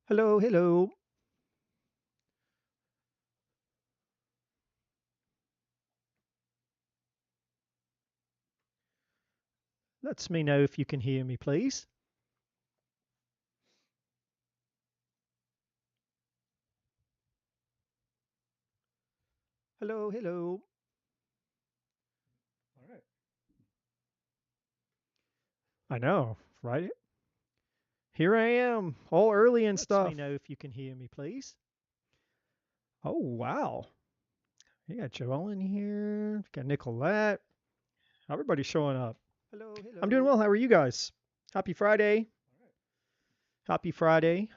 Hello, hello. Let me know if you can hear me, please. Hello, hello. All right. I know, right? Here I am, all early and stuff. Let me know if you can hear me, please. Oh, wow. You got Joel in here. Got Nicolette. Everybody's showing up. Hello, hello. I'm doing well. How are you guys? Happy Friday. Happy Friday.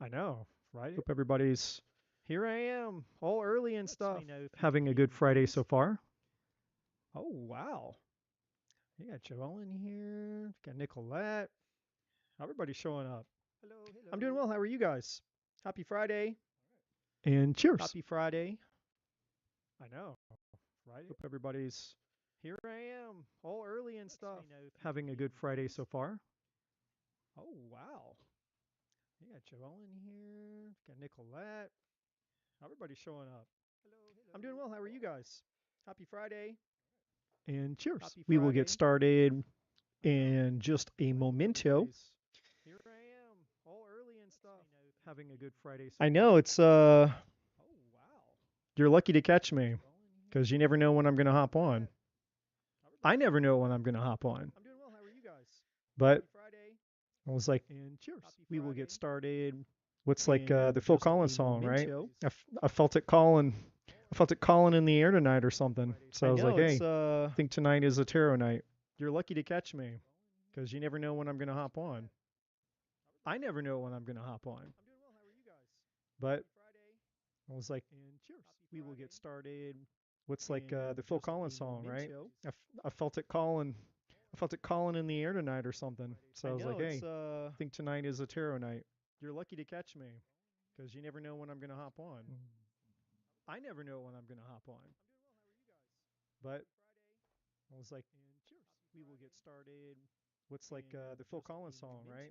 I know, right? Hope everybody's here. I am, all early and stuff. Having a good Friday so far. Oh, wow. You got Joel in here. Got Nicolette. Everybody's showing up. Hello, hello. I'm doing well. How are you guys? Happy Friday. And cheers. Happy Friday. I know, right? Hope everybody's here. I am, all early and stuff. Having a good Friday so far. Oh, wow. You got Joel in here. Got Nicolette. Everybody's showing up. Hello, hello. I'm doing well. How are you guys? Happy Friday. And cheers. We will get started in just a momento. Here I am, all early and stuff. Having a good Friday. I know it's Oh, wow. You're lucky to catch me because you never know when I'm going to hop on. I never know when I'm going to hop on. I'm doing well. How are you guys? But I was like, and cheers. We will get started. What's like the Phil Collins song, right? I felt it calling. I felt it calling in the air tonight or something. So I was like, hey, I think tonight is a tarot night. You're lucky to catch me because you never know when I'm going to hop on. I never know when I'm going to hop on. But I was like, and cheers. We will get started. What's like the Phil Collins song, right? I felt it calling. I felt it calling in the air tonight or something. So I was like, hey, I think tonight is a tarot night. You're lucky to catch me because you never know when I'm going to hop on. I never know when I'm going to hop on. But I was like, and cheers. We will get started. What's like the Phil Collins song, right?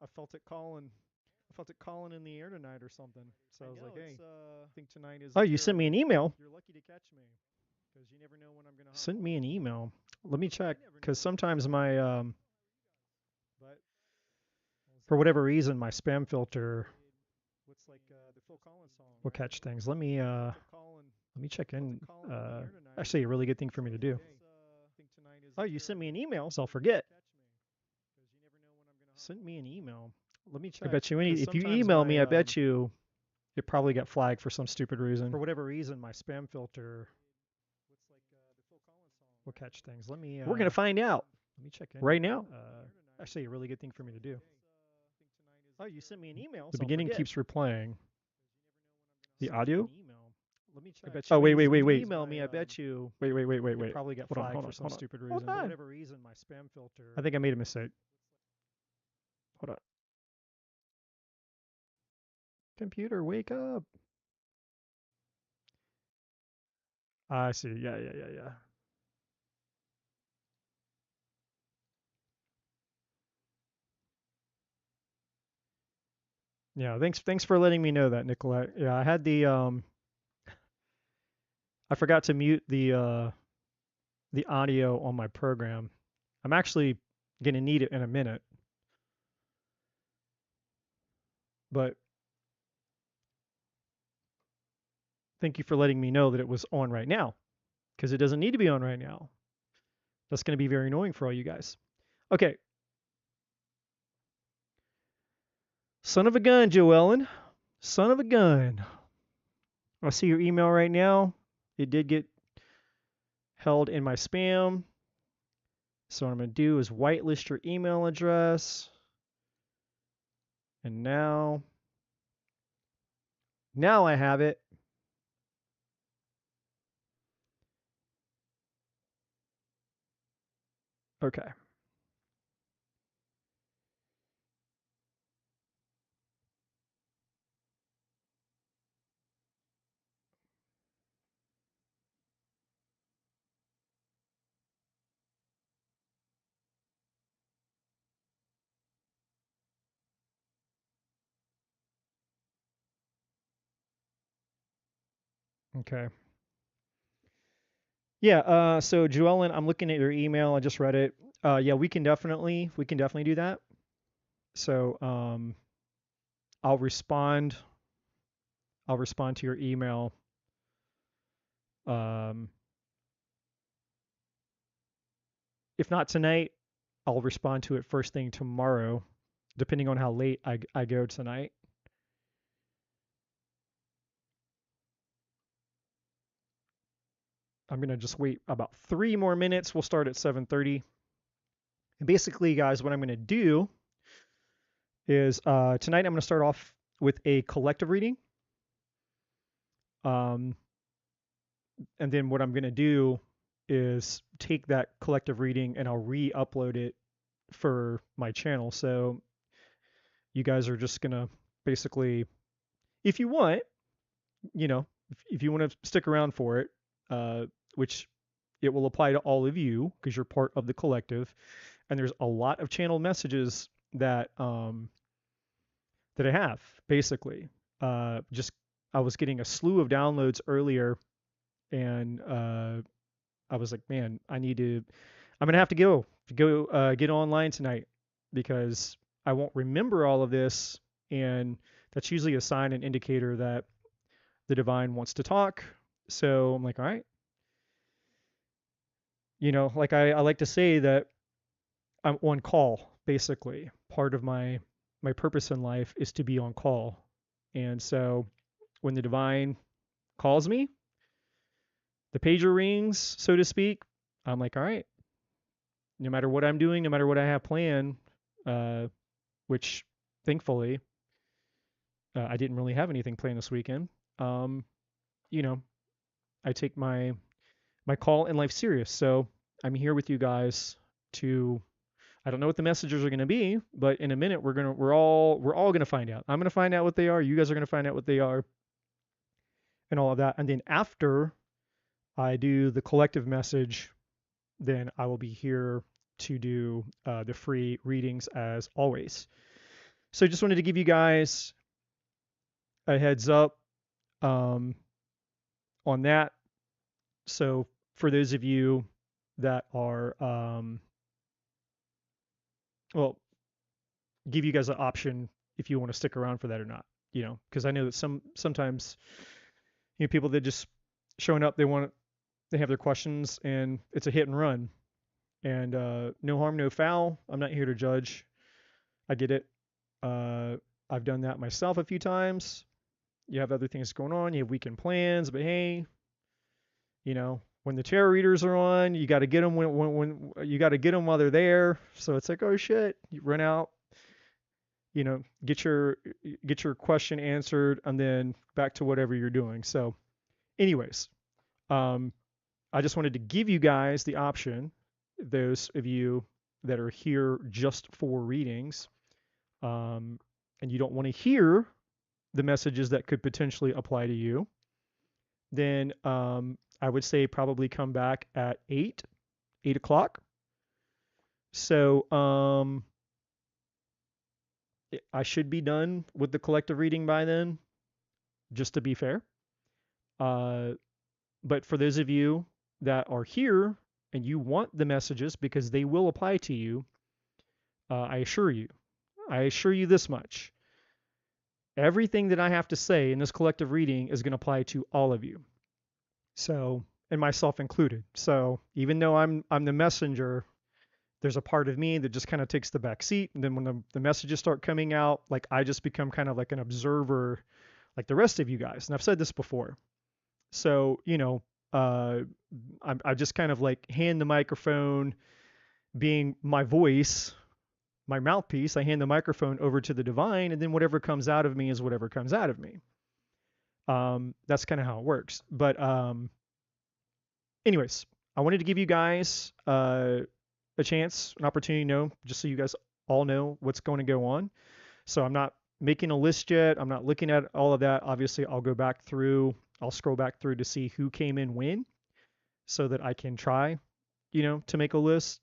I felt it calling. I felt it calling in the air tonight or something. So I was like, hey, I think tonight is. Oh, you sent me an email. You're lucky to catch me because you never know when I'm going to. Send me an email. Let me check because sometimes my for whatever reason my spam filter will catch things. Let me check in. Actually, a really good thing for me to do. Oh, you sent me an email, so I'll forget. Send me an email. Let me check. I bet you if you email me, I bet you it probably got flagged for some stupid reason. For whatever reason, my spam filter will catch things. We're gonna find out. Let me check in right now. Actually, a really good thing for me to do. Oh, you sent me an email. The beginning keeps replaying. The audio? Let me check. Oh, wait. Email me. I bet you. Wait. Probably got flagged for some stupid reason. For whatever reason, my spam filter. I think I made a mistake. Hold on. Computer, wake up. I see. Yeah. Yeah, thanks for letting me know that, Nicolette. Yeah, I had I forgot to mute the audio on my program. I'm actually gonna need it in a minute. But thank you for letting me know that it was on right now, because it doesn't need to be on right now. That's gonna be very annoying for all you guys. Okay. Son of a gun, Joellen. Son of a gun. I see your email right now. It did get held in my spam. So what I'm going to do is whitelist your email address. And now I have it. Okay. Okay. Yeah, so Joellen, I'm looking at your email. I just read it. Yeah, we can definitely do that. So, I'll respond I'll respond to your email. Um, if not tonight, I'll respond to it first thing tomorrow, depending on how late I go tonight. I'm gonna just wait about 3 more minutes. We'll start at 7:30. And basically, guys, what I'm gonna do is tonight I'm gonna start off with a collective reading. Um, and then what I'm gonna do is take that collective reading and I'll re-upload it for my channel. So you guys are just gonna basically, if you want, if you want to stick around for it, which it will apply to all of you because you're part of the collective, and there's a lot of channel messages that I have basically. Just I was getting a slew of downloads earlier, and I was like, man, I'm gonna have to go get online tonight because I won't remember all of this, and that's usually a sign, an indicator that the divine wants to talk. So I'm like, all right, like I like to say that I'm on call. Basically, part of my purpose in life is to be on call, and so when the divine calls me, the pager rings, so to speak. I'm like, all right, no matter what I'm doing, no matter what I have planned, uh, which thankfully I didn't really have anything planned this weekend. Um, you know, I take my call in life serious. So I'm here with you guys to. I don't know what the messages are going to be, but in a minute we're all going to find out. I'm going to find out what they are. You guys are going to find out what they are, and all of that. And then after I do the collective message, then I will be here to do the free readings as always. So just wanted to give you guys a heads up um, on that. So for those of you that are, well, give you guys an option if you want to stick around for that or not. Because I know that sometimes people that just showing up, they have their questions and it's a hit and run. And no harm, no foul. I'm not here to judge. I get it. Uh, I've done that myself a few times. You have other things going on. You have weekend plans, but hey, when the tarot readers are on, you got to get them when you got to get them while they're there. So it's like, oh shit, you run out, get your question answered, and then back to whatever you're doing. So, anyways, um, I just wanted to give you guys the option, those of you that are here just for readings, and you don't want to hear the messages that could potentially apply to you, then I would say probably come back at 8 o'clock. So I should be done with the collective reading by then, just to be fair. But for those of you that are here and you want the messages because they will apply to you, I assure you this much. Everything that I have to say in this collective reading is going to apply to all of you. So, and myself included. So, even though I'm the messenger, there's a part of me that just kind of takes the back seat. And then when the messages start coming out, like I just become kind of like an observer, like the rest of you guys. And I've said this before. So, I just kind of like hand the microphone, being my voice, my mouthpiece. I hand the microphone over to the divine, and then whatever comes out of me is whatever comes out of me. That's kind of how it works. But anyways, I wanted to give you guys a chance, an opportunity to know, just so you guys all know what's going to go on. So I'm not making a list yet. I'm not looking at all of that. Obviously, I'll scroll back through to see who came in when so that I can try, to make a list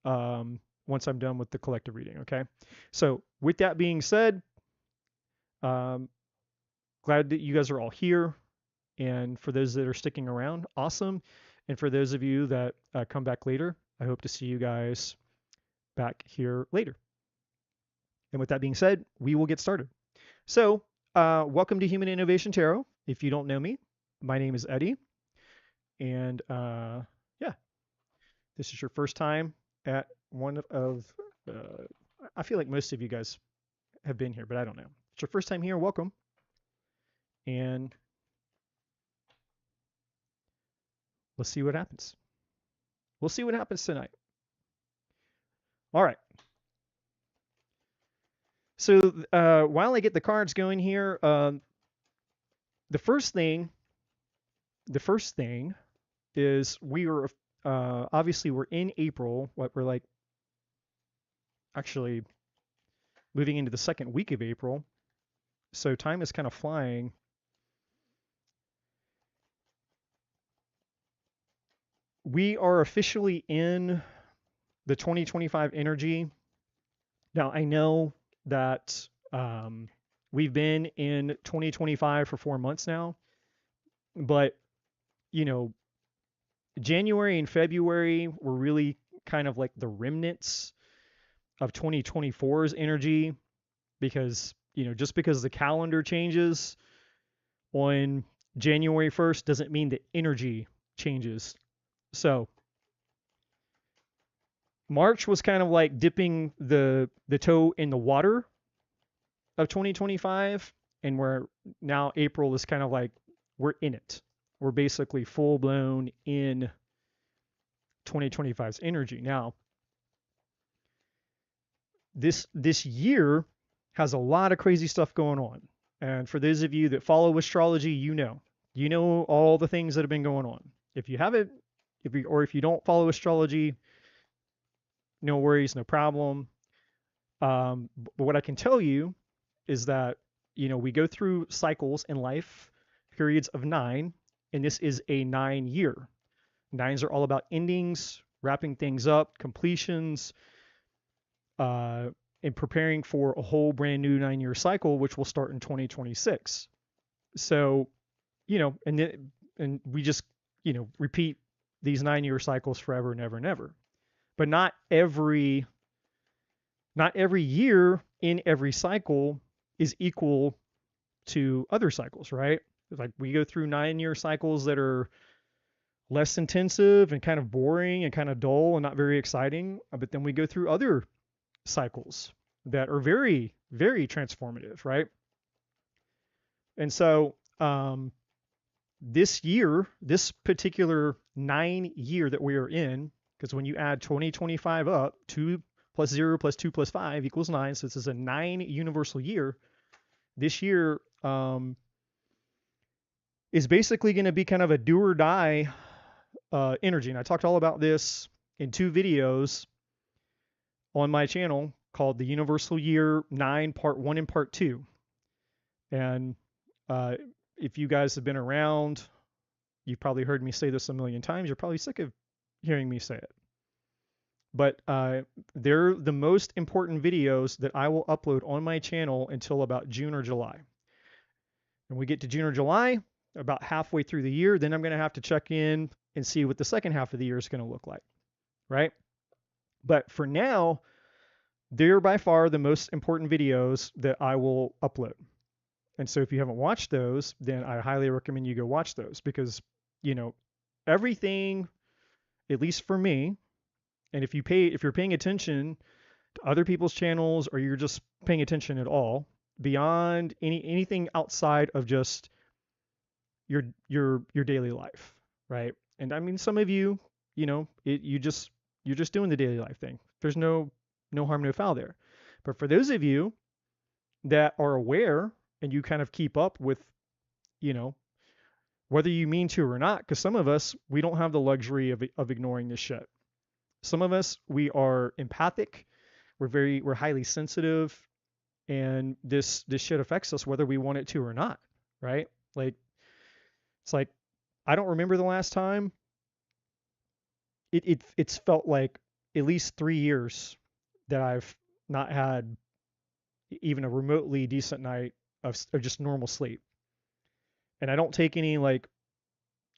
once I'm done with the collective reading. Okay. So with that being said, glad that you guys are all here. And for those that are sticking around, awesome. And for those of you that come back later, I hope to see you guys back here later. And with that being said, we will get started. So, welcome to Human Innovation Tarot. If you don't know me, my name is Eddie. And yeah, this is your first time at one of, I feel like most of you guys have been here, but I don't know. It's your first time here, welcome. And let's see what happens. We'll see what happens tonight. All right. So while I get the cards going here, the first thing is we are obviously we're in April. What we're like actually moving into the second week of April. So time is kind of flying. We are officially in the 2025 energy. Now, I know that we've been in 2025 for 4 months now, but, you know, January and February were really kind of like the remnants of 2024's energy because, you know, just because the calendar changes on January 1st doesn't mean the energy changes. So March was kind of like dipping the toe in the water of 2025, and we're now April is kind of like we're in it. We're basically full blown in 2025's energy. Now, this year has a lot of crazy stuff going on. And for those of you that follow astrology, you know all the things that have been going on. If you haven't, if you don't follow astrology, no worries, no problem. But what I can tell you is that, you know, we go through cycles in life, periods of 9, and this is a 9-year. 9s are all about endings, wrapping things up, completions, and preparing for a whole brand new 9-year cycle, which will start in 2026. So, you know, and we just, you know, repeat these 9-year cycles forever and ever and ever. But not every year in every cycle is equal to other cycles, right? Like we go through 9-year cycles that are less intensive and kind of boring and kind of dull and not very exciting, but then we go through other cycles that are very, very transformative, right? And so this year, this particular 9-year that we are in, because when you add 2025 up, 2 plus 0 plus 2 plus 5 equals 9. So this is a 9 universal year. This year is basically going to be kind of a do or die energy. And I talked all about this in 2 videos on my channel called the Universal Year 9 Part 1 and Part 2. And if you guys have been around, you've probably heard me say this a million times. You're probably sick of hearing me say it. But they're the most important videos that I will upload on my channel until about June or July. When we get to June or July, about halfway through the year, then I'm going to have to check in and see what the second half of the year is going to look like, right? But for now, they're by far the most important videos that I will upload. And so if you haven't watched those, then I highly recommend you go watch those because, you know, everything, at least for me, and if you're paying attention to other people's channels or you're just paying attention at all, beyond anything outside of just your daily life, right? And I mean, some of you, you know, you're just doing the daily life thing. There's no harm, no foul there. But for those of you that are aware and you kind of keep up with, you know, whether you mean to or not, because some of us, we don't have the luxury of ignoring this shit. Some of us, we are empathic, we're highly sensitive, and this shit affects us whether we want it to or not, right? Like, it's like, I don't remember the last time. It's felt like at least 3 years that I've not had even a remotely decent night of just normal sleep. And I don't take any like,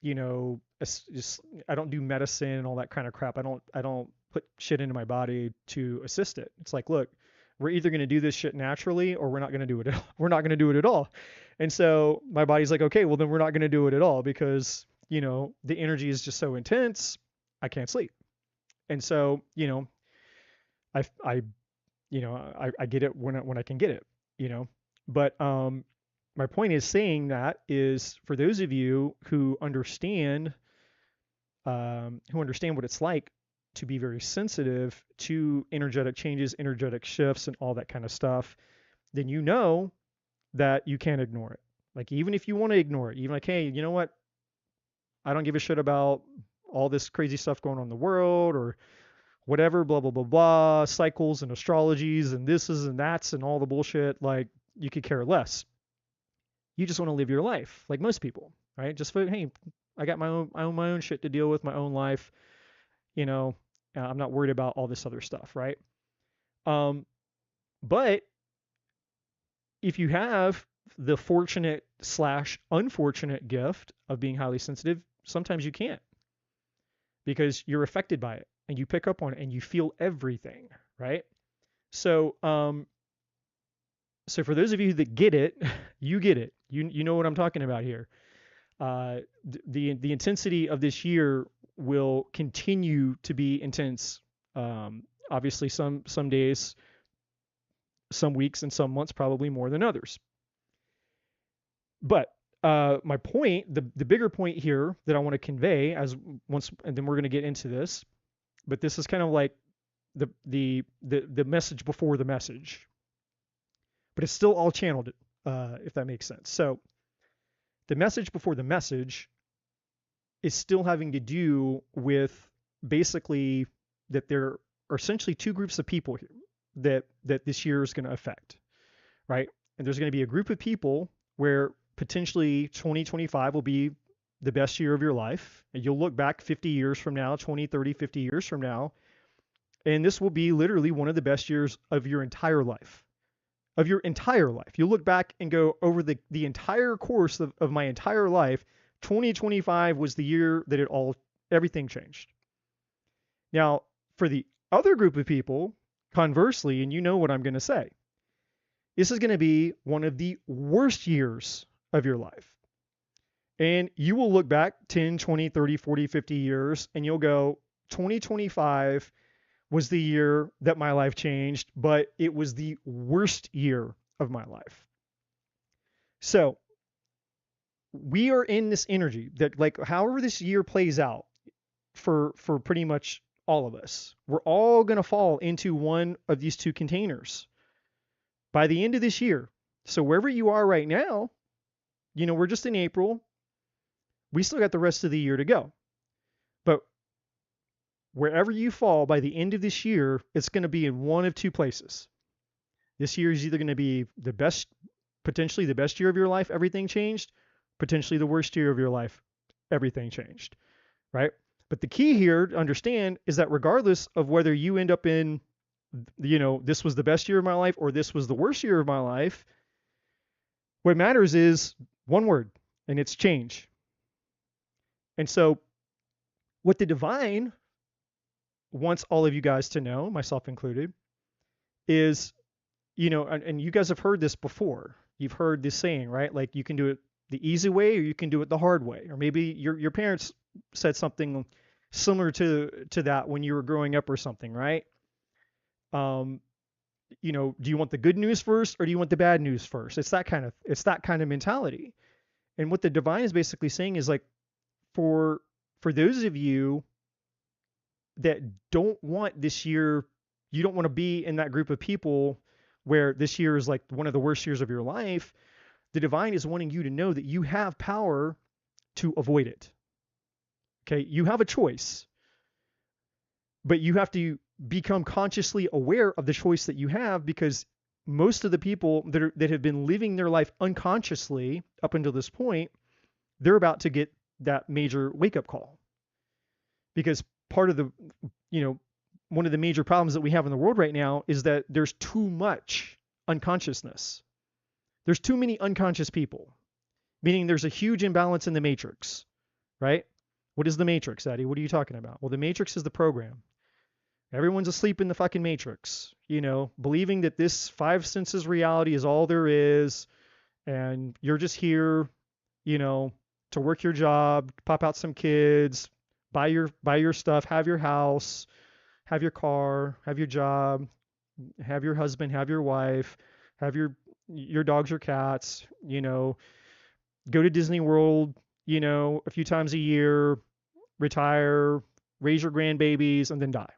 just I don't do medicine and all that kind of crap. I don't put shit into my body to assist it. It's like, look, we're either going to do this shit naturally or we're not going to do it. We're not going to do it at all. And so my body's like, okay, well then we're not going to do it at all because, the energy is just so intense. I can't sleep. And so, I get it when I can get it. But my point is saying that is for those of you who understand what it's like to be very sensitive to energetic changes, energetic shifts, and all that kind of stuff, then you know that you can't ignore it. Like even if you want to ignore it, even like, hey, you know what? I don't give a shit about all this crazy stuff going on in the world or whatever, blah, blah, blah, blah, cycles and astrologies and this is and that's and all the bullshit. Like you could care less. You just want to live your life like most people, right? Just for, hey, I got my own shit to deal with, my own life. I'm not worried about all this other stuff, right? But if you have the fortunate / unfortunate gift of being highly sensitive, sometimes you can't because you're affected by it and you pick up on it and you feel everything, right? So, so for those of you that get it, you get it. You know what I'm talking about here. The intensity of this year will continue to be intense. Obviously, some days, some weeks, and some months probably more than others. But my point, the bigger point here that I want to convey, and then we're going to get into this. But this is kind of like the message before the message. But it's still all channeled, if that makes sense. So the message before the message is still having to do with basically that there are essentially two groups of people here that this year is going to affect, right? And there's going to be a group of people where potentially 2025 will be the best year of your life. And you'll look back 50 years from now, 20, 30, 50 years from now, and this will be literally one of the best years of your entire life. You'll look back and go over the entire course of my entire life. 2025 was the year that everything changed. Now, for the other group of people, conversely, and you know what I'm going to say, this is going to be one of the worst years of your life. And you will look back 10, 20, 30, 40, 50 years, and you'll go, 2025 was the year that my life changed, but it was the worst year of my life. So we are in this energy that, like, however this year plays out for pretty much all of us, we're all going to fall into one of these two containers by the end of this year. So wherever you are right now, we're just in April. We still got the rest of the year to go. But wherever you fall by the end of this year, it's going to be in one of two places. This year is either going to be potentially the best year of your life, everything changed, potentially the worst year of your life, everything changed, right? But the key here to understand is that regardless of whether you end up in, this was the best year of my life or this was the worst year of my life, what matters is one word, and it's change. And so what the divine wants all of you guys to know, myself included, is, and you guys have heard this before. You've heard this saying, right? Like you can do it the easy way or you can do it the hard way. Or maybe your parents said something similar to that when you were growing up or something, right? Do you want the good news first or do you want the bad news first? It's that kind of mentality. And what the divine is basically saying is like, for those of you that don't want this year, you don't want to be in that group of people where this year is like one of the worst years of your life, the divine is wanting you to know that you have power to avoid it. Okay, you have a choice, but you have to become consciously aware of the choice that you have, because most of the people that have been living their life unconsciously up until this point, they're about to get that major wake-up call. Because part of the, one of the major problems that we have in the world right now is that there's too much unconsciousness. There's too many unconscious people. meaning there's a huge imbalance in the matrix, right? What is the matrix, Eddie? What are you talking about? Well, the matrix is the program. Everyone's asleep in the fucking matrix, believing that this five senses reality is all there is, and you're just here, to work your job, pop out some kids, buy your stuff, have your house, have your car, have your job, have your husband, have your wife, have your dogs or cats, go to Disney World, a few times a year, retire, raise your grandbabies, and then die.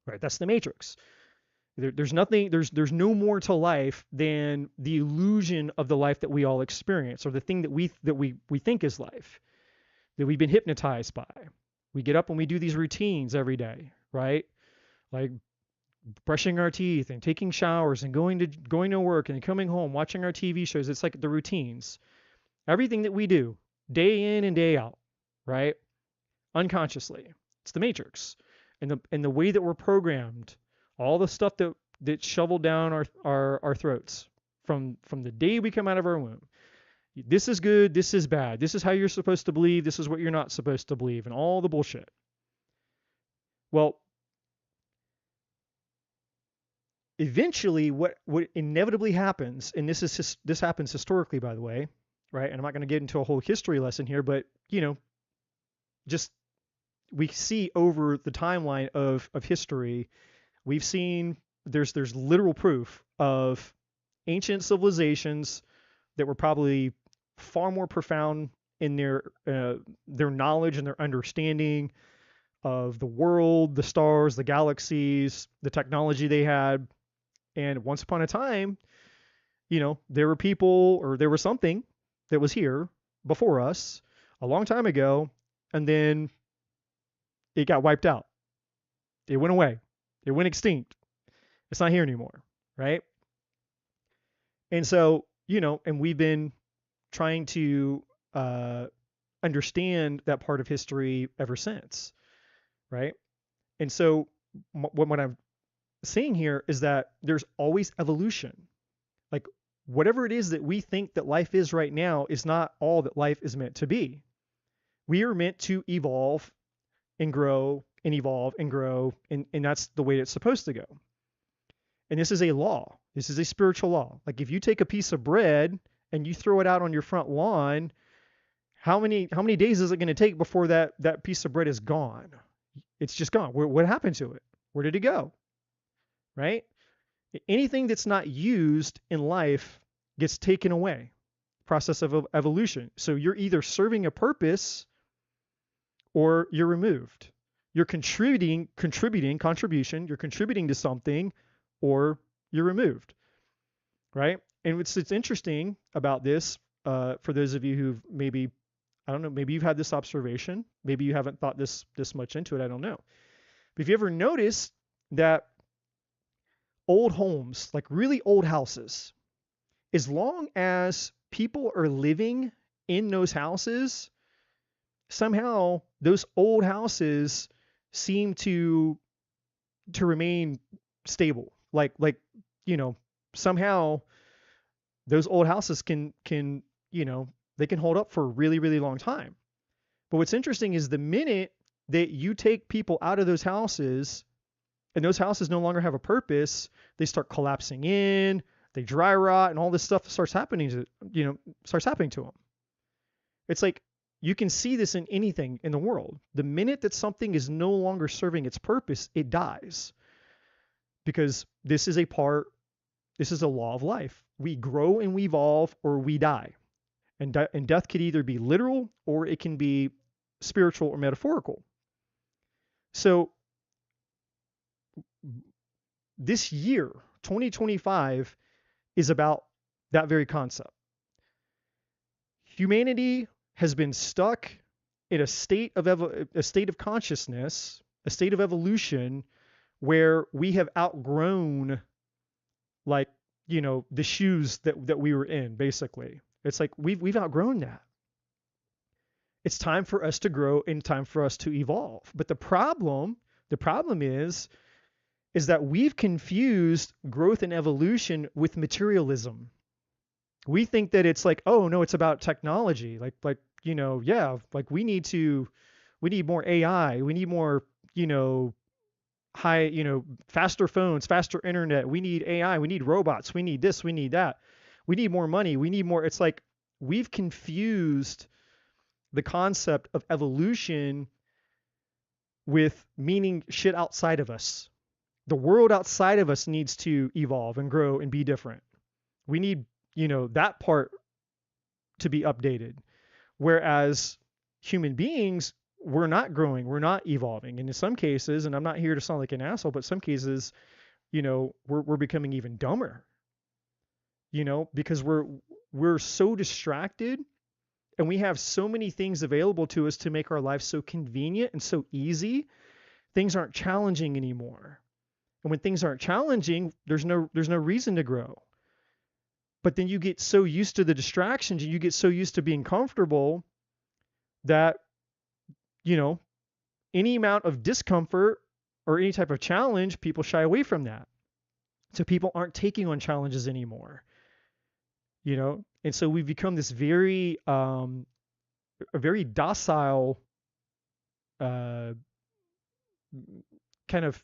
Right? That's the matrix. There's nothing, there's no more to life than the illusion of the life that we all experience, or the thing that we think is life, that we've been hypnotized by. We get up and we do these routines every day, right? Like brushing our teeth and taking showers and going to work and coming home, watching our TV shows. It's like the routines. Everything that we do day in and day out, right? Unconsciously. It's the matrix. And the way that we're programmed, all the stuff that's shoveled down our throats from the day we come out of our womb. This is good, this is bad, this is how you're supposed to believe, this is what you're not supposed to believe, and all the bullshit. Well, eventually what inevitably happens, and this happens historically, by the way, right? And I'm not going to get into a whole history lesson here, but just we see over the timeline of history, we've seen there's literal proof of ancient civilizations that were probably far more profound in their knowledge and their understanding of the world, the stars, the galaxies, the technology they had. And once upon a time, there were people, or there was something that was here before us a long time ago, and then it got wiped out. It went away. It went extinct. It's not here anymore, right? And so, and we've been trying to understand that part of history ever since, right? And so what I'm saying here is that there's always evolution. Like whatever it is that we think that life is right now is not all that life is meant to be. We are meant to evolve and grow and evolve and grow, and that's the way it's supposed to go. And this is a law. This is a spiritual law. Like if you take a piece of bread and you throw it out on your front lawn, how many days is it going to take before that piece of bread is gone? It's just gone. What happened to it? Where did it go? Right? Anything that's not used in life gets taken away. Process of evolution. So you're either serving a purpose or you're removed. You're contribution, you're contributing to something, or you're removed, right? And what's interesting about this, for those of you who've maybe, I don't know, maybe you've had this observation, maybe you haven't thought this much into it, I don't know. But if you ever notice that old homes, like really old houses, as long as people are living in those houses, somehow those old houses seem to remain stable. Like somehow those old houses can they can hold up for a really, really long time. But what's interesting is the minute that you take people out of those houses and those houses no longer have a purpose, they start collapsing in, they dry rot, and all this stuff starts happening to them. It's like you can see this in anything in the world. The minute that something is no longer serving its purpose, it dies. Because this is a law of life. We grow and we evolve, or we die. And death could either be literal or it can be spiritual or metaphorical. So this year, 2025, is about that very concept. Humanity has been stuck in a state of consciousness, a state of evolution, where we have outgrown, like, the shoes that we were in, basically. It's like we've outgrown that. It's time for us to grow and time for us to evolve. But the problem is that we've confused growth and evolution with materialism. We think that it's like, oh no, it's about technology. Like, yeah, like we need more AI. We need more, high, faster phones, faster internet. We need AI. We need robots. We need this. We need that. We need more money. We need more. It's like we've confused the concept of evolution with meaning shit outside of us. The world outside of us needs to evolve and grow and be different. We need, that part to be updated. Whereas human beings, we're not growing, we're not evolving. And in some cases, and I'm not here to sound like an asshole, but some cases, we're becoming even dumber, because we're so distracted and we have so many things available to us to make our lives so convenient and so easy. Things aren't challenging anymore. And when things aren't challenging, there's no reason to grow. But then you get so used to the distractions and you get so used to being comfortable that, any amount of discomfort or any type of challenge, people shy away from that. So people aren't taking on challenges anymore, And so we've become this a very docile, kind of,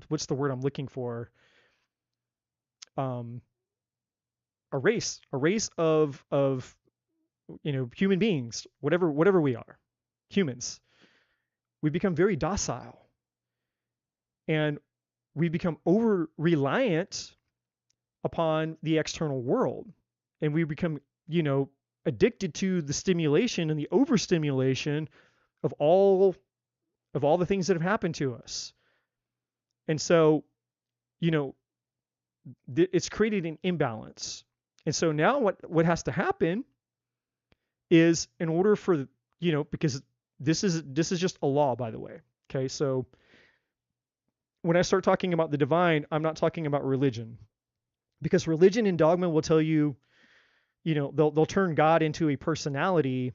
what's the word I'm looking for? A race of human beings, whatever we are, humans. We become very docile, and we become over reliant upon the external world, and we become addicted to the stimulation and the overstimulation of all the things that have happened to us. And so it's created an imbalance. And so now what has to happen is, in order for, because this is just a law, by the way. Okay. So when I start talking about the divine, I'm not talking about religion, because religion and dogma will tell you, they'll turn God into a personality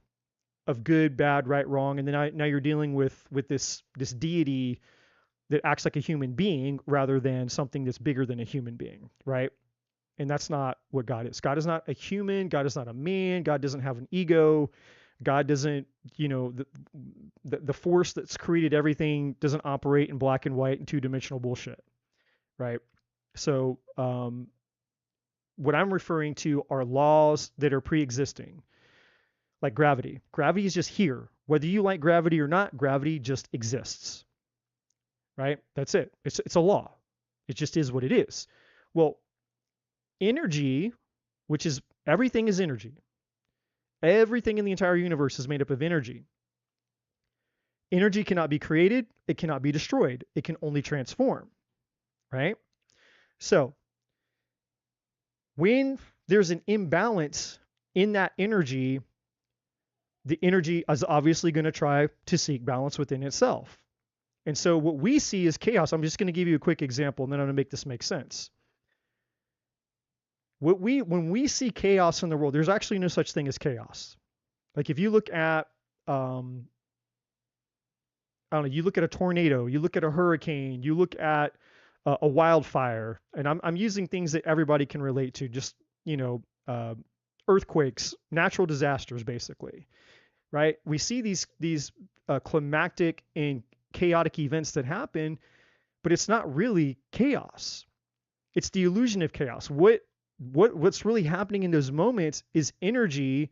of good, bad, right, wrong. And then now you're dealing with this deity that acts like a human being rather than something that's bigger than a human being, right? And that's not what God is. God is not a human. God is not a man. God doesn't have an ego. God doesn't, the force that's created everything doesn't operate in black and white and two-dimensional bullshit, right? So what I'm referring to are laws that are pre-existing, like gravity. Gravity is just here. Whether you like gravity or not, gravity just exists, right? That's it. It's a law. It just is what it is. Well, energy, which is, everything is energy. Everything in the entire universe is made up of energy. Energy cannot be created. It cannot be destroyed. It can only transform, right? So when there's an imbalance in that energy, the energy is obviously going to try to seek balance within itself. And so what we see is chaos. I'm just going to give you a quick example, and then I'm going to make this make sense. When we see chaos in the world, there's actually no such thing as chaos. Like if you look at, I don't know, you look at a tornado, you look at a hurricane, you look at a wildfire, and I'm using things that everybody can relate to, just, earthquakes, natural disasters, basically, right? We see these climactic and chaotic events that happen, but it's not really chaos. It's the illusion of chaos. What's really happening in those moments is energy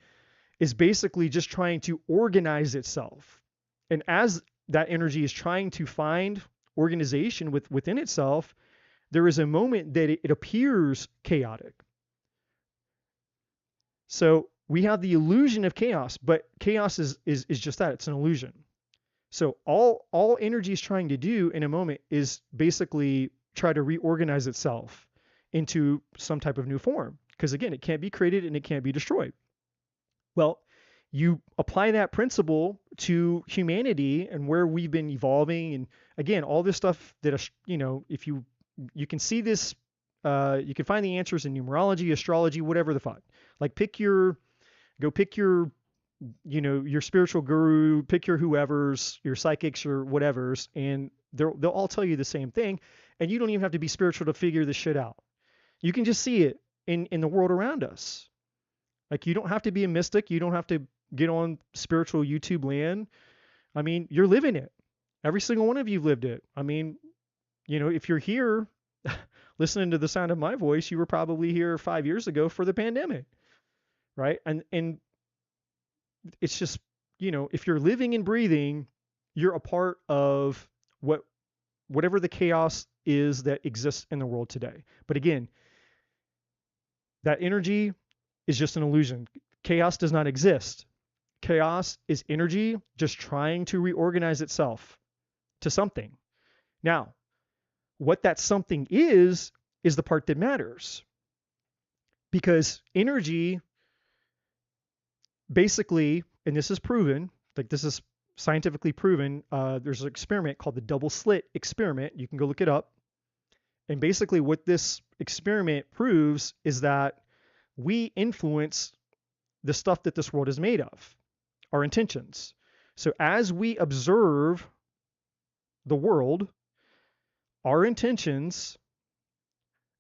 is basically just trying to organize itself. And as that energy is trying to find organization within itself, there is a moment that it appears chaotic. So we have the illusion of chaos, but chaos is just that. It's an illusion. So all energy is trying to do in a moment is basically try to reorganize itself into some type of new form. Because again, it can't be created and it can't be destroyed. Well, you apply that principle to humanity and where we've been evolving. And again, all this stuff that, if you can see this, you can find the answers in numerology, astrology, whatever the fuck. Like go pick your spiritual guru, pick your whoever's, your psychics or whatever's, and they'll all tell you the same thing. And you don't even have to be spiritual to figure this shit out. You can just see it. in the world around us. Like, you don't have to be a mystic. You don't have to get on spiritual YouTube land. I mean, you're living it. Every single one of you lived it. I mean, if you're here listening to the sound of my voice, you were probably here 5 years ago for the pandemic, right? And it's just, if you're living and breathing, you're a part of whatever the chaos is that exists in the world today. But again, that energy is just an illusion. Chaos does not exist. Chaos is energy just trying to reorganize itself to something. Now, what that something is the part that matters. Because energy, basically, and this is proven, like this is scientifically proven, there's an experiment called the double slit experiment. You can go look it up. And basically what this experiment proves is that we influence the stuff that this world is made of, our intentions. So as we observe the world, our intentions,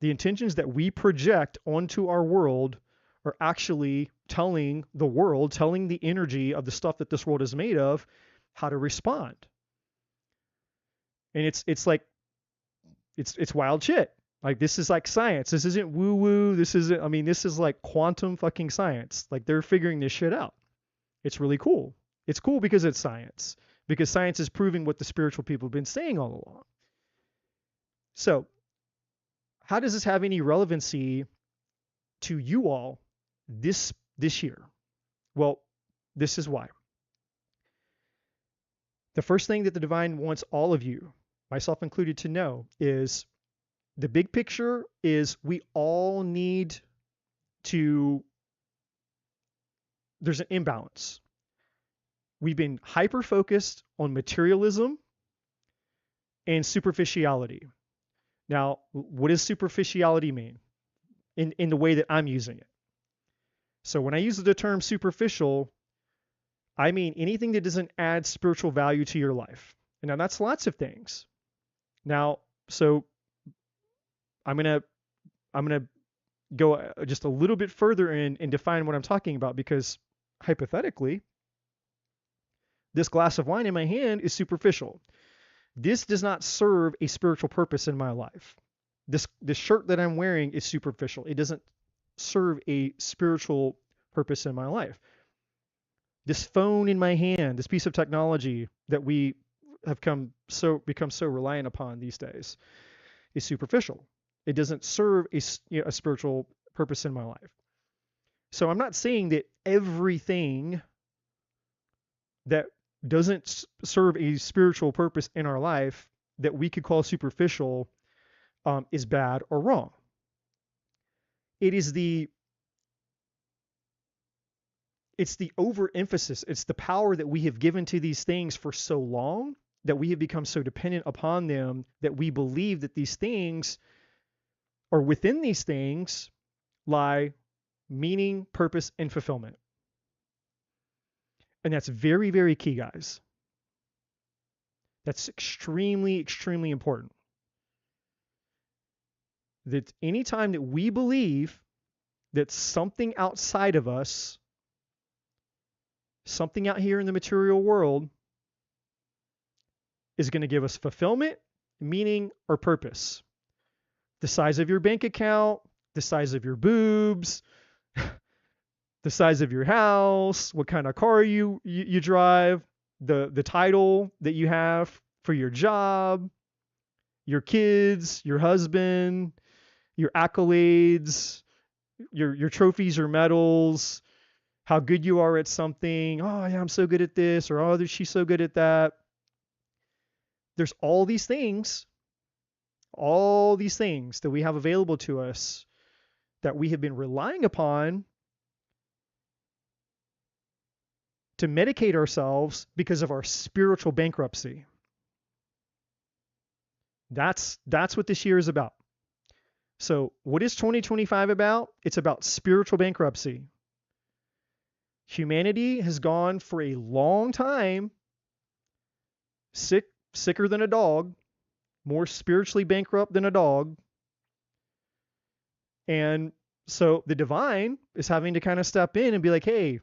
the intentions that we project onto our world, are actually telling the world, telling the energy of the stuff that this world is made of, how to respond. And it's like, it's wild shit. Like, this is like science. This isn't woo woo. This is like quantum fucking science. Like, they're figuring this shit out. It's really cool. It's cool because it's science, because science is proving what the spiritual people have been saying all along. So how does this have any relevancy to you all this year? Well, this is why. The first thing that the divine wants all of you, myself included, to know is the big picture is we all need to, there's an imbalance. We've been hyper-focused on materialism and superficiality. Now, what does superficiality mean in the way that I'm using it? So when I use the term superficial, I mean anything that doesn't add spiritual value to your life. And now that's lots of things. Now, so I'm gonna go just a little bit further and define what I'm talking about, because hypothetically, this glass of wine in my hand is superficial. This does not serve a spiritual purpose in my life. This shirt that I'm wearing is superficial. It doesn't serve a spiritual purpose in my life. This phone in my hand, this piece of technology that we have become so reliant upon these days, is superficial. It doesn't serve a spiritual purpose in my life. So I'm not saying that everything that doesn't serve a spiritual purpose in our life that we could call superficial is bad or wrong. It's the overemphasis. It's the power that we have given to these things for so long that we have become so dependent upon them that we believe that these things, or within these things, lie meaning, purpose, and fulfillment. And that's very, very key, guys. That's extremely, extremely important. That anytime that we believe that something outside of us, something out here in the material world, is going to give us fulfillment, meaning, or purpose. The size of your bank account, the size of your boobs, the size of your house, what kind of car you drive, the title that you have for your job, your kids, your husband, your accolades, your trophies or medals, how good you are at something. Oh, yeah, I'm so good at this, or oh, she's so good at that. There's all these things that we have available to us that we have been relying upon to medicate ourselves because of our spiritual bankruptcy. That's what this year is about. So what is 2025 about? It's about spiritual bankruptcy. Humanity has gone for a long time sicker than a dog, more spiritually bankrupt than a dog. And So the divine is having to kind of step in and be like, hey,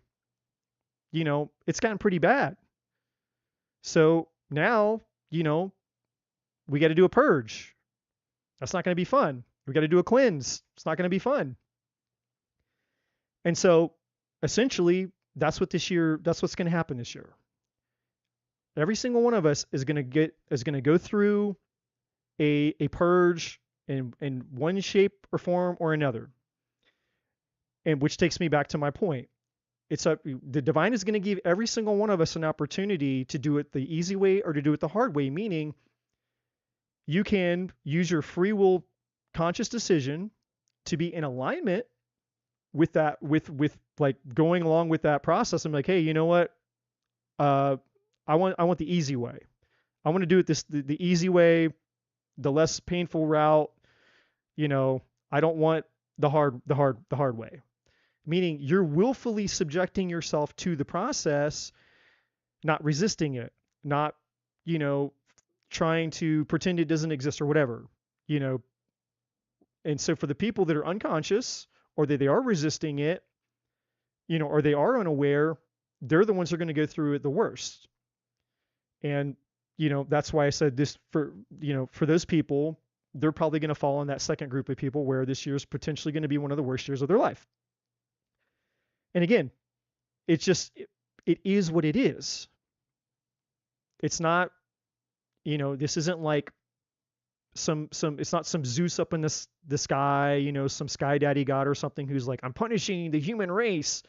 it's gotten pretty bad. So now, we got to do a purge. That's not going to be fun. We got to do a cleanse. It's not going to be fun. And so essentially, that's what's going to happen this year. Every single one of us is going to go through a purge in one shape or form or another. And which takes me back to my point. The divine is going to give every single one of us an opportunity to do it the easy way or to do it the hard way, meaning you can use your free will conscious decision to be in alignment with that, with like going along with that process. I'm like, hey, you know what? I want the easy way. I want to do it the easy way, the less painful route. I don't want the hard way. Meaning you're willfully subjecting yourself to the process, not resisting it, not, trying to pretend it doesn't exist or whatever, And so for the people that are unconscious or that they are resisting it, or they are unaware, they're the ones who are going to go through it the worst. And, that's why I said this for those people, they're probably going to fall in that second group of people where this year is potentially going to be one of the worst years of their life. And again, it's just, it is what it is. It's not, this isn't like it's not some Zeus up in the sky, some sky daddy god or something who's like, I'm punishing the human race.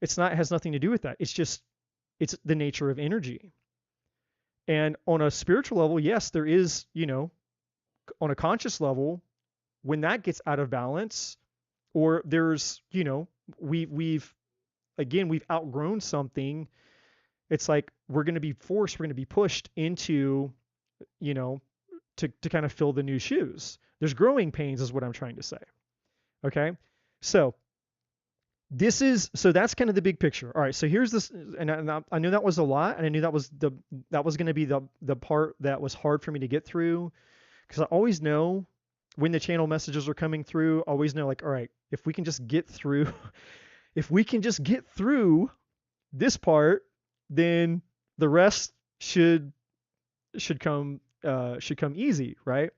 It has nothing to do with that. It's the nature of energy. And on a spiritual level, yes, there is, on a conscious level, when that gets out of balance, or there's, we've outgrown something, it's like we're going to be pushed into, to kind of fill the new shoes. There's growing pains is what I'm trying to say. Okay. So that's kind of the big picture. All right. So here's this, and I knew that was a lot, and I knew that was going to be the part that was hard for me to get through, because I always know when the channel messages are coming through, I always know, like, all right, if we can just get through this part, then the rest should come easy, right?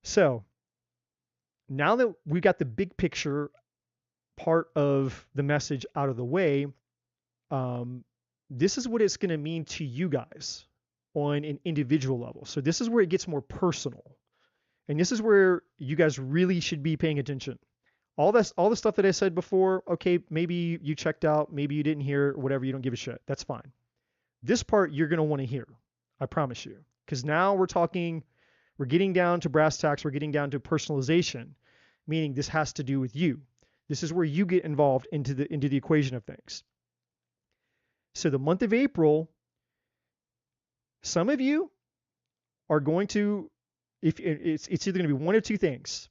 So now that we got the big picture part of the message out of the way, this is what it's going to mean to you guys on an individual level. So this is where it gets more personal, and this is where you guys really should be paying attention. All the stuff that I said before, okay, maybe you checked out, maybe you didn't hear, whatever, you don't give a shit. That's fine. This part you're going to want to hear. I promise you. Because now we're getting down to brass tacks, we're getting down to personalization, meaning this has to do with you. This is where you get involved into the equation of things. So the month of April, some of you are going to, if it's either going to be one of two things.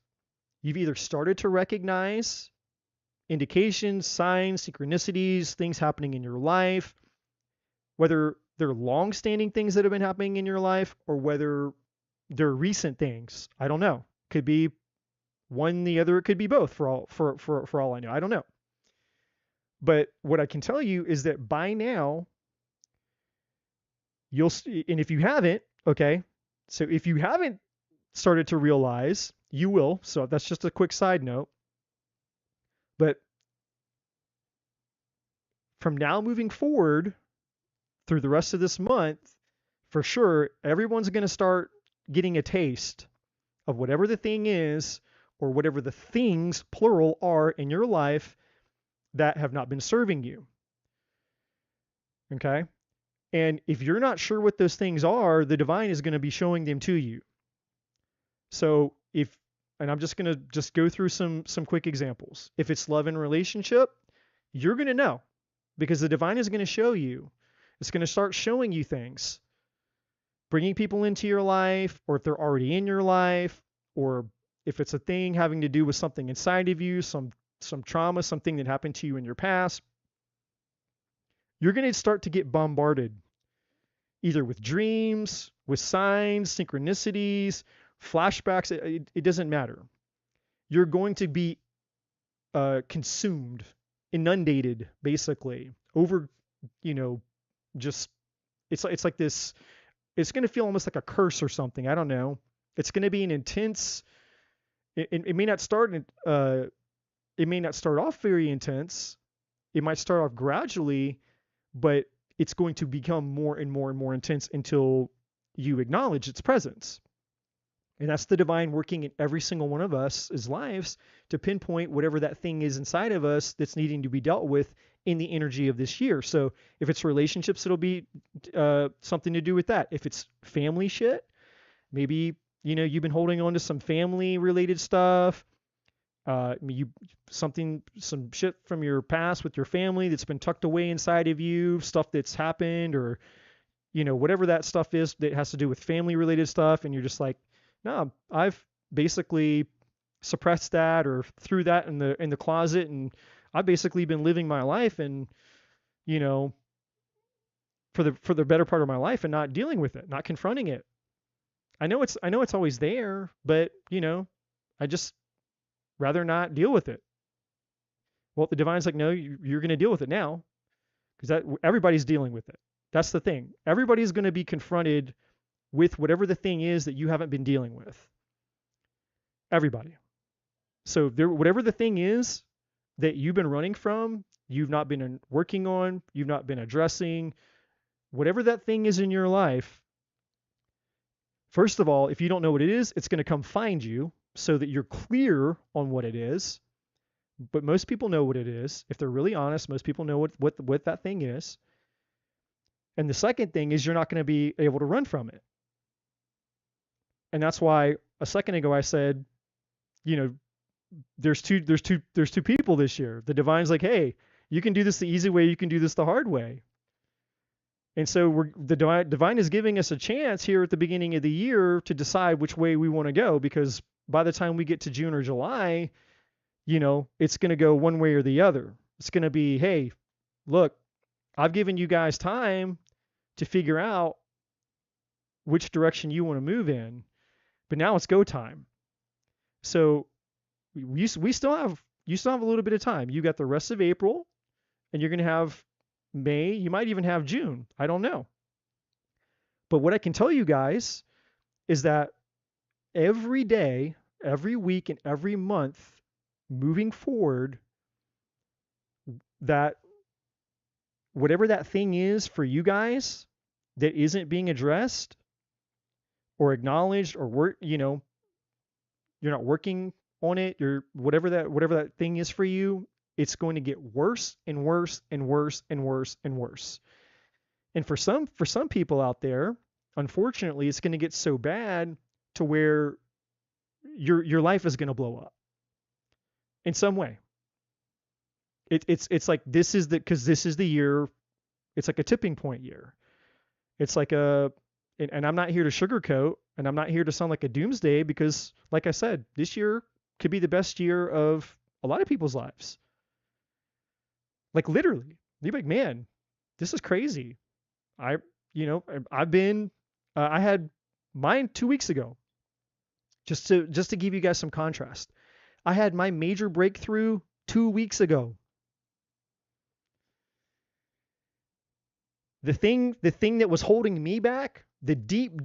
You've either started to recognize indications, signs, synchronicities, things happening in your life, whether they're long-standing things that have been happening in your life or whether they're recent things. I don't know. Could be one, the other. It could be both for all I know. I don't know. But what I can tell you is that by now, and if you haven't, okay, so if you haven't started to realize, you will. So that's just a quick side note. But from now moving forward through the rest of this month, for sure, everyone's going to start getting a taste of whatever the thing is, or whatever the things, plural, are in your life that have not been serving you. Okay? And if you're not sure what those things are, the divine is going to be showing them to you. So and I'm just going to go through some quick examples. If it's love and relationship, you're going to know, because the divine is going to show you. It's going to start showing you things, bringing people into your life, or if they're already in your life, or if it's a thing having to do with something inside of you, some trauma, something that happened to you in your past. You're going to start to get bombarded either with dreams, with signs, synchronicities, flashbacks. It doesn't matter. you're going to be consumed, inundated, basically, over, you know, just it's like this. It's going to feel almost like a curse or something. I don't know. It's going to be an intense. It may not start. It may not start off very intense. It might start off gradually, but it's going to become more and more and more intense until you acknowledge its presence. And that's the divine working in every single one of us' lives to pinpoint whatever that thing is inside of us that's needing to be dealt with in the energy of this year. So if it's relationships, it'll be something to do with that. If it's family shit, maybe, you know, you've been holding on to some family related stuff. Some shit from your past with your family that's been tucked away inside of you, stuff that's happened, or, you know, whatever that stuff is that has to do with family related stuff. And you're just like, no, I've basically suppressed that or threw that in the closet, and I've basically been living my life and, you know, for the better part of my life and not dealing with it, not confronting it. I know it's always there, but, you know, I just rather not deal with it. Well, the divine's like, no, you're going to deal with it now, because everybody's dealing with it. That's the thing. Everybody's going to be confronted with whatever the thing is that you haven't been dealing with. Everybody. So whatever the thing is that you've been running from, you've not been working on, you've not been addressing, whatever that thing is in your life, first of all, if you don't know what it is, it's going to come find you so that you're clear on what it is. But most people know what it is. If they're really honest, most people know what that thing is. And the second thing is you're not going to be able to run from it. And that's why a second ago I said, you know, there's two people this year. The divine's like, hey, you can do this the easy way, you can do this the hard way. And so the divine is giving us a chance here at the beginning of the year to decide which way we want to go, because by the time we get to June or July, you know, it's going to go one way or the other. It's going to be, hey, look, I've given you guys time to figure out which direction you want to move in, but now it's go time. So you still have a little bit of time. You got the rest of April, and you're going to have May. You might even have June. I don't know. But what I can tell you guys is that every day, every week, and every month moving forward, that whatever that thing is for you guys that isn't being addressed or acknowledged, or you know, you're not working on it, you're whatever that thing is for you, it's going to get worse and worse and worse and worse and worse. And for some people out there, unfortunately, it's going to get so bad to where your life is going to blow up in some way. It's like this is the year. It's like a tipping point year. It's like and I'm not here to sugarcoat, and I'm not here to sound like a doomsday, because like I said, this year could be the best year of a lot of people's lives. Like literally, you're like, man, this is crazy. I had mine 2 weeks ago. Just to give you guys some contrast, I had my major breakthrough 2 weeks ago. The thing that was holding me back, the deep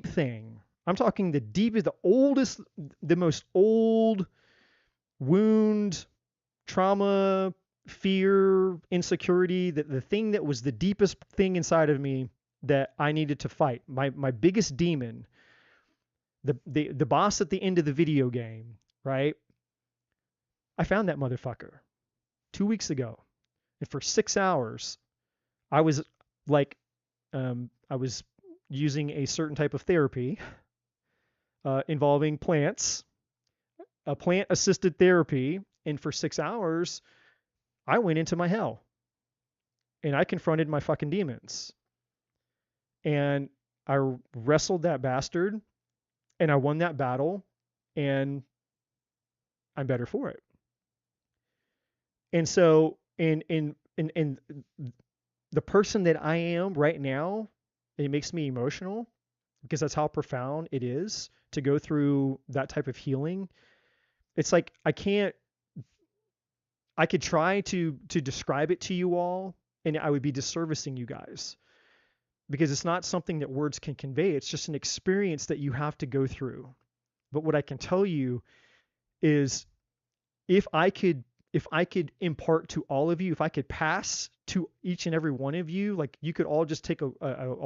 thing. I'm talking the deepest, the oldest, the most old wound, trauma, fear, insecurity, the thing that was the deepest thing inside of me that I needed to fight. My biggest demon, the boss at the end of the video game, right? I found that motherfucker 2 weeks ago. And for 6 hours, I was like, I was using a certain type of therapy involving plants, a plant-assisted therapy. And for 6 hours, I went into my hell. And I confronted my fucking demons. And I wrestled that bastard. And I won that battle. And I'm better for it. And so, in the person that I am right now, it makes me emotional. because that's how profound it is to go through that type of healing. It's like I could try to describe it to you all, and I would be disservicing you guys, because it's not something that words can convey. It's just an experience that you have to go through. But what I can tell you is, if I could impart to all of you, if I could pass to each and every one of you, like you could all just take a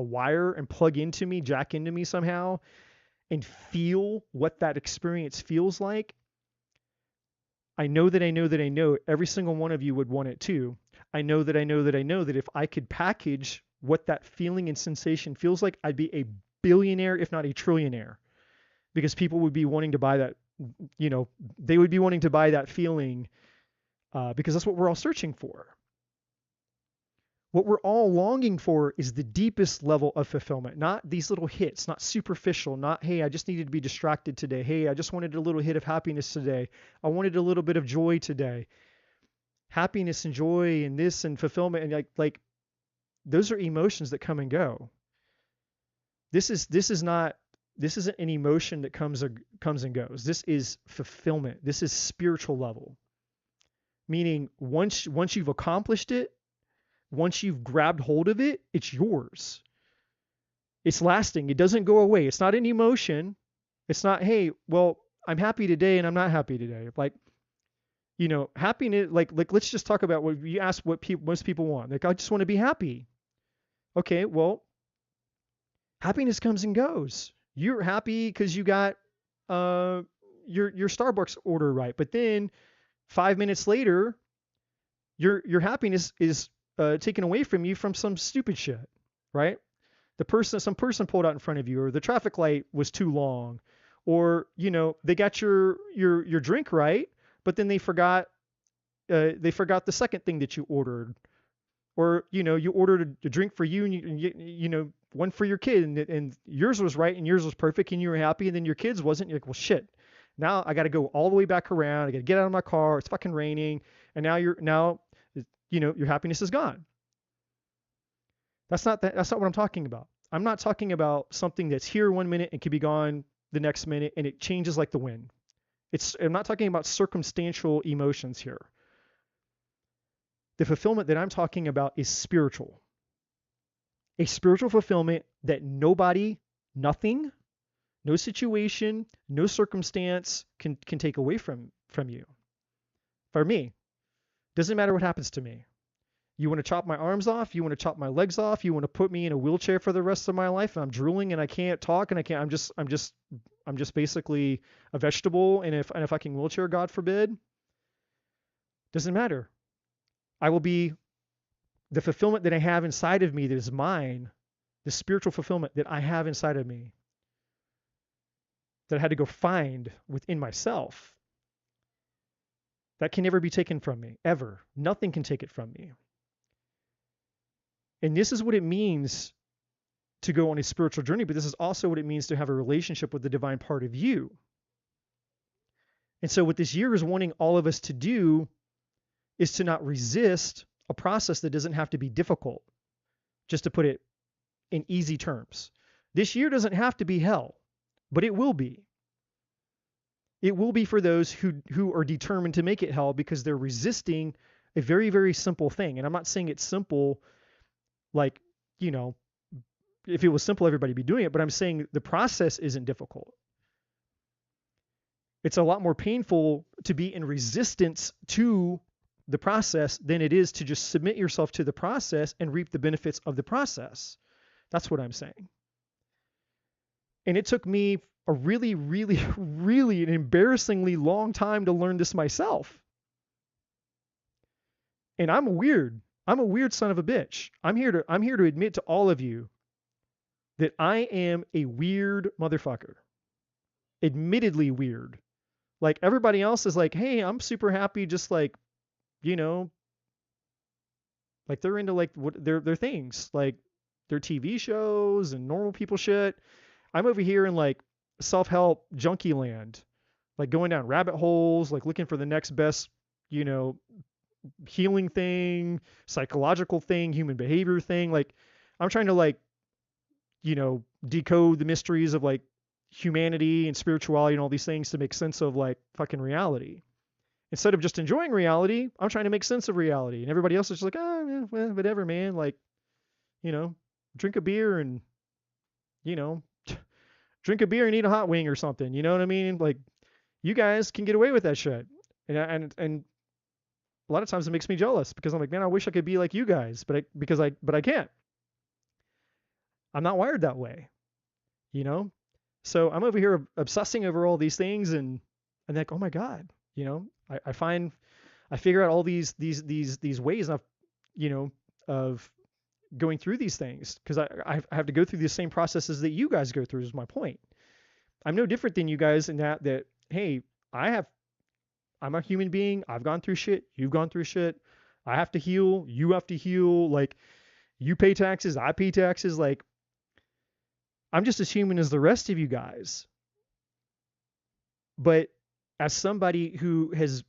wire and plug into me, jack into me somehow, and feel what that experience feels like. I know every single one of you would want it too. I know that if I could package what that feeling and sensation feels like, I'd be a billionaire, if not a trillionaire, because people would be wanting to buy that, they would be wanting to buy that feeling, because that's what we're all searching for. What we're all longing for is the deepest level of fulfillment, not these little hits, not superficial, not, hey, I just needed to be distracted today. Hey, I just wanted a little hit of happiness today. I wanted a little bit of joy today. Happiness and joy and this and fulfillment, and like those are emotions that come and go. This isn't an emotion that comes and goes. This is fulfillment. This is spiritual level. Meaning once you've accomplished it, once you've grabbed hold of it, it's yours. It's lasting. It doesn't go away. It's not an emotion. It's not, hey, well, I'm happy today and I'm not happy today. Like, happiness, like let's just talk about what you ask, what most people want. Like, I just want to be happy. Okay, well, happiness comes and goes. You're happy because you got your Starbucks order right, but then 5 minutes later, your happiness is taken away from you from some stupid shit, right? Some person pulled out in front of you, or the traffic light was too long, or they got your drink right, but then they forgot the second thing that you ordered, or you ordered a drink for you, and you one for your kid, and yours was right and yours was perfect and you were happy, and then your kid's wasn't. You're like, well, shit. Now I got to go all the way back around. I got to get out of my car. It's fucking raining, and now your happiness is gone. That's not what I'm talking about. I'm not talking about something that's here 1 minute and can be gone the next minute, and it changes like the wind. I'm not talking about circumstantial emotions here. The fulfillment that I'm talking about is spiritual. A spiritual fulfillment that nobody, nothing, no situation, no circumstance can take away from you. For me, doesn't matter what happens to me. You want to chop my arms off? You want to chop my legs off? You want to put me in a wheelchair for the rest of my life? And I'm drooling and I can't talk and I'm just basically a vegetable in a fucking wheelchair, God forbid. Doesn't matter. I will be the fulfillment that I have inside of me that is mine, the spiritual fulfillment that I have inside of me, that I had to go find within myself. That can never be taken from me, ever. Nothing can take it from me. And this is what it means to go on a spiritual journey, but this is also what it means to have a relationship with the divine part of you. And so what this year is wanting all of us to do is to not resist a process that doesn't have to be difficult, just to put it in easy terms. This year doesn't have to be hell, but it will be. It will be for those who are determined to make it hell because they're resisting a very, very simple thing. And I'm not saying it's simple like, if it was simple, everybody would be doing it, but I'm saying the process isn't difficult. It's a lot more painful to be in resistance to the process than it is to just submit yourself to the process and reap the benefits of the process. That's what I'm saying. And it took me a really, really, really an embarrassingly long time to learn this myself. And I'm weird. I'm a weird son of a bitch. I'm here to admit to all of you that I am a weird motherfucker. Admittedly weird. Like everybody else is like, hey, I'm super happy, just like, like they're into like what their things, like their TV shows and normal people shit. I'm over here in like self-help junkie land, like going down rabbit holes, like looking for the next best, healing thing, psychological thing, human behavior thing. Like I'm trying to like, decode the mysteries of like humanity and spirituality and all these things to make sense of like fucking reality. Instead of just enjoying reality, I'm trying to make sense of reality. And everybody else is just like, oh, yeah, well, whatever, man. Like, drink a beer and, you know, drink a beer and eat a hot wing or something. You know what I mean? Like, you guys can get away with that shit. And a lot of times it makes me jealous because I'm like, man, I wish I could be like you guys, but I can't. I'm not wired that way, you know? So I'm over here obsessing over all these things and like, oh my God, I figure out all these ways of going through these things because I have to go through the same processes that you guys go through is my point. I'm no different than you guys in that, hey, I'm a human being. I've gone through shit. You've gone through shit. I have to heal. You have to heal. Like, you pay taxes. I pay taxes. Like, I'm just as human as the rest of you guys. But as somebody who has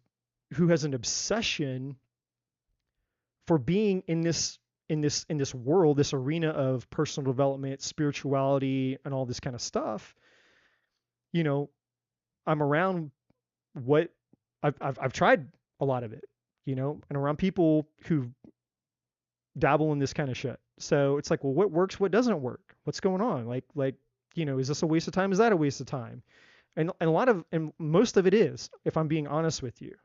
an obsession for being in this world, this arena of personal development, spirituality, and all this kind of stuff, I'm around what I've tried a lot of it, and around people who dabble in this kind of shit. So it's like, well, what works? What doesn't work? What's going on? Like, is this a waste of time? Is that a waste of time? And most of it is, if I'm being honest with you.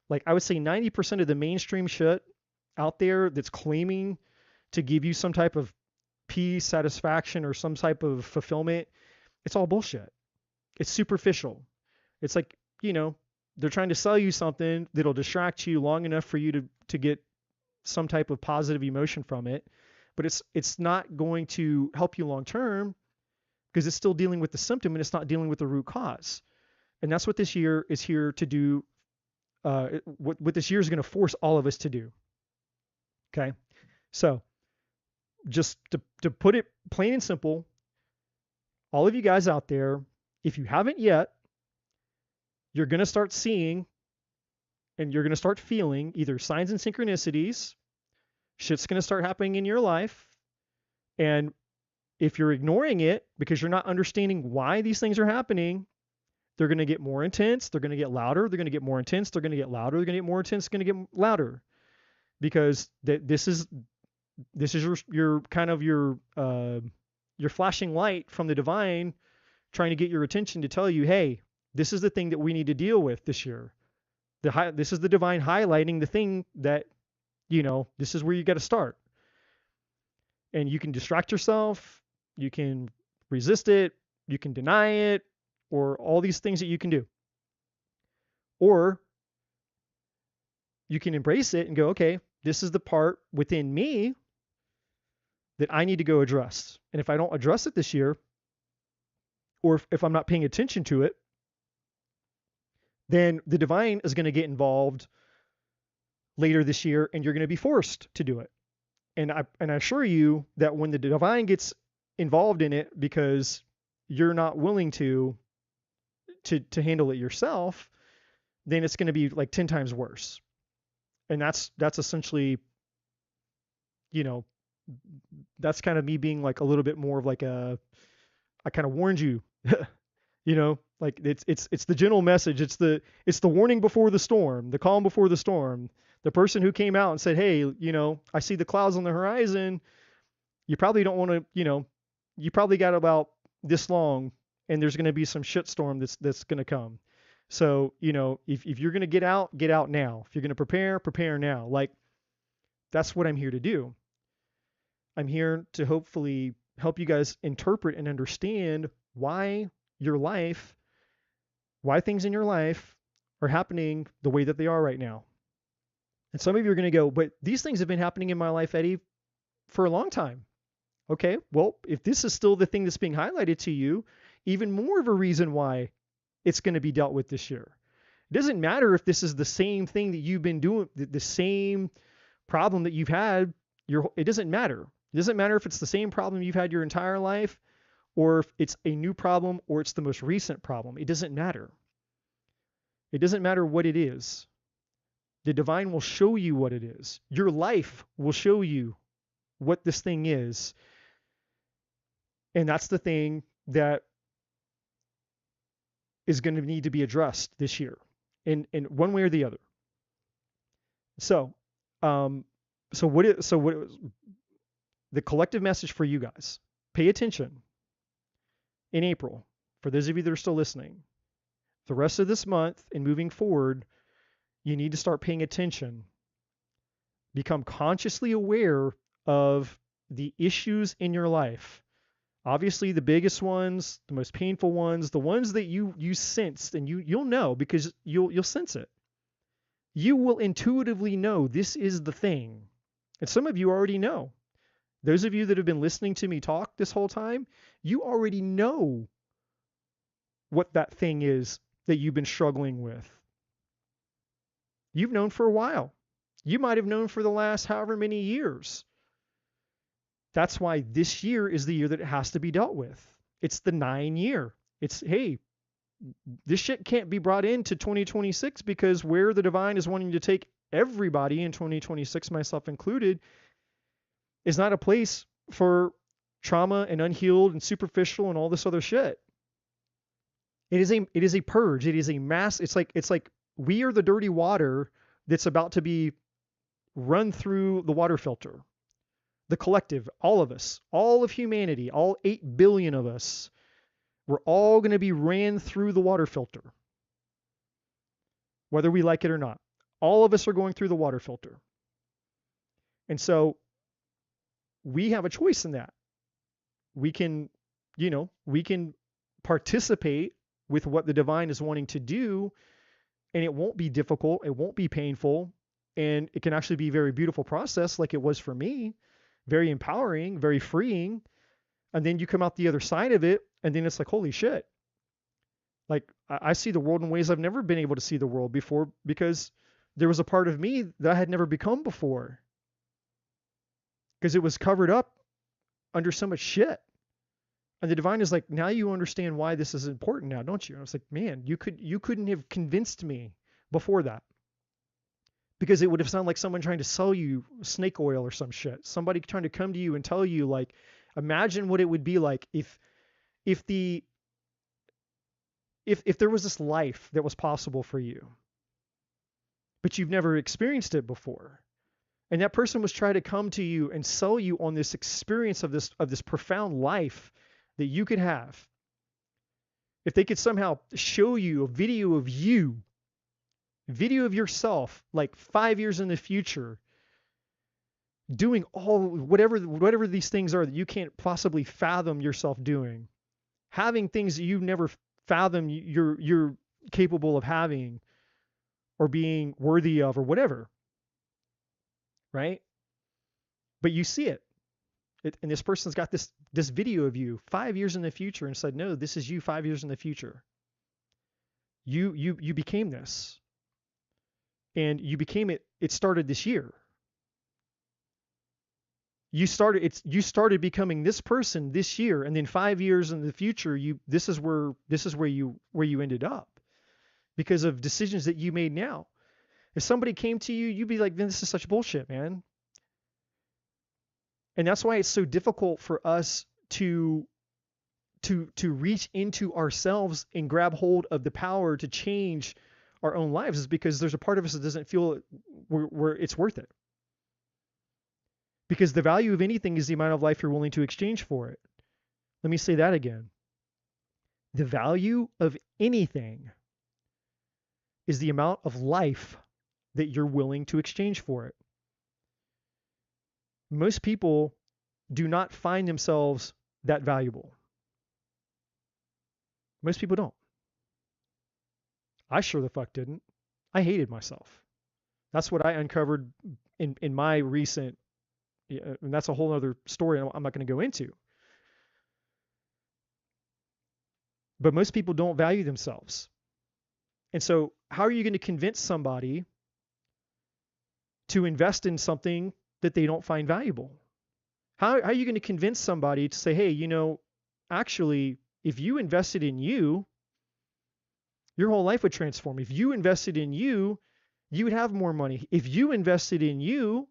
Like, I would say 90% of the mainstream shit out there that's claiming to give you some type of peace, satisfaction, or some type of fulfillment, it's all bullshit. It's superficial. It's like, they're trying to sell you something that'll distract you long enough for you to get some type of positive emotion from it, but it's not going to help you long term because it's still dealing with the symptom and it's not dealing with the root cause. And that's what this year is here to do. What this year is going to force all of us to do. Okay, so just to put it plain and simple, all of you guys out there, if you haven't yet, you're going to start seeing and you're going to start feeling either signs and synchronicities. Shit's going to start happening in your life. And if you're ignoring it because you're not understanding why these things are happening, they're going to get more intense. They're going to get louder. They're going to get more intense. They're going to get louder. They're going to get more intense. They're going to get louder because this is your kind of your flashing light from the divine trying to get your attention to tell you, hey, this is the thing that we need to deal with this year. This is the divine highlighting the thing that, this is where you got to start. And you can distract yourself, you can resist it, you can deny it, or all these things that you can do. Or you can embrace it and go, okay, this is the part within me that I need to go address. And if I don't address it this year, or if I'm not paying attention to it, then the divine is going to get involved later this year and you're going to be forced to do it. And I assure you that when the divine gets involved in it because you're not willing to handle it yourself, then it's going to be like 10 times worse. And that's essentially, that's kind of me being like a little bit more of like I kind of warned you, like it's the gentle message. It's the warning before the storm, the calm before the storm. The person who came out and said, hey, I see the clouds on the horizon. You probably don't want to, you probably got about this long and there's going to be some shitstorm that's going to come. So, if you're going to get out now. If you're going to prepare now. Like, that's what I'm here to do. I'm here to hopefully help you guys interpret and understand why things in your life are happening the way that they are right now. And some of you are going to go, but these things have been happening in my life, Eddie, for a long time. Okay, well, if this is still the thing that's being highlighted to you, even more of a reason why it's going to be dealt with this year. It doesn't matter if this is the same thing that you've been doing, the same problem that you've had. It doesn't matter. It doesn't matter if it's the same problem you've had your entire life, or if it's a new problem, or it's the most recent problem. It doesn't matter. It doesn't matter what it is. The divine will show you what it is. Your life will show you what this thing is. And that's the thing that is going to need to be addressed this year in one way or the other. So, um, so what the collective message for you guys, pay attention in April, for those of you that are still listening, the rest of this month and moving forward, you need to start paying attention, become consciously aware of the issues in your life. Obviously, the biggest ones, the most painful ones, the ones that you sensed, and you'll know because you'll sense it. You will intuitively know this is the thing. And some of you already know. Those of you that have been listening to me talk this whole time, you already know what that thing is that you've been struggling with. You've known for a while. You might have known for the last however many years. That's why this year is the year that it has to be dealt with. It's the 9 year. It's, hey, this shit can't be brought into 2026 because where the divine is wanting to take everybody in 2026, myself included, is not a place for trauma and unhealed and superficial and all this other shit. It is a purge. It is a mass. It's like we are the dirty water that's about to be run through the water filter. The collective, all of us, all of humanity, all 8 billion of us, we're all going to be ran through the water filter, whether we like it or not. All of us are going through the water filter. And so we have a choice in that. We can, we can participate with what the divine is wanting to do, and it won't be difficult, it won't be painful, and it can actually be a very beautiful process like it was for me, very empowering, very freeing. And then you come out the other side of it, and then it's like, holy shit. Like, I see the world in ways I've never been able to see the world before because there was a part of me that I had never become before. Because it was covered up under so much shit. And the divine is like, now you understand why this is important now, don't you? And I was like, man, you couldn't have convinced me before that. Because it would have sounded like someone trying to sell you snake oil or some shit. Somebody trying to come to you and tell you, like, imagine what it would be like if there was this life that was possible for you, but you've never experienced it before. And that person was trying to come to you and sell you on this experience of this profound life that you could have. If they could somehow show you a video of yourself, like 5 years in the future, doing whatever these things are that you can't possibly fathom yourself doing, having things that you've never fathomed you're capable of having or being worthy of or whatever, right? But you see it, and this person's got this video of you 5 years in the future and said, no, this is you 5 years in the future. You became this, and you became it. It started this year. You started becoming this person this year, and then 5 years in the future, this is where you ended up because of decisions that you made now. If somebody came to you, you'd be like, man, this is such bullshit, man. And that's why it's so difficult for us to reach into ourselves and grab hold of the power to change our own lives, is because there's a part of us that doesn't feel where it's worth it. Because the value of anything is the amount of life you're willing to exchange for it. Let me say that again. The value of anything is the amount of life that you're willing to exchange for it. Most people do not find themselves that valuable. Most people don't. I sure the fuck didn't. I hated myself. That's what I uncovered in my recent, and that's a whole other story I'm not going to go into. But most people don't value themselves. And so how are you going to convince somebody to invest in something that they don't find valuable? How are you going to convince somebody to say, hey, actually, if you invested in you, your whole life would transform. If you invested in you, you would have more money. If you invested in you,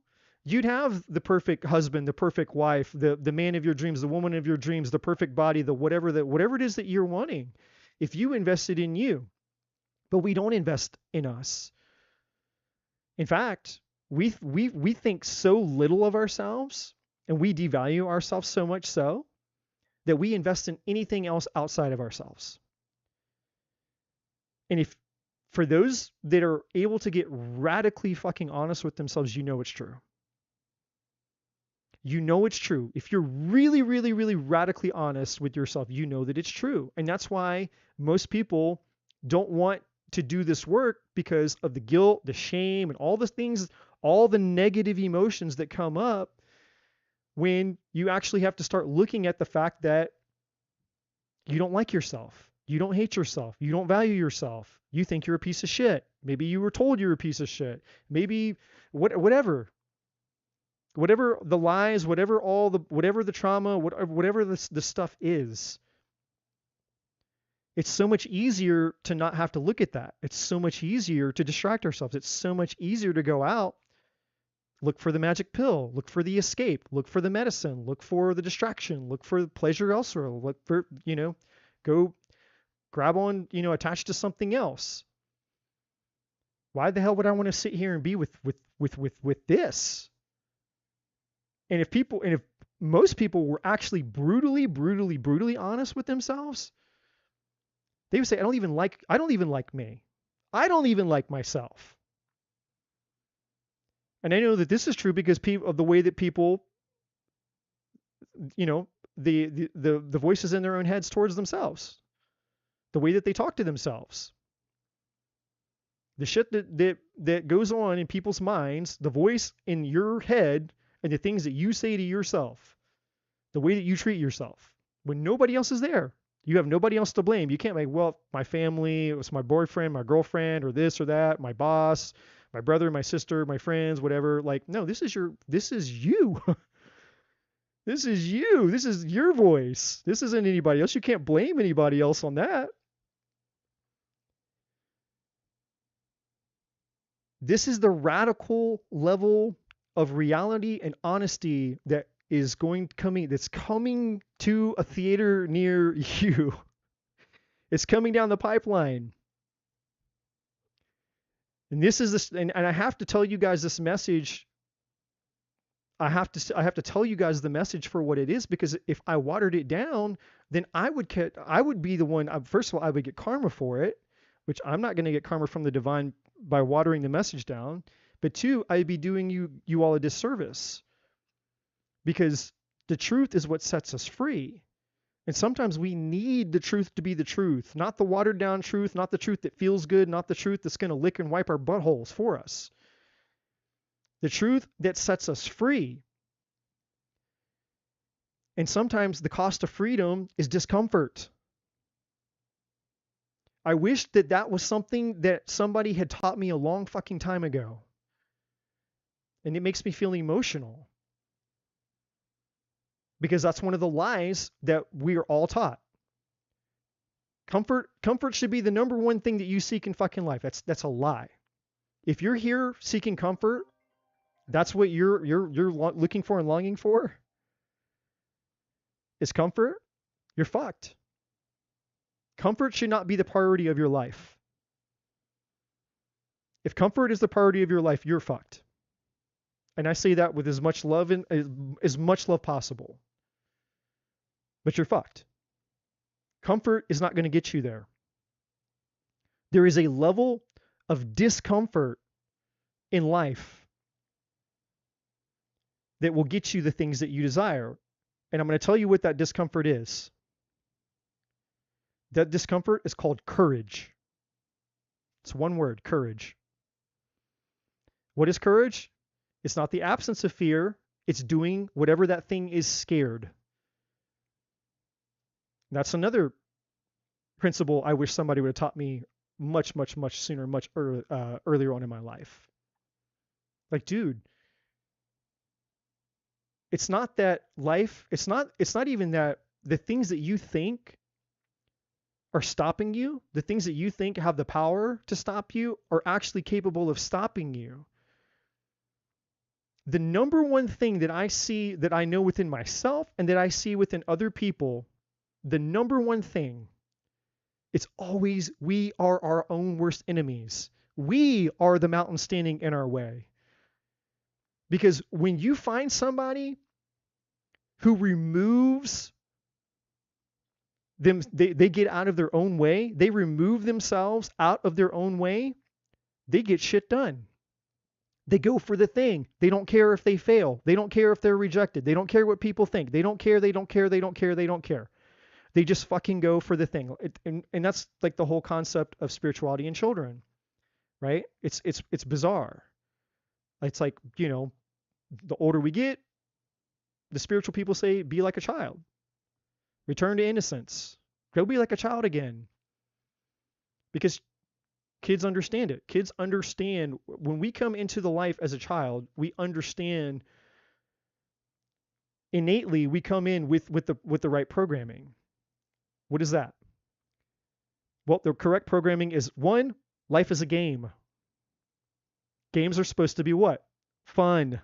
You'd have the perfect husband, the perfect wife, the man of your dreams, the woman of your dreams, the perfect body, the whatever it is that you're wanting, if you invested in you. But we don't invest in us. In fact, we think so little of ourselves, and we devalue ourselves so much so that we invest in anything else outside of ourselves. And if for those that are able to get radically fucking honest with themselves, you know it's true. You know it's true. If you're really, really, really radically honest with yourself, you know that it's true. And that's why most people don't want to do this work, because of the guilt, the shame, and all the things, all the negative emotions that come up when you actually have to start looking at the fact that you don't like yourself. You don't hate yourself. You don't value yourself. You think you're a piece of shit. Maybe you were told you're a piece of shit. Maybe whatever the lies, whatever the trauma, whatever the stuff is. It's so much easier to not have to look at that. It's so much easier to distract ourselves. It's so much easier to go out, look for the magic pill, look for the escape, look for the medicine, look for the distraction, look for the pleasure elsewhere, look for, go grab on, attach to something else. Why the hell would I want to sit here and be with this? And if most people were actually brutally honest with themselves, they would say, I don't even like me. I don't even like myself. And I know that this is true because of the way that people, the voices in their own heads towards themselves, the way that they talk to themselves, the shit that goes on in people's minds, the voice in your head, and the things that you say to yourself, the way that you treat yourself when nobody else is there. You have nobody else to blame. You can't make, well, my family, it was my boyfriend, my girlfriend, or this or that, my boss, my brother, my sister, my friends, whatever. Like, no, this is you. This is you. This is your voice. This isn't anybody else. You can't blame anybody else on that. This is the radical level of reality and honesty that's coming to a theater near you. It's coming down the pipeline. And this is this, and I have to tell you guys this message. I have to tell you guys the message for what it is, because if I watered it down, then I would be the one. First of all, I would get karma for it, which I'm not going to get karma from the divine by watering the message down. But two, I'd be doing you all a disservice, because the truth is what sets us free. And sometimes we need the truth to be the truth, not the watered down truth, not the truth that feels good, not the truth that's going to lick and wipe our buttholes for us. The truth that sets us free. And sometimes the cost of freedom is discomfort. I wish that was something that somebody had taught me a long fucking time ago. And it makes me feel emotional, because that's one of the lies that we are all taught. Comfort should be the number one thing that you seek in fucking life. That's a lie. If you're here seeking comfort, that's what you're looking for and longing for, is comfort, you're fucked. Comfort should not be the priority of your life. If comfort is the priority of your life, you're fucked. And I say that with as much love possible. But you're fucked. Comfort is not going to get you there. There is a level of discomfort in life that will get you the things that you desire. And I'm going to tell you what that discomfort is. That discomfort is called courage. It's one word, courage. What is courage? It's not the absence of fear. It's doing whatever that thing is scared. That's another principle I wish somebody would have taught me much sooner, earlier on in my life. Like, dude, it's not that life, it's not even that the things that you think are stopping you, the things that you think have the power to stop you, are actually capable of stopping you. the number one thing that I see, that I know within myself and that I see within other people, the number one thing, it's always we are our own worst enemies. We are the mountain standing in our way. Because when you find somebody who removes them, they get out of their own way, they remove themselves out of their own way, they get shit done. They go for the thing. They don't care if they fail. They don't care if they're rejected. They don't care what people think. They don't care. They don't care. They don't care. They don't care. They just fucking go for the thing. And that's like the whole concept of spirituality in children, right? It's bizarre. It's like, you know, the older we get, the spiritual people say, be like a child. Return to innocence. Go be like a child again. Because kids understand it. Kids understand when we come into the life as a child, we understand innately, we come in with the right programming. What is that? Well, the correct programming is 1, life is a game. Games are supposed to be what? Fun.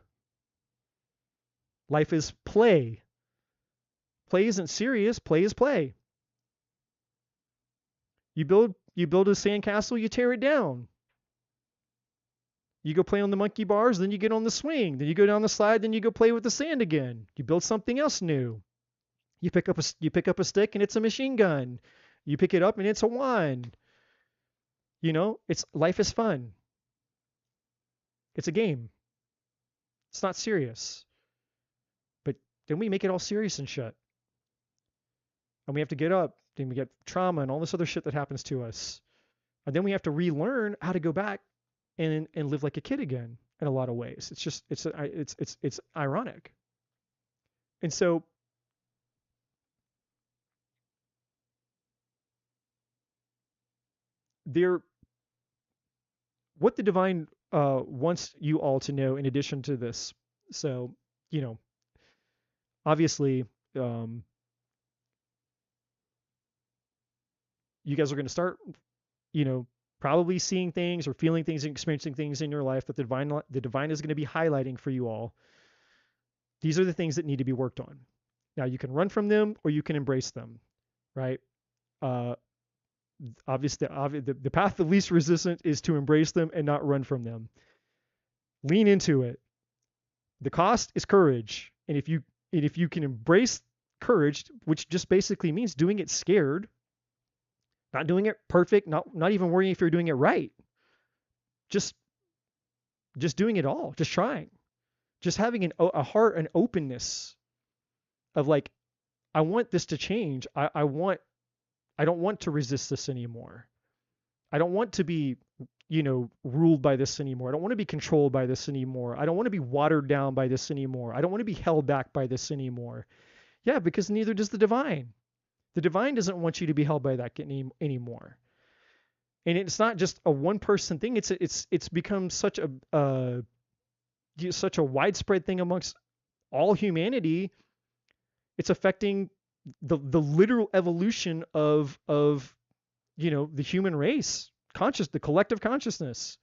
Life is play. Play isn't serious. Play is play. You build a sandcastle, you tear it down. You go play on the monkey bars, then you get on the swing, then you go down the slide, then you go play with the sand again. You build something else new. You pick up a stick and it's a machine gun. You pick it up and it's a wand. You know, life is fun. It's a game. It's not serious. But then we make it all serious and shit. And we have to get up, then we get trauma and all this other shit that happens to us. And then we have to relearn how to go back and live like a kid again in a lot of ways. It's ironic. And so what the divine wants you all to know in addition to this. So, you know, obviously, you guys are going to start, you know, probably seeing things or feeling things and experiencing things in your life that the divine is going to be highlighting for you all. These are the things that need to be worked on. Now you can run from them or you can embrace them, right? Obviously, the path of least resistance is to embrace them and not run from them. Lean into it. The cost is courage, and if you can embrace courage, which just basically means doing it scared, not doing it perfect, not even worrying if you're doing it right, just doing it all, just trying, just having a heart and openness of like, I want this to change. I don't want to resist this anymore. I don't want to be, you know, ruled by this anymore. I don't want to be controlled by this anymore. I don't want to be watered down by this anymore. I don't want to be held back by this anymore. Yeah, because neither does the divine. The divine doesn't want you to be held by that anymore. And it's not just a one-person thing. It's become such a widespread thing amongst all humanity. It's affecting the literal evolution of you know, the human race, the collective consciousness,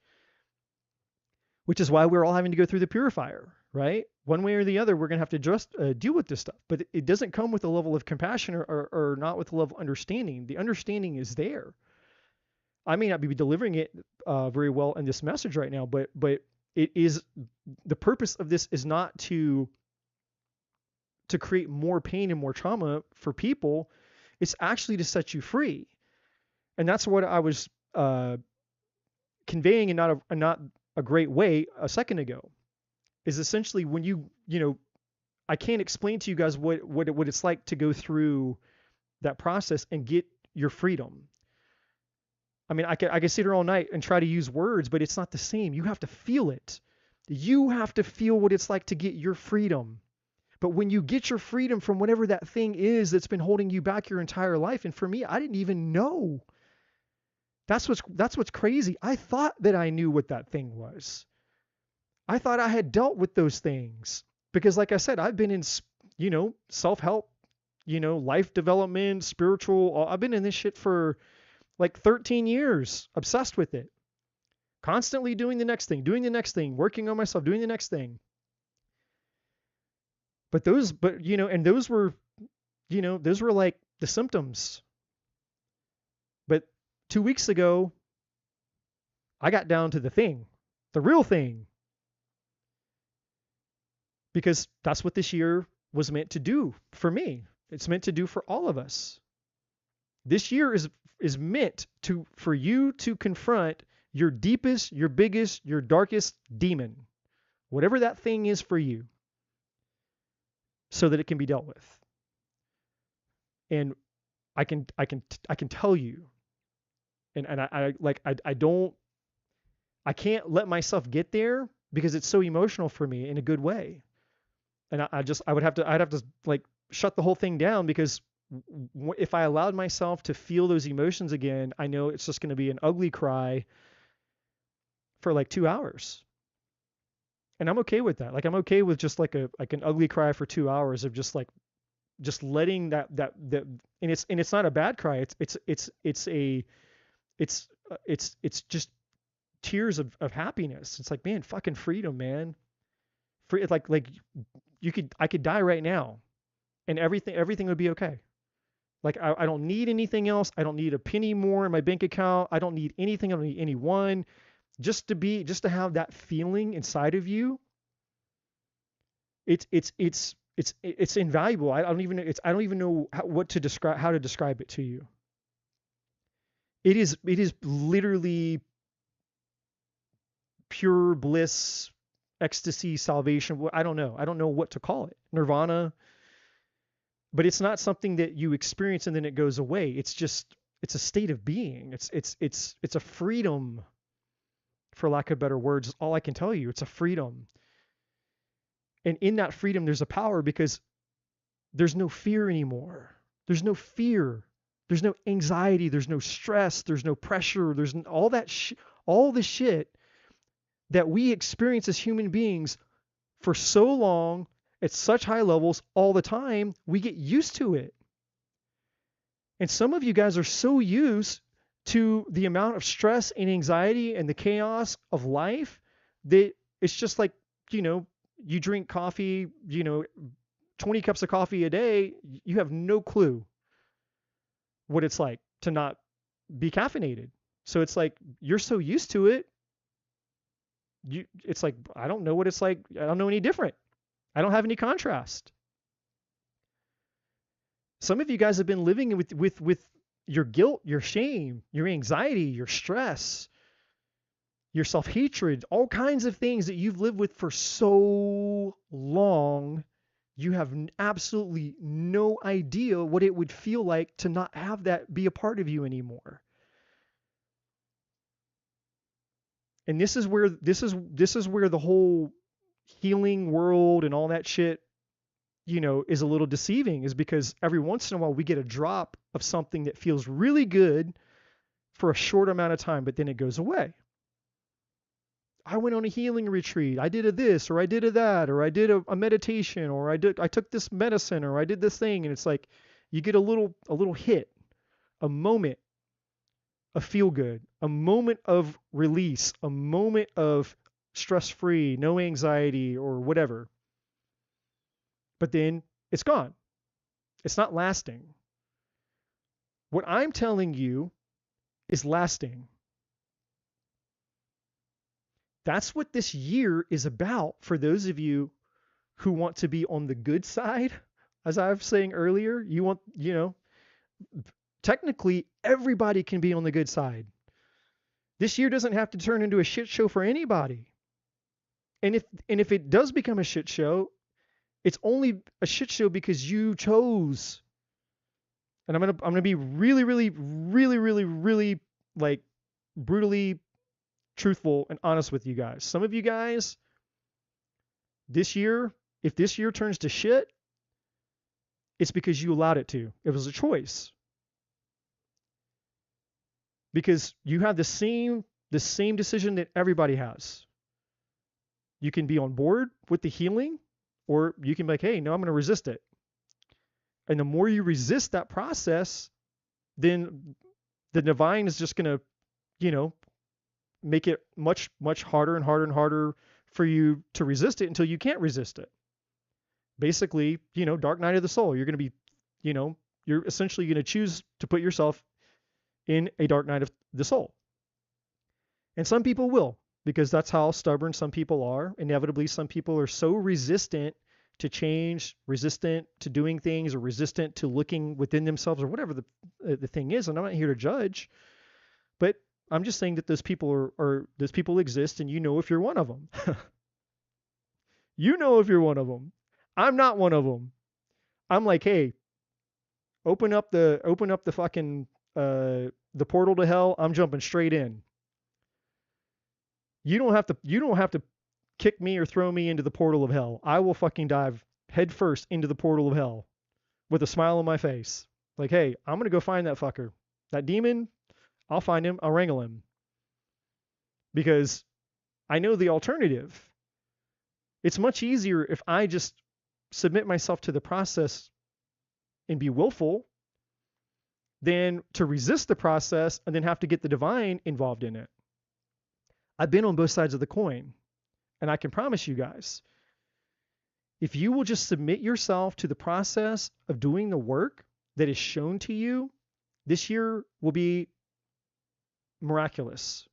which is why we're all having to go through the purifier, right? One way or the other, we're going to have to just deal with this stuff, but it doesn't come with a level of compassion or not with a level of understanding. The understanding is there. I may not be delivering it very well in this message right now, but it is, the purpose of this is not to create more pain and more trauma for people. It's actually to set you free. And that's what I was conveying in not a great way a second ago, is essentially when you know, I can't explain to you guys what it's like to go through that process and get your freedom. I mean, I can sit here all night and try to use words, but it's not the same. You have to feel it. You have to feel what it's like to get your freedom. But when you get your freedom from whatever that thing is that's been holding you back your entire life, and for me, I didn't even know. That's what's crazy. I thought that I knew what that thing was. I thought I had dealt with those things because, like I said, I've been in, you know, self-help, you know, life development, spiritual. I've been in this shit for like 13 years, obsessed with it, constantly doing the next thing, working on myself, doing the next thing. But and those were, those were like the symptoms. But 2 weeks ago, I got down to the thing, the real thing, because that's what this year was meant to do for me. It's meant to do for all of us. This year is meant for you to confront your deepest, your biggest, your darkest demon, whatever that thing is for you, so that it can be dealt with. And I can tell you, and I can't let myself get there because it's so emotional for me in a good way. And I'd have to like shut the whole thing down, because if I allowed myself to feel those emotions again, I know it's just going to be an ugly cry for like 2 hours. And I'm okay with that. Like, I'm okay with just like an ugly cry for 2 hours of just letting that and it's not a bad cry. It's just tears of happiness. It's like, man, fucking freedom, man. Free, like I could die right now and everything would be okay. Like, I don't need anything else. I don't need a penny more in my bank account. I don't need anything. I don't need anyone. Just to have that feeling inside of you. It's invaluable. I don't even know how to describe it to you. It is literally pure bliss, ecstasy, salvation. I don't know what to call it. Nirvana. But it's not something that you experience and then it goes away. It's a state of being. It's a freedom, for lack of better words. All I can tell you, it's a freedom. And in that freedom, there's a power, because there's no fear anymore. There's no fear. There's no anxiety. There's no stress. There's no pressure. There's all the shit that we experience as human beings for so long at such high levels all the time. We get used to it. And some of you guys are so used to the amount of stress and anxiety and the chaos of life that it's just like, you drink coffee, 20 cups of coffee a day, you have no clue what it's like to not be caffeinated. So it's like, you're so used to it. It's like, I don't know what it's like. I don't know any different. I don't have any contrast. Some of you guys have been living with your guilt, your shame, your anxiety, your stress, your self-hatred, all kinds of things that you've lived with for so long. You have absolutely no idea what it would feel like to not have that be a part of you anymore. And this is where the whole healing world and all that shit, is a little deceiving, is because every once in a while we get a drop of something that feels really good for a short amount of time, but then it goes away. I went on a healing retreat. I did this, or I did that, or I did a meditation, or I took this medicine, or I did this thing. And it's like, you get a little hit, a moment of feel good, a moment of release, a moment of stress-free, no anxiety or whatever. But then it's gone. It's not lasting. What I'm telling you is lasting. That's what this year is about for those of you who want to be on the good side. As I was saying earlier, technically everybody can be on the good side. This year doesn't have to turn into a shit show for anybody. And if it does become a shit show, it's only a shit show because you chose. And I'm gonna be really, really, really, really, really, like, brutally truthful and honest with you guys. Some of you guys, this year, if this year turns to shit, it's because you allowed it to. It was a choice. Because you have the same decision that everybody has. You can be on board with the healing, or you can be like, hey, no, I'm going to resist it. And the more you resist that process, then the divine is just going to, make it much, much harder and harder and harder for you to resist it until you can't resist it. basically, dark night of the soul. You're going to be, you're essentially going to choose to put yourself in a dark night of the soul. And some people will, because that's how stubborn some people are. Inevitably, some people are so resistant to change, resistant to doing things, or resistant to looking within themselves, or whatever the thing is. And I'm not here to judge, but I'm just saying that those people those people exist, and if you're one of them. If you're one of them. I'm not one of them. I'm like, hey, open up the fucking the portal to hell. I'm jumping straight in. You don't have to kick me or throw me into the portal of hell. I will fucking dive head first into the portal of hell with a smile on my face. Like, hey, I'm going to go find that fucker. That demon, I'll find him. I'll wrangle him. Because I know the alternative. It's much easier if I just submit myself to the process and be willful than to resist the process and then have to get the divine involved in it. I've been on both sides of the coin. And I can promise you guys, if you will just submit yourself to the process of doing the work that is shown to you, this year will be miraculous.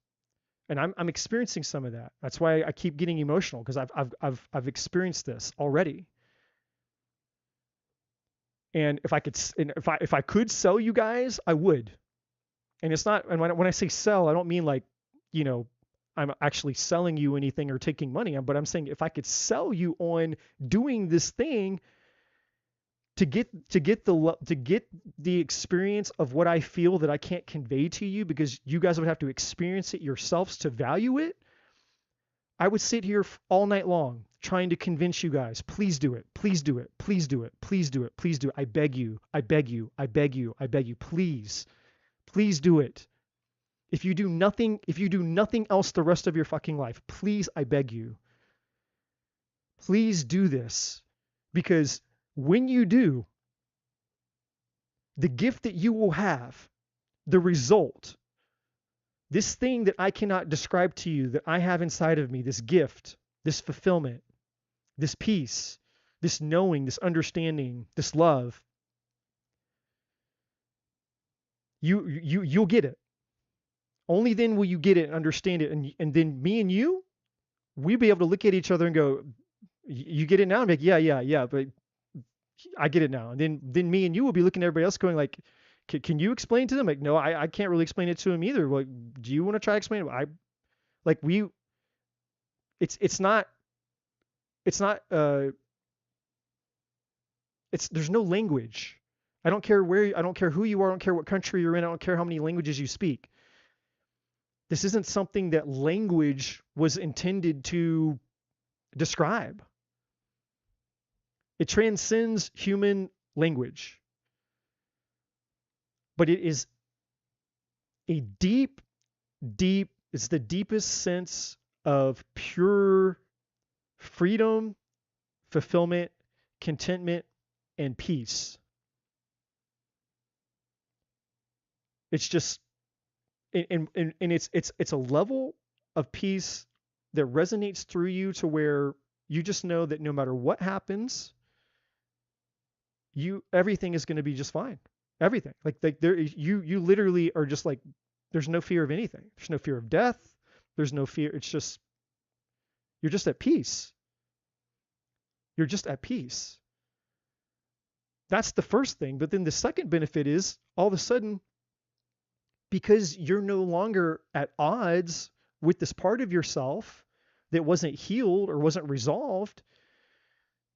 And I'm experiencing some of that. That's why I keep getting emotional, because I've experienced this already. And if I could sell you guys, I would. And it's not. And when I say sell, I don't mean like, I'm actually selling you anything or taking money on, but I'm saying if I could sell you on doing this thing to get the experience of what I feel that I can't convey to you, because you guys would have to experience it yourselves to value it, I would sit here all night long trying to convince you guys, please do it, please do it, please do it, please do it, please do it. I beg you, I beg you, I beg you, I beg you, please do it. If you do nothing else the rest of your fucking life, please, I beg you, please do this. Because when you do, the gift that you will have, the result, this thing that I cannot describe to you that I have inside of me, this gift, this fulfillment, this peace, this knowing, this understanding, this love, you'll get it. Only then will you get it and understand it. And then me and you, we'll be able to look at each other and go, you get it now? I'm like, yeah, but I get it now. And then me and you will be looking at everybody else going like, can you explain to them? Like, no, I can't really explain it to them either. Like, do you want to try to explain it? There's no language. I don't care who you are. I don't care what country you're in. I don't care how many languages you speak. This isn't something that language was intended to describe. It transcends human language. But it is a it's the deepest sense of pure freedom, fulfillment, contentment, and peace. It's just, and it's a level of peace that resonates through you to where you just know that no matter what happens, everything is going to be just fine. Everything. Like you literally are just like, there's no fear of anything. There's no fear of death. There's no fear. It's just, you're just at peace. You're just at peace. That's the first thing. But then the second benefit is all of a sudden, because you're no longer at odds with this part of yourself that wasn't healed or wasn't resolved,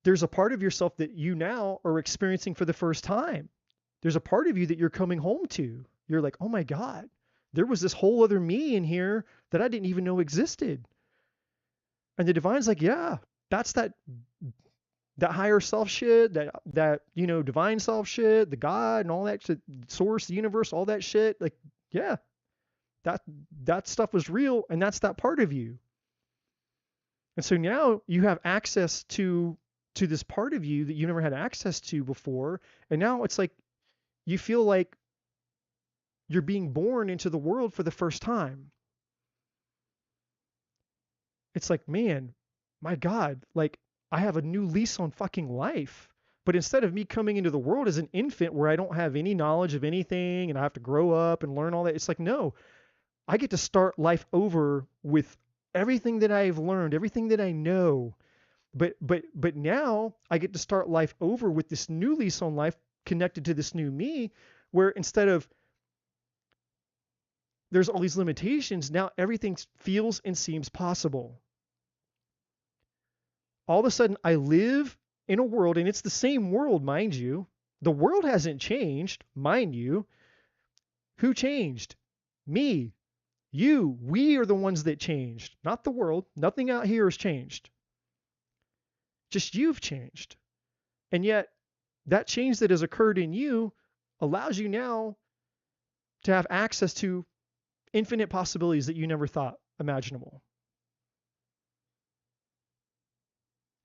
there's a part of yourself that you now are experiencing for the first time. There's a part of you that you're coming home to. You're like, oh my God, there was this whole other me in here that I didn't even know existed. And the divine's like, yeah, that's that higher self shit, that divine self shit, the God and all that shit, source, the universe, all that shit. Like, yeah, that stuff was real, and that's that part of you. And so now you have access to this part of you that you never had access to before. And now it's like you feel like you're being born into the world for the first time. It's like, man, my God, like I have a new lease on fucking life. But instead of me coming into the world as an infant where I don't have any knowledge of anything and I have to grow up and learn all that, it's like, no, I get to start life over with everything that I've learned, everything that I know. But now I get to start life over with this new lease on life connected to this new me, where instead of there's all these limitations, now everything feels and seems possible. All of a sudden I live in a world, and it's the same world, mind you. The world hasn't changed, mind you. Who changed? Me. You. We are the ones that changed, not the world. Nothing out here has changed. Just you've changed. And yet that change that has occurred in you allows you now to have access to infinite possibilities that you never thought imaginable.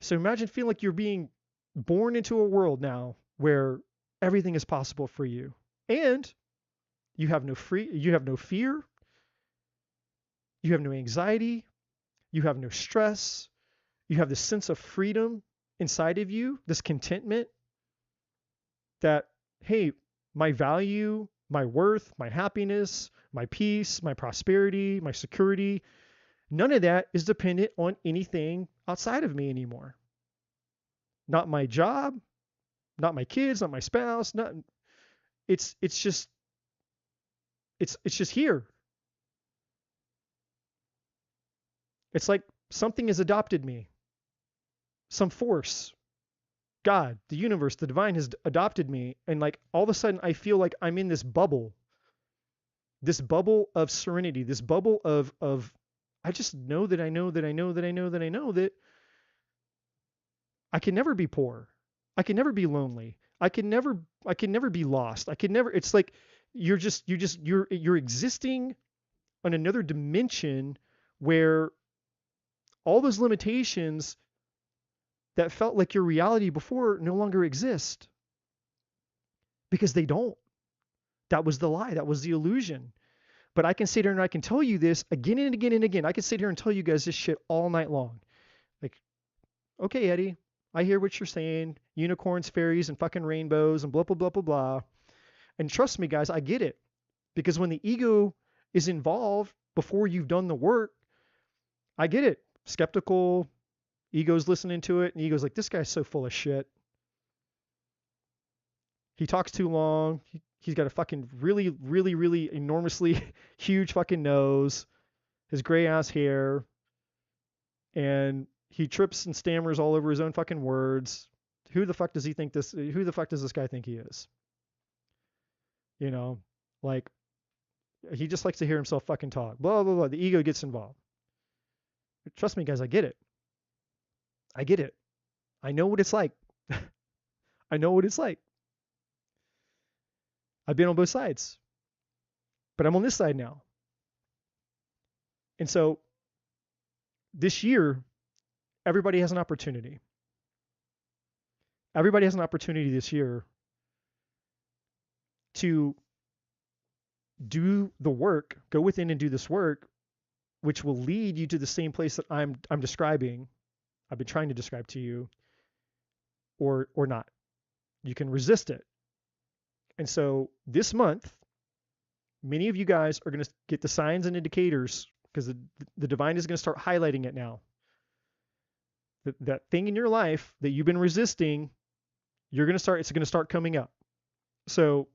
So imagine feeling like you're being born into a world now where everything is possible for you. And you have no fear, you have no anxiety, you have no stress, you have this sense of freedom inside of you, this contentment that, hey, my value, my worth, my happiness, my peace, my prosperity, my security, none of that is dependent on anything outside of me anymore. Not my job, not my kids, not my spouse, it's just here. It's like something has adopted me. Some force, God, the universe, the divine has adopted me, and like all of a sudden I feel like I'm in this bubble of serenity, this bubble of I just know that I know that I know that I know that I know that I can never be poor. I can never be lonely. I can never be lost. It's like you're existing on another dimension where all those limitations that felt like your reality before no longer exist. Because they don't. That was the lie. That was the illusion. But I can sit here and I can tell you this again and again and again. I can sit here and tell you guys this shit all night long. Like, okay, Eddie, I hear what you're saying. Unicorns, fairies, and fucking rainbows, and blah, blah, blah, blah, blah. And trust me, guys, I get it. Because when the ego is involved before you've done the work, I get it. Skeptical, ego's listening to it, and ego's like, this guy's so full of shit. He talks too long. He's got a fucking really, really, really enormously huge fucking nose, his gray ass hair, and he trips and stammers all over his own fucking words. Who the fuck does this guy think he is? You know, like, he just likes to hear himself fucking talk. Blah, blah, blah. The ego gets involved. Trust me, guys, I get it. I get it. I know what it's like. I know what it's like. I've been on both sides. But I'm on this side now. And so this year, everybody has an opportunity. Everybody has an opportunity this year to do the work, go within and do this work, which will lead you to the same place that I'm describing. I've been trying to describe to you, or not. You can resist it. And so this month, many of you guys are going to get the signs and indicators because the divine is going to start highlighting it now. That thing in your life that you've been resisting, it's going to start coming up. So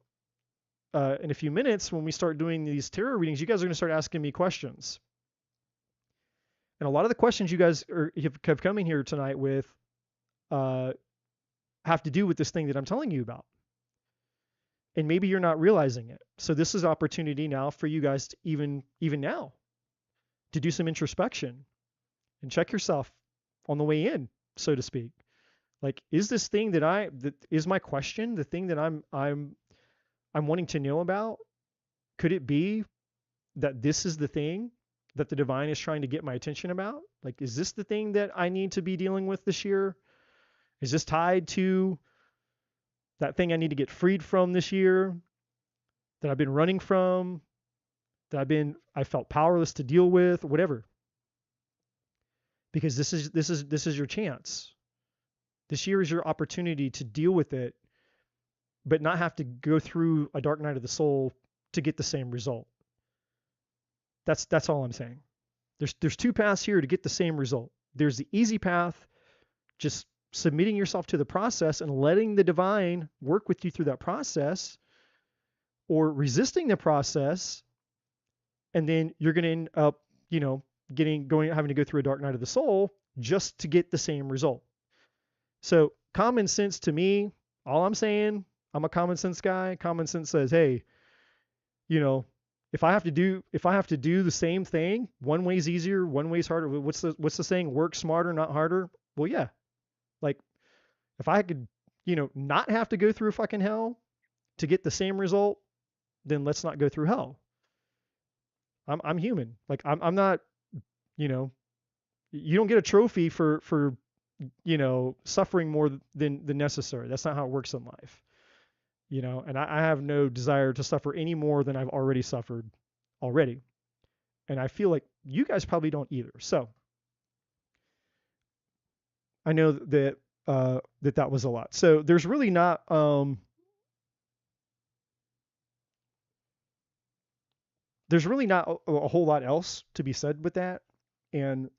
in a few minutes, when we start doing these tarot readings, you guys are going to start asking me questions. And a lot of the questions you guys have come in here tonight with have to do with this thing that I'm telling you about. And maybe you're not realizing it. So this is opportunity now for you guys to even now to do some introspection and check yourself on the way in, so to speak. Like, is this thing that is my question, the thing that I'm wanting to know about? Could it be that this is the thing that the divine is trying to get my attention about? Like, is this the thing that I need to be dealing with this year? Is this tied to that thing I need to get freed from this year, that I've been running from, that I felt powerless to deal with, whatever? Because this is your chance. This year is your opportunity to deal with it, but not have to go through a dark night of the soul to get the same result. That's all I'm saying. There's two paths here to get the same result. There's the easy path, just submitting yourself to the process and letting the divine work with you through that process, or resisting the process, and then you're going to end up, having to go through a dark night of the soul just to get the same result. So common sense to me, all I'm saying, I'm a common sense guy. Common sense says, hey, if I have to do the same thing, one way's easier, one way's harder. What's the saying? Work smarter, not harder. Well, yeah. Like if I could, not have to go through fucking hell to get the same result, then let's not go through hell. I'm human. Like I'm not, you don't get a trophy for suffering more than necessary. That's not how it works in life. And I have no desire to suffer any more than I've already suffered already. And I feel like you guys probably don't either. So I know that that was a lot. So there's really not a whole lot else to be said with that. And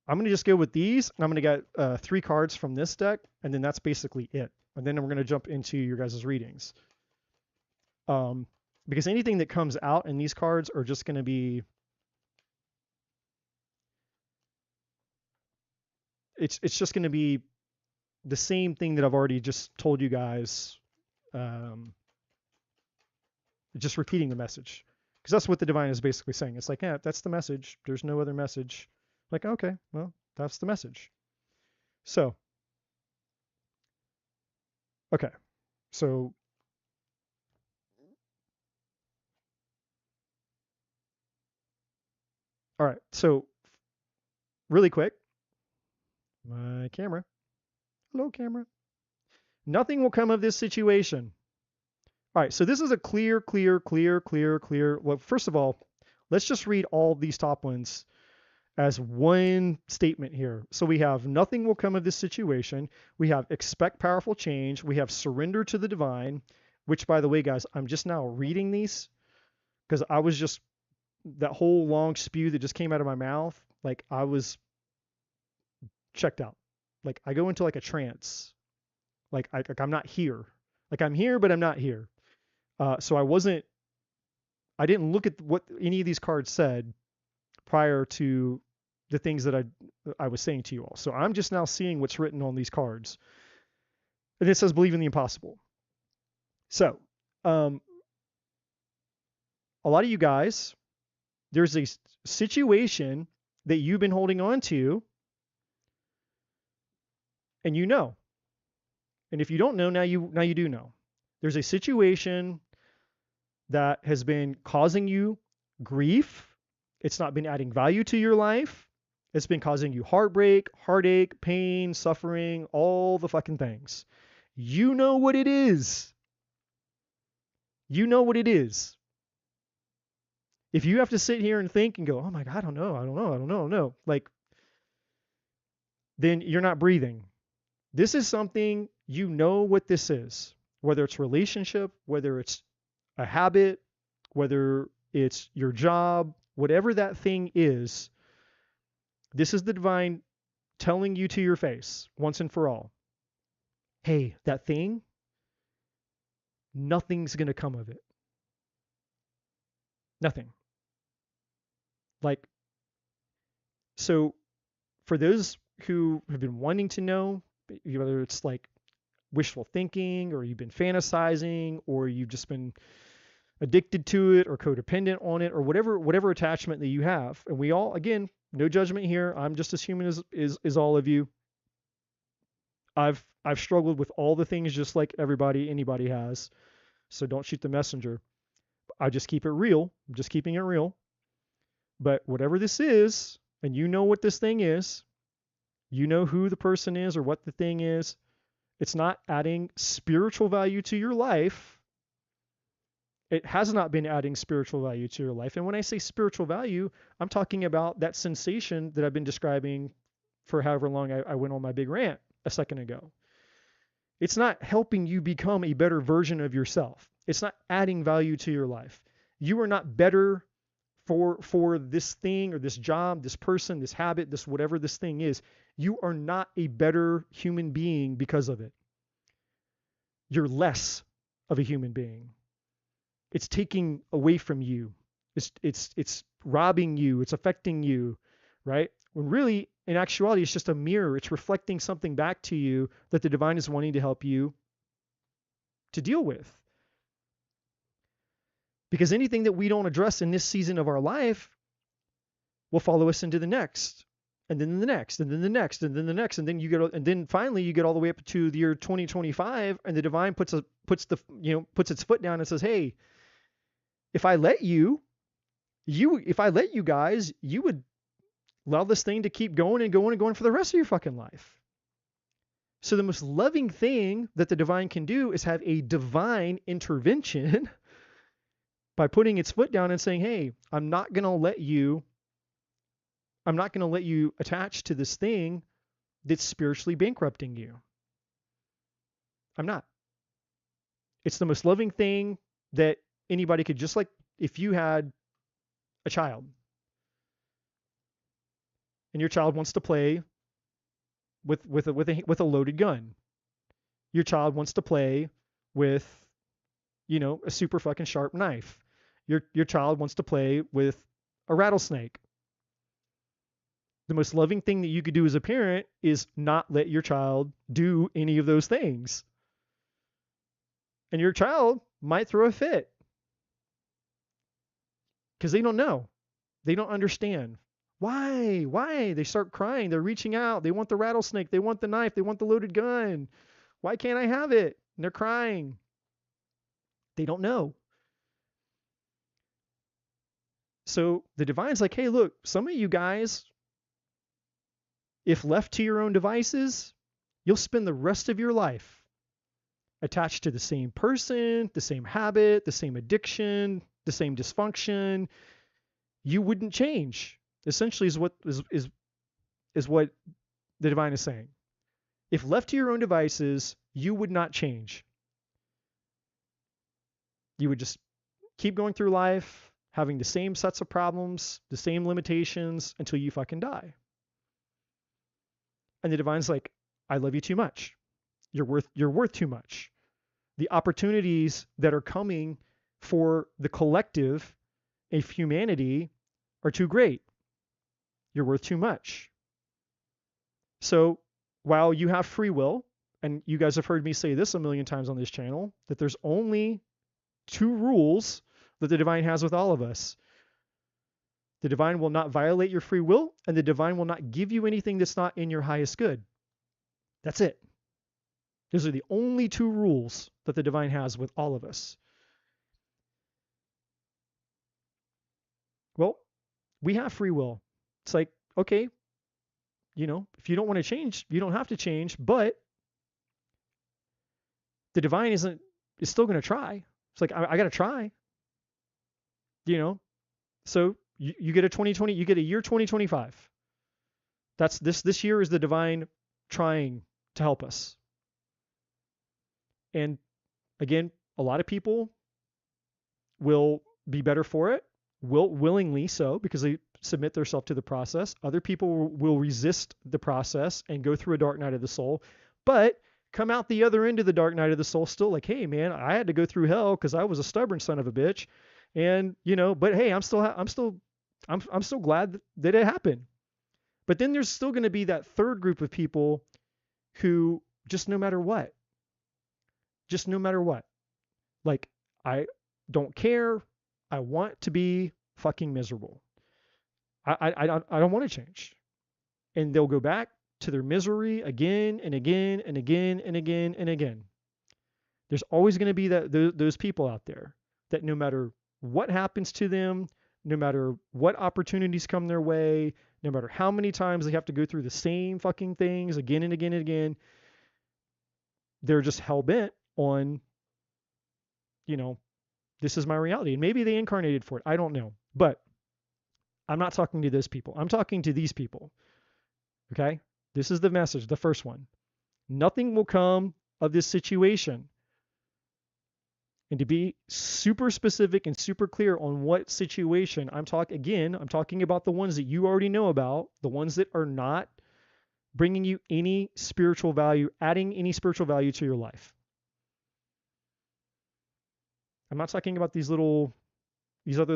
I'm going to just go with these. And I'm going to get 3 cards from this deck, and then that's basically it. And then we're going to jump into your guys' readings. Because anything that comes out in these cards are just going to be, it's just going to be the same thing that I've already just told you guys, just repeating the message. Because that's what the divine is basically saying. It's like, yeah, that's the message. There's no other message. Like, okay, well, that's the message. So, okay, so all right, so really quick, my camera. Hello, camera. Nothing will come of this situation. All right, so this is a clear. Well, first of all, let's just read all these top ones as one statement here. So we have nothing will come of this situation. We have expect powerful change. We have surrender to the divine, which, by the way, guys, I'm just now reading these because I was just, that whole long spew that just came out of my mouth, like I was checked out. Like I go into like a trance. Like I'm not here. Like I'm here, but I'm not here. So I didn't look at what any of these cards said prior to the things that I was saying to you all. So I'm just now seeing what's written on these cards. And it says believe in the impossible. So a lot of you guys, there's a situation that you've been holding on to, and and if you don't know, now you do know. There's a situation that has been causing you grief. It's not been adding value to your life. It's been causing you heartbreak, heartache, pain, suffering, all the fucking things. You know what it is. You know what it is. If you have to sit here and think and go, oh my God, I don't know. Like, then you're not breathing. This is something, you know what this is. Whether it's relationship, whether it's a habit, whether it's your job, whatever that thing is, this is the divine telling you to your face once and for all. Hey, that thing, nothing's going to come of it. Nothing. Like, so for those who have been wanting to know, whether it's like wishful thinking, or you've been fantasizing, or you've just been addicted to it or codependent on it, or whatever attachment that you have. And we all, again, no judgment here. I'm just as human as all of you. I've struggled with all the things just like anybody has. So don't shoot the messenger. I just keep it real. I'm just keeping it real. But whatever this is, and you know what this thing is, you know who the person is or what the thing is, it's not adding spiritual value to your life. It has not been adding spiritual value to your life. And when I say spiritual value, I'm talking about that sensation that I've been describing for however long I went on my big rant. a second ago. It's not helping you become a better version of yourself. It's not adding value to your life. You are not better for this thing or this job, this person, this habit, this whatever this thing is. You are not a better human being because of it. You're less of a human being. It's taking away from you. It's robbing you. It's affecting you, right? When really, in actuality, it's just a mirror. It's reflecting something back to you that the divine is wanting to help you to deal with. Because anything that we don't address in this season of our life will follow us into the next, and then the next, and then the next, and then the next, and then finally you get all the way up to the year 2025, and the divine puts its foot down and says, "Hey, if I let you guys, you would allow this thing to keep going and going and going for the rest of your fucking life." So the most loving thing that the divine can do is have a divine intervention by putting its foot down and saying, "Hey, I'm not going to let you attach to this thing that's spiritually bankrupting you. I'm not." It's the most loving thing that anybody could, just like if you had a child and your child wants to play with a loaded gun. Your child wants to play with, a super fucking sharp knife. Your child wants to play with a rattlesnake. The most loving thing that you could do as a parent is not let your child do any of those things. And your child might throw a fit because they don't know. They don't understand. Why? They start crying. They're reaching out. They want the rattlesnake. They want the knife. They want the loaded gun. Why can't I have it? And they're crying. They don't know. So the divine's like, "Hey, look, some of you guys, if left to your own devices, you'll spend the rest of your life attached to the same person, the same habit, the same addiction, the same dysfunction. You wouldn't change." Essentially is what the divine is saying. If left to your own devices, you would not change. You would just keep going through life, having the same sets of problems, the same limitations until you fucking die. And the divine's like, "I love you too much. You're worth too much. The opportunities that are coming for the collective of humanity are too great. You're worth too much." So while you have free will, and you guys have heard me say this a million times on this channel, that there's only 2 rules that the divine has with all of us. The divine will not violate your free will, and the divine will not give you anything that's not in your highest good. That's it. Those are the only 2 rules that the divine has with all of us. Well, we have free will. It's like, okay, if you don't want to change, you don't have to change, but the divine is still going to try. It's like, I got to try, so you get a 2020, you get a year 2025. That's this year is the divine trying to help us. And again, a lot of people will be better for it, willingly so, because they submit themselves to the process. Other people will resist the process and go through a dark night of the soul, but come out the other end of the dark night of the soul still like, "Hey man, I had to go through hell because I was a stubborn son of a bitch, and but hey, I'm still glad that it happened." But then there's still going to be that third group of people who just no matter what, like, I don't care. I want to be fucking miserable. I don't want to change. And they'll go back to their misery again and again and again and again and again. There's always going to be those people out there that no matter what happens to them, no matter what opportunities come their way, no matter how many times they have to go through the same fucking things again and again and again, they're just hell-bent on, this is my reality. And maybe they incarnated for it. I don't know. But I'm not talking to those people. I'm talking to these people. Okay? This is the message, the first one. Nothing will come of this situation. And to be super specific and super clear on what situation I'm talking about the ones that you already know about, the ones that are not bringing you any spiritual value, adding any spiritual value to your life. I'm not talking about these other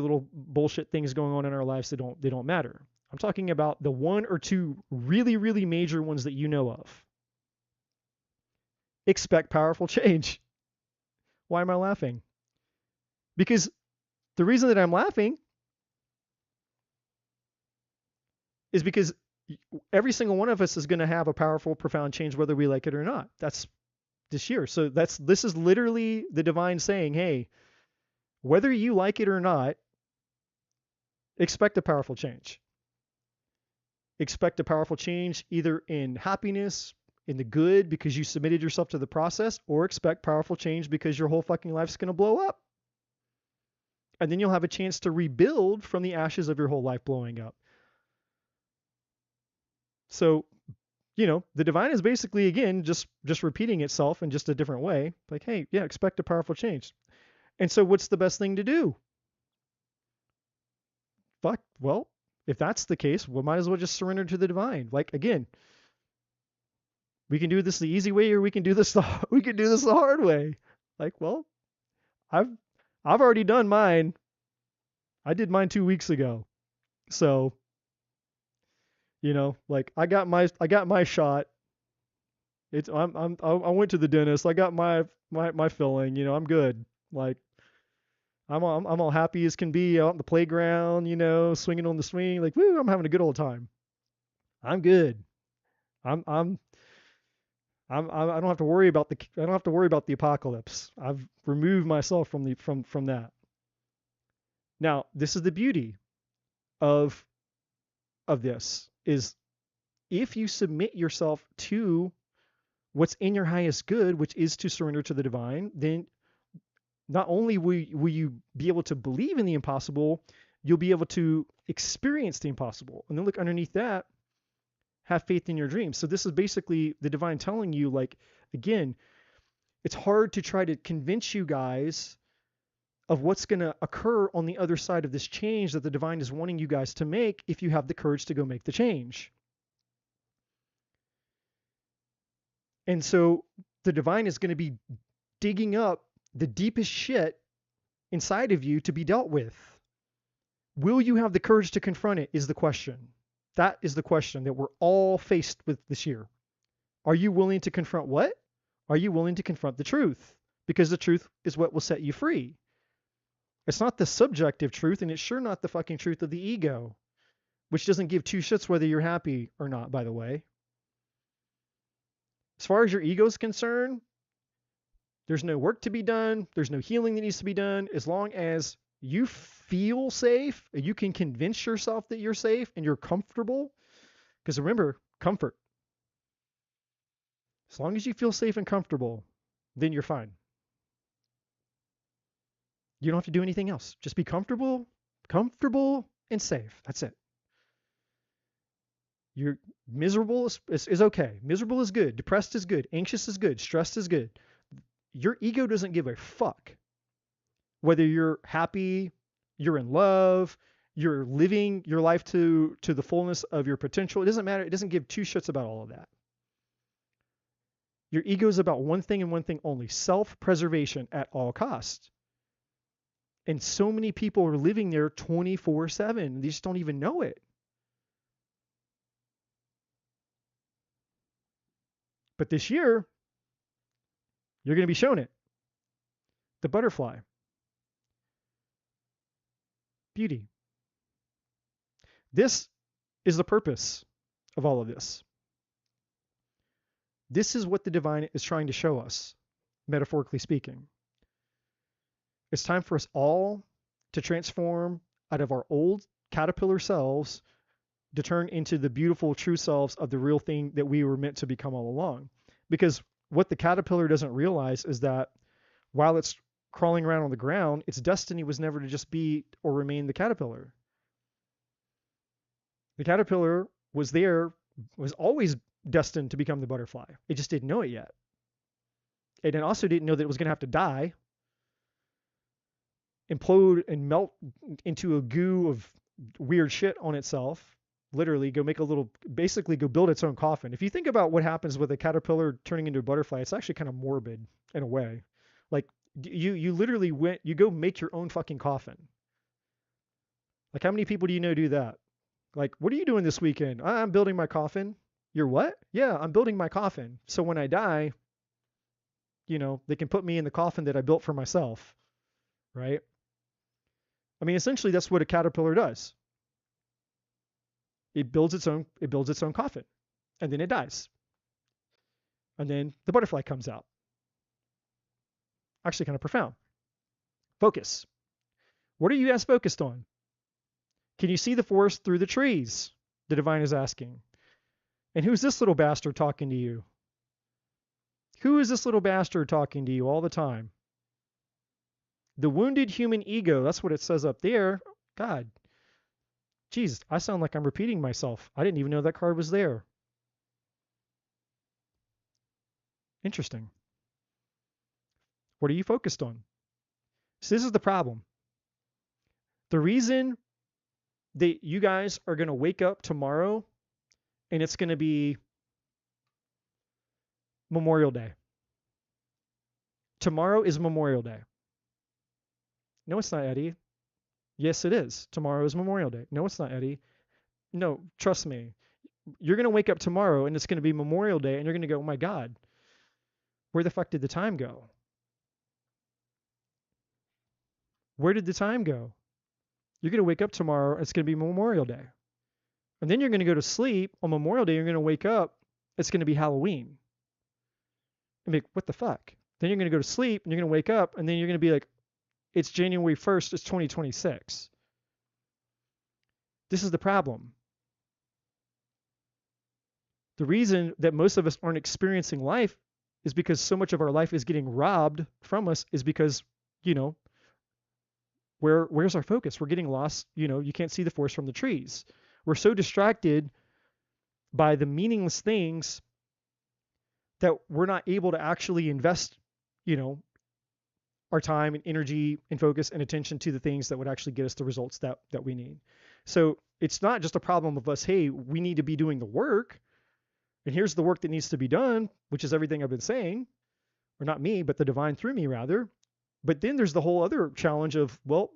little bullshit things going on in our lives that don't matter. I'm talking about the one or two really, really major ones that you know of. Expect powerful change. Why am I laughing? Because the reason that I'm laughing is because every single one of us is going to have a powerful, profound change, whether we like it or not. That's this year. So this is literally the divine saying, hey, whether you like it or not, expect a powerful change. Expect a powerful change either in happiness, in the good because you submitted yourself to the process, or expect powerful change because your whole fucking life's going to blow up. And then you'll have a chance to rebuild from the ashes of your whole life blowing up. So, the divine is basically, again, just repeating itself in just a different way. Like, hey, yeah, expect a powerful change. And so what's the best thing to do? Well, if that's the case, we might as well just surrender to the divine. Like, again, we can do this the easy way, or we can do this the hard way. Like, well, I've already done mine. I did mine 2 weeks ago. So, like I got my shot. I went to the dentist. I got my filling, I'm good. Like I'm all happy as can be out in the playground, swinging on the swing, like woo, I'm having a good old time. I'm good. I don't have to worry about the apocalypse. I've removed myself from that. Now, this is the beauty of this is if you submit yourself to what's in your highest good, which is to surrender to the divine, then not only will you be able to believe in the impossible, you'll be able to experience the impossible. And then look underneath that, have faith in your dreams. So this is basically the divine telling you, like, again, it's hard to try to convince you guys of what's going to occur on the other side of this change that the divine is wanting you guys to make if you have the courage to go make the change. And so the divine is going to be digging up the deepest shit inside of you to be dealt with. Will you have the courage to confront it is the question. That is the question that we're all faced with this year. Are you willing to confront what? Are you willing to confront the truth? Because the truth is what will set you free. It's not the subjective truth, and it's sure not the fucking truth of the ego, which doesn't give two shits whether you're happy or not, by the way. As far as your ego is concerned, there's no work to be done. There's no healing that needs to be done. As long as you feel safe, and you can convince yourself that you're safe and you're comfortable. Because remember, comfort. As long as you feel safe and comfortable, then you're fine. You don't have to do anything else. Just be comfortable and safe. That's it. You're miserable is okay. Miserable is good. Depressed is good. Anxious is good. Stressed is good. Your ego doesn't give a fuck whether you're happy, you're in love, you're living your life to the fullness of your potential. It doesn't matter. It doesn't give two shits about all of that. Your ego is about one thing and one thing only: self-preservation at all costs. And so many people are living there 24/7. They just don't even know it. But this year, you're going to be shown it. The butterfly. Beauty. This is the purpose of all of this. This is what the divine is trying to show us, metaphorically speaking. It's time for us all to transform out of our old caterpillar selves to turn into the beautiful true selves of the real thing that we were meant to become all along. Because what the caterpillar doesn't realize is that while it's crawling around on the ground, its destiny was never to just be or remain the caterpillar. The caterpillar was always destined to become the butterfly. It just didn't know it yet. And it also didn't know that it was going to have to die, implode and melt into a goo of weird shit on itself, literally basically go build its own coffin. If you think about what happens with a caterpillar turning into a butterfly, it's actually kind of morbid in a way. Like you literally you go make your own fucking coffin. Like how many people do you know do that? Like, what are you doing this weekend? I'm building my coffin. You're what? Yeah, I'm building my coffin. So when I die, they can put me in the coffin that I built for myself, right? I mean, essentially that's what a caterpillar does. It builds its own coffin, and then it dies. And then the butterfly comes out. Actually kind of profound. Focus. What are you guys focused on? Can you see the forest through the trees? The divine is asking. And who's this little bastard talking to you? Who is this little bastard talking to you all the time? The wounded human ego. That's what it says up there. God. Jeez, I sound like I'm repeating myself. I didn't even know that card was there. Interesting. What are you focused on? So this is the problem. The reason that you guys are going to wake up tomorrow and it's going to be Memorial Day. Tomorrow is Memorial Day. No, it's not, Eddie. Yes, it is. Tomorrow is Memorial Day. No, it's not, Eddie. No, trust me. You're going to wake up tomorrow and it's going to be Memorial Day and you're going to go, oh my God, where the fuck did the time go? Where did the time go? You're going to wake up tomorrow, it's going to be Memorial Day. And then you're going to go to sleep on Memorial Day, you're going to wake up, it's going to be Halloween. And be like, what the fuck? Then you're going to go to sleep and you're going to wake up and then you're going to be like, it's January 1st, it's 2026. This is the problem. The reason that most of us aren't experiencing life is because so much of our life is getting robbed from us is because, where's our focus? We're getting lost. You can't see the forest from the trees. We're so distracted by the meaningless things that we're not able to actually invest, our time and energy and focus and attention to the things that would actually get us the results that we need. So it's not just a problem of us, hey, we need to be doing the work. And here's the work that needs to be done, which is everything I've been saying, or not me, but the divine through me rather. But then there's the whole other challenge of, well,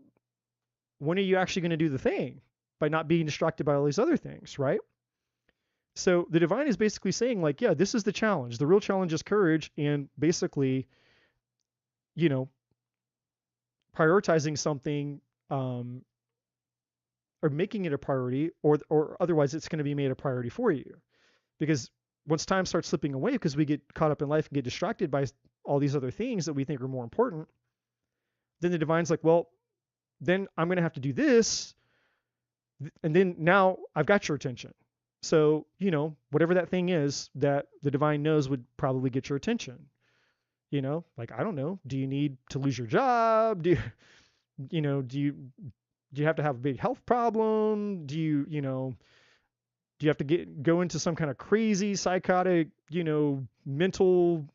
when are you actually going to do the thing by not being distracted by all these other things, right? So the divine is basically saying like, yeah, this is the challenge. The real challenge is courage and basically, prioritizing something or making it a priority or otherwise it's going to be made a priority for you. Because once time starts slipping away because we get caught up in life and get distracted by all these other things that we think are more important, then the divine's like, well, then I'm going to have to do this. And then now I've got your attention. So, whatever that thing is that the divine knows would probably get your attention. Like, I don't know, do you need to lose your job? Do you have to have a big health problem? Do you have to go into some kind of crazy psychotic, mental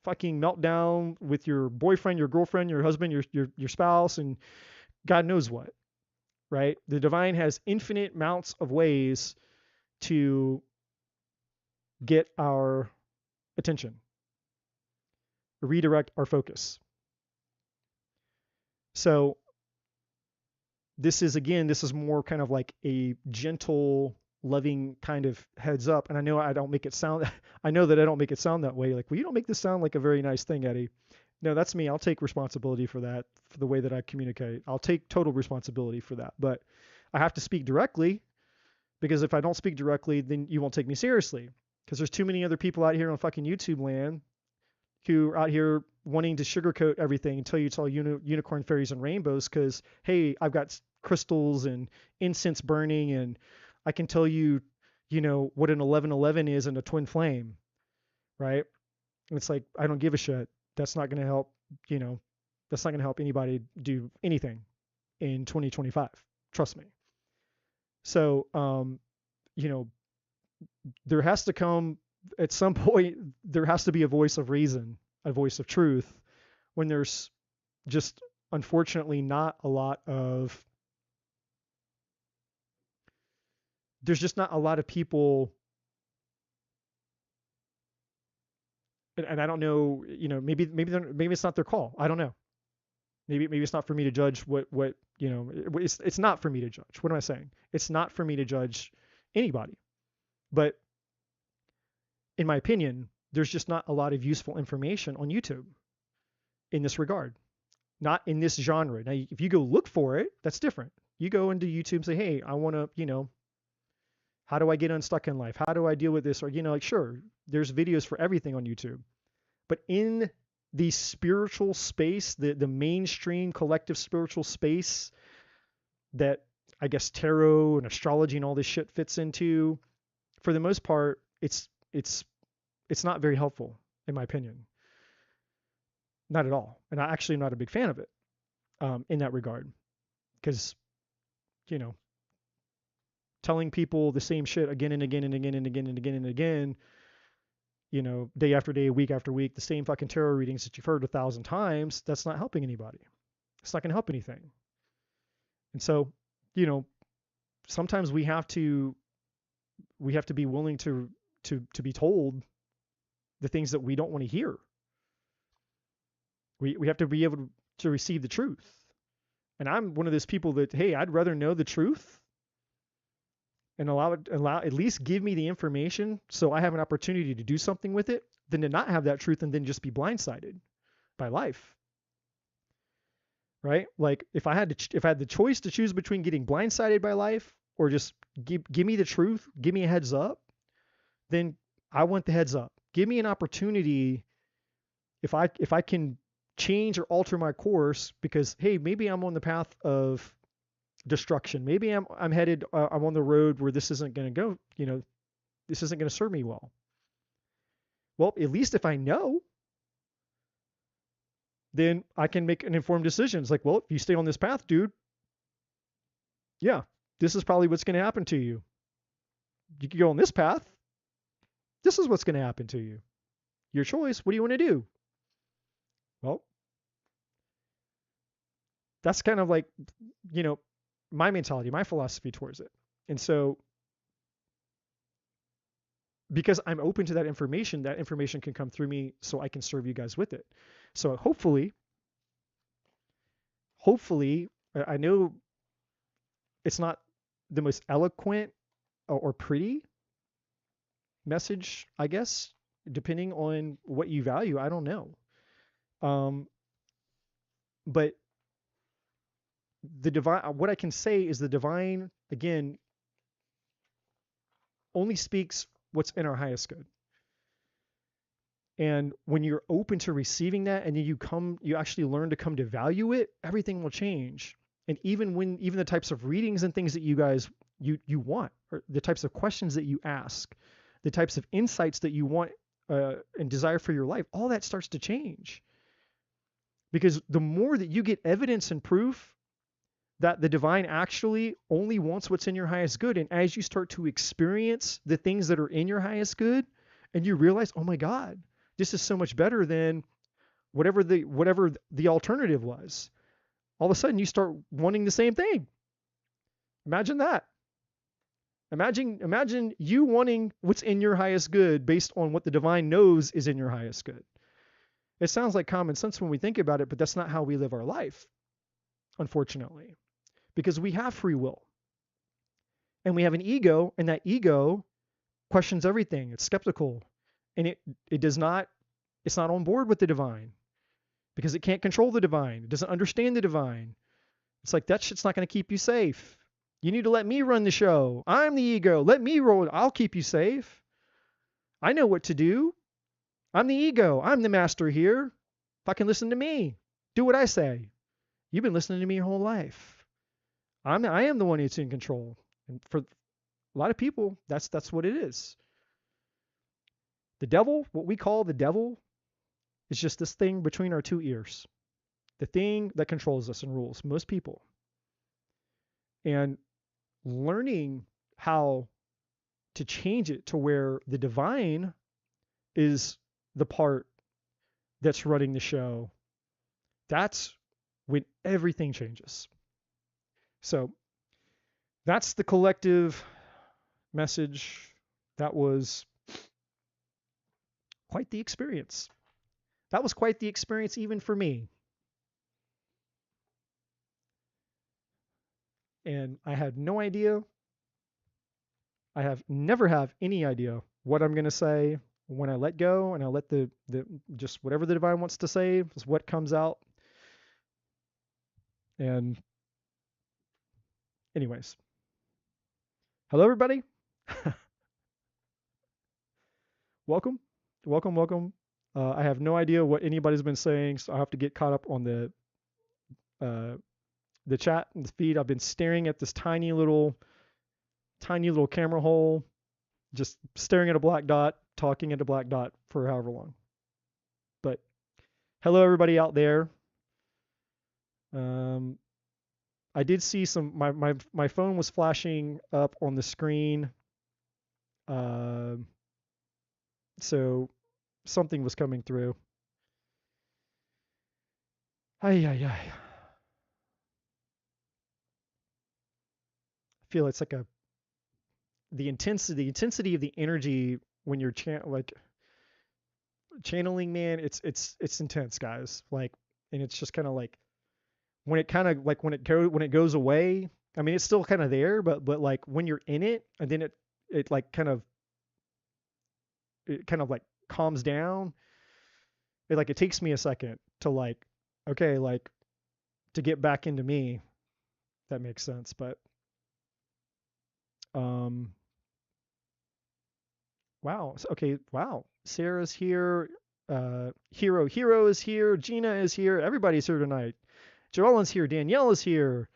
fucking meltdown with your boyfriend, your girlfriend, your husband, your spouse, and God knows what, right? The divine has infinite amounts of ways to get our attention, redirect our focus. So this is more kind of like a gentle, loving kind of heads up. And I know that I don't make it sound that way. Like, well, you don't make this sound like a very nice thing, Eddie. No, that's me. I'll take responsibility for that, for the way that I communicate. I'll take total responsibility for that. But I have to speak directly, because if I don't speak directly, then you won't take me seriously. Because there's too many other people out here on fucking YouTube land who are out here wanting to sugarcoat everything and tell you it's all unicorn, fairies, and rainbows because, hey, I've got crystals and incense burning and I can tell you, what an 1111 is and a twin flame, right? And it's like, I don't give a shit. That's not going to help, that's not going to help anybody do anything in 2025. Trust me. So, there has to come, at some point, there has to be a voice of reason, a voice of truth, when there's just unfortunately not a lot of, there's just not a lot of people, and I don't know, maybe it's not their call. I don't know. Maybe it's not for me to judge what it's not for me to judge. What am I saying? It's not for me to judge anybody. But in my opinion, there's just not a lot of useful information on YouTube in this regard. Not in this genre. Now, if you go look for it, that's different. You go into YouTube and say, hey, I want to, how do I get unstuck in life? How do I deal with this? Or, sure, there's videos for everything on YouTube. But in the spiritual space, the mainstream collective spiritual space that I guess tarot and astrology and all this shit fits into, for the most part, it's not very helpful, in my opinion. Not at all. And I actually am not a big fan of it in that regard. Because, telling people the same shit again and again and again and again and again and again, day after day, week after week, the same fucking tarot readings that you've heard 1,000 times, that's not helping anybody. It's not going to help anything. And so, sometimes we have to be willing to be told the things that we don't want to hear. We have to be able to receive the truth. And I'm one of those people that, hey, I'd rather know the truth and allow at least give me the information so I have an opportunity to do something with it than to not have that truth and then just be blindsided by life. Right? Like if I had the choice to choose between getting blindsided by life or just give me the truth, give me a heads up, then I want the heads up. Give me an opportunity if I can change or alter my course because, hey, maybe I'm on the path of destruction. Maybe I'm headed, I'm on the road where this isn't going to go, this isn't going to serve me well. Well, at least if I know, then I can make an informed decision. It's like, well, if you stay on this path, dude, yeah, this is probably what's going to happen to you. You can go on this path. This is what's going to happen to you. Your choice. What do you want to do? Well, that's kind of like, my mentality, my philosophy towards it. And so, because I'm open to that information can come through me so I can serve you guys with it. So hopefully, I know it's not the most eloquent or pretty message, I guess, depending on what you value. I don't know. But the divine, what I can say is the divine, again, only speaks what's in our highest good. And when you're open to receiving that and then you actually learn to come to value it, everything will change. And even the types of readings and things that you guys, you want, or the types of questions that you ask, the types of insights that you want and desire for your life, all that starts to change. Because the more that you get evidence and proof that the divine actually only wants what's in your highest good, and as you start to experience the things that are in your highest good, and you realize, oh my God, this is so much better than whatever the alternative was. All of a sudden you start wanting the same thing. Imagine that. Imagine you wanting what's in your highest good based on what the divine knows is in your highest good. It sounds like common sense when we think about it, but that's not how we live our life, unfortunately, because we have free will and we have an ego, and that ego questions everything. It's skeptical, and it's not on board with the divine because it can't control the divine. It doesn't understand the divine. It's like, that shit's not going to keep you safe. You need to let me run the show. I'm the ego. Let me roll it. I'll keep you safe. I know what to do. I'm the ego. I'm the master here. Fucking listen to me. Do what I say. You've been listening to me your whole life. I am the one who's in control. And for a lot of people, that's what it is. The devil, what we call the devil, is just this thing between our two ears. The thing that controls us and rules most people. And learning how to change it to where the divine is the part that's running the show, that's when everything changes. So that's the collective message. That was quite the experience. That was quite the experience even for me. And I had no idea. I have never have any idea what I'm going to say when I let go and I let the just whatever the divine wants to say is what comes out. And anyways, hello everybody. Welcome, welcome, welcome. I have no idea what anybody's been saying, so I have to get caught up on the chat and the feed. I've been staring at this tiny little camera hole, just staring at a black dot, talking at a black dot for however long. But hello everybody out there. I did see some. My phone was flashing up on the screen, so something was coming through. Ay ay ay. I feel it's like the intensity of the energy when you're channeling, man. It's intense, guys. Like, and it's just kind of like when it goes away. I mean, it's still kind of there, but like when you're in it, and then it like kind of like calms down. It takes me a second to like, okay, like to get back into me. That makes sense. But um wow. Okay, wow. Sarah's here. Hero is here. Gina is here. Everybody's here tonight. Joellen's here. Danielle is here.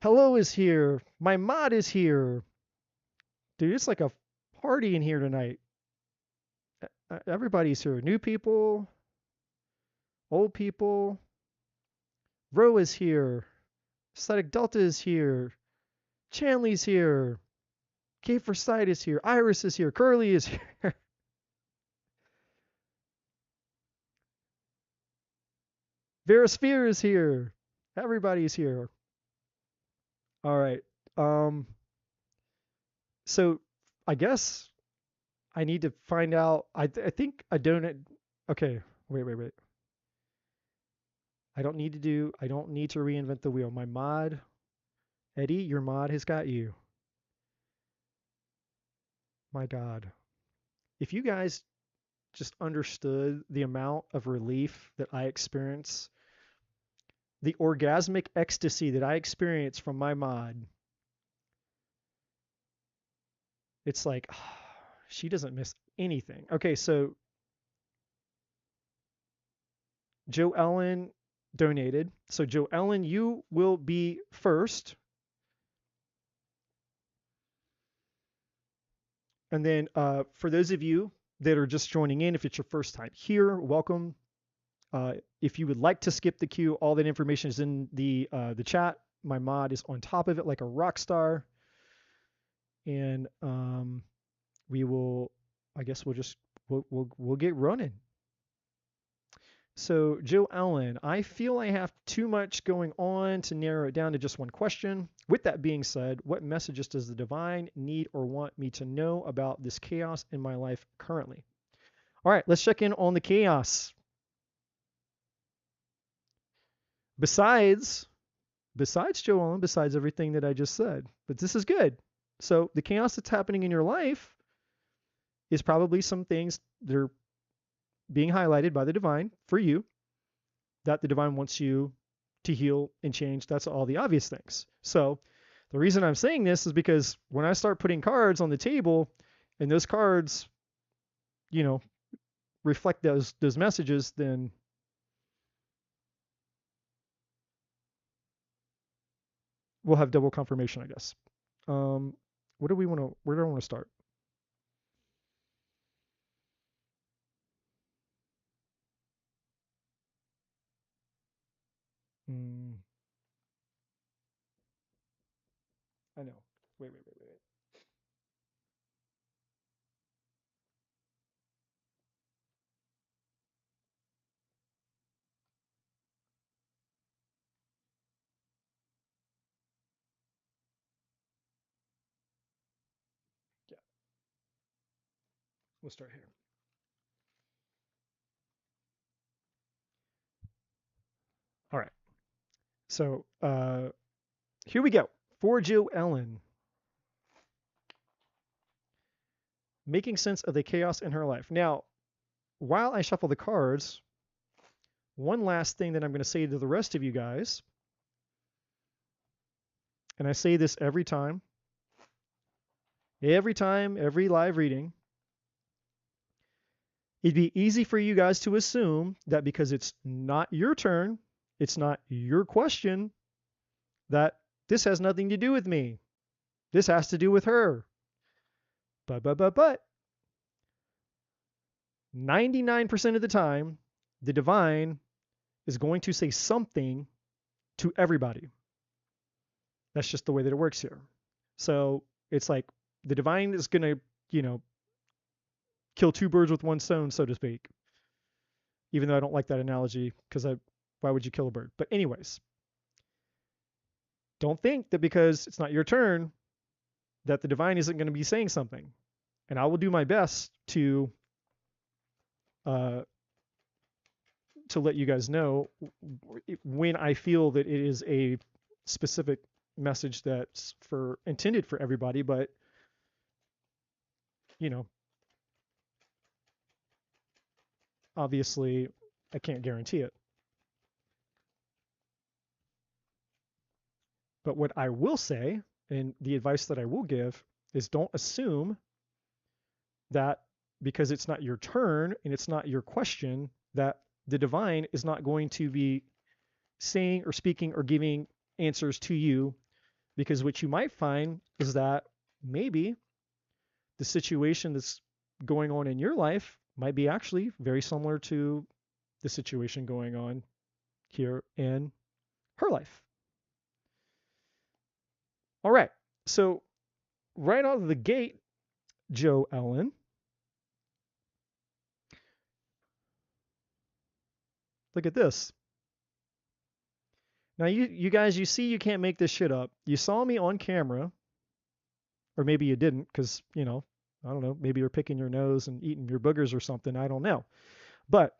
Hello is here. My mod is here. Dude, it's like a party in here tonight. Everybody's here. New people, old people. Ro is here. Static Delta is here. Chanley's here. K for Sight is here. Iris is here. Curly is here. Verasphere is here. Everybody's here. All right. So I guess I need to find out. I think I don't. Okay. Wait. I don't need to reinvent the wheel. My mod, Eddie, your mod has got you. My God. If you guys just understood the amount of relief that I experience, the orgasmic ecstasy that I experience from my mod, it's like, she doesn't miss anything. Okay, so Joe Ellen donated. So Joe Ellen, you will be first. And then for those of you that are just joining in, if it's your first time here, welcome. If you would like to skip the queue, all that information is in the chat. My mod is on top of it like a rock star. And we will, I guess we'll get running. So Joe Allen, I feel I have too much going on to narrow it down to just one question. With that being said, what messages does the divine need or want me to know about this chaos in my life currently? All right, let's check in on the chaos. Besides Joe Allen, besides everything that I just said, but this is good. So the chaos that's happening in your life is probably some things that are being highlighted by the divine for you that the divine wants you to heal and change. That's all the obvious things. So the reason I'm saying this is because when I start putting cards on the table and those cards, reflect those messages, then we'll have double confirmation, I guess. Where do I want to start? I know. Wait. We'll start here. All right. So here we go. For Joe Ellen. Making sense of the chaos in her life. Now, while I shuffle the cards, one last thing that I'm going to say to the rest of you guys, and I say this every time, every live reading, it'd be easy for you guys to assume that because it's not your turn, it's not your question, that this has nothing to do with me. This has to do with her. But 99% of the time, the divine is going to say something to everybody. That's just the way that it works here. So it's like the divine is going to, kill two birds with one stone, so to speak. Even though I don't like that analogy, because why would you kill a bird? But anyways, don't think that because it's not your turn that the divine isn't going to be saying something. And I will do my best to let you guys know when I feel that it is a specific message that's intended for everybody, but obviously I can't guarantee it. But what I will say, and the advice that I will give, is don't assume that because it's not your turn and it's not your question, that the divine is not going to be saying or speaking or giving answers to you, because what you might find is that maybe the situation that's going on in your life might be actually very similar to the situation going on here in her life. All right, so right out of the gate, Joe Ellen, look at this. Now, you guys, you see you can't make this shit up. You saw me on camera, or maybe you didn't, because, I don't know, maybe you're picking your nose and eating your boogers or something. I don't know. But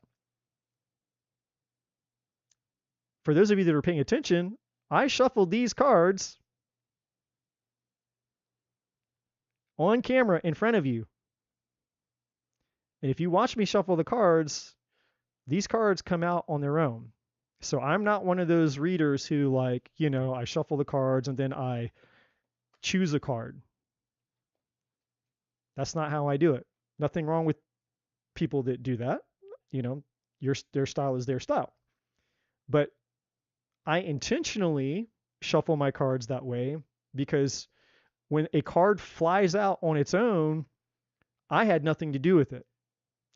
for those of you that are paying attention, I shuffled these cards on camera in front of you. And if you watch me shuffle the cards, these cards come out on their own. So I'm not one of those readers who I shuffle the cards and then I choose a card. That's not how I do it. Nothing wrong with people that do that. Their style is their style. But I intentionally shuffle my cards that way because when a card flies out on its own, I had nothing to do with it.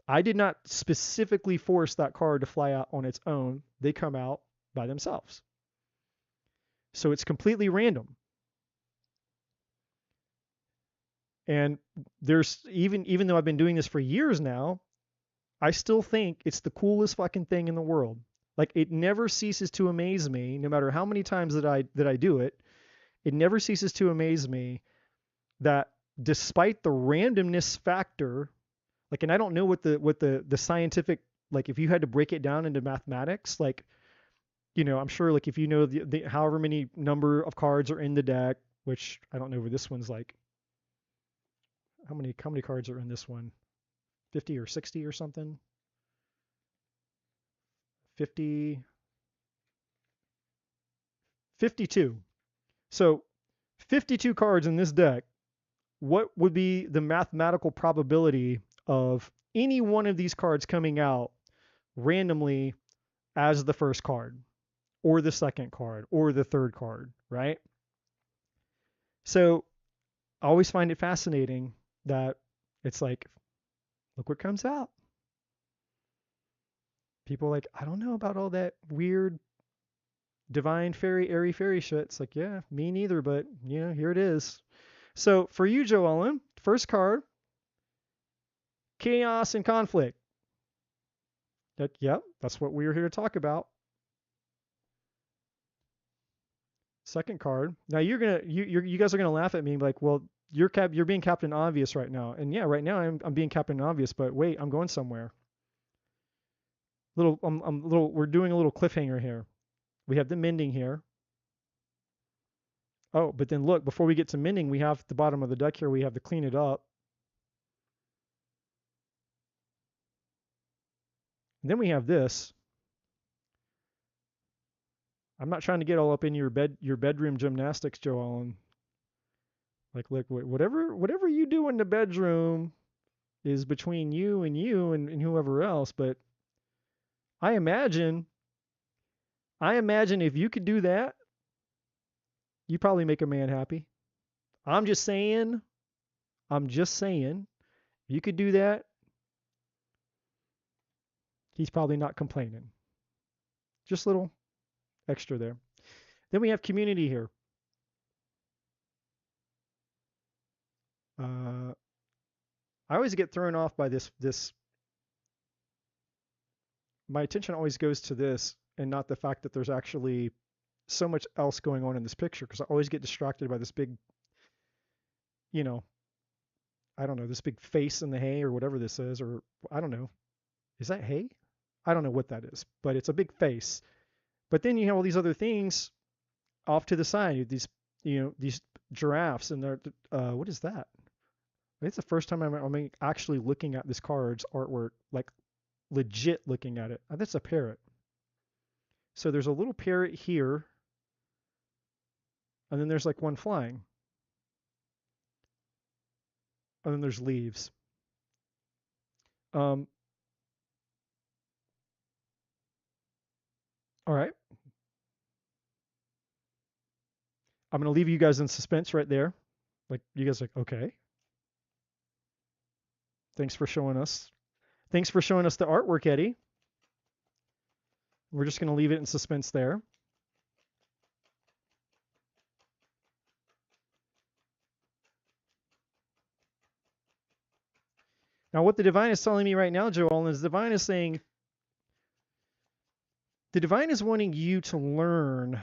I did not specifically force that card to fly out on its own. They come out by themselves. So it's completely random. And there's even though I've been doing this for years now, I still think it's the coolest fucking thing in the world. Like, it never ceases to amaze me, no matter how many times that I do it. It never ceases to amaze me that despite the randomness factor, and I don't know what the scientific, if you had to break it down into mathematics, I'm sure if you know the however many number of cards are in the deck, which I don't know where this one's how many cards are in this one? 50 or 60 or something? 50, 52. So 52 cards in this deck. What would be the mathematical probability of any one of these cards coming out randomly as the first card or the second card or the third card, right? So I always find it fascinating that it's look what comes out. People I don't know about all that weird divine fairy, airy fairy shit. It's yeah, me neither, but here it is. So for you, Joe Ellen, first card, chaos and conflict. Yep, that's what we were here to talk about. Second card. Now you guys are gonna laugh at me like, well, you're being Captain Obvious right now. And yeah, right now I'm being Captain Obvious, but wait, I'm going somewhere. We're doing a little cliffhanger here. We have the mending here. Oh, but then look, before we get to mending, we have the bottom of the deck here. We have to clean it up. And then we have this. I'm not trying to get all up in your bedroom gymnastics, Joe Allen. Like, look, whatever you do in the bedroom is between you and whoever else. But I imagine if you could do that, you probably make a man happy. I'm just saying. You could do that. He's probably not complaining. Just a little extra there. Then we have community here. I always get thrown off by this. My attention always goes to this and not the fact that there's actually so much else going on in this picture, because I always get distracted by this big, I don't know, this big face in the hay or whatever this is, or I don't know. Is that hay? I don't know what that is, but it's a big face. But then you have all these other things off to the side. These giraffes, and they're what is that? It's the first time I'm actually looking at this card's artwork, like legit looking at it. That's a parrot. So there's a little parrot here, and then there's like one flying. And then there's leaves. All right. I'm going to leave you guys in suspense right there. Like, you guys are like, okay. Thanks for showing us. Thanks for showing us the artwork, Eddie. We're just going to leave it in suspense there. Now, what the divine is telling me right now, Joel, is the divine is saying, the divine is wanting you to learn.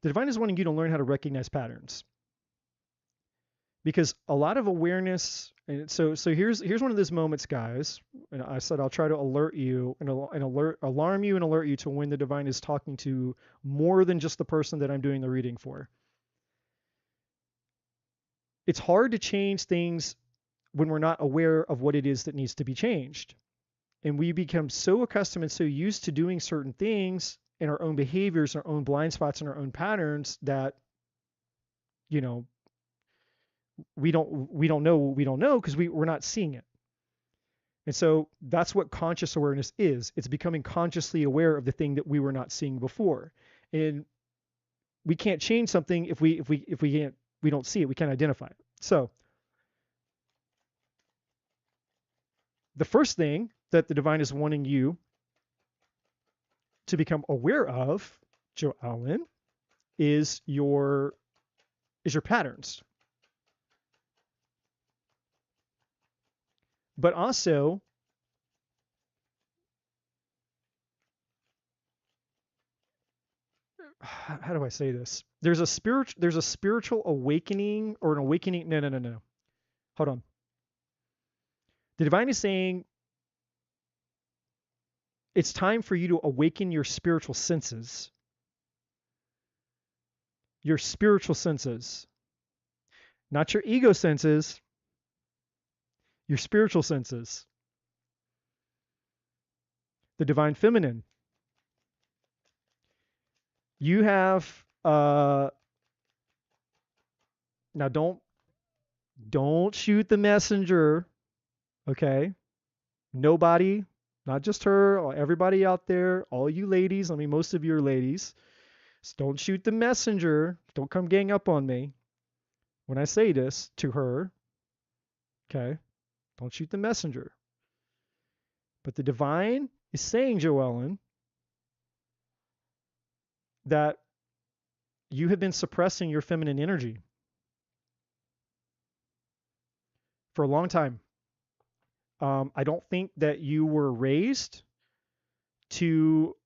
The divine is wanting you to learn how to recognize patterns. Because a lot of awareness, and so here's one of those moments, guys. And I said I'll try to alert you and alarm you and alert you to when the divine is talking to more than just the person that I'm doing the reading for. It's hard to change things when we're not aware of what it is that needs to be changed. And we become so accustomed and so used to doing certain things in our own behaviors, our own blind spots, and our own patterns that, we don't know because we're not seeing it. And so that's what conscious awareness is. It's becoming consciously aware of the thing that we were not seeing before. And we can't change something if we don't see it, we can't identify it. So the first thing that the divine is wanting you to become aware of, Joe Allen, is your patterns. But also, how do I say this? There's a spiritual awakening, or an awakening. No. Hold on. The divine is saying it's time for you to awaken your spiritual senses. Your spiritual senses. Not your ego senses. Your spiritual senses. The divine feminine. You have now don't shoot the messenger, okay? Nobody, not just her, everybody out there, all you ladies, I mean most of you are ladies, so don't shoot the messenger. Don't come gang up on me when I say this to her, okay? Don't shoot the messenger. But the divine is saying, Joellen, that you have been suppressing your feminine energy for a long time. I don't think that you were raised to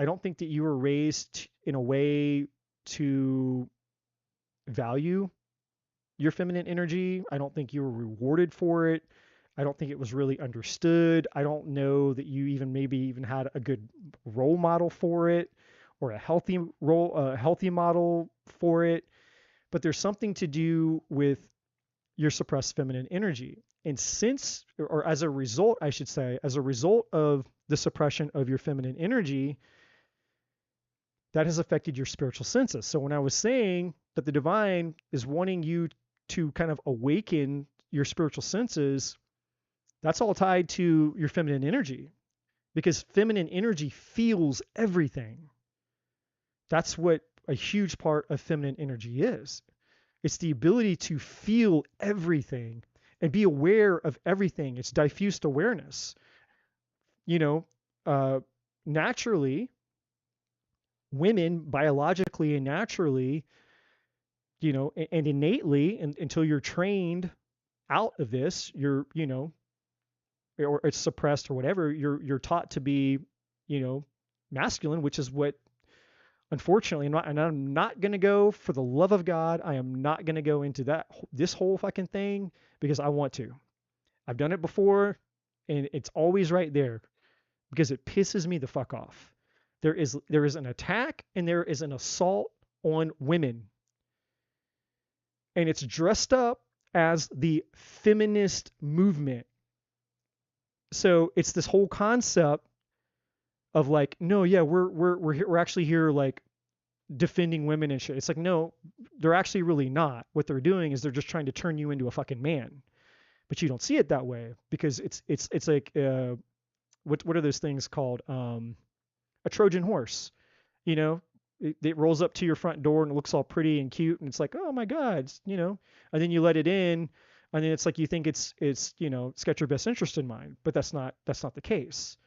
I don't think that you were raised in a way to value your feminine energy. I don't think you were rewarded for it. I don't think it was really understood. I don't know that you even maybe even had a good role model for it or a healthy model for it. But there's something to do with your suppressed feminine energy. And since, or as a result, I should say, as a result of the suppression of your feminine energy, that has affected your spiritual senses. So when I was saying that the divine is wanting you to kind of awaken your spiritual senses, that's all tied to your feminine energy, because feminine energy feels everything. That's what a huge part of feminine energy is. It's the ability to feel everything and be aware of everything. It's diffused awareness. You know, naturally, women biologically and naturally, you know, and innately, until you're trained out of this, you're, you know, or it's suppressed or whatever, you're taught to be, you know, masculine, which is what, unfortunately, I'm not going to go, for the love of God, I am not going to go into this whole fucking thing, because I want to. I've done it before, and it's always right there, because it pisses me the fuck off. There is an attack and there is an assault on women, and it's dressed up as the feminist movement. So it's this whole concept of like, no, yeah, we're actually here like defending women and shit. It's like, no, they're actually really not. What they're doing is they're just trying to turn you into a fucking man. But you don't see it that way, because it's like what are those things called? A Trojan horse. You know, it rolls up to your front door and it looks all pretty and cute, and it's like, oh my God, you know, and then you let it in, and then it's like you think it's you know, it's got your best interest in mind, but that's not the case.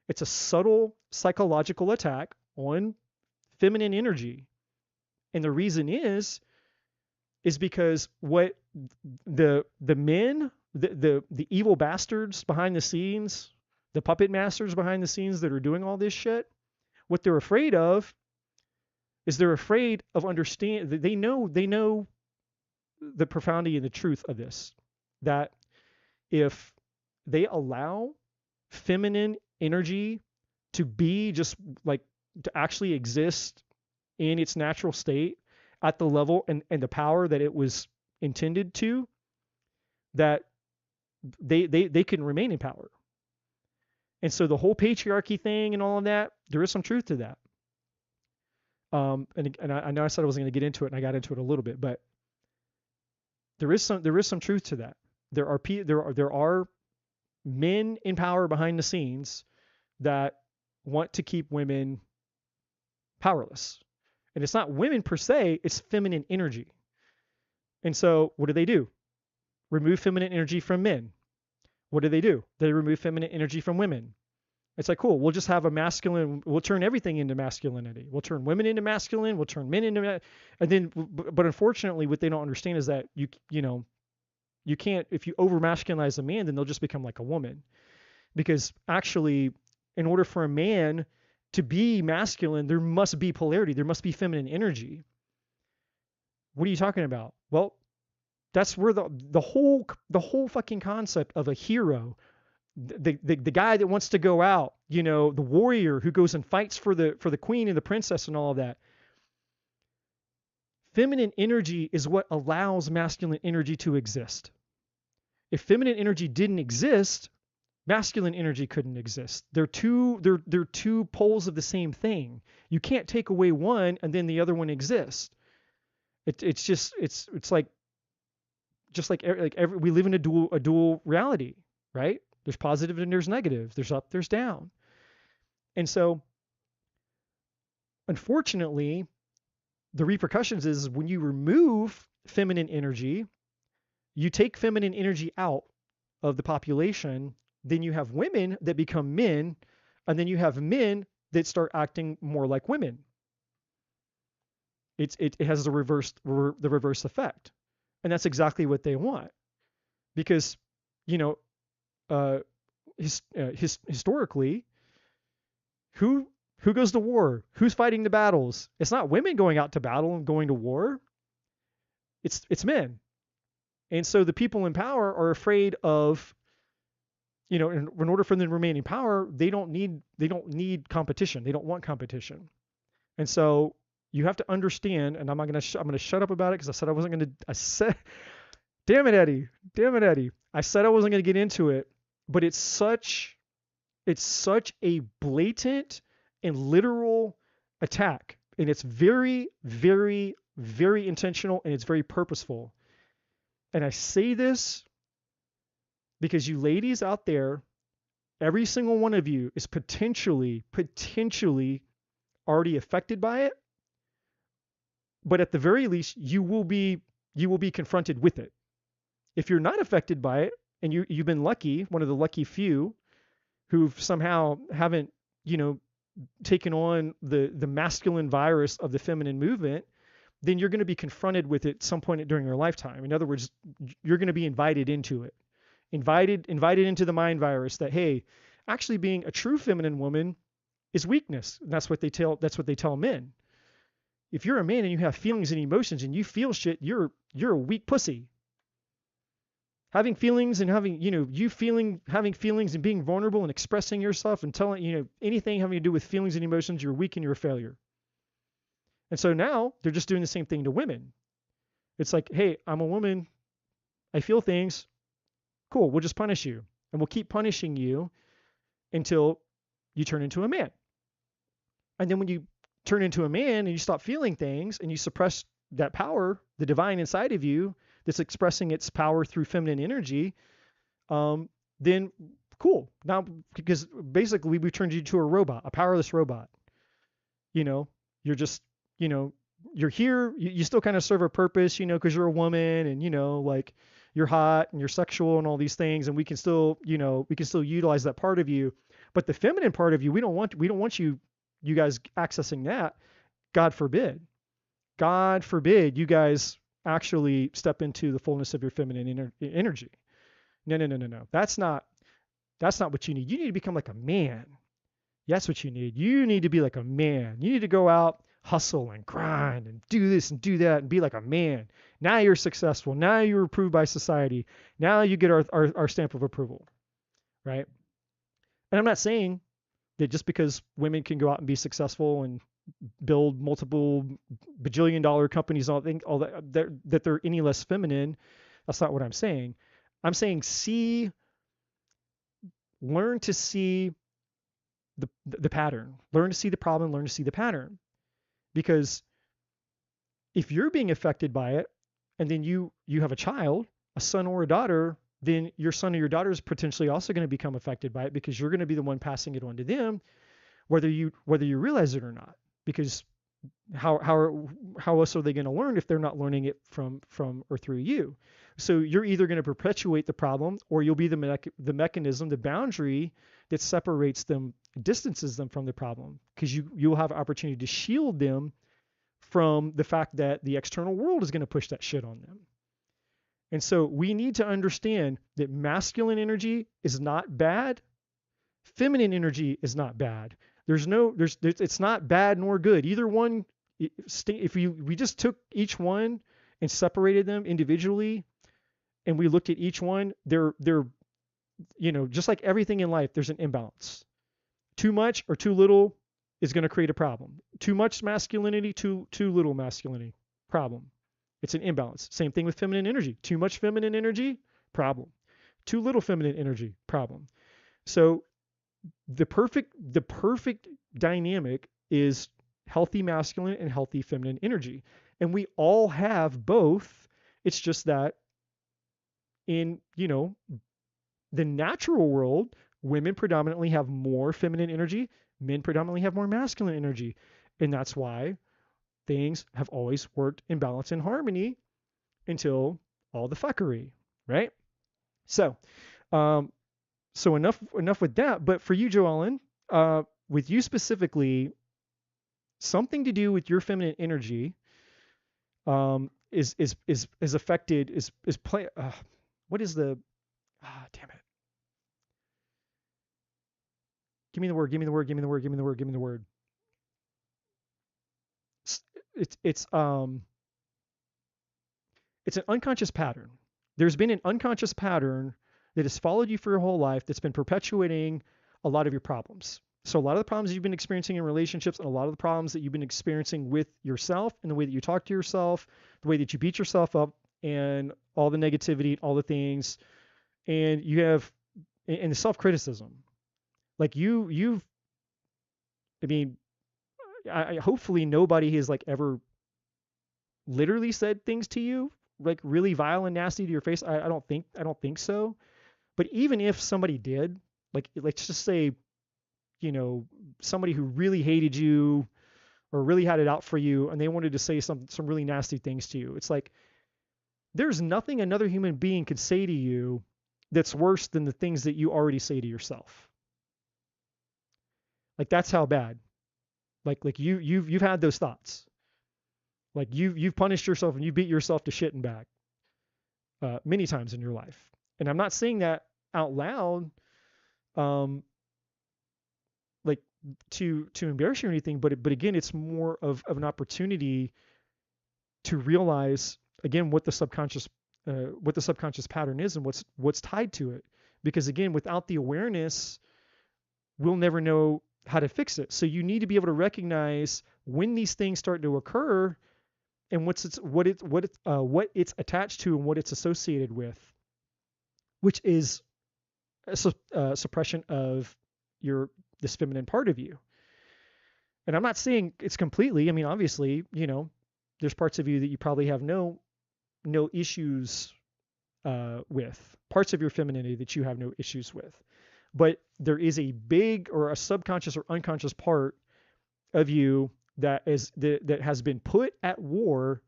It's a subtle psychological attack on feminine energy, and the reason is because what the men, the evil bastards behind the scenes, the puppet masters behind the scenes that are doing all this shit, what they're afraid of is they're afraid of understand. They know the profundity and the truth of this, that if they allow feminine energy to be just like, to actually exist in its natural state at the level and the power that it was intended to, that they can remain in power. And so the whole patriarchy thing and all of that, there is some truth to that. And I know I said I wasn't going to get into it, and I got into it a little bit, but there is some truth to that. There are men in power behind the scenes that want to keep women powerless. And it's not women per se, it's feminine energy. And so what do? Remove feminine energy from men. What do? They remove feminine energy from women. It's like, cool, we'll just have we'll turn everything into masculinity. We'll turn women into masculine, we'll turn men into, and then, but unfortunately, what they don't understand is that you know, you can't, if you over masculinize a man, then they'll just become like a woman. Because actually, in order for a man to be masculine, there must be polarity, there must be feminine energy. What are you talking about? Well, that's where the whole fucking concept of a hero, the guy that wants to go out, you know, the warrior who goes and fights for the queen and the princess and all of that. Feminine energy is what allows masculine energy to exist. If feminine energy didn't exist, masculine energy couldn't exist. They're two poles of the same thing. You can't take away one and then the other one exists. It's like we live in a dual reality, right? There's positive and there's negative. There's up, there's down. And so, unfortunately, the repercussions is when you remove feminine energy, you take feminine energy out of the population, then you have women that become men, and then you have men that start acting more like women. It has the reverse effect. And that's exactly what they want. Because, you know, historically, who Who goes to war? Who's fighting the battles? It's not women going out to battle and going to war. It's men. And so the people in power are afraid of, in order for them to remain in power, they don't need competition. They don't want competition. And so you have to understand, and I'm gonna shut up about it because I said I wasn't gonna. I said, damn it, Eddie. I said I wasn't gonna get into it, but it's such a blatant and literal attack, and it's very, very, very intentional, and it's very purposeful. And I say this because you ladies out there, every single one of you is potentially already affected by it, but at the very least you will be confronted with it. If you're not affected by it, and you've been lucky, one of the lucky few who've somehow haven't, taken on the masculine virus of the feminine movement, then you're going to be confronted with it at some point during your lifetime. In other words, you're going to be invited into it. Invited into the mind virus that, hey, actually being a true feminine woman is weakness. And that's what they tell men. If you're a man and you have feelings and emotions and you feel shit, you're a weak pussy. Having feelings and having feelings and being vulnerable and expressing yourself and telling, anything having to do with feelings and emotions, you're weak and you're a failure. And so now they're just doing the same thing to women. It's like, hey, I'm a woman. I feel things. Cool. We'll just punish you. And we'll keep punishing you until you turn into a man. And then when you turn into a man and you stop feeling things and you suppress that power, the divine inside of you that's expressing its power through feminine energy, then cool. Now, because basically we've turned you to a robot, a powerless robot. You're just, you're here. You still kind of serve a purpose, because you're a woman and, like you're hot and you're sexual and all these things. And we can still, utilize that part of you. But the feminine part of you, we don't want you guys accessing that. God forbid you guys actually step into the fullness of your feminine energy. No. That's not what you need. You need to become like a man. That's what you need. You need to be like a man. You need to go out, hustle and grind and do this and do that and be like a man. Now you're successful. Now you're approved by society. Now you get our stamp of approval, right? And I'm not saying that just because women can go out and be successful and build multiple bajillion-dollar companies, all that they're any less feminine. That's not what I'm saying. I'm saying learn to see the pattern. Learn to see the problem. Learn to see the pattern. Because if you're being affected by it, and then you have a child, a son or a daughter, then your son or your daughter is potentially also going to become affected by it because you're going to be the one passing it on to them, whether you realize it or not. Because how else are they going to learn if they're not learning it from or through you? So you're either going to perpetuate the problem, or you'll be the mechanism, the boundary that separates them, distances them from the problem, because you'll have opportunity to shield them from the fact that the external world is going to push that shit on them. And so we need to understand that masculine energy is not bad. Feminine energy is not bad. It's not bad nor good. Either one, if we just took each one and separated them individually and we looked at each one, they're just like everything in life, there's an imbalance. Too much or too little is going to create a problem. Too much masculinity, too little masculinity, problem. It's an imbalance. Same thing with feminine energy. Too much feminine energy, problem. Too little feminine energy, problem. So the perfect dynamic is healthy masculine and healthy feminine energy. And we all have both. It's just that in, the natural world, women predominantly have more feminine energy, men predominantly have more masculine energy. And that's why things have always worked in balance and harmony until all the fuckery, right? So, enough with that. But for you, Joellen, with you specifically, something to do with your feminine energy is affected. What is the? Damn it! Give me the word. it's an unconscious pattern. There's been an unconscious pattern that has followed you for your whole life that's been perpetuating a lot of your problems. So a lot of the problems you've been experiencing in relationships and a lot of the problems that you've been experiencing with yourself and the way that you talk to yourself, the way that you beat yourself up and all the negativity, all the things, and you have and the self-criticism. Like I mean, hopefully nobody has like ever literally said things to you like really vile and nasty to your face. I don't think so. But even if somebody did, like let's just say, somebody who really hated you or really had it out for you and they wanted to say some really nasty things to you. It's like there's nothing another human being could say to you that's worse than the things that you already say to yourself. Like that's how bad. Like you've had those thoughts. Like you've punished yourself and you beat yourself to shit and back many times in your life. And I'm not saying that out loud, like to embarrass you or anything, but again, it's more of an opportunity to realize again what the subconscious pattern is and what's tied to it. Because again, without the awareness, we'll never know how to fix it. So you need to be able to recognize when these things start to occur and what it's attached to and what it's associated with, which is a suppression of this feminine part of you. And I'm not saying it's completely. I mean, obviously, there's parts of you that you probably have no issues with, parts of your femininity that you have no issues with. But there is a big or a subconscious or unconscious part of you that has been put at war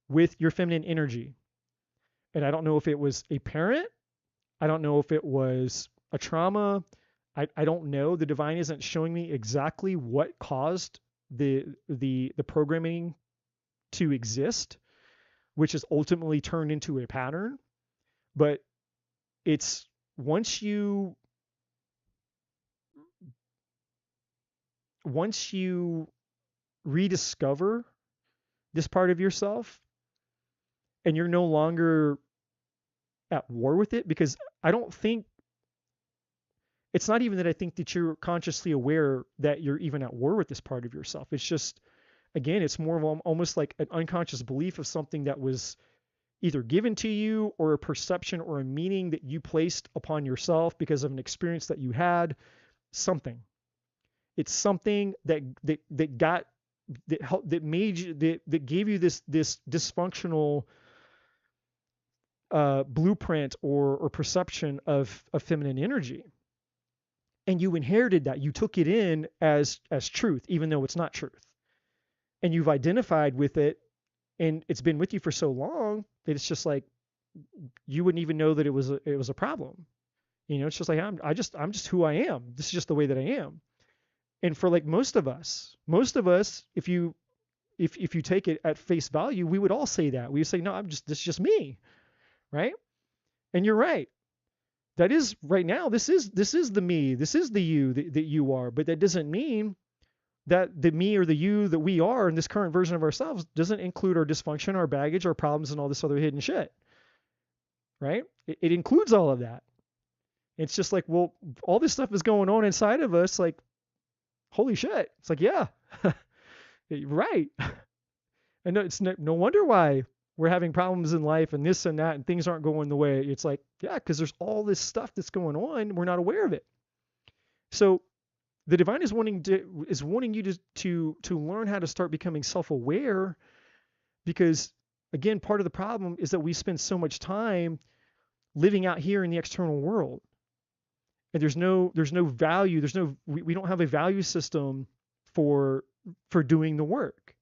with your feminine energy. And I don't know if it was a parent. I don't know if it was a trauma. I don't know. The divine isn't showing me exactly what caused the programming to exist, which is ultimately turned into a pattern. But it's once you rediscover this part of yourself and you're no longer at war with it, because I don't think it's not even that I think that you're consciously aware that you're even at war with this part of yourself. It's just, again, it's more of almost like an unconscious belief of something that was either given to you or a perception or a meaning that you placed upon yourself because of an experience that you had, something. It's something that made you, that gave you this dysfunctional blueprint or perception of feminine energy. And you inherited that. You took it in as truth, even though it's not truth. And you've identified with it, and it's been with you for so long that it's just like you wouldn't even know that it was a problem. It's just like I'm just who I am. This is just the way that I am. And for like most of us, if you take it at face value, we would all say that. We would say, no, this is just me, right? And you're right. That is right now. This is the me. This is the you that you are. But that doesn't mean that the me or the you that we are in this current version of ourselves doesn't include our dysfunction, our baggage, our problems, and all this other hidden shit, right? It includes all of that. It's just like, well, all this stuff is going on inside of us. Like, holy shit. It's like, yeah, right. And it's no wonder why we're having problems in life and this and that and things aren't going the way. It's like, yeah, because there's all this stuff that's going on. We're not aware of it. So the divine is wanting you to learn how to start becoming self-aware, because again, part of the problem is that we spend so much time living out here in the external world. And there's no value. We don't have a value system for doing the work,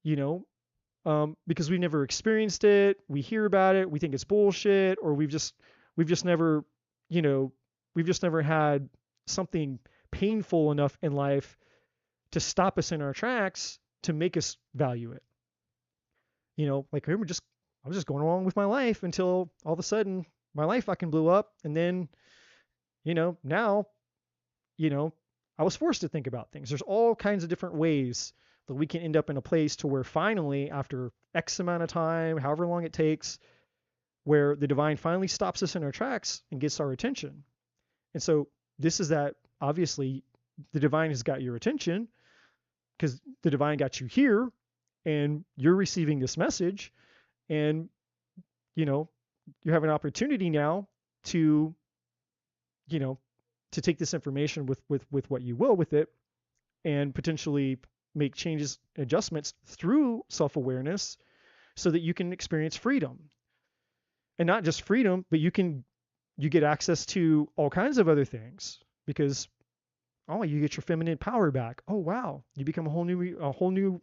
because we've never experienced it. We hear about it. We think it's bullshit, or we've just never, we've just never had something painful enough in life to stop us in our tracks to make us value it. Like I was just going along with my life until all of a sudden my life fucking blew up, and then now, I was forced to think about things. There's all kinds of different ways that we can end up in a place to where finally, after X amount of time, however long it takes, where the divine finally stops us in our tracks and gets our attention. And so this is that, obviously, the divine has got your attention because the divine got you here and you're receiving this message, and, you know, you have an opportunity now to, you know, to take this information with what you will with it and potentially make changes, adjustments through self-awareness so that you can experience freedom. And not just freedom, but you get access to all kinds of other things, because you get your feminine power back. Oh wow, you become a whole new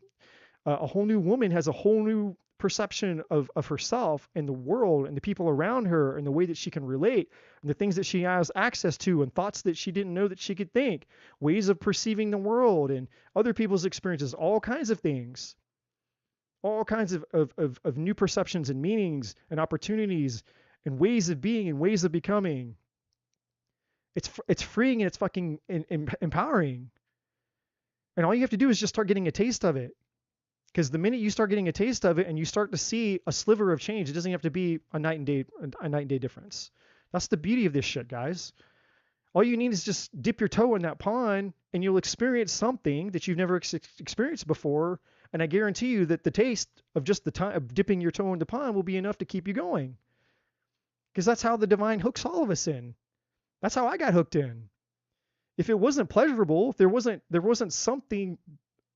woman, has a whole new perception of herself and the world and the people around her and the way that she can relate and the things that she has access to and thoughts that she didn't know that she could think, ways of perceiving the world and other people's experiences, all kinds of things, all kinds of new perceptions and meanings and opportunities and ways of being and ways of becoming. It's freeing and it's fucking empowering. And all you have to do is just start getting a taste of it. Because the minute you start getting a taste of it and you start to see a sliver of change, it doesn't have to be a night and day difference. That's the beauty of this shit, guys. All you need is just dip your toe in that pond and you'll experience something that you've never experienced before. And I guarantee you that the taste of just the time of dipping your toe in the pond will be enough to keep you going. Because that's how the divine hooks all of us in. That's how I got hooked in. If it wasn't pleasurable, if there wasn't something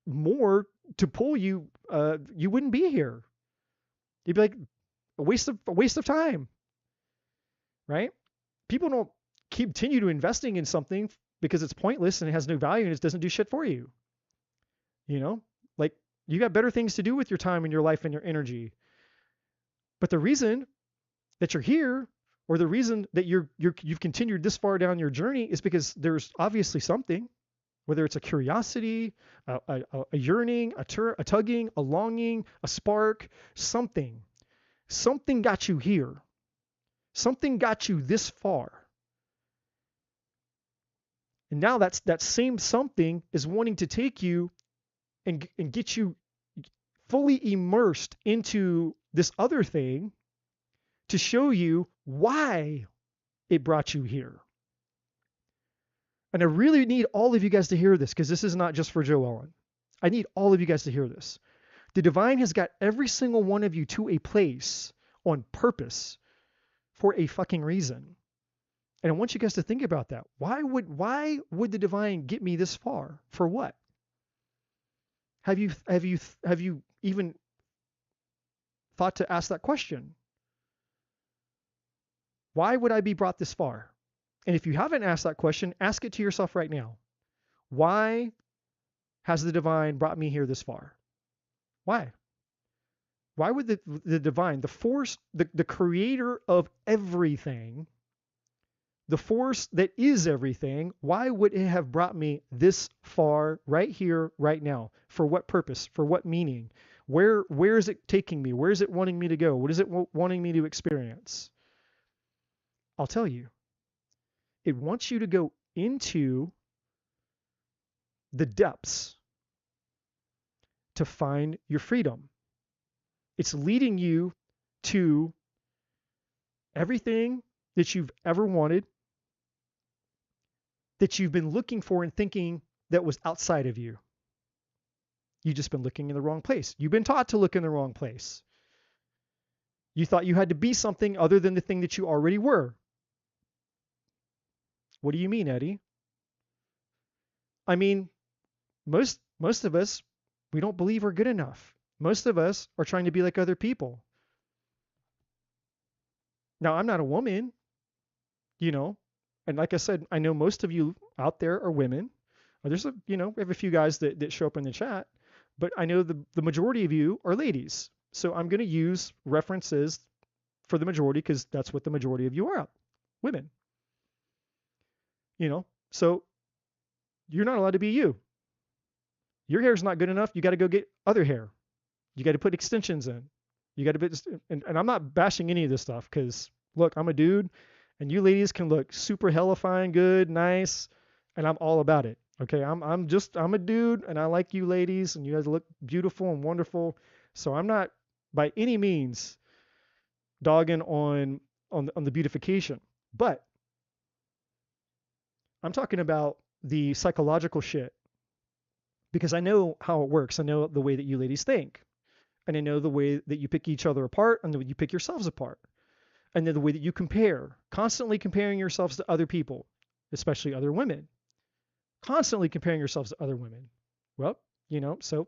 more to pull you, you wouldn't be here. You'd be like a waste of time, right? People don't continue to investing in something because it's pointless and it has no value and it doesn't do shit for you. You know, like you got better things to do with your time and your life and your energy. But the reason that you're here, or the reason that you've continued this far down your journey, is because there's obviously something. Whether it's a curiosity, a yearning, a tugging, a longing, a spark, something got you here. Something got you this far. And now that same something is wanting to take you and get you fully immersed into this other thing to show you why it brought you here. And I really need all of you guys to hear this, because this is not just for Joe Ellen. I need all of you guys to hear this. The divine has got every single one of you to a place on purpose for a fucking reason. And I want you guys to think about that. Why would the divine get me this far? For what? Have you even thought to ask that question? Why would I be brought this far? And if you haven't asked that question, ask it to yourself right now. Why has the divine brought me here this far? Why? Why would the divine, the force, the creator of everything, the force that is everything, why would it have brought me this far right here, right now? For what purpose? For what meaning? Where is it taking me? Where is it wanting me to go? What is it wanting me to experience? I'll tell you. It wants you to go into the depths to find your freedom. It's leading you to everything that you've ever wanted, that you've been looking for and thinking that was outside of you. You've just been looking in the wrong place. You've been taught to look in the wrong place. You thought you had to be something other than the thing that you already were. What do you mean, Eddie? I mean, most of us, we don't believe we're good enough. Most of us are trying to be like other people. Now, I'm not a woman, you know, and like I said, I know most of you out there are women. There's we have a few guys that show up in the chat, but I know the majority of you are ladies. So I'm going to use references for the majority because that's what the majority of you are, women. So you're not allowed to be you. Your hair's not good enough. You got to go get other hair. You got to put extensions in. You got to put, and I'm not bashing any of this stuff because look, I'm a dude and you ladies can look super hella fine, good, nice, and I'm all about it. Okay, I'm a dude and I like you ladies and you guys look beautiful and wonderful. So I'm not by any means dogging on the beautification. But I'm talking about the psychological shit because I know how it works. I know the way that you ladies think. And I know the way that you pick each other apart and the way you pick yourselves apart. And then the way that you compare, constantly comparing yourselves to other people, especially other women. Constantly comparing yourselves to other women. Well,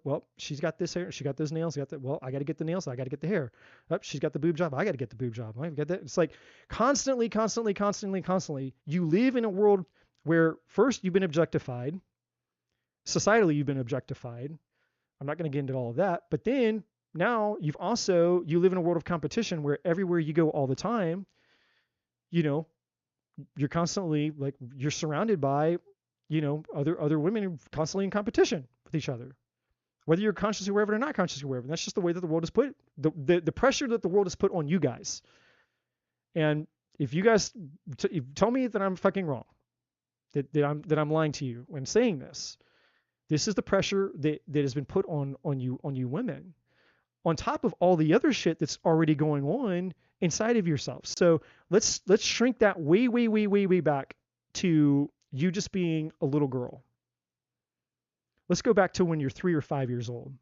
well, she's got this hair, she got those nails, got that. Well, I got to get the nails, I got to get the hair. Oh, she's got the boob job, I got to get the boob job. I got that. It's like constantly, constantly, constantly, constantly. You live in a world where first you've been objectified, societally you've been objectified. I'm not going to get into all of that, but then now you live in a world of competition where everywhere you go all the time, you know, you're constantly like you're surrounded by other women who are constantly in competition with each other, whether you're consciously aware of it or not consciously aware of it. And that's just the way that the world is put, the pressure that the world has put on you guys. And if you guys tell me that I'm fucking wrong, that I'm lying to you when saying this, this is the pressure that has been put on you women, on top of all the other shit that's already going on inside of yourself. So let's shrink that way, way, way, way, way back to you just being a little girl. Let's go back to when you're 3 or 5 years old.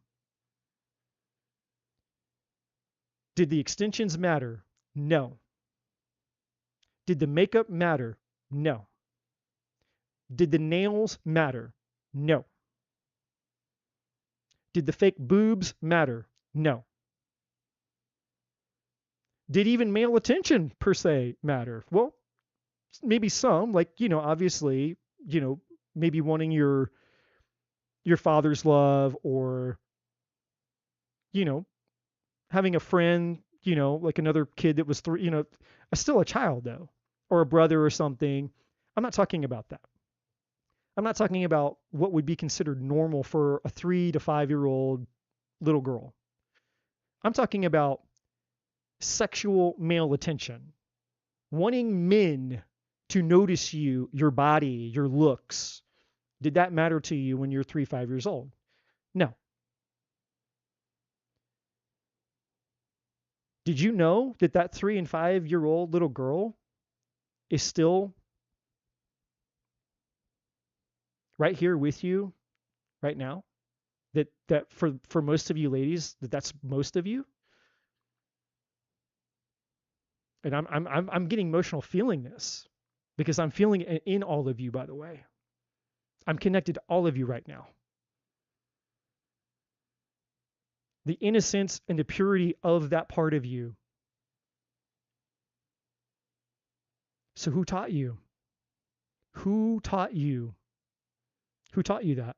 Did the extensions matter? No. Did the makeup matter? No. Did the nails matter? No. Did the fake boobs matter? No. Did even male attention per se matter? Well, maybe some, like, obviously, maybe wanting your father's love, or, having a friend, like another kid that was still a child though, or a brother or something. I'm not talking about that. I'm not talking about what would be considered normal for a 3 to 5-year-old little girl. I'm talking about sexual male attention, wanting men to notice you, your body, your looks. Did that matter to you when you're 3, 5 years old? No. Did you know that 3 and 5-year-old little girl is still right here with you right now? That for most of you ladies, that's most of you. And I'm getting emotional feeling this because I'm feeling it in all of you, by the way. I'm connected to all of you right now. The innocence and the purity of that part of you. So who taught you? Who taught you? Who taught you that?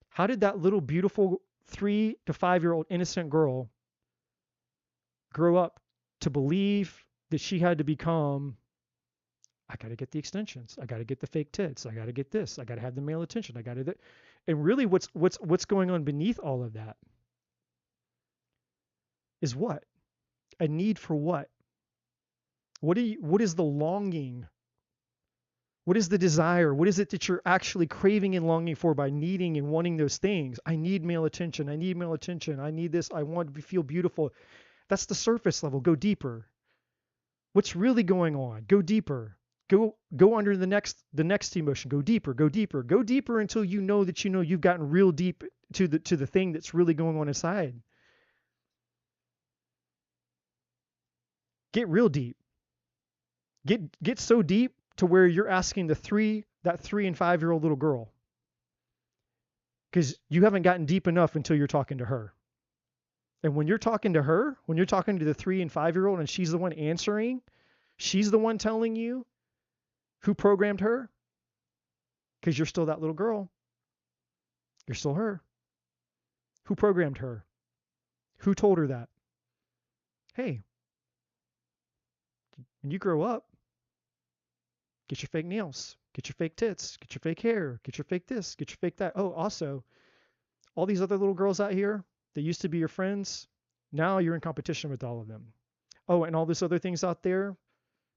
How did that little beautiful 3 to 5-year-old innocent girl grow up to believe that she had to become, I got to get the extensions, I got to get the fake tits, I got to get this, I got to have the male attention, I got to, and really what's going on beneath all of that is what? A need for what? What is the longing? What is the desire? What is it that you're actually craving and longing for by needing and wanting those things? I need male attention. I need male attention. I need this. I want to feel beautiful. That's the surface level. Go deeper. What's really going on? Go deeper. Go under the next emotion. Go deeper. Go deeper. Go deeper until you know that you've gotten real deep to the thing that's really going on inside. Get real deep. Get so deep to where you're asking that 3 and 5-year-old little girl, because you haven't gotten deep enough until you're talking to her. And when you're talking to her, when you're talking to the 3 and 5-year-old and she's the one answering, she's the one telling you who programmed her, because you're still that little girl. You're still her. Who programmed her? Who told her that? Hey, when you grow up, get your fake nails, get your fake tits, get your fake hair, get your fake this, get your fake that. Oh, also, all these other little girls out here that used to be your friends, now you're in competition with all of them. Oh, and all these other things out there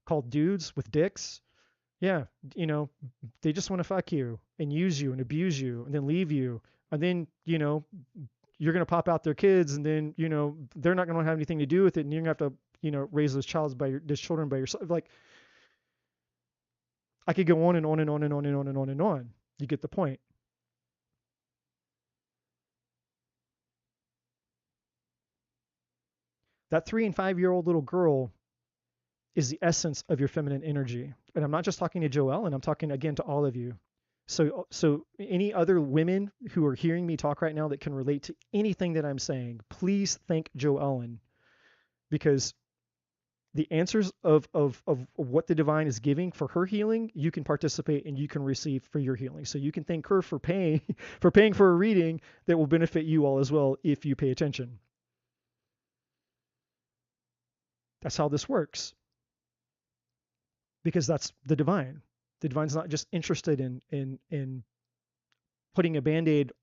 called dudes with dicks, Yeah, they just want to fuck you and use you and abuse you and then leave you. And then, you're going to pop out their kids and then, they're not going to have anything to do with it. And you're going to have to, raise those children by yourself. Like, I could go on and on and on and on and on and on and on. You get the point. That 3 and 5 year old little girl is the essence of your feminine energy. And I'm not just talking to Joelle, and I'm talking again to all of you. So any other women who are hearing me talk right now that can relate to anything that I'm saying, please thank Joellen, because the answers of what the divine is giving for her healing, you can participate and you can receive for your healing. So you can thank her for paying for a reading that will benefit you all as well if you pay attention. That's how this works. Because that's the divine. The divine's not just interested in putting a band-aid,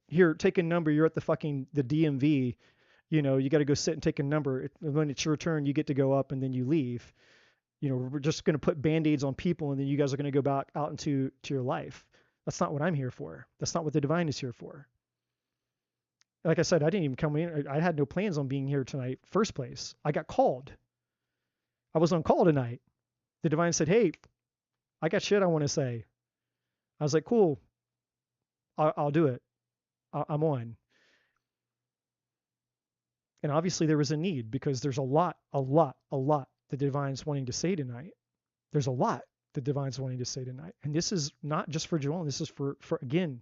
here, take a number, you're at the DMV, you got to go sit and take a number. When it's your turn, you get to go up and then you leave. We're just going to put band-aids on people and then you guys are going to go back out into your life. That's not what I'm here for. That's not what the divine is here for. Like I said, I didn't even come in. I had no plans on being here tonight, first place. I got called. I was on call tonight. The divine said, hey, I got shit I want to say. I was like, cool. I'll do it. I'm on. And obviously there was a need because there's a lot the divine's wanting to say tonight. There's a lot the divine's wanting to say tonight. And this is not just for Joelle. This is for again,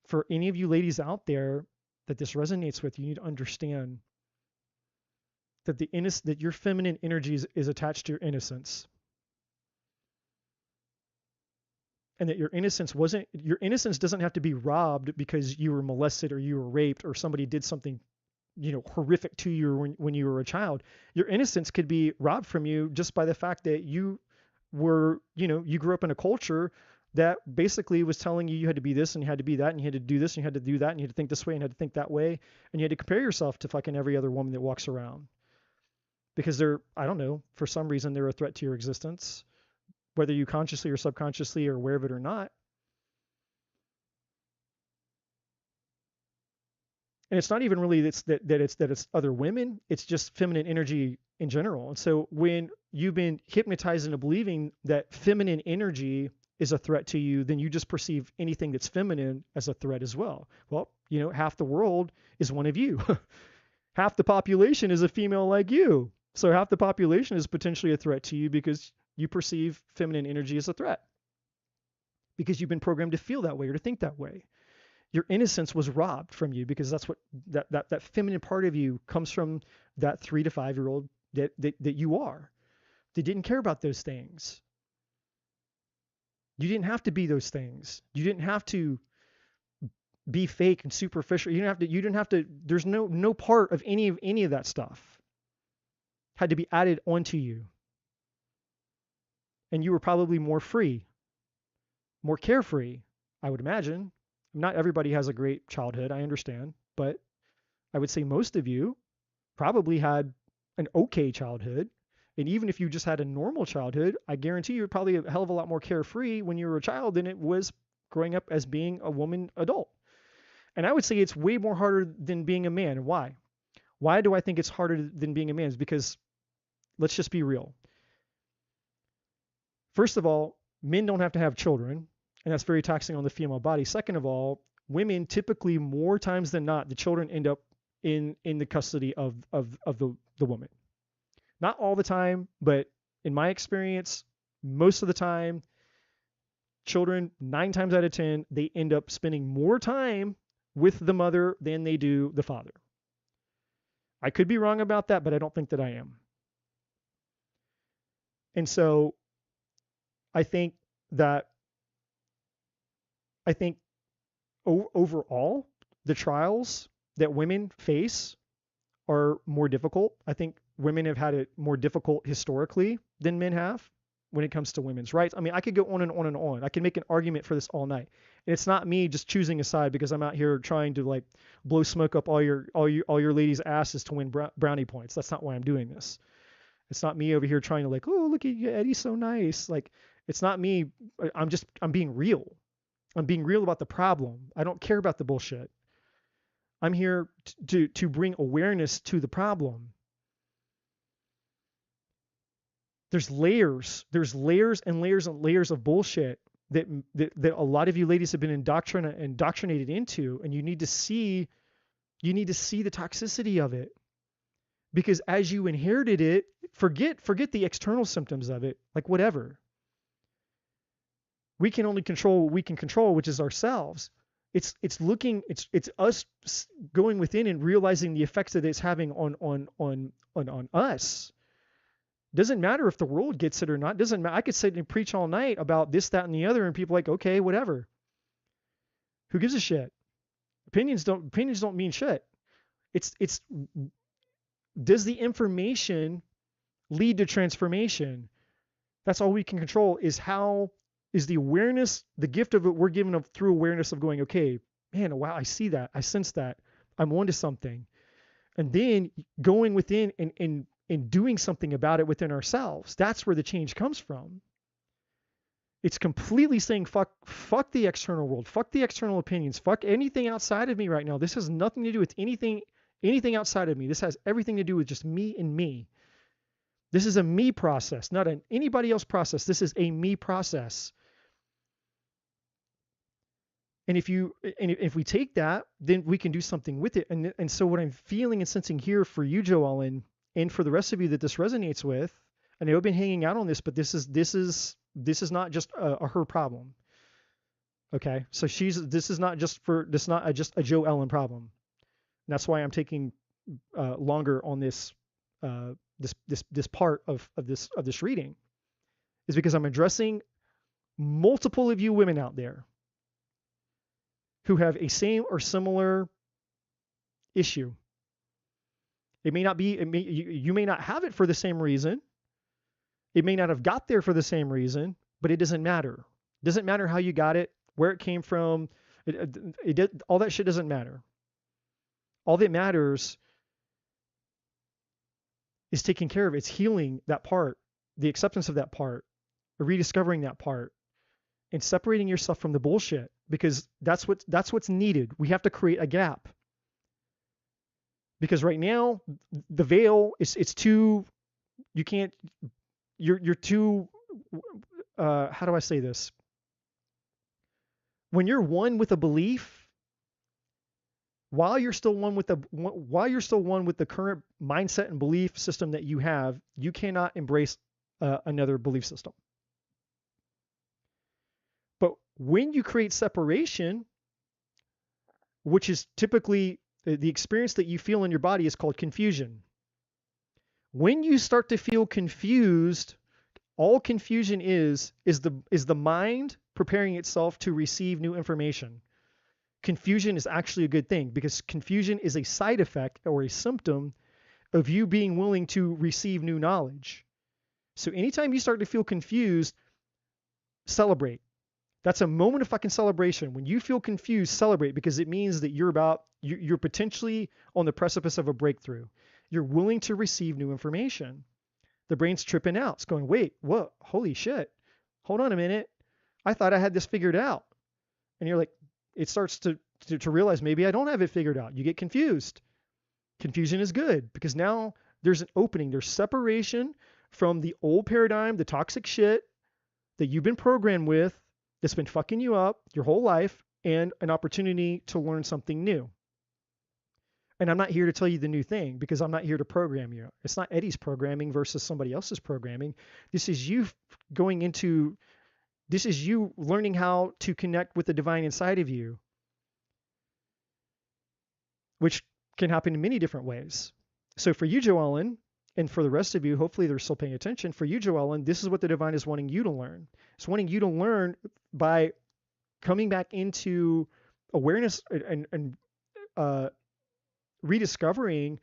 for any of you ladies out there that this resonates with. You need to understand that that your feminine energy is attached to your innocence. And that your innocence doesn't have to be robbed because you were molested or you were raped or somebody did something, horrific to you when you were a child. Your innocence could be robbed from you just by the fact that you were, you grew up in a culture that basically was telling you had to be this and you had to be that and you had to do this and you had to do that and you had to think this way and you had to think that way and you had to compare yourself to fucking every other woman that walks around. Because they're, I don't know, for some reason they're a threat to your existence, whether you consciously or subconsciously are aware of it or not. And it's not even really that it's other women. It's just feminine energy in general. And so when you've been hypnotized into believing that feminine energy is a threat to you, then you just perceive anything that's feminine as a threat as well. Well, half the world is one of you. Half the population is a female like you. So half the population is potentially a threat to you because you perceive feminine energy as a threat. Because you've been programmed to feel that way or to think that way. Your innocence was robbed from you because that's what that feminine part of you comes from, that 3 to 5 year old that you are. They didn't care about those things. You didn't have to be those things. You didn't have to be fake and superficial. You didn't have to, there's no part of any of that stuff had to be added onto you. And you were probably more free, more carefree, I would imagine. Not everybody has a great childhood, I understand, but I would say most of you probably had an okay childhood. And even if you just had a normal childhood, I guarantee you're probably a hell of a lot more carefree when you were a child than it was growing up as being a woman adult. And I would say it's way more harder than being a man. Why? Why do I think it's harder than being a man? Is because, let's just be real. First of all, men don't have to have children, and that's very taxing on the female body. Second of all, women typically, more times than not, the children end up in the custody of the woman. Not all the time, but in my experience, most of the time, children, 9 times out of 10, they end up spending more time with the mother than they do the father. I could be wrong about that, but I don't think that I am. And so I think overall, the trials that women face are more difficult. I think women have had it more difficult historically than men have when it comes to women's rights. I mean, I could go on and on and on. I can make an argument for this all night. And it's not me just choosing a side because I'm out here trying to like blow smoke up all your ladies' asses to win brownie points. That's not why I'm doing this. It's not me over here trying to like, oh, look at you, Eddie's so nice. Like, It's not me. I'm being real. I'm being real about the problem. I don't care about the bullshit. I'm here to bring awareness to the problem. There's layers and layers and layers of bullshit that a lot of you ladies have been indoctrinated into, and you need to see the toxicity of it. Because as you inherited it, forget the external symptoms of it, like whatever. We can only control what we can control, which is ourselves. It's us going within and realizing the effects that it's having on us. Doesn't matter if the world gets it or not. Doesn't matter. I could sit and preach all night about this, that, and the other, and people are like, okay, whatever. Who gives a shit? Opinions don't mean shit. It's does the information lead to transformation? That's all we can control. Is the awareness, the gift of it we're given through awareness of going, okay, man, wow, I see that, I sense that, I'm onto something, and then going within and doing something about it within ourselves. That's where the change comes from. It's completely saying fuck the external world, fuck the external opinions, fuck anything outside of me right now. This has nothing to do with anything outside of me. This has everything to do with just me and me. This is a me process, not an anybody else process. This is a me process. And if we take that, then we can do something with it. And so what I'm feeling and sensing here for you, Joellen, and for the rest of you that this resonates with, I know I've been hanging out on this, but this is not just a her problem. Okay, so this is not just a Joe Ellen problem. And that's why I'm taking longer on this part of this reading, is because I'm addressing multiple of you women out there who have a same or similar issue. It may not be, you may not have it for the same reason. It may not have got there for the same reason, but it doesn't matter. It doesn't matter how you got it, where it came from. All that shit doesn't matter. All that matters is taking care of it. It's healing that part, the acceptance of that part, rediscovering that part, and separating yourself from the bullshit, because that's what's needed. We have to create a gap. Because right now, the veil it's too, you can't, you're too, how do I say this? When you're one with a belief, while you're still one with the current mindset and belief system that you have, you cannot embrace another belief system. But when you create separation, which is typically the experience that you feel in your body, is called confusion. When you start to feel confused, all confusion is the mind preparing itself to receive new information. Confusion is actually a good thing, because confusion is a side effect or a symptom of you being willing to receive new knowledge. So anytime you start to feel confused, celebrate. That's a moment of fucking celebration. When you feel confused, celebrate, because it means that you're potentially on the precipice of a breakthrough. You're willing to receive new information. The brain's tripping out. It's going, wait, what? Holy shit. Hold on a minute. I thought I had this figured out. And you're like, it starts to realize maybe I don't have it figured out. You get confused. Confusion is good, because now there's an opening. There's separation from the old paradigm, the toxic shit that you've been programmed with, that's been fucking you up your whole life, and an opportunity to learn something new. And I'm not here to tell you the new thing, because I'm not here to program you. It's not Eddie's programming versus somebody else's programming. This is you learning how to connect with the divine inside of you, which can happen in many different ways. So for you, Joellen, and for the rest of you, hopefully they're still paying attention. For you, Joellen, this is what the divine is wanting you to learn. It's wanting you to learn by coming back into awareness and rediscovering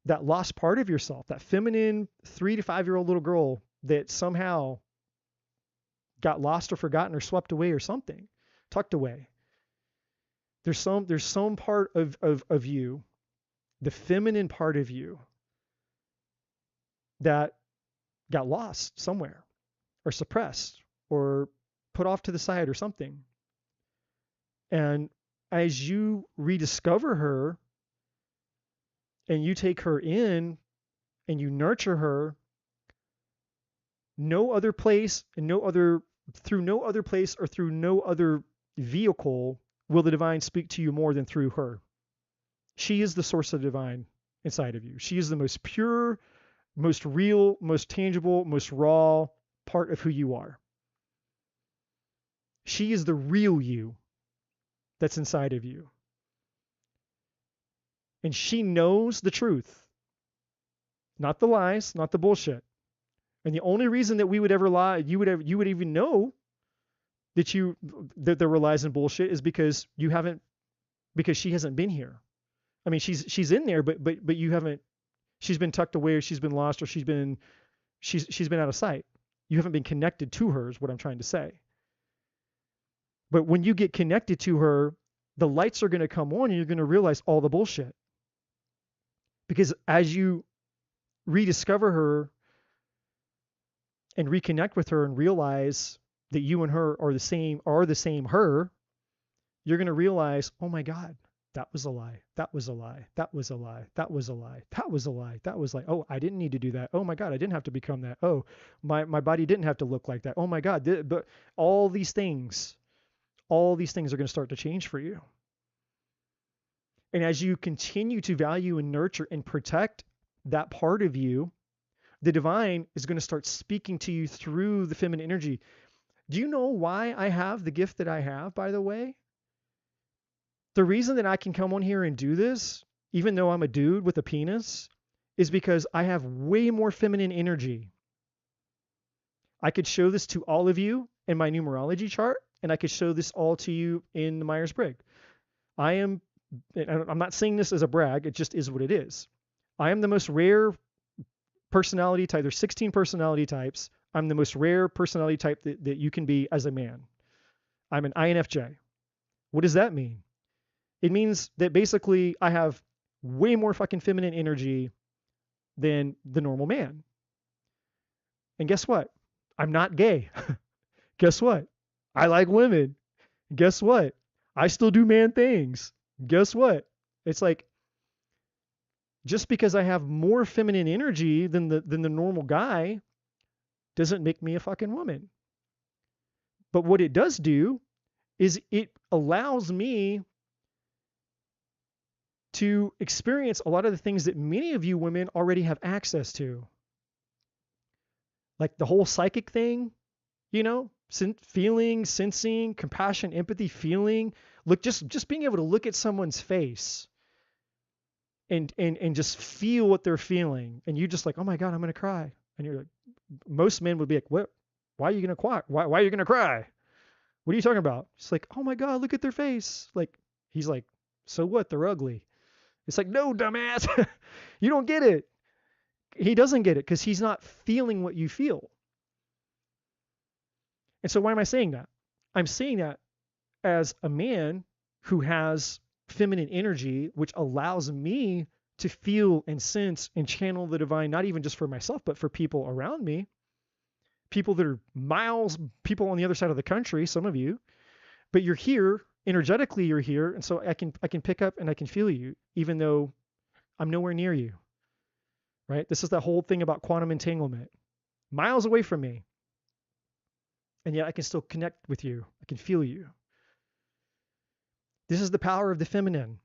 that lost part of yourself, that feminine 3 to 5 year old little girl that somehow got lost or forgotten or swept away or something, tucked away. There's some part of you, the feminine part of you, that got lost somewhere or suppressed or put off to the side or something. And as you rediscover her and you take her in and you nurture her, no other place and through no other place or through no other vehicle will the divine speak to you more than through her. She is the source of divine inside of you. She is the most pure, most real, most tangible, most raw part of who you are. She is the real you that's inside of you. And she knows the truth, not the lies, not the bullshit. And the only reason that we would ever lie, you would even know that there were lies and bullshit is because she hasn't been here. I mean, she's in there, but you haven't. She's been tucked away, or she's been lost, or she's been out of sight. You haven't been connected to her, is what I'm trying to say. But when you get connected to her, the lights are going to come on, and you're going to realize all the bullshit. Because as you rediscover her and reconnect with her and realize that you and her are the same her, you're going to realize, oh my God, that was a lie. That was a lie. That was a lie. That was a lie. That was a lie. That was like, oh, I didn't need to do that. Oh my God, I didn't have to become that. Oh, my body didn't have to look like that. Oh my God, but all these things are going to start to change for you. And as you continue to value and nurture and protect that part of you, the divine is going to start speaking to you through the feminine energy. Do you know why I have the gift that I have, by the way? The reason that I can come on here and do this, even though I'm a dude with a penis, is because I have way more feminine energy. I could show this to all of you in my numerology chart, and I could show this all to you in the Myers-Briggs. I'm not saying this as a brag, it just is what it is. I am the most rare personality type. There's 16 personality types. I'm the most rare personality type that you can be as a man. I'm an INFJ. What does that mean? It means that basically I have way more fucking feminine energy than the normal man. And guess what? I'm not gay. Guess what? I like women. Guess what? I still do man things. Guess what? It's like, just because I have more feminine energy than the normal guy doesn't make me a fucking woman. But what it does do is it allows me to experience a lot of the things that many of you women already have access to. Like the whole psychic thing, feeling, sensing, compassion, empathy, feeling. Look, just being able to look at someone's face and just feel what they're feeling. And you just like, oh my God, I'm going to cry. And you're like, most men would be like, what? Why are you going to cry? Why are you going to cry? What are you talking about? It's like, oh my God, look at their face. Like, he's like, so what? They're ugly. It's like, no, dumbass, you don't get it. He doesn't get it because he's not feeling what you feel. And so why am I saying that? I'm saying that as a man who has feminine energy, which allows me to feel and sense and channel the divine, not even just for myself, but for people around me, people that are miles, people on the other side of the country, some of you, but you're here, energetically you're here, and so I can pick up and I can feel you, even though I'm nowhere near you, right? This is that whole thing about quantum entanglement. Miles away from me, and yet I can still connect with you. I can feel you. This is the power of the feminine.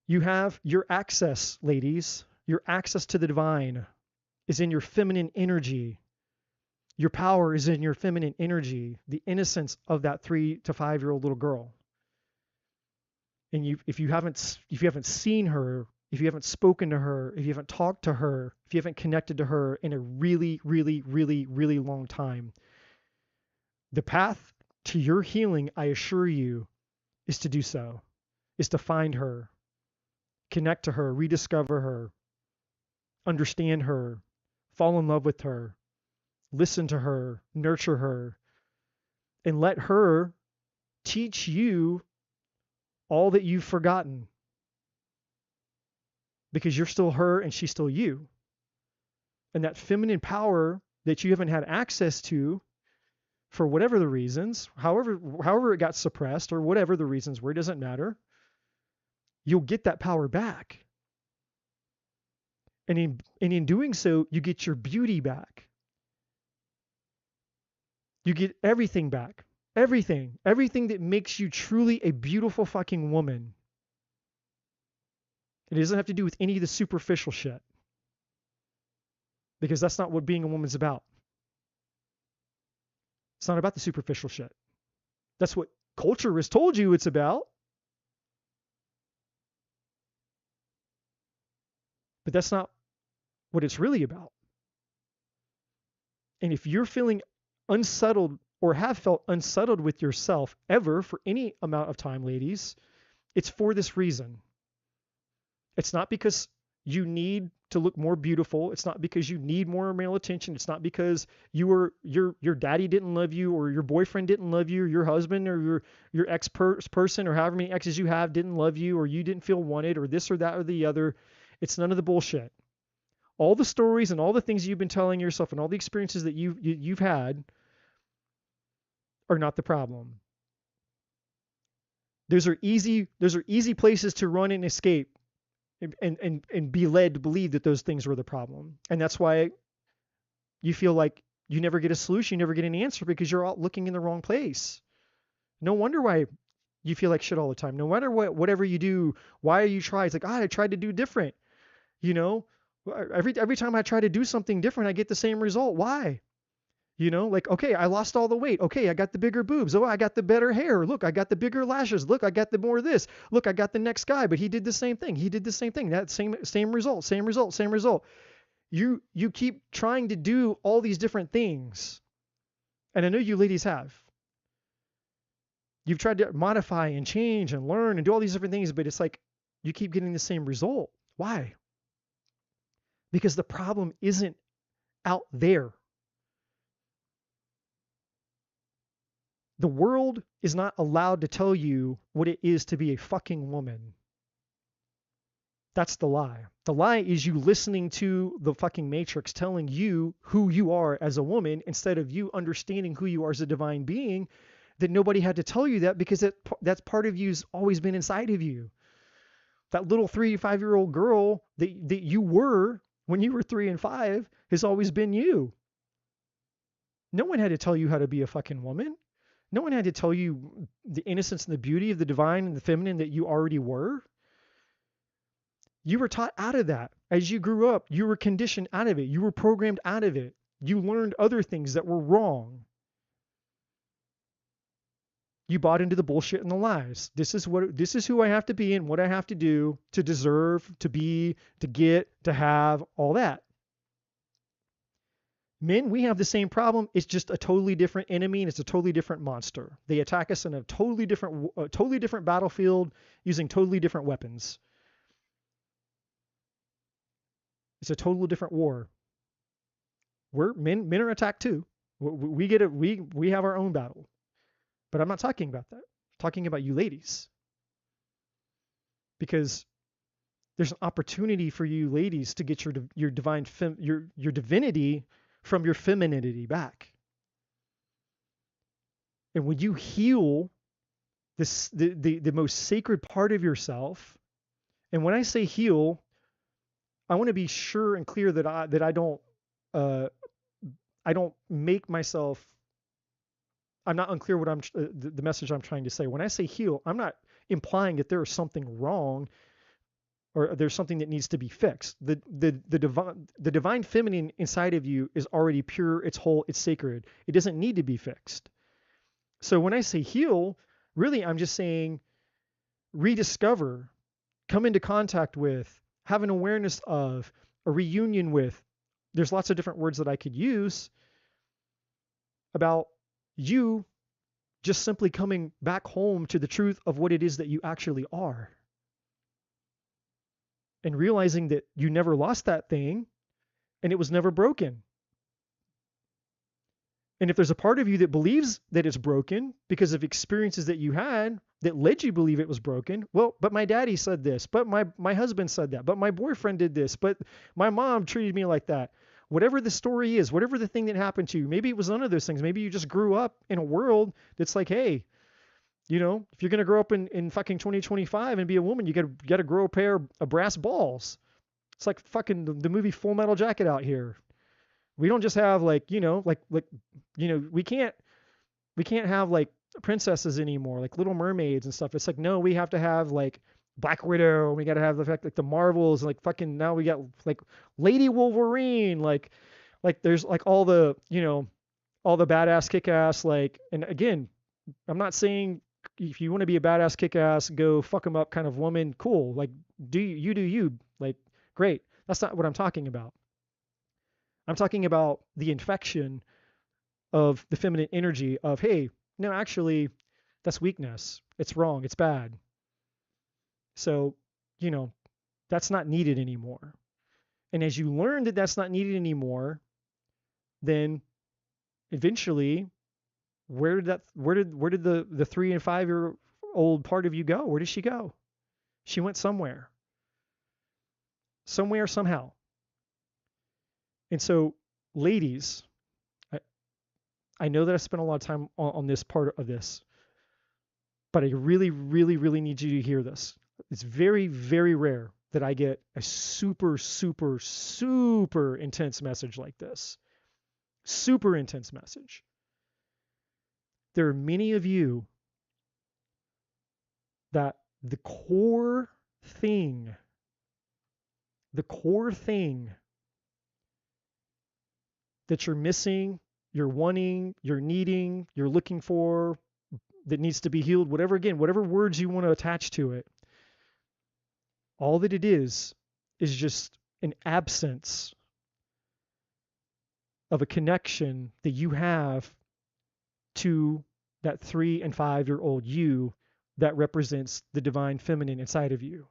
You have your access, ladies. Your access to the divine is in your feminine energy. Your power is in your feminine energy, the innocence of that 3 to 5 year old little girl. And if you haven't seen her, if you haven't spoken to her, if you haven't talked to her, if you haven't connected to her in a really, really, really, really long time, the path to your healing, I assure you, is to do so, is to find her, connect to her, rediscover her, understand her, fall in love with her, listen to her, nurture her, and let her teach you all that you've forgotten. Because you're still her and she's still you. And that feminine power that you haven't had access to for whatever the reasons, however it got suppressed or whatever the reasons were, it doesn't matter. You'll get that power back. And in doing so, you get your beauty back. You get everything back. Everything that makes you truly a beautiful fucking woman. It doesn't have to do with any of the superficial shit. Because that's not what being a woman's about. It's not about the superficial shit. That's what culture has told you it's about. But that's not what it's really about. And if you're feeling unsettled or have felt unsettled with yourself ever for any amount of time, ladies, it's for this reason. It's not because you need to look more beautiful. It's not because you need more male attention. It's not because your daddy didn't love you, or your boyfriend didn't love you, or your husband or your person or however many exes you have didn't love you, or you didn't feel wanted, or this or that or the other. It's none of the bullshit. All the stories and all the things you've been telling yourself and all the experiences that you've had are not the problem. Those are easy places to run and escape and be led to believe that those things were the problem. And that's why you feel like you never get a solution, you never get an answer, because you're all looking in the wrong place. No wonder why you feel like shit all the time. No matter whatever you do, why you try, it's like, I tried to do different. You know, every time I try to do something different, I get the same result. Why? You know, like, okay, I lost all the weight. Okay, I got the bigger boobs. Oh, I got the better hair. Look, I got the bigger lashes. Look, I got the more of this. Look, I got the next guy, but he did the same thing. He did the same thing. That same result. You keep trying to do all these different things. And I know you ladies have. You've tried to modify and change and learn and do all these different things, but it's like you keep getting the same result. Why? Because the problem isn't out there. The world is not allowed to tell you what it is to be a fucking woman. That's the lie. The lie is you listening to the fucking matrix telling you who you are as a woman, instead of you understanding who you are as a divine being, that nobody had to tell you that, because that's part of you's always been inside of you. That little 3 to 5 year old girl that you were when you were 3 and 5 has always been you. No one had to tell you how to be a fucking woman. No one had to tell you the innocence and the beauty of the divine and the feminine that you already were. You were taught out of that. As you grew up, you were conditioned out of it. You were programmed out of it. You learned other things that were wrong. You bought into the bullshit and the lies. This is who I have to be and what I have to do to deserve, to be, to get, to have, all that. Men, we have the same problem. It's just a totally different enemy, and it's a totally different monster. They attack us in a totally different battlefield using totally different weapons. It's a totally different war. Men are attacked too. We have our own battle. But I'm not talking about that. I'm talking about you ladies. Because there's an opportunity for you ladies to get your divinity from your femininity back. And when you heal the most sacred part of yourself, and when I say heal, I want to be sure and clear that I don't make myself. I'm not unclear what the message I'm trying to say. When I say heal, I'm not implying that there is something wrong or there's something that needs to be fixed. The divine feminine inside of you is already pure, it's whole, it's sacred. It doesn't need to be fixed. So when I say heal, really I'm just saying rediscover, come into contact with, have an awareness of, a reunion with. There's lots of different words that I could use about you just simply coming back home to the truth of what it is that you actually are. And realizing that you never lost that thing and it was never broken. And if there's a part of you that believes that it's broken because of experiences that you had that led you to believe it was broken, well, but my daddy said this, but my husband said that, but my boyfriend did this, but my mom treated me like that. whatever the story is, whatever the thing that happened to you, maybe it was none of those things. Maybe you just grew up in a world that's like, hey, you know, if you're going to grow up in fucking 2025 and be a woman, you got to grow a pair of brass balls. It's like fucking the movie Full Metal Jacket out here. We don't just have like, you know, we can't have like princesses anymore, like Little Mermaids and stuff. It's like, no, we have to have like Black Widow. We got to have the fact like the Marvels, like fucking now we got like Lady Wolverine, like there's like all the, you know, all the badass kick-ass, like, and again, I'm not saying if you want to be a badass kick-ass, go fuck them up kind of woman, cool. Like, do you, like, great. That's not what I'm talking about. I'm talking about the infection of the feminine energy of, hey, no, actually, that's weakness. It's wrong. It's bad. So, you know, that's not needed anymore. And as you learn that that's not needed anymore, then eventually, where did the 3 and 5 year old part of you go? Where did she go? She went somewhere. Somewhere, somehow. And so, ladies, I know that I spent a lot of time on this part of this, but I really, really, really need you to hear this. It's very, very rare that I get a super, super, super intense message like this. Super intense message. There are many of you that the core thing that you're missing, you're wanting, you're needing, you're looking for, that needs to be healed, whatever words you want to attach to it, all that it is just an absence of a connection that you have to that 3 and 5 year old you that represents the divine feminine inside of you.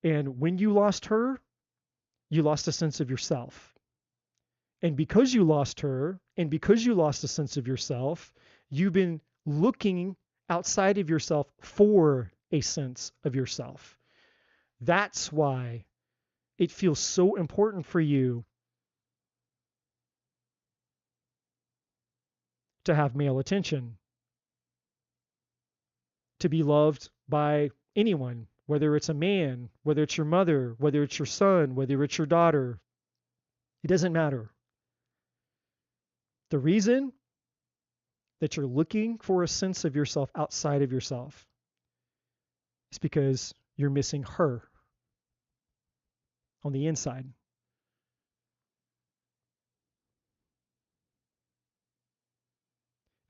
And when you lost her, you lost a sense of yourself. And because you lost her, and because you lost a sense of yourself, you've been looking outside of yourself for a sense of yourself. That's why it feels so important for you to have male attention, to be loved by anyone, whether it's a man, whether it's your mother, whether it's your son, whether it's your daughter. It doesn't matter. The reason that you're looking for a sense of yourself outside of yourself is because you're missing her on the inside.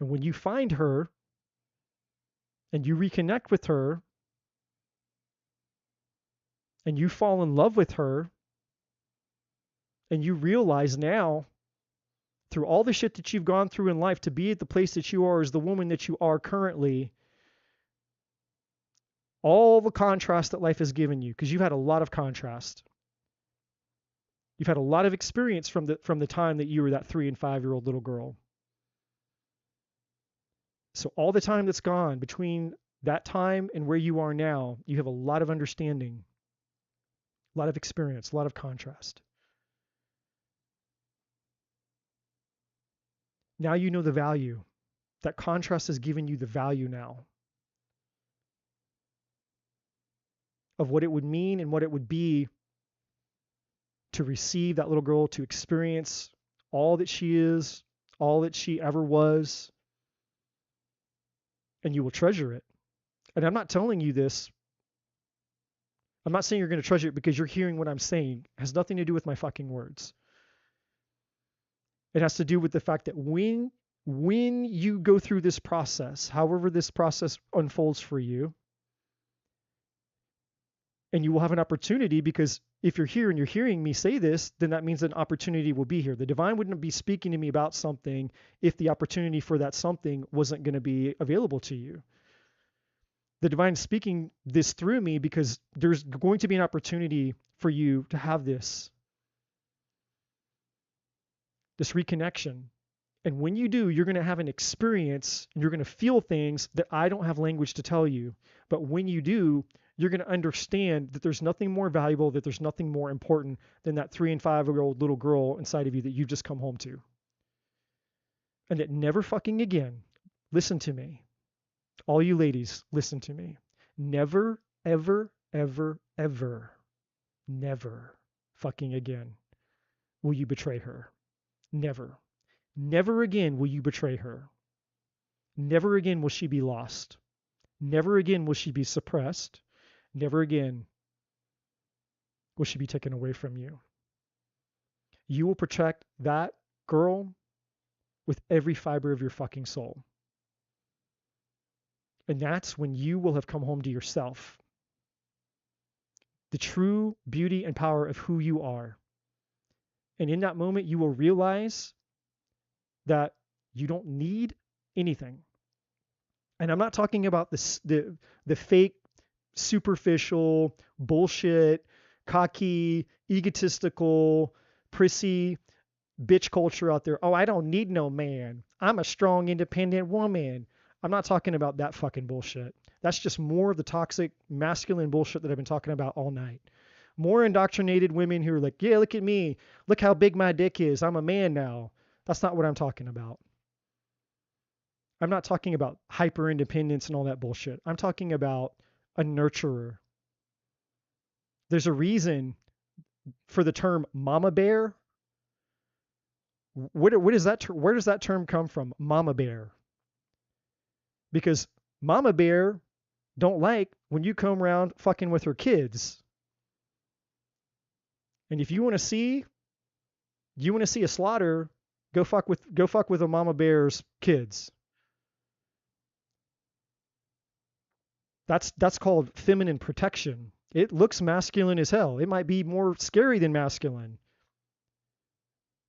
And when you find her and you reconnect with her and you fall in love with her and you realize now through all the shit that you've gone through in life to be at the place that you are as the woman that you are currently, all the contrast that life has given you, because you've had a lot of contrast. You've had a lot of experience from the time that you were that 3 and 5 year old little girl. So all the time that's gone between that time and where you are now, you have a lot of understanding, a lot of experience, a lot of contrast. Now you know the value. That contrast has given you the value now of what it would mean and what it would be to receive that little girl, to experience all that she is, all that she ever was, and you will treasure it. And I'm not telling you this. I'm not saying you're going to treasure it because you're hearing what I'm saying. It has nothing to do with my fucking words. It has to do with the fact that when you go through this process, however this process unfolds for you, and you will have an opportunity, because if you're here and you're hearing me say this, then that means an opportunity will be here. The divine wouldn't be speaking to me about something if the opportunity for that something wasn't going to be available to you. The divine is speaking this through me because there's going to be an opportunity for you to have this reconnection. And when you do, you're going to have an experience and you're going to feel things that I don't have language to tell you. But when you do, you're going to understand that there's nothing more valuable, that there's nothing more important than that 3 and 5-year-old little girl inside of you that you've just come home to. And that never fucking again, listen to me. All you ladies, listen to me. Never, ever, ever, ever, never fucking again will you betray her. Never. Never again will you betray her. Never again will she be lost. Never again will she be suppressed. Never again will she be taken away from you. You will protect that girl with every fiber of your fucking soul. And that's when you will have come home to yourself. The true beauty and power of who you are. And in that moment, you will realize that you don't need anything. And I'm not talking about the fake, superficial, bullshit, cocky, egotistical, prissy, bitch culture out there. Oh, I don't need no man. I'm a strong, independent woman. I'm not talking about that fucking bullshit. That's just more of the toxic, masculine bullshit that I've been talking about all night. More indoctrinated women who are like, yeah, look at me. Look how big my dick is. I'm a man now. That's not what I'm talking about. I'm not talking about hyper independence and all that bullshit. I'm talking about a nurturer. There's a reason for the term mama bear. What is that? Where does that term come from? Mama bear. Because mama bear don't like when you come around fucking with her kids. And if you want to see a slaughter, go fuck with a mama bear's kids. That's called feminine protection. It looks masculine as hell. It might be more scary than masculine.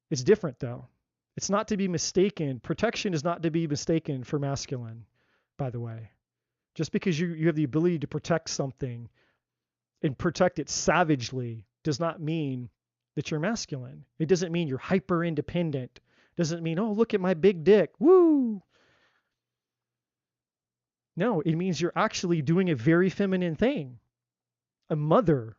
It's different though. It's not to be mistaken. Protection is not to be mistaken for masculine, by the way. Just because you have the ability to protect something and protect it savagely does not mean that you're masculine. It doesn't mean you're hyper independent. It doesn't mean, oh, look at my big dick. Woo! No, it means you're actually doing a very feminine thing. A mother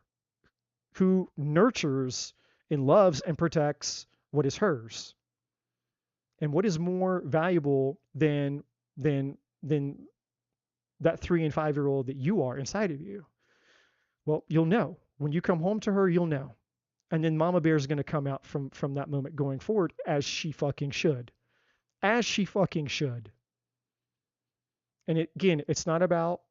who nurtures and loves and protects what is hers. And what is more valuable than that 3 and 5-year-old that you are inside of you? Well, you'll know. When you come home to her, you'll know. And then Mama Bear is going to come out from that moment going forward, as she fucking should. As she fucking should. And again, it's not about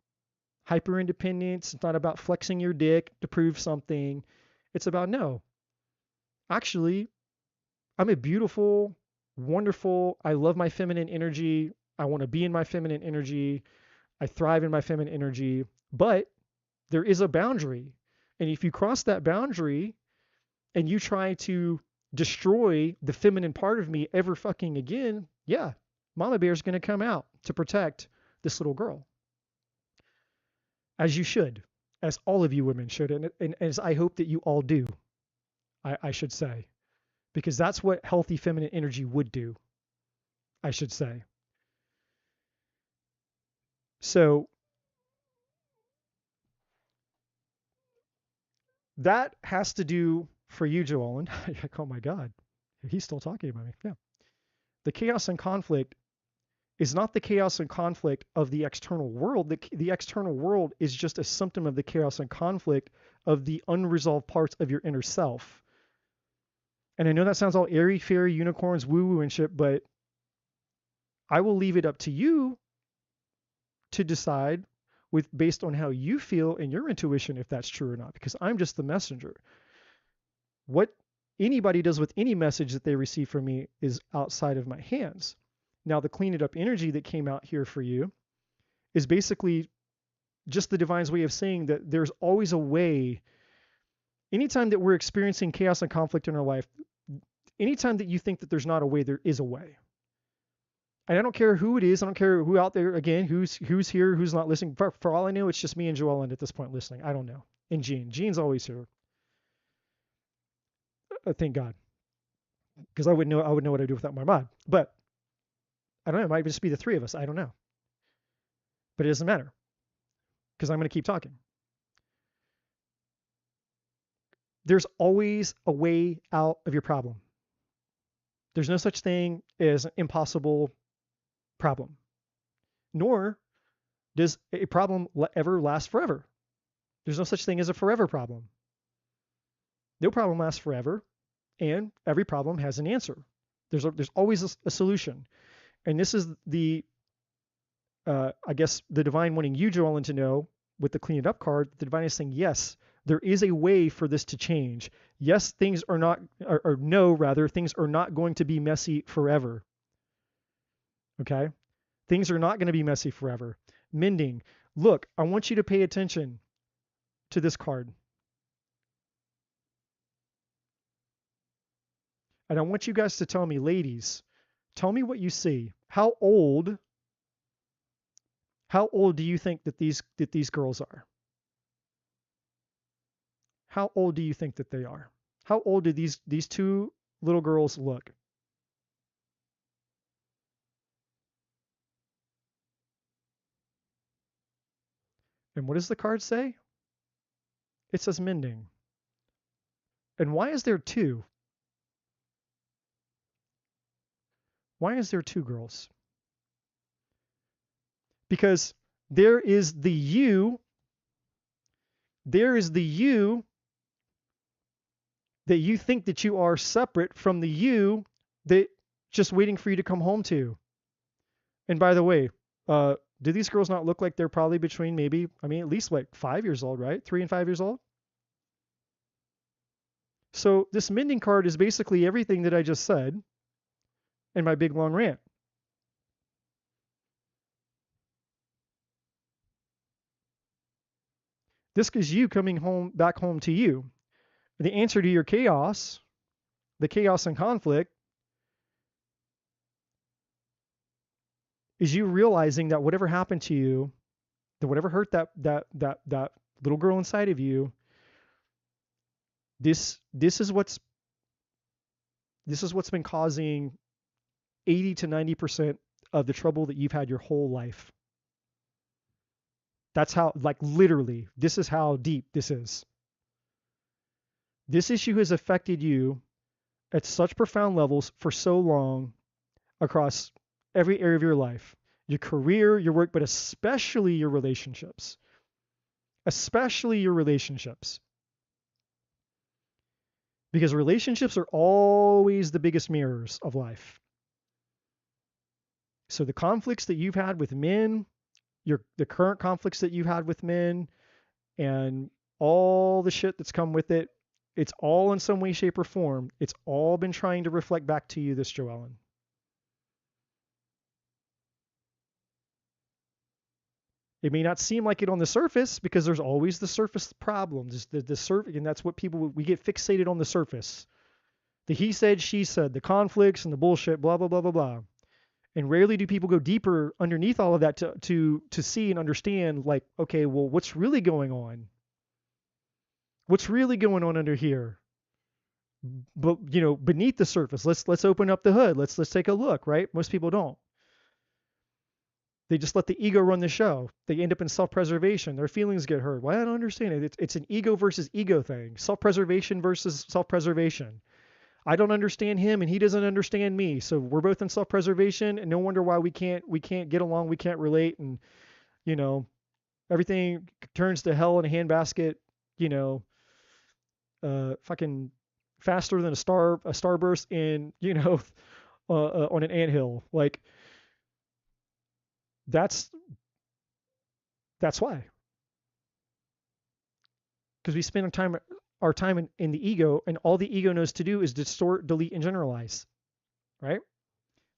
hyper independence. It's not about flexing your dick to prove something. It's about, no. Actually, I'm a beautiful, wonderful, I love my feminine energy. I want to be in my feminine energy. I thrive in my feminine energy. But there is a boundary. And if you cross that boundary and you try to destroy the feminine part of me ever fucking again, yeah, Mama Bear is going to come out to protect this little girl. As you should, as all of you women should, and as I hope that you all do, I should say, because that's what healthy feminine energy would do, I should say. So that has to do for you, Joellen. Oh my God, he's still talking about me. Yeah. The chaos and conflict is not the chaos and conflict of the external world. The external world is just a symptom of the chaos and conflict of the unresolved parts of your inner self. And I know that sounds all airy, fairy, unicorns, woo-woo and shit, but I will leave it up to you to decide based on how you feel and your intuition if that's true or not, because I'm just the messenger. What anybody does with any message that they receive from me is outside of my hands. Now, the clean it up energy that came out here for you is basically just the divine's way of saying that there's always a way. Anytime that we're experiencing chaos and conflict in our life, anytime that you think that there's not a way, there is a way. And I don't care who it is. I don't care who out there, again, who's here, who's not listening. For all I know, it's just me and Joellen at this point listening. I don't know. And Jean. Jean's always here. Thank God. Because I wouldn't know what I'd do without my mod. But I don't know. It might just be the three of us. I don't know. But it doesn't matter. Because I'm going to keep talking. there's always a way out of your problem. There's no such thing as an impossible problem, nor does a problem ever last forever. There's no such thing as a forever problem. No problem lasts forever, and every problem has an answer. There's always a solution. And this is the, I guess, the divine wanting you, Joellen, to know with the clean it up card. The divine is saying, yes, there is a way for this to change. Yes, things are not, or no, rather, things are not going to be messy forever. Okay? Things are not going to be messy forever. Mending. Look, I want you to pay attention to this card. And I want you guys to tell me, ladies, tell me what you see. How old do you think that these girls are? How old do you think that they are? How old do these two little girls look? And what does the card say? It says mending. And why is there two? Why is there two girls? Because there is the you that you think that you are separate from the you that just waiting for you to come home to. And by the way, do these girls not look like they're probably between maybe, I mean, at least like 5 years old, right? 3 and 5 years old? So this mending card is basically everything that I just said in my big long rant. This is you coming home, back home to you. The answer to your chaos, the chaos and conflict, is you realizing that whatever happened to you, that whatever hurt that little girl inside of you, this is what's been causing 80 to 90% of the trouble that you've had your whole life. That's how, like, literally, this is how deep this is. This issue has affected you at such profound levels for so long across every area of your life, your career, your work, but especially your relationships. Especially your relationships. Because relationships are always the biggest mirrors of life. So the conflicts that you've had with men, the current conflicts that you've had with men, and all the shit that's come with it, it's all in some way, shape, or form. It's all been trying to reflect back to you, this Joellen. It may not seem like it on the surface because there's always the surface problems. The surface, and that's what we get fixated on the surface. The he said, she said, the conflicts and the bullshit, blah, blah, blah, blah, blah. And rarely do people go deeper underneath all of that to see and understand, like, okay, well, what's really going on? What's really going on under here? But, you know, beneath the surface, let's open up the hood. Let's take a look, right? Most people don't. They just let the ego run the show. They end up in self-preservation. Their feelings get hurt. Well, I don't understand it. It's an ego versus ego thing. Self-preservation versus self-preservation. I don't understand him and he doesn't understand me. So we're both in self-preservation, and no wonder why we can't get along, we can't relate, and, you know, everything turns to hell in a handbasket, you know, fucking faster than a starburst in, you know, on an anthill. Like, that's why. Because we spend our time in the ego, and all the ego knows to do is distort, delete, and generalize, right?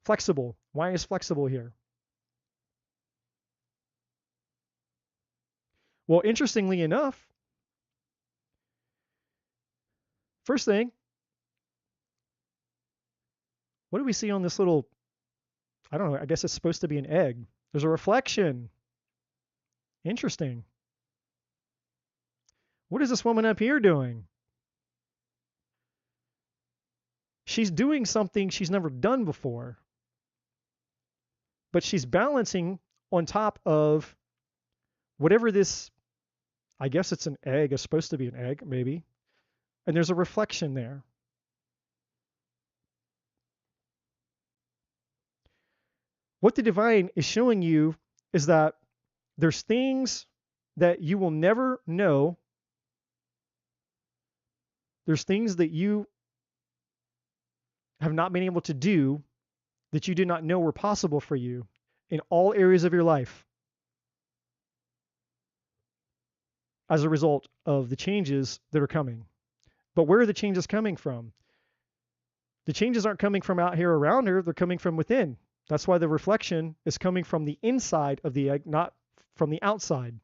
Flexible. Why is flexible here? Well, interestingly enough, first thing, what do we see on this little, I don't know, I guess it's supposed to be an egg. There's a reflection. Interesting. What is this woman up here doing? She's doing something she's never done before. But she's balancing on top of whatever this, I guess it's an egg. It's supposed to be an egg, maybe. and there's a reflection there. What the divine is showing you is that there's things that you will never know. There's things that you have not been able to do that you did not know were possible for you in all areas of your life as a result of the changes that are coming. But where are the changes coming from? The changes aren't coming from out here around her, they're coming from within. That's why the reflection is coming from the inside of the egg, not from the outside.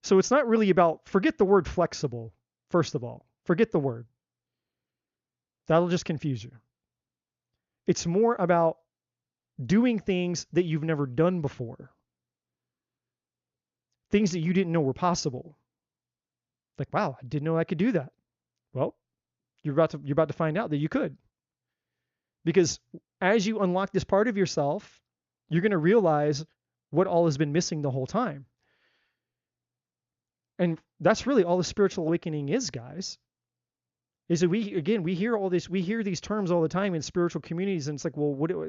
So it's not really about, forget the word flexible, first of all. Forget the word. That'll just confuse you. It's more about doing things that you've never done before. Things that you didn't know were possible. Like, wow, I didn't know I could do that. Well, you're about to find out that you could. Because as you unlock this part of yourself, you're going to realize what all has been missing the whole time. And that's really all the spiritual awakening is, guys. Is that we hear all this, we hear these terms all the time in spiritual communities, and it's like, well,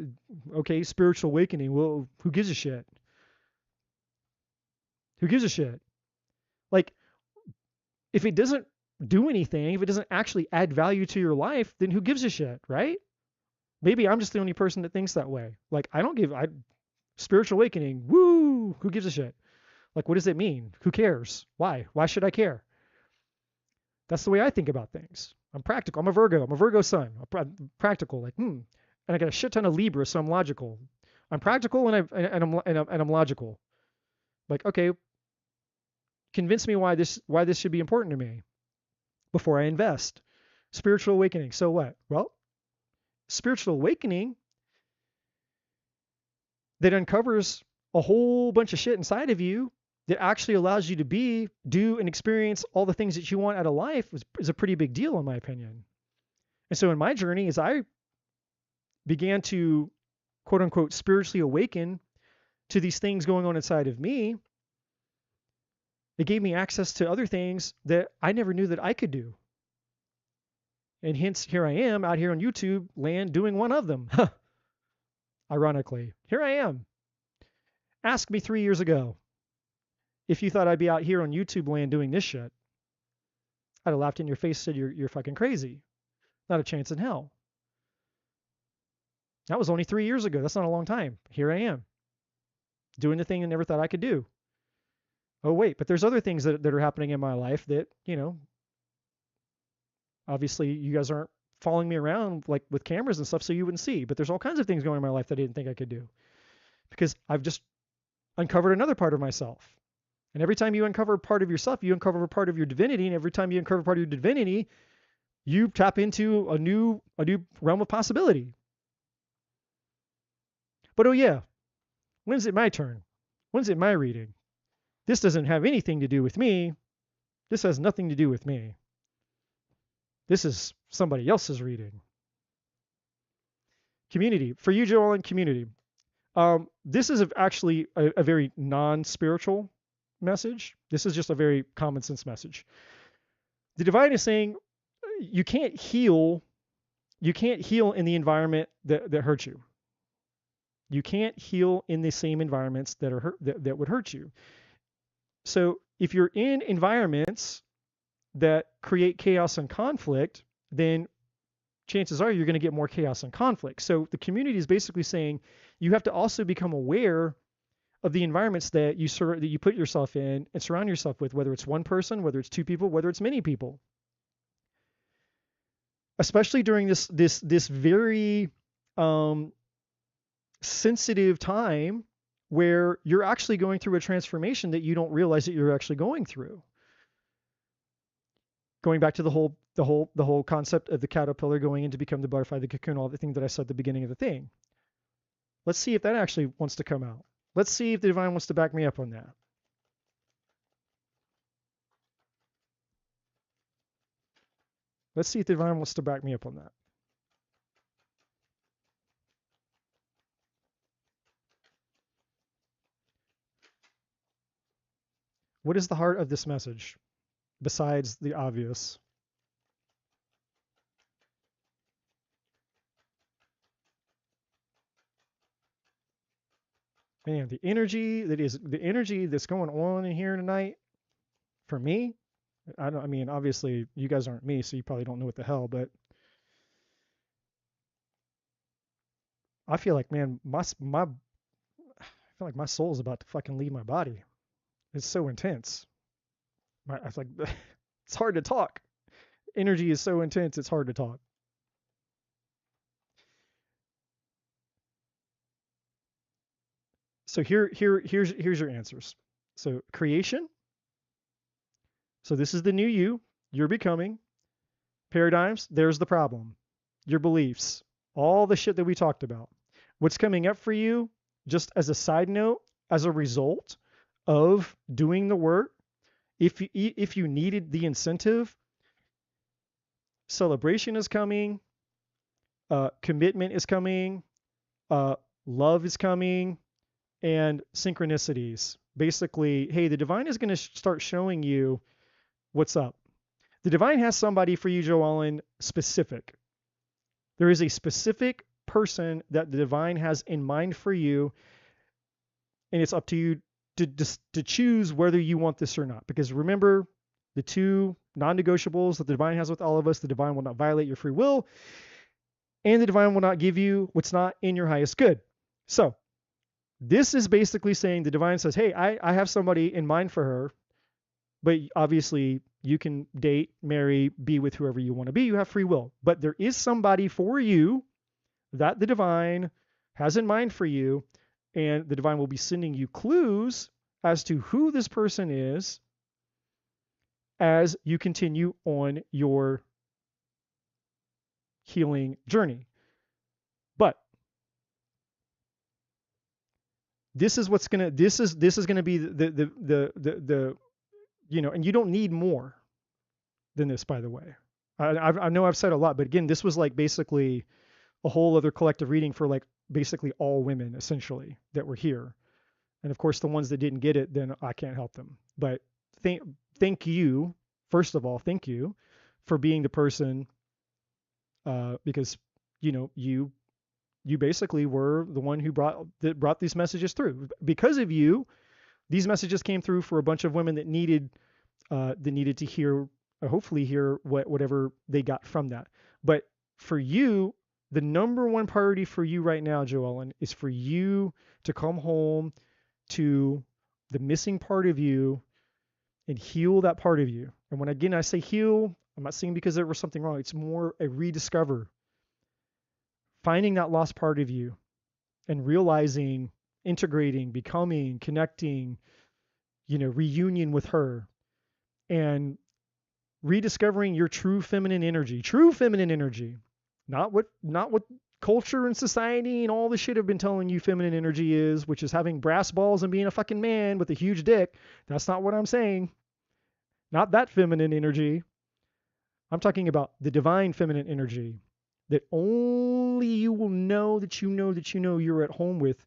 okay, spiritual awakening. Well, who gives a shit? Who gives a shit? Like, if it doesn't do anything, if it doesn't actually add value to your life, then who gives a shit, right? Maybe I'm just the only person that thinks that way. Like, spiritual awakening, woo, who gives a shit? Like, what does it mean? Who cares? Why? Why should I care? That's the way I think about things. I'm practical. I'm a Virgo. I'm a Virgo sun. I'm practical. Like, And I got a shit ton of Libra, so I'm logical. I'm practical and I'm logical. Like, okay, convince me why this should be important to me before I invest. Spiritual awakening. So what? Well, spiritual awakening that uncovers a whole bunch of shit inside of you that actually allows you to do, and experience all the things that you want out of life is a pretty big deal, in my opinion. And so in my journey, as I began to, quote unquote, spiritually awaken to these things going on inside of me, it gave me access to other things that I never knew that I could do. And hence, here I am out here on YouTube land doing one of them. Ironically, here I am. Ask me 3 years ago if you thought I'd be out here on YouTube land doing this shit. I'd have laughed in your face and said, you're fucking crazy. Not a chance in hell. That was only 3 years ago. That's not a long time. Here I am, doing the thing I never thought I could do. Oh, wait, but there's other things that are happening in my life that, obviously you guys aren't following me around like with cameras and stuff, so you wouldn't see. But there's all kinds of things going on in my life that I didn't think I could do, because I've just uncovered another part of myself. And every time you uncover part of yourself, you uncover part of your divinity. And every time you uncover part of your divinity, you tap into a new realm of possibility. But oh yeah, when's it my turn? When's it my reading? This doesn't have anything to do with me. This has nothing to do with me. This is somebody else's reading. Community. For you, Joel, and community. This is actually a very non-spiritual message. This is just a very common sense message. The divine is saying you can't heal in the environment that hurts you. You can't heal in the same environments that would hurt you. So if you're in environments that create chaos and conflict, then chances are you're going to get more chaos and conflict. So the community is basically saying you have to also become aware of the environments that you put yourself in and surround yourself with, whether it's one person, whether it's two people, whether it's many people. Especially during this very sensitive time where you're actually going through a transformation that you don't realize that you're actually going through. Going back to the whole concept of the caterpillar going in to become the butterfly, the cocoon, all the things that I said at the beginning of the thing. Let's see if that actually wants to come out. Let's see if the divine wants to back me up on that. Let's see if the divine wants to back me up on that. What is the heart of this message? besides the obvious. Man, the energy that's going on in here tonight for me, I mean, obviously you guys aren't me, so you probably don't know what the hell, but I feel like, man, I feel like my soul is about to fucking leave my body. It's so intense. It's like it's hard to talk. Energy is so intense, it's hard to talk. So here's your answers. So creation. So this is the new you. You're becoming. Paradigms. There's the problem. Your beliefs. All the shit that we talked about. What's coming up for you, just as a side note, as a result of doing the work, if you needed the incentive, celebration is coming, commitment is coming, love is coming, and synchronicities. Basically, hey, the divine is going to start showing you what's up. The divine has somebody for you, Joe Allen, specific. There is a specific person that the divine has in mind for you, and it's up to you to choose whether you want this or not. Because remember, the two non-negotiables that the divine has with all of us: the divine will not violate your free will, and the divine will not give you what's not in your highest good. So this is basically saying the divine says, hey, I have somebody in mind for her, but obviously you can date, marry, be with whoever you want to be. You have free will. But there is somebody for you that the divine has in mind for you, and the divine will be sending you clues as to who this person is as you continue on your healing journey. But this is what's gonna this is gonna be the you know, and you don't need more than this, by the way. I know I've said a lot, but again, this was like basically a whole other collective reading for like basically all women essentially that were here. And of course, the ones that didn't get it, then I can't help them. But thank you, first of all, thank you for being the person, because you know you basically were the one who brought these messages through. Because of you, these messages came through for a bunch of women that needed to hear, hopefully hear whatever they got from that. But for you, the number one priority for you right now, Joellen, is for you to come home to the missing part of you and heal that part of you. And when again I say heal, I'm not saying because there was something wrong. It's more a rediscover, finding that lost part of you and realizing, integrating, becoming, connecting, you know, reunion with her, and rediscovering your true feminine energy. True feminine energy. Not what culture and society and all the shit have been telling you feminine energy is, which is having brass balls and being a fucking man with a huge dick. That's not what I'm saying. Not that feminine energy. I'm talking about the divine feminine energy that only you will know that you know that you know you're at home with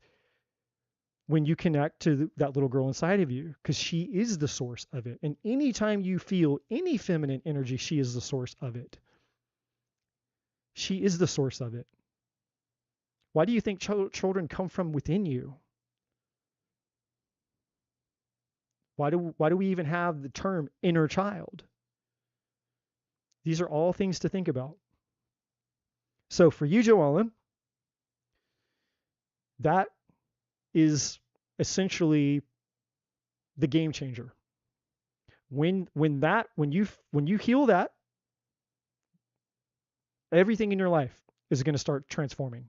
when you connect to that little girl inside of you, because she is the source of it. And anytime you feel any feminine energy, she is the source of it. She is the source of it. Why do you think children come from within you? Why do we even have the term inner child? These are all things to think about. So for you, Joellen, that is essentially the game changer. When you heal that, everything in your life is going to start transforming.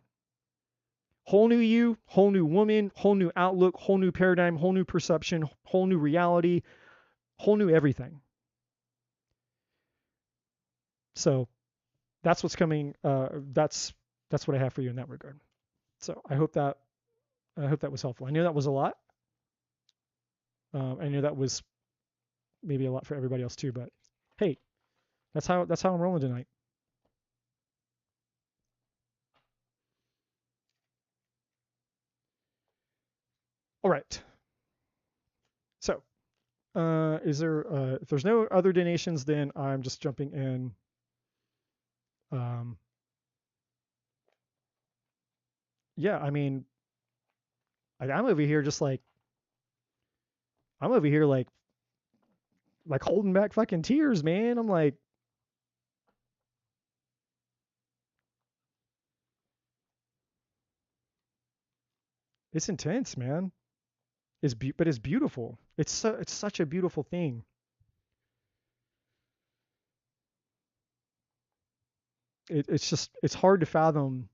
Whole new you, whole new woman, whole new outlook, whole new paradigm, whole new perception, whole new reality, whole new everything. So that's what's coming. That's what I have for you in that regard. So I hope that was helpful. I know that was a lot. I know that was maybe a lot for everybody else too. But hey, that's how I'm rolling tonight. All right. So Is there? If there's no other donations, then I'm just jumping in. Yeah, I mean, I'm over here just like I'm over here like holding back fucking tears, man. I'm like, it's intense, man. But it's beautiful. It's such a beautiful thing. It's just it's hard to fathom.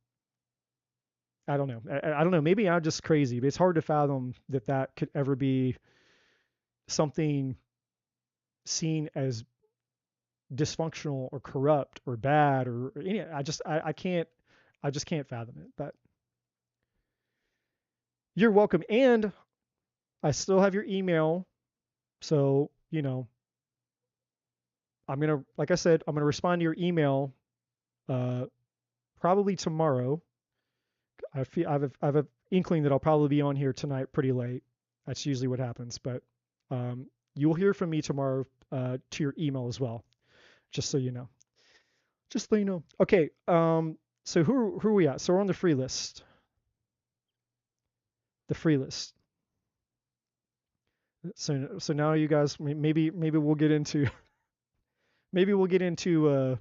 I don't know. I don't know. Maybe I'm just crazy, but it's hard to fathom that that could ever be something seen as dysfunctional or corrupt or bad or any. I can't. I just can't fathom it. But you're welcome, and I still have your email. So I'm gonna, like I said, I'm gonna respond to your email uh, probably tomorrow. I have an inkling that I'll probably be on here tonight pretty late. That's usually what happens, but you'll hear from me tomorrow to your email as well, just so you know. Just so you know. Okay. So who are we at? So we're on the free list. The free list. So now you guys maybe we'll get into maybe we'll get into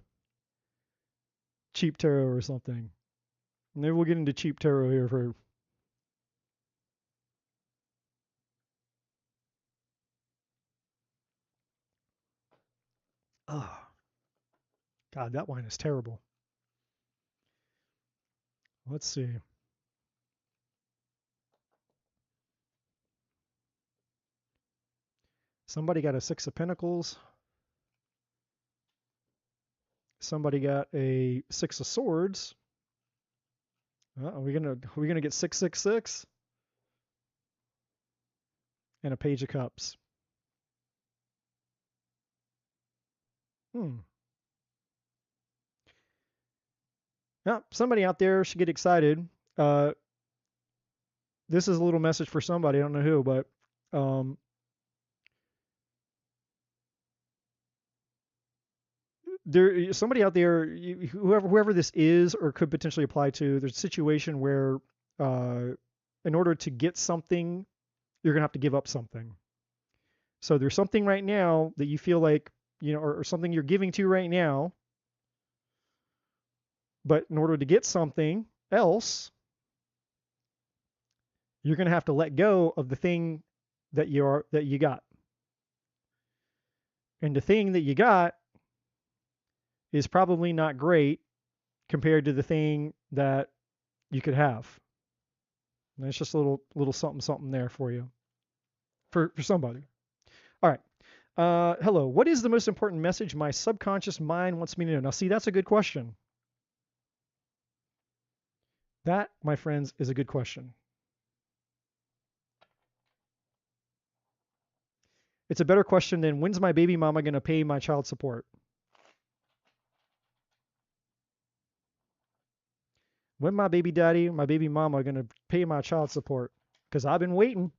cheap tarot or something. Maybe we'll get into cheap tarot here for. Oh, God, that wine is terrible. Let's see. Somebody got a Six of Pentacles. Somebody got a Six of Swords. Are we gonna get 666? And a Page of Cups. Yeah, somebody out there should get excited. Uh, this is a little message for somebody. I don't know who, but there somebody out there, whoever this is or could potentially apply to. There's a situation where, in order to get something, you're gonna have to give up something. So there's something right now that you feel like or something you're giving to right now, but in order to get something else, you're gonna have to let go of the thing that you got. And the thing that you got is probably not great compared to the thing that you could have. And it's just a little something there for you, for somebody. All right. Hello. What is the most important message my subconscious mind wants me to know? Now, see, that's a good question. That, my friends, is a good question. It's a better question than when's my baby mama going to pay my child support? When my baby daddy, my baby mama are going to pay my child support? Because I've been waiting.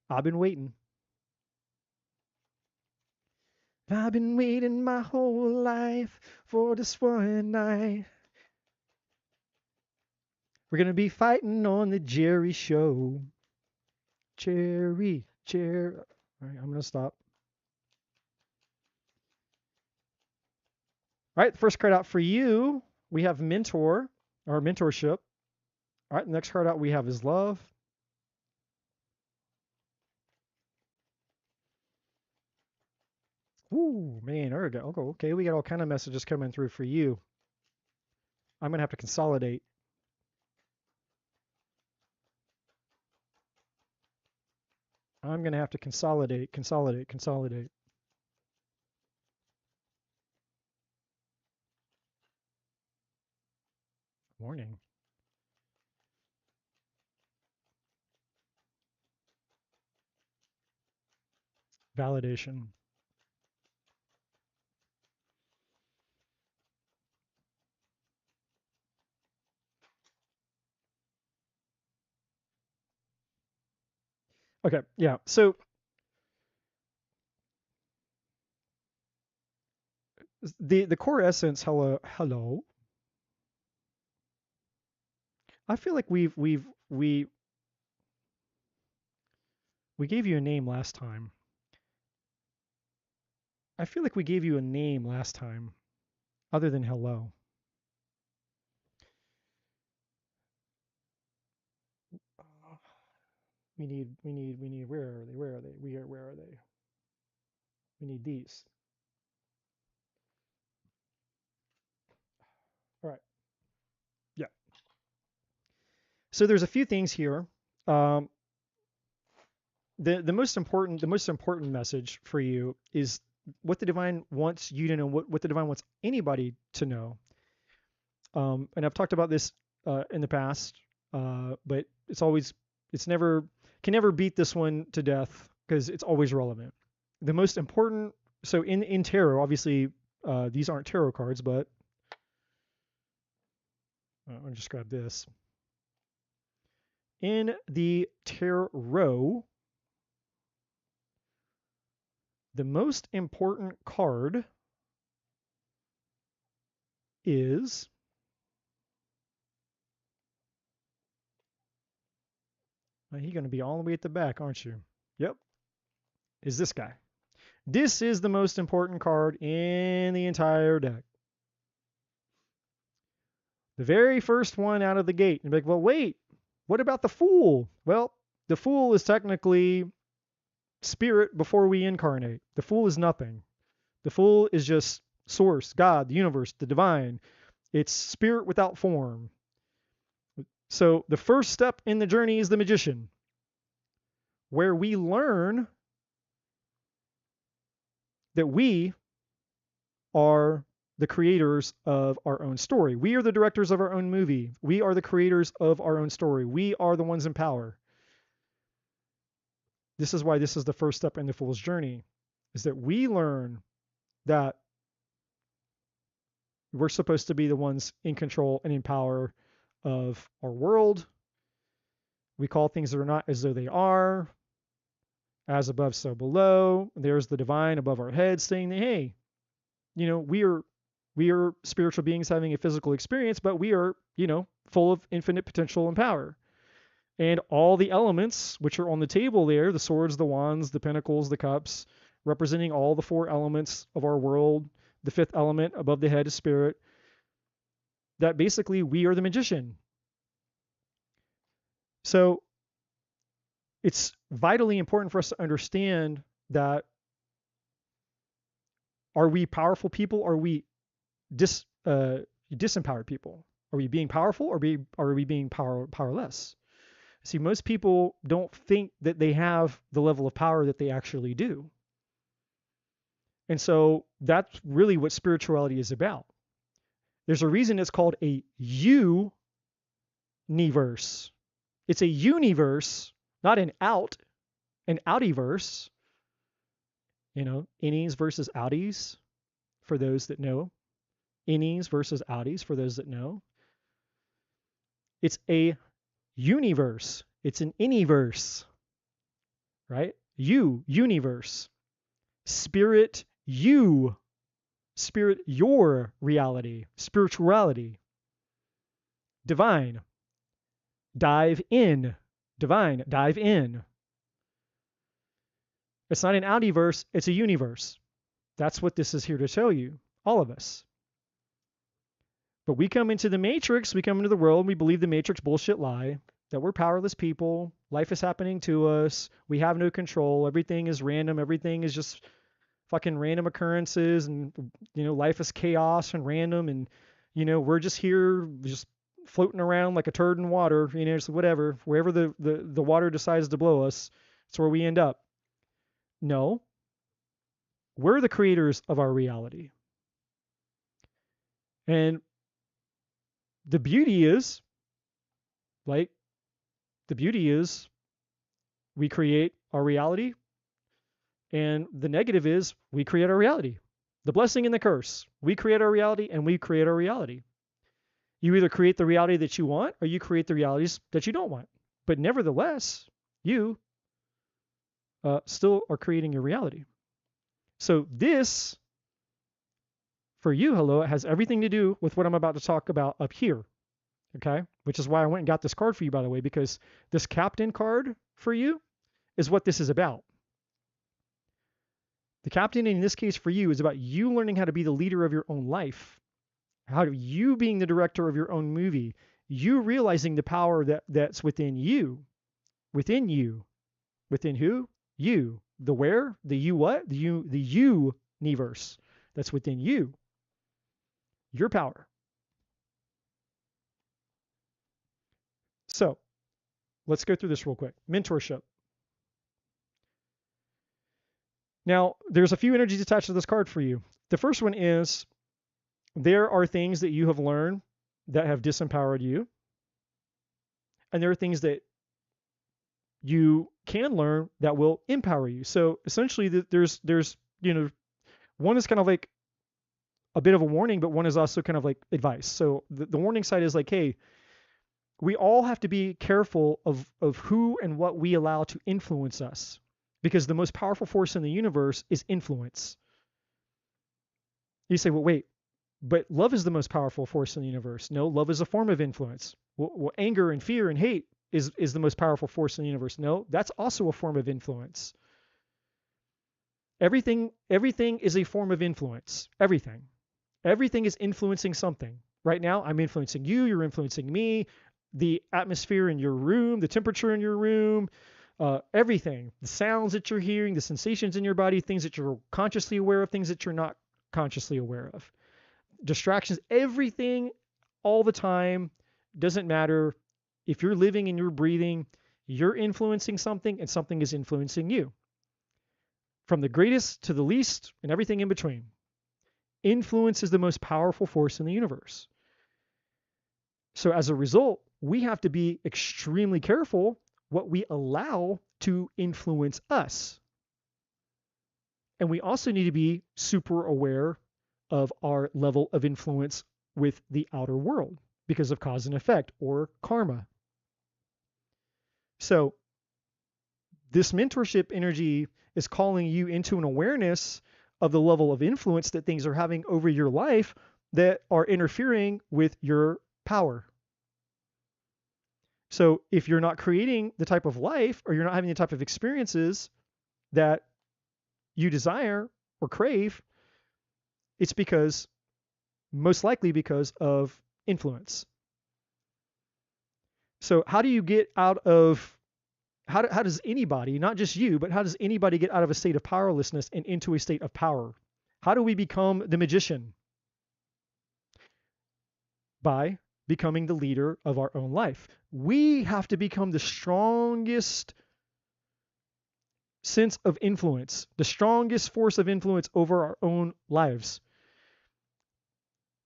I've been waiting. I've been waiting my whole life for this one night. We're going to be fighting on the Jerry Show. Jerry. All right, I'm going to stop. All right, the first card out for you, we have mentor or mentorship. All right, the next card out we have is love. Ooh, man, there we go. Okay, we got all kind of messages coming through for you. I'm going to have to consolidate. I'm going to have to consolidate. Warning. Validation. Okay, yeah. So the core essence, hello. I feel like we gave you a name last time. I feel like we gave you a name last time, other than hello. We need. Where are they? Where are they? Where are they? We need these. All right. Yeah. So there's a few things here. Um, the most important message for you is what the divine wants you to know, what the divine wants anybody to know. And I've talked about this in the past, but it's never can never beat this one to death because it's always relevant. The most important, so in tarot, obviously these aren't tarot cards, but I'll just grab this. In the tarot, the most important card is you're going to be all the way at the back, aren't you? Yep. Is this guy. This is the most important card in the entire deck. The very first one out of the gate. You're like, well, wait, what about the Fool? Well, the Fool is technically spirit before we incarnate. The Fool is nothing. The Fool is just source, God, the universe, the divine. It's spirit without form. So the first step in the journey is the Magician, where we learn that we are the creators of our own story. We are the directors of our own movie. We are the creators of our own story. We are the ones in power. This is why this is the first step in the Fool's journey, is that we learn that we're supposed to be the ones in control and in power of our world. We call things that are not as though they are. As above, so below. There's the divine above our heads saying that, hey, we are spiritual beings having a physical experience, but we are, full of infinite potential and power. And all the elements which are on the table there, the swords, the wands, the pentacles, the cups, representing all the four elements of our world, the fifth element above the head is spirit, that basically we are the magician. So it's vitally important for us to understand that are we powerful people? Or are we disempowered people? Are we being powerful or are we being powerless? See, most people don't think that they have the level of power that they actually do. And so that's really what spirituality is about. There's a reason it's called a universe. It's a universe, not an outyverse. Innies versus outies, for those that know. Innies versus outies, for those that know. It's a universe. It's an inniverse, right? Universe. Spirit, Spirit, your reality. Spirituality. Divine. Dive in. Divine. Dive in. It's not an outyverse, it's a universe. That's what this is here to tell you, all of us. But we come into the matrix, we come into the world, we believe the matrix bullshit lie, that we're powerless people, life is happening to us, we have no control, everything is random, everything is just fucking random occurrences, and life is chaos and random, and we're just here just floating around like a turd in water, just whatever, wherever the water decides to blow us, it's where we end up. No. We're the creators of our reality. And the beauty is we create our reality, and the negative is we create our reality. The blessing and the curse. We create our reality and we create our reality. You either create the reality that you want or you create the realities that you don't want. But nevertheless, you still are creating your reality. So this For you, hello, it has everything to do with what I'm about to talk about up here. Okay? Which is why I went and got this card for you, by the way, because this captain card for you is what this is about. The captain in this case for you is about you learning how to be the leader of your own life, how you being the director of your own movie, you realizing the power that's within you, within you, within who? You. The where? The you what? The universe that's within you. Your power. So let's go through this real quick. Mentorship. Now, there's a few energies attached to this card for you. The first one is there are things that you have learned that have disempowered you. And there are things that you can learn that will empower you. So essentially there's one is kind of like a bit of a warning, but one is also kind of like advice. So the warning side is like, hey, we all have to be careful of who and what we allow to influence us, because the most powerful force in the universe is influence. You say, well, wait, but love is the most powerful force in the universe. No, love is a form of influence. Well, anger and fear and hate is the most powerful force in the universe. No, that's also a form of influence. Everything is a form of influence. Everything is influencing something. Right now, I'm influencing you, you're influencing me, the atmosphere in your room, the temperature in your room, everything, the sounds that you're hearing, the sensations in your body, things that you're consciously aware of, things that you're not consciously aware of. Distractions, everything, all the time, doesn't matter. If you're living and you're breathing, you're influencing something and something is influencing you. From the greatest to the least and everything in between. Influence is the most powerful force in the universe. So as a result, we have to be extremely careful what we allow to influence us. And we also need to be super aware of our level of influence with the outer world because of cause and effect or karma. So this mentorship energy is calling you into an awareness of the level of influence that things are having over your life that are interfering with your power. So if you're not creating the type of life or you're not having the type of experiences that you desire or crave, it's most likely because of influence. So how do you get out of, how does anybody, not just you, but how does anybody get out of a state of powerlessness and into a state of power? How do we become the magician? By becoming the leader of our own life. We have to become the strongest sense of influence, the strongest force of influence over our own lives.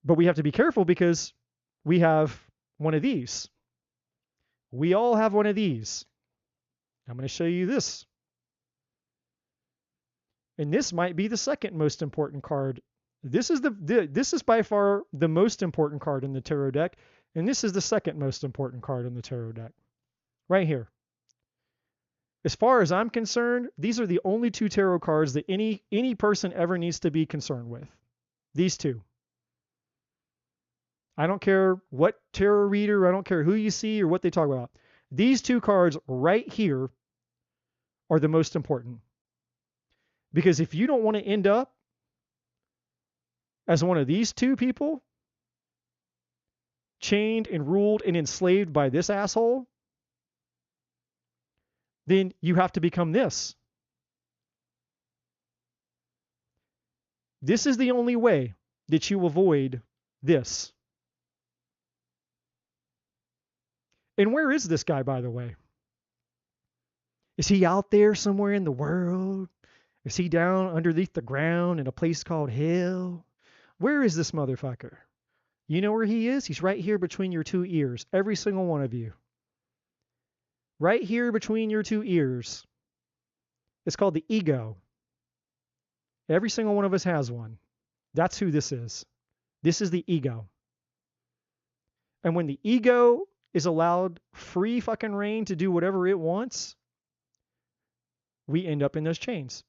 But we have to be careful because we have one of these. We all have one of these. I'm going to show you this. And this might be the second most important card. This is by far the most important card in the tarot deck, and this is the second most important card in the tarot deck. Right here. As far as I'm concerned, these are the only two tarot cards that any person ever needs to be concerned with. These two. I don't care what tarot reader, I don't care who you see or what they talk about. These two cards right here are the most important. Because if you don't want to end up as one of these two people, chained and ruled and enslaved by this asshole, then you have to become this. This is the only way that you avoid this. And where is this guy, by the way? Is he out there somewhere in the world? Is he down underneath the ground in a place called hell? Where is this motherfucker? You know where he is? He's right here between your two ears. Every single one of you. Right here between your two ears. It's called the ego. Every single one of us has one. That's who this is. This is the ego. And when the ego is allowed free fucking reign to do whatever it wants, we end up in those chains.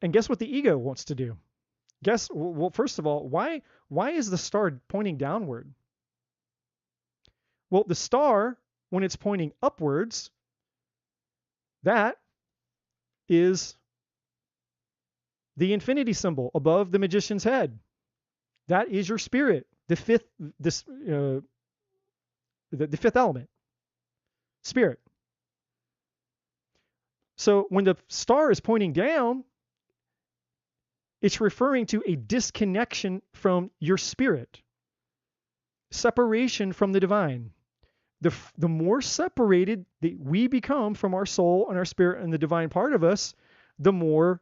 And guess what the ego wants to do? Well, first of all, why is the star pointing downward? Well, the star, when it's pointing upwards, that is the infinity symbol above the magician's head. That is your spirit, the fifth element, spirit. So when the star is pointing down, it's referring to a disconnection from your spirit, separation from the divine. The more separated that we become from our soul and our spirit and the divine part of us, the more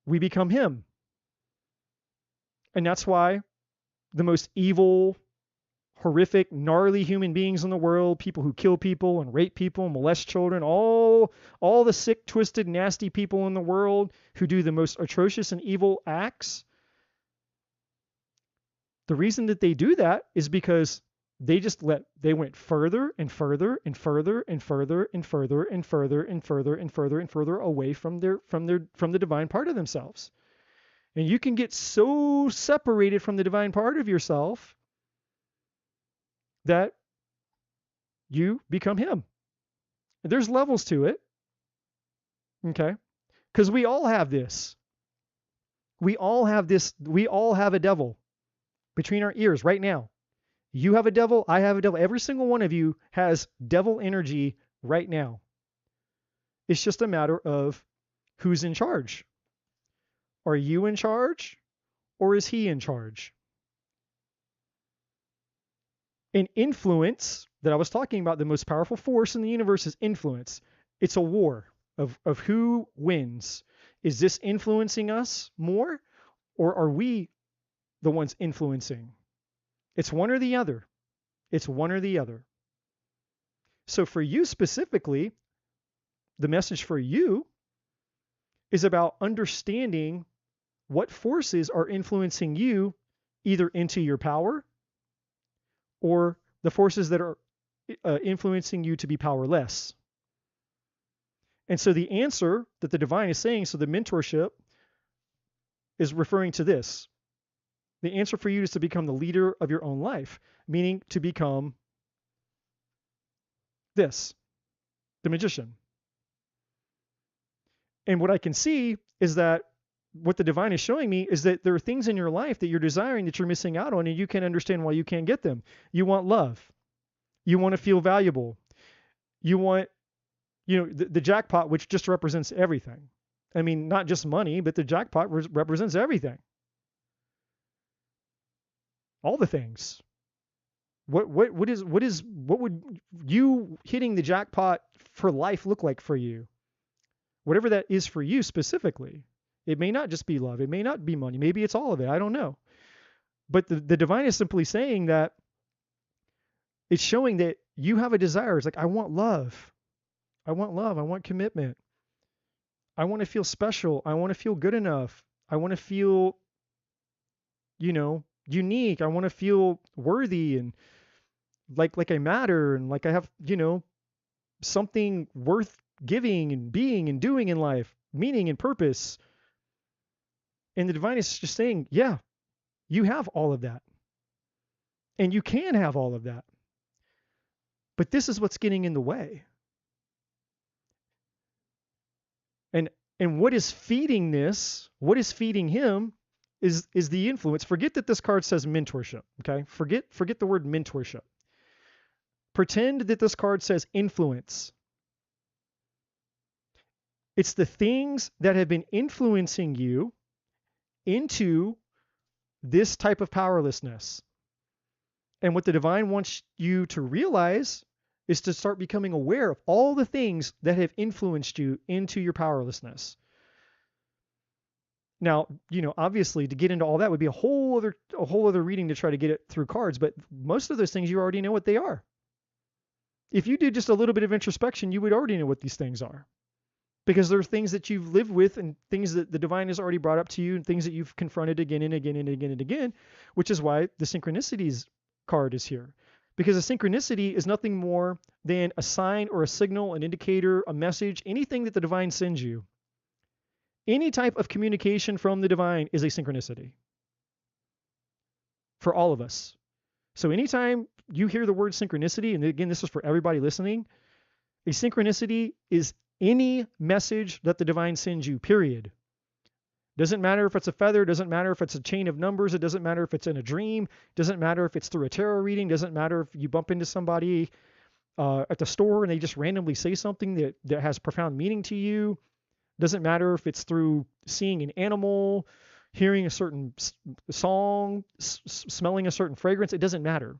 we become him. And that's why the most evil, horrific, gnarly human beings in the world, people who kill people and rape people and molest children, all the sick, twisted, nasty people in the world who do the most atrocious and evil acts, the reason that they do that is because they went further and further and further and further and further and further and further and further and further away from the divine part of themselves. And you can get so separated from the divine part of yourself that you become him. There's levels to it. Okay? Because we all have this. We all have this. We all have a devil between our ears right now. You have a devil. I have a devil. Every single one of you has devil energy right now. It's just a matter of who's in charge. Are you in charge or is he in charge? And influence that I was talking about, the most powerful force in the universe is influence. It's a war of who wins. Is this influencing us more, or are we the ones influencing? It's one or the other. It's one or the other. So for you specifically, the message for you is about understanding what forces are influencing you either into your power or the forces that are influencing you to be powerless. And so the answer that the divine is saying, so the mentorship is referring to this. The answer for you is to become the leader of your own life, meaning to become this, the magician. And what I can see is that what the divine is showing me is that there are things in your life that you're desiring that you're missing out on, and you can't understand why you can't get them. You want love. You want to feel valuable. You want, the jackpot, which just represents everything. I mean, not just money, but the jackpot represents everything. All the things. What would you hitting the jackpot for life look like for you? Whatever that is for you specifically. It may not just be love. It may not be money. Maybe it's all of it. I don't know. But the divine is simply saying that it's showing that you have a desire. It's like, I want love. I want love. I want commitment. I want to feel special. I want to feel good enough. I want to feel, unique. I want to feel worthy and like I matter and like I have, something worth giving and being and doing in life, meaning and purpose. And the divine is just saying, yeah, you have all of that. And you can have all of that. But this is what's getting in the way. And what is feeding this, what is feeding him is the influence. Forget that this card says mentorship, okay? Forget the word mentorship. Pretend that this card says influence. It's the things that have been influencing you into this type of powerlessness. And what the divine wants you to realize is to start becoming aware of all the things that have influenced you into your powerlessness. Now, obviously to get into all that would be a whole other reading to try to get it through cards, but most of those things you already know what they are. If you did just a little bit of introspection, you would already know what these things are. Because there are things that you've lived with and things that the divine has already brought up to you and things that you've confronted again and again and again and again, which is why the synchronicities card is here. Because a synchronicity is nothing more than a sign or a signal, an indicator, a message, anything that the divine sends you. Any type of communication from the divine is a synchronicity. for all of us. So anytime you hear the word synchronicity, and again, this is for everybody listening, a synchronicity is any message that the divine sends you, period. Doesn't matter if it's a feather, doesn't matter if it's a chain of numbers, it doesn't matter if it's in a dream, doesn't matter if it's through a tarot reading, doesn't matter if you bump into somebody at the store and they just randomly say something that has profound meaning to you. Doesn't matter if it's through seeing an animal, hearing a certain song, smelling a certain fragrance, it doesn't matter.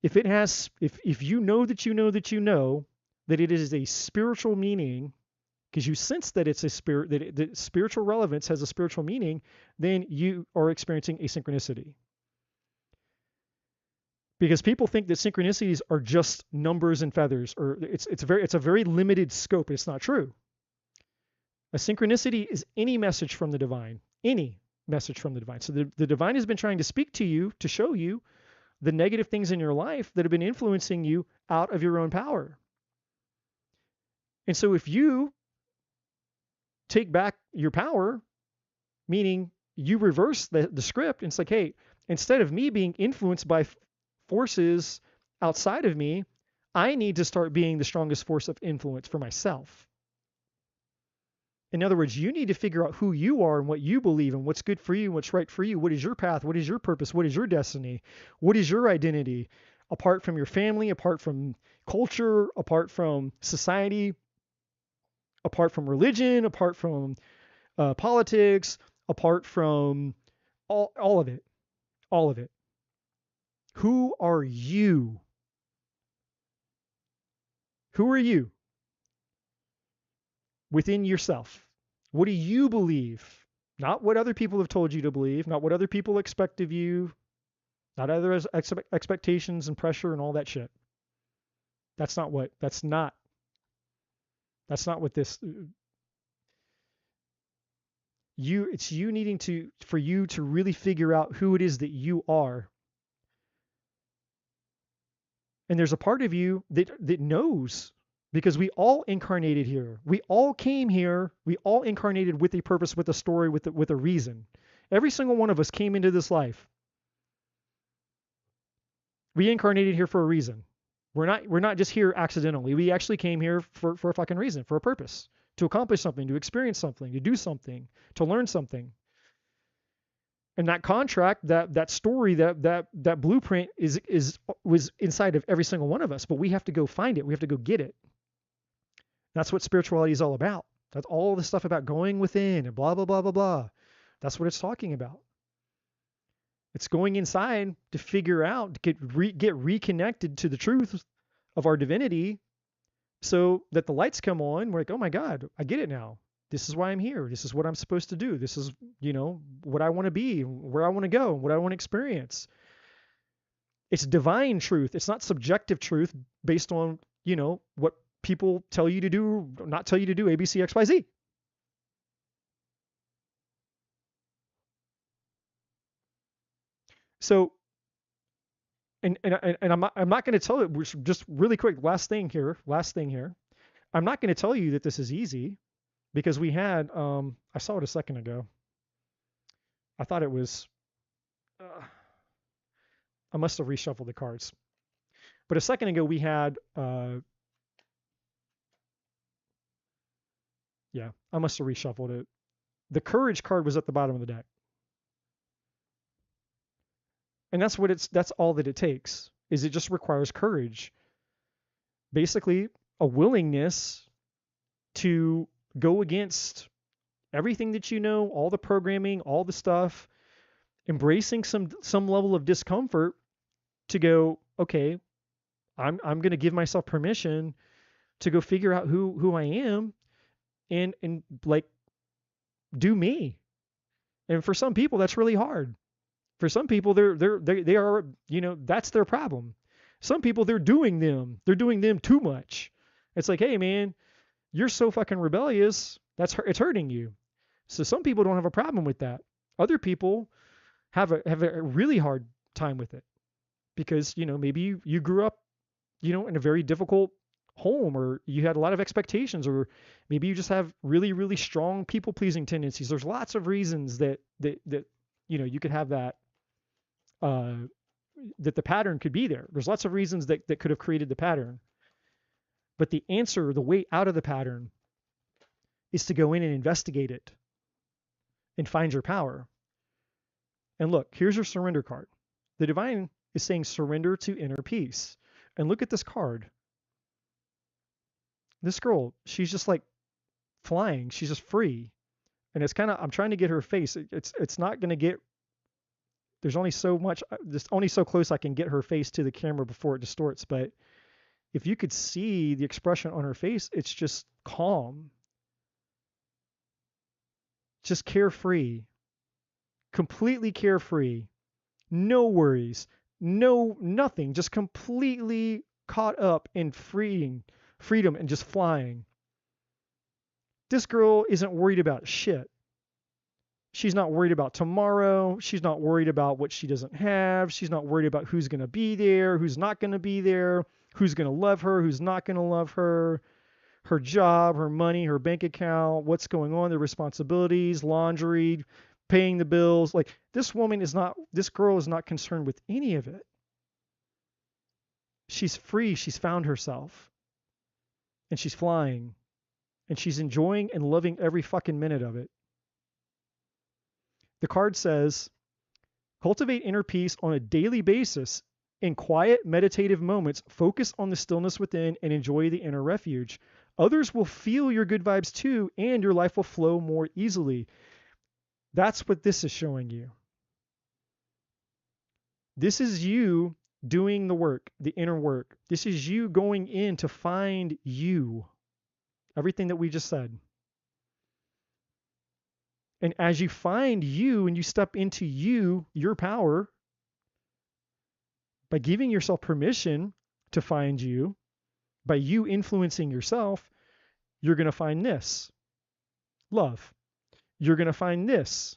If it has, if you know that you know that you know that it is a spiritual meaning, because you sense that it's a spirit, that spiritual relevance has a spiritual meaning, then you are experiencing a synchronicity. Because people think that synchronicities are just numbers and feathers, or it's a very limited scope. It's not true. A synchronicity is any message from the divine, any message from the divine. So the divine has been trying to speak to you to show you the negative things in your life that have been influencing you out of your own power. And so if you take back your power, meaning you reverse the script, and it's like, hey, instead of me being influenced by forces outside of me, I need to start being the strongest force of influence for myself. In other words, you need to figure out who you are and what you believe and what's good for you, what's right for you. What is your path? What is your purpose? What is your destiny? What is your identity? Apart from your family, apart from culture, apart from society, apart from religion, apart from politics, apart from all of it, all of it. Who are you? Who are you within yourself? What do you believe? Not what other people have told you to believe, not what other people expect of you, not other expectations and pressure and all that shit. That's not what this, it's you needing for you to really figure out who it is that you are. And there's a part of you that knows, because we all incarnated here. We all came here. We all incarnated with a purpose, with a story, with a reason. Every single one of us came into this life. We incarnated here for a reason. We're not just here accidentally. We actually came here for a fucking reason, for a purpose, to accomplish something, to experience something, to do something, to learn something. And that contract, that story, that blueprint was inside of every single one of us, but we have to go find it. We have to go get it. That's what spirituality is all about. That's all the stuff about going within and blah, blah, blah, blah, blah. That's what it's talking about. It's going inside to figure out, to get reconnected to the truth of our divinity, so that the lights come on. We're like, oh my God, I get it now. This is why I'm here. This is what I'm supposed to do. This is, what I want to be, where I want to go, what I want to experience. It's divine truth. It's not subjective truth based on, what people tell you to do, not tell you to do, A, B, C, X, Y, Z. So, and I'm not going to tell you, just really quick, last thing here. I'm not going to tell you that this is easy, because we had, I saw it a second ago. I thought it was, I must have reshuffled the cards. But a second ago we had, yeah, I must have reshuffled it. The courage card was at the bottom of the deck. And that's all that it takes, is it just requires courage. Basically, a willingness to go against everything that you know, all the programming, all the stuff, embracing some level of discomfort to go, okay, I'm going to give myself permission to go figure out who I am and like do me. And for some people that's really hard. For some people they are, that's their problem. Some people they're doing them too much. It's like, hey man, you're so fucking rebellious, it's hurting you. So some people don't have a problem with that. Other people have a really hard time with it, because maybe you grew up in a very difficult home, or you had a lot of expectations, or maybe you just have really, really strong people pleasing tendencies. There's lots of reasons that you could have that that the pattern could be there. There's lots of reasons that could have created the pattern. But the answer, the way out of the pattern, is to go in and investigate it and find your power. And look, here's your surrender card. The divine is saying surrender to inner peace. And look at this card. This girl, she's just like flying. She's just free. And it's kind of, I'm trying to get her face. It's not going to get, there's only so much, just only so close I can get her face to the camera before it distorts. But if you could see the expression on her face, it's just calm. Just carefree. Completely carefree. No worries. No, nothing. Just completely caught up in freedom and just flying. This girl isn't worried about shit. She's not worried about tomorrow. She's not worried about what she doesn't have. She's not worried about who's going to be there, who's not going to be there, who's going to love her, who's not going to love her, her job, her money, her bank account, what's going on, the responsibilities, laundry, paying the bills. Like this girl is not concerned with any of it. She's free. She's found herself. And she's flying. And she's enjoying and loving every fucking minute of it. The card says, cultivate inner peace on a daily basis. In quiet, meditative moments, focus on the stillness within and enjoy the inner refuge. Others will feel your good vibes too, and your life will flow more easily. That's what this is showing you. This is you doing the work, the inner work. This is you going in to find you. Everything that we just said. And as you find you and you step into you, your power, by giving yourself permission to find you, by you influencing yourself, you're going to find this. Love. You're going to find this.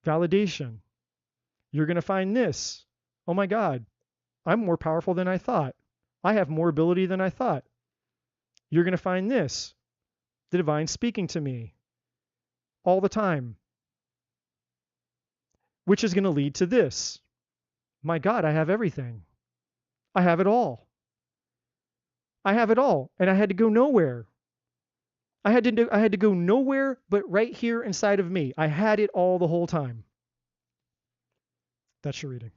Validation. You're going to find this. Oh my God, I'm more powerful than I thought. I have more ability than I thought. You're going to find this. The divine speaking to me all the time, which is going to lead to this. My God, I have everything. I have it all. I have it all. And I had to go nowhere. I had to go nowhere but right here inside of me. I had it all the whole time. That's your reading.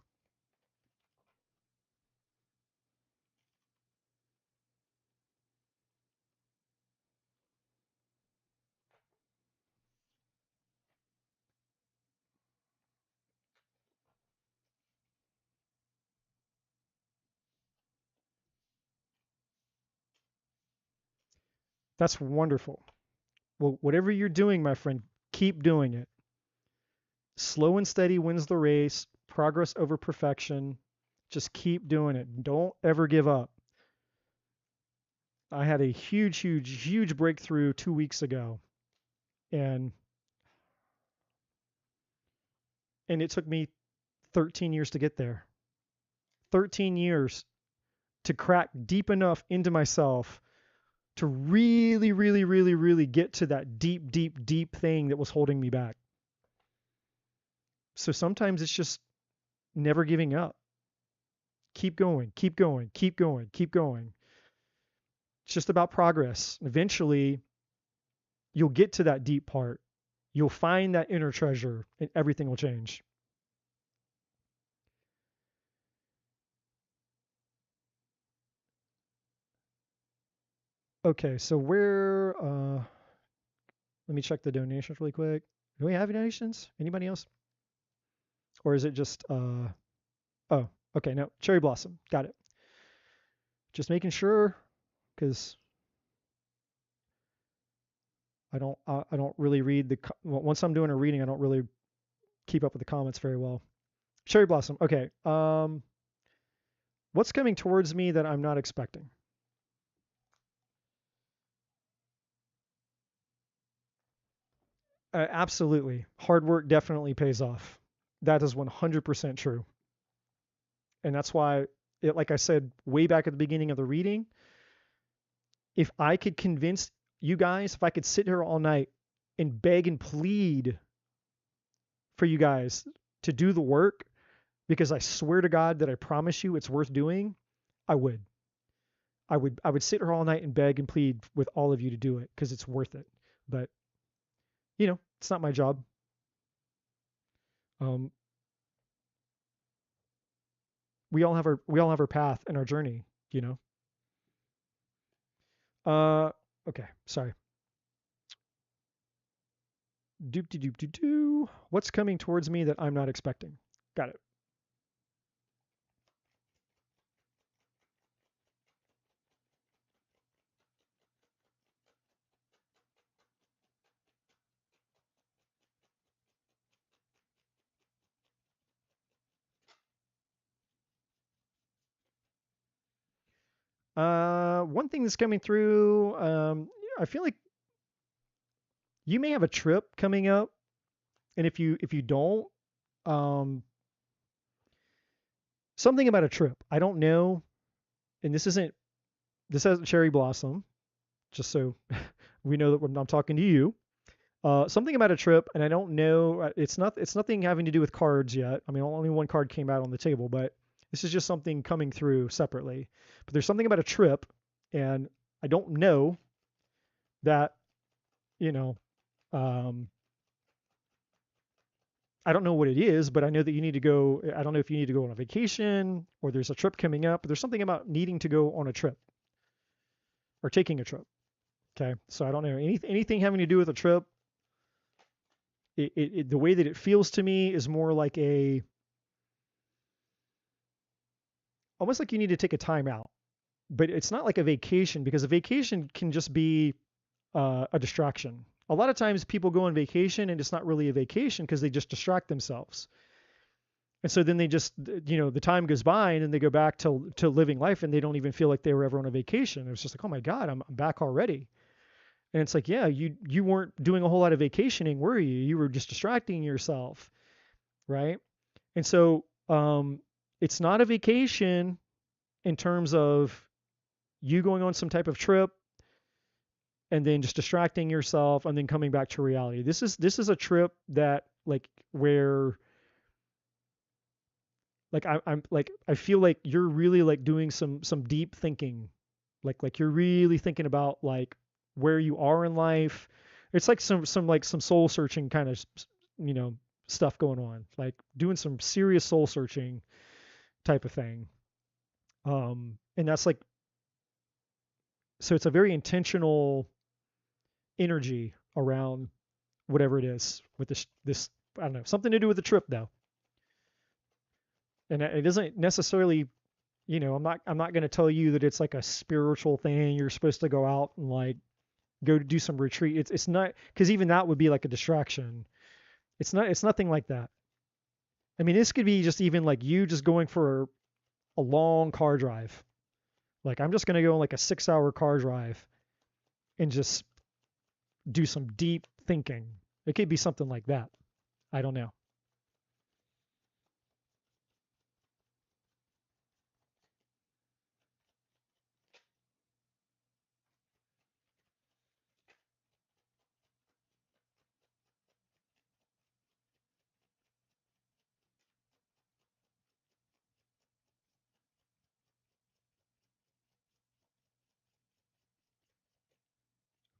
That's wonderful. Well, whatever you're doing, my friend, keep doing it. Slow and steady wins the race. Progress over perfection. Just keep doing it. Don't ever give up. I had a huge breakthrough 2 weeks ago. And it took me 13 years to get there. 13 years to crack deep enough into myself to really get to that deep thing that was holding me back. So sometimes it's just never giving up. Keep going. It's just about progress. Eventually, you'll get to that deep part. You'll find that inner treasure and everything will change. Okay, so let me check the donations really quick. Do we have any donations? Anybody else? Or is it just, oh, okay, no, Cherry Blossom, got it. Just making sure, because I don't really read once I'm doing a reading, I don't really keep up with the comments very well. Cherry Blossom, okay. What's coming towards me that I'm not expecting? Absolutely. Hard work definitely pays off. That is 100% true. And that's why, like I said way back at the beginning of the reading, if I could convince you guys, if I could sit here all night and beg and plead for you guys to do the work, because I swear to God that I promise you it's worth doing, I would. I would sit here all night and beg and plead with all of you to do it because it's worth it. But it's not my job. Um, we all have our path and our journey. You know. Okay. Sorry. Doop de doop de doo. What's coming towards me that I'm not expecting? Got it. One thing that's coming through. I feel like you may have a trip coming up, and if you don't, um, something about a trip. I don't know, and this hasn't cherry blossom. Just so we know that when I'm talking to you. Something about a trip, and I don't know. It's nothing having to do with cards yet. I mean, only one card came out on the table, but this is just something coming through separately. But there's something about a trip, and I don't know that you know. Um, I don't know what it is, but I know that you need to go. I don't know if you need to go on a vacation or there's a trip coming up. But there's something about needing to go on a trip or taking a trip. Okay, so I don't know anything having to do with a trip. The way that it feels to me is more like almost like you need to take a time out, but it's not like a vacation because a vacation can just be a distraction. A lot of times people go on vacation and it's not really a vacation because they just distract themselves. And so then they just, the time goes by and then they go back to living life and they don't even feel like they were ever on a vacation. It was just like, oh my God, I'm back already. And it's like, yeah, you weren't doing a whole lot of vacationing, were you? You were just distracting yourself, right? And so it's not a vacation in terms of you going on some type of trip and then just distracting yourself and then coming back to reality. This is a trip that like where like I'm like I feel like you're really like doing some deep thinking. Like you're really thinking about like where you are in life. It's like some soul searching kind of you know stuff going on. Like doing some serious soul searching type of thing. And that's like so it's a very intentional energy around whatever it is with this I don't know, something to do with the trip though. And it doesn't necessarily, I'm not going to tell you that it's like a spiritual thing. You're supposed to go out and like go to do some retreat. It's not because even that would be like a distraction. It's nothing like that. I mean, this could be just even like you just going for a long car drive. Like I'm just going to go on like a 6-hour car drive and just do some deep thinking. It could be something like that. I don't know.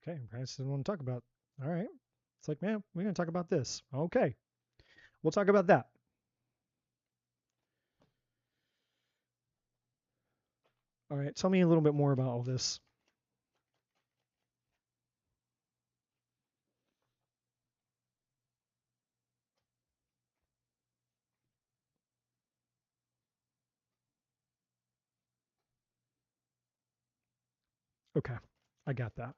Okay, I just didn't want to talk about. All right. It's like, man, we're going to talk about this. Okay. We'll talk about that. All right. Tell me a little bit more about all this. Okay. I got that.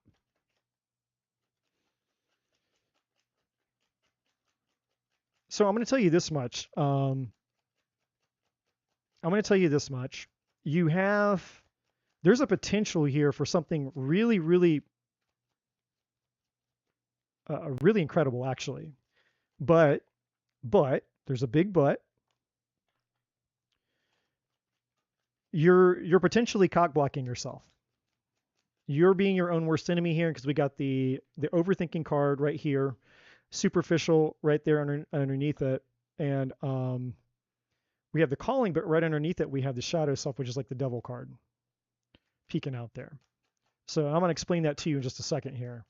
So I'm going to tell you this much. I'm going to tell you this much. You have, there's a potential here for something really, really, really incredible, actually. But there's a big but. You're potentially cock blocking yourself. You're being your own worst enemy here because we got the overthinking card right here, superficial right there underneath it, and we have the calling, but right underneath it, we have the shadow self, which is like the devil card peeking out there. So I'm going to explain that to you in just a second here.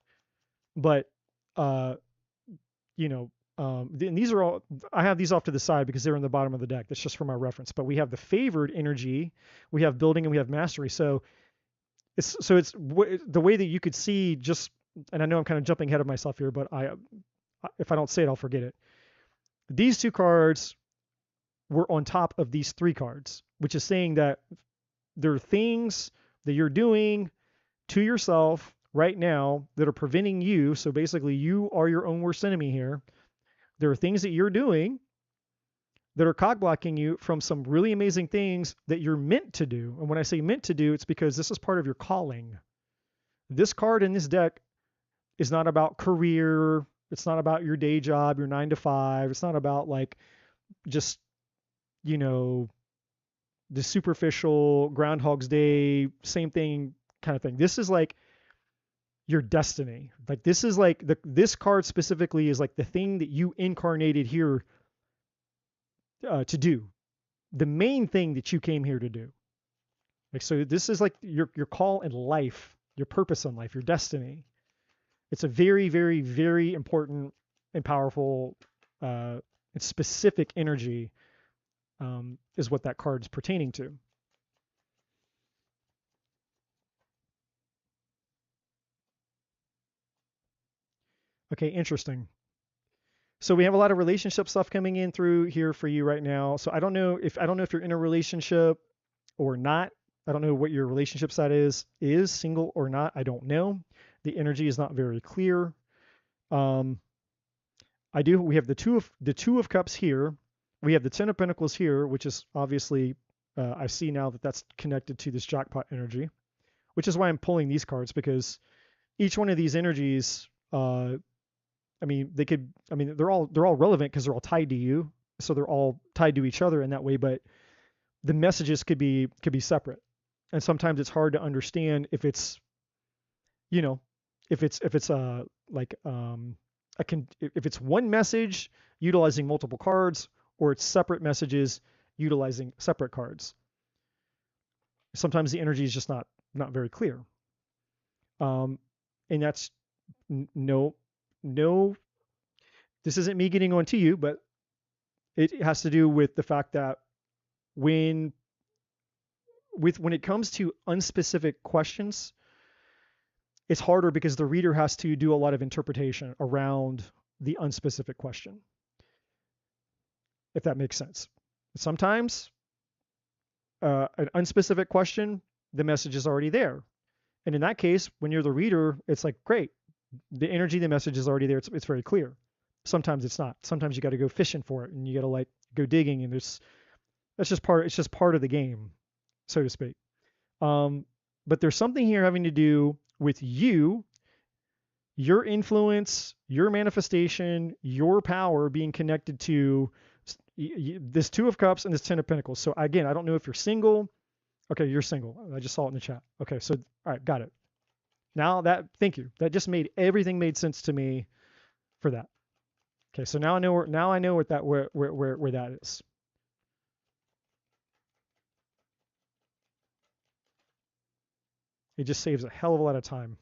But, you know, and these are all, I have these off to the side because they're in the bottom of the deck. That's just for my reference. But we have the favored energy, we have building, and we have mastery. So it's the way that you could see just, and I know I'm kind of jumping ahead of myself here, but if I don't say it, I'll forget it. These two cards were on top of these three cards, which is saying that there are things that you're doing to yourself right now that are preventing you. So basically, you are your own worst enemy here. There are things that you're doing that are cog blocking you from some really amazing things that you're meant to do. And when I say meant to do, it's because this is part of your calling. This card in this deck is not about career. It's not about your day job, your 9 to 5. It's not about like just, you know, the superficial Groundhog's Day, same thing kind of thing. This is like your destiny. Like this is like this card specifically is like the thing that you incarnated here to do, the main thing that you came here to do. Like, so this is like your call in life, your purpose in life, your destiny. It's a very, very, very important and powerful and specific energy is what that card is pertaining to. Okay, interesting. So we have a lot of relationship stuff coming in through here for you right now. So I don't know if you're in a relationship or not. I don't know what your relationship status is, single or not. I don't know. The energy is not very clear. We have the two of cups here. We have the 10 of pentacles here, which is obviously I see now that that's connected to this jackpot energy, which is why I'm pulling these cards, because each one of these energies I mean, they're all relevant because they're all tied to you. So they're all tied to each other in that way, but the messages could be separate. And sometimes it's hard to understand if it's, you know, if it's one message utilizing multiple cards, or it's separate messages utilizing separate cards. Sometimes the energy is just not very clear. And that's no, this isn't me getting on to you, but it has to do with the fact that when it comes to unspecific questions, it's harder because the reader has to do a lot of interpretation around the unspecific question, if that makes sense. Sometimes an unspecific question, the message is already there. And in that case, when you're the reader, it's like, great, the energy, the message is already there. It's very clear. Sometimes it's not. Sometimes you got to go fishing for it, and you got to like go digging, and it's just part of the game, so to speak. But there's something here having to do with you, your influence, your manifestation, your power being connected to this 2 of cups and this 10 of pentacles. So again, I don't know if you're single. Okay, you're single. I just saw it in the chat. Okay, so all right, got it. Now thank you. That just everything made sense to me for that. Okay, so now I know where that is. It just saves a hell of a lot of time.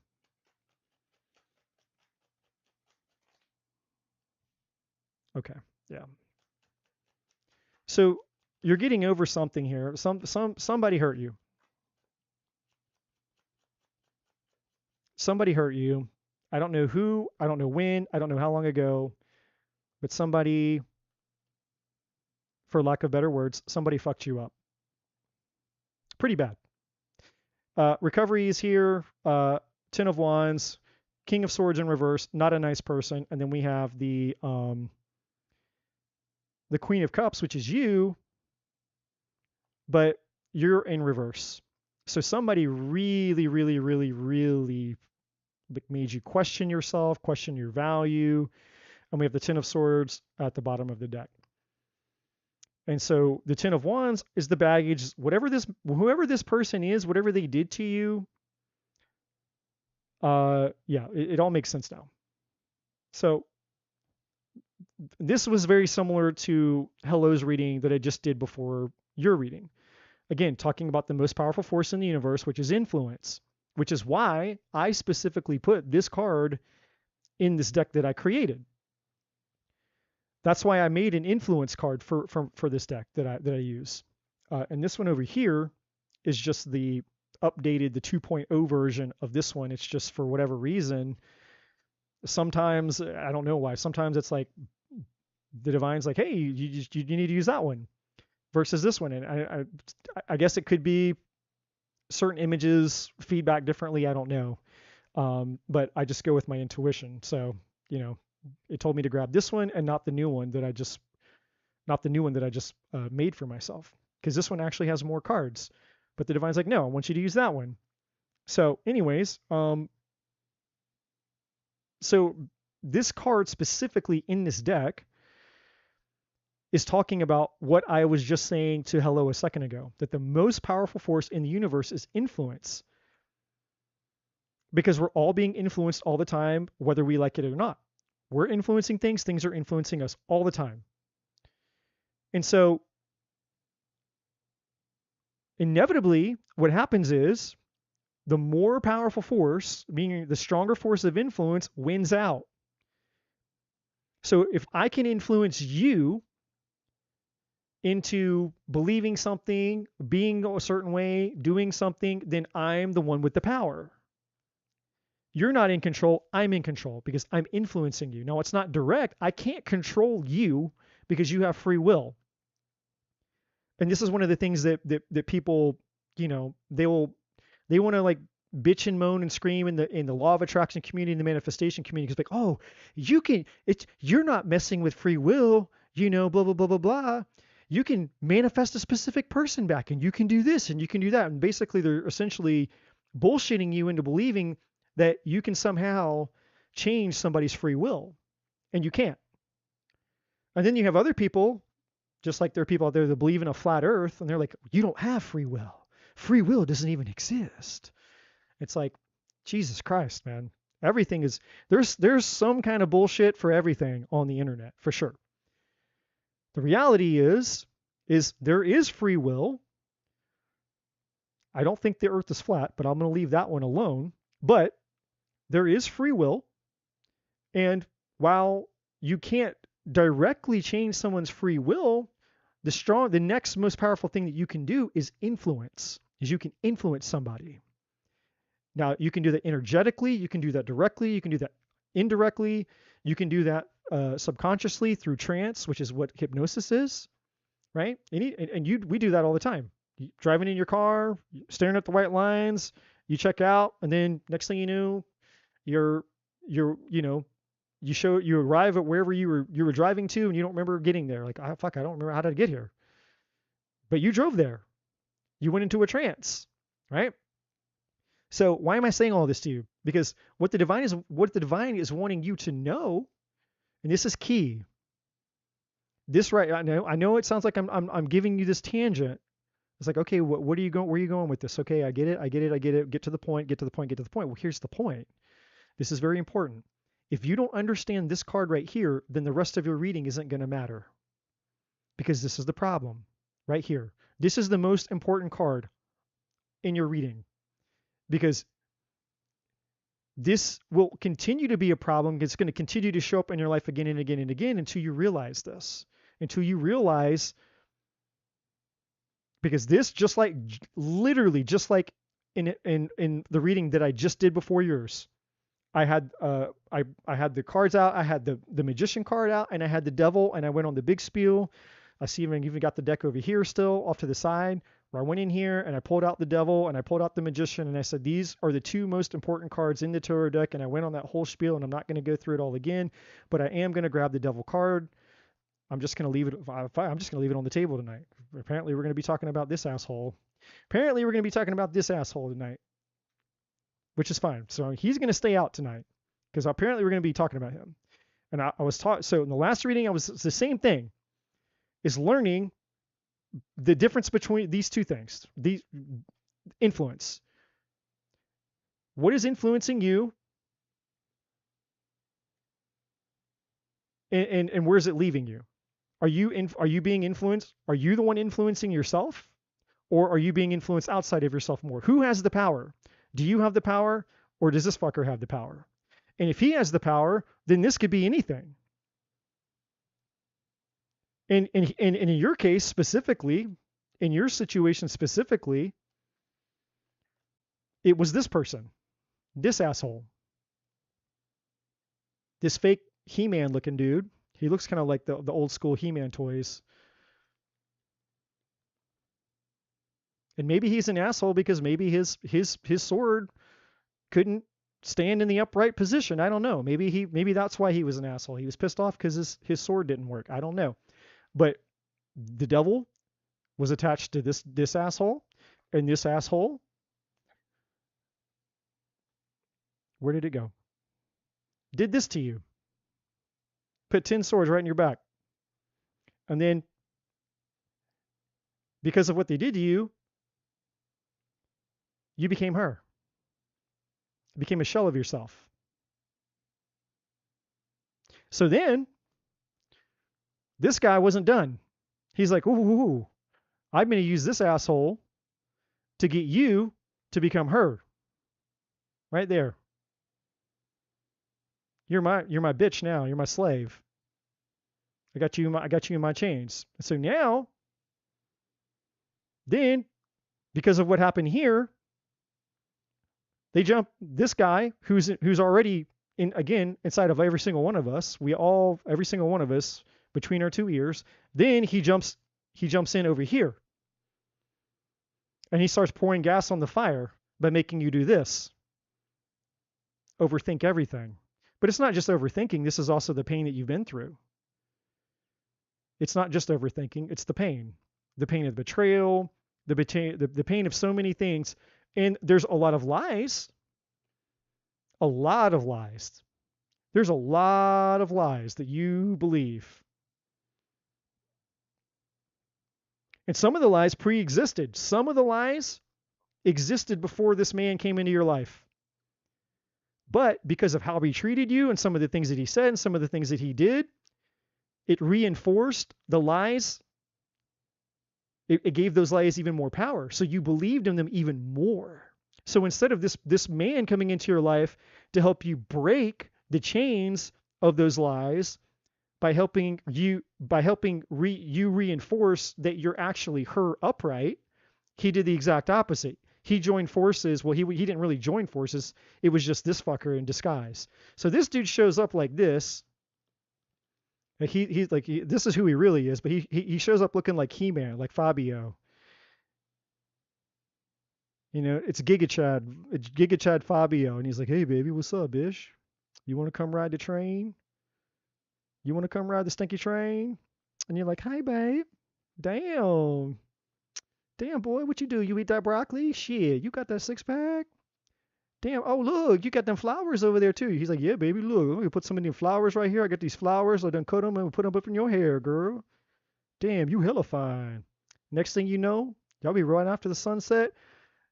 Okay, yeah. So you're getting over something here. Somebody hurt you. Somebody hurt you. I don't know who, I don't know when, I don't know how long ago, but somebody, for lack of better words, somebody fucked you up. Pretty bad. Recovery is here. 10 of Wands, King of Swords in reverse, not a nice person. And then we have the Queen of Cups, which is you, but you're in reverse. So somebody really, really, really, really made you question yourself, question your value. And we have the 10 of Swords at the bottom of the deck. And so the 10 of Wands is the baggage. Whoever this person is, whatever they did to you, yeah, it all makes sense now. So this was very similar to Hello's reading that I just did before your reading. Again, talking about the most powerful force in the universe, which is influence, which is why I specifically put this card in this deck that I created. That's why I made an influence card for this deck that I use. And this one over here is just the updated, the 2.0 version of this one. It's just for whatever reason. Sometimes, I don't know why, sometimes it's like the divine's like, hey, you need to use that one versus this one. And I guess it could be certain images feedback differently. I don't know. But I just go with my intuition. So, it told me to grab this one and not the new one that I just made for myself, because this one actually has more cards. But the divine's like, no, I want you to use that one. So anyways, so this card specifically in this deck is talking about what I was just saying to Hello a second ago, that the most powerful force in the universe is influence. Because we're all being influenced all the time, whether we like it or not. We're influencing things, things are influencing us all the time. And so inevitably, what happens is the more powerful force, meaning the stronger force of influence, wins out. So if I can influence you into believing something, being a certain way, doing something, then I'm the one with the power. You're not in control, I'm in control because I'm influencing you. Now, it's not direct. I can't control you because you have free will. And this is one of the things that people, they want to like bitch and moan and scream in the law of attraction community and the manifestation community. It's like, oh, you're not messing with free will, blah, blah, blah, blah, blah. You can manifest a specific person back and you can do this and you can do that. And basically they're essentially bullshitting you into believing that you can somehow change somebody's free will, and you can't. And then you have other people, just like there are people out there that believe in a flat earth, and they're like, you don't have free will. Free will doesn't even exist. It's like, Jesus Christ, man. Everything is, there's some kind of bullshit for everything on the internet, for sure. The reality is there is free will. I don't think the earth is flat, but I'm going to leave that one alone. But there is free will. And while you can't directly change someone's free will, the next most powerful thing that you can do is influence, is you can influence somebody. Now, you can do that energetically, you can do that directly, you can do that indirectly, you can do that subconsciously through trance, which is what hypnosis is, right? We do that all the time. Driving in your car, staring at the white lines, you check out, and then next thing you know, you arrive at wherever you were driving to, and you don't remember getting there. Like, oh, fuck, I don't remember how to get here. But you drove there. You went into a trance, right? So why am I saying all this to you? Because what the divine is wanting you to know, and this is key. This right, I know it sounds like I'm giving you this tangent. It's like, okay, what are you going? Where are you going with this? Okay, I get it. Get to the point. Well, here's the point. This is very important. If you don't understand this card right here, then the rest of your reading isn't going to matter. Because this is the problem right here. This is the most important card in your reading. Because this will continue to be a problem. It's going to continue to show up in your life again and again and again until you realize this. Until you realize, because this, literally just like in the reading that I just did before yours, I had the cards out. I had the magician card out, and I had the devil, and I went on the big spiel. I see even got the deck over here still off to the side, where I went in here and I pulled out the devil and I pulled out the magician, and I said, these are the two most important cards in the tarot deck, and I went on that whole spiel, and I'm not going to go through it all again, but I am going to grab the devil card. I'm just going to leave it on the table tonight. Apparently we're going to be talking about this asshole. Tonight, which is fine. So he's going to stay out tonight because apparently we're going to be talking about him. And I was taught, so in the last reading, it's the same thing, is learning the difference between these two things, the influence. What is influencing you? And where's it leaving you? Are you being influenced? Are you the one influencing yourself? Or are you being influenced outside of yourself more? Who has the power? Do you have the power, or does this fucker have the power? And if he has the power, then this could be anything. And in your case specifically, in your situation specifically, it was this person, this asshole, this fake He-Man looking dude. He looks kind of like the old school He-Man toys. And maybe he's an asshole because maybe his sword couldn't stand in the upright position. I don't know. Maybe that's why he was an asshole. He was pissed off because his sword didn't work. I don't know. But the devil was attached to this asshole, and this asshole, where did it go? Did this to you. Put 10 swords right in your back. And then because of what they did to you, you became her. You became a shell of yourself. So then, this guy wasn't done. He's like, ooh, I'm going to use this asshole to get you to become her. Right there. You're my bitch now. You're my slave. I got you in my chains. And so now, then, because of what happened here, they jump this guy who's already inside of every single one of us. Every single one of us between our two ears. Then he jumps in over here. And he starts pouring gas on the fire by making you do this. Overthink everything. But it's not just overthinking. This is also the pain that you've been through. It's not just overthinking. It's the pain. The pain of betrayal, the pain of so many things. And there's a lot of lies. A lot of lies. There's a lot of lies that you believe. And some of the lies pre-existed. Some of the lies existed before this man came into your life. But because of how he treated you and some of the things that he said and some of the things that he did, it reinforced the lies. It gave those lies even more power. So you believed in them even more. So instead of this man coming into your life to help you break the chains of those lies by helping you reinforce that you're actually her upright, he did the exact opposite. He joined forces. Well, he didn't really join forces. It was just this fucker in disguise. So this dude shows up like this. Like this is who he really is, but he shows up looking like He-Man, like Fabio. You know, it's Giga Chad Fabio, and he's like, "Hey baby, what's up, bish? You want to come ride the train? You want to come ride the stinky train?" And you're like, "Hi babe. Damn boy, what you do? You eat that broccoli? Shit, you got that six pack? Damn, oh look, you got them flowers over there too." He's like, "Yeah, baby, look, I'm gonna put some of them flowers right here. I got these flowers. I done cut them and put them up in your hair, girl. Damn, you hella fine." Next thing you know, y'all be running after the sunset,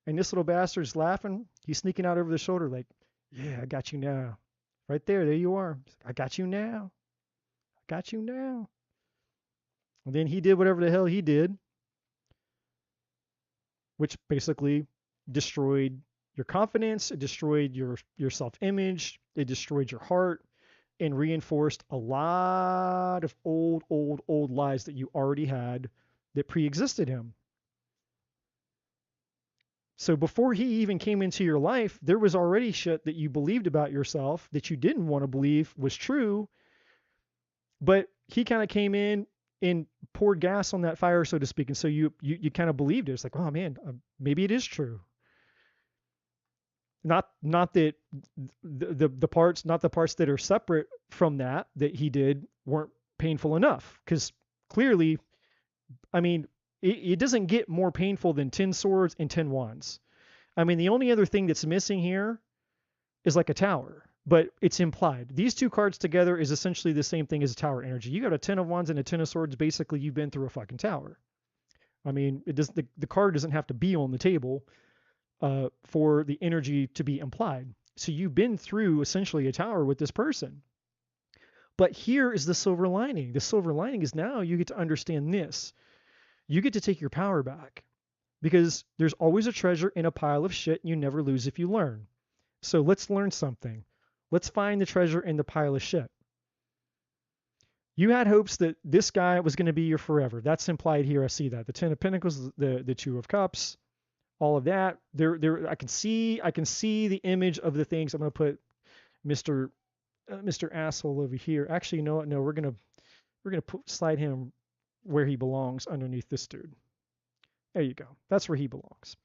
and this little bastard's laughing. He's sneaking out over the shoulder like, "Yeah, I got you now." Right there you are. "I got you now. I got you now." And then he did whatever the hell he did, which basically destroyed your confidence, it destroyed your self-image, it destroyed your heart, and reinforced a lot of old lies that you already had that pre-existed him. So before he even came into your life, there was already shit that you believed about yourself that you didn't want to believe was true, but he kind of came in and poured gas on that fire, so to speak, and so you kind of believed it. It's like, oh man, maybe it is true. Not that the parts, not the parts that are separate from that he did weren't painful enough, because clearly, I mean, it doesn't get more painful than 10 swords and 10 wands. I mean, the only other thing that's missing here is like a tower, but it's implied. These two cards together is essentially the same thing as a tower energy. You got a 10 of wands and a 10 of swords. Basically, you've been through a fucking tower. I mean, it does, the card doesn't have to be on the table for the energy to be implied. So you've been through essentially a tower with this person. But here is the silver lining. The silver lining is now you get to understand this. You get to take your power back because there's always a treasure in a pile of shit and you never lose if you learn. So let's learn something. Let's find the treasure in the pile of shit. You had hopes that this guy was going to be your forever. That's implied here. I see that. The Ten of Pentacles, the Two of Cups, all of that. I can see the image of the things. I'm going to put Mr. Asshole over here. Actually, you know what? No, we're gonna slide him where he belongs underneath this dude. There you go. That's where he belongs.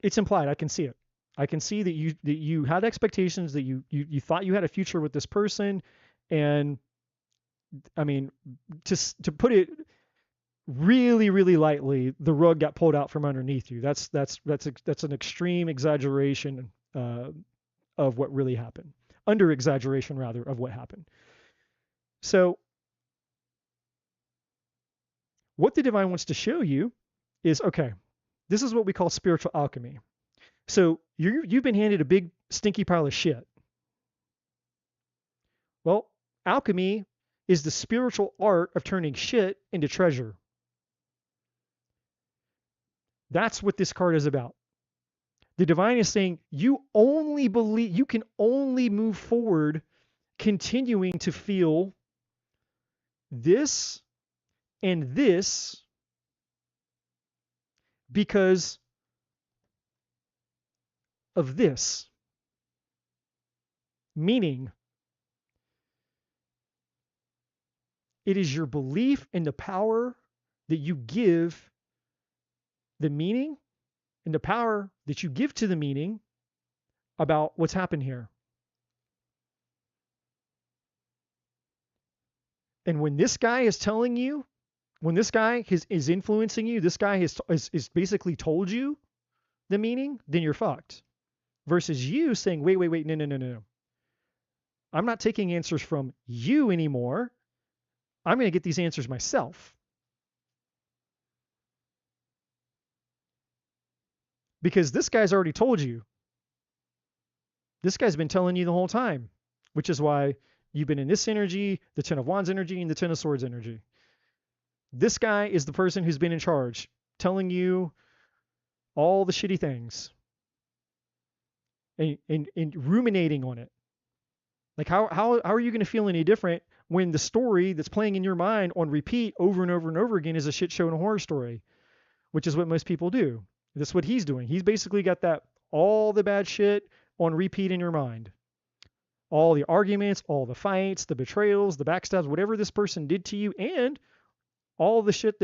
It's implied. I can see it. I can see that you had expectations, that you thought you had a future with this person, and I mean, to put it really, really lightly, the rug got pulled out from underneath you. That's an extreme exaggeration of what really happened. Under exaggeration, rather, of what happened. So what the divine wants to show you is, okay, this is what we call spiritual alchemy. So you've been handed a big stinky pile of shit. Well, alchemy is the spiritual art of turning shit into treasure. That's what this card is about. The divine is saying you can only move forward continuing to feel this and this because of this. Meaning, it is your belief in the power that you give the meaning and the power that you give to the meaning about what's happened here. And when this guy is telling you, when this guy is influencing you, this guy is basically told you the meaning, then you're fucked. Versus you saying, wait, no. I'm not taking answers from you anymore. I'm going to get these answers myself. Because this guy's already told you. This guy's been telling you the whole time, which is why you've been in this energy, the Ten of Wands energy, and the Ten of Swords energy. This guy is the person who's been in charge, telling you all the shitty things and ruminating on it. Like how are you going to feel any different when the story that's playing in your mind on repeat over and over and over again is a shit show and a horror story, which is what most people do. That's what he's doing. He's basically got all the bad shit on repeat in your mind. All the arguments, all the fights, the betrayals, the backstabs, whatever this person did to you, and all the shit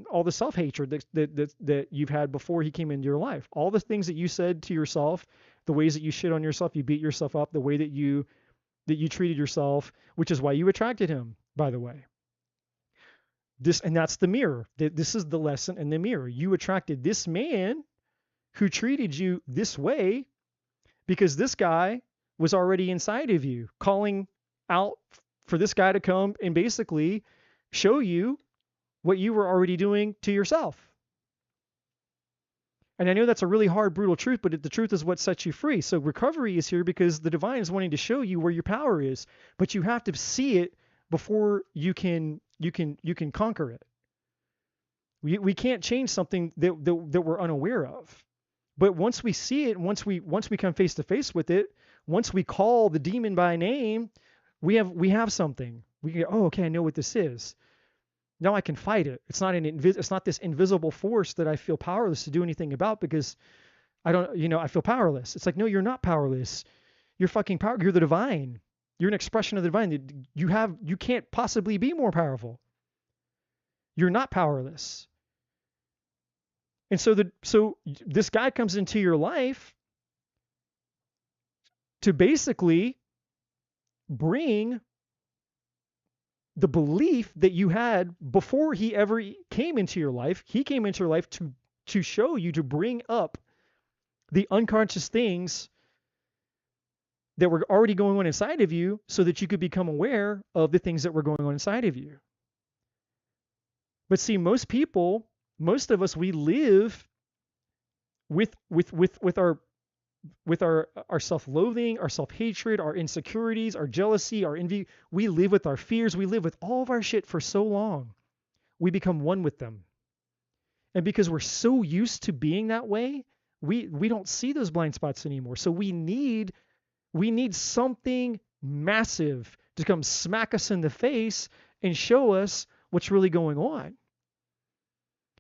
all the self-hatred that you've had before he came into your life. All the things that you said to yourself, the ways that you shit on yourself, you beat yourself up, the way that you treated yourself, which is why you attracted him, by the way. And that's the mirror. This is the lesson in the mirror. You attracted this man who treated you this way because this guy was already inside of you, calling out for this guy to come and basically show you what you were already doing to yourself. And I know that's a really hard, brutal truth, but the truth is what sets you free. So recovery is here because the divine is wanting to show you where your power is, but you have to see it before you can conquer it. We can't change something that we're unaware of. But once we see it, once we come face to face with it, once we call the demon by name, we have something. We can go, oh, okay, I know what this is. Now I can fight it. It's not this invisible force that I feel powerless to do anything about because I feel powerless. It's like, no, you're not powerless. You're fucking power. You're the divine. You're an expression of the divine. You can't possibly be more powerful. You're not powerless. And so this guy comes into your life to basically bring the belief that you had before he ever came into your life. He came into your life to show you, to bring up the unconscious things that were already going on inside of you so that you could become aware of the things that were going on inside of you. But see, most of us, we live with our with our self-loathing, our self-hatred, our insecurities, our jealousy, our envy. We live with our fears. We live with all of our shit for so long. We become one with them. And because we're so used to being that way, we don't see those blind spots anymore. So we need something massive to come smack us in the face and show us what's really going on.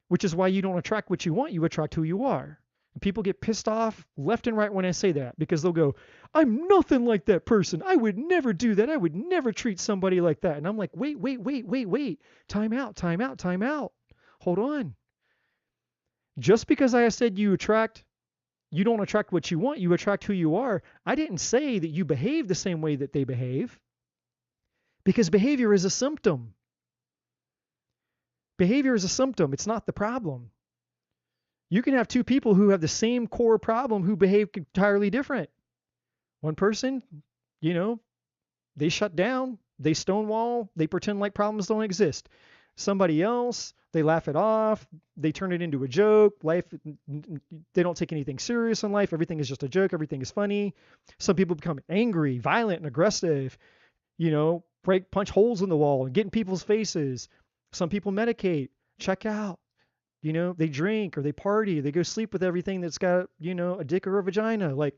Which is why you don't attract what you want, you attract who you are. And people get pissed off left and right when I say that, because they'll go, I'm nothing like that person. I would never do that. I would never treat somebody like that. And I'm like, wait. Time out. Hold on. Just because I said you don't attract what you want, you attract who you are. I didn't say that you behave the same way that they behave, because behavior is a symptom. Behavior is a symptom. It's not the problem. You can have two people who have the same core problem who behave entirely different. One person, they shut down, they stonewall, they pretend like problems don't exist. Somebody else, they laugh it off, they turn it into a joke. They don't take anything serious in life. Everything is just a joke. Everything is funny. Some people become angry, violent, and aggressive, punch holes in the wall and get in people's faces. Some people medicate, check out, they drink or they party, they go sleep with everything that's got, a dick or a vagina. Like,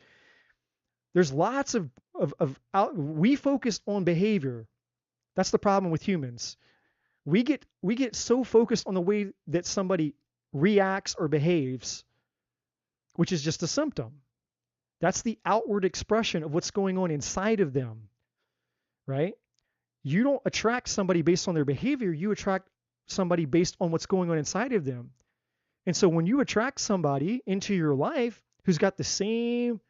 there's lots we focus on behavior. That's the problem with humans. We get so focused on the way that somebody reacts or behaves, which is just a symptom. That's the outward expression of what's going on inside of them, right? You don't attract somebody based on their behavior. You attract somebody based on what's going on inside of them. And so when you attract somebody into your life who's got the same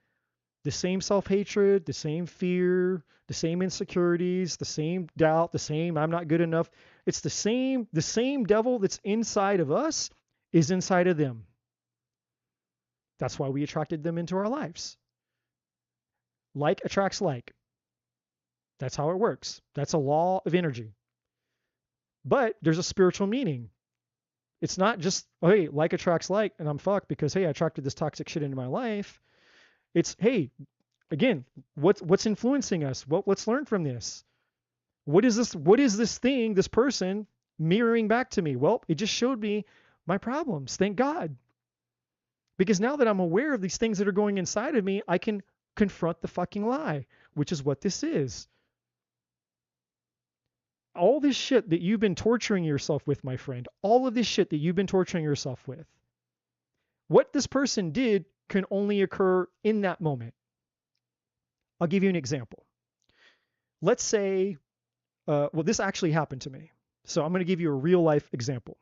self-hatred, the same fear, the same insecurities, the same doubt, the same I'm not good enough, it's the same devil that's inside of us is inside of them. That's why we attracted them into our lives. Like attracts like. That's how it works. That's a law of energy. But there's a spiritual meaning. It's not just, oh, hey, like attracts like, and I'm fucked because, hey, I attracted this toxic shit into my life. It's, hey, again, what's influencing us? Well, let's learn from this. What is this thing, this person mirroring back to me? Well, it just showed me my problems. Thank God. Because now that I'm aware of these things that are going inside of me, I can confront the fucking lie, which is what this is. All this shit that you've been torturing yourself with, my friend, all of this shit that you've been torturing yourself with, what this person did can only occur in that moment. I'll give you an example. Let's say, this actually happened to me. So I'm going to give you a real life example.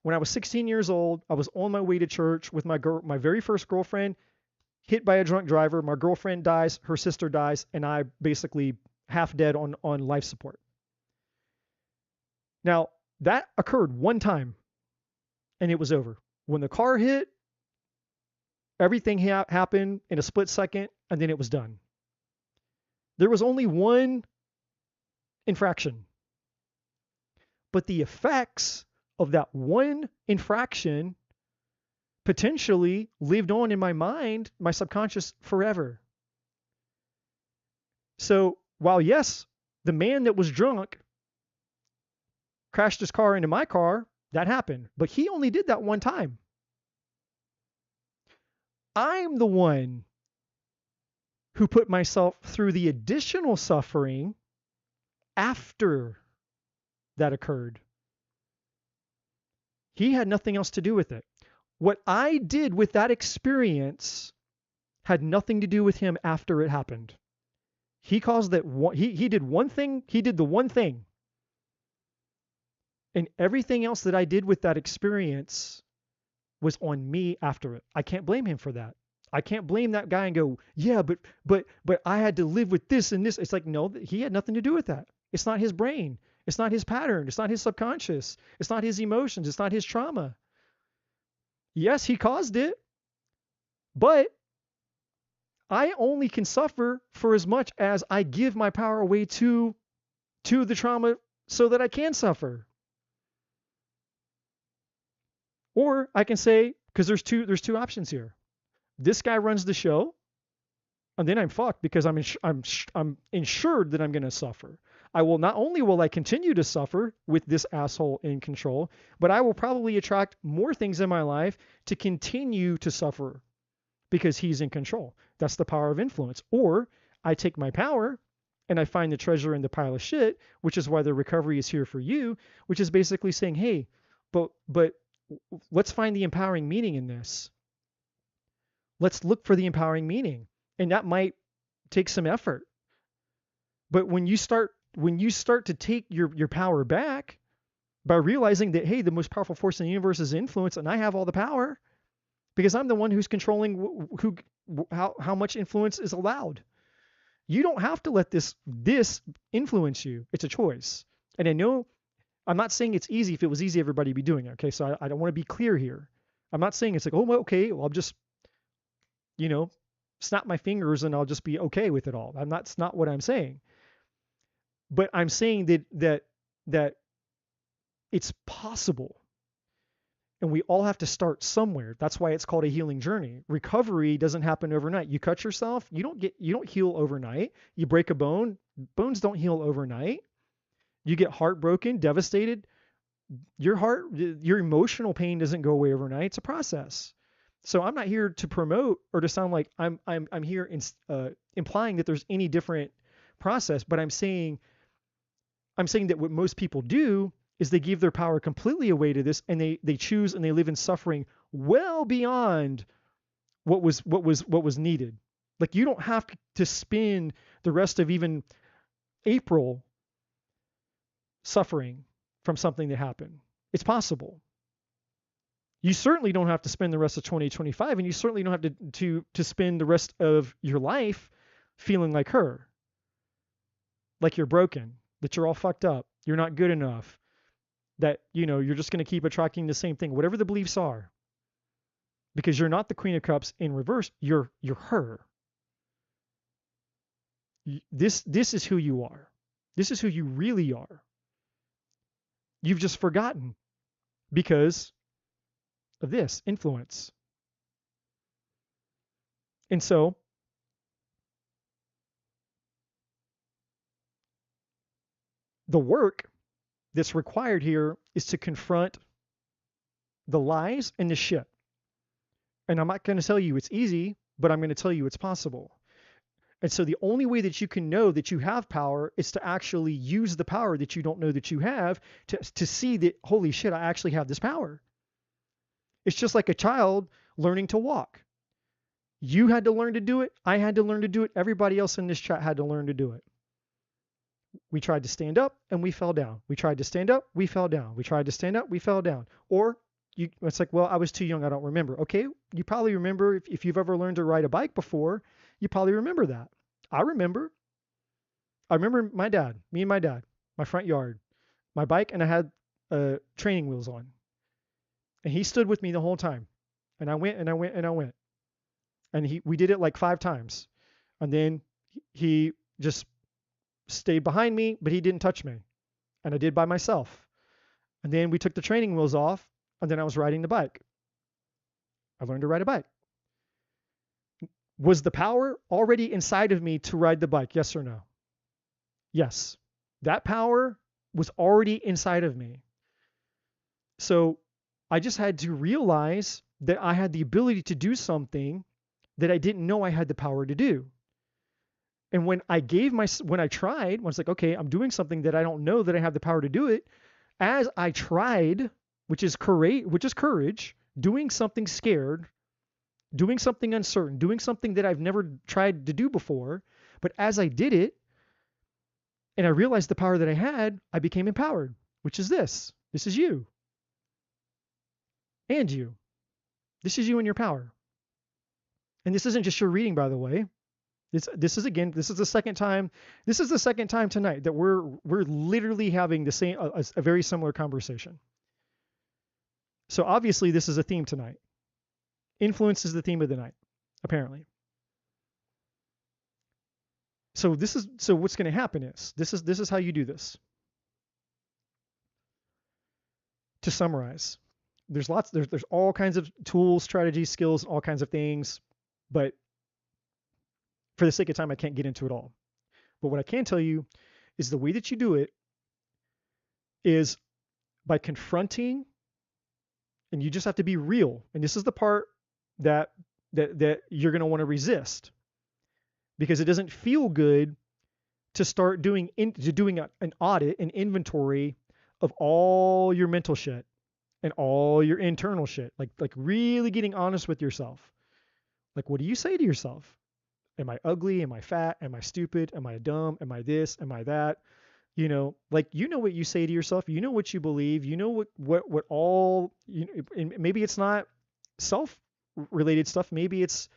When I was 16 years old, I was on my way to church with my very first girlfriend, hit by a drunk driver. My girlfriend dies, her sister dies, and I basically half dead on life support. Now, that occurred one time, and it was over. When the car hit, everything happened in a split second, and then it was done. There was only one infraction. But the effects of that one infraction potentially lived on in my mind, my subconscious, forever. So while, yes, the man that was drunk crashed his car into my car, that happened. But he only did that one time. I'm the one who put myself through the additional suffering after that occurred. He had nothing else to do with it. What I did with that experience had nothing to do with him after it happened. He caused that one, he did one thing, he did the one thing. And everything else that I did with that experience was on me after it. I can't blame him for that. I can't blame that guy and go, yeah, but I had to live with this and this. It's like, no, he had nothing to do with that. It's not his brain. It's not his pattern. It's not his subconscious. It's not his emotions. It's not his trauma. Yes, he caused it, but I only can suffer for as much as I give my power away to the trauma so that I can suffer. Or I can say, because there's two options here. This guy runs the show, and then I'm fucked because I'm insured that I'm going to suffer. I will not only will I continue to suffer with this asshole in control, but I will probably attract more things in my life to continue to suffer because he's in control. That's the power of influence. Or I take my power and I find the treasure in the pile of shit, which is why the recovery is here for you, which is basically saying, hey, but let's find the empowering meaning in this. Let's look for the empowering meaning. And that might take some effort. But when you start to take your power back by realizing that, hey, the most powerful force in the universe is influence, and I have all the power because I'm the one who's controlling how much influence is allowed. You don't have to let this influence you. It's a choice. And I know I'm not saying it's easy. If it was easy, everybody would be doing it. Okay, so I don't want to be clear here. I'm not saying it's like, oh, well, okay, well, I'll just, snap my fingers and I'll just be okay with it all. That's not what I'm saying. But I'm saying that it's possible. And we all have to start somewhere. That's why it's called a healing journey. Recovery doesn't happen overnight. You cut yourself, you don't heal overnight. You break a bone, bones don't heal overnight. You get heartbroken, devastated. Your emotional pain doesn't go away overnight. It's a process. So I'm not here to promote or to sound like I'm here implying that there's any different process, but I'm saying that what most people do is they give their power completely away to this, and they choose and they live in suffering well beyond what was needed. Like, you don't have to spend the rest of even April suffering from something that happened. It's possible. You certainly don't have to spend the rest of 2025, and you certainly don't have to spend the rest of your life feeling like her, like you're broken, that you're all fucked up, you're not good enough, that you're just going to keep attracting the same thing, whatever the beliefs are, because you're not the Queen of Cups in reverse. You're her. This is who you are. This is who you really are. You've just forgotten because of this influence. And so the work that's required here is to confront the lies and the shit. And I'm not going to tell you it's easy, but I'm going to tell you it's possible. And so the only way that you can know that you have power is to actually use the power that you don't know that you have to see that, holy shit, I actually have this power. It's just like a child learning to walk. You had to learn to do it. I had to learn to do it. Everybody else in this chat had to learn to do it. We tried to stand up and we fell down. We tried to stand up, we fell down. We tried to stand up, we fell down. Or it's like, well, I was too young, I don't remember. Okay, you probably remember if you've ever learned to ride a bike before, you probably remember that. I remember my dad, me and my dad, my front yard, my bike, and I had training wheels on. And he stood with me the whole time. And I went and I went and I went. And we did it like 5 times. And then he just stayed behind me, but he didn't touch me. And I did by myself. And then we took the training wheels off, and then I was riding the bike. I learned to ride a bike. Was the power already inside of me to ride the bike? Yes or no? Yes. That power was already inside of me. So I just had to realize that I had the ability to do something that I didn't know I had the power to do. And when I tried, when it's like, okay, I'm doing something that I don't know that I have the power to do it, as I tried, which is courage, doing something scared, doing something uncertain, doing something that I've never tried to do before, but as I did it, and I realized the power that I had, I became empowered, which is this. This is you. And you. This is you and your power. And this isn't just your reading, by the way. This is the second time tonight that we're literally having a very similar conversation. So obviously this is a theme tonight. Influence is the theme of the night, apparently. So what's going to happen is this is how you do this. To summarize, there's all kinds of tools, strategies, skills, all kinds of things, but For the sake of time, I can't get into it all. But what I can tell you is the way that you do it is by confronting, and you just have to be real. And this is the part that you're going to want to resist, because it doesn't feel good to start doing an audit, an inventory of all your mental shit and all your internal shit. Like really getting honest with yourself. Like, what do you say to yourself? Am I ugly? Am I fat? Am I stupid? Am I dumb? Am I this? Am I that? You know, like, you know what you say to yourself. You know what you believe. You know what all, you know, and maybe it's not self-related stuff. Maybe it's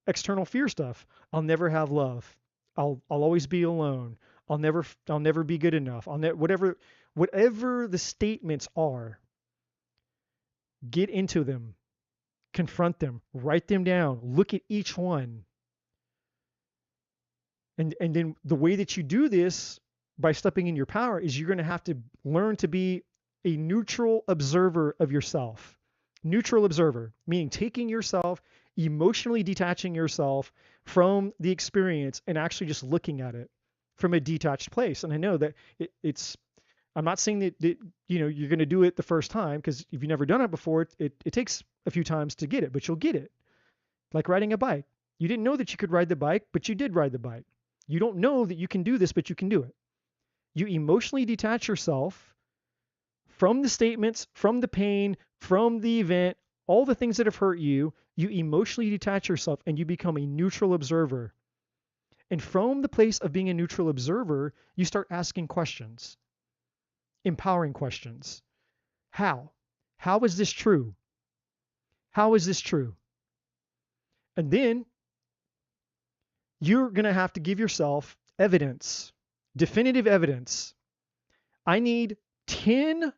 external fear stuff. I'll never have love. I'll always be alone. I'll never be good enough. Whatever the statements are, get into them, confront them, write them down, look at each one. And then the way that you do this by stepping in your power is you're going to have to learn to be a neutral observer of yourself. Neutral observer, meaning taking yourself, emotionally detaching yourself from the experience and actually just looking at it from a detached place. And I know that I'm not saying that you know, you're going to do it the first time, because if you've never done it before, it takes a few times to get it, but you'll get it. Like riding a bike. You didn't know that you could ride the bike, but you did ride the bike. You don't know that you can do this, but you can do it. You emotionally detach yourself from the statements, from the pain, from the event, all the things that have hurt you. You emotionally detach yourself and you become a neutral observer. And from the place of being a neutral observer, you start asking questions, empowering questions. How? How is this true? How is this true? And then you're going to have to give yourself evidence, definitive evidence. I need 10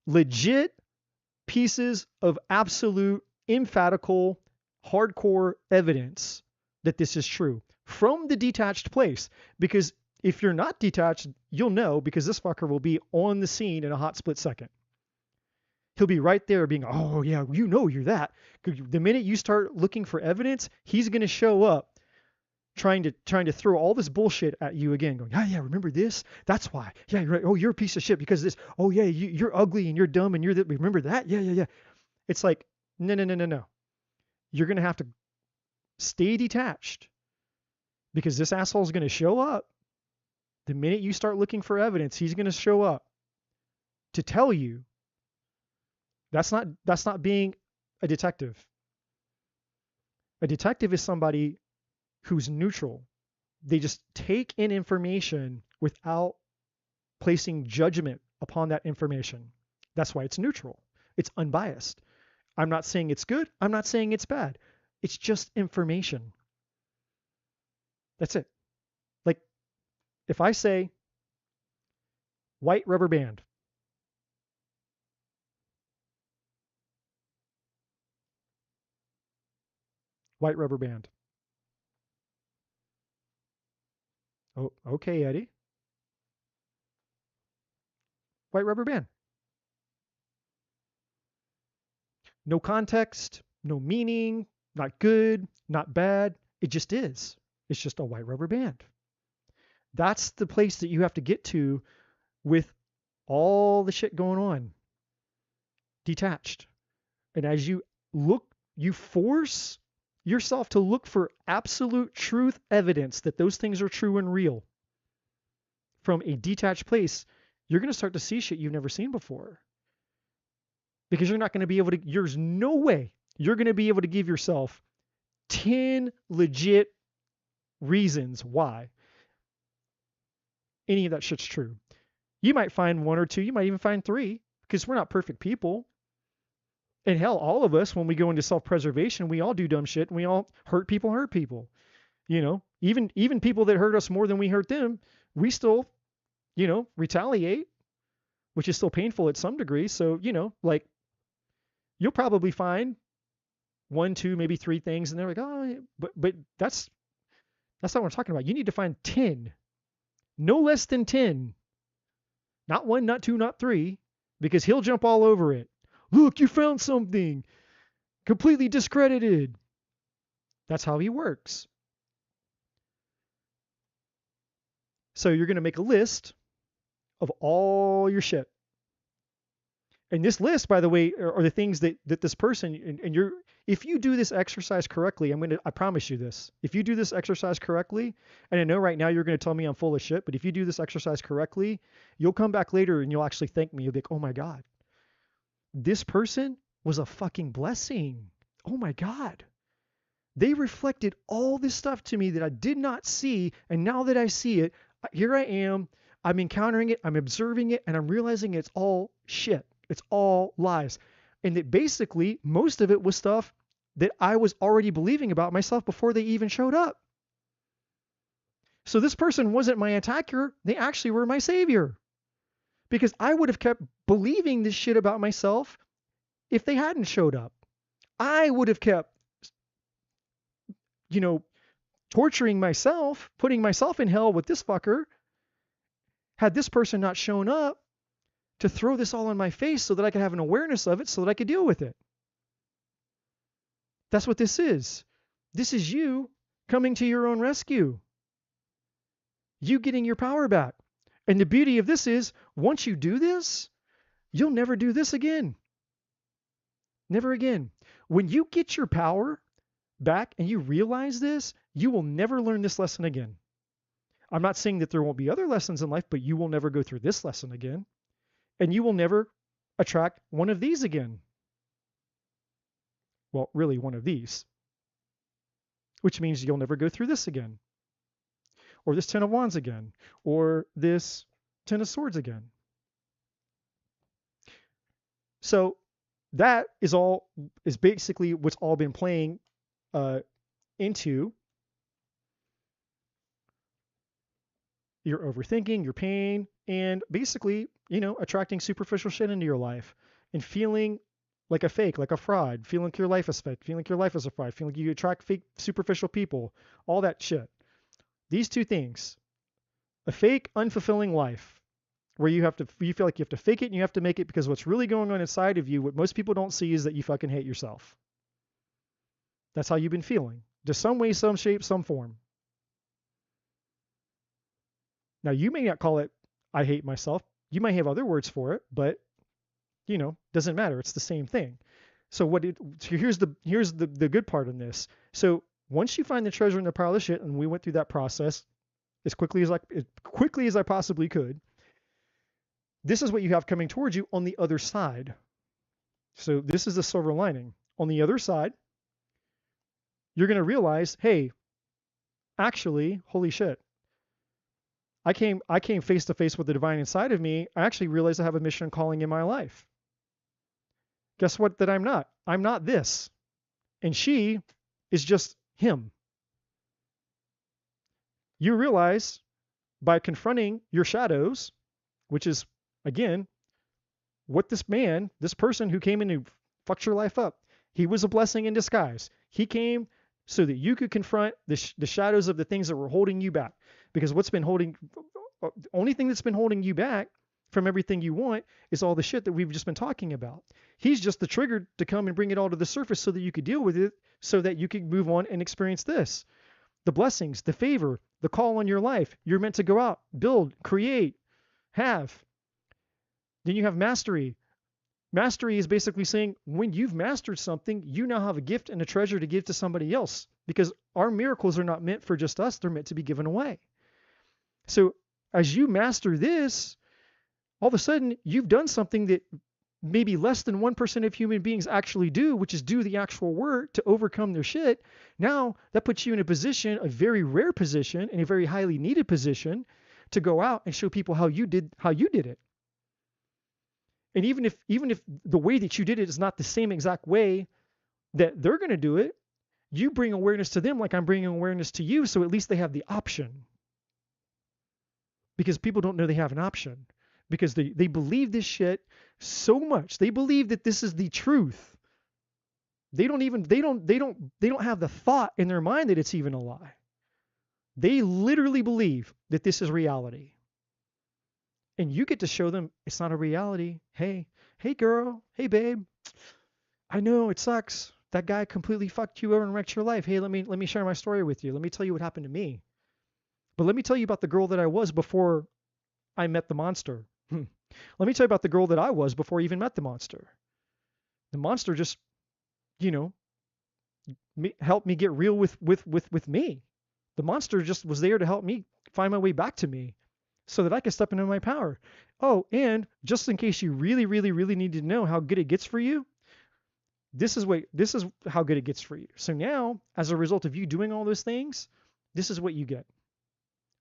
legit pieces of absolute, emphatical, hardcore evidence that this is true from the detached place. Because if you're not detached, you'll know, because this fucker will be on the scene in a hot split second. He'll be right there being, oh yeah, you know you're that. The minute you start looking for evidence, he's going to show up trying to throw all this bullshit at you again, going, yeah, remember this? That's why. Yeah, you're right. Oh, you're a piece of shit because this. Oh yeah, you're ugly and you're dumb and you're that. Remember that? Yeah. It's like, no. You're going to have to stay detached, because this asshole is going to show up. The minute you start looking for evidence, he's going to show up to tell you. That's not being a detective. A detective is somebody who's neutral. They just take in information without placing judgment upon that information. That's why it's neutral. It's unbiased. I'm not saying it's good. I'm not saying it's bad. It's just information. That's it. Like, if I say white rubber band, white rubber band. Oh, okay, Eddie. White rubber band. No context, no meaning, not good, not bad. It just is. It's just a white rubber band. That's the place that you have to get to with all the shit going on. Detached. And as you look, you force yourself to look for absolute truth evidence that those things are true and real. From a detached place, you're going to start to see shit you've never seen before. Because you're not going to be able to, there's no way you're going to be able to give yourself 10 legit reasons why any of that shit's true. You might find one or two, you might even find three, because we're not perfect people. And hell, all of us, when we go into self-preservation, we all do dumb shit, and we all hurt people. You know, even people that hurt us more than we hurt them, we still, you know, retaliate, which is still painful at some degree. So, you know, like, you'll probably find 1, 2, maybe 3 things, and they're like, oh, but that's not what I'm talking about. You need to find 10, no less than 10, not 1, not 2, not 3, because he'll jump all over it. Look, you found something completely discredited. That's how he works. So you're going to make a list of all your shit. And this list, by the way, are the things that this person, and you're, if you do this exercise correctly, I promise you this. If you do this exercise correctly, and I know right now you're going to tell me I'm full of shit, but if you do this exercise correctly, you'll come back later and you'll actually thank me. You'll be like, oh my God, this person was a fucking blessing. Oh my God. They reflected all this stuff to me that I did not see. And now that I see it, here I am. I'm encountering it. I'm observing it. And I'm realizing it's all shit. It's all lies. And that basically most of it was stuff that I was already believing about myself before they even showed up. So this person wasn't my attacker. They actually were my savior. Because I would have kept believing this shit about myself if they hadn't showed up. I would have kept, torturing myself, putting myself in hell with this fucker, had this person not shown up to throw this all in my face so that I could have an awareness of it so that I could deal with it. That's what this is. This is you coming to your own rescue. You getting your power back. And the beauty of this is, once you do this, you'll never do this again. Never again. When you get your power back and you realize this, you will never learn this lesson again. I'm not saying that there won't be other lessons in life, but you will never go through this lesson again. And you will never attract one of these again. Well, really one of these. Which means you'll never go through this again. Or this 10 of Wands again. Or this 10 of Swords again. So that is basically what's all been playing into your overthinking, your pain, and basically, attracting superficial shit into your life and feeling like a fake, like a fraud, feeling like your life is fake, feeling like your life is a fraud, feeling like you attract fake, superficial people, all that shit. These two things, a fake, unfulfilling life where you feel like you have to fake it and you have to make it because what's really going on inside of you, what most people don't see is that you fucking hate yourself. That's how you've been feeling. Just some way, some shape, some form. Now, you may not call it, I hate myself. You might have other words for it, but, doesn't matter. It's the same thing. So here's the good part in this. So once you find the treasure in the pile of shit, and we went through that process as quickly as I possibly could, this is what you have coming towards you on the other side. So this is the silver lining. On the other side, you're going to realize, hey, actually, holy shit. I came face to face with the divine inside of me. I actually realized I have a mission and calling in my life. Guess what? That I'm not. I'm not this. And she is just him. You realize by confronting your shadows, which is, again, what this person who came in and fucked your life up, he was a blessing in disguise. He came so that you could confront the shadows of the things that were holding you back. Because the only thing that's been holding you back from everything you want is all the shit that we've just been talking about. He's just the trigger to come and bring it all to the surface so that you could deal with it, so that you could move on and experience this. The blessings, the favor, the call on your life. You're meant to go out, build, create, have. Then you have mastery. Mastery is basically saying when you've mastered something, you now have a gift and a treasure to give to somebody else, because our miracles are not meant for just us. They're meant to be given away. So as you master this, all of a sudden you've done something that maybe less than 1% of human beings actually do, which is do the actual work to overcome their shit. Now that puts you in a position, a very rare position, and a very highly needed position to go out and show people how you did it. And even if the way that you did it is not the same exact way that they're going to do it, you bring awareness to them like I'm bringing awareness to you, so at least they have the option. Because people don't know they have an option. Because they believe this shit so much. They believe that this is the truth. They don't have the thought in their mind that it's even a lie. They literally believe that this is reality. And you get to show them it's not a reality. Hey girl, hey babe, I know it sucks. That guy completely fucked you over and wrecked your life. Hey, let me share my story with you. Let me tell you what happened to me. But let me tell you about the girl that I was before I met the monster. Let me tell you about the girl that I was before I even met the monster. The monster just, you know, helped me get real with me. The monster just was there to help me find my way back to me so that I could step into my power. Oh, and just in case you really, really, really need to know how good it gets for you, this is how good it gets for you. So now, as a result of you doing all those things, this is what you get.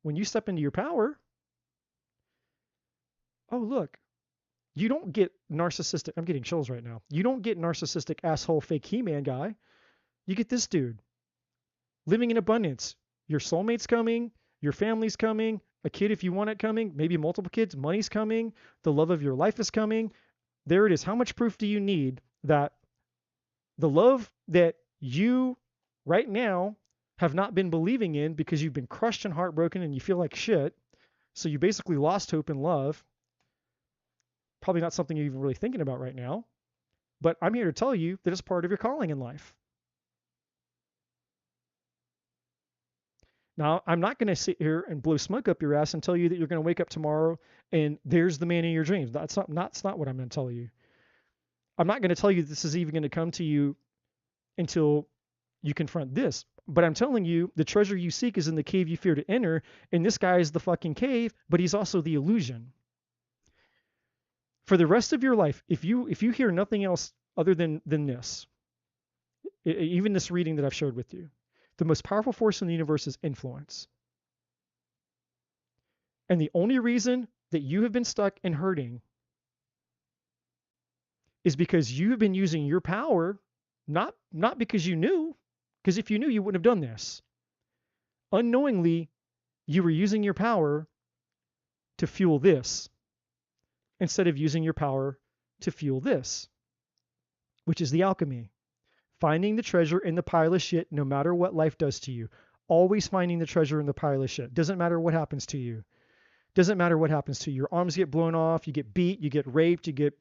When you step into your power, oh, look, you don't get narcissistic. I'm getting chills right now. You don't get narcissistic asshole fake He-Man guy. You get this dude living in abundance. Your soulmate's coming, your family's coming, a kid if you want it coming, maybe multiple kids, money's coming, the love of your life is coming. There it is. How much proof do you need that the love that you right now have not been believing in because you've been crushed and heartbroken and you feel like shit, so you basically lost hope in love? Probably not something you're even really thinking about right now, but I'm here to tell you that it's part of your calling in life. Now, I'm not going to sit here and blow smoke up your ass and tell you that you're going to wake up tomorrow and there's the man in your dreams. That's not what I'm going to tell you. I'm not going to tell you this is even going to come to you until you confront this. But I'm telling you, the treasure you seek is in the cave you fear to enter, and this guy is the fucking cave, but he's also the illusion. For the rest of your life, if you hear nothing else other than this, even this reading that I've shared with you, the most powerful force in the universe is influence. And the only reason that you have been stuck and hurting is because you've been using your power, not because you knew, because if you knew, you wouldn't have done this. Unknowingly, you were using your power to fuel this instead of using your power to fuel this, which is the alchemy. Finding the treasure in the pile of shit no matter what life does to you. Always finding the treasure in the pile of shit. Doesn't matter what happens to you. Doesn't matter what happens to you. Your arms get blown off, you get beat, you get raped, you get,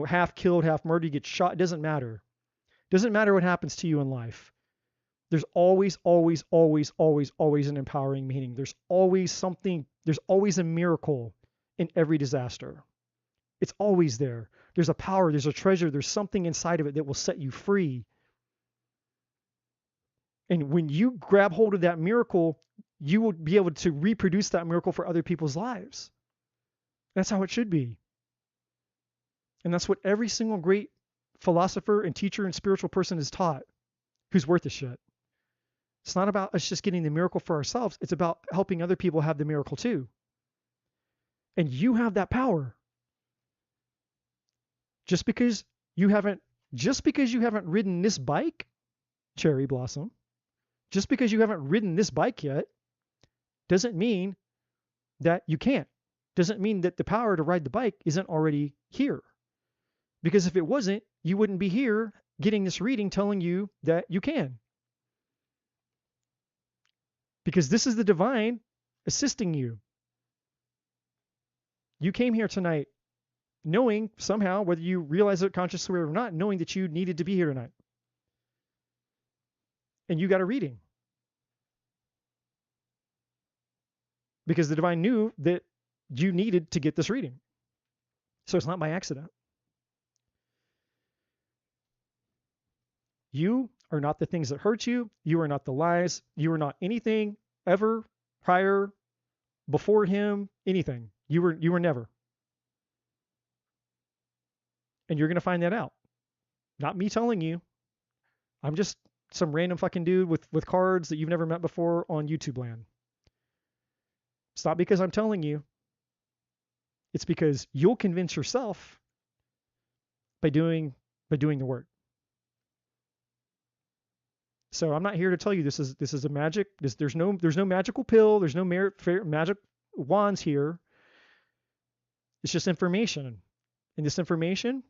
half killed, half murdered, you get shot. It doesn't matter. Doesn't matter what happens to you in life. There's always, always, always, always, always an empowering meaning. There's always something, there's always a miracle in every disaster. It's always there. There's a power, there's a treasure, there's something inside of it that will set you free. And when you grab hold of that miracle, you will be able to reproduce that miracle for other people's lives. That's how it should be. And that's what every single great philosopher and teacher and spiritual person is taught who's worth a shit. It's not about us just getting the miracle for ourselves. It's about helping other people have the miracle too. And you have that power. Just because you haven't ridden this bike, Cherry Blossom, just because you haven't ridden this bike yet, doesn't mean that you can't. Doesn't mean that the power to ride the bike isn't already here. Because if it wasn't, you wouldn't be here getting this reading telling you that you can. Because this is the divine assisting you. You came here tonight knowing somehow, whether you realize it consciously or not, knowing that you needed to be here tonight. And you got a reading. Because the divine knew that you needed to get this reading. So it's not by accident. You are not the things that hurt you. You are not the lies. You are not anything ever prior, before him, anything. You were never. And you're going to find that out. Not me telling you. I'm just some random fucking dude with cards that you've never met before on YouTube land. It's not because I'm telling you. It's because you'll convince yourself by doing the work. So I'm not here to tell you this is a magic. There's no magical pill. There's no magic wands here. It's just information, and this information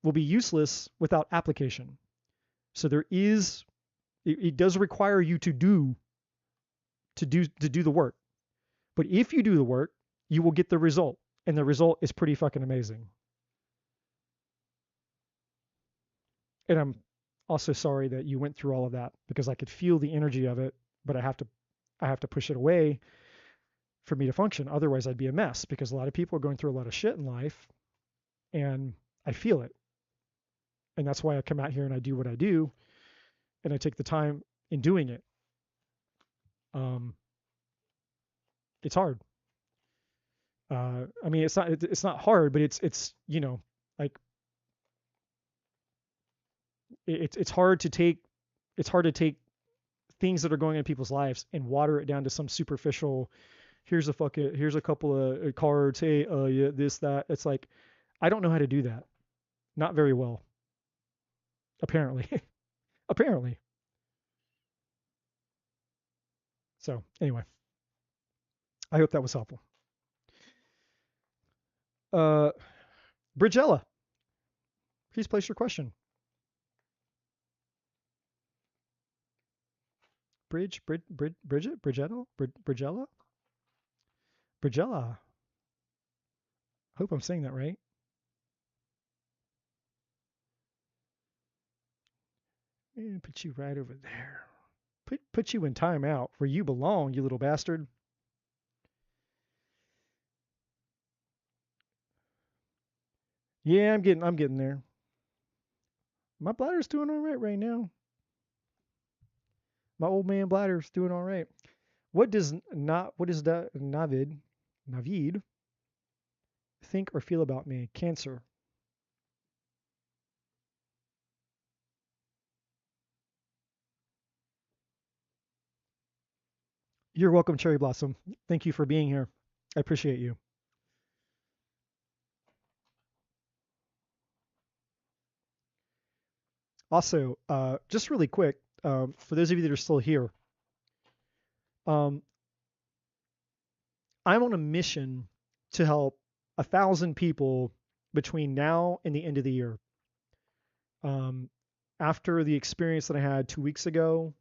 will be useless without application. So it does require you to do the work. But if you do the work, you will get the result, and the result is pretty fucking amazing. And I'm also sorry that you went through all of that, because I could feel the energy of it, but I have to push it away for me to function. Otherwise, I'd be a mess because a lot of people are going through a lot of shit in life, and I feel it. And that's why I come out here and I do what I do, and I take the time in doing it. It's hard. I mean, it's not hard, but it's like it's hard to take things that are going on in people's lives and water it down to some superficial. Here's a couple of cards. Hey, yeah, this that. It's like I don't know how to do that. Not very well. Apparently, apparently. So anyway, I hope that was helpful. Bridgella, please place your question. Bridgella? Bridgella. Hope I'm saying that right. And put you right over there. Put you in timeout where you belong, you little bastard. Yeah, I'm getting there. My bladder's doing all right now. My old man bladder's doing all right. What does Navid think or feel about me? Cancer. You're welcome, Cherry Blossom. Thank you for being here. I appreciate you. Also, just really quick, for those of you that are still here, I'm on a mission to help 1,000 people between now and the end of the year. After the experience that I had 2 weeks ago,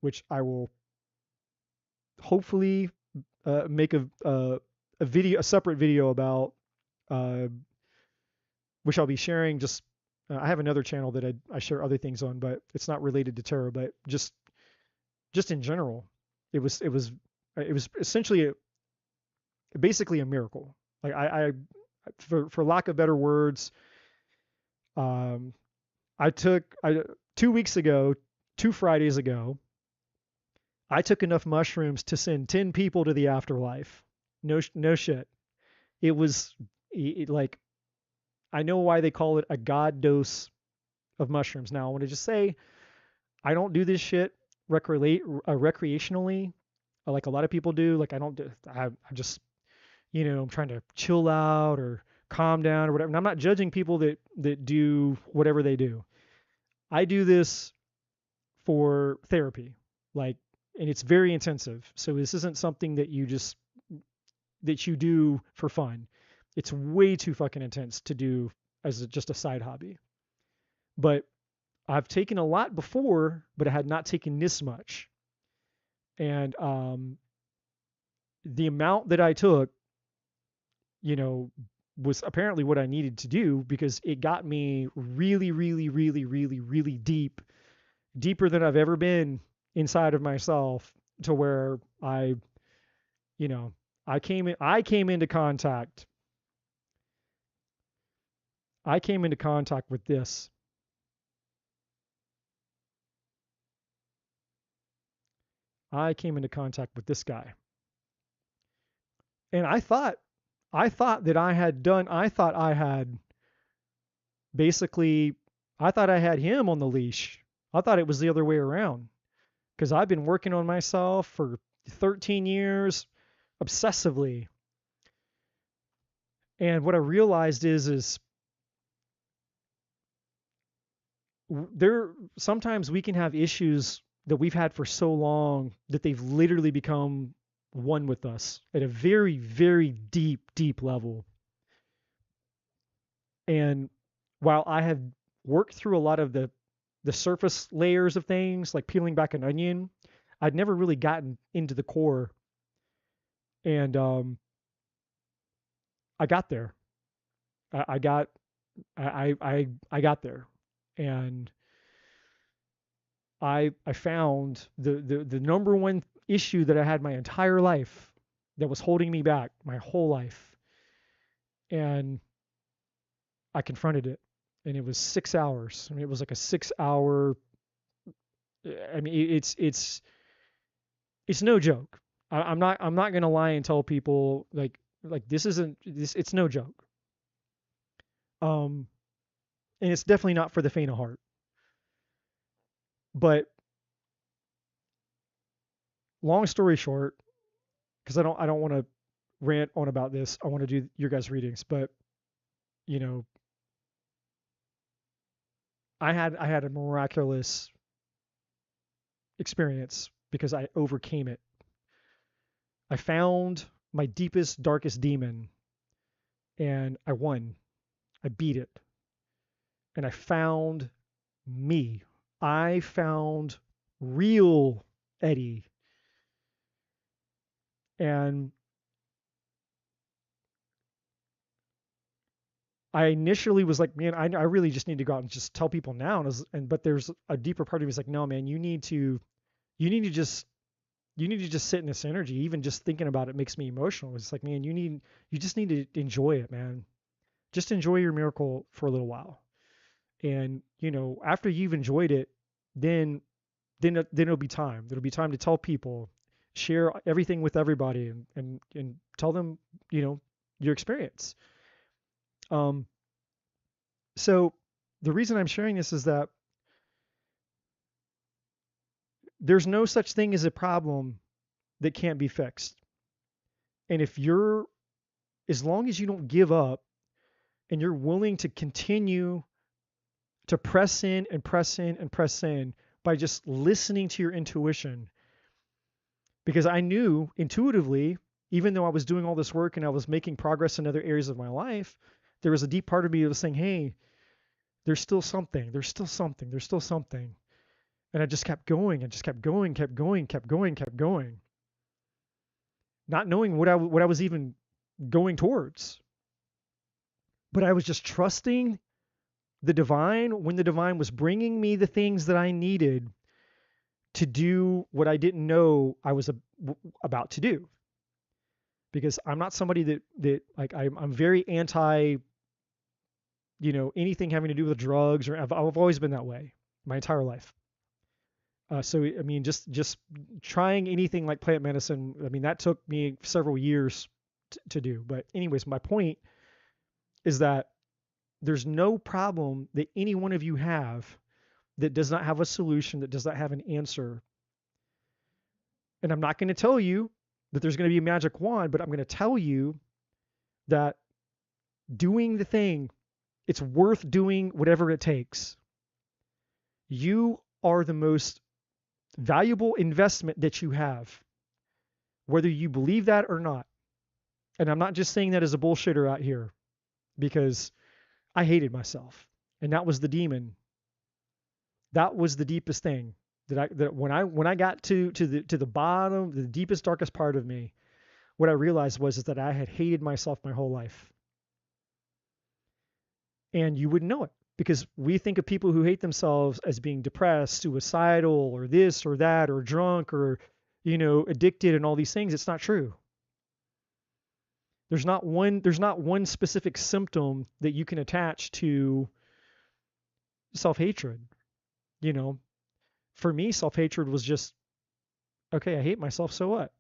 which I will hopefully make a separate video about, which I'll be sharing. Just I have another channel that I share other things on, but it's not related to tarot, but just in general, it was essentially basically a miracle. Like I for lack of better words, I took 2 weeks ago, 2 Fridays ago, I took enough mushrooms to send 10 people to the afterlife. No shit. It was like, I know why they call it a god dose of mushrooms. Now, I want to just say, I don't do this shit recreationally, like a lot of people do. Like I'm just, I'm trying to chill out or calm down or whatever. And I'm not judging people that do whatever they do. I do this for therapy, and it's very intensive. So this isn't something that you do for fun. It's way too fucking intense to do as just a side hobby. But I've taken a lot before, but I had not taken this much. And the amount that I took, was apparently what I needed to do, because it got me really, really, really, really, really deep, deeper than I've ever been inside of myself, to where I came into contact with this. I came into contact with this guy. And I thought that I had him on the leash. I thought it was the other way around, because I've been working on myself for 13 years obsessively. And what I realized is sometimes we can have issues that we've had for so long that they've literally become one with us at a very, very deep, deep level. And while I have worked through a lot of the surface layers of things, like peeling back an onion, I'd never really gotten into the core. And I got there. I got there, and I found the number one issue that I had my entire life that was holding me back my whole life. And I confronted it. And it was 6 hours. I mean, it was like a 6 hour. I mean, it's no joke. I'm not gonna lie and tell people like this isn't this. It's no joke. Um, and it's definitely not for the faint of heart. But long story short, because I don't want to rant on about this. I want to do your guys' readings, but you know, I had a miraculous experience because I overcame it. I found my deepest, darkest demon and I won. I beat it. And I found me. I found real Eddie. And I initially was like, man, I really just need to go out and just tell people now. But there's a deeper part of me is like, no, man, you need to just sit in this energy. Even just thinking about it makes me emotional. It's like, man, you just need to enjoy it, man. Just enjoy your miracle for a little while. And, after you've enjoyed it, then it'll be time. There'll be time to tell people, share everything with everybody and tell them, your experience. So the reason I'm sharing this is that there's no such thing as a problem that can't be fixed. And as long as you don't give up and you're willing to continue to press in and press in and press in by just listening to your intuition, because I knew intuitively, even though I was doing all this work and I was making progress in other areas of my life, there was a deep part of me that was saying, hey, there's still something. And I just kept going and just kept going. Not knowing what I was even going towards. But I was just trusting the divine when the divine was bringing me the things that I needed to do what I didn't know I was about to do. Because I'm not somebody that like I'm very anti, anything having to do with drugs, or I've always been that way my entire life. So I mean, just trying anything like plant medicine, I mean, that took me several years to do. But anyways, my point is that there's no problem that any one of you have that does not have a solution, that does not have an answer. And I'm not going to tell you that there's going to be a magic wand, but I'm going to tell you that doing the thing, it's worth doing whatever it takes. You are the most valuable investment that you have, whether you believe that or not. And I'm not just saying that as a bullshitter out here, because I hated myself, and that was the demon. That was the deepest thing that when I got to the bottom, the deepest, darkest part of me, what I realized is that I had hated myself my whole life. And you wouldn't know it, because we think of people who hate themselves as being depressed, suicidal, or this or that, or drunk, or addicted, and all these things. It's not true. There's not one specific symptom that you can attach to self-hatred. For me, self-hatred was just, okay, I hate myself, so what?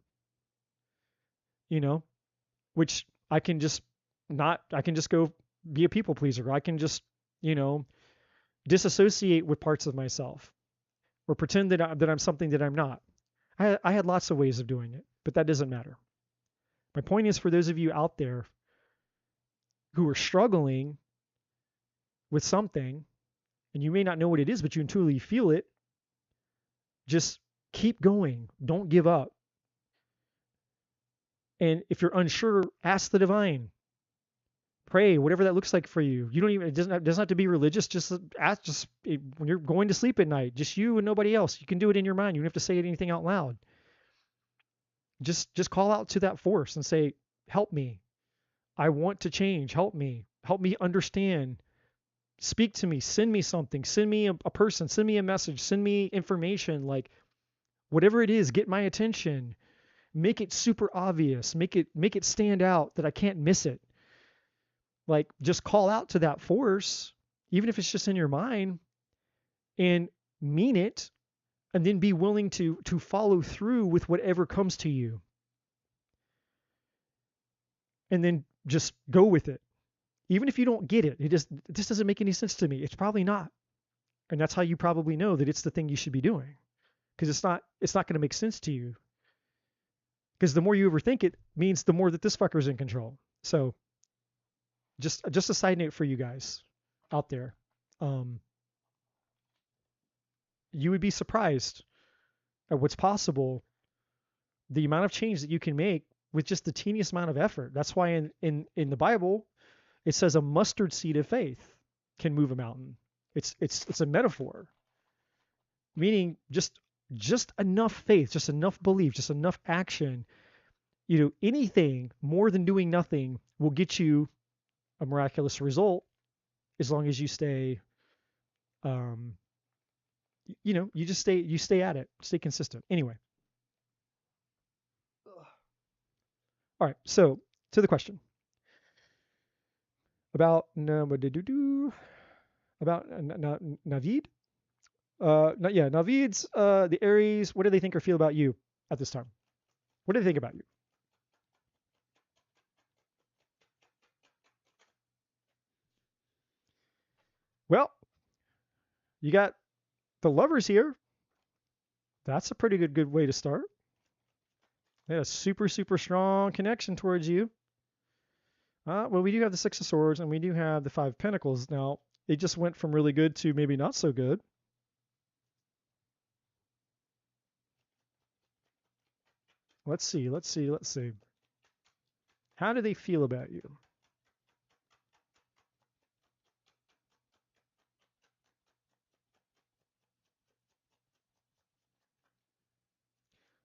Which I can just go be a people pleaser. I can just, disassociate with parts of myself, or pretend that I'm something that I'm not. I had lots of ways of doing it, but that doesn't matter. My point is, for those of you out there who are struggling with something, and you may not know what it is, but you intuitively feel it, just keep going. Don't give up. And if you're unsure, ask the divine. Pray, whatever that looks like for you. It doesn't have to be religious. Just ask, when you're going to sleep at night, just you and nobody else. You can do it in your mind. You don't have to say anything out loud. Just call out to that force and say, help me. I want to change. Help me understand. Speak to me. Send me something. Send me a person. Send me a message. Send me information. Like, whatever it is, get my attention. Make it super obvious. Make it stand out that I can't miss it. Like just call out to that force, even if it's just in your mind, and mean it, and then be willing to follow through with whatever comes to you. And then just go with it. Even if you don't get it, this doesn't make any sense to me. It's probably not. And that's how you probably know that it's the thing you should be doing. Because it's not going to make sense to you. Because the more you overthink it means the more that this fucker's in control. So just a side note for you guys out there. You would be surprised at what's possible, the amount of change that you can make with just the teeniest amount of effort. That's why in the Bible, it says a mustard seed of faith can move a mountain. It's a metaphor, meaning just enough faith, just enough belief, just enough action. Anything more than doing nothing will get you a miraculous result as long as you stay, you stay at it, stay consistent. Anyway. All right. So to the question about Navid. Navid's the Aries. What do they think or feel about you at this time? What do they think about you? Well, you got the Lovers here. That's a pretty good way to start. They had a super strong connection towards you. Well, we do have the Six of Swords and we do have the Five of Pentacles. Now, it just went from really good to maybe not so good. Let's see. How do they feel about you?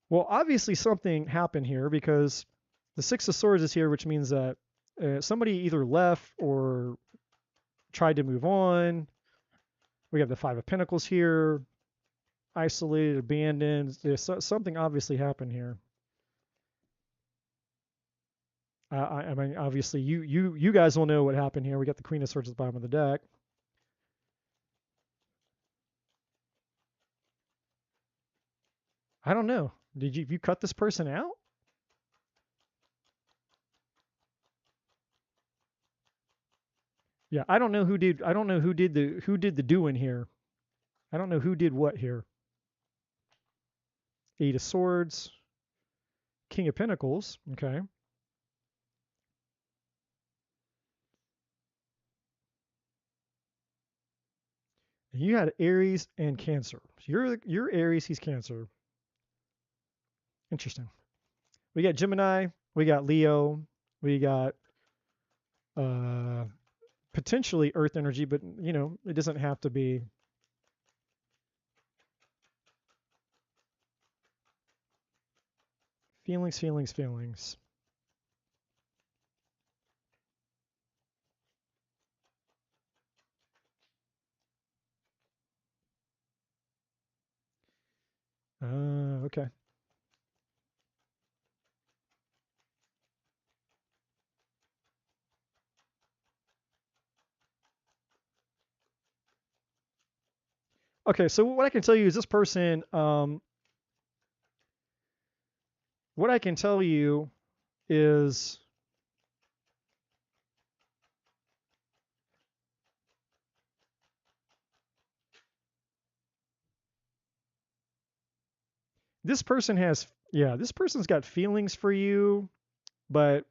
Well, obviously something happened here because the Six of Swords is here, which means that somebody either left or tried to move on. We have the Five of Pentacles here, isolated, abandoned. Something obviously happened here. I mean, obviously, you guys will know what happened here. We got the Queen of Swords at the bottom of the deck. I don't know. Did you cut this person out? Yeah, I don't know who did. I don't know who did the doing here. I don't know who did what here. Eight of Swords, King of Pentacles. Okay. You had Aries and Cancer. So you're Aries, he's Cancer. Interesting. We got Gemini, we got Leo, we got potentially Earth energy, but it doesn't have to be. Feelings. Okay. Okay, so what I can tell you is this person, what I can tell you is this person's got feelings for you, but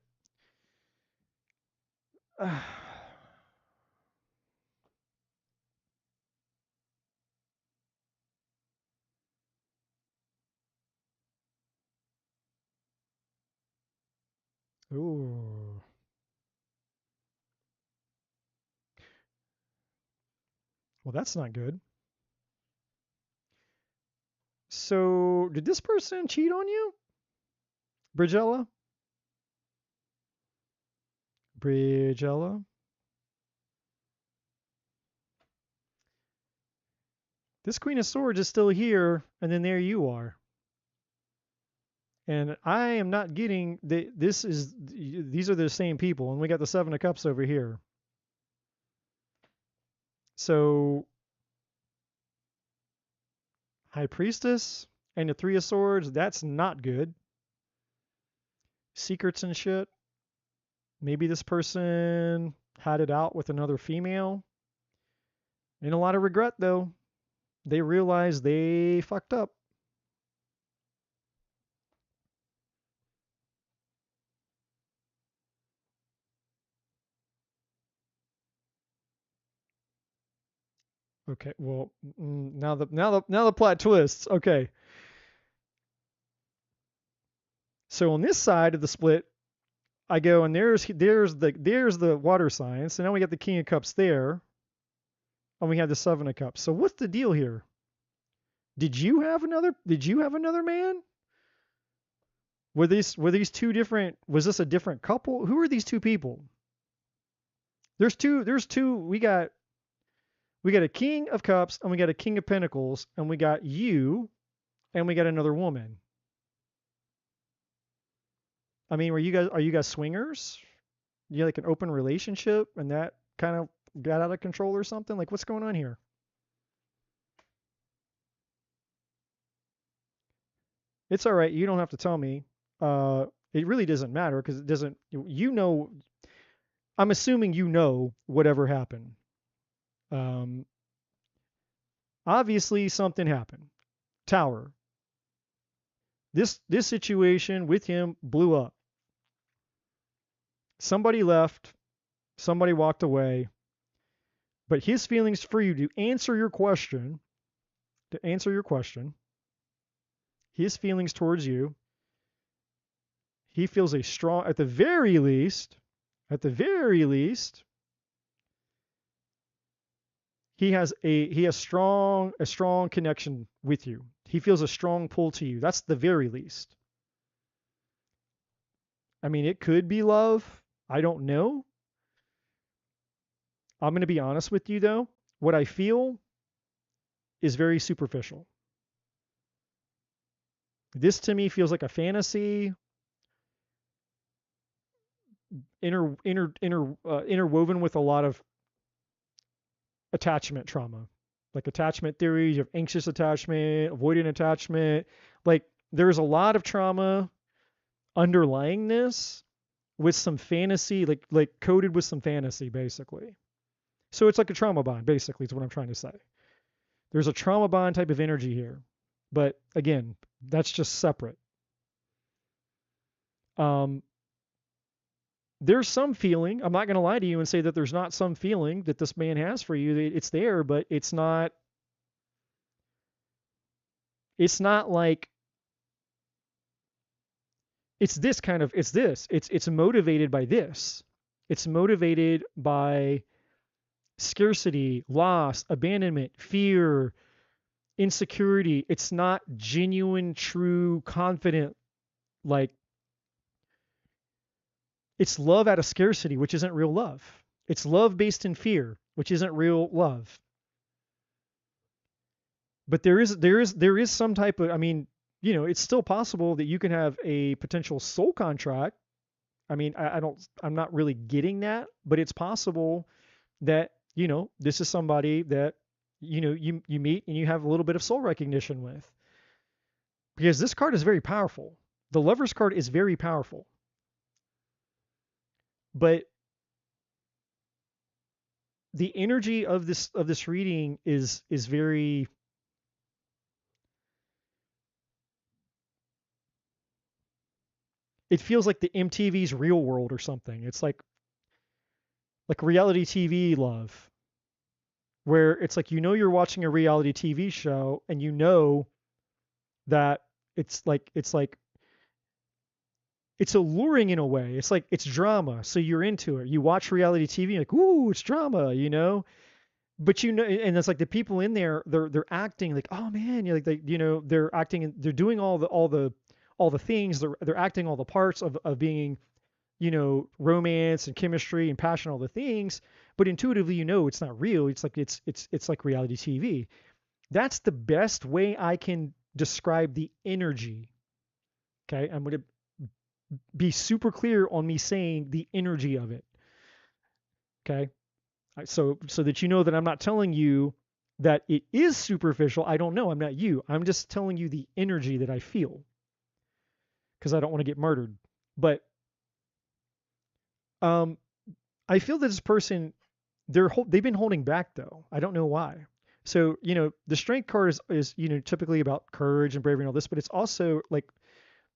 ooh. Well, that's not good. So, did this person cheat on you? Bridgella? This Queen of Swords is still here, and then there you are. And I am not getting these are the same people, and we got the Seven of Cups over here. So High Priestess and the Three of Swords, that's not good. Secrets and shit. Maybe this person had it out with another female. And a lot of regret though. They realized they fucked up. Okay, well, now the plot twists. Okay. So on this side of the split, I go and there's the water sign. So now we got the King of Cups there, and we have the Seven of Cups. So what's the deal here? Did you have another man? Were these two different? Was this a different couple? Who are these two people? There's two. We got a King of Cups and we got a King of Pentacles and we got you and we got another woman. I mean, are you guys swingers? You like an open relationship and that kind of got out of control or something? Like what's going on here? It's all right. You don't have to tell me. It really doesn't matter because it doesn't. I'm assuming you know whatever happened. Um, Obviously something happened. Tower. This situation with him blew up. Somebody left, somebody walked away, but his feelings for you to answer your question, his feelings towards you, he feels a strong at the very least, he has a strong connection with you. He feels a strong pull to you. That's the very least. I mean, it could be love. I don't know. I'm going to be honest with you though. What I feel is very superficial. This to me feels like a fantasy, interwoven with a lot of attachment trauma, like attachment theories of anxious attachment, avoidant attachment. Like there's a lot of trauma underlying this with some fantasy, like coded with some fantasy, basically. So it's like a trauma bond, basically, is what I'm trying to say. There's a trauma bond type of energy here. But again, that's just separate. There's some feeling. I'm not going to lie to you and say that there's not some feeling that this man has for you. It's there, but it's not. It's not like. It's this kind of. It's this. It's motivated by this. It's motivated by scarcity, loss, abandonment, fear, insecurity. It's not genuine, true, confident. Like it's love out of scarcity, which isn't real love. It's love based in fear, which isn't real love. But there is some type of, I mean, it's still possible that you can have a potential soul contract. I mean, I'm not really getting that, but it's possible that, this is somebody that, you meet and you have a little bit of soul recognition with. Because this card is very powerful. The Lover's card is very powerful. But the energy of this reading is very. It feels like the MTV's Real World or something. It's like reality TV love, where it's like you're watching a reality TV show and that it's alluring in a way. It's like it's drama, so you're into it. You watch reality TV, like, ooh, it's drama, But and it's like the people in there, they're acting like, oh man, they're acting, they're doing all the things, they're acting all the parts of being, romance and chemistry and passion, all the things. But intuitively, it's not real. It's like reality TV. That's the best way I can describe the energy. Okay, I'm going to be super clear on me saying the energy of it. Okay, so that you know that I'm not telling you that it is superficial. I don't know. I'm not you. I'm just telling you the energy that I feel because I don't want to get murdered. But I feel that this person, they've been holding back though. I don't know why. So, the strength card is typically about courage and bravery and all this, but it's also like,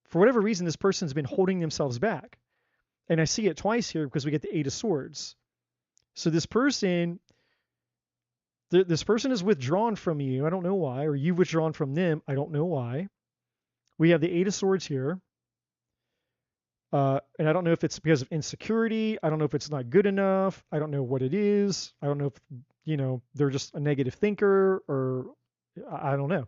for whatever reason, this person's been holding themselves back. And I see it twice here because we get the 8 of Swords. So this person is withdrawn from you. I don't know why. Or you've withdrawn from them. I don't know why. We have the 8 of Swords here. And I don't know if it's because of insecurity. I don't know if it's not good enough. I don't know what it is. I don't know if, they're just a negative thinker, or I don't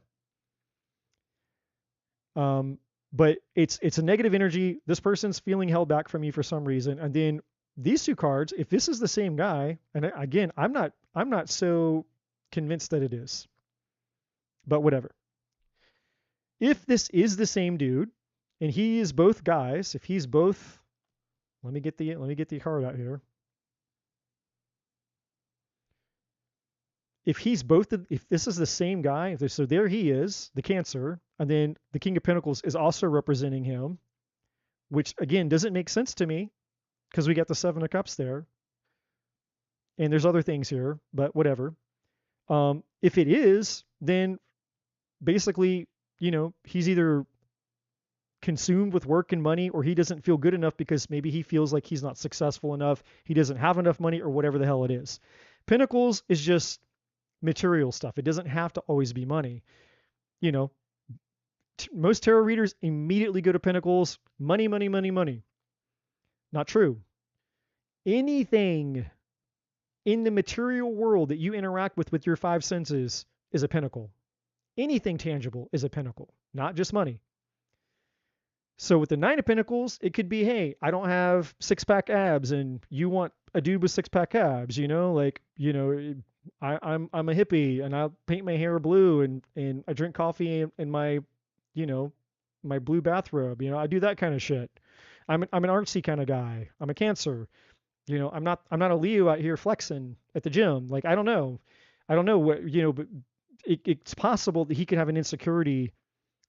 know. But it's a negative energy. This person's feeling held back from you for some reason. And then these two cards, if this is the same guy, and again, I'm not so convinced that it is, but whatever. If this is the same dude, and he is both guys, if he's both, let me get the card out here. If this is the same guy, so there he is, the Cancer, and then the King of Pentacles is also representing him, which again doesn't make sense to me because we got the 7 of Cups there, and there's other things here, but whatever. If it is, then basically, he's either consumed with work and money, or he doesn't feel good enough because maybe he feels like he's not successful enough, he doesn't have enough money, or whatever the hell it is. Pentacles is just material stuff. It doesn't have to always be money. Most tarot readers immediately go to Pentacles, money, money, money, money. Not true. Anything in the material world that you interact with your 5 senses is a pentacle. Anything tangible is a pentacle, not just money. So with the 9 of Pentacles, it could be, hey, I don't have 6-pack abs, and you want a dude with 6-pack abs, I'm a hippie, and I'll paint my hair blue, and I drink coffee in my, my blue bathrobe. I do that kind of shit. I'm an artsy kind of guy. I'm a Cancer. I'm not a Leo out here flexing at the gym. Like, I don't know what, but it's possible that he could have an insecurity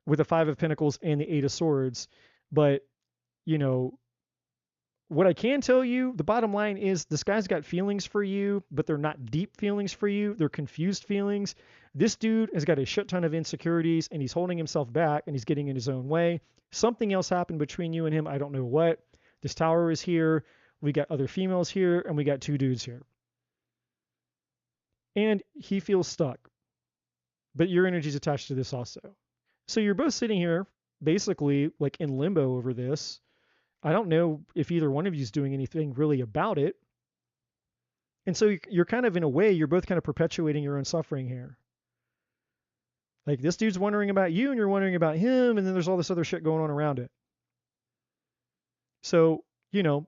with the 5 of Pentacles and the 8 of Swords. But, what I can tell you, the bottom line is this guy's got feelings for you, but they're not deep feelings for you. They're confused feelings. This dude has got a shit ton of insecurities, and he's holding himself back, and he's getting in his own way. Something else happened between you and him. I don't know what. This Tower is here. We got other females here, and we got 2 dudes here. And he feels stuck. But your energy's attached to this also. So you're both sitting here basically like in limbo over this. I don't know if either one of you is doing anything really about it. And so you're kind of, in a way, you're both kind of perpetuating your own suffering here. Like, this dude's wondering about you and you're wondering about him, and then there's all this other shit going on around it. So, to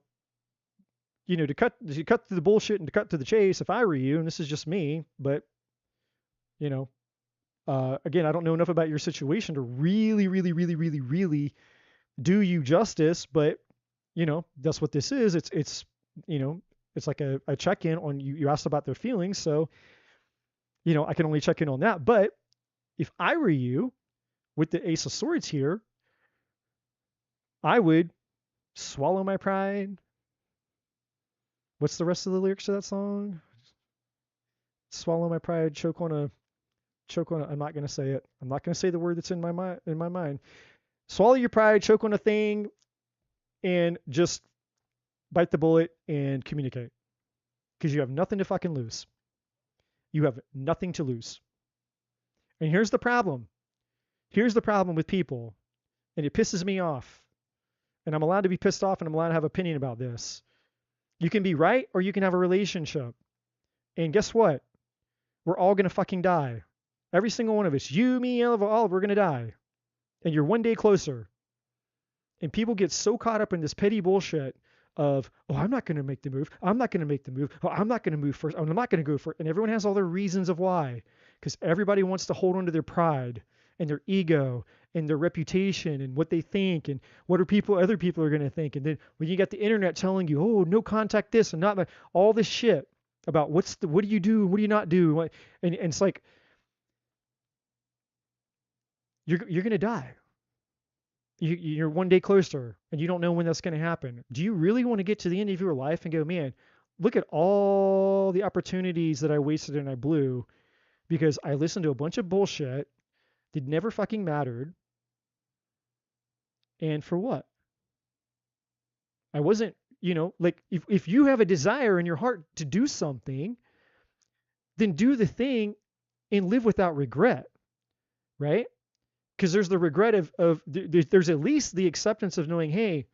cut through the bullshit and to cut to the chase, if I were you, and this is just me, but, again, I don't know enough about your situation to really, really, really, really, really do you justice, but, that's what this is. It's like a check-in on you. You asked about their feelings, so, I can only check in on that. But if I were you, with the Ace of Swords here, I would swallow my pride. What's the rest of the lyrics to that song? Swallow my pride, choke on a. I'm not going to say it. I'm not going to say the word that's in my mind. Swallow your pride, choke on a thing, and just bite the bullet and communicate. Because you have nothing to fucking lose. You have nothing to lose. And here's the problem. Here's the problem with people. And it pisses me off. And I'm allowed to be pissed off, and I'm allowed to have opinion about this. You can be right, or you can have a relationship. And guess what? We're all going to fucking die. Every single one of us. You, me, all, we're going to die. And you're one day closer. And people get so caught up in this petty bullshit of, oh, I'm not going to make the move. I'm not going to make the move. Oh, I'm not going to move first. Oh, I'm not going to go first. And everyone has all their reasons of why. Because everybody wants to hold on to their pride. and their ego and their reputation and what they think and what other people are going to think. And then when you got the internet telling you, oh, no contact this and not that, all this shit about what do you do and what do you not do, and it's like you're going to die. You're one day closer and you don't know when that's going to happen. Do you really want to get to the end of your life and go, man, look at all the opportunities that I wasted and I blew because I listened to a bunch of bullshit that never fucking mattered. And for what? I wasn't, like if you have a desire in your heart to do something, then do the thing and live without regret, right? Because there's the regret there's at least the acceptance of knowing, hey,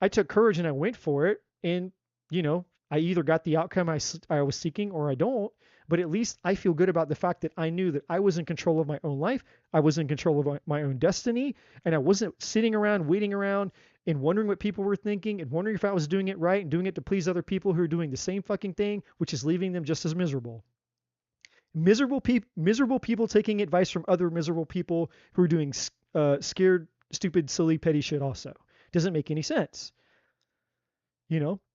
I took courage and I went for it, and I either got the outcome I was seeking or I don't. But at least I feel good about the fact that I knew that I was in control of my own life, I was in control of my own destiny, and I wasn't sitting around waiting around and wondering what people were thinking and wondering if I was doing it right and doing it to please other people who are doing the same fucking thing, which is leaving them just as miserable. Miserable people taking advice from other miserable people who are doing scared, stupid, silly, petty shit also. Doesn't make any sense. And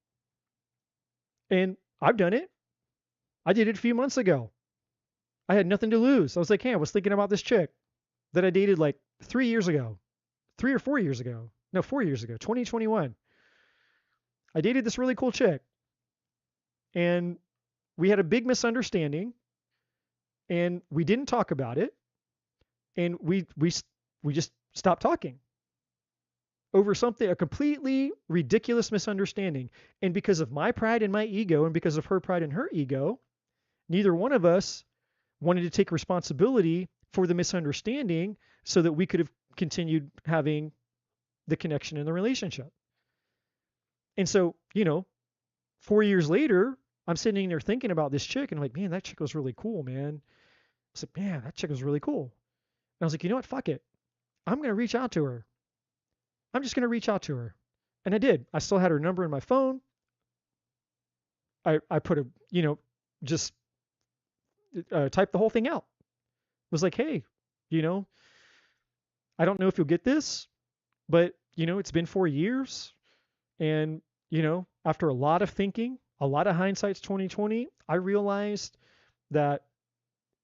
I've done it. I did it a few months ago. I had nothing to lose. I was like, hey, I was thinking about this chick that I dated like 3 years ago, 3 or 4 years ago. No, 4 years ago, 2021. I dated this really cool chick. And we had a big misunderstanding. And we didn't talk about it. And we just stopped talking over a completely ridiculous misunderstanding. And because of my pride and my ego, and because of her pride and her ego, neither one of us wanted to take responsibility for the misunderstanding so that we could have continued having the connection in the relationship. And so, 4 years later, I'm sitting there thinking about this chick and I'm like, man, that chick was really cool, man. I was like, man, that chick was really cool. And I was like, you know what? Fuck it. I'm going to reach out to her. I'm just going to reach out to her. And I did. I still had her number in my phone. I put just typed the whole thing out. Was like, hey, I don't know if you'll get this, but, it's been 4 years. And, after a lot of thinking, a lot of hindsight's 2020, I realized that,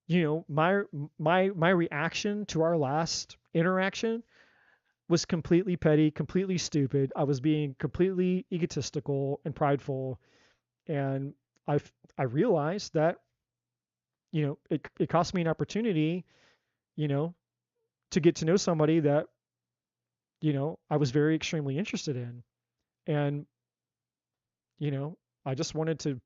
my reaction to our last interaction was completely petty, completely stupid. I was being completely egotistical and prideful. And I realized that, it cost me an opportunity, to get to know somebody that, I was very extremely interested in. And, I just wanted to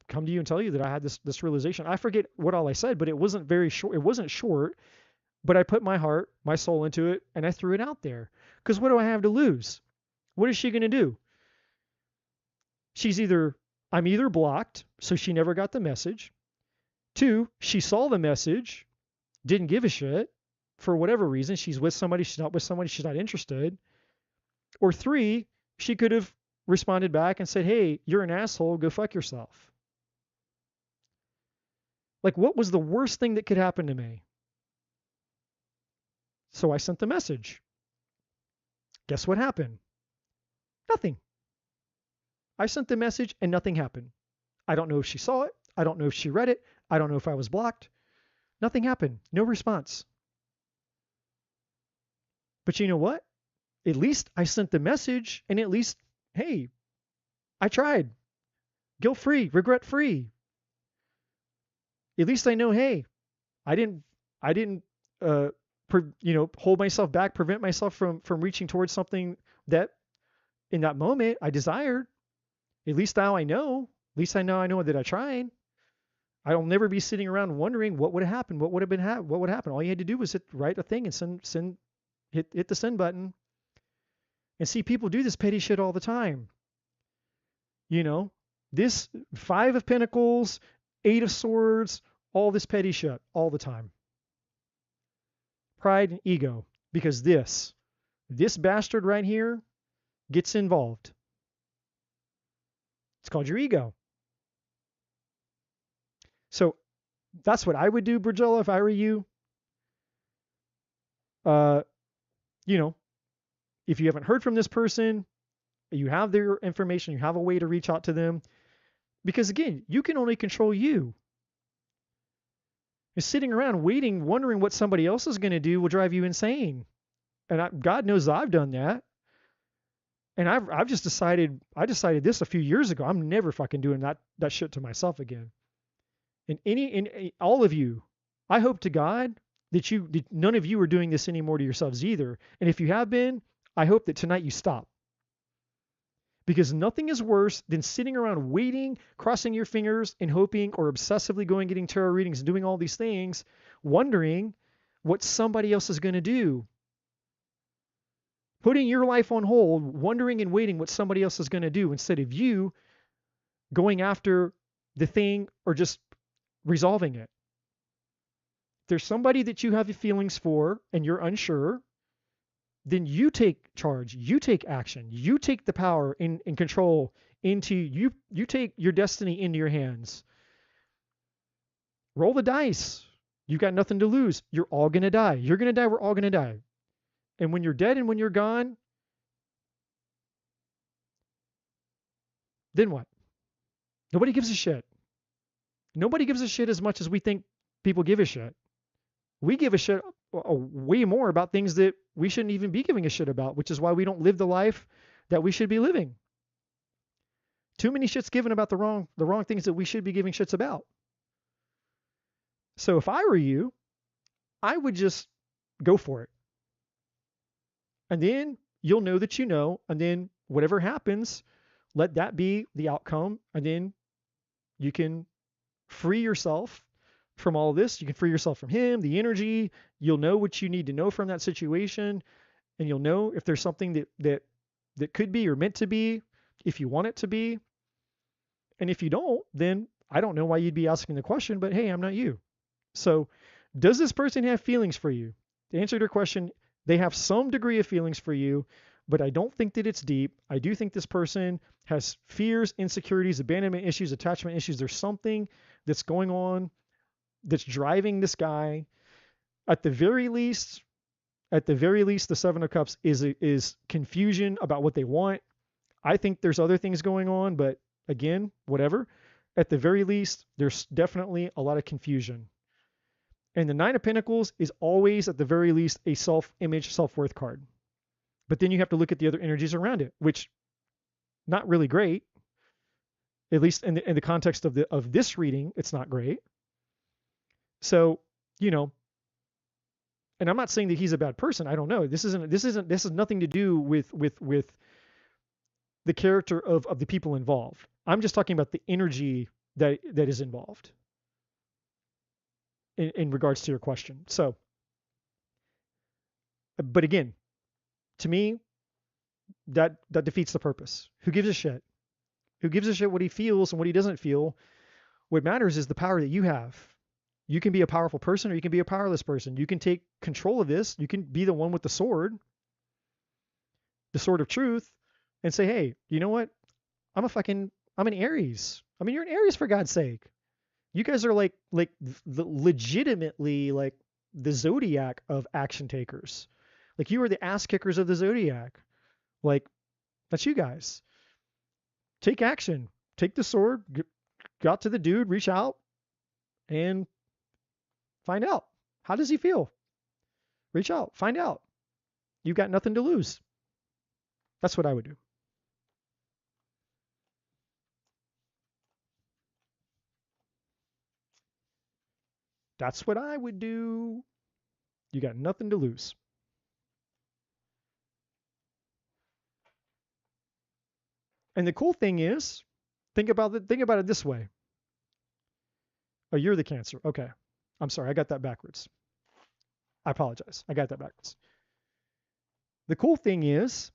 come to you and tell you that I had this realization. I forget what all I said, but it wasn't very short. It wasn't short, but I put my heart, my soul into it, and I threw it out there. Because what do I have to lose? What is she going to do? I'm either blocked, so she never got the message. 2, she saw the message, didn't give a shit for whatever reason. She's with somebody, she's not with somebody, she's not interested. Or 3, she could have responded back and said, hey, you're an asshole, go fuck yourself. Like, what was the worst thing that could happen to me? So I sent the message. Guess what happened? Nothing. I sent the message and nothing happened. I don't know if she saw it. I don't know if she read it. I don't know if I was blocked. Nothing happened. No response. But you know what? At least I sent the message, and at least, hey, I tried. Guilt-free, regret-free. At least I know, hey, I didn't hold myself back, prevent myself from reaching towards something that in that moment I desired. At least now I know. At least I know that I tried. I'll never be sitting around wondering what would have happened, what would happen. All you had to do was write a thing and hit the send button. And see, people do this petty shit all the time. This 5 of Pentacles, 8 of Swords, all this petty shit all the time. Pride and ego, because this bastard right here gets involved. It's called your ego. So that's what I would do, Bridgella, if I were you. uh, you know, if you haven't heard from this person, you have their information, you have a way to reach out to them. Because again, you can only control you. And sitting around waiting, wondering what somebody else is going to do will drive you insane. And God knows I've done that. And I've just decided, I decided this a few years ago. I'm never fucking doing that shit to myself again. And all of you, I hope to God that none of you are doing this anymore to yourselves either. And if you have been, I hope that tonight you stop. Because nothing is worse than sitting around waiting, crossing your fingers and hoping, or obsessively going getting tarot readings and doing all these things, wondering what somebody else is going to do. Putting your life on hold, wondering and waiting what somebody else is going to do instead of you going after the thing or just resolving it. If there's somebody that you have feelings for and you're unsure, then you take charge, you take action, you take the power and control into you take your destiny into your hands. Roll the dice. You've got nothing to lose. You're all going to die. You're going to die. We're all going to die. And when you're dead and when you're gone, then what? Nobody gives a shit. Nobody gives a shit as much as we think people give a shit. We give a shit way more about things that we shouldn't even be giving a shit about, which is why we don't live the life that we should be living. Too many shits given about the wrong things that we should be giving shits about. So if I were you, I would just go for it. And then you'll know that you know, and then whatever happens, let that be the outcome, and then you can free yourself from all of this. You can free yourself from him, the energy. You'll know what you need to know from that situation, and you'll know if there's something that could be or meant to be, if you want it to be. And if you don't, then I don't know why you'd be asking the question, but hey, I'm not you. So does this person have feelings for you? To answer your question, they have some degree of feelings for you, but I don't think that it's deep. I do think this person has fears, insecurities, abandonment issues, attachment issues. There's something that's going on that's driving this guy. At the very least, the Seven of Cups is confusion about what they want. I think there's other things going on, but again, whatever. At the very least, there's definitely a lot of confusion. And the Nine of Pentacles is always, at the very least, a self-image, self-worth card. But then you have to look at the other energies around it, which not really great. At least in the context of this reading, it's not great. So, and I'm not saying that he's a bad person. I don't know. This has nothing to do with the character of the people involved. I'm just talking about the energy that is involved in regards to your question. So, but again, to me, that defeats the purpose. Who gives a shit? Who gives a shit what he feels and what he doesn't feel? What matters is the power that you have. You can be a powerful person or you can be a powerless person. You can take control of this. You can be the one with the sword of truth, and say, hey, you know what? I'm an Aries. I mean, you're an Aries, for God's sake. You guys are like legitimately like the zodiac of action takers. Like, you are the ass kickers of the zodiac. Like, that's you guys. Take action. Take the sword. Go out to the dude. Reach out and find out. How does he feel? Reach out. Find out. You've got nothing to lose. That's what I would do. That's what I would do. You got nothing to lose. And the cool thing is, think about it this way. Oh, you're the Cancer. Okay. I'm sorry. I got that backwards. I apologize. I got that backwards. The cool thing is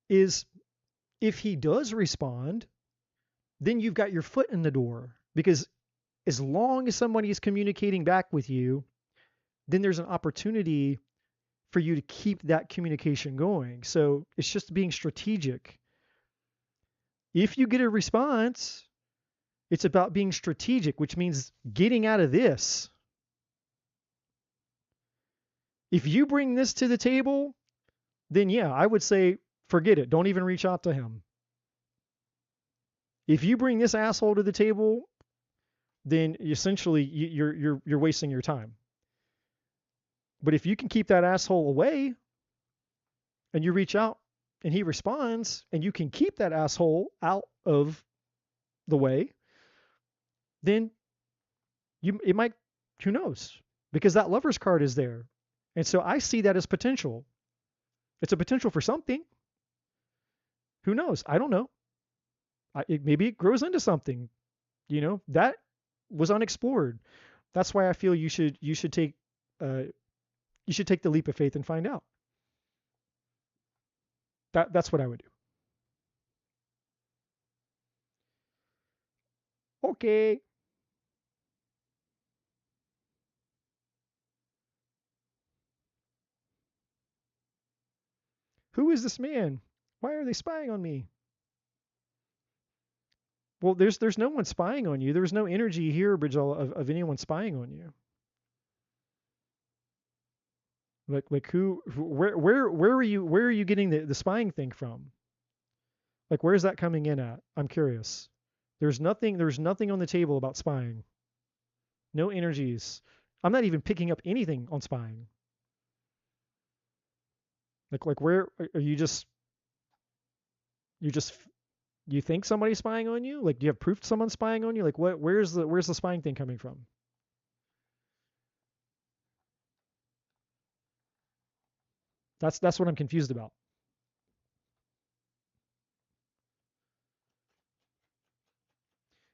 if he does respond, then you've got your foot in the door, because as long as somebody is communicating back with you, then there's an opportunity for you to keep that communication going. So it's just being strategic. If you get a response, it's about being strategic, which means getting out of this. If you bring this to the table, then yeah, I would say forget it. Don't even reach out to him. If you bring this asshole to the table, then essentially you're wasting your time. But if you can keep that asshole away and you reach out and he responds and you can keep that asshole out of the way, then it might, who knows? Because that lover's card is there. And so I see that as potential. It's a potential for something. Who knows? I don't know. Maybe it grows into something. That was unexplored. That's why I feel you should take the leap of faith and find out. That's what I would do. Okay. Who is this man? Why are they spying on me? Well, there's no one spying on you. There's no energy here, Bridgella, of anyone spying on you. Like who where are you getting the spying thing from? Like where's that coming in at? I'm curious. There's nothing on the table about spying. No energies. I'm not even picking up anything on spying. Like where are you you think somebody's spying on you? Like do you have proof someone's spying on you? Like where's the spying thing coming from? That's what I'm confused about.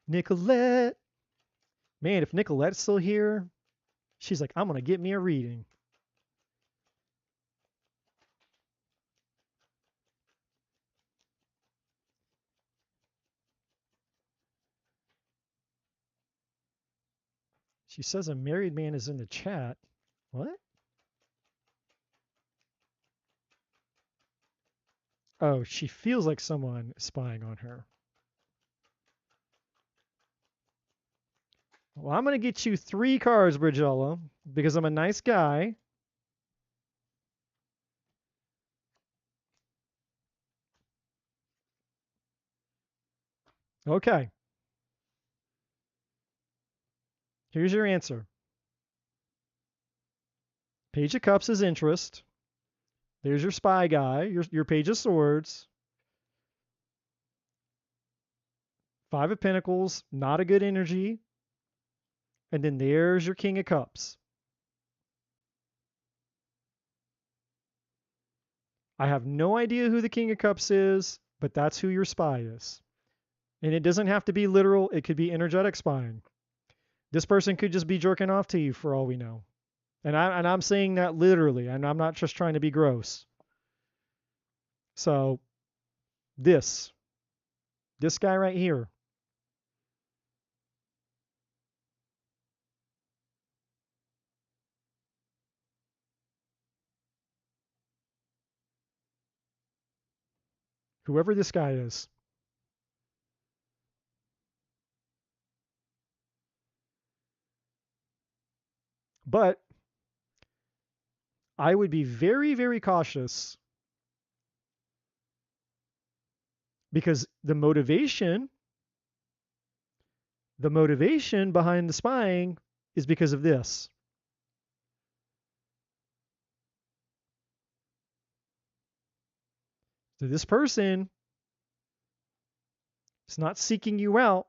Nicolette. Man, if Nicolette's still here, she's like, I'm going to get me a reading. She says a married man is in the chat. What? Oh, she feels like someone is spying on her. Well, I'm going to get you 3 cards, Bridgella, because I'm a nice guy. Okay. Here's your answer. Page of Cups is interest. There's your spy guy, your Page of Swords. 5 of Pentacles, not a good energy. And then there's your King of Cups. I have no idea who the King of Cups is, but that's who your spy is. And it doesn't have to be literal. It could be energetic spying. This person could just be jerking off to you for all we know. And I'm saying that literally, and I'm not just trying to be gross. So this guy right here, whoever this guy is, but I would be very, very cautious because the motivation behind the spying is because of this. So this person is not seeking you out.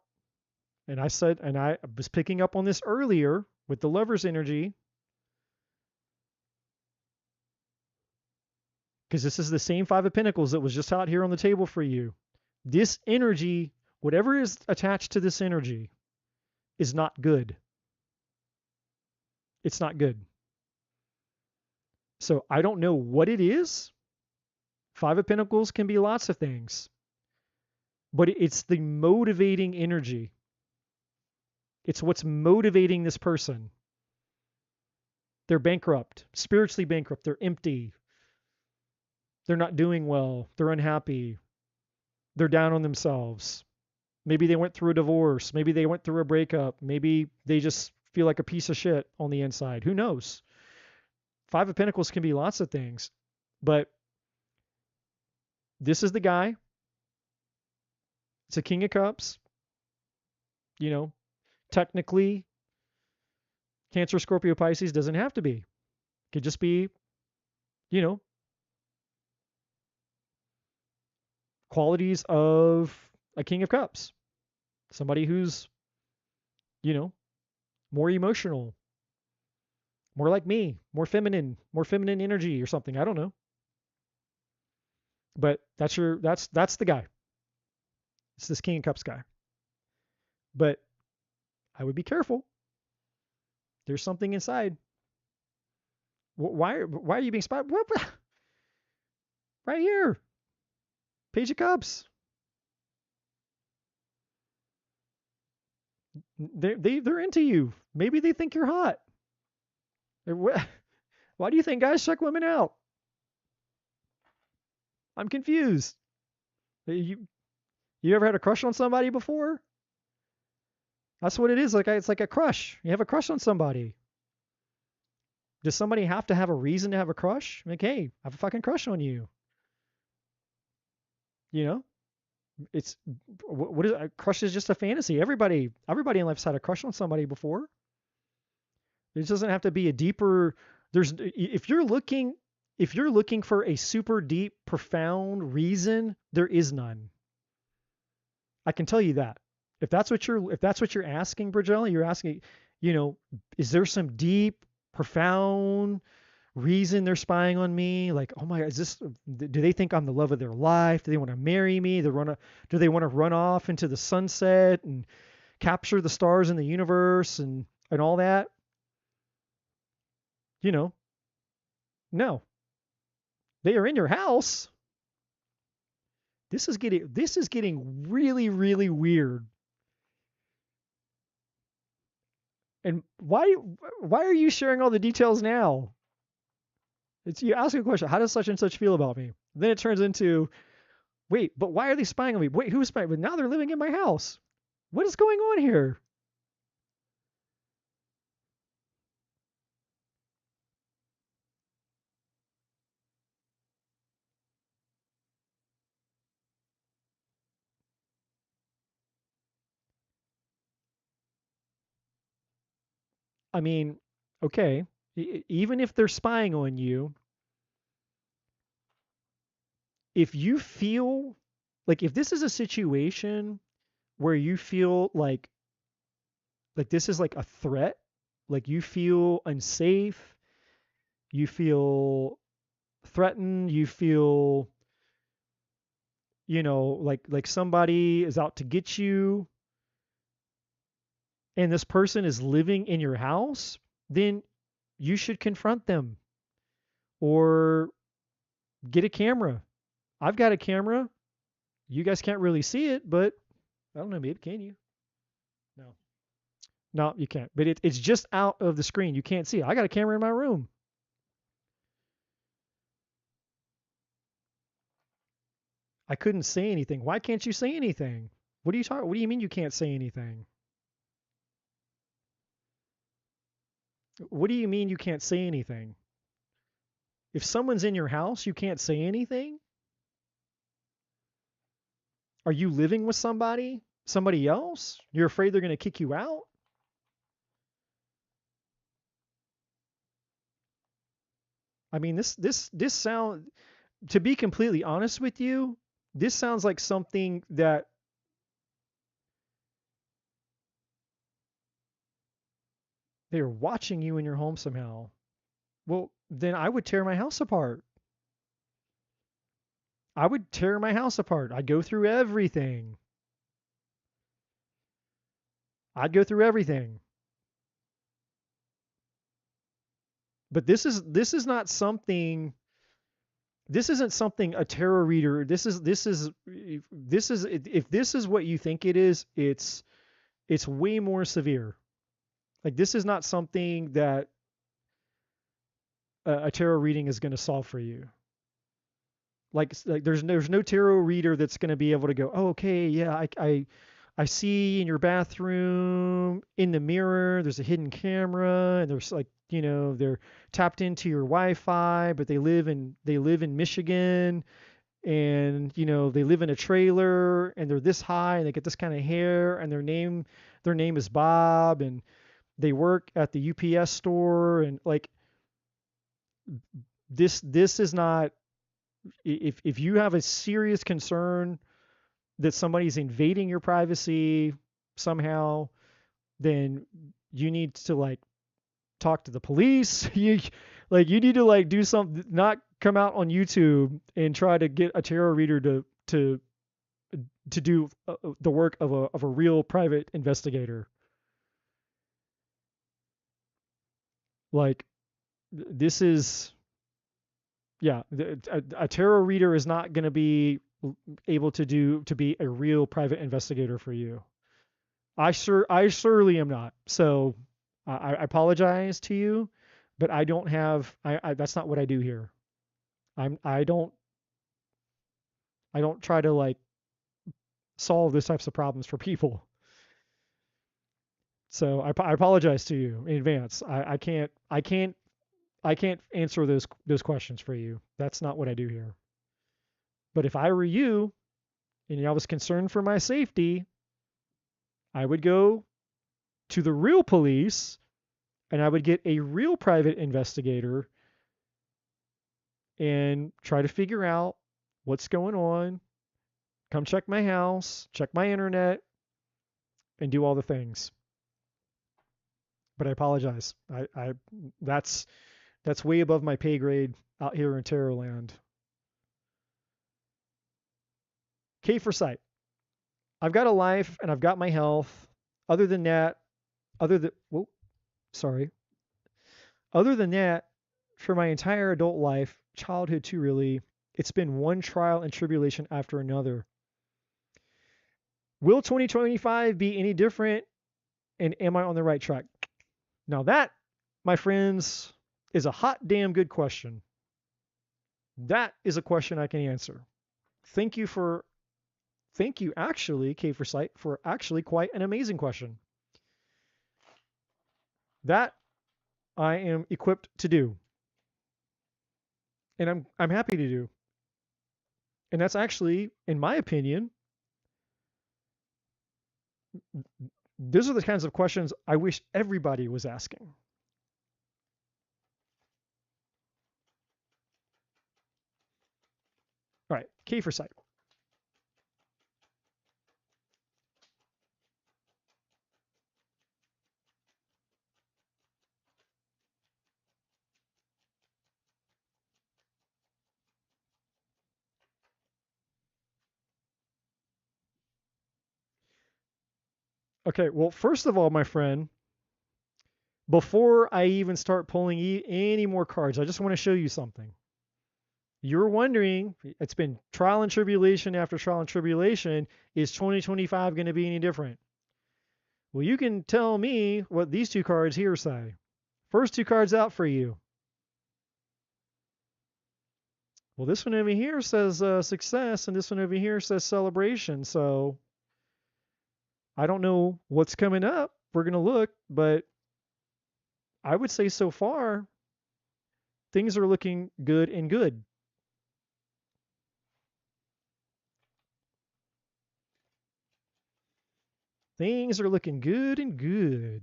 And I was picking up on this earlier with the lover's energy, because this is the same 5 of Pentacles that was just out here on the table for you. This energy, whatever is attached to this energy, is not good. It's not good. So I don't know what it is. 5 of Pentacles can be lots of things, but it's the motivating energy. It's what's motivating this person. They're bankrupt, spiritually bankrupt. They're empty. They're not doing well. They're unhappy. They're down on themselves. Maybe they went through a divorce. Maybe they went through a breakup. Maybe they just feel like a piece of shit on the inside. Who knows? Five of Pentacles can be lots of things, but this is the guy. It's a King of Cups. Technically, Cancer, Scorpio, Pisces doesn't have to be. Could just be, qualities of a King of Cups. Somebody who's, more emotional, more like me, more feminine energy or something. I don't know. But that's the guy. It's this King of Cups guy. But I would be careful. There's something inside. Why are you being spied? Right here. Page of Cups. They're into you. Maybe they think you're hot. Why do you think guys check women out? I'm confused. You ever had a crush on somebody before? That's what it is. It's like a crush. You have a crush on somebody. Does somebody have to have a reason to have a crush? Like, hey, I have a fucking crush on you. It's what is a crush is just a fantasy. Everybody in life's had a crush on somebody before. It doesn't have to be a deeper. If you're looking for a super deep, profound reason, there is none. I can tell you that. If that's what you're asking, Bridgella, you're asking, is there some deep, profound reason they're spying on me? Like, oh my God, do they think I'm the love of their life? Do they want to marry me? Do they want to run off into the sunset and capture the stars in the universe and all that? No. They are in your house. This is getting really, really weird. And why are you sharing all the details now? You ask a question, how does such and such feel about me? Then it turns into, wait, but why are they spying on me? Wait, who's spying? But now they're living in my house. What is going on here? I mean, okay, even if they're spying on you, if you feel like, if this is a situation where you feel like this is like a threat, like you feel unsafe, you feel threatened, you feel, like somebody is out to get you, and this person is living in your house, then you should confront them or get a camera. I've got a camera. You guys can't really see it, but I don't know, maybe can you? No, you can't. But it's just out of the screen. You can't see it. I got a camera in my room. I couldn't say anything. Why can't you say anything? What do you mean you can't say anything? What do you mean you can't say anything? If someone's in your house, you can't say anything? Are you living with somebody else? You're afraid they're going to kick you out? I mean, this sound, to be completely honest with you, this sounds like something that they're watching you in your home somehow. Well, then I would tear my house apart. I'd go through everything. But this is not something. This isn't something a tarot reader. This is if this is what you think it is, it's way more severe. Like, this is not something that a tarot reading is going to solve for you. Like there's no tarot reader that's going to be able to go, oh, okay, yeah, I see in your bathroom in the mirror there's a hidden camera, and there's like they're tapped into your Wi-Fi, but they live in Michigan, and they live in a trailer, and they're this high, and they get this kind of hair, and their name is Bob, and they work at the UPS store, and like this is not, if you have a serious concern that somebody's invading your privacy somehow, then you need to like talk to the police. You need to like do something, not come out on YouTube and try to get a tarot reader to do the work of a real private investigator. Like this is, yeah, a tarot reader is not going to be able to be a real private investigator for you. I surely am not. So I apologize to you, but I don't have. That's not what I do here. I don't try to like solve these types of problems for people. So I apologize to you in advance. I can't answer those questions for you. That's not what I do here. But if I were you and I was concerned for my safety, I would go to the real police and I would get a real private investigator and try to figure out what's going on. Come check my house, check my internet, and do all the things. But I apologize. That's way above my pay grade out here in Tarot Land. K for sight. I've got a life and I've got my health. Other than that, other than for my entire adult life, childhood too really, it's been one trial and tribulation after another. Will 2025 be any different? And am I on the right track? Now that, my friends, is a hot damn good question. That is a question I can answer. Thank you actually, K for Sight, for actually quite an amazing question. That I am equipped to do. And I'm happy to do. And that's actually, in my opinion, those are the kinds of questions I wish everybody was asking. All right, K for Sight. Okay, well, first of all, my friend, before I even start pulling any more cards, I just want to show you something. You're wondering, it's been trial and tribulation after trial and tribulation. Is 2025 going to be any different? Well, you can tell me what these two cards here say. First two cards out for you. Well, this one over here says success, and this one over here says celebration. So I don't know what's coming up. We're going to look, but I would say so far, things are looking good and good. Things are looking good and good.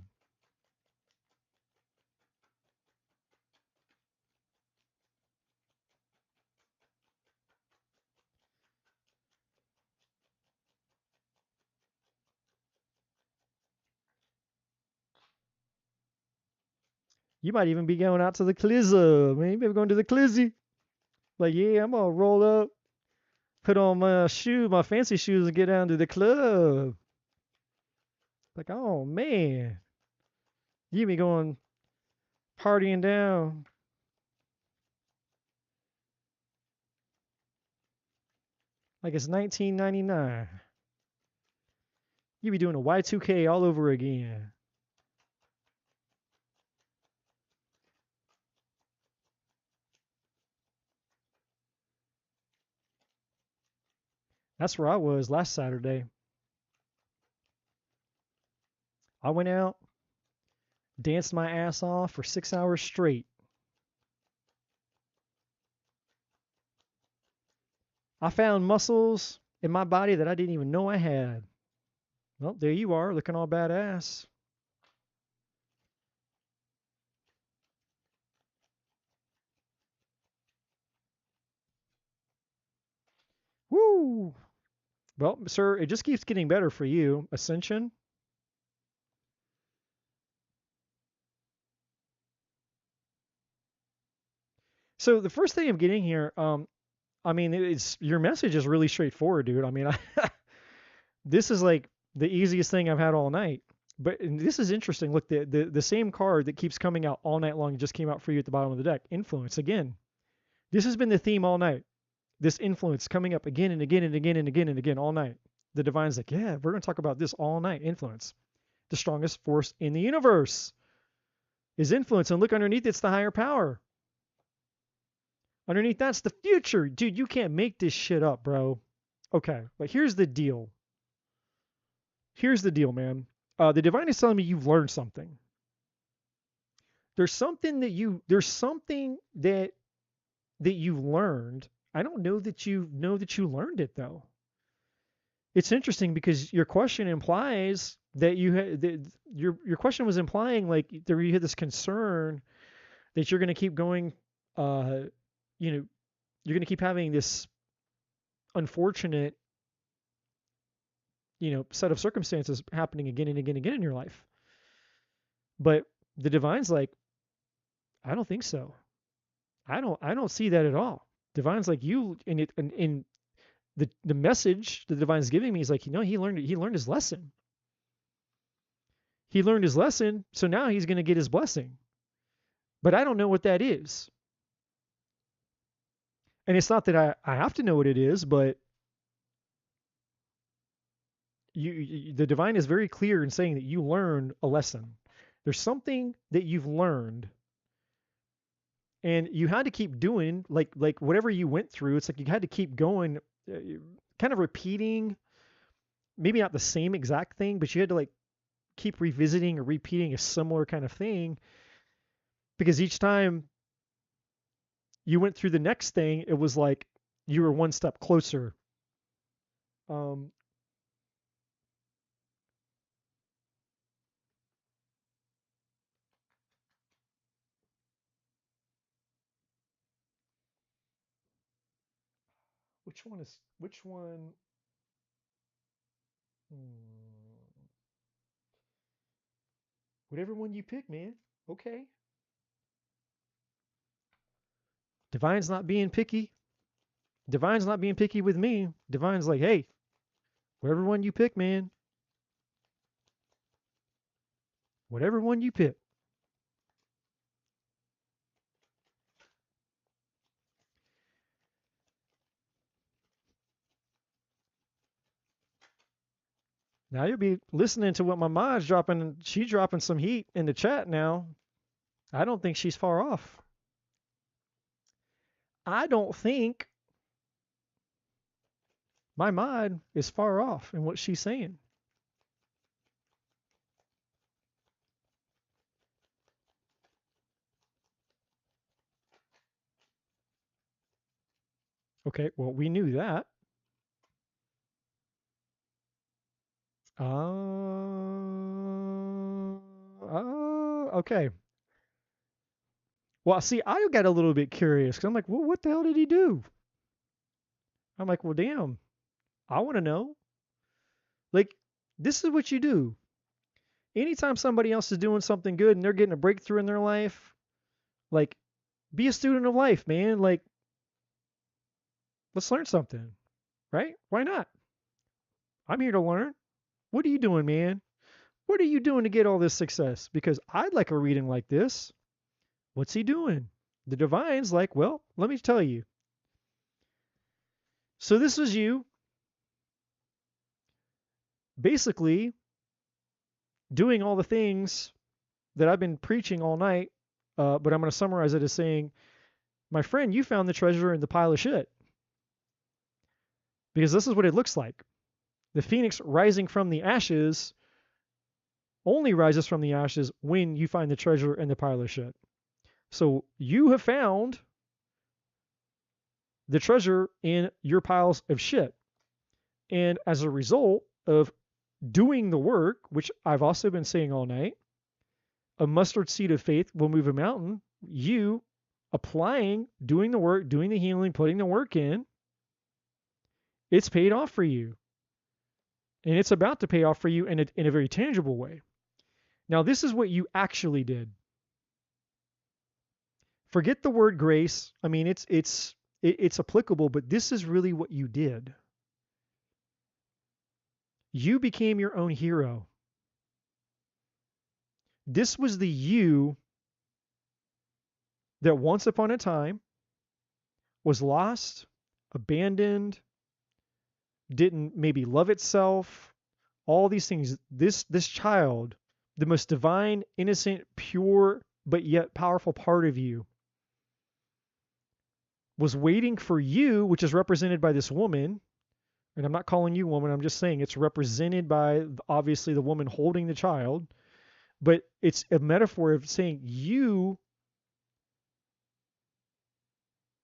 You might even be going out to the Clizza. Maybe I'm going to the Clizzy. Like, yeah, I'm gonna roll up, put on my fancy shoes, and get down to the club. Like, oh man, you be going partying down. Like it's 1999. You be doing a Y2K all over again. That's where I was last Saturday. I went out, danced my ass off for 6 hours straight. I found muscles in my body that I didn't even know I had. Well, there you are, looking all badass. Woo! Well, sir, it just keeps getting better for you. Ascension. So the first thing I'm getting here, I mean, it's your message is really straightforward, dude. I mean, this is like the easiest thing I've had all night. But this is interesting. Look, the same card that keeps coming out all night long just came out for you at the bottom of the deck. Influence again. This has been the theme all night. This influence coming up again and again and again and again and again all night. The divine's like, yeah, we're going to talk about this all night. Influence. The strongest force in the universe is influence. And look underneath, it's the higher power. Underneath, that's the future. Dude, you can't make this shit up, bro. Okay, but here's the deal. Here's the deal, man. The divine is telling me you've learned something. There's something that you've learned. I don't know that you learned it though. It's interesting because your question implies that your question was implying like there you had this concern that you're going to keep going. You're going to keep having this unfortunate, set of circumstances happening again and again and again in your life. But the divine's like, I don't think so. I don't see that at all. Divine's like you, and the message the divine's giving me is like, he learned his lesson. He learned his lesson, so now he's going to get his blessing. But I don't know what that is. And it's not that I have to know what it is, but the divine is very clear in saying that you learned a lesson. There's something that you've learned, and you had to keep doing like whatever you went through. It's like you had to keep going, kind of repeating, maybe not the same exact thing, but you had to like keep revisiting or repeating a similar kind of thing, because each time you went through the next thing, it was like you were one step closer. Which one? Whatever one you pick, man. Okay. Divine's not being picky. Divine's not being picky with me. Divine's like, hey, whatever one you pick, man. Whatever one you pick. Now you'll be listening to what my mom's dropping. She's dropping some heat in the chat now. I don't think she's far off. I don't think my mod is far off in what she's saying. Okay, well, we knew that. Okay. Well, see, I got a little bit curious because I'm like, well, what the hell did he do? I'm like, well, damn, I want to know. Like, this is what you do. Anytime somebody else is doing something good and they're getting a breakthrough in their life, like, be a student of life, man. Like, let's learn something, right? Why not? I'm here to learn. What are you doing, man? What are you doing to get all this success? Because I'd like a reading like this. What's he doing? The divine's like, well, let me tell you. So this was you basically doing all the things that I've been preaching all night, but I'm going to summarize it as saying, my friend, you found the treasure in the pile of shit. Because this is what it looks like. The phoenix rising from the ashes only rises from the ashes when you find the treasure in the pile of shit. So you have found the treasure in your piles of shit. And as a result of doing the work, which I've also been saying all night, a mustard seed of faith will move a mountain. You applying, doing the work, doing the healing, putting the work in, it's paid off for you. And it's about to pay off for you in a very tangible way. Now, this is what you actually did. Forget the word grace. I mean, it's applicable, but this is really what you did. You became your own hero. This was the you that once upon a time was lost, abandoned, didn't maybe love itself, all these things. This child, the most divine, innocent, pure, but yet powerful part of you, was waiting for you, which is represented by this woman. And I'm not calling you woman, I'm just saying it's represented by obviously the woman holding the child. But it's a metaphor of saying you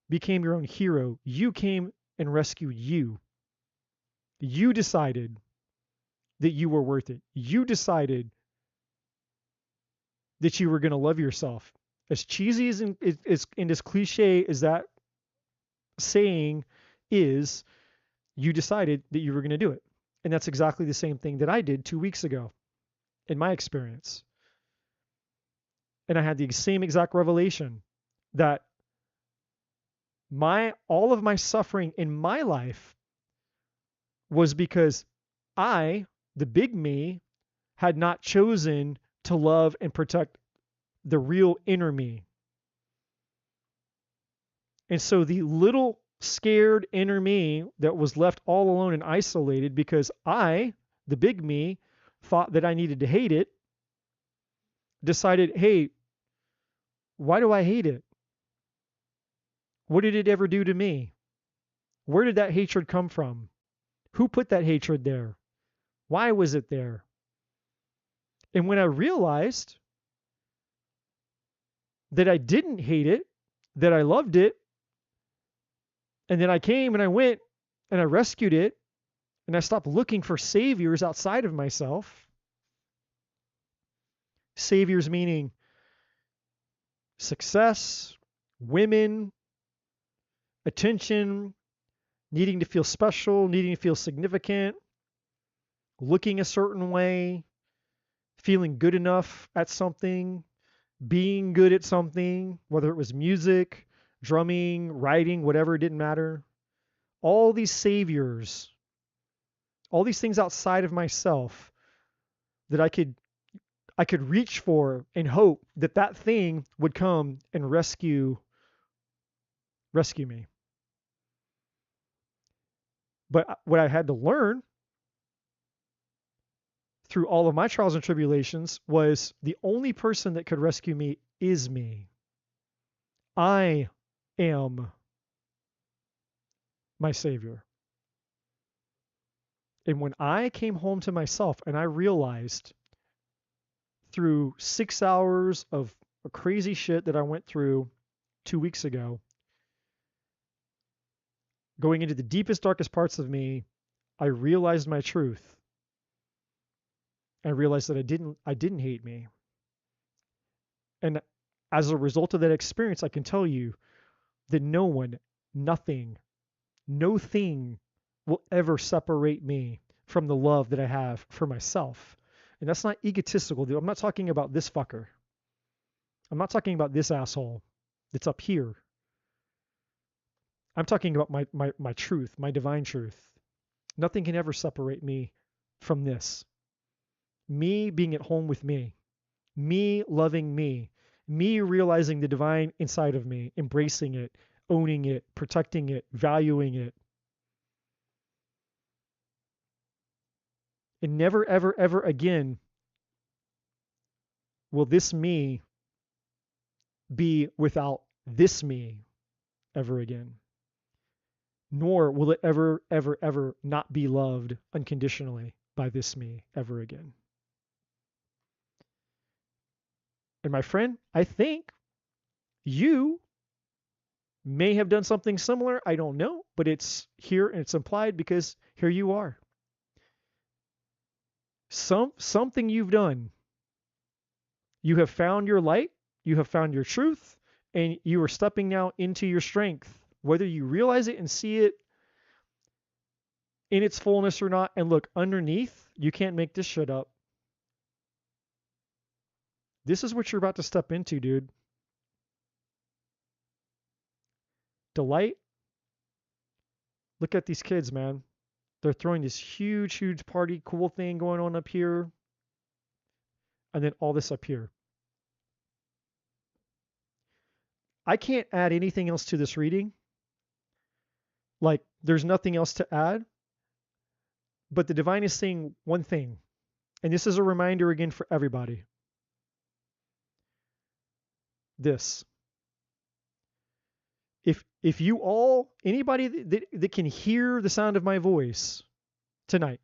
became your own hero. You came and rescued you. You decided that you were worth it. You decided that you were going to love yourself. As cheesy and as cliche as that saying is, you decided that you were going to do it. And that's exactly the same thing that I did 2 weeks ago in my experience. And I had the same exact revelation that all of my suffering in my life was because I, the big me, had not chosen to love and protect the real inner me. And so the little scared inner me that was left all alone and isolated because I, the big me, thought that I needed to hate it, decided, hey, why do I hate it? What did it ever do to me? Where did that hatred come from? Who put that hatred there? Why was it there? And when I realized that I didn't hate it, that I loved it, and then I came and I went and I rescued it, and I stopped looking for saviors outside of myself. Saviors meaning success, women, attention, needing to feel special, needing to feel significant, looking a certain way, feeling good enough at something, being good at something, whether it was music, drumming, writing, whatever, it didn't matter. All these saviors, all these things outside of myself that I could reach for and hope that that thing would come and rescue me. But what I had to learn through all of my trials and tribulations was the only person that could rescue me is me. I am my savior. And when I came home to myself and I realized through 6 hours of crazy shit that I went through 2 weeks ago, going into the deepest, darkest parts of me, I realized my truth. I realized that I didn't hate me. And as a result of that experience, I can tell you that no one, nothing, no thing will ever separate me from the love that I have for myself. And that's not egotistical, dude. I'm not talking about this fucker. I'm not talking about this asshole that's up here. I'm talking about my truth, my divine truth. Nothing can ever separate me from this. Me being at home with me loving me realizing the divine inside of me, embracing it, owning it, protecting it, valuing it. And never, ever, ever again will this me be without this me ever again. Nor will it ever, ever, ever not be loved unconditionally by this me ever again. And my friend, I think you may have done something similar. I don't know, but it's here and it's implied because here you are. Something you've done. You have found your light, you have found your truth, and you are stepping now into your strength, whether you realize it and see it in its fullness or not. And look, underneath, you can't make this shit up. This is what you're about to step into, dude. Delight. Look at these kids, man. They're throwing this huge, huge party, cool thing going on up here. And then all this up here. I can't add anything else to this reading. Like, there's nothing else to add. But the divine is saying one thing. And this is a reminder again for everybody. This. If you all, anybody that can hear the sound of my voice tonight,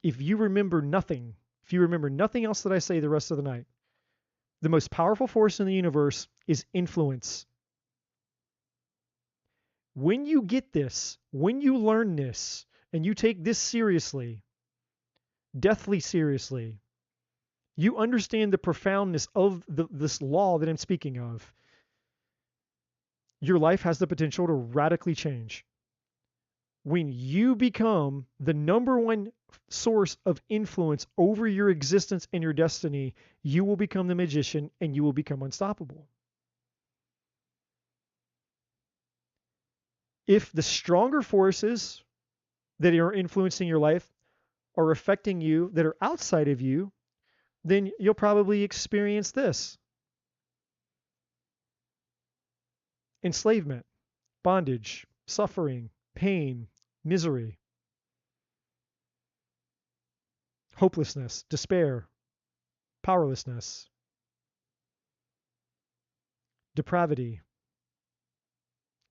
if you remember nothing else that I say the rest of the night, the most powerful force in the universe is influence. When you get this, when you learn this, and you take this seriously, deathly seriously, you understand the profoundness of this law that I'm speaking of. Your life has the potential to radically change. When you become the number one source of influence over your existence and your destiny, you will become the magician and you will become unstoppable. If the stronger forces that are influencing your life are affecting you that are outside of you, then you'll probably experience this. Enslavement, bondage, suffering, pain, misery, hopelessness, despair, powerlessness, depravity,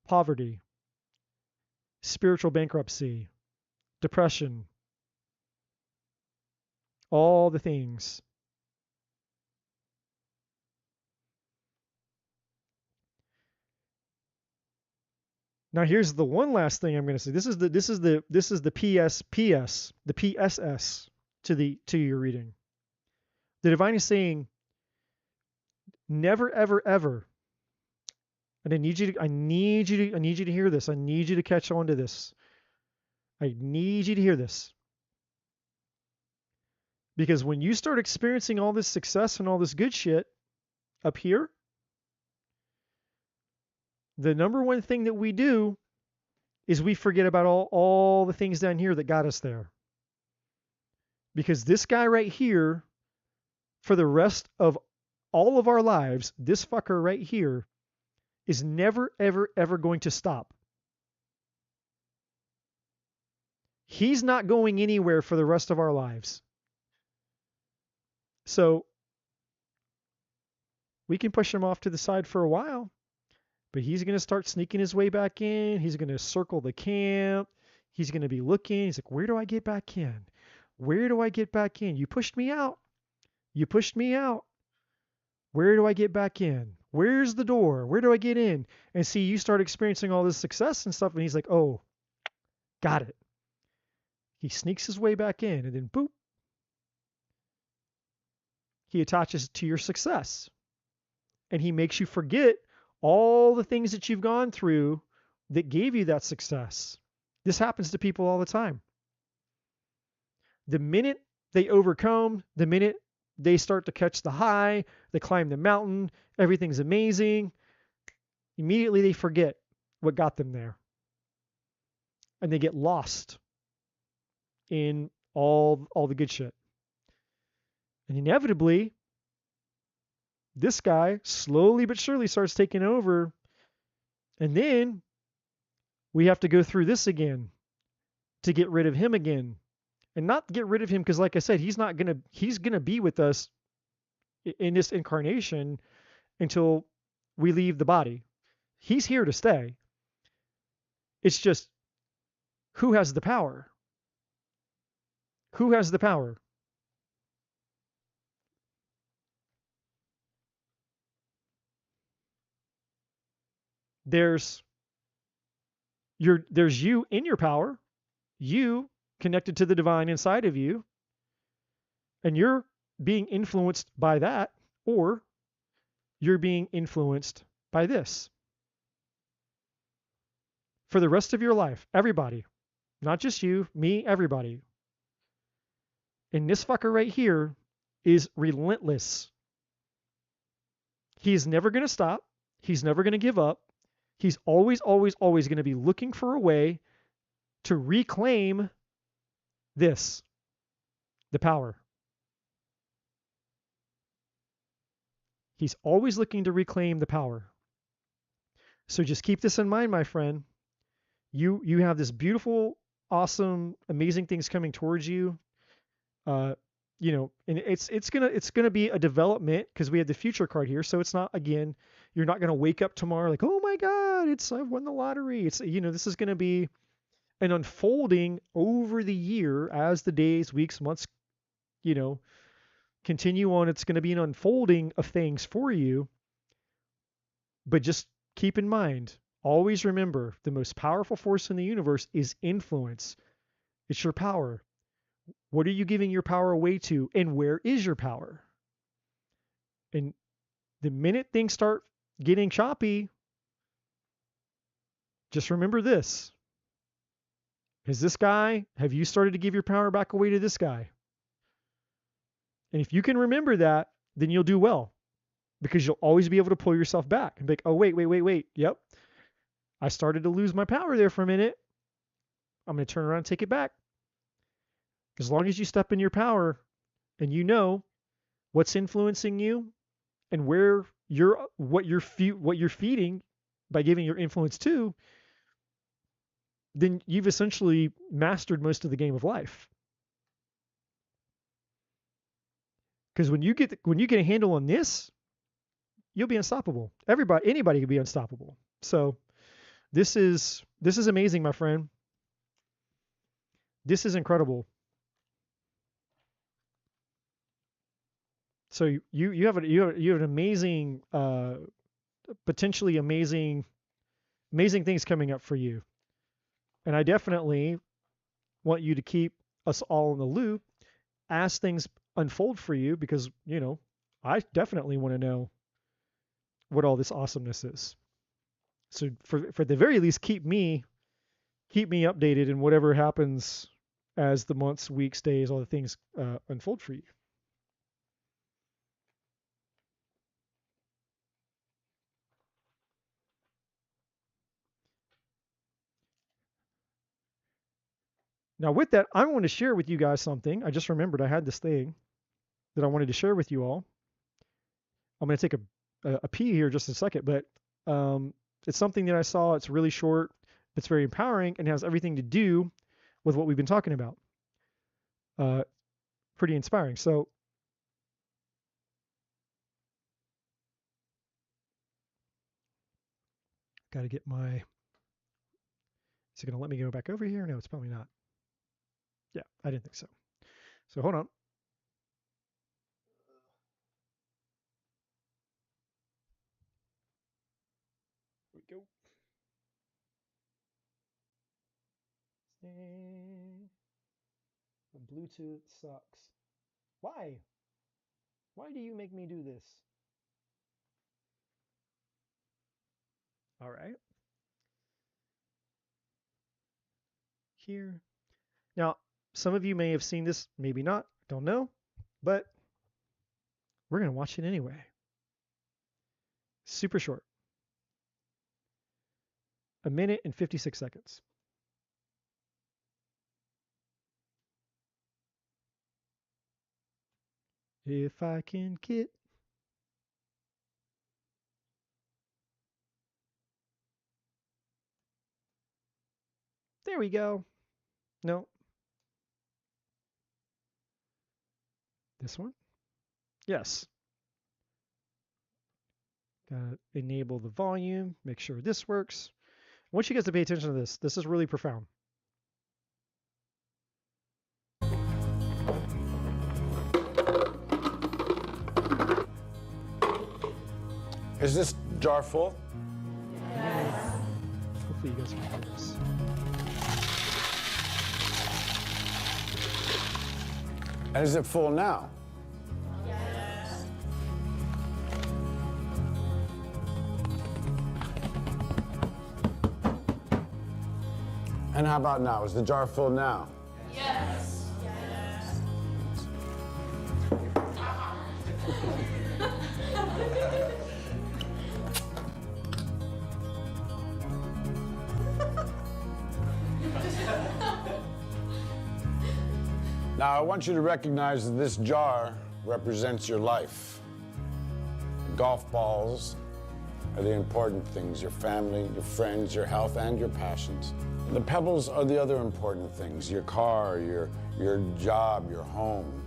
poverty, spiritual bankruptcy, depression, all the things. Now here's the one last thing I'm going to say. This is the the PSS to your reading. The divine is saying, never, ever, ever. And I need you to hear this. I need you to catch on to this. I need you to hear this. Because when you start experiencing all this success and all this good shit up here, the number one thing that we do is we forget about all the things down here that got us there. Because this guy right here, for the rest of all of our lives, this fucker right here is never, ever, ever going to stop. He's not going anywhere for the rest of our lives. So we can push him off to the side for a while, but he's going to start sneaking his way back in. He's going to circle the camp. He's going to be looking. He's like, where do I get back in? Where do I get back in? You pushed me out. You pushed me out. Where do I get back in? Where's the door? Where do I get in? And see, you start experiencing all this success and stuff, and he's like, oh, got it. He sneaks his way back in, and then boop, he attaches to your success. And he makes you forget all the things that you've gone through that gave you that success. This happens to people all the time. The minute they overcome, the minute they start to catch the high, they climb the mountain, everything's amazing, immediately they forget what got them there. And they get lost in all the good shit. And inevitably, this guy slowly but surely starts taking over. And then we have to go through this again to get rid of him again. And not get rid of him because, like I said, he's going to be with us in this incarnation until we leave the body. He's here to stay. It's just, who has the power? Who has the power? there's you in your power, you connected to the divine inside of you, and you're being influenced by that, or you're being influenced by this. For the rest of your life, everybody, not just you, me, everybody. And this fucker right here is relentless. He's never going to stop. He's never going to give up. He's always, always, always going to be looking for a way to reclaim this, the power. He's always looking to reclaim the power. So just keep this in mind, my friend. You have this beautiful, awesome, amazing things coming towards you. And it's gonna be a development because we have the future card here. So it's not, again, you're not gonna wake up tomorrow like, oh my God, I've won the lottery. It's, this is gonna be an unfolding over the year as the days, weeks, months, continue on. It's gonna be an unfolding of things for you. But just keep in mind, always remember, the most powerful force in the universe is influence. It's your power. What are you giving your power away to, and where is your power? And the minute things start getting choppy, just remember this. Have you started to give your power back away to this guy? And if you can remember that, then you'll do well, because you'll always be able to pull yourself back and be like, oh, wait. Yep. I started to lose my power there for a minute. I'm going to turn around and take it back. As long as you step in your power and you know what's influencing you and what you're feeding by giving your influence to, then you've essentially mastered most of the game of life. Because when you get a handle on this, you'll be unstoppable. Anybody can be unstoppable. So this is amazing, my friend. This is incredible. So you have an amazing, potentially amazing things coming up for you. And I definitely want you to keep us all in the loop as things unfold for you, because, I definitely want to know what all this awesomeness is. So for the very least, keep me updated in whatever happens as the months, weeks, days, all the things unfold for you. Now, with that, I want to share with you guys something. I just remembered I had this thing that I wanted to share with you all. I'm going to take a pee here just a second, but it's something that I saw. It's really short. It's very empowering and has everything to do with what we've been talking about. Pretty inspiring. So got to get my... Is it going to let me go back over here? No, it's probably not. Yeah, I didn't think so. So hold on. Here we go. The Bluetooth sucks. Why? Why do you make me do this? All right. Here. Now, some of you may have seen this, maybe not, don't know, but we're going to watch it anyway. Super short. 1 minute and 56 seconds. If I can get... There we go. No. This one? Yes. Gotta enable the volume, make sure this works. I want you guys to pay attention to this. This is really profound. Is this jar full? Yes. Hopefully you guys can hear this. And is it full now? Yes. And how about now? Is the jar full now? Yes. Yes. Now, I want you to recognize that this jar represents your life. The golf balls are the important things, your family, your friends, your health, and your passions. The pebbles are the other important things, your car, your job, your home.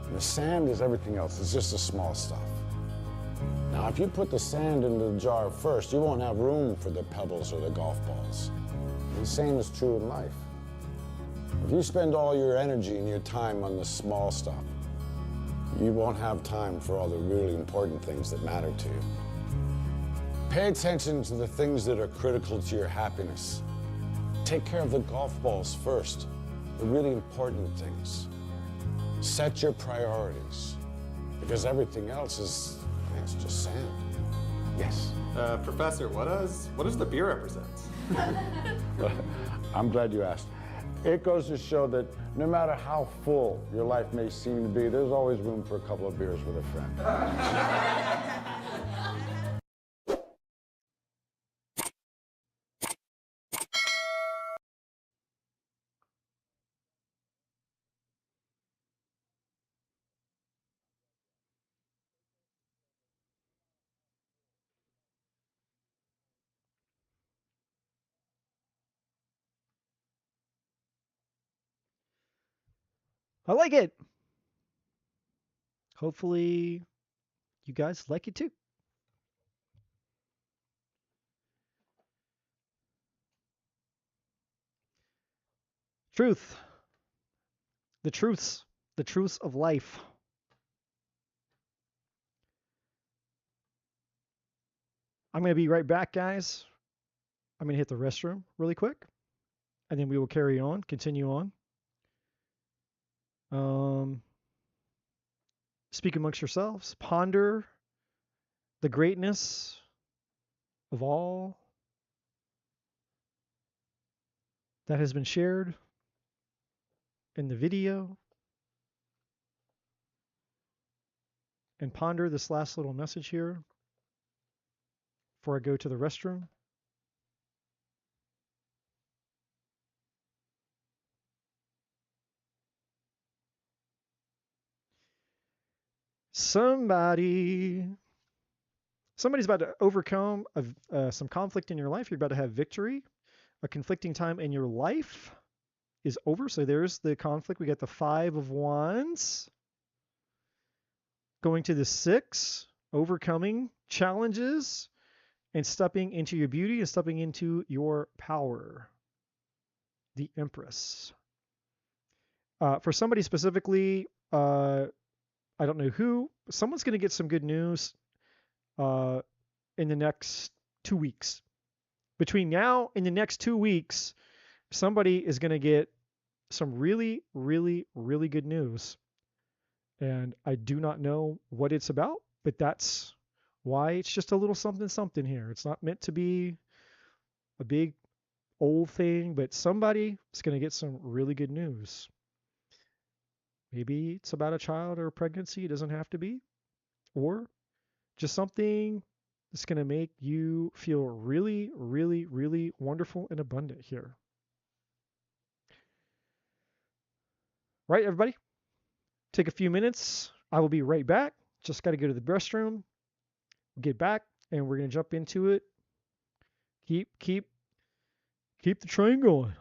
And the sand is everything else. It's just the small stuff. Now, if you put the sand into the jar first, you won't have room for the pebbles or the golf balls. And the same is true in life. If you spend all your energy and your time on the small stuff, you won't have time for all the really important things that matter to you. Pay attention to the things that are critical to your happiness. Take care of the golf balls first, the really important things. Set your priorities, because everything else is, it's just sand. Yes? Professor, what does the beer represent? I'm glad you asked. It goes to show that no matter how full your life may seem to be, there's always room for a couple of beers with a friend. I like it. Hopefully you guys like it too. Truth. The truths of life. I'm going to be right back, guys. I'm going to hit the restroom really quick, and then we will continue on. Speak amongst yourselves. Ponder the greatness of all that has been shared in the video. And ponder this last little message here before I go to the restroom. Somebody's about to overcome some conflict in your life. You're about to have victory. A conflicting time in your life is over. So there's the conflict. We got the 5 of Wands. Going to the 6, overcoming challenges and stepping into your beauty and stepping into your power. The Empress. For somebody specifically, I don't know who, someone's going to get some good news in the next 2 weeks. Between now and the next 2 weeks, somebody is going to get some really, really, really good news. And I do not know what it's about, but that's why it's just a little something something here. It's not meant to be a big old thing, but somebody is going to get some really good news. Maybe it's about a child or a pregnancy. It doesn't have to be. Or just something that's going to make you feel really, really, really wonderful and abundant here. Right, everybody? Take a few minutes. I will be right back. Just got to go to the restroom. Get back, and we're going to jump into it. Keep the train going.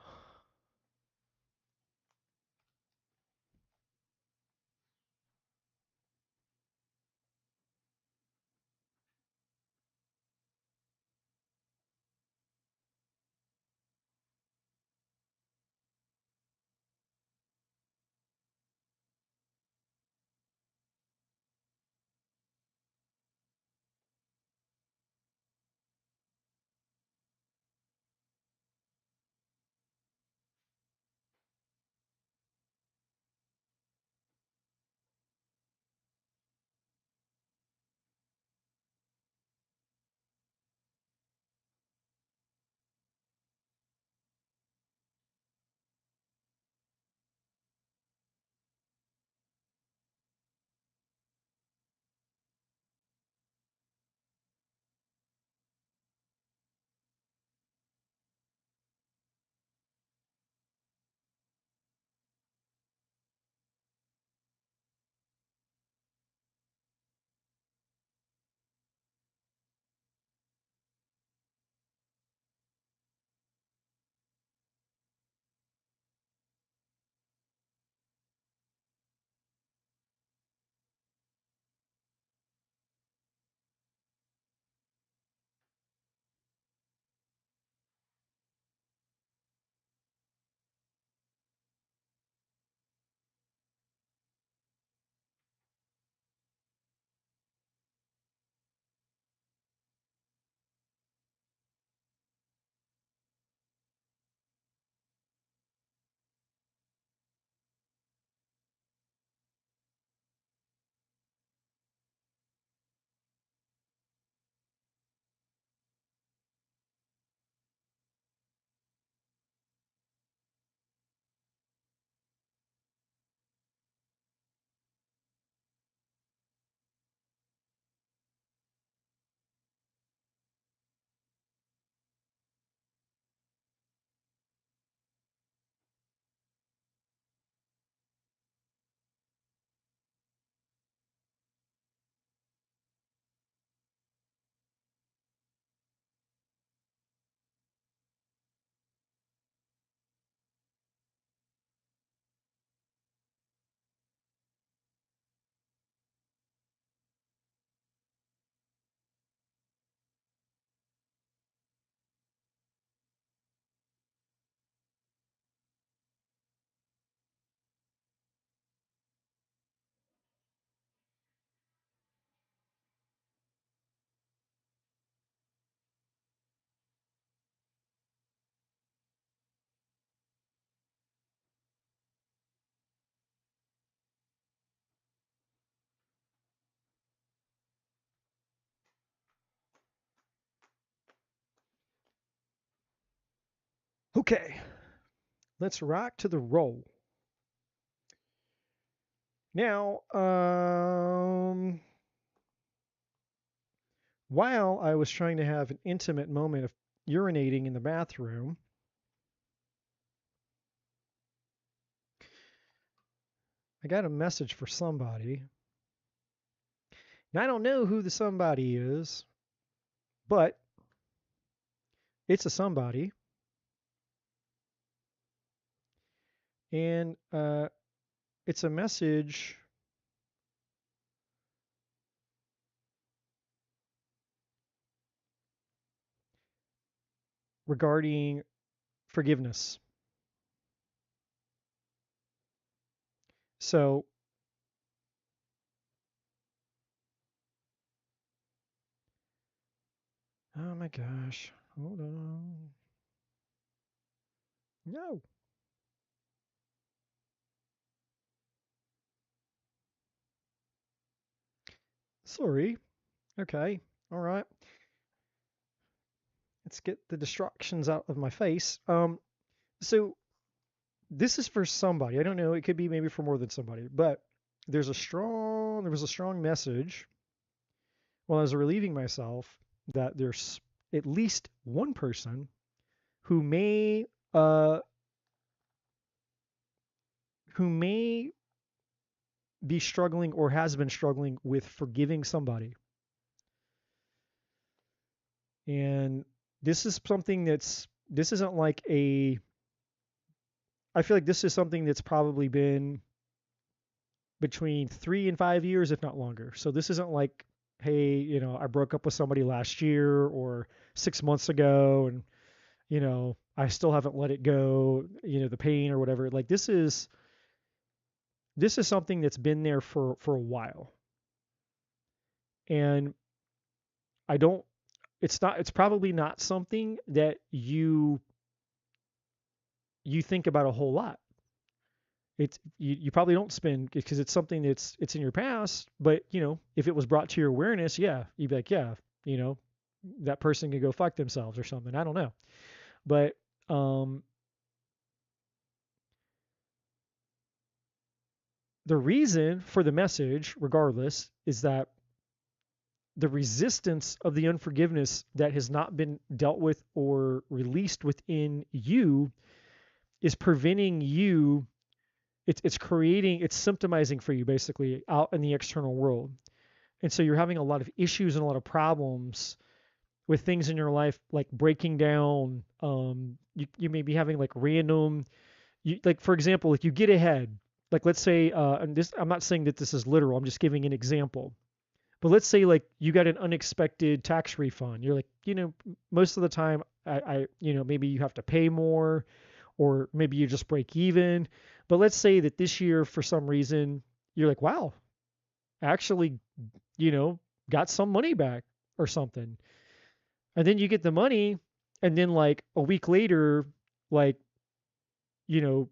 Okay, let's rock to the roll. Now, while I was trying to have an intimate moment of urinating in the bathroom, I got a message for somebody. Now, I don't know who the somebody is, but it's a somebody. And it's a message regarding forgiveness. So, oh my gosh, hold on. No. Sorry. Okay. All right. Let's get the distractions out of my face. So this is for somebody. I don't know. It could be maybe for more than somebody, but there was a strong message while I was relieving myself that there's at least one person who may uh who may be struggling or has been struggling with forgiving somebody. And this is something this isn't like I feel like this is something that's probably been between 3 and 5 years, if not longer. So this isn't like, hey, I broke up with somebody last year or 6 months ago and, I still haven't let it go, the pain or whatever. Like this is something that's been there for a while. And I don't, it's probably not something that you think about a whole lot. It's you probably don't spend because it's something it's in your past, but if it was brought to your awareness, yeah, you'd be like, yeah, that person could go fuck themselves or something. I don't know. But the reason for the message, regardless, is that the resistance of the unforgiveness that has not been dealt with or released within you is preventing you. It's symptomizing for you basically out in the external world. And so you're having a lot of issues and a lot of problems with things in your life, like breaking down. You may be having like random, like for example, like you get ahead. Like let's say, and this, I'm not saying that this is literal. I'm just giving an example. But let's say like you got an unexpected tax refund. You're like, most of the time, maybe you have to pay more, or maybe you just break even. But let's say that this year, for some reason, you're like, wow, I actually, got some money back or something. And then you get the money, and then like a week later, like, you know,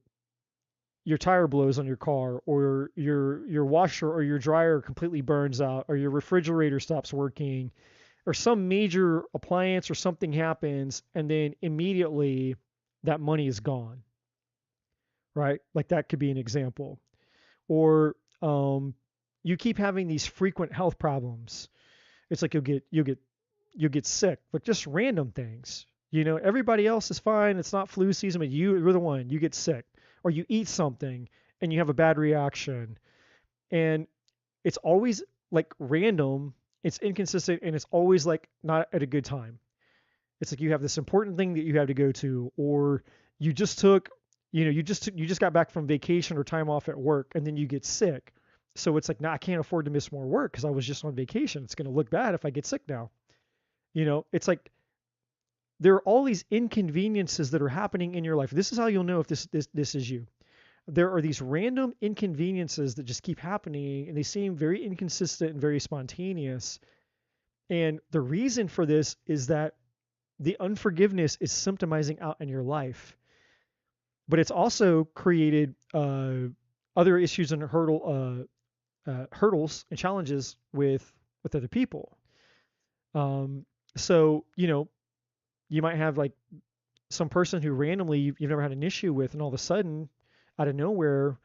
your tire blows on your car, or your washer or your dryer completely burns out, or your refrigerator stops working, or some major appliance or something happens, and then immediately that money is gone. Right? Like that could be an example. Or you keep having these frequent health problems. It's like you'll get sick, like just random things. Everybody else is fine. It's not flu season, but you're the one. You get sick, or you eat something and you have a bad reaction, and it's always like random. It's inconsistent, and it's always like not at a good time. It's like you have this important thing that you have to go to, or you just took, you just got back from vacation or time off at work, and then you get sick. So it's like, nah, I can't afford to miss more work because I was just on vacation. It's going to look bad if I get sick now. It's like there are all these inconveniences that are happening in your life. This is how you'll know if this is you. There are these random inconveniences that just keep happening, and they seem very inconsistent and very spontaneous. And the reason for this is that the unforgiveness is symptomizing out in your life, but it's also created other issues and hurdles and challenges with other people. So you might have like some person who randomly you've never had an issue with, and all of a sudden, out of nowhere,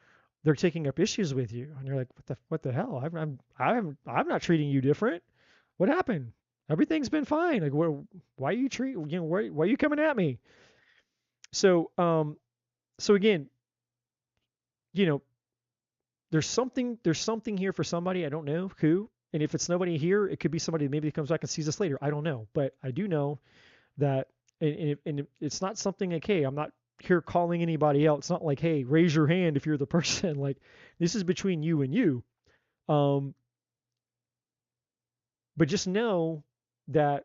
they're taking up issues with you, and you're like, what the hell? I'm not treating you different. What happened? Everything's been fine. Like, why are you why are you coming at me? So so again, you know, there's something here for somebody. I don't know who, and if it's nobody here, it could be somebody that maybe comes back and sees us later. I don't know, but I do know that, and it's not something like, hey, I'm not here calling anybody out. It's not like, hey, raise your hand if you're the person. Like, this is between you and you. But just know that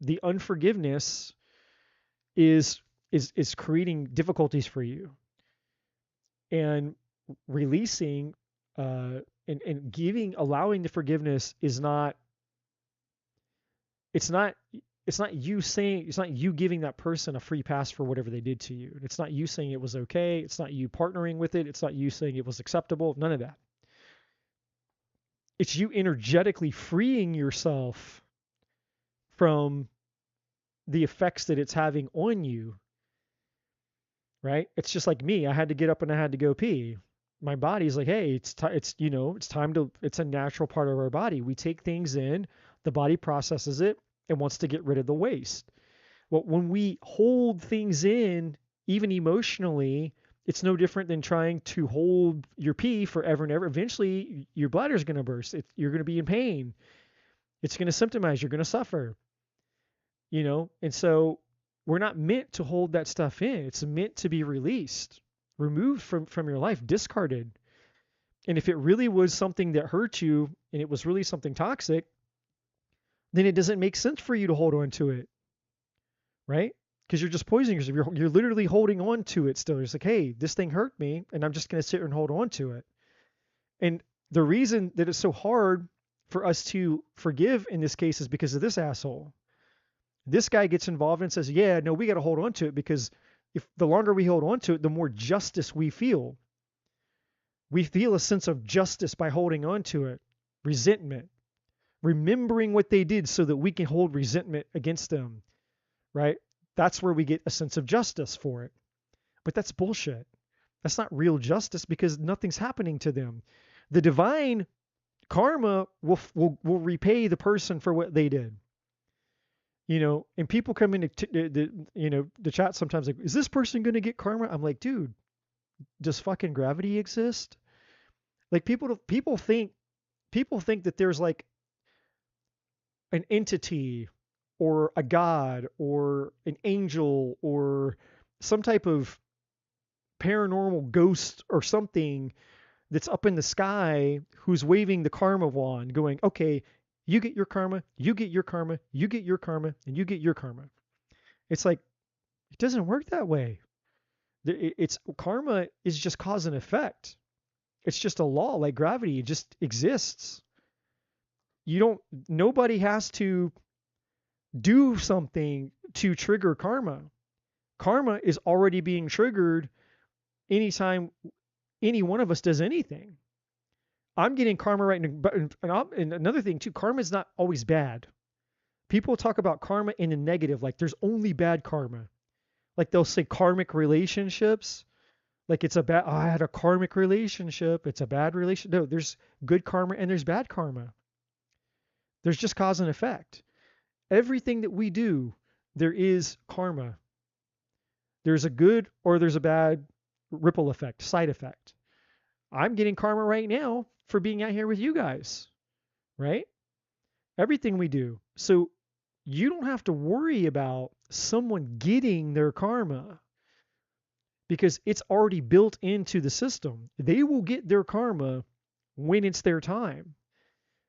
the unforgiveness is creating difficulties for you, and releasing and giving, allowing the forgiveness is not, it's not you saying, it's not you giving that person a free pass for whatever they did to you. It's not you saying it was okay. It's not you partnering with it. It's not you saying it was acceptable. None of that. It's you energetically freeing yourself from the effects that it's having on you, right? It's just like me. I had to get up and I had to go pee. My body's like, hey, it's time to, it's a natural part of our body. We take things in, the body processes it and wants to get rid of the waste. Well, when we hold things in, even emotionally, it's no different than trying to hold your pee forever and ever. Eventually, your bladder is going to burst. You're going to be in pain. It's going to symptomize. You're going to suffer. And so we're not meant to hold that stuff in. It's meant to be released, removed from your life, discarded. And if it really was something that hurt you and it was really something toxic, then it doesn't make sense for you to hold on to it, right? Because you're just poisoning yourself. You're literally holding on to it still. It's like, hey, this thing hurt me, and I'm just going to sit here and hold on to it. And the reason that it's so hard for us to forgive in this case is because of this asshole. This guy gets involved and says, yeah, no, we got to hold on to it, because if the longer we hold on to it, the more justice we feel. We feel a sense of justice by holding on to it. Resentment. Remembering what they did so that we can hold resentment against them, right? That's where we get a sense of justice for it. But that's bullshit. That's not real justice, because nothing's happening to them. The divine karma will repay the person for what they did. And people come into the chat sometimes like, is this person going to get karma? I'm like, dude, does fucking gravity exist? Like, people think that there's like an entity or a god or an angel or some type of paranormal ghost or something that's up in the sky who's waving the karma wand going, okay, you get your karma, you get your karma, you get your karma, and you get your karma. It's like, it doesn't work that way. It's karma is just cause and effect. It's just a law like gravity. It just exists. Nobody has to do something to trigger karma. Karma is already being triggered anytime any one of us does anything. I'm getting karma right now. And another thing too, karma is not always bad. People talk about karma in a negative, like there's only bad karma. Like they'll say karmic relationships, like it's a bad, I had a karmic relationship, it's a bad relation. No, there's good karma and there's bad karma. There's just cause and effect. Everything that we do, there is karma. There's a good or there's a bad ripple effect, side effect. I'm getting karma right now for being out here with you guys, right? Everything we do. So you don't have to worry about someone getting their karma, because it's already built into the system. They will get their karma when it's their time.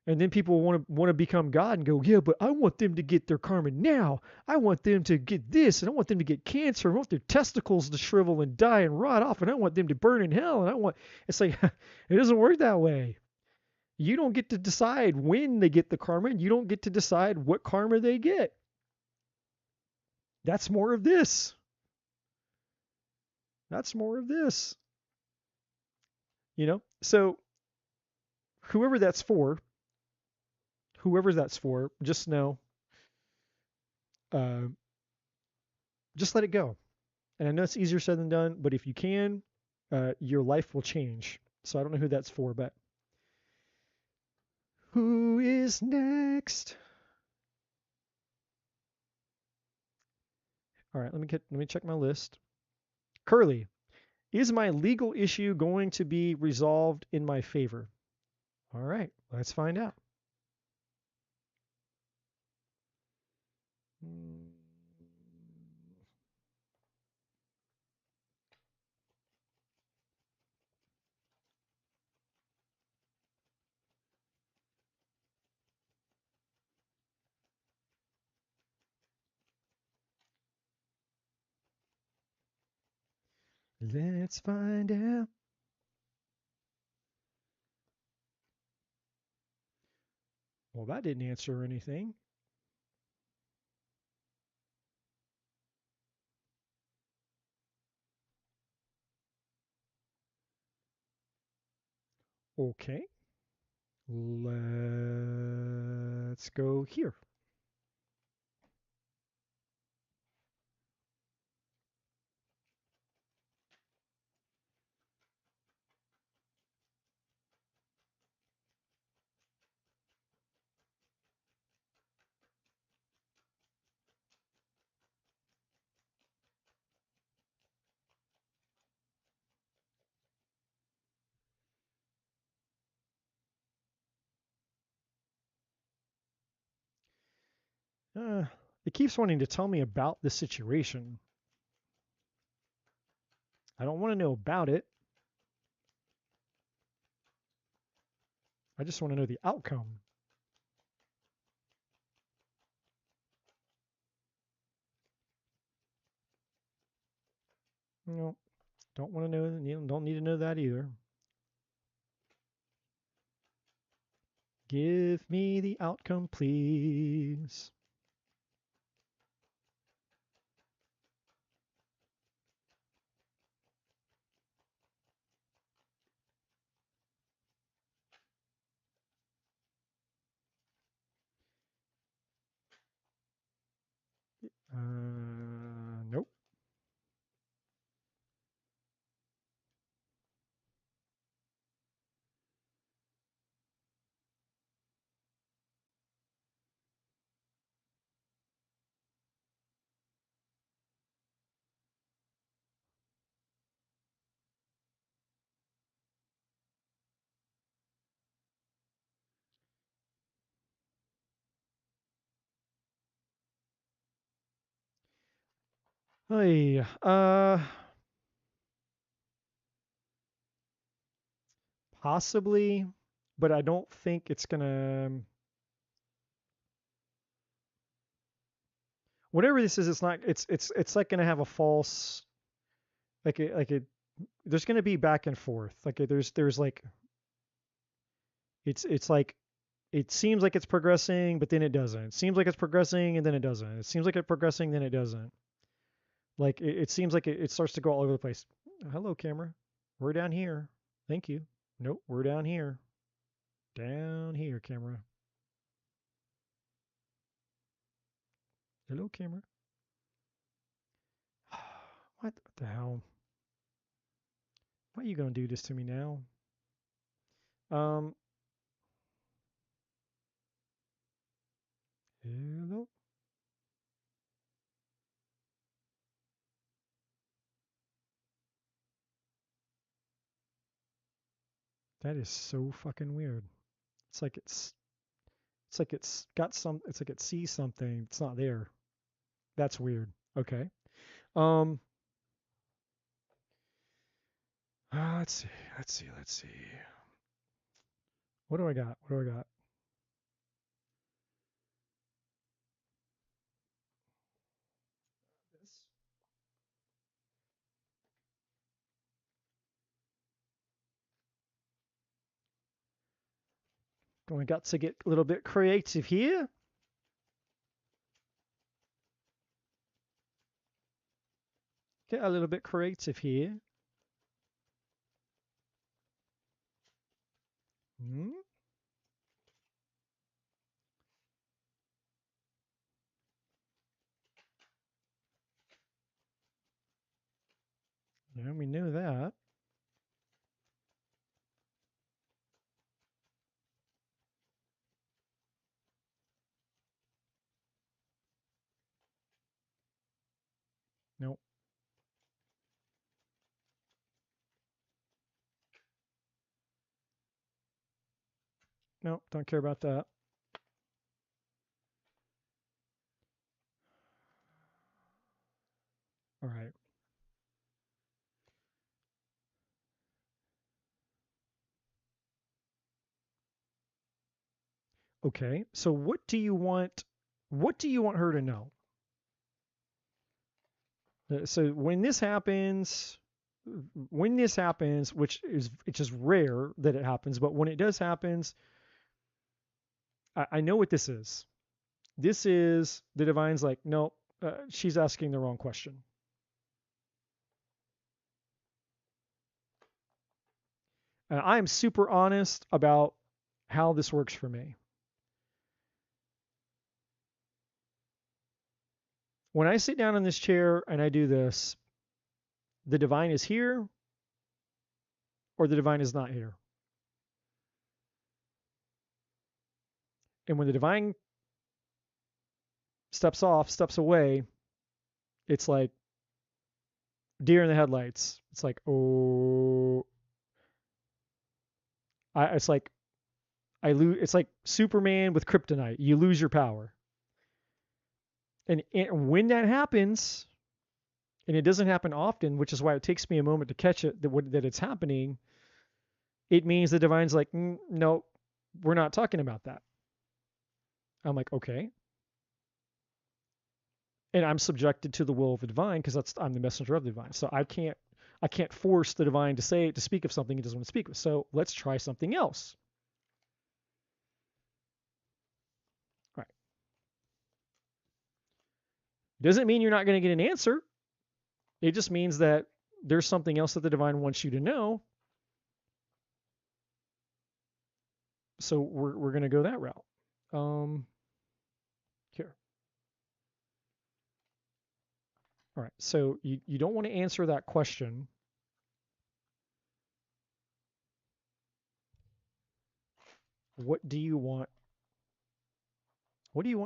And then people want to become God and go, yeah, but I want them to get their karma now. I want them to get this, and I want them to get cancer. I want their testicles to shrivel and die and rot off, and I want them to burn in hell. And it's like, it doesn't work that way. You don't get to decide when they get the karma, and you don't get to decide what karma they get. That's more of this. That's more of this. So whoever that's for, just know just let it go. And I know it's easier said than done, but if you can, your life will change. So I don't know who that's for, but who is next? All right, let me check my list. Curly, is my legal issue going to be resolved in my favor? All right, let's find out. Let's find out. Well, that didn't answer anything. Okay. Let's go here. It keeps wanting to tell me about the situation. I don't want to know about it. I just want to know the outcome. No, don't want to know. Don't need to know that either. Give me the outcome, please. Nope. Hey, possibly, but I don't think it's gonna. Whatever this is, it's not. It's like gonna have a false. Like it. There's gonna be back and forth. There's like. It's like. It seems like it's progressing, but then it doesn't. It seems like it's progressing, and then it doesn't. It seems like it's progressing, then it doesn't. Like it seems like it starts to go all over the place. Hello, camera. We're down here. Thank you. Nope, we're down here. Down here, camera. Hello, camera. What the hell? Why are you gonna do this to me now? Um. Hello. That is so fucking weird. It's like it's. It's like it's got some. It's like it sees something. It's not there. That's weird. Okay. Um. Let's see. Let's see. Let's see. What do I got? What do I got? This. We got to get a little bit creative here. Get a little bit creative here. Hmm? Yeah, we knew that. Nope. Nope, don't care about that. All right. Okay, so what do you want her to know? So when this happens, which is it's just rare that it happens, but when it does happens, I know what this is. This is the divine's like, no, she's asking the wrong question. I am super honest about how this works for me. When I sit down in this chair and I do this, the divine is here or the divine is not here. And when the divine steps away, it's like deer in the headlights. It's like, oh, it's like I lose. It's like Superman with kryptonite. You lose your power. And when that happens, and it doesn't happen often, which is why it takes me a moment to catch it that it's happening, it means the divine's like, no, we're not talking about that. I'm like, okay. And I'm subjected to the will of the divine because I'm the messenger of the divine. So I can't force the divine to speak of something it doesn't want to speak of. So let's try something else. All right. Doesn't mean you're not going to get an answer. It just means that there's something else that the divine wants you to know. So we're going to go that route. Here. All right. So you don't want to answer that question. What do you want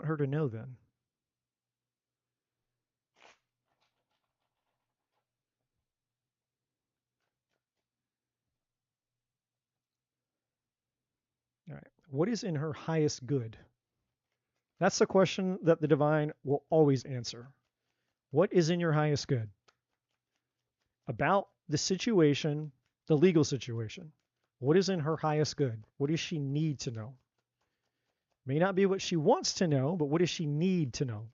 her to know then? All right. What is in her highest good? That's the question that the divine will always answer. What is in your highest good? About the situation, the legal situation. What is in her highest good? What does she need to know? May not be what she wants to know, but what does she need to know?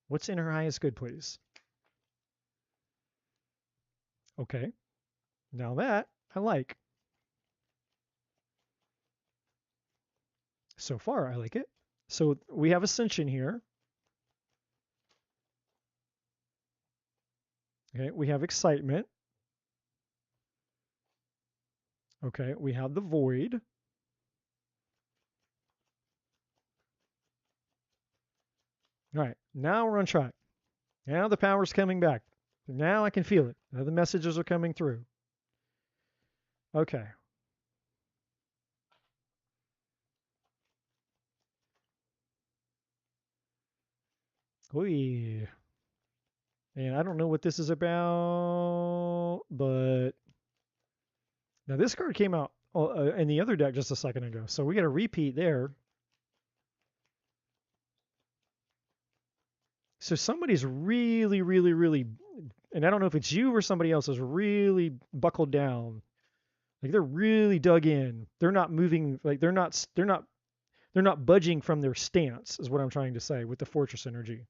What's in her highest good, please? Okay. Now that I like. So far, I like it. So we have ascension here. Okay, we have excitement. Okay, we have the void. All right, now we're on track. Now the power's coming back. Now I can feel it. Now the messages are coming through. Okay. Oy. And I don't know what this is about, but now this card came out in the other deck just a second ago. So we got a repeat there. So somebody's really, really, really, and I don't know if it's you or somebody else, is really buckled down. Like they're really dug in. They're not moving. Like they're not budging from their stance, is what I'm trying to say with the fortress energy.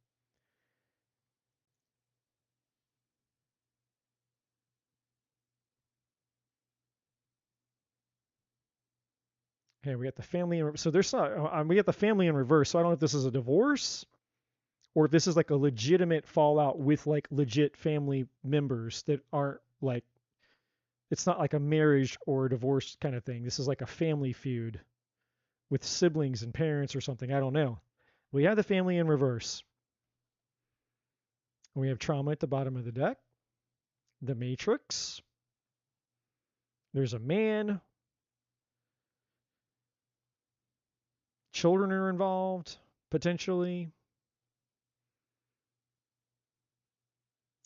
Okay, we got the family. So there's not. We got the family in reverse. So I don't know if this is a divorce or if this is like a legitimate fallout with like legit family members that aren't like. It's not like a marriage or a divorce kind of thing. This is like a family feud with siblings and parents or something. I don't know. We have the family in reverse. We have trauma at the bottom of the deck. The Matrix. There's a man. Children are involved, potentially.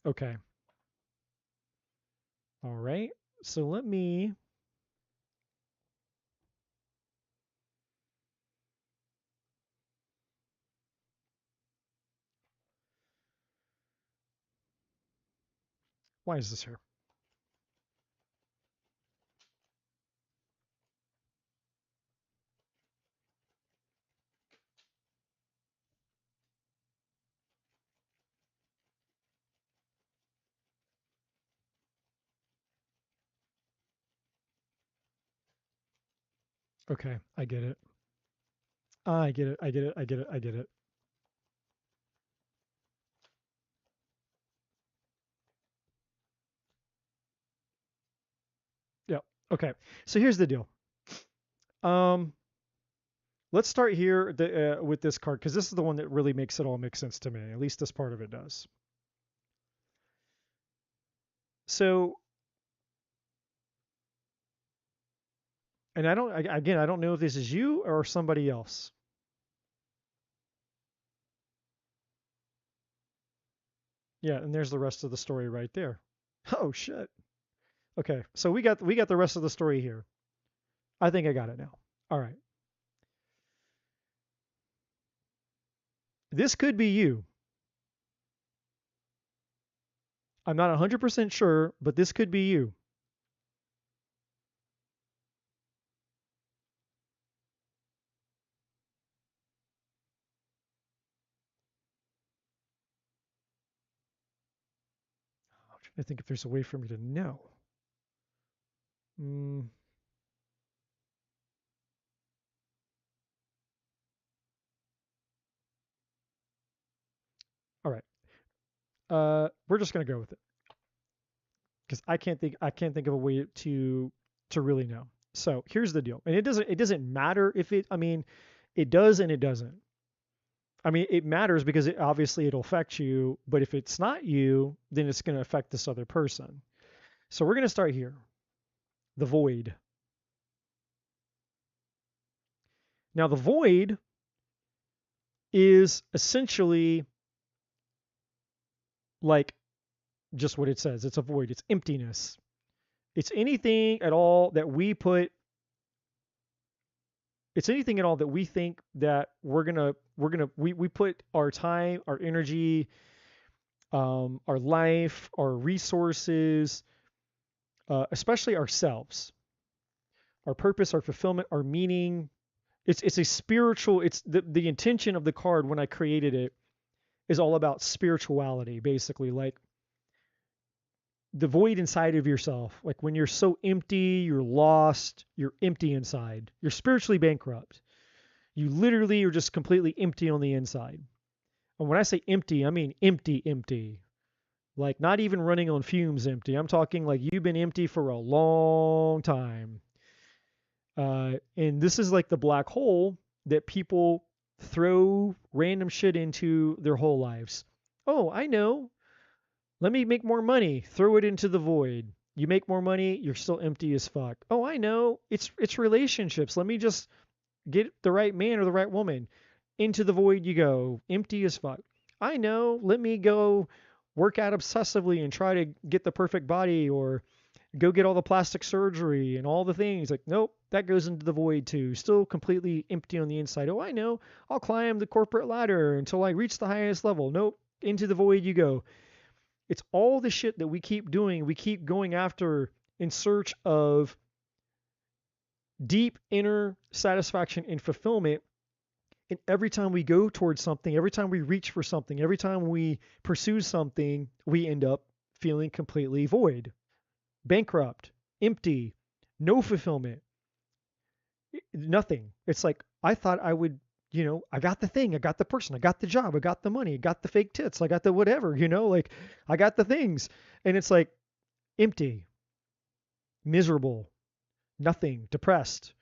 Okay. All right. So let me. Why is this here? Okay, I get it. I get it. I get it. I get it. I get it. Yeah. Okay. So here's the deal. Let's start here with this card because this is the one that really makes it all make sense to me. At least this part of it does. So, and I don't, again, I don't know if this is you or somebody else. Yeah, and there's the rest of the story right there. Oh shit. Okay, so we got the rest of the story here. I think I got it now. All right. This could be you. I'm not 100% sure, but this could be you. I'm trying to think if there's a way for me to know. All right. We're just gonna go with it because I can't think of a way to really know. So here's the deal, and it doesn't matter if it. I mean, it does and it doesn't. I mean, it matters because obviously it'll affect you, but if it's not you, then it's going to affect this other person. So we're going to start here. The void. Now the void is essentially like just what it says. It's a void. It's emptiness. It's anything at all that we put. It's anything at all that we think that we put our time, our energy, our life, our resources, especially ourselves, our purpose, our fulfillment, our meaning. It's a spiritual. It's the intention of the card when I created it is all about spirituality, basically, like the void inside of yourself. Like when you're so empty, you're lost, you're empty inside. You're spiritually bankrupt. You literally are just completely empty on the inside. And when I say empty, I mean empty, empty. Like not even running on fumes empty. I'm talking like you've been empty for a long time. And this is like the black hole that people throw random shit into their whole lives. Oh, I know. Let me make more money. Throw it into the void. You make more money, you're still empty as fuck. Oh, I know. It's relationships. Let me just get the right man or the right woman. Into the void you go. Empty as fuck. I know. Let me go work out obsessively and try to get the perfect body or go get all the plastic surgery and all the things. Like, nope, that goes into the void too. Still completely empty on the inside. Oh, I know. I'll climb the corporate ladder until I reach the highest level. Nope, into the void you go. It's all the shit that we keep doing. We keep going after in search of deep inner satisfaction and fulfillment. And every time we go towards something, every time we reach for something, every time we pursue something, we end up feeling completely void, bankrupt, empty, no fulfillment, nothing. It's like, I thought I would, I got the thing, I got the person, I got the job, I got the money, I got the fake tits, I got the whatever, like I got the things. And it's like empty, miserable, nothing, depressed.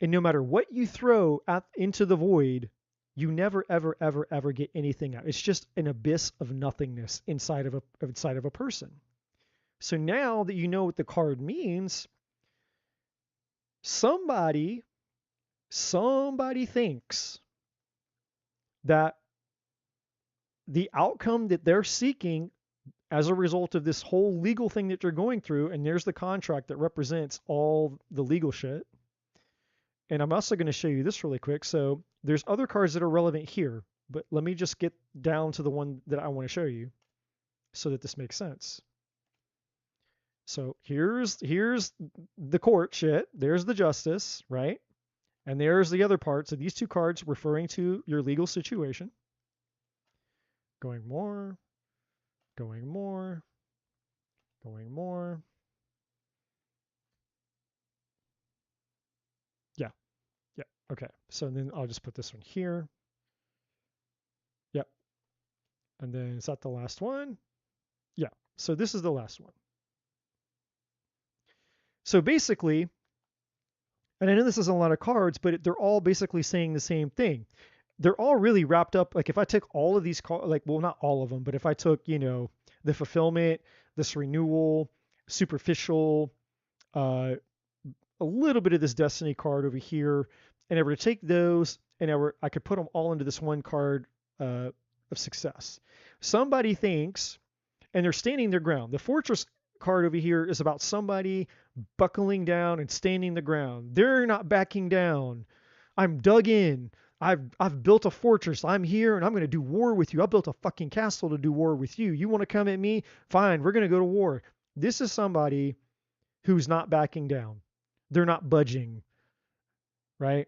And no matter what you throw into the void, you never, ever, ever, ever get anything out. It's just an abyss of nothingness inside of a person. So now that you know what the card means, somebody thinks that the outcome that they're seeking as a result of this whole legal thing that you're going through, and there's the contract that represents all the legal shit. And I'm also going to show you this really quick. So there's other cards that are relevant here, but let me just get down to the one that I want to show you so that this makes sense. So here's the court shit. There's the justice, right? And there's the other part. So these two cards referring to your legal situation. Going more, going more, going more. Yeah. Yeah. Okay. So then I'll just put this one here. Yep. And then is that the last one? Yeah. So this is the last one. So basically, and I know this isn't a lot of cards, but they're all basically saying the same thing. They're all really wrapped up. Like if I took all of these cards, like, well, not all of them, but if I took, the fulfillment, this renewal, superficial, a little bit of this destiny card over here, and I were to take those and I could put them all into this one card of success. Somebody thinks, and they're standing their ground. The fortress card over here is about somebody buckling down and standing the ground. They're not backing down. I'm dug in. I've built a fortress. I'm here and I'm going to do war with you. I built a fucking castle to do war with you. You want to come at me? Fine, we're going to go to war. This is somebody who's not backing down. They're not budging, right?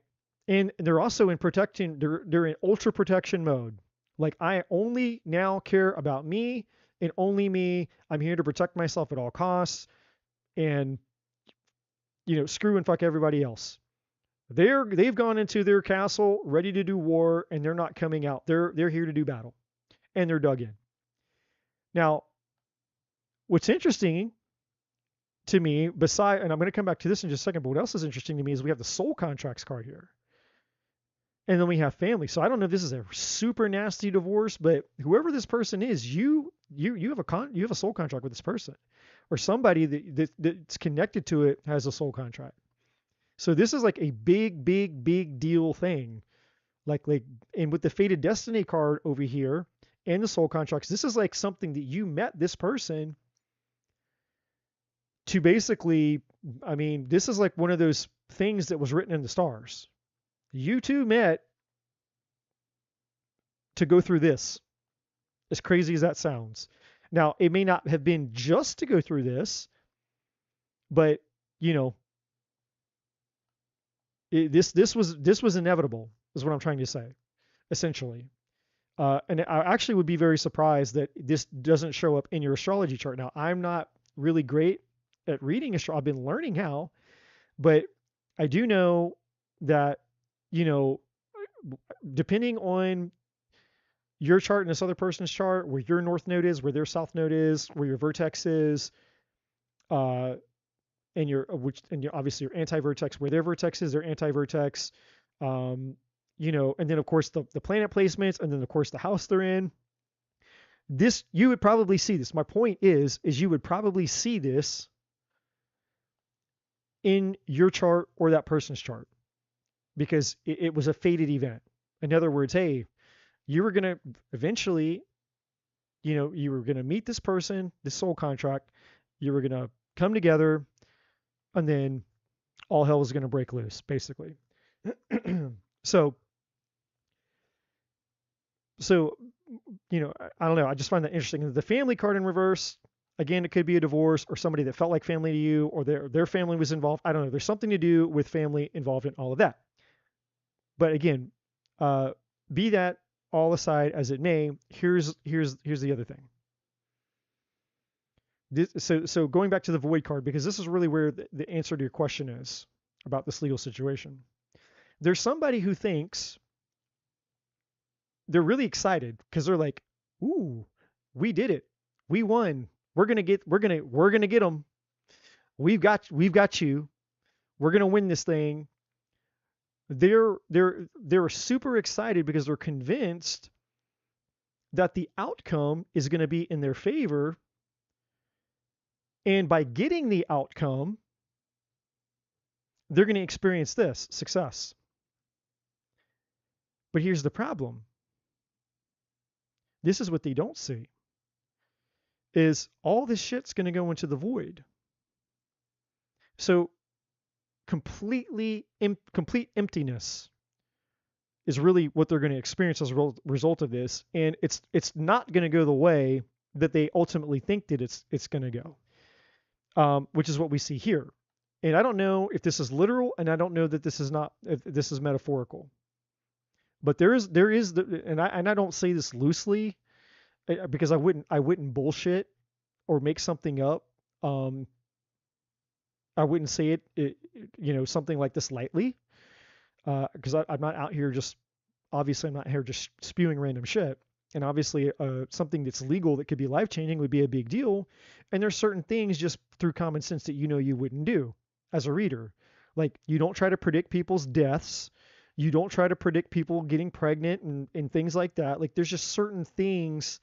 And they're also in protection. They're in ultra protection mode. Like, I only now care about me and only me. I'm here to protect myself at all costs, and screw and fuck everybody else. They've gone into their castle ready to do war, and they're not coming out. They're here to do battle, and they're dug in. Now, what's interesting to me, and I'm going to come back to this in just a second, but what else is interesting to me is we have the soul contracts card here. And then we have family. So I don't know if this is a super nasty divorce, but whoever this person is, you have a soul contract with this person, or somebody that's connected to it has a soul contract. So this is like a big, big, big deal thing. Like, and with the Fated Destiny card over here and the soul contracts, this is like something that you met this person to basically, this is like one of those things that was written in the stars. You two met to go through this, as crazy as that sounds. Now, it may not have been just to go through this, but this was inevitable, is what I'm trying to say, essentially. And I actually would be very surprised that this doesn't show up in your astrology chart. Now, I'm not really great at reading astrology. I've been learning how, but I do know that, depending on your chart and this other person's chart, where your north node is, where their south node is, where your vertex is, and obviously your anti-vertex, where their vertex is, their anti-vertex, and then of course the planet placements, and then of course the house they're in. This, you would probably see this. My point is you would probably see this in your chart or that person's chart, because it was a fated event. In other words, hey, you were going to eventually, you were going to meet this person, this soul contract, you were going to come together, and then all hell is going to break loose, basically. So, I don't know. I just find that interesting. The family card in reverse, again, it could be a divorce or somebody that felt like family to you, or their family was involved. I don't know. There's something to do with family involved in all of that. But again, be that all aside as it may, here's the other thing. So going back to the void card, because this is really where the answer to your question is about this legal situation. There's somebody who thinks they're really excited because they're like, "Ooh, we did it. We won. We're gonna get them. We've got you. We're gonna win this thing." They're super excited because they're convinced that the outcome is going to be in their favor, And by getting the outcome, they're going to experience this success. But here's the problem. This is what they don't see. Is all this shit's going to go into the void. So complete emptiness is really what they're going to experience as a result of this, and it's not going to go the way that they ultimately think that it's going to go, which is what we see here. And I don't know if this is literal, and I don't know that this is not, if this is metaphorical. But there is and I don't say this loosely, because I wouldn't bullshit or make something up. I wouldn't say it, something like this lightly, because I'm not out here obviously I'm not here just spewing random shit. And obviously something that's legal that could be life-changing would be a big deal. And there's certain things just through common sense that you wouldn't do as a reader. Like, you don't try to predict people's deaths. You don't try to predict people getting pregnant and things like that. Like, there's just certain things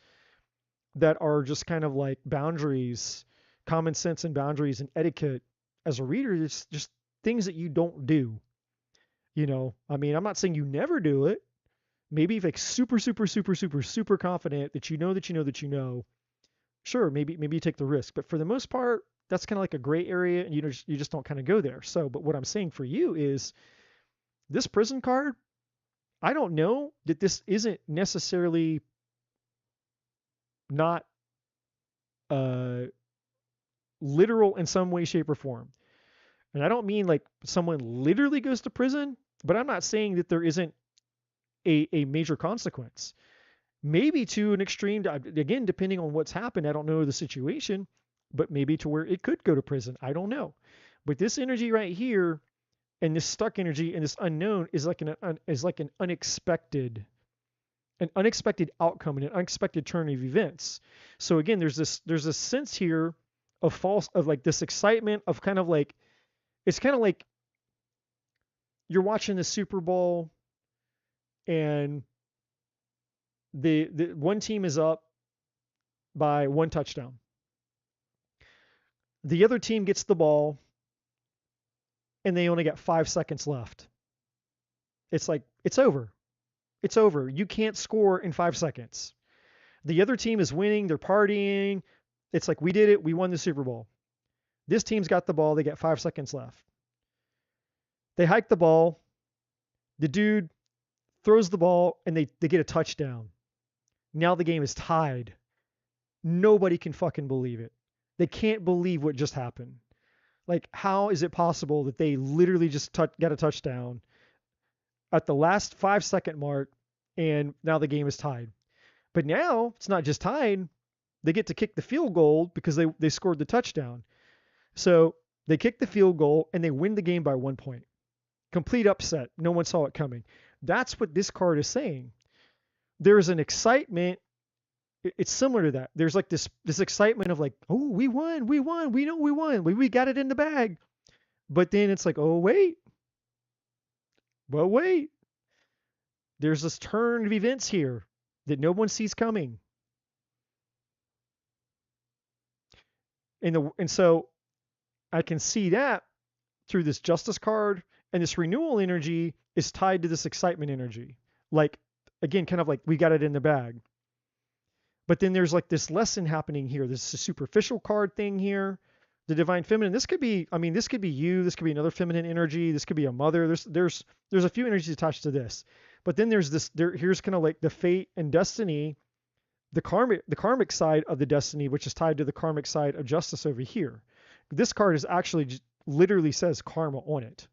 that are just kind of like boundaries, common sense and boundaries and etiquette. As a reader, it's just things that you don't do. I mean, I'm not saying you never do it. Maybe if like super confident that you know. Sure, maybe you take the risk. But for the most part, that's kind of like a gray area, and you just don't kind of go there. So, but what I'm saying for you is this prison card, I don't know that this isn't necessarily not literal in some way, shape, or form. And I don't mean like someone literally goes to prison, but I'm not saying that there isn't a major consequence. Maybe to an extreme, again, depending on what's happened, I don't know the situation, but maybe to where it could go to prison. I don't know. But this energy right here, and this stuck energy and this unknown is like an unexpected outcome and an unexpected turn of events. So again, there's this sense here of like this excitement of kind of like, it's kind of like you're watching the Super Bowl and the one team is up by 1 touchdown. The other team gets the ball and they only got 5 seconds left. It's like, it's over. It's over. You can't score in 5 seconds. The other team is winning. They're partying. It's like, we did it. We won the Super Bowl. This team's got the ball. They got 5 seconds left. They hike the ball. The dude throws the ball and they get a touchdown. Now the game is tied. Nobody can fucking believe it. They can't believe what just happened. Like, how is it possible that they literally just got a touchdown at the last 5-second mark and now the game is tied? But now it's not just tied. They get to kick the field goal because they scored the touchdown. So they kick the field goal and they win the game by 1 point. Complete upset. No one saw it coming. That's what this card is saying. There's an excitement. It's similar to that. There's like this excitement of like, oh, we won. We know we won. We got it in the bag. But then it's like, oh, wait. Well, wait. There's this turn of events here that no one sees coming. And so I can see that through this justice card, and this renewal energy is tied to this excitement energy. Like, again, kind of like we got it in the bag. But then there's like this lesson happening here. This is a superficial card thing here. The divine feminine. This could be you. This could be another feminine energy. This could be a mother. There's a few energies attached to this. But then there's this. Here's kind of like the fate and destiny, the karmic side of the destiny, which is tied to the karmic side of justice over here. This card is actually literally says karma on it.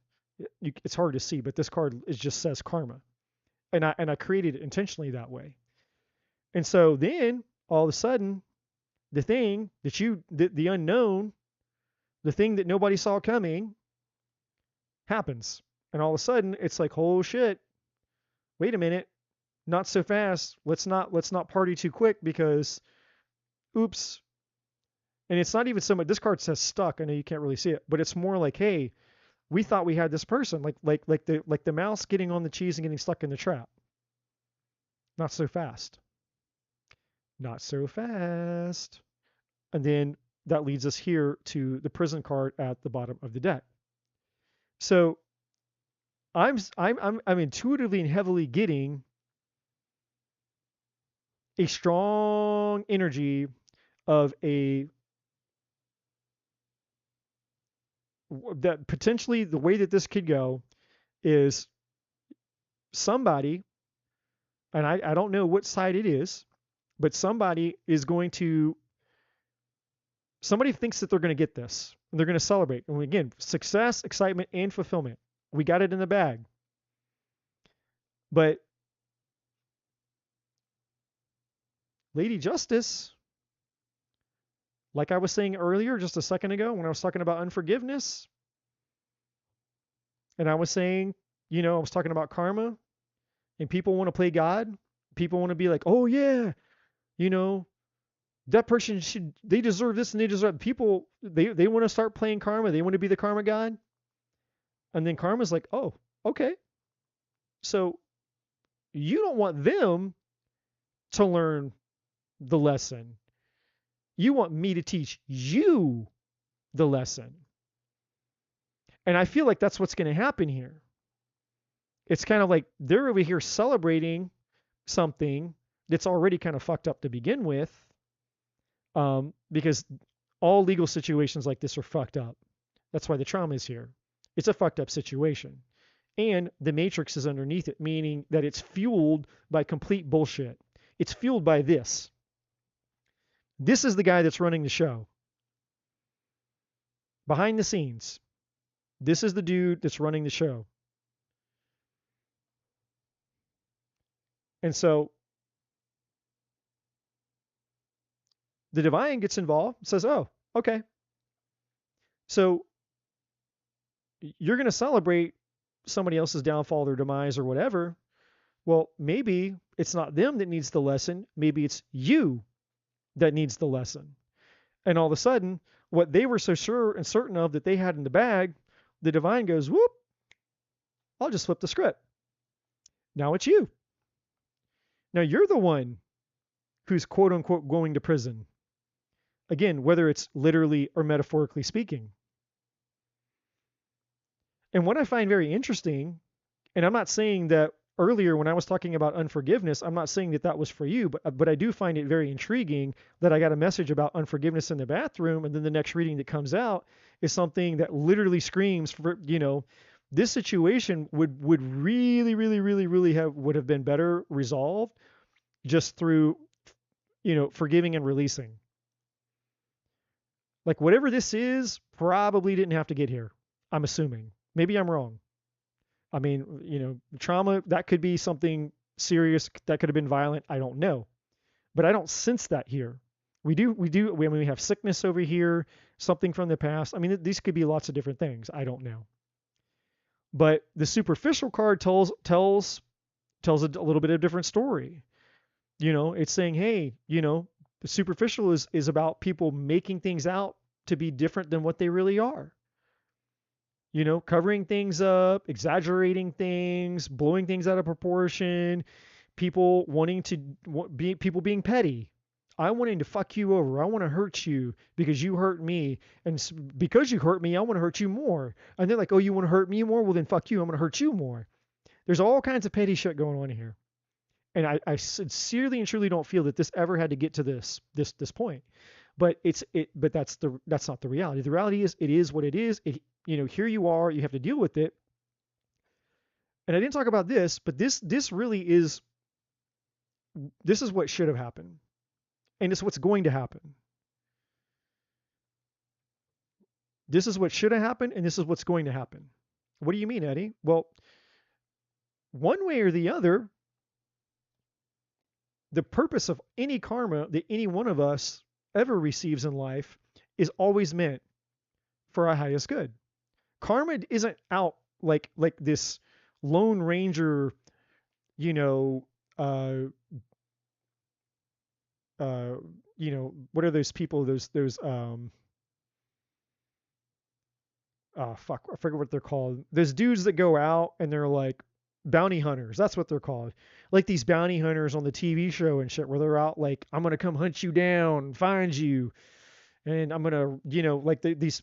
It's hard to see, but this card just says karma, and I created it intentionally that way. And so then all of a sudden, the thing that the unknown, the thing that nobody saw coming, happens, and all of a sudden it's like, oh shit, wait a minute, not so fast. Let's not party too quick because, oops. And it's not even so much. This card says stuck. I know you can't really see it, but it's more like, hey, we thought we had this person, like the mouse getting on the cheese and getting stuck in the trap. Not so fast. Not so fast. And then that leads us here to the prison card at the bottom of the deck. So I'm intuitively and heavily getting a strong energy of that potentially the way that this could go is somebody, and I don't know what side it is, but somebody thinks that they're going to get this and they're going to celebrate. And again, success, excitement, and fulfillment. We got it in the bag. But Lady Justice, like I was saying earlier, just a second ago, when I was talking about unforgiveness, and I was saying, I was talking about karma, and people want to play God. People want to be like, oh yeah, that person they deserve this and they deserve people. They want to start playing karma. They want to be the karma god. And then karma's like, oh, okay. So you don't want them to learn the lesson. You want me to teach you the lesson. And I feel like that's what's going to happen here. It's kind of like they're over here celebrating something that's already kind of fucked up to begin with, because all legal situations like this are fucked up. That's why the trauma is here. It's a fucked up situation. And the matrix is underneath it, meaning that it's fueled by complete bullshit. It's fueled by this. This is the guy that's running the show. Behind the scenes. This is the dude that's running the show. And so the divine gets involved, says, oh, okay. So you're going to celebrate somebody else's downfall or demise or whatever. Well, maybe it's not them that needs the lesson. Maybe it's you that needs the lesson. And all of a sudden, what they were so sure and certain of that they had in the bag, the divine goes, whoop, I'll just flip the script. Now it's you. Now you're the one who's quote unquote going to prison. Again, whether it's literally or metaphorically speaking. And what I find very interesting, and I'm not saying that earlier when I was talking about unforgiveness, I'm not saying that that was for you, but I do find it very intriguing that I got a message about unforgiveness in the bathroom, and then the next reading that comes out is something that literally screams for, this situation would really, really, really, really would have been better resolved just through, forgiving and releasing. Like whatever this is, probably didn't have to get here. I'm assuming. Maybe I'm wrong. I mean, trauma, that could be something serious. That could have been violent. I don't know. But I don't sense that here. We have sickness over here, something from the past. I mean, these could be lots of different things. I don't know. But the superficial card tells a little bit of a different story. It's saying, hey, the superficial is about people making things out to be different than what they really are. Covering things up, exaggerating things, blowing things out of proportion, people being petty. I wanting to fuck you over. I want to hurt you because you hurt me. And because you hurt me, I want to hurt you more. And they're like, oh, you want to hurt me more? Well, then fuck you. I'm going to hurt you more. There's all kinds of petty shit going on here. And I sincerely and truly don't feel that this ever had to get to this point. But but that's not the reality. The reality is it is what it is. Here you are, you have to deal with it. And I didn't talk about this, but this really is what should have happened. And it's what's going to happen. This is what should have happened, and this is what's going to happen. What do you mean, Eddie? Well, one way or the other, the purpose of any karma that any one of us ever receives in life is always meant for our highest good. Karma isn't out like this Lone Ranger, what are those people? I forget what they're called. There's dudes that go out and they're like bounty hunters. That's what they're called. Like these bounty hunters on the TV show and shit, where they're out like, I'm gonna come hunt you down, find you, and I'm gonna, like these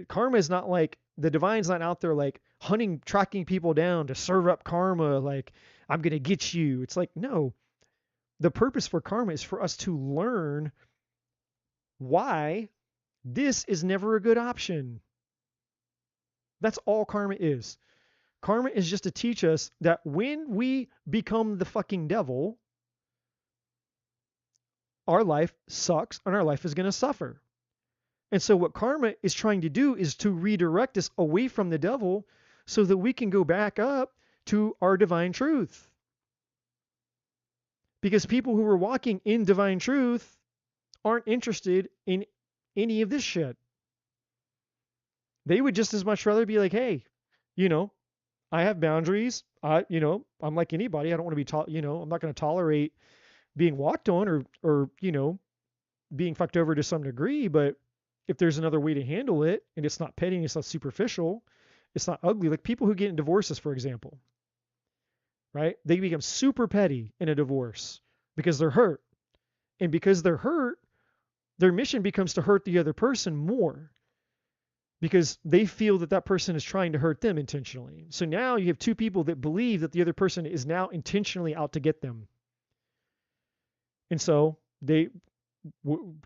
karma is not like the divine's not out there like hunting, tracking people down to serve up karma. Like I'm gonna get you. It's like no. The purpose for karma is for us to learn why this is never a good option. That's all karma is. Karma is just to teach us that when we become the fucking devil, our life sucks and our life is going to suffer. And so what karma is trying to do is to redirect us away from the devil so that we can go back up to our divine truth. Because people who are walking in divine truth aren't interested in any of this shit. They would just as much rather be like, hey, I have boundaries. I'm like anybody. I don't want to be I'm not going to tolerate being walked on or being fucked over to some degree. But if there's another way to handle it, and it's not petty, it's not superficial, it's not ugly, like people who get in divorces, for example, right? They become super petty in a divorce because they're hurt. And because they're hurt, their mission becomes to hurt the other person more because they feel that that person is trying to hurt them intentionally. So now you have two people that believe that the other person is now intentionally out to get them. And so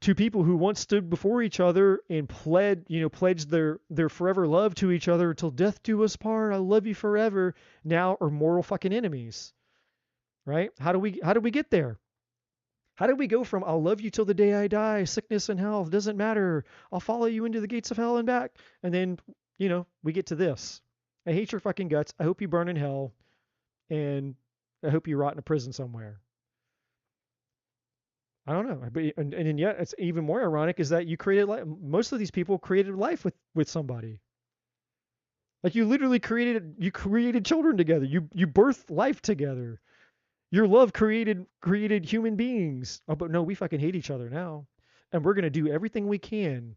two people who once stood before each other and pledged their forever love to each other till death do us part, I love you forever, now are mortal fucking enemies. Right? How do we get there? How do we go from I'll love you till the day I die, sickness and health, doesn't matter, I'll follow you into the gates of hell and back, and then, we get to this. I hate your fucking guts. I hope you burn in hell, and I hope you rot in a prison somewhere. I don't know. And yet it's even more ironic is that you created life. Most of these people created life with somebody. Like you literally created children together. You birthed life together. Your love created human beings. Oh, but no, we fucking hate each other now. And we're going to do everything we can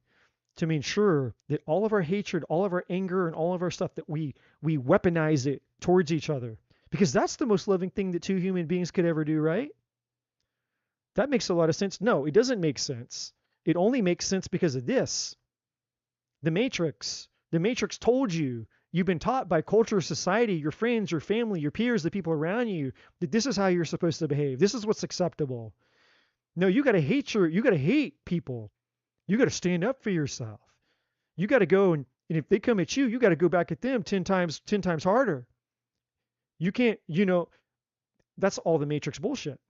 to make sure that all of our hatred, all of our anger, and all of our stuff, that we weaponize it towards each other. Because that's the most loving thing that two human beings could ever do, right? That makes a lot of sense. No, it doesn't make sense. It only makes sense because of this. The Matrix. The Matrix told you. You've been taught by culture, society, your friends, your family, your peers, the people around you, that this is how you're supposed to behave. This is what's acceptable. No, you got to hate people. You got to stand up for yourself. You got to go and if they come at you, you got to go back at them 10 times harder. You can't, that's all the Matrix bullshit.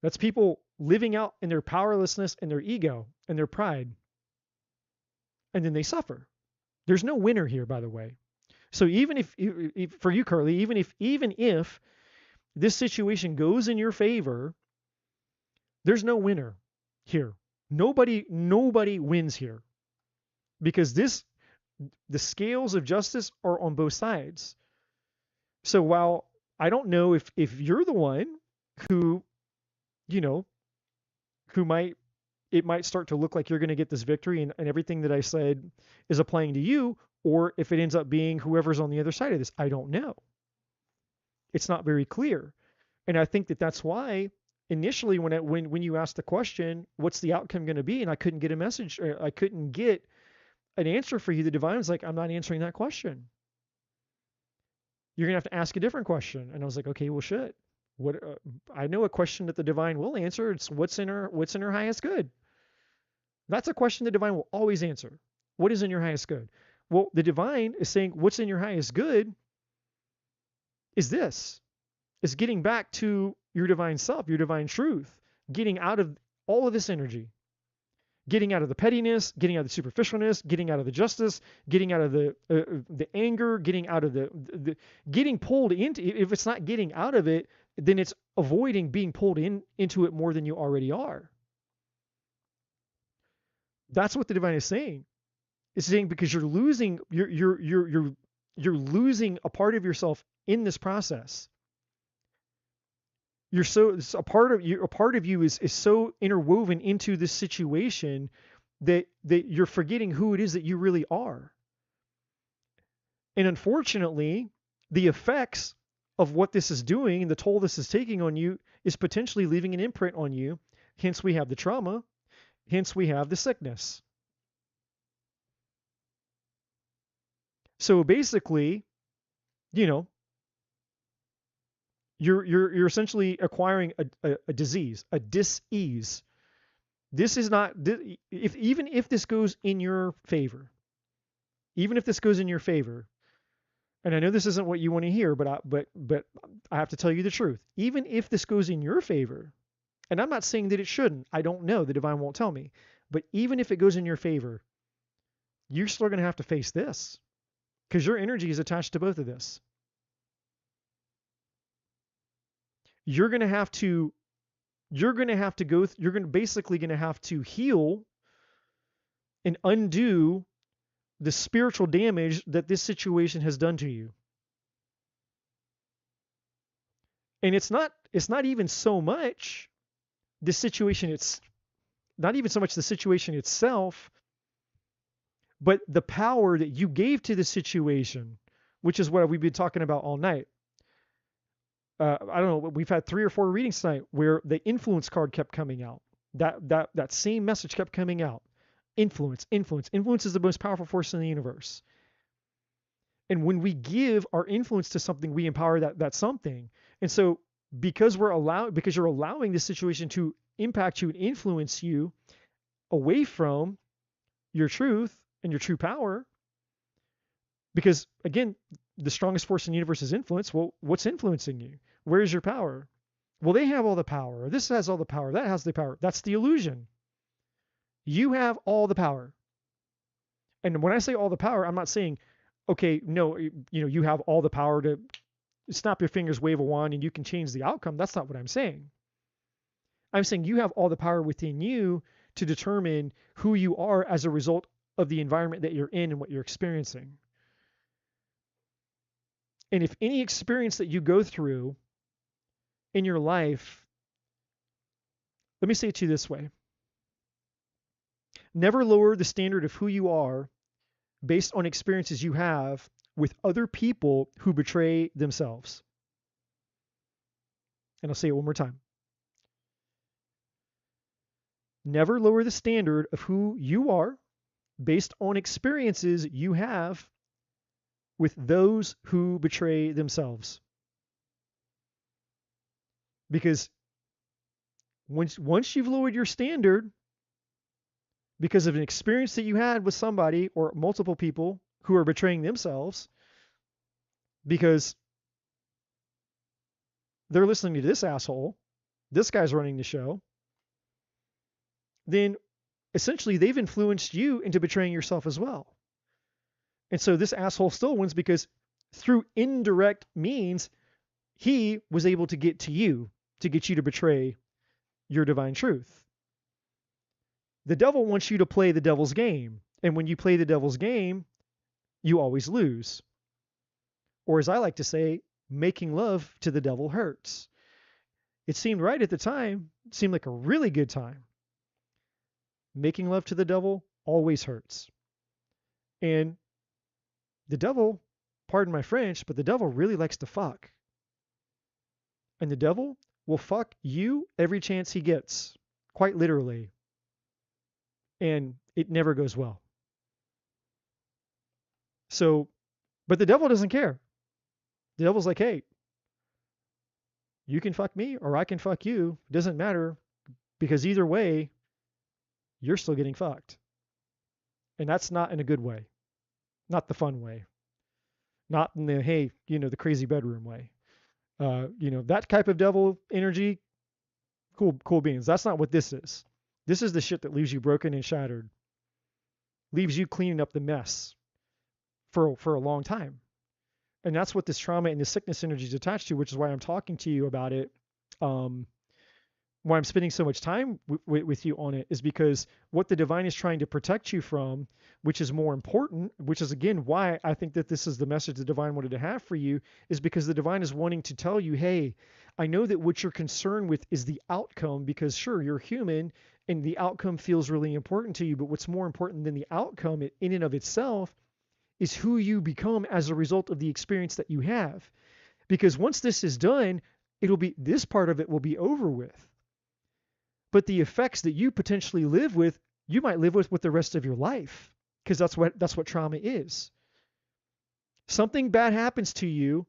That's people living out in their powerlessness and their ego and their pride. And then they suffer. There's no winner here, by the way. So even if for you, Carly, even if this situation goes in your favor, there's no winner here. Nobody wins here. Because the scales of justice are on both sides. So while I don't know if you're the one who it might start to look like you're going to get this victory and everything that I said is applying to you, or if it ends up being whoever's on the other side of this. I don't know. It's not very clear. And I think that's why initially when you asked the question, what's the outcome going to be? And I couldn't get a message, or I couldn't get an answer for you. The divine was like, I'm not answering that question. You're going to have to ask a different question. And I was like, okay, well, shit. What I know a question that the divine will answer. It's what's in her highest good. That's a question the divine will always answer. What is in your highest good? Well, the divine is saying what's in your highest good is this. It's getting back to your divine self, your divine truth, getting out of all of this energy, getting out of the pettiness, getting out of the superficialness, getting out of the justice, getting out of the anger, getting out of the getting pulled into. If it's not getting out of it, then it's avoiding being pulled into it more than you already are. That's what the divine is saying. It's saying because you're losing you're losing a part of yourself in this process. A part of you is so interwoven into this situation that you're forgetting who it is that you really are. And unfortunately, the effects of what this is doing and the toll this is taking on you is potentially leaving an imprint on you Hence we have the trauma. Hence we have the sickness. So basically, you know, you're essentially acquiring a disease, a dis-ease. This is not, even if this goes in your favor, even if this goes in your favor, and I know this isn't what you want to hear, but I have to tell you the truth. Even if this goes in your favor, and I'm not saying that it shouldn't, I don't know, the divine won't tell me, but even if it goes in your favor, you're still going to have to face this because your energy is attached to both of this. You're going to basically going to have to heal and undo the spiritual damage that this situation has done to you. And it's not even so much the situation, it's not even so much the situation itself, but the power that you gave to the situation, which is what we've been talking about all night. I don't know, we've had 3 or 4 readings tonight where the influence card kept coming out. That same message kept coming out. Influence. Influence is the most powerful force in the universe. And when we give our influence to something, we empower that something. And so because you're allowing this situation to impact you and influence you away from your truth and your true power, because again, the strongest force in the universe is influence. Well, what's influencing you? Where's your power? Well, they have all the power. This has all the power. That has the power. That's the illusion. You have all the power. And when I say all the power, I'm not saying, okay, no, you have all the power to snap your fingers, wave a wand, and you can change the outcome. That's not what I'm saying. I'm saying you have all the power within you to determine who you are as a result of the environment that you're in and what you're experiencing. And if any experience that you go through in your life, let me say it to you this way. Never lower the standard of who you are based on experiences you have with other people who betray themselves. And I'll say it one more time. Never lower the standard of who you are based on experiences you have with those who betray themselves. Because once you've lowered your standard because of an experience that you had with somebody or multiple people who are betraying themselves because they're listening to this asshole, this guy's running the show, then essentially they've influenced you into betraying yourself as well. And so this asshole still wins because through indirect means, he was able to get to you, to get you to betray your divine truth. The devil wants you to play the devil's game. And when you play the devil's game, you always lose. Or as I like to say, making love to the devil hurts. It seemed right at the time. It seemed like a really good time. Making love to the devil always hurts. And the devil, pardon my French, but the devil really likes to fuck. And the devil will fuck you every chance he gets, quite literally. And it never goes well. So, but the devil doesn't care. The devil's like, hey, you can fuck me or I can fuck you. It doesn't matter because either way, you're still getting fucked. And that's not in a good way. Not the fun way. Not in the, hey, the crazy bedroom way. That type of devil energy, cool beans. That's not what this is. This is the shit that leaves you broken and shattered. Leaves you cleaning up the mess for a long time. And that's what this trauma and this sickness energy is attached to, which is why I'm talking to you about it. Why I'm spending so much time with you on it is because what the divine is trying to protect you from, which is more important, which is again why I think that this is the message the divine wanted to have for you, is because the divine is wanting to tell you, hey, I know that what you're concerned with is the outcome because sure, you're human and the outcome feels really important to you, but what's more important than the outcome in and of itself is who you become as a result of the experience that you have. Because once this is done, this part of it will be over with. But the effects that you potentially live with, you might live with the rest of your life, because that's what trauma is. Something bad happens to you,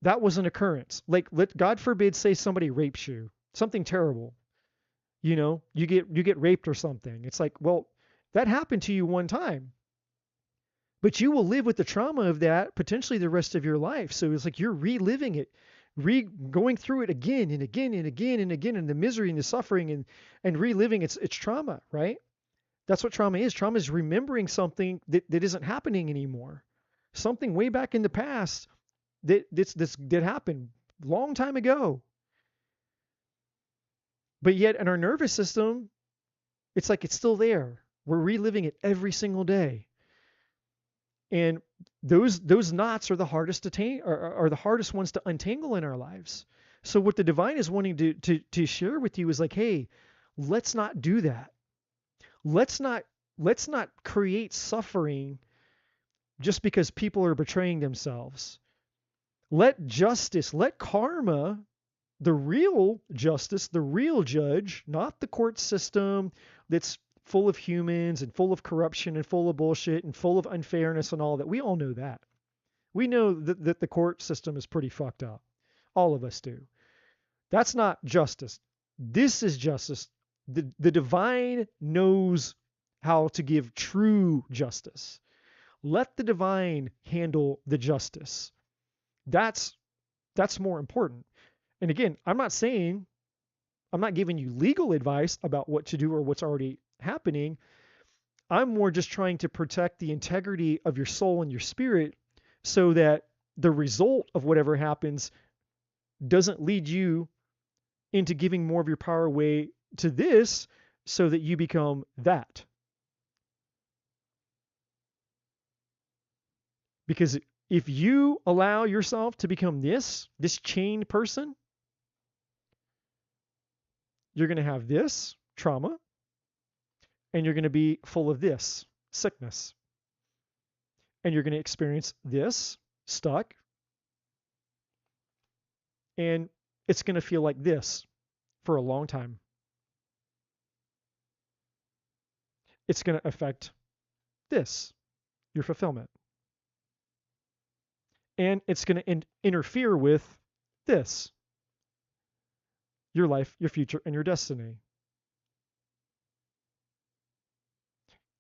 that was an occurrence. Like, God forbid, say somebody rapes you, something terrible. You get raped or something. It's like, well, that happened to you one time, but you will live with the trauma of that potentially the rest of your life. So it's like you're reliving it, going through it again and again and again and again, and the misery and the suffering and reliving its trauma, right? That's what trauma is. Trauma is remembering something that isn't happening anymore. Something way back in the past that happened long time ago. But yet in our nervous system, it's like it's still there. We're reliving it every single day. And those knots are the hardest are the hardest ones to untangle in our lives. So what the divine is wanting to share with you is like, hey, let's not do that. Let's not create suffering just because people are betraying themselves. Let justice, let karma, the real justice, the real judge, not the court system that's full of humans and full of corruption and full of bullshit and full of unfairness and all that. We all know that. We know that the court system is pretty fucked up. All of us do. That's not justice. This is justice. The divine knows how to give true justice. Let the divine handle the justice. That's more important. And again, I'm not giving you legal advice about what to do or what's already happening. I'm more just trying to protect the integrity of your soul and your spirit so that the result of whatever happens doesn't lead you into giving more of your power away to this so that you become that. Because if you allow yourself to become this chained person, you're going to have this trauma and you're going to be full of this sickness. And you're going to experience this stuck. And it's going to feel like this for a long time. It's going to affect this, your fulfillment. And it's going to interfere with this, your life, your future, and your destiny.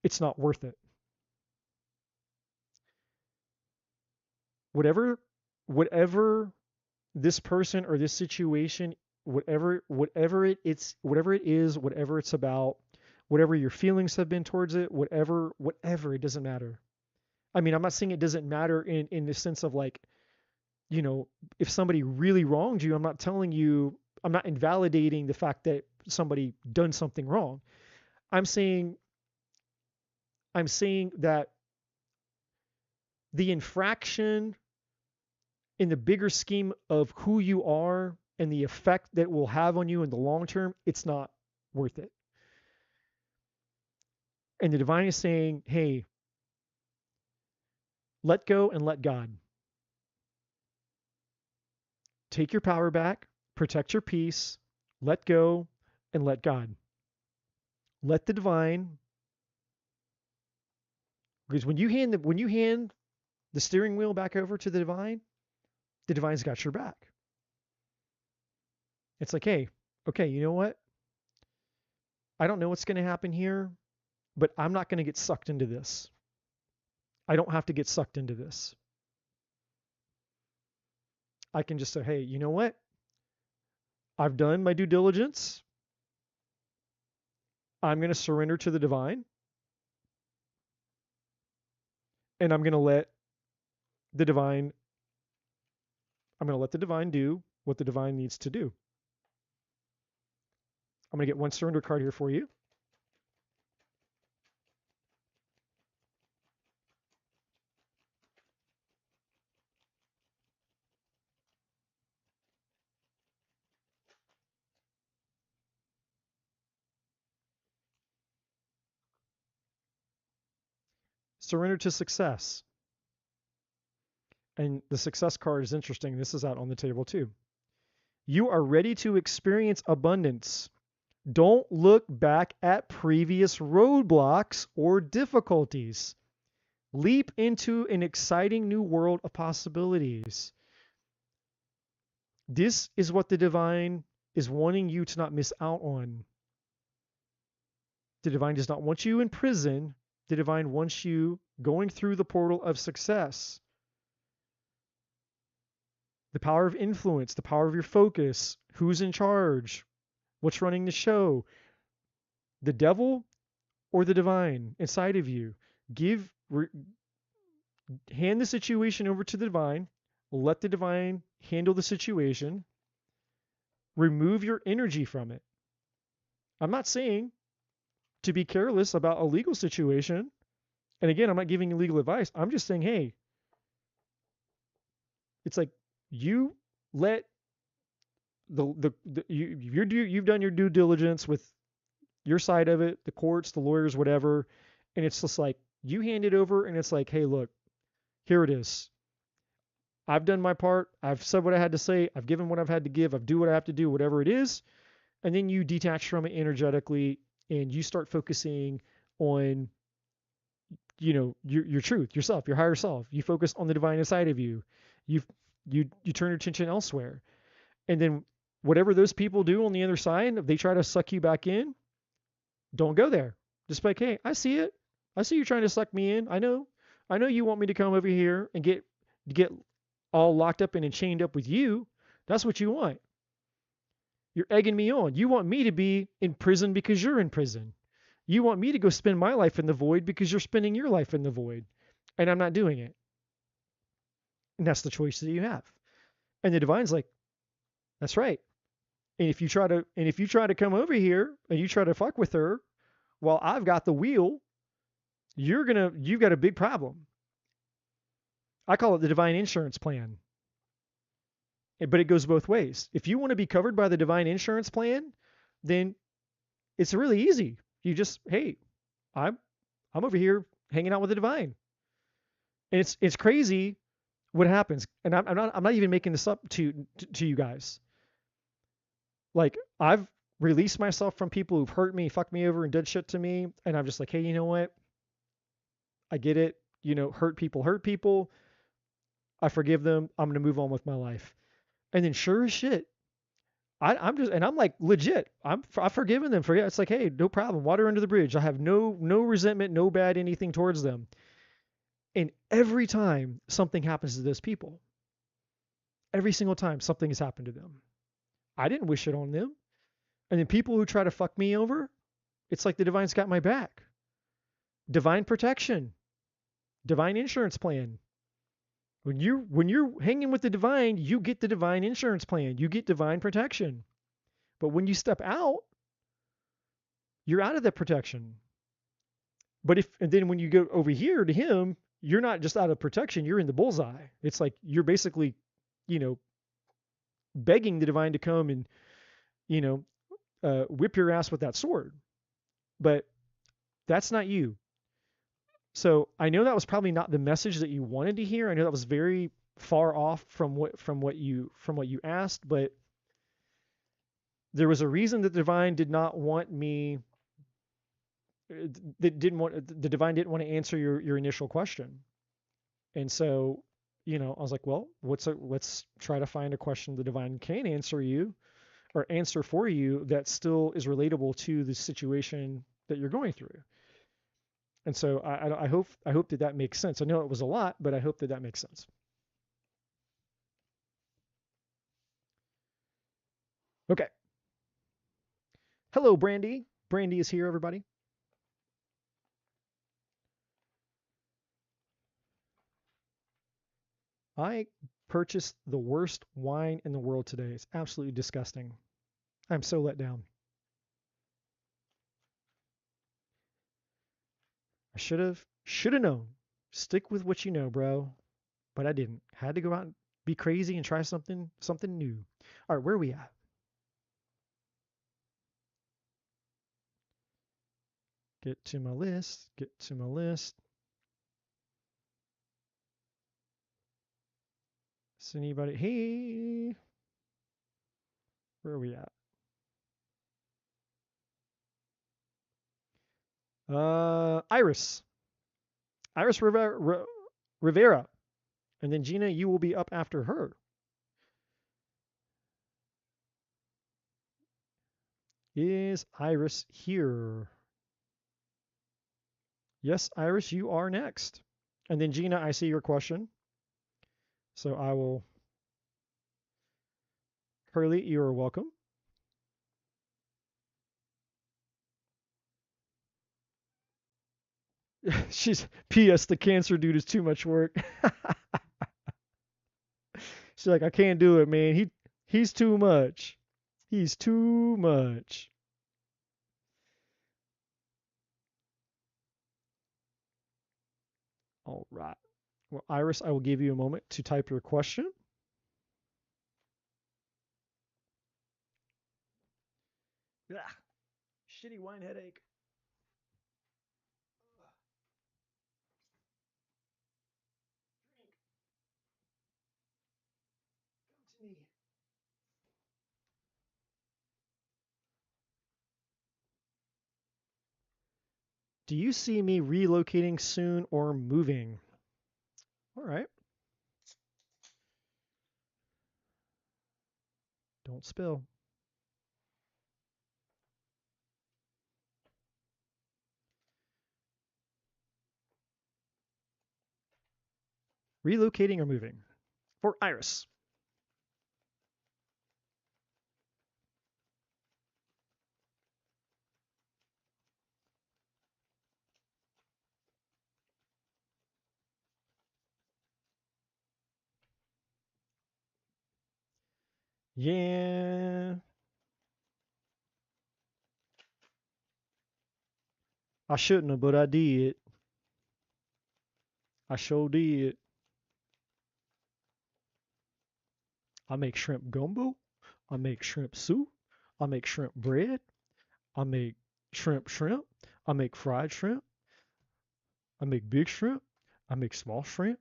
It's not worth it. Whatever this person or this situation, whatever it is, whatever it's about, whatever your feelings have been towards it, whatever, it doesn't matter. I mean, I'm not saying it doesn't matter in the sense of like, if somebody really wronged you, I'm not invalidating the fact that somebody done something wrong. I'm saying that the infraction in the bigger scheme of who you are and the effect that will have on you in the long term, it's not worth it. And the divine is saying, hey, let go and let God. Take your power back, protect your peace, let go and let God. Let the divine, because when you hand the steering wheel back over to the divine's got your back. It's like, hey, okay, you know what? I don't know what's going to happen here, but I'm not going to get sucked into this. I don't have to get sucked into this. I can just say, hey, you know what? I've done my due diligence. I'm going to surrender to the divine. And I'm going to let the divine do what the divine needs to do. I'm going to get one surrender card here for you. Surrender to success. And the success card is interesting. This is out on the table too. You are ready to experience abundance. Don't look back at previous roadblocks or difficulties. Leap into an exciting new world of possibilities. This is what the divine is wanting you to not miss out on. The divine does not want you in prison. The divine wants you going through the portal of success. The power of influence, the power of your focus, who's in charge, what's running the show, the devil or the divine inside of you. Hand the situation over to the divine. Let the divine handle the situation. Remove your energy from it. I'm not saying to be careless about a legal situation. And again, I'm not giving you legal advice. I'm just saying, hey, it's like you let you've done your due diligence with your side of it, the courts, the lawyers, whatever, and it's just like you hand it over, and it's like, hey, look, here it is. I've done my part. I've said what I had to say. I've given what I've had to give. I've do what I have to do, whatever it is, and then you detach from it energetically, and you start focusing on, your truth, yourself, your higher self. You focus on the divine inside of you. You turn your attention elsewhere, and then whatever those people do on the other side, if they try to suck you back in, don't go there. Just like, hey, I see it. I see you trying to suck me in. I know you want me to come over here and get all locked up and chained up with you. That's what you want. You're egging me on. You want me to be in prison because you're in prison. You want me to go spend my life in the void because you're spending your life in the void. And I'm not doing it. And that's the choice that you have. And the divine's like, that's right. And if you try to come over here and you try to fuck with her while I've got the wheel, you've got a big problem. I call it the divine insurance plan. But it goes both ways. If you want to be covered by the divine insurance plan, then it's really easy. You just, hey, I'm over here hanging out with the divine. And it's crazy what happens. And I'm not even making this up to you guys. Like, I've released myself from people who've hurt me, fucked me over, and did shit to me, and I'm just like, hey, you know what? I get it. Hurt people. I forgive them. I'm gonna move on with my life. And then sure as shit, I'm like legit. I've forgiven them for it. It's like, hey, no problem. Water under the bridge. I have no resentment, no bad anything towards them. And every time something happens to those people, every single time something has happened to them, I didn't wish it on them. And then people who try to fuck me over, it's like the divine's got my back. Divine protection, divine insurance plan. When you're hanging with the divine, you get the divine insurance plan. You get divine protection. But when you step out, you're out of that protection. And then when you go over here to him, you're not just out of protection, you're in the bullseye. It's like you're basically, begging the divine to come and, whip your ass with that sword. But that's not you. So I know that was probably not the message that you wanted to hear. I know that was very far off from what you asked, but there was a reason that the divine did not want me. The divine didn't want to answer your initial question, and so I was like, well, let's try to find a question the divine can answer you, or answer for you that still is relatable to the situation that you're going through. And so I hope that makes sense. I know it was a lot, but I hope that makes sense. Okay. Hello, Brandy. Brandy is here, everybody. I purchased the worst wine in the world today. It's absolutely disgusting. I'm so let down. I should have known. Stick with what you know, bro. But I didn't. Had to go out and be crazy and try something new. All right, where are we at? Get to my list. Is anybody? Hey, where are we at? Iris. Iris Rivera. And then Gina, you will be up after her. Is Iris here? Yes, Iris, you are next. And then Gina, I see your question. So I will. Curly, you are welcome. She's P.S. The cancer dude is too much work. She's like, I can't do it, man. He's too much. He's too much. All right. Well, Iris, I will give you a moment to type your question. Ugh. Shitty wine headache. Come to me. Do you see me relocating soon or moving? All right. Don't spill. Relocating or moving? For Iris. Yeah. I shouldn't have, but I did. I sure did. I make shrimp gumbo. I make shrimp soup. I make shrimp bread. I make shrimp. I make fried shrimp. I make big shrimp. I make small shrimp.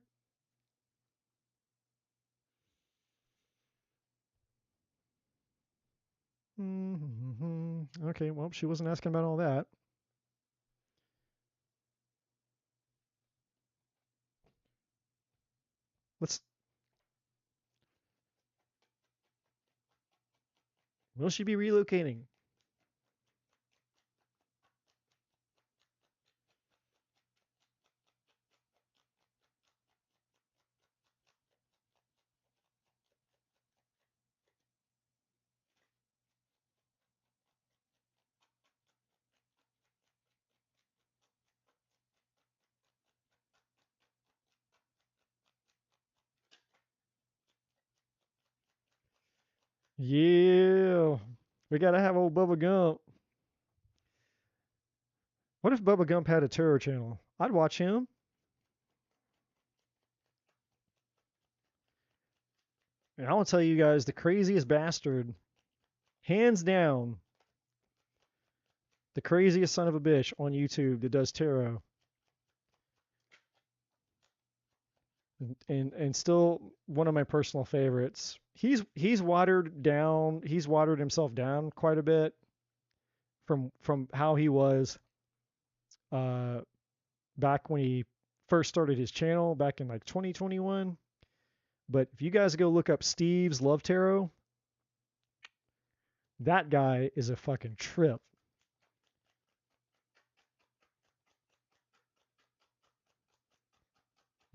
Okay, well, she wasn't asking about all that. Will she be relocating? Yeah. We gotta have old Bubba Gump. What if Bubba Gump had a terror channel? I'd watch him. And I want to tell you guys the craziest bastard, hands down, the craziest son of a bitch on YouTube that does tarot. And still one of my personal favorites. He's watered himself down quite a bit from how he was back when he first started his channel back in like 2021. But if you guys go look up Steve's Love Tarot, that guy is a fucking trip.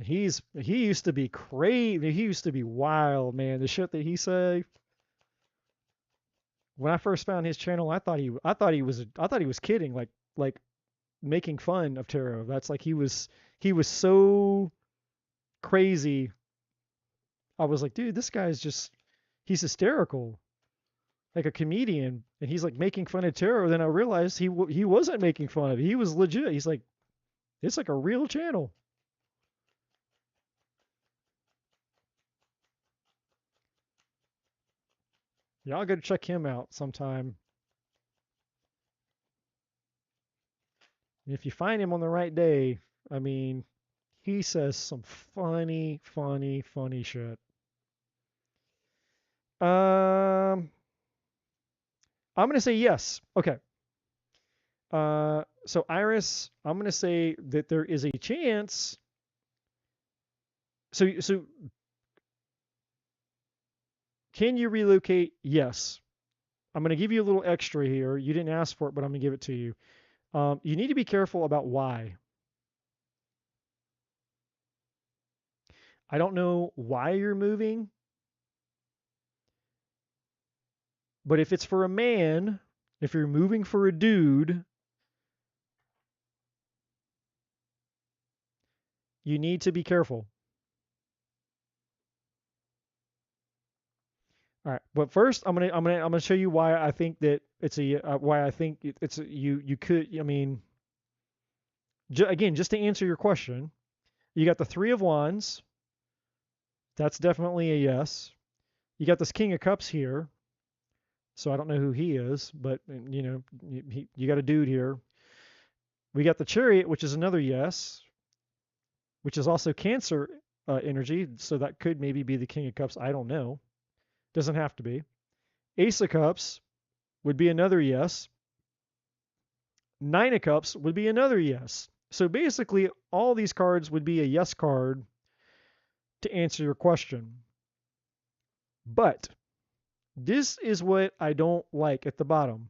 He used to be crazy. He used to be wild, man. The shit that he say. When I first found his channel, I thought he was kidding, like making fun of tarot. That's like he was so crazy. I was like, dude, this guy's he's hysterical, like a comedian, and he's like making fun of tarot. Then I realized he wasn't making fun of it. He was legit. He's like, it's like a real channel. Y'all gotta check him out sometime. And if you find him on the right day, I mean, he says some funny shit. I'm gonna say yes. Okay. So Iris, I'm going to say that there is a chance. So can you relocate? Yes. I'm going to give you a little extra here. You didn't ask for it, but I'm going to give it to you. You need to be careful about why. I don't know why you're moving, but if it's for a man, if you're moving for a dude, you need to be careful. All right, but first I'm gonna show you why I think that it's a why I think it's a, you could. I mean, again, just to answer your question, you got the Three of Wands. That's definitely a yes. You got this King of Cups here. So I don't know who he is, but you got a dude here. We got the Chariot, which is another yes, which is also Cancer energy. So that could maybe be the King of Cups. I don't know. Doesn't have to be. Ace of Cups would be another yes. Nine of Cups would be another yes. So basically, all these cards would be a yes card to answer your question. But this is what I don't like at the bottom.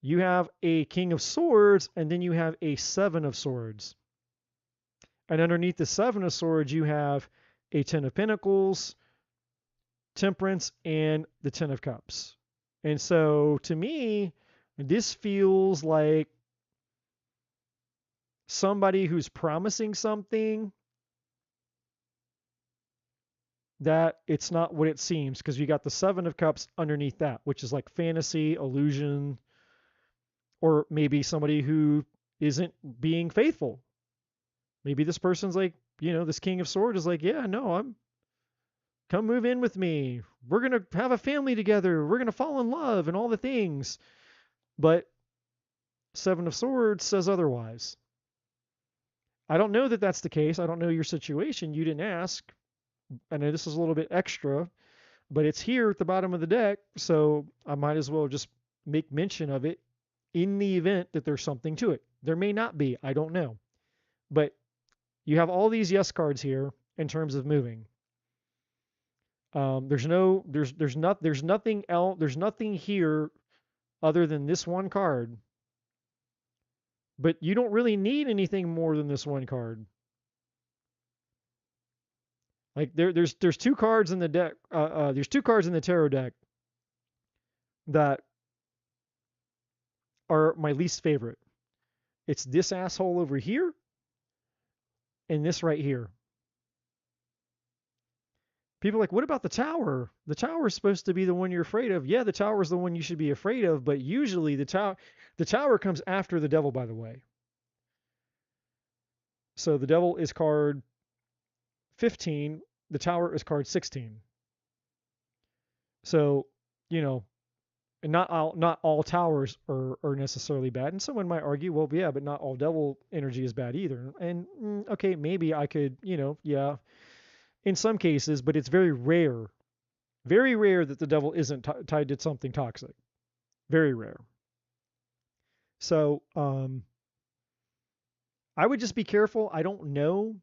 You have a King of Swords, and then you have a Seven of Swords. And underneath the Seven of Swords, you have a Ten of Pentacles, Temperance, and the Ten of Cups. And so to me, this feels like somebody who's promising something that it's not what it seems, because you got the Seven of Cups underneath that, which is like fantasy, illusion, or maybe somebody who isn't being faithful. Maybe this person's like, this King of Swords is like, yeah, no, come move in with me. We're going to have a family together. We're going to fall in love and all the things. But Seven of Swords says otherwise. I don't know that that's the case. I don't know your situation. You didn't ask. I know this is a little bit extra, but it's here at the bottom of the deck, so I might as well just make mention of it in the event that there's something to it. There may not be. I don't know. But you have all these yes cards here in terms of moving. There's nothing else. There's nothing here other than this one card. But you don't really need anything more than this one card. Like there's two cards in the deck. There's two cards in the tarot deck that are my least favorite. It's this asshole over here and this right here. People are like, what about the Tower? The Tower is supposed to be the one you're afraid of. Yeah, the Tower is the one you should be afraid of, but usually the Tower comes after the Devil, by the way. So the Devil is card 15. The Tower is card 16. So, not all towers are necessarily bad. And someone might argue, well, yeah, but not all devil energy is bad either. And okay, maybe I could, yeah, in some cases, but it's very rare that the devil isn't tied to something toxic. Very rare. So I would just be careful. I don't know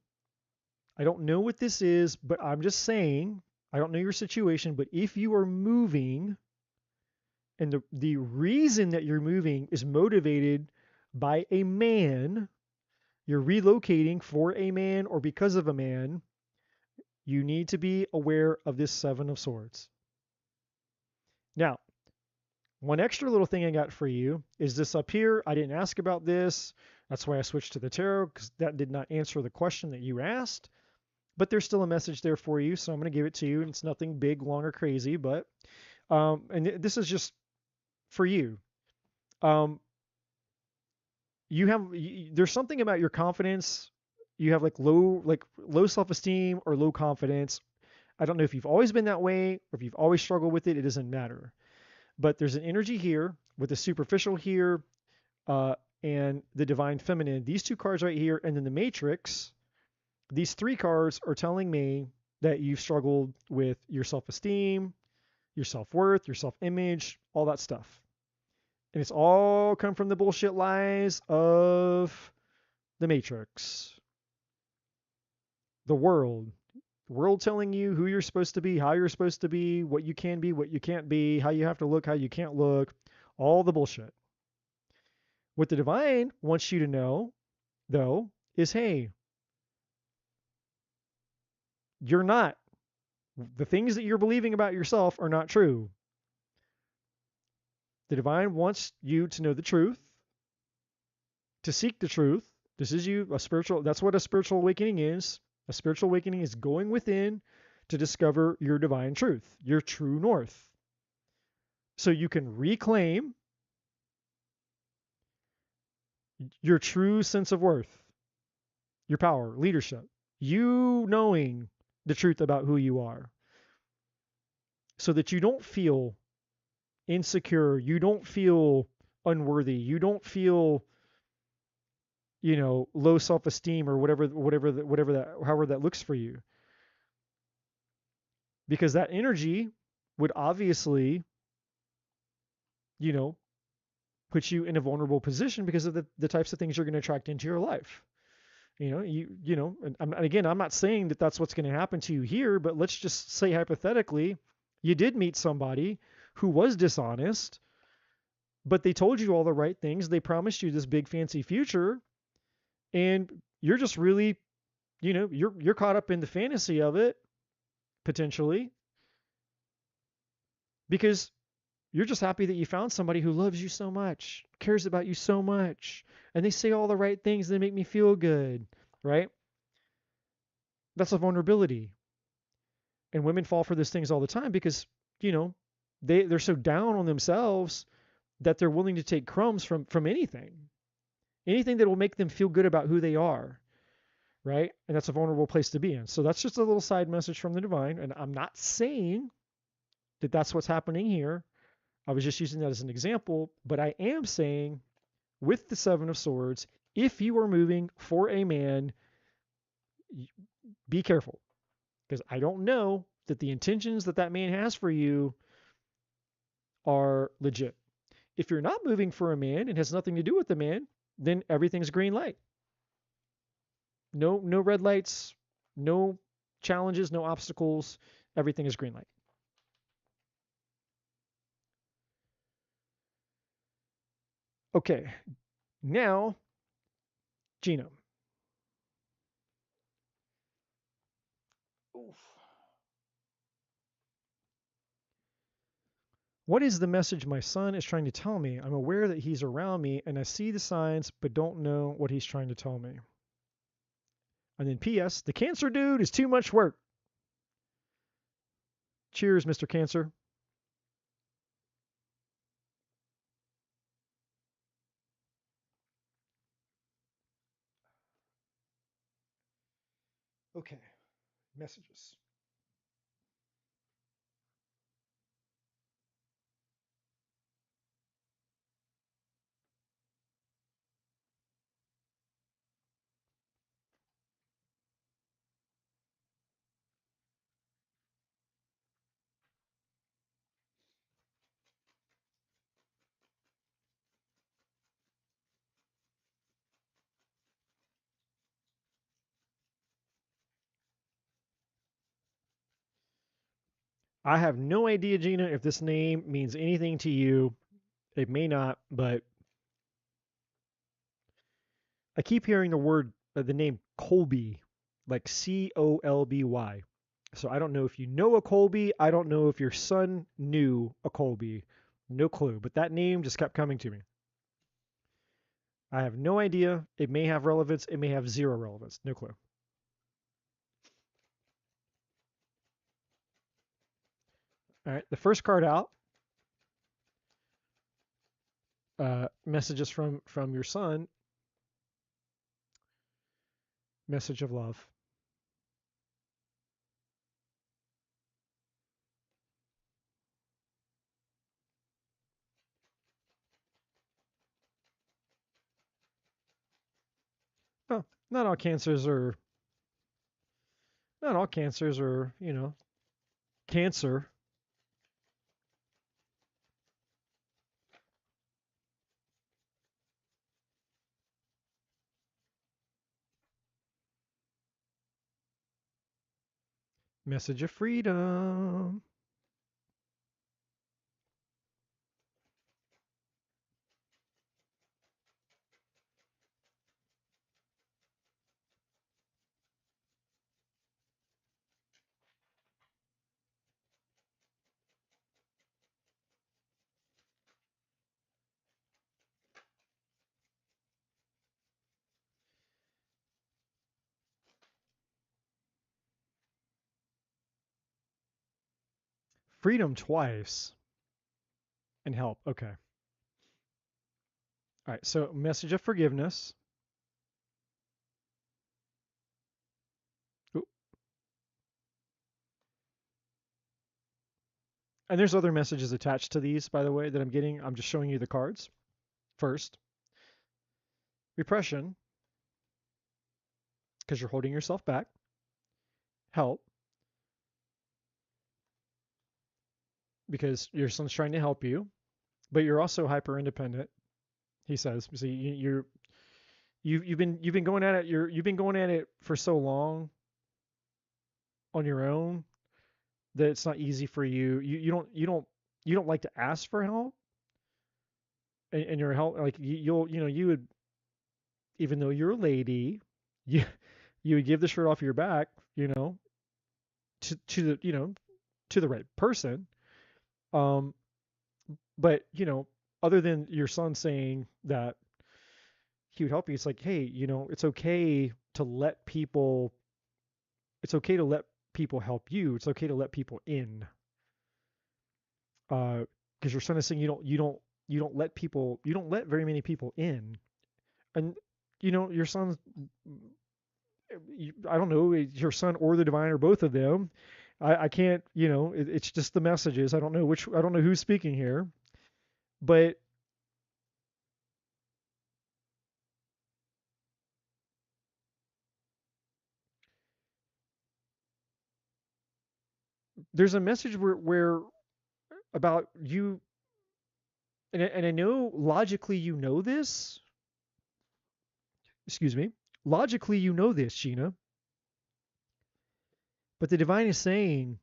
what this is, but I'm just saying, I don't know your situation, but if you are moving and the reason that you're moving is motivated by a man, you're relocating for a man or because of a man, you need to be aware of this Seven of Swords. Now, one extra little thing I got for you is this up here. I didn't ask about this. That's why I switched to the tarot, because that did not answer the question that you asked. But there's still a message there for you, so I'm going to give it to you. And it's nothing big, long, or crazy, but and this is just for you. There's something about your confidence. You have like low self-esteem or low confidence. I don't know if you've always been that way or if you've always struggled with it. It doesn't matter. But there's an energy here with the superficial here and the divine feminine. These two cards right here, and then the matrix. These three cards are telling me that you've struggled with your self-esteem, your self-worth, your self-image, all that stuff. And it's all come from the bullshit lies of the Matrix, the world. The world telling you who you're supposed to be, how you're supposed to be, what you can be, what you can't be, how you have to look, how you can't look, all the bullshit. What the divine wants you to know, though, is hey, you're not. The things that you're believing about yourself are not true. The divine wants you to know the truth, to seek the truth. This is you, a spiritual, that's what a spiritual awakening is. A spiritual awakening is going within to discover your divine truth, your true north. So you can reclaim your true sense of worth, your power, leadership, you knowing the truth about who you are, so that you don't feel insecure, you don't feel unworthy, you don't feel, low self-esteem or however that looks for you. Because that energy would obviously, put you in a vulnerable position because of the types of things you're going to attract into your life. And I'm not saying that that's what's going to happen to you here, but let's just say hypothetically, you did meet somebody who was dishonest, but they told you all the right things. They promised you this big fancy future, and you're just really, you're caught up in the fantasy of it, potentially, because you're just happy that you found somebody who loves you so much, cares about you so much, and they say all the right things that make me feel good, right? That's a vulnerability. And women fall for these things all the time because, they're so down on themselves that they're willing to take crumbs from anything that will make them feel good about who they are, right? And that's a vulnerable place to be in. So that's just a little side message from the divine. And I'm not saying that that's what's happening here. I was just using that as an example, but I am saying with the Seven of Swords, if you are moving for a man, be careful, because I don't know that the intentions that man has for you are legit. If you're not moving for a man and has nothing to do with the man, then everything's green light. No red lights, no challenges, no obstacles. Everything is green light. Okay, now, Gina. Oof. What is the message my son is trying to tell me? I'm aware that he's around me and I see the signs, but don't know what he's trying to tell me. And then P.S. The Cancer dude is too much work. Cheers, Mr. Cancer. Okay, messages. I have no idea, Gina, if this name means anything to you. It may not, but I keep hearing the name Colby, like Colby. So I don't know if you know a Colby. I don't know if your son knew a Colby. No clue. But that name just kept coming to me. I have no idea. It may have relevance. It may have zero relevance. No clue. All right. The first card out. Messages from your son. Message of love. Oh, not all cancers are, cancer. Message of freedom. Freedom twice. And help. Okay. All right. So message of forgiveness. Ooh. And there's other messages attached to these, by the way, that I'm getting. I'm just showing you the cards first. Repression, because you're holding yourself back. Help, because your son's trying to help you, but you're also hyper independent. He says, "See, you've been going at it. You've been going at it for so long on your own that it's not easy for you. You don't like to ask for help, and your help like you would, even though you're a lady, you would give the shirt off your back, to the to the right person. But other than your son saying that he would help you, it's like, hey, it's okay to let people. It's okay to let people help you. It's okay to let people in. Because your son is saying you don't let very many people in, and your son's. I don't know, your son or the divine or both of them. I can't, it's just the messages. I don't know who's speaking here, but there's a message where about you, and I know logically this. Excuse me. Logically this, Gina. But the divine is saying,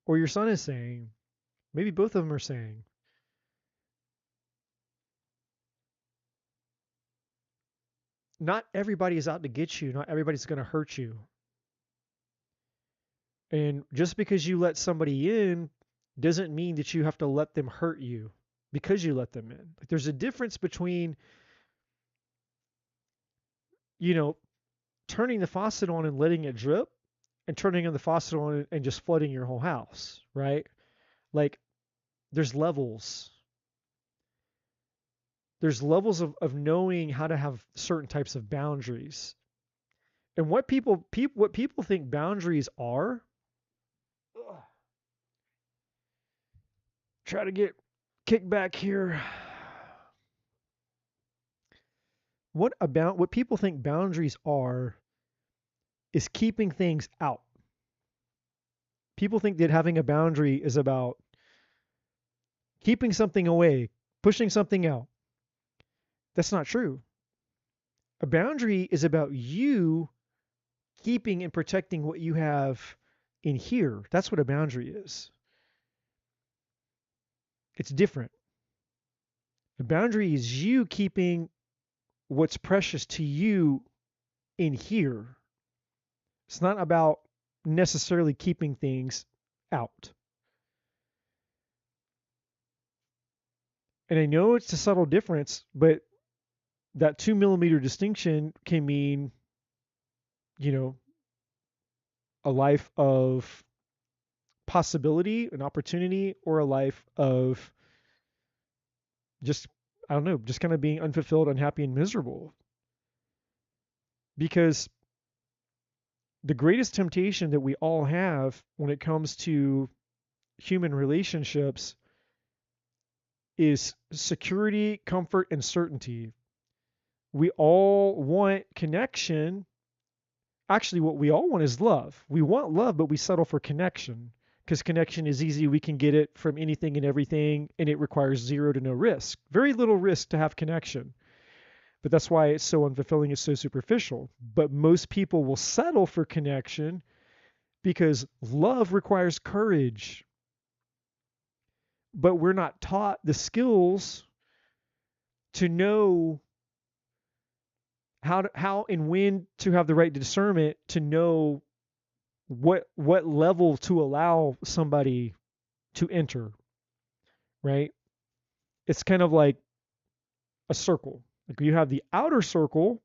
or your son is saying, maybe both of them are saying, not everybody is out to get you. Not everybody's going to hurt you. And just because you let somebody in doesn't mean that you have to let them hurt you because you let them in. Like, there's a difference between, turning the faucet on and letting it drip and turning on the faucet on and just flooding your whole house, right? Like, there's levels. There's levels of knowing how to have certain types of boundaries. And what people think boundaries are, try to get kicked back here. What people think boundaries are is keeping things out. People think that having a boundary is about keeping something away, pushing something out. That's not true. A boundary is about you keeping and protecting what you have in here. That's what a boundary is. It's different. A boundary is you keeping what's precious to you in here. It's not about necessarily keeping things out. And I know it's a subtle difference, but that 2 millimeter distinction can mean, a life of possibility, an opportunity, or a life of just, I don't know, just kind of being unfulfilled, unhappy, and miserable. Because the greatest temptation that we all have when it comes to human relationships is security, comfort, and certainty. We all want connection. Actually, what we all want is love. We want love, but we settle for connection because connection is easy. We can get it from anything and everything, and it requires zero to no risk. Very little risk to have connection. But that's why it's so unfulfilling, it's so superficial. But most people will settle for connection because love requires courage. But we're not taught the skills to know how and when to have the right discernment to know what level to allow somebody to enter, right? It's kind of like a circle. Like you have the outer circle,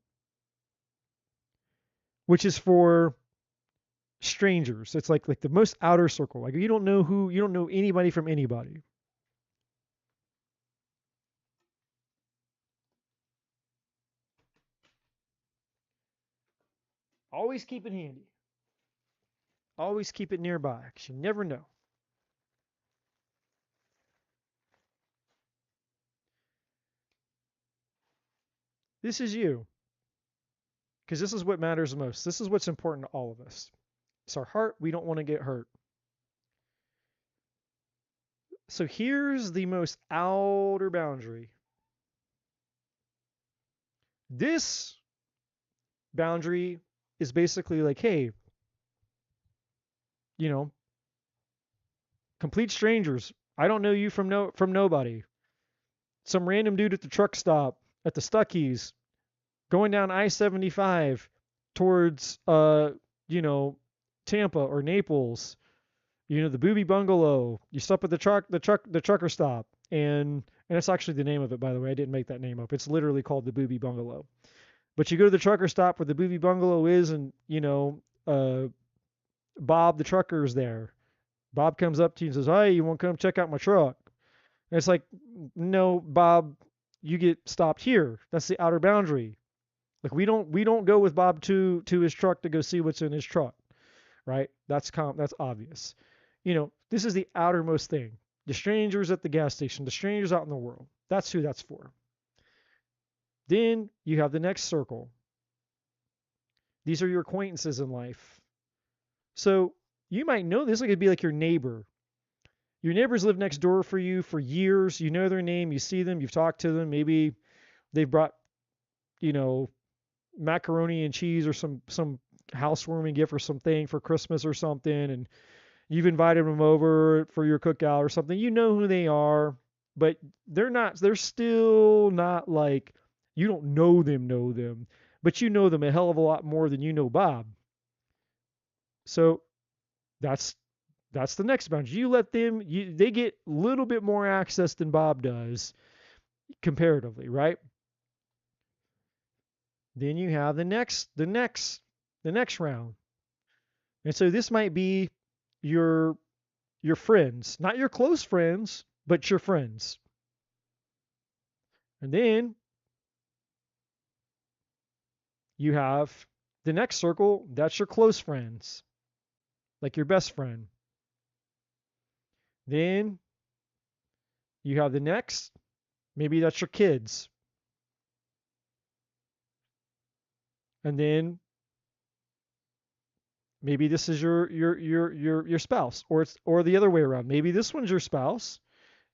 which is for strangers. It's like the most outer circle. Like you don't know anybody from anybody. Always keep it handy. Always keep it nearby, because you never know. This is you, because this is what matters most. This is what's important to all of us. It's our heart. We don't want to get hurt. So here's the most outer boundary. This boundary is basically like, hey, complete strangers. I don't know you from nobody. Some random dude at the truck stop, at the Stuckies, going down I-75 towards Tampa or Naples. The Booby Bungalow. You stop at the trucker stop, and it's actually the name of it, by the way. I didn't make that name up. It's literally called the Booby Bungalow. But you go to the trucker stop where the Booby Bungalow is, and Bob the trucker is there. Bob comes up to you and says, "Hey, you want to come check out my truck?" And it's like, "No, Bob, you get stopped here. That's the outer boundary. Like we don't go with Bob to his truck to go see what's in his truck, right? That's obvious. This is the outermost thing. The strangers at the gas station, the strangers out in the world. That's who that's for. Then you have the next circle. These are your acquaintances in life. So you might know this. Like it'd be like your neighbor. Your neighbors live next door for you for years. You know their name. You see them. You've talked to them. Maybe they've brought, macaroni and cheese or some housewarming gift or something for Christmas or something, and you've invited them over for your cookout or something. You know who they are, but they're still not like, you don't know them, but you know them a hell of a lot more than you know Bob. So that's the next boundary. You let them, they get a little bit more access than Bob does comparatively, right? Then you have the next round. And so this might be your friends, not your close friends, but your friends. And then you have the next circle, that's your close friends, like your best friend. Then you have the next, maybe that's your kids. And then maybe this is your spouse, or the other way around. Maybe this one's your spouse,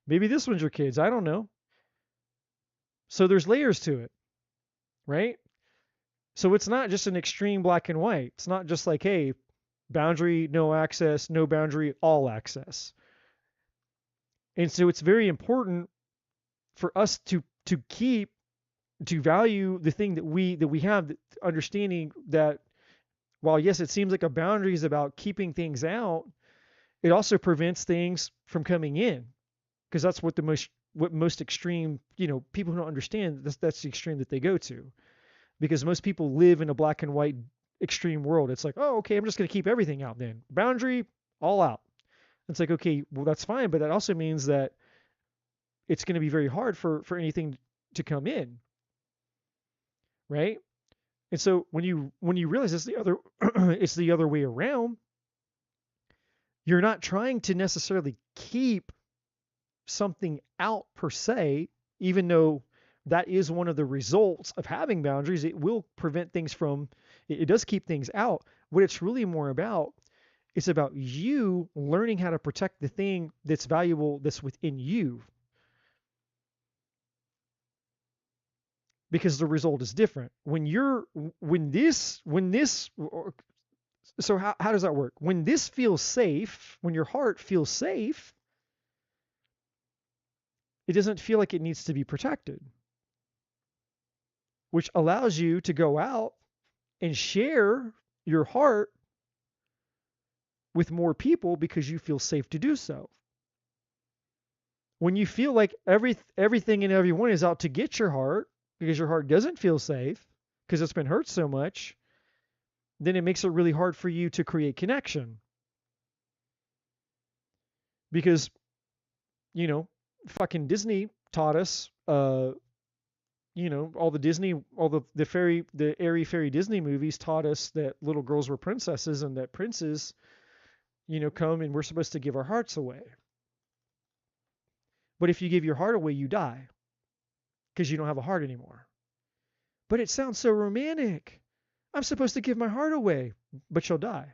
maybe this one's your kids. I don't know. So there's layers to it, right? So it's not just an extreme black and white. It's not just like, hey, boundary, no access, no boundary, all access. And so it's very important for us to value the thing that we have, understanding that while yes, it seems like a boundary is about keeping things out, it also prevents things from coming in, because that's what most extreme, people who don't understand, that's the extreme that they go to, because most people live in a black and white extreme world. It's like, oh, okay, I'm just going to keep everything out then. Boundary, all out. It's like, okay, well, that's fine, but that also means that it's going to be very hard for anything to come in, right? And so when you realize it's the other way around, you're not trying to necessarily keep something out per se, even though that is one of the results of having boundaries. It will prevent things from, it does keep things out. What it's really more about, it's about you learning how to protect the thing that's valuable, that's within you. Because the result is different. When this So how does that work? When this feels safe, when your heart feels safe, it doesn't feel like it needs to be protected, which allows you to go out and share your heart with more people because you feel safe to do so. When you feel like everything and everyone is out to get your heart because your heart doesn't feel safe because it's been hurt so much, then it makes it really hard for you to create connection. Because, fucking Disney taught us, all the airy fairy Disney movies taught us that little girls were princesses and that princes, come and we're supposed to give our hearts away. But if you give your heart away, you die because you don't have a heart anymore. But it sounds so romantic. I'm supposed to give my heart away, but you'll die.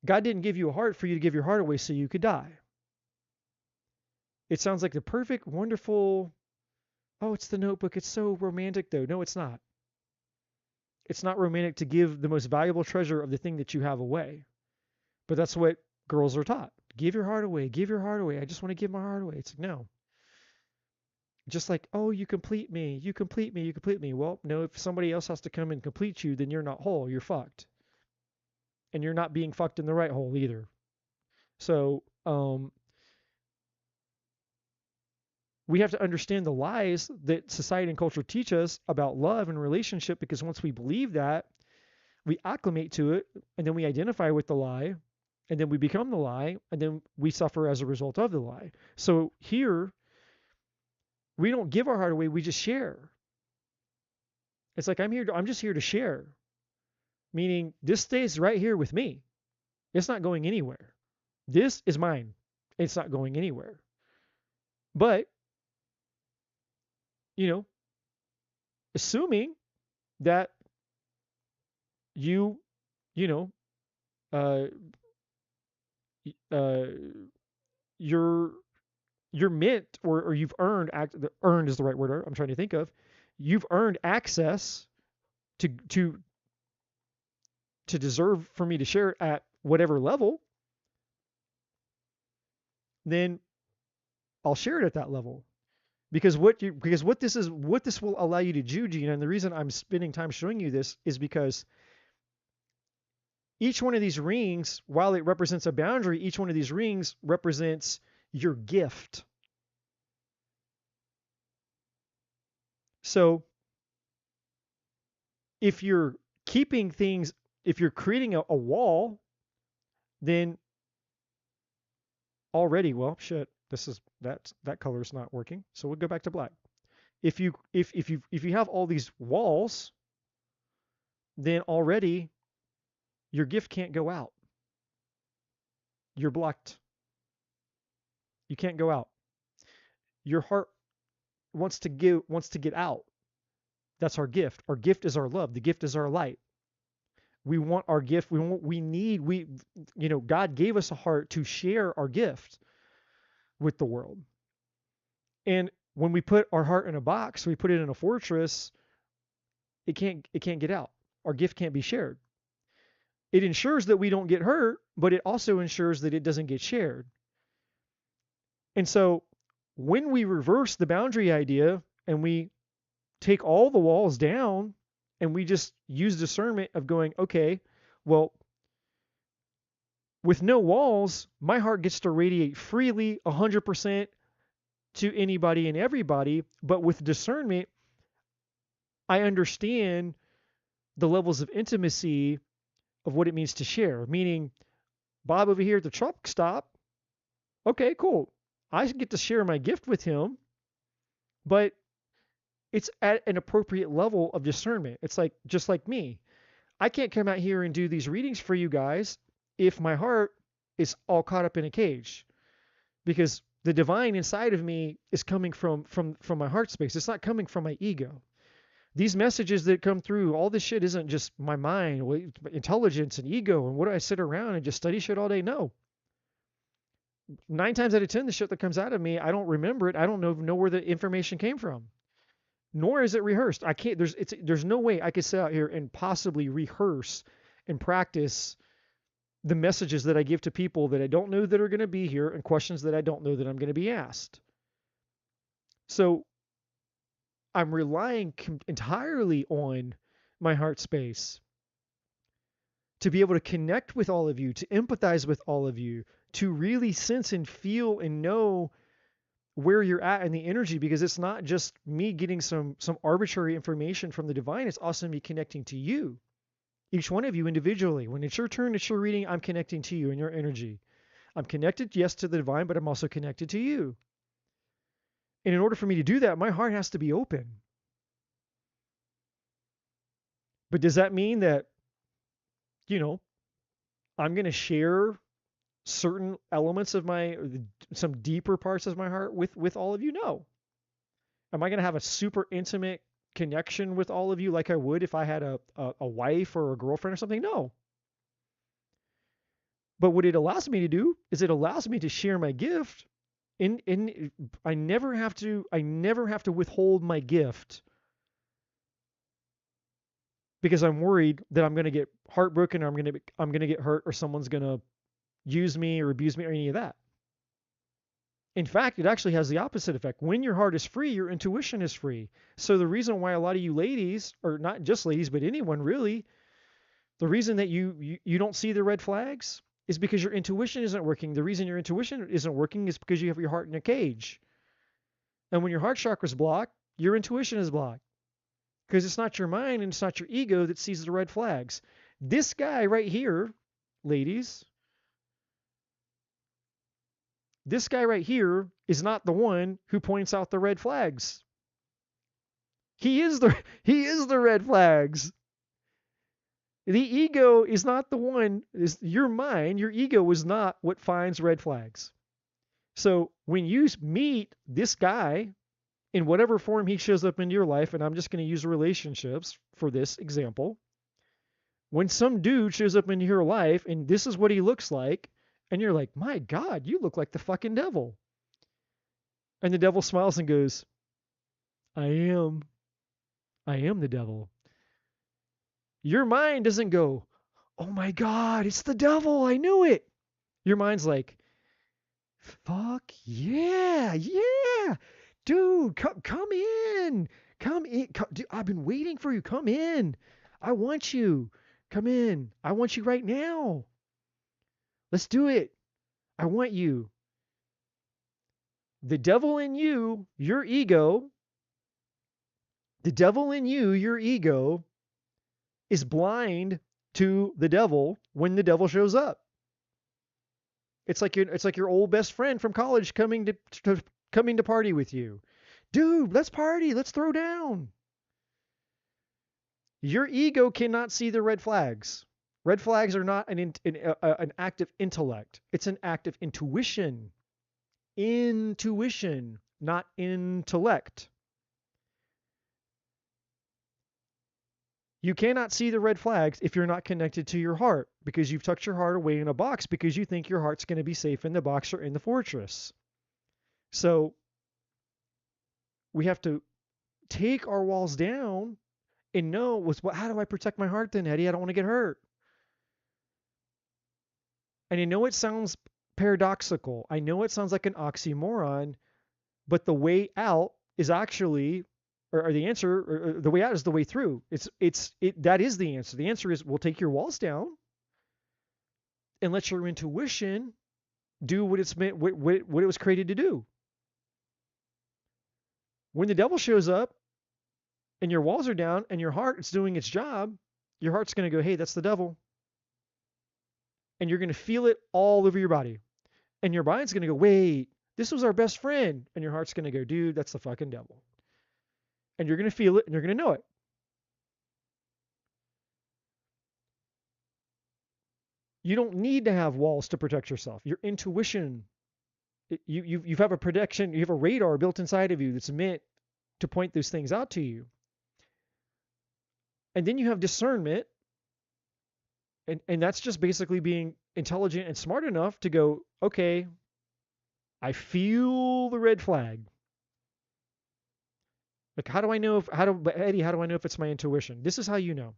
God didn't give you a heart for you to give your heart away so you could die. It sounds like the perfect, wonderful, oh, it's the Notebook. It's so romantic, though. No, it's not. It's not romantic to give the most valuable treasure of the thing that you have away. But that's what girls are taught. Give your heart away. Give your heart away. I just want to give my heart away. It's like, no. Just like, oh, you complete me. You complete me. You complete me. Well, no, if somebody else has to come and complete you, then you're not whole. You're fucked. And you're not being fucked in the right hole either. So, we have to understand the lies that society and culture teach us about love and relationship, because once we believe that, we acclimate to it, and then we identify with the lie, and then we become the lie, and then we suffer as a result of the lie. So here, we don't give our heart away, we just share. It's like, I'm just here to share. Meaning, this stays right here with me. It's not going anywhere. This is mine. It's not going anywhere. But, assuming that you're meant, or you've earned, earned is the right word I'm trying to think of. You've earned access to deserve for me to share it at whatever level, then I'll share it at that level. Because what this will allow you to do, Gina, and the reason I'm spending time showing you this is because each one of these rings, while it represents a boundary, each one of these rings represents your gift. So if you're keeping things, if you're creating a wall, then already, well, shit, that color is not working. So we'll go back to black. If you have all these walls, then already your gift can't go out. You're blocked. You can't go out. Your heart wants to get out. That's our gift. Our gift is our love. The gift is our light. We want our gift. God gave us a heart to share our gift with the world. And when we put our heart in a box, we put it in a fortress, it can't get out. Our gift can't be shared. It ensures that we don't get hurt, but it also ensures that it doesn't get shared. And so when we reverse the boundary idea and we take all the walls down and we just use discernment of going, okay, well, with no walls, my heart gets to radiate freely 100% to anybody and everybody. But with discernment, I understand the levels of intimacy of what it means to share. Meaning, Bob over here at the truck stop, okay, cool. I get to share my gift with him, but it's at an appropriate level of discernment. It's like, just like me. I can't come out here and do these readings for you guys if my heart is all caught up in a cage, because the divine inside of me is coming from my heart space. It's not coming from my ego. These messages that come through, all this shit isn't just my mind, intelligence and ego, and what do I sit around and just study shit all day? No. 9 times out of 10, the shit that comes out of me, I don't remember it. I don't know where the information came from. Nor is it rehearsed. I can't. There's no way I could sit out here and possibly rehearse and practice the messages that I give to people that I don't know that are going to be here and questions that I don't know that I'm going to be asked. So I'm relying entirely on my heart space to be able to connect with all of you, to empathize with all of you, to really sense and feel and know where you're at in the energy, because it's not just me getting some arbitrary information from the divine, it's also me connecting to you, each one of you individually. When it's your turn, it's your reading, I'm connecting to you and your energy. I'm connected, yes, to the divine, but I'm also connected to you. And in order for me to do that, my heart has to be open. But does that mean that, I'm going to share certain elements of some deeper parts of my heart with all of you? No. Am I going to have a super intimate connection with all of you like I would if I had a wife or a girlfriend or something? No. But what it allows me to do is it allows me to share my gift. I never have to withhold my gift because I'm worried that I'm going to get heartbroken, or I'm going to get hurt, or someone's going to use me or abuse me or any of that. In fact, it actually has the opposite effect. When your heart is free, your intuition is free. So the reason why a lot of you ladies, or not just ladies, but anyone really, the reason that you don't see the red flags is because your intuition isn't working. The reason your intuition isn't working is because you have your heart in a cage. And when your heart chakra is blocked, your intuition is blocked. Because it's not your mind and it's not your ego that sees the red flags. This guy right here, ladies, this guy right here is not the one who points out the red flags. He is the red flags. The ego is not the one, is your mind, your ego is not what finds red flags. So when you meet this guy, in whatever form he shows up into your life, and I'm just going to use relationships for this example, when some dude shows up into your life and this is what he looks like, and you're like, my God, you look like the fucking devil. And the devil smiles and goes, I am the devil. Your mind doesn't go, oh my God, it's the devil, I knew it. Your mind's like, fuck yeah, dude, come in, dude, I've been waiting for you, come in, I want you, come in, I want you right now, let's do it, I want you. The devil in you, your ego, is blind to the devil when the devil shows up. It's like your old best friend from college coming to party with you. Dude, let's party, let's throw down. Your ego cannot see the red flags. Red flags are not an act of intellect. It's an act of intuition. Intuition, not intellect. You cannot see the red flags if you're not connected to your heart, because you've tucked your heart away in a box because you think your heart's going to be safe in the box or in the fortress. So we have to take our walls down and know, how do I protect my heart then, Eddie? I don't want to get hurt. And I know it sounds paradoxical. I know it sounds like an oxymoron, but the way out is actually, or the answer, or the way out is the way through. That is the answer. The answer is, we'll take your walls down and let your intuition do what it's meant, what it was created to do. When the devil shows up and your walls are down and your heart is doing its job, your heart's going to go, hey, that's the devil. And you're going to feel it all over your body. And your mind's going to go, wait, this was our best friend. And your heart's going to go, dude, that's the fucking devil. And you're going to feel it and you're going to know it. You don't need to have walls to protect yourself. Your intuition, you have a protection, you have a radar built inside of you that's meant to point those things out to you. And then you have discernment. And that's just basically being intelligent and smart enough to go, okay, I feel the red flag. Like, how do I know if, Eddie, how do I know if it's my intuition? This is how you know.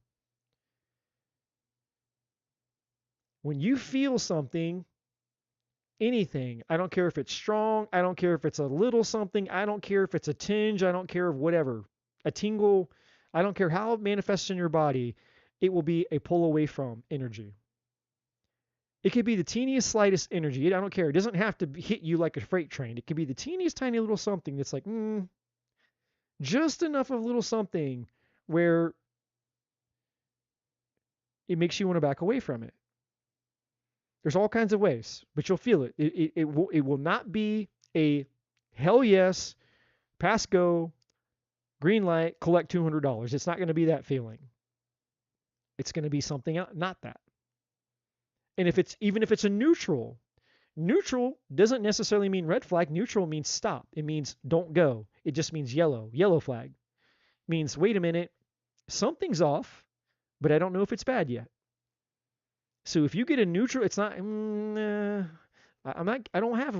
When you feel something, anything, I don't care if it's strong, I don't care if it's a little something, I don't care if it's a tinge, I don't care whatever, a tingle, I don't care how it manifests in your body, it will be a pull away from energy. It could be the teeniest, slightest energy. I don't care. It doesn't have to hit you like a freight train. It could be the teeniest, tiny little something that's like, just enough of a little something where it makes you want to back away from it. There's all kinds of ways, but you'll feel it. It will not be a hell yes, pass go, green light, collect $200. It's not going to be that feeling. It's going to be something else, not that. And even if it's a neutral doesn't necessarily mean red flag. Neutral means stop. It means don't go. It just means yellow flag. It means wait a minute, something's off, but I don't know if it's bad yet. So if you get a neutral, it's not. I don't have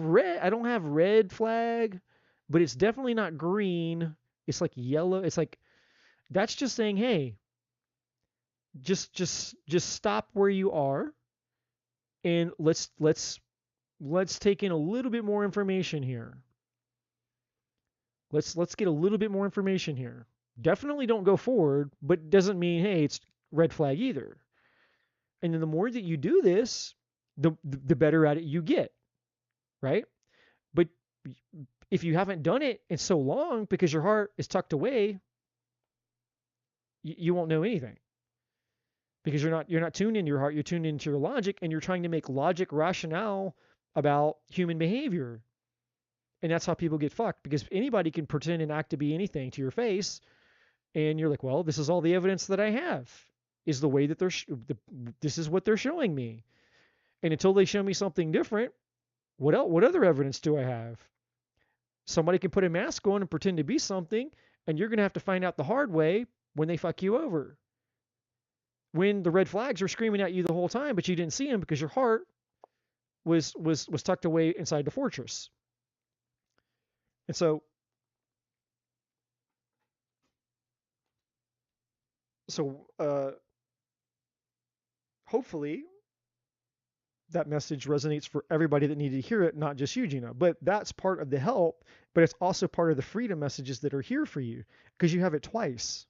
red flag, but it's definitely not green. It's like yellow. It's like that's just saying, hey, just stop where you are, and let's take in a little bit more information here. Let's get a little bit more information here. Definitely don't go forward, but doesn't mean hey, it's red flag either. And then the more that you do this, the better at it you get, right? But if you haven't done it in so long because your heart is tucked away, you won't know anything. Because you're not tuned into your heart, you're tuned into your logic, and you're trying to make logic rationale about human behavior. And that's how people get fucked, because anybody can pretend and act to be anything to your face, and you're like, well, this is all the evidence that I have, is the way that this is what they're showing me. And until they show me something different, what other evidence do I have? Somebody can put a mask on and pretend to be something, and you're going to have to find out the hard way when they fuck you over. When the red flags are screaming at you the whole time, but you didn't see them because your heart was tucked away inside the fortress. And so hopefully that message resonates for everybody that needed to hear it, not just you, Gina. But that's part of the help, but it's also part of the freedom messages that are here for you because you have it twice.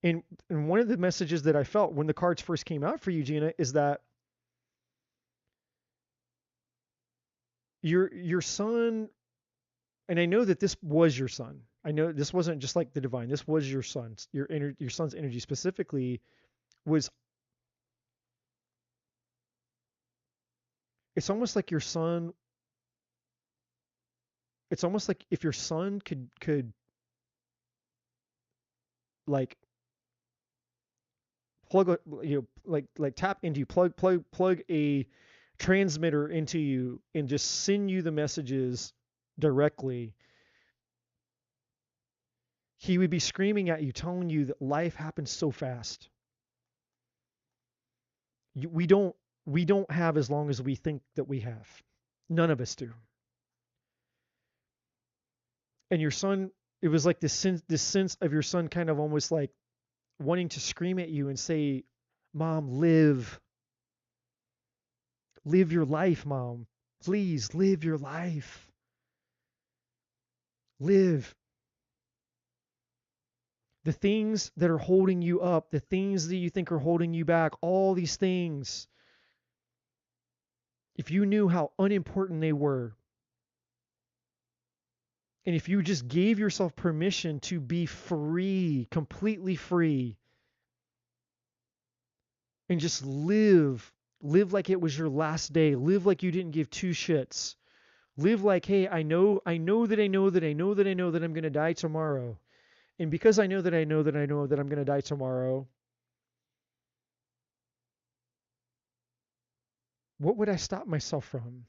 And one of the messages that I felt when the cards first came out for you, Gina, is that your son, and I know that this was your son. I know this wasn't just like the divine. This was your son. Your son's energy specifically was. It's almost like your son. It's almost like if your son could like plug like tap into you, plug a transmitter into you and just send you the messages directly. He would be screaming at you, telling you that life happens so fast. We don't have as long as we think that we have. None of us do. And your son, it was like this sense of your son kind of almost like wanting to scream at you and say, Mom, live your life, Mom. Please live your life. Live. The things that are holding you up, the things that you think are holding you back, all these things, if you knew how unimportant they were, and if you just gave yourself permission to be free, completely free, and just live like it was your last day, live like you didn't give two shits, live like, hey, I know that I'm going to die tomorrow. And because I know that I'm going to die tomorrow, what would I stop myself from?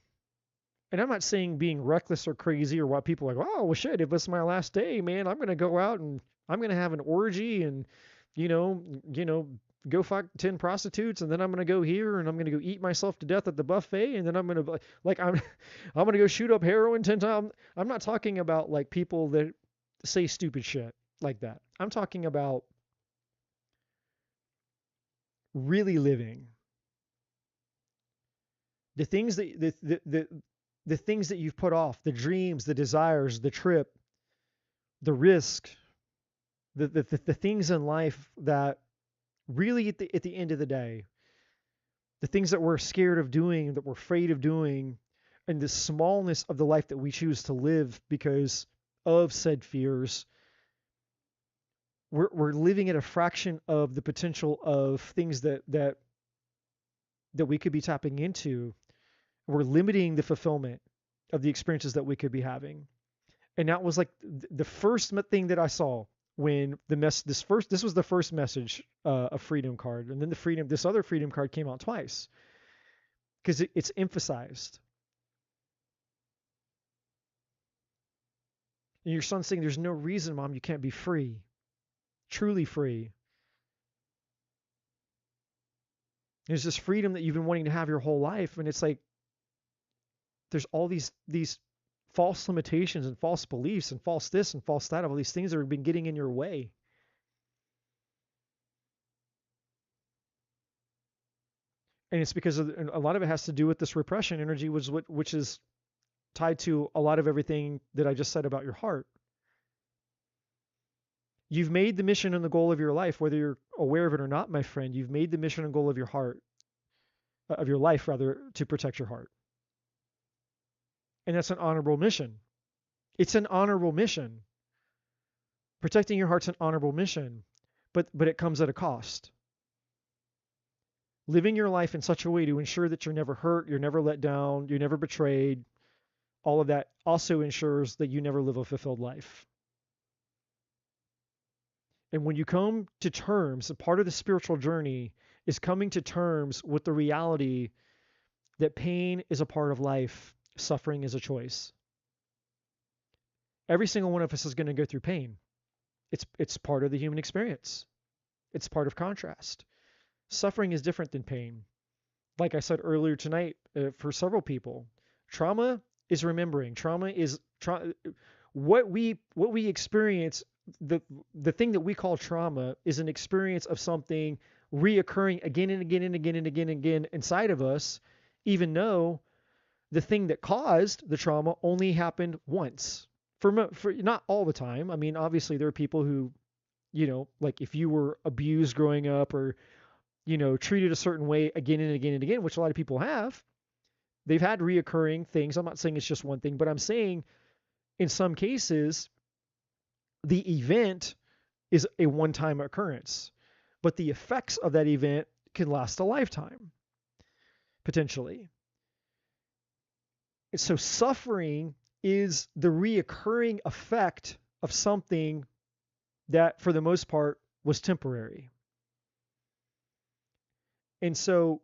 And I'm not saying being reckless or crazy or what people are like, oh, well, shit, if it's my last day, man, I'm going to go out and I'm going to have an orgy and, go fuck 10 prostitutes. And then I'm going to go here and I'm going to go eat myself to death at the buffet. And then I'm going to I'm going to go shoot up heroin 10 times. I'm not talking about like people that say stupid shit like that. I'm talking about really living The things that the things that you've put off, the dreams, the desires, the trip, the risk, the things in life that really at the end of the day, the things that we're scared of doing, that we're afraid of doing, and the smallness of the life that we choose to live because of said fears, we're living at a fraction of the potential of things that we could be tapping into. We're limiting the fulfillment of the experiences that we could be having. And that was like the first thing that I saw when this was the first message of Freedom card, and then this other Freedom card came out twice because it's emphasized. And your son's saying, "There's no reason, Mom, you can't be free, truly free." There's this freedom that you've been wanting to have your whole life, and it's like there's all these false limitations and false beliefs and false this and false that, of all these things that have been getting in your way. And it's because a lot of it has to do with this repression energy, which is tied to a lot of everything that I just said about your heart. You've made the mission and the goal of your life, whether you're aware of it or not, my friend. You've made the mission and goal of your heart, of your life rather, to protect your heart. And that's an honorable mission. It's an honorable mission. Protecting your heart's an honorable mission, but it comes at a cost. Living your life in such a way to ensure that you're never hurt, you're never let down, you're never betrayed, all of that also ensures that you never live a fulfilled life. And when you come to terms, a part of the spiritual journey is coming to terms with the reality that pain is a part of life, suffering is a choice. Every single one of us is going to go through pain. It's part of the human experience. It's part of contrast. Suffering is different than pain. Like I said earlier tonight, for several people, trauma is remembering. Trauma is what we experience. The thing that we call trauma is an experience of something reoccurring again and again and again and again and again inside of us, even though the thing that caused the trauma only happened once. For not all the time. I mean, obviously there are people who, like if you were abused growing up or treated a certain way again and again and again, which a lot of people have, they've had reoccurring things. I'm not saying it's just one thing, but I'm saying in some cases, the event is a one-time occurrence, but the effects of that event can last a lifetime, potentially. And so suffering is the reoccurring effect of something that, for the most part, was temporary. And so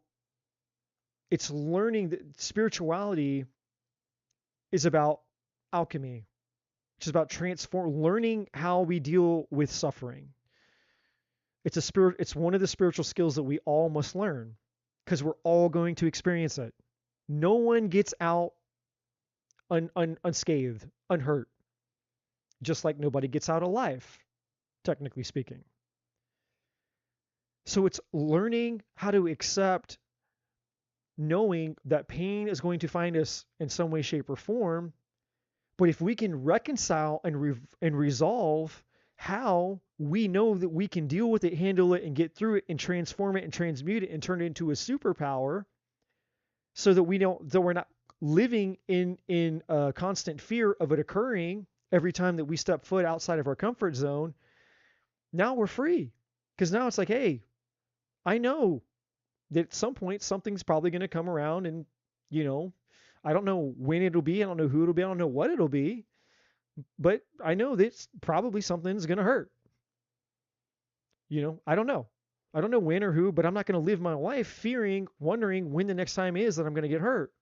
it's learning that spirituality is about alchemy, which is about learning how we deal with suffering. It's one of the spiritual skills that we all must learn because we're all going to experience it. No one gets out unscathed, unhurt, just like nobody gets out alive, technically speaking. So it's learning how to accept knowing that pain is going to find us in some way, shape, or form. But if we can reconcile and resolve how we know that we can deal with it, handle it, and get through it, and transform it, and transmute it, and turn it into a superpower, so that we're not living in constant fear of it occurring every time that we step foot outside of our comfort zone, now we're free. Because now it's like, hey, I know that at some point something's probably going to come around, and I don't know when it'll be, I don't know who it'll be, I don't know what it'll be, but I know that probably something's going to hurt. I don't know when or who, but I'm not going to live my life wondering when the next time is that I'm going to get hurt.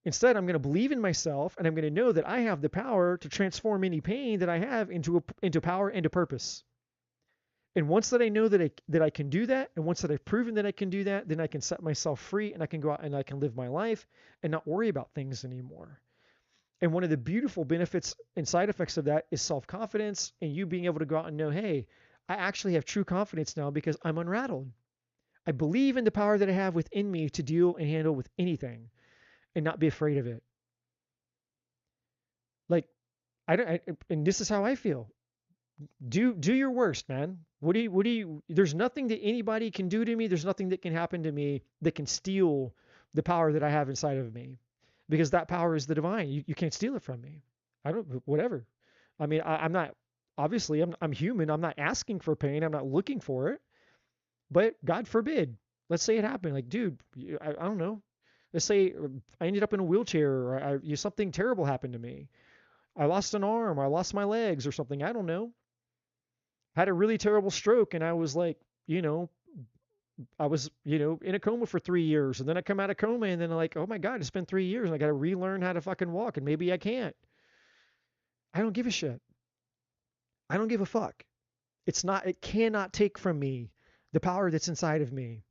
Instead, I'm going to believe in myself, and I'm going to know that I have the power to transform any pain that I have into power and a purpose. And once that I know that I can do that, and once that I've proven that I can do that, then I can set myself free, and I can go out and I can live my life and not worry about things anymore. And one of the beautiful benefits and side effects of that is self-confidence, and you being able to go out and know, hey, I actually have true confidence now because I'm unrattled. I believe in the power that I have within me to deal and handle with anything and not be afraid of it. Like, and this is how I feel. Do your worst, man. There's nothing that anybody can do to me. There's nothing that can happen to me that can steal the power that I have inside of me, because that power is the divine. You can't steal it from me. Whatever. I mean, I'm not, obviously I'm human. I'm not asking for pain. I'm not looking for it, but God forbid, let's say it happened. Like, dude, I don't know. Let's say I ended up in a wheelchair, or something terrible happened to me. I lost an arm, or I lost my legs or something. I don't know. Had a really terrible stroke, and I was like, I was, in a coma for 3 years, and then I come out of coma, and then I'm like, oh my God, it's been 3 years, and I got to relearn how to fucking walk, and maybe I can't. I don't give a shit. I don't give a fuck. It cannot take from me the power that's inside of me.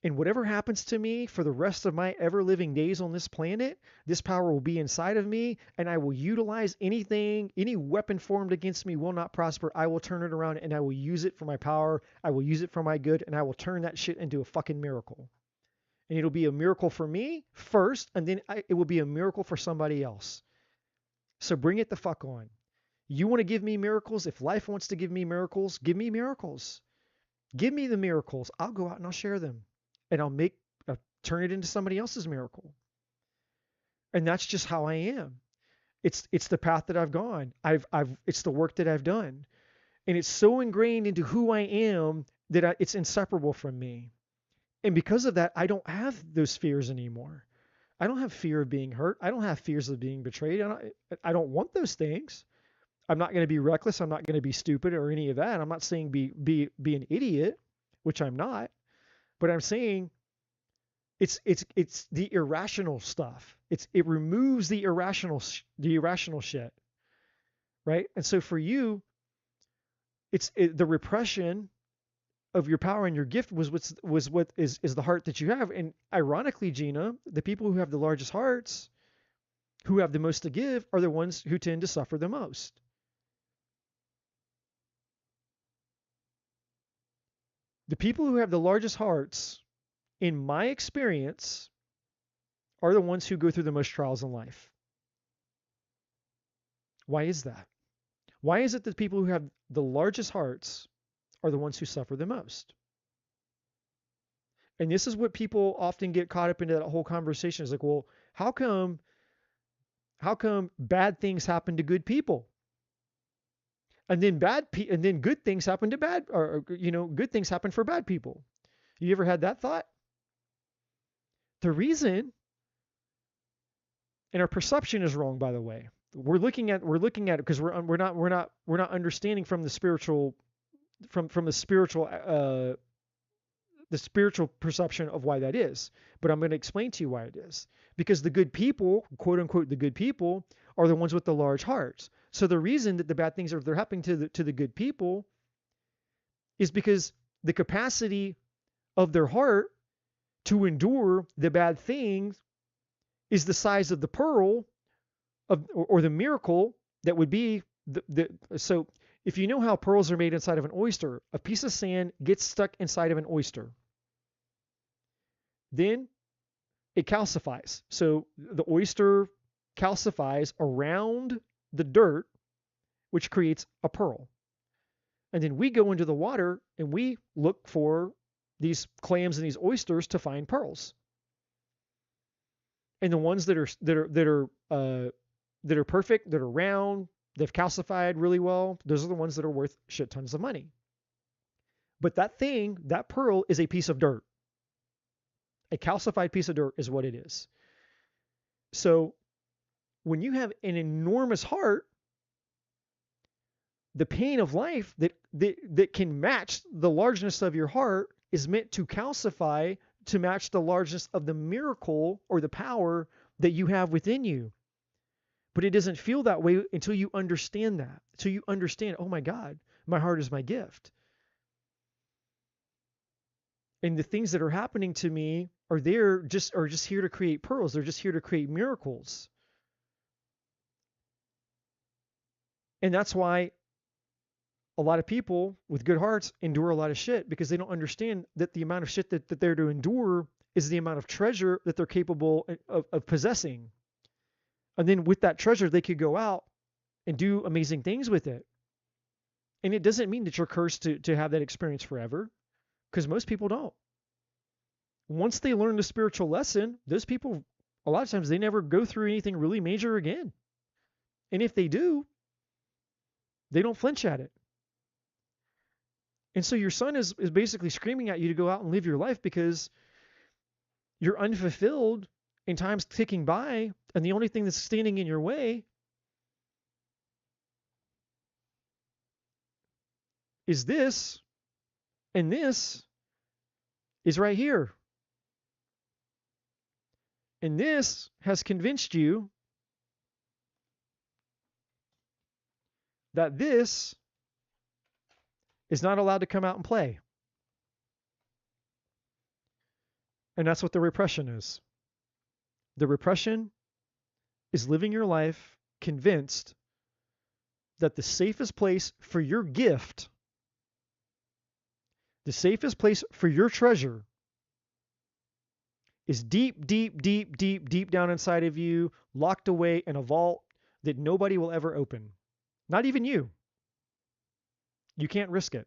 And whatever happens to me for the rest of my ever-living days on this planet, this power will be inside of me, and I will utilize anything, any weapon formed against me will not prosper. I will turn it around, and I will use it for my power. I will use it for my good, and I will turn that shit into a fucking miracle. And it'll be a miracle for me first, and then it will be a miracle for somebody else. So bring it the fuck on. You want to give me miracles? If life wants to give me miracles, give me miracles. Give me the miracles. I'll go out and I'll share them. And I'll turn it into somebody else's miracle. And that's just how I am. It's the path that I've gone. It's the work that I've done. And it's so ingrained into who I am that it's inseparable from me. And because of that, I don't have those fears anymore. I don't have fear of being hurt. I don't have fears of being betrayed. I don't want those things. I'm not going to be reckless. I'm not going to be stupid or any of that. I'm not saying be an idiot, which I'm not. But I'm saying it's the irrational stuff. It removes the irrational shit, right? And so for you, the repression of your power and your gift was what is the heart that you have. And ironically, Gina, the people who have the largest hearts, who have the most to give, are the ones who tend to suffer the most. The people who have the largest hearts, in my experience, are the ones who go through the most trials in life. Why is that? Why is it that people who have the largest hearts are the ones who suffer the most? And this is what people often get caught up into that whole conversation. It's like, well, how come bad things happen to good people? And then good things happen to bad, or good things happen for bad people. You ever had that thought? The reason, and our perception is wrong, by the way. We're looking at it because we're not understanding from the spiritual the spiritual perception of why that is. But I'm going to explain to you why it is. Because the good people, quote unquote, the good people, are the ones with the large hearts. So the reason that the bad things they're happening to the good people is because the capacity of their heart to endure the bad things is the size of the pearl or the miracle that would be so if you know how pearls are made inside of an oyster, a piece of sand gets stuck inside of an oyster. Then it calcifies. So the oyster calcifies around the dirt, which creates a pearl. And then we go into the water and we look for these clams and these oysters to find pearls. And the ones that are perfect, that are round, they've calcified really well, those are the ones that are worth shit tons of money. But that pearl is a piece of dirt. A calcified piece of dirt is what it is. So when you have an enormous heart, the pain of life that can match the largeness of your heart is meant to calcify to match the largeness of the miracle or the power that you have within you. But it doesn't feel that way until you understand that. Until you understand, oh my God, my heart is my gift. And the things that are happening to me are just here to create pearls. They're just here to create miracles. And that's why a lot of people with good hearts endure a lot of shit because they don't understand that the amount of shit that they're to endure is the amount of treasure that they're capable of possessing. And then with that treasure, they could go out and do amazing things with it. And it doesn't mean that you're cursed to have that experience forever, because most people don't. Once they learn the spiritual lesson, those people, a lot of times, they never go through anything really major again. And if they do, they don't flinch at it. And so your son is basically screaming at you to go out and live your life because you're unfulfilled and time's ticking by, and the only thing that's standing in your way is this, and this is right here. And this has convinced you that this is not allowed to come out and play. And that's what the repression is. The repression is living your life convinced that the safest place for your gift, the safest place for your treasure, is deep, deep, deep, deep, deep down inside of you, locked away in a vault that nobody will ever open. Not even you. You can't risk it.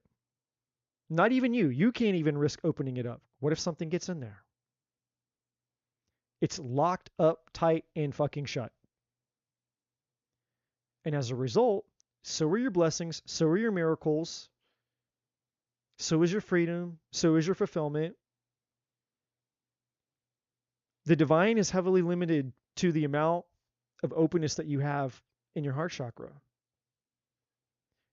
Not even you. You can't even risk opening it up. What if something gets in there? It's locked up tight and fucking shut. And as a result, so are your blessings, so are your miracles, so is your freedom, so is your fulfillment. The divine is heavily limited to the amount of openness that you have in your heart chakra.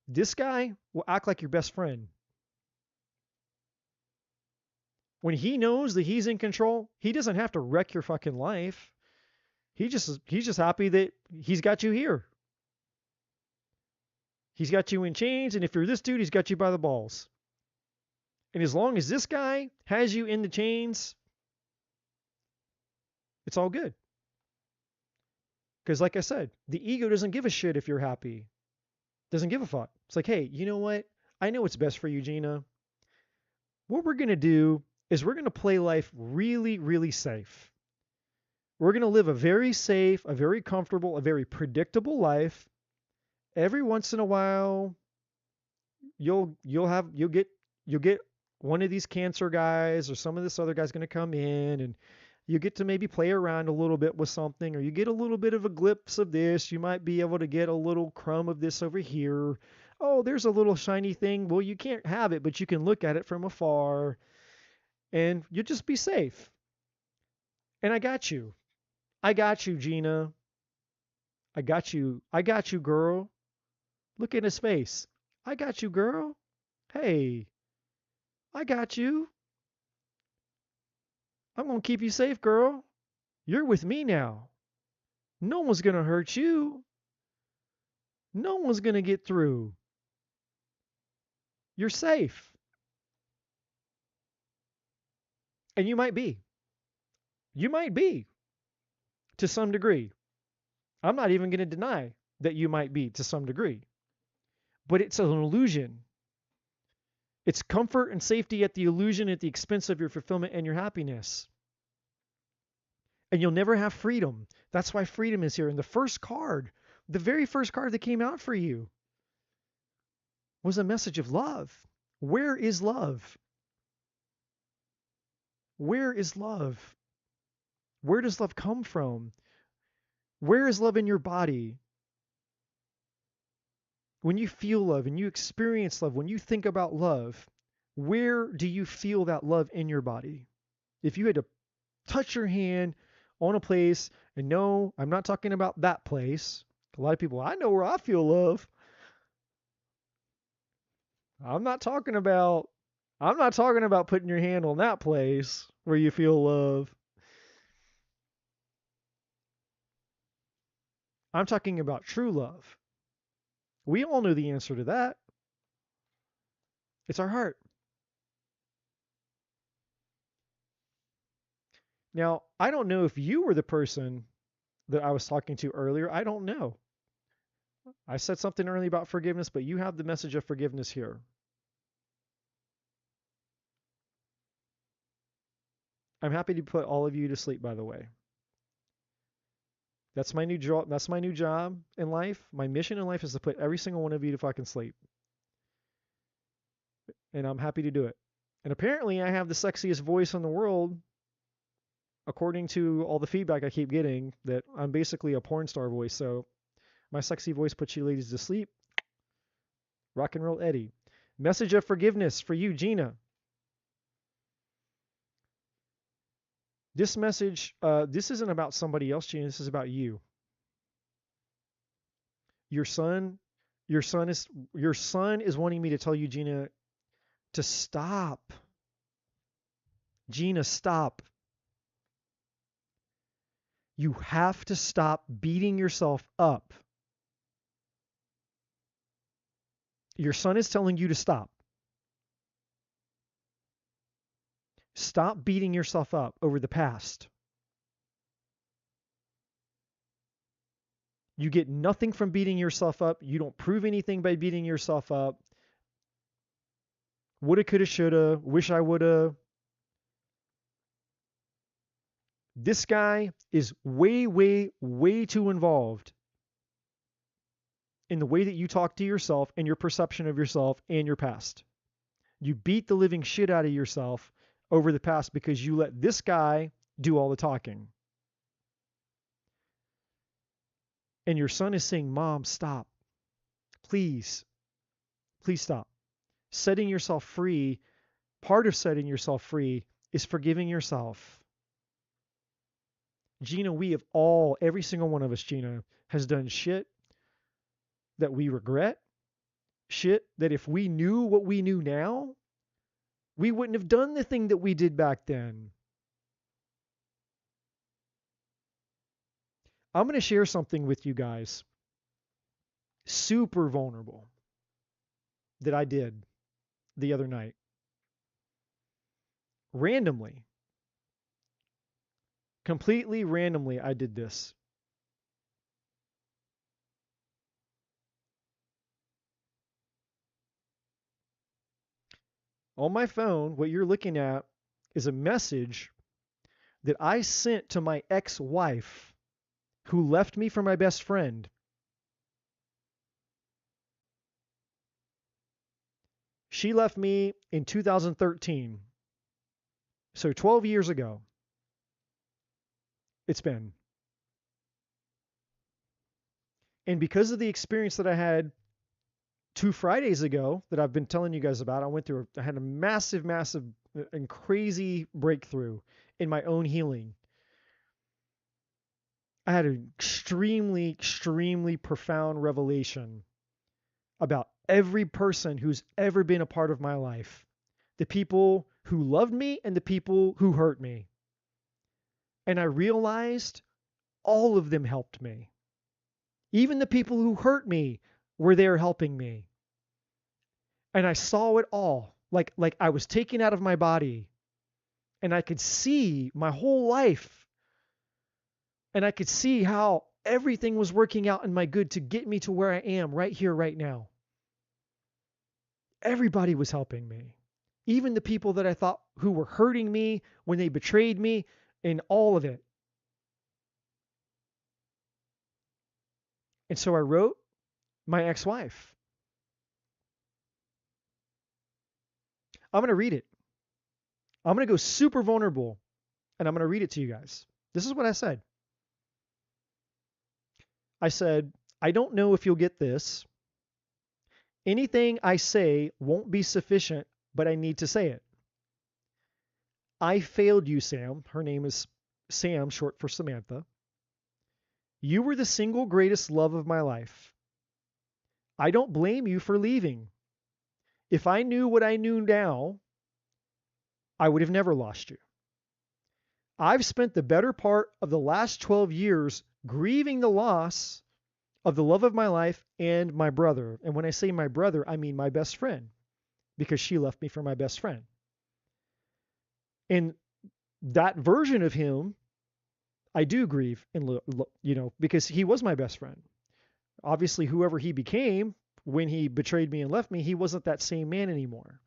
This guy will act like your best friend. When he knows that he's in control, he doesn't have to wreck your fucking life. He's just happy that he's got you here. He's got you in chains, and if you're this dude, he's got you by the balls. And as long as this guy has you in the chains, it's all good. Because like I said, the ego doesn't give a shit if you're happy. Doesn't give a fuck. It's like, hey, you know what? I know what's best for you, Gina. What we're going to do is we're going to play life really, really safe. We're going to live a very safe, a very comfortable, a very predictable life. Every once in a while, you'll get one of these cancer guys or some of this other guy's going to come in, and you get to maybe play around a little bit with something, or you get a little bit of a glimpse of this. You might be able to get a little crumb of this over here. Oh, there's a little shiny thing. Well, you can't have it, but you can look at it from afar, and you'll just be safe. And I got you. I got you, Gina. I got you. I got you, girl. Look at his face. I got you, girl. Hey, I got you. I'm going to keep you safe, girl. You're with me now. No one's going to hurt you. No one's going to get through. You're safe. And you might be. You might be to some degree. I'm not even going to deny that you might be to some degree. But it's an illusion. It's comfort and safety at the illusion at the expense of your fulfillment and your happiness. And you'll never have freedom. That's why freedom is here. And the first card, the very first card that came out for you, was a message of love. Where is love? Where is love? Where does love come from? Where is love in your body? When you feel love and you experience love, when you think about love, where do you feel that love in your body? If you had to touch your hand on a place, and no, I'm not talking about that place. A lot of people, I know where I feel love. I'm not talking about putting your hand on that place where you feel love. I'm talking about true love. We all know the answer to that. It's our heart. Now, I don't know if you were the person that I was talking to earlier. I don't know. I said something earlier about forgiveness, but you have the message of forgiveness here. I'm happy to put all of you to sleep, by the way. That's my new job. That's my new job in life. My mission in life is to put every single one of you to fucking sleep. And I'm happy to do it. And apparently I have the sexiest voice in the world, according to all the feedback I keep getting, that I'm basically a porn star voice. So my sexy voice puts you ladies to sleep. Rock and roll Eddie. Message of forgiveness for you, Gina. This message, this isn't about somebody else, Gina. This is about you. Your son is wanting me to tell you, Gina, to stop. Gina, stop. You have to stop beating yourself up. Your son is telling you to stop. Stop beating yourself up over the past. You get nothing from beating yourself up. You don't prove anything by beating yourself up. Woulda, coulda, shoulda, wish I woulda. This guy is way, way, way too involved in the way that you talk to yourself and your perception of yourself and your past. You beat the living shit out of yourself over the past because you let this guy do all the talking. And your son is saying, Mom, stop. Please. Please stop. Setting yourself free, part of setting yourself free is forgiving yourself. Gina, we have all, every single one of us, Gina, has done shit that we regret. Shit that if we knew what we knew now, we wouldn't have done the thing that we did back then. I'm going to share something with you guys. Super vulnerable. That I did the other night. Randomly. Completely randomly, I did this. On my phone, what you're looking at is a message that I sent to my ex-wife who left me for my best friend. She left me in 2013. So 12 years ago. It's been. And because of the experience that I had 2 Fridays ago that I've been telling you guys about, I had a massive, massive and crazy breakthrough in my own healing. I had an extremely, extremely profound revelation about every person who's ever been a part of my life. The people who loved me and the people who hurt me. And I realized all of them helped me. Even the people who hurt me were there helping me. And I saw it all, like I was taken out of my body. And I could see my whole life. And I could see how everything was working out in my good to get me to where I am right here, right now. Everybody was helping me. Even the people that I thought who were hurting me when they betrayed me, and all of it. And so I wrote my ex-wife. I'm going to read it. I'm going to go super vulnerable, and I'm going to read it to you guys. This is what I said. I said, I don't know if you'll get this. Anything I say won't be sufficient, but I need to say it. I failed you, Sam. Her name is Sam, short for Samantha. You were the single greatest love of my life. I don't blame you for leaving. If I knew what I knew now, I would have never lost you. I've spent the better part of the last 12 years grieving the loss of the love of my life and my brother. And when I say my brother, I mean my best friend, because she left me for my best friend. And that version of him, I do grieve, and because he was my best friend. obviously whoever he became when he betrayed me and left me, he wasn't that same man anymore.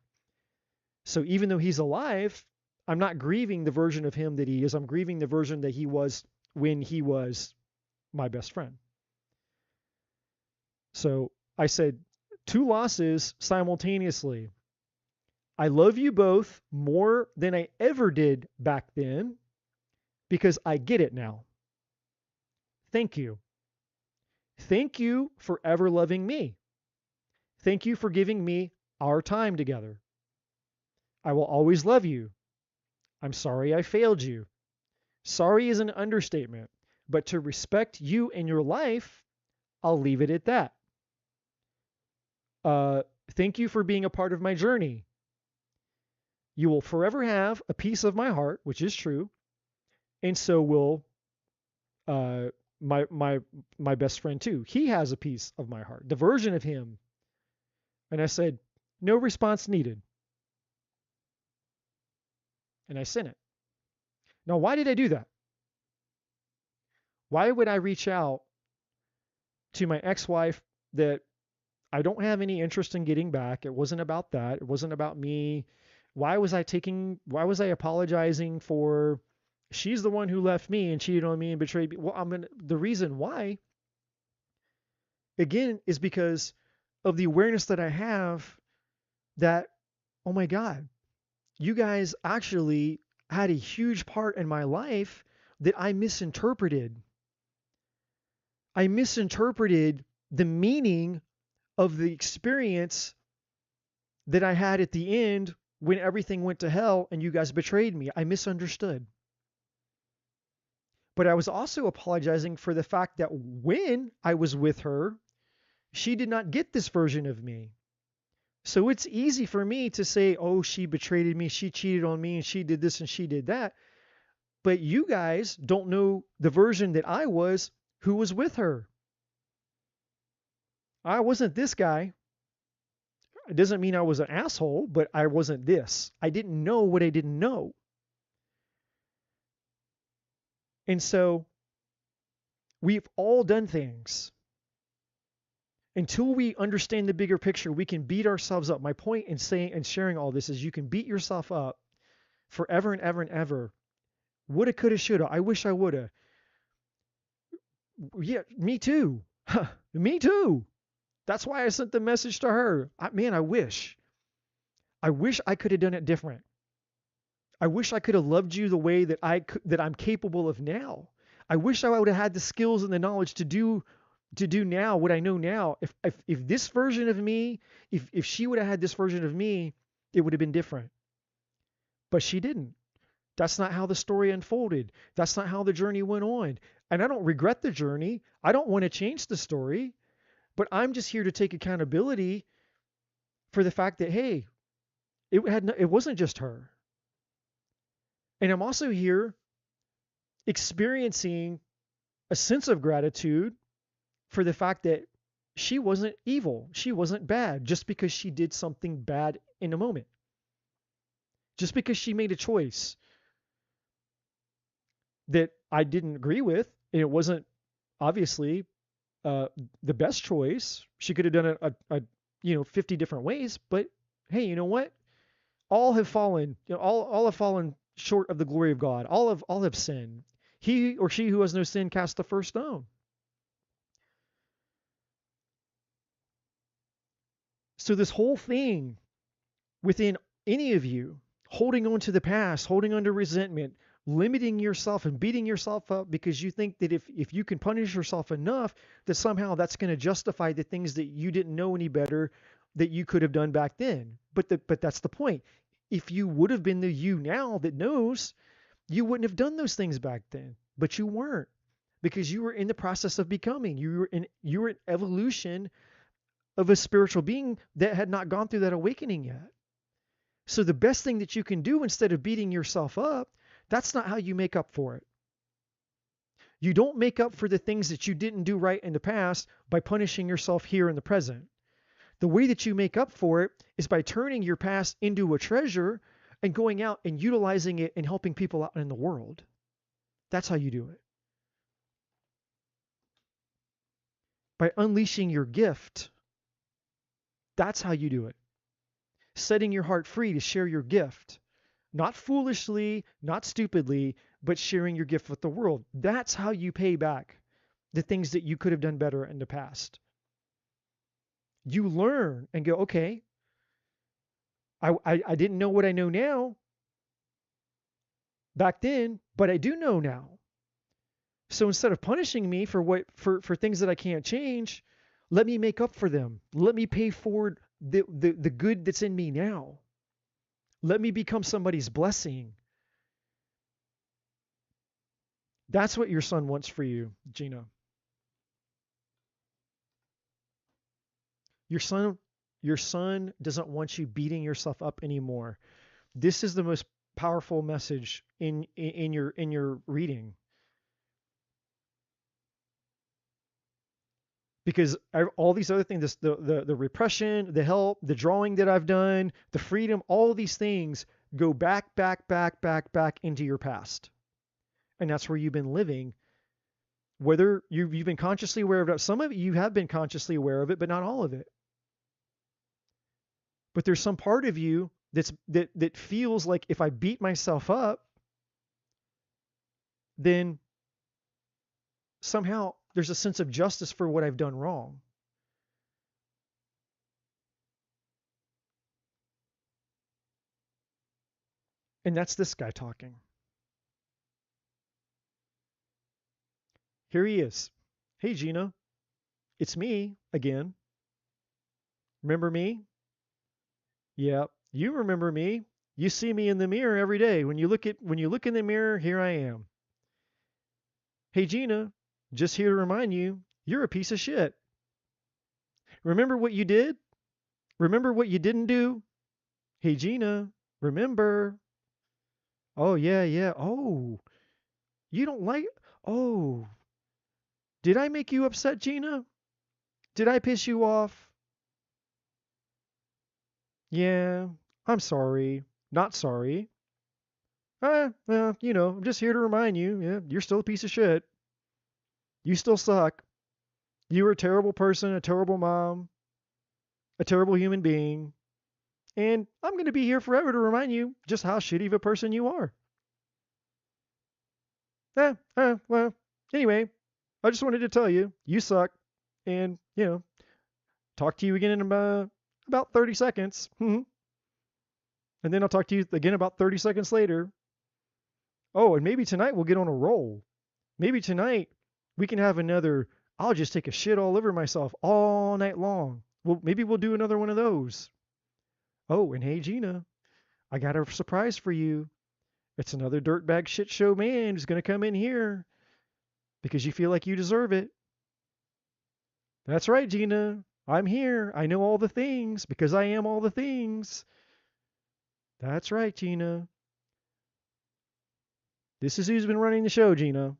So even though he's alive, I'm not grieving the version of him that he is. I'm grieving the version that he was when he was my best friend. So I said 2 losses simultaneously. I love you both more than I ever did back then because I get it now. Thank you. Thank you for ever loving me. Thank you for giving me our time together. I will always love you. I'm sorry I failed you. Sorry is an understatement, but to respect you and your life, I'll leave it at that. Thank you for being a part of my journey. You will forever have a piece of my heart, which is true, and so will my best friend too. He has a piece of my heart, the version of him. And I said, no response needed. And I sent it. Now, why did I do that? Why would I reach out to my ex-wife that I don't have any interest in getting back? It wasn't about that. It wasn't about me. Why was I apologizing for, she's the one who left me and cheated on me and betrayed me? Well, the reason why, again, is because of the awareness that I have that, oh my God, you guys actually had a huge part in my life that I misinterpreted. I misinterpreted the meaning of the experience that I had at the end when everything went to hell and you guys betrayed me. I misunderstood. But I was also apologizing for the fact that when I was with her, she did not get this version of me. So it's easy for me to say, oh, she betrayed me, she cheated on me, and she did this and she did that. But you guys don't know the version that I was who was with her. I wasn't this guy. It doesn't mean I was an asshole, but I wasn't this. I didn't know what I didn't know. And so we've all done things. Until we understand the bigger picture, we can beat ourselves up. My point in saying and sharing all this is you can beat yourself up forever and ever and ever. Woulda, coulda, shoulda. I wish I woulda. Yeah, me too. Me too. That's why I sent the message to her. I wish. I wish I could have done it different. I wish I could have loved you the way that I'm capable of now. I wish I would have had the skills and the knowledge to do now what I know now. If this version of me, if she would have had this version of me, it would have been different. But she didn't. That's not how the story unfolded. That's not how the journey went on. And I don't regret the journey. I don't want to change the story. But I'm just here to take accountability for the fact that, hey, it wasn't just her. And I'm also here experiencing a sense of gratitude for the fact that she wasn't evil. She wasn't bad just because she did something bad in a moment. Just because she made a choice that I didn't agree with, and it wasn't obviously the best choice. She could have done it 50 different ways, but hey, you know what? All have fallen, all have fallen short of the glory of God. All have sinned. He or she who has no sin cast the first stone. So this whole thing within any of you, holding on to the past, holding on to resentment, limiting yourself and beating yourself up because you think that if you can punish yourself enough, that somehow that's going to justify the things that you didn't know any better that you could have done back then. But that's the point. If you would have been the you now that knows, you wouldn't have done those things back then. But you weren't, because you were in the process of becoming. You were in evolution of a spiritual being that had not gone through that awakening yet. So the best thing that you can do instead of beating yourself up, that's not how you make up for it. You don't make up for the things that you didn't do right in the past by punishing yourself here in the present. The way that you make up for it is by turning your past into a treasure and going out and utilizing it and helping people out in the world. That's how you do it. by unleashing your gift. That's how you do it. Setting your heart free to share your gift. Not foolishly, not stupidly, but sharing your gift with the world. That's how you pay back the things that you could have done better in the past. You learn and go, okay, I didn't know what I know now back then, but I do know now. So instead of punishing me for things that I can't change, let me make up for them. Let me pay forward the good that's in me now. Let me become somebody's blessing. That's what your son wants for you, Gina. Your son doesn't want you beating yourself up anymore. This is the most powerful message in your reading. Because all these other things, the repression, the help, the drawing that I've done, the freedom, all of these things go back into your past. And that's where you've been living. Whether you've been consciously aware of it, some of it you have been consciously aware of it, but not all of it. But there's some part of you that feels like if I beat myself up, then somehow there's a sense of justice for what I've done wrong. And that's this guy talking. Here he is. Hey, Gina, it's me again. Remember me? Yeah, you remember me. You see me in the mirror every day. When you look in the mirror, here I am. Hey, Gina, just here to remind you, you're a piece of shit. Remember what you did? Remember what you didn't do? Hey, Gina, remember? Oh, yeah. Oh, you don't like... Oh, did I make you upset, Gina? Did I piss you off? Yeah, I'm sorry. Not sorry. Well, I'm just here to remind you, yeah, you're still a piece of shit. You still suck. You were a terrible person, a terrible mom, a terrible human being. And I'm going to be here forever to remind you just how shitty of a person you are. Well, anyway, I just wanted to tell you, you suck. And, talk to you again in about 30 seconds. And then I'll talk to you again about 30 seconds later. Oh, and maybe tonight we'll get on a roll. Maybe tonight we can have another, I'll just take a shit all over myself all night long. Well, maybe we'll do another one of those. Oh, and hey, Gina, I got a surprise for you. It's another dirtbag shit show man who's going to come in here because you feel like you deserve it. That's right, Gina. I'm here. I know all the things because I am all the things. That's right, Gina. This is who's been running the show, Gina.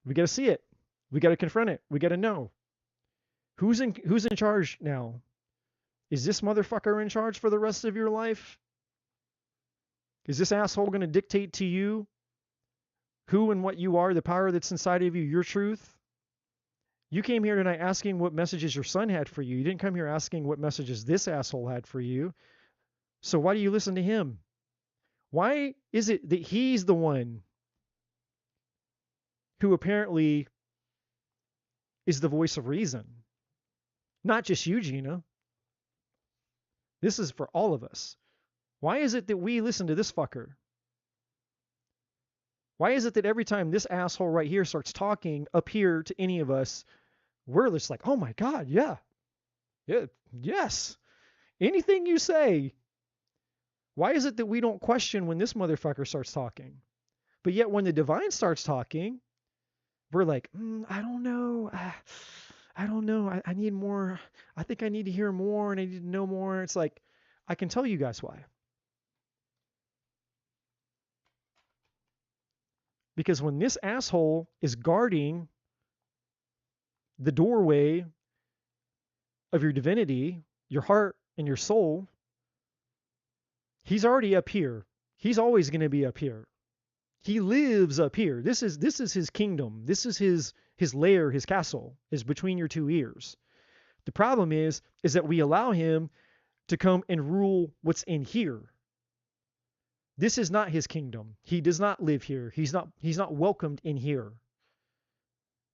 We got to see it. We got to confront it. We got to know. Who's in charge now? Is this motherfucker in charge for the rest of your life? Is this asshole going to dictate to you who and what you are, the power that's inside of you, your truth? You came here tonight asking what messages your son had for you. You didn't come here asking what messages this asshole had for you. So why do you listen to him? Why is it that he's the one who apparently is the voice of reason? Not just you, Gina. This is for all of us. Why is it that we listen to this fucker? Why is it that every time this asshole right here starts talking up here to any of us, we're just like, oh my God, yeah, yes, anything you say. Why is it that we don't question when this motherfucker starts talking? But yet when the divine starts talking, we're like, I don't know. I don't know. I need more. I think I need to hear more and I need to know more. It's like, I can tell you guys why. Because when this asshole is guarding the doorway of your divinity, your heart and your soul, he's already up here. He's always going to be up here. He lives up here. This is his kingdom. This is his lair, his castle is between your two ears. The problem is that we allow him to come and rule what's in here. This is not his kingdom. He does not live here. He's not welcomed in here.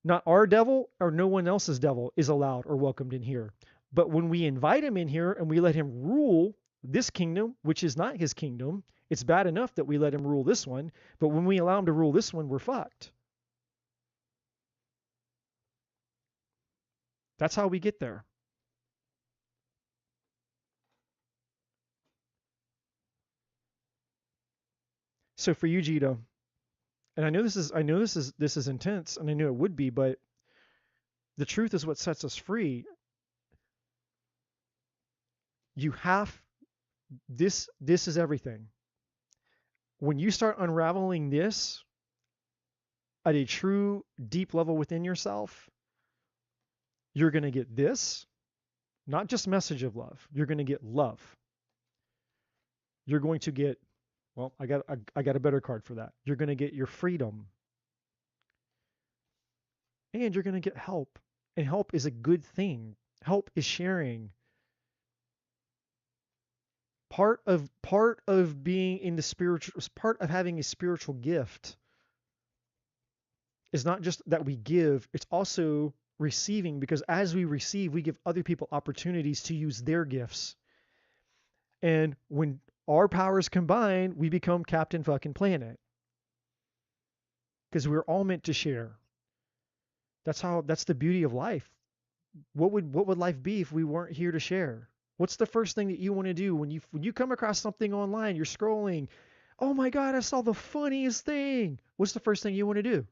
Not our devil or no one else's devil is allowed or welcomed in here. But when we invite him in here and we let him rule this kingdom, which is not his kingdom, it's bad enough that we let him rule this one. But when we allow him to rule this one, we're fucked. That's how we get there. So for you, Gita, and I know this is intense, and I knew it would be, but the truth is what sets us free. You have this is everything. When you start unraveling this at a true deep level within yourself, you're going to get this, not just message of love. You're going to get love. You're going to get, well, I got a better card for that. You're going to get your freedom. And you're going to get help. And help is a good thing. Help is sharing. Part of being in the spiritual, part of having a spiritual gift is not just that we give, it's also receiving, because as we receive, we give other people opportunities to use their gifts. And when our powers combine, we become Captain fucking Planet. Because we're all meant to share. That's the beauty of life. What would life be if we weren't here to share? What's the first thing that you want to do when you come across something online, you're scrolling, oh my God, I saw the funniest thing. What's the first thing you want to do?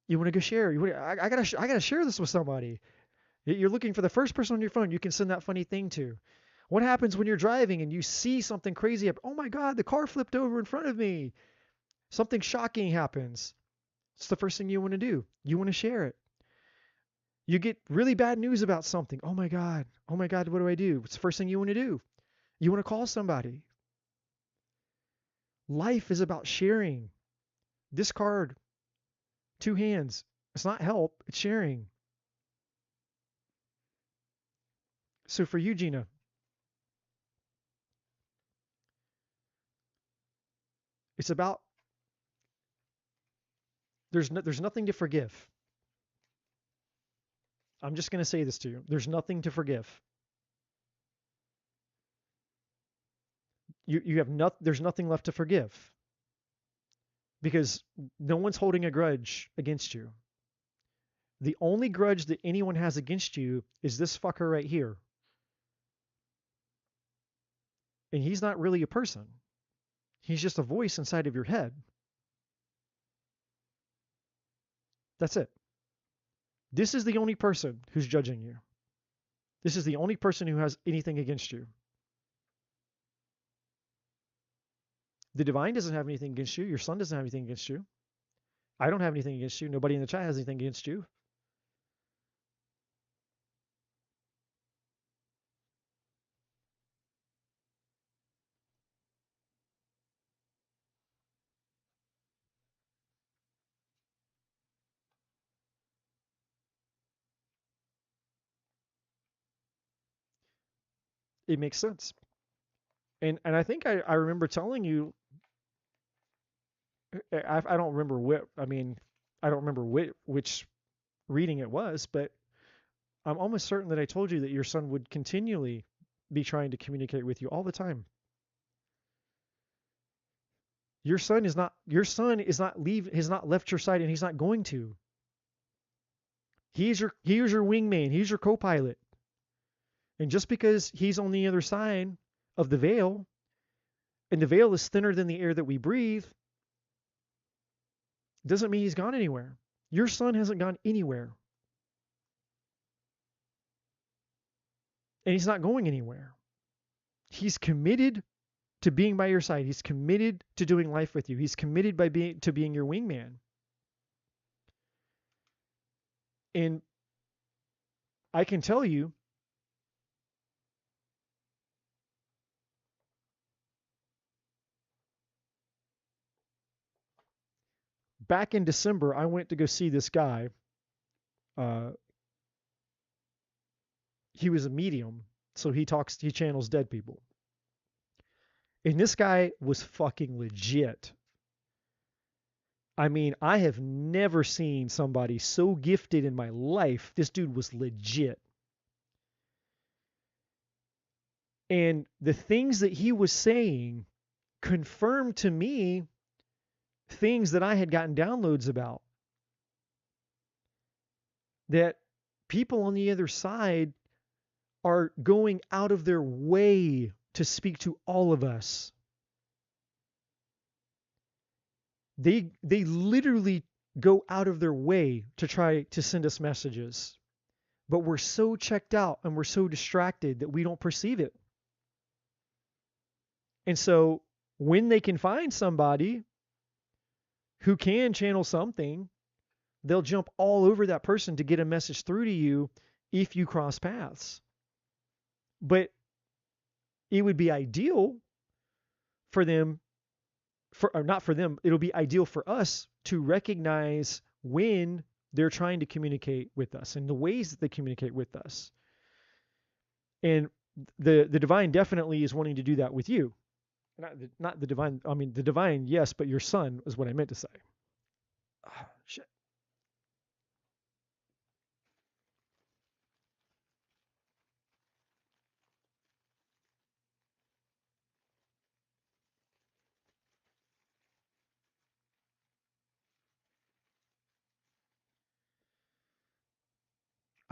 You want to go share. I gotta share this with somebody. You're looking for the first person on your phone you can send that funny thing to. What happens when you're driving and you see something crazy happen? Oh my God, the car flipped over in front of me. Something shocking happens. It's the first thing you want to do. You want to share it. You get really bad news about something. Oh my God, what do I do? What's the first thing you want to do? You want to call somebody. Life is about sharing. This card, 2 hands. It's not help, it's sharing. So for you, Gina, it's about, there's nothing to forgive. I'm just going to say this to you. There's nothing to forgive. There's nothing left to forgive. Because no one's holding a grudge against you. The only grudge that anyone has against you is this fucker right here. And he's not really a person. He's just a voice inside of your head. That's it. This is the only person who's judging you. This is the only person who has anything against you. The divine doesn't have anything against you. Your son doesn't have anything against you. I don't have anything against you. Nobody in the chat has anything against you. It makes sense. And I think I remember telling you, I don't remember I don't remember which reading it was, but I'm almost certain that I told you that your son would continually be trying to communicate with you all the time. Your son has not left your side, and he's not going to. He is your wingman. He's your co-pilot. And just because he's on the other side of the veil, and the veil is thinner than the air that we breathe, doesn't mean he's gone anywhere. Your son hasn't gone anywhere. And he's not going anywhere. He's committed to being by your side. He's committed to doing life with you. He's committed to being your wingman. And I can tell you, back in December, I went to go see this guy. He was a medium, so he channels dead people. And this guy was fucking legit. I mean, I have never seen somebody so gifted in my life. This dude was legit. And the things that he was saying confirmed to me things that I had gotten downloads about. That people on the other side are going out of their way to speak to all of us. They literally go out of their way to try to send us messages. But we're so checked out and we're so distracted that we don't perceive it. And so when they can find somebody who can channel something, they'll jump all over that person to get a message through to you if you cross paths. But it would be ideal for them, or not for them, it'll be ideal for us to recognize when they're trying to communicate with us and the ways that they communicate with us. And the divine definitely is wanting to do that with you. Not the divine, I mean, the divine, yes, but your son is what I meant to say. Oh, shit.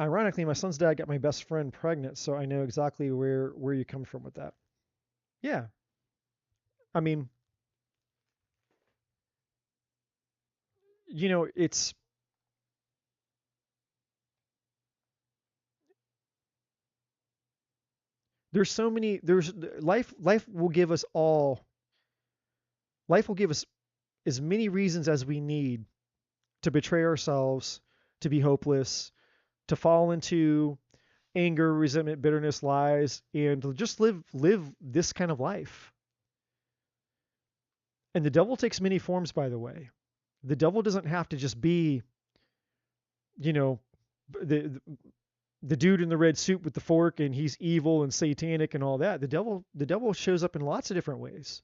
Ironically, my son's dad got my best friend pregnant, so I know exactly where you come from with that. Yeah. I mean, you know, there's so many, life will give us as many reasons as we need to betray ourselves, to be hopeless, to fall into anger, resentment, bitterness, lies, and to just live this kind of life. And the devil takes many forms, by the way. The devil doesn't have to just be, you know, the dude in the red suit with the fork and he's evil and satanic and all that. The devil shows up in lots of different ways.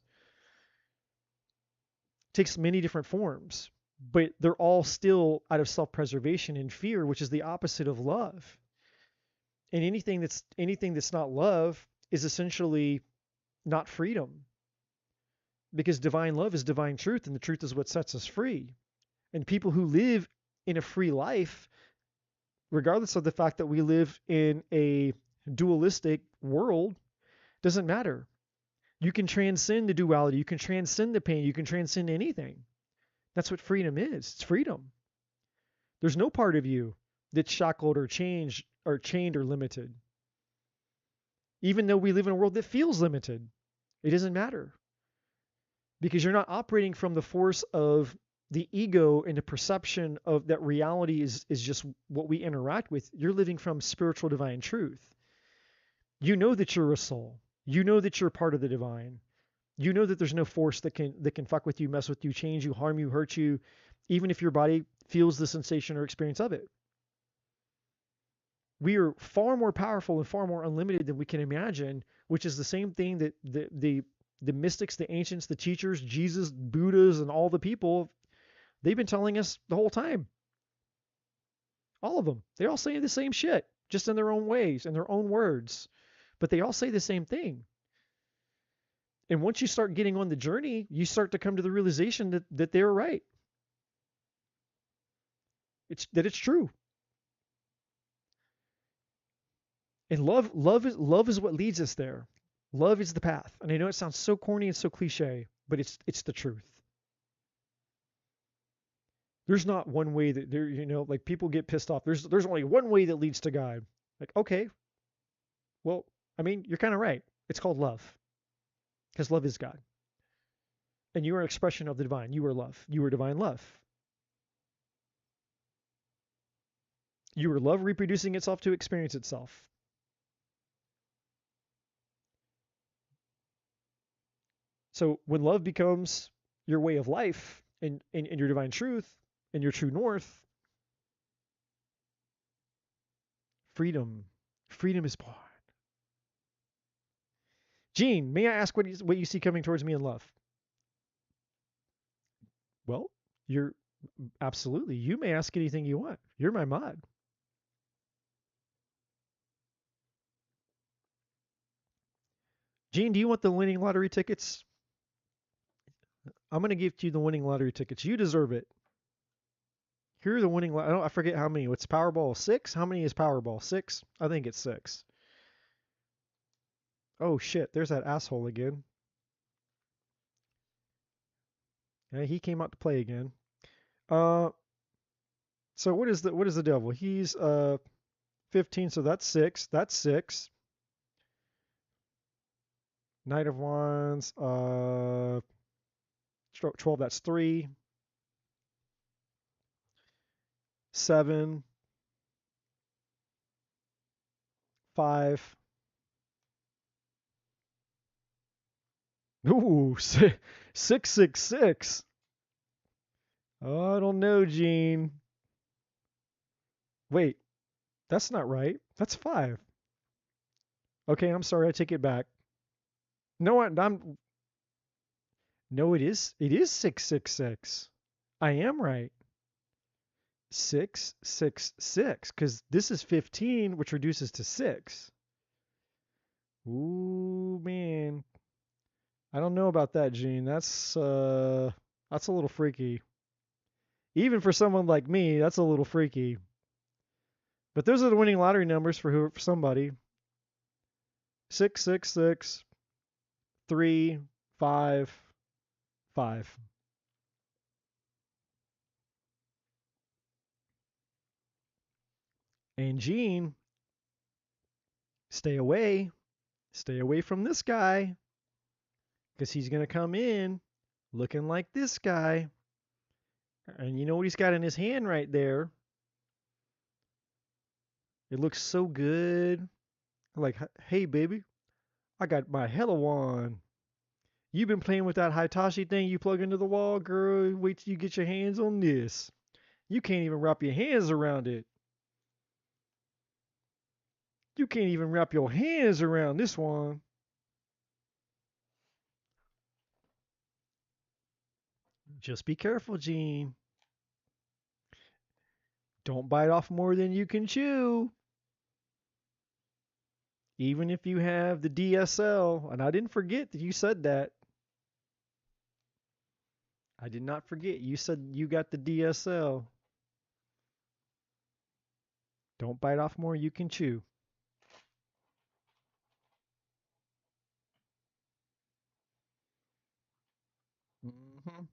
Takes many different forms, but they're all still out of self-preservation and fear, which is the opposite of love. And anything that's not love is essentially not freedom. Because divine love is divine truth, and the truth is what sets us free. And people who live in a free life, regardless of the fact that we live in a dualistic world, doesn't matter. You can transcend the duality. You can transcend the pain. You can transcend anything. That's what freedom is. It's freedom. There's no part of you that's shackled or chained or limited. Even though we live in a world that feels limited, it doesn't matter. Because you're not operating from the force of the ego and the perception of that reality is just what we interact with. You're living from spiritual divine truth. You know that you're a soul. You know that you're part of the divine. You know that there's no force that can fuck with you, mess with you, change you, harm you, hurt you, even if your body feels the sensation or experience of it. We are far more powerful and far more unlimited than we can imagine, which is the same thing that the mystics, the ancients, the teachers, Jesus, Buddhas, and all the people, they've been telling us the whole time. All of them. They all say the same shit, just in their own ways, in their own words. But they all say the same thing. And once you start getting on the journey, you start to come to the realization that they were right. It's true. And love is what leads us there. Love is the path. And I know it sounds so corny and so cliche, but it's the truth. There's not one way that there, like people get pissed off. There's only one way that leads to God. Like, okay. Well, I mean, you're kind of right. It's called love. Because love is God. And you are an expression of the divine. You are love. You are divine love. You are love reproducing itself to experience itself. So when love becomes your way of life, in your divine truth, in your true north, freedom. Freedom is born. Gene, may I ask what you see coming towards me in love? Well, you're absolutely. You may ask anything you want. You're my mod. Gene, do you want the winning lottery tickets? I'm going to give you the winning lottery tickets. You deserve it. Here are the winning. I forget how many. What's Powerball? 6? How many is Powerball? 6? I think it's 6. Oh shit! There's that asshole again. Yeah, he came out to play again. So what is the devil? He's 15, so that's 6. That's 6. Knight of Wands, 12, that's 3. 7, 5. Ooh, 666. Oh, I don't know, Gene. Wait, that's not right. That's 5. Okay, I'm sorry. I take it back. No, no, it is 666. I am right. 666, because this is 15, which reduces to 6. Ooh, man. I don't know about that, Gene. That's a little freaky. Even for someone like me, that's a little freaky. But those are the winning lottery numbers for somebody. 666 3 5 5. And Gene, stay away. Stay away from this guy. Because he's going to come in looking like this guy. And you know what he's got in his hand right there? It looks so good. Like, hey, baby, I got my hella wand. You've been playing with that Hitachi thing you plug into the wall, girl. Wait till you get your hands on this. You can't even wrap your hands around it. You can't even wrap your hands around this one. Just be careful, Gene. Don't bite off more than you can chew. Even if you have the DSL. And I didn't forget that you said that. I did not forget. You said you got the DSL. Don't bite off more you can chew. Mm-hmm.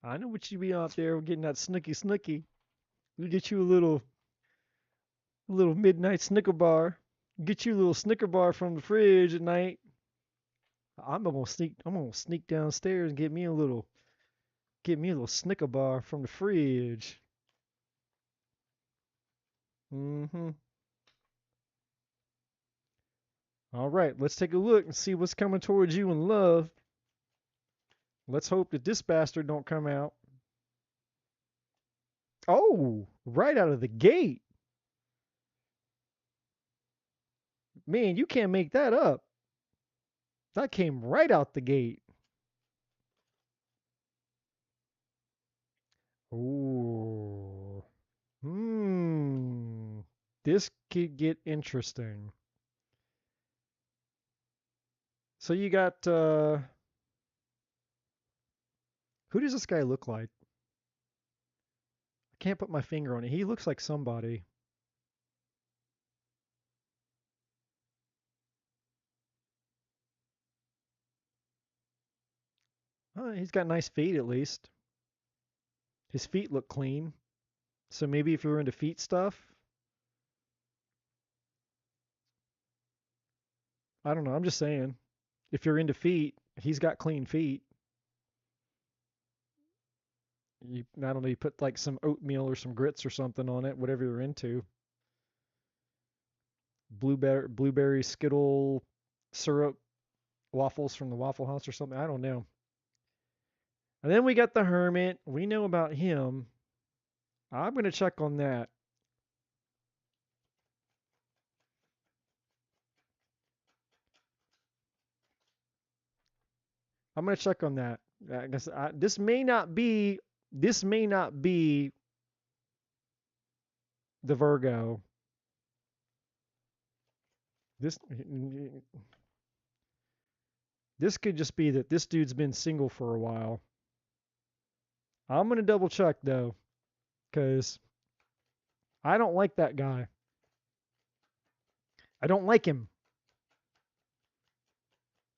I know what you be out there getting that snooky. We get you a little midnight Snicker bar. Get you a little Snicker bar from the fridge at night. I'm gonna sneak downstairs and get me a little Snicker bar from the fridge. Mm-hmm. All right, let's take a look and see what's coming towards you in love. Let's hope that this bastard don't come out. Oh, right out of the gate. Man, you can't make that up. That came right out the gate. Ooh. This could get interesting. So you got who does this guy look like? I can't put my finger on it. He looks like somebody. He's got nice feet at least. His feet look clean. So maybe if you're into feet stuff, I don't know. I'm just saying. If you're into feet, he's got clean feet. You not only put like some oatmeal or some grits or something on it, whatever you're into. Blueberry Skittle syrup waffles from the Waffle House or something. I don't know. And then we got the Hermit. We know about him. I'm going to check on that. I'm going to check on that. I guess this may not be the Virgo. This could just be that this dude's been single for a while. I'm going to double check though, because I don't like that guy. I don't like him.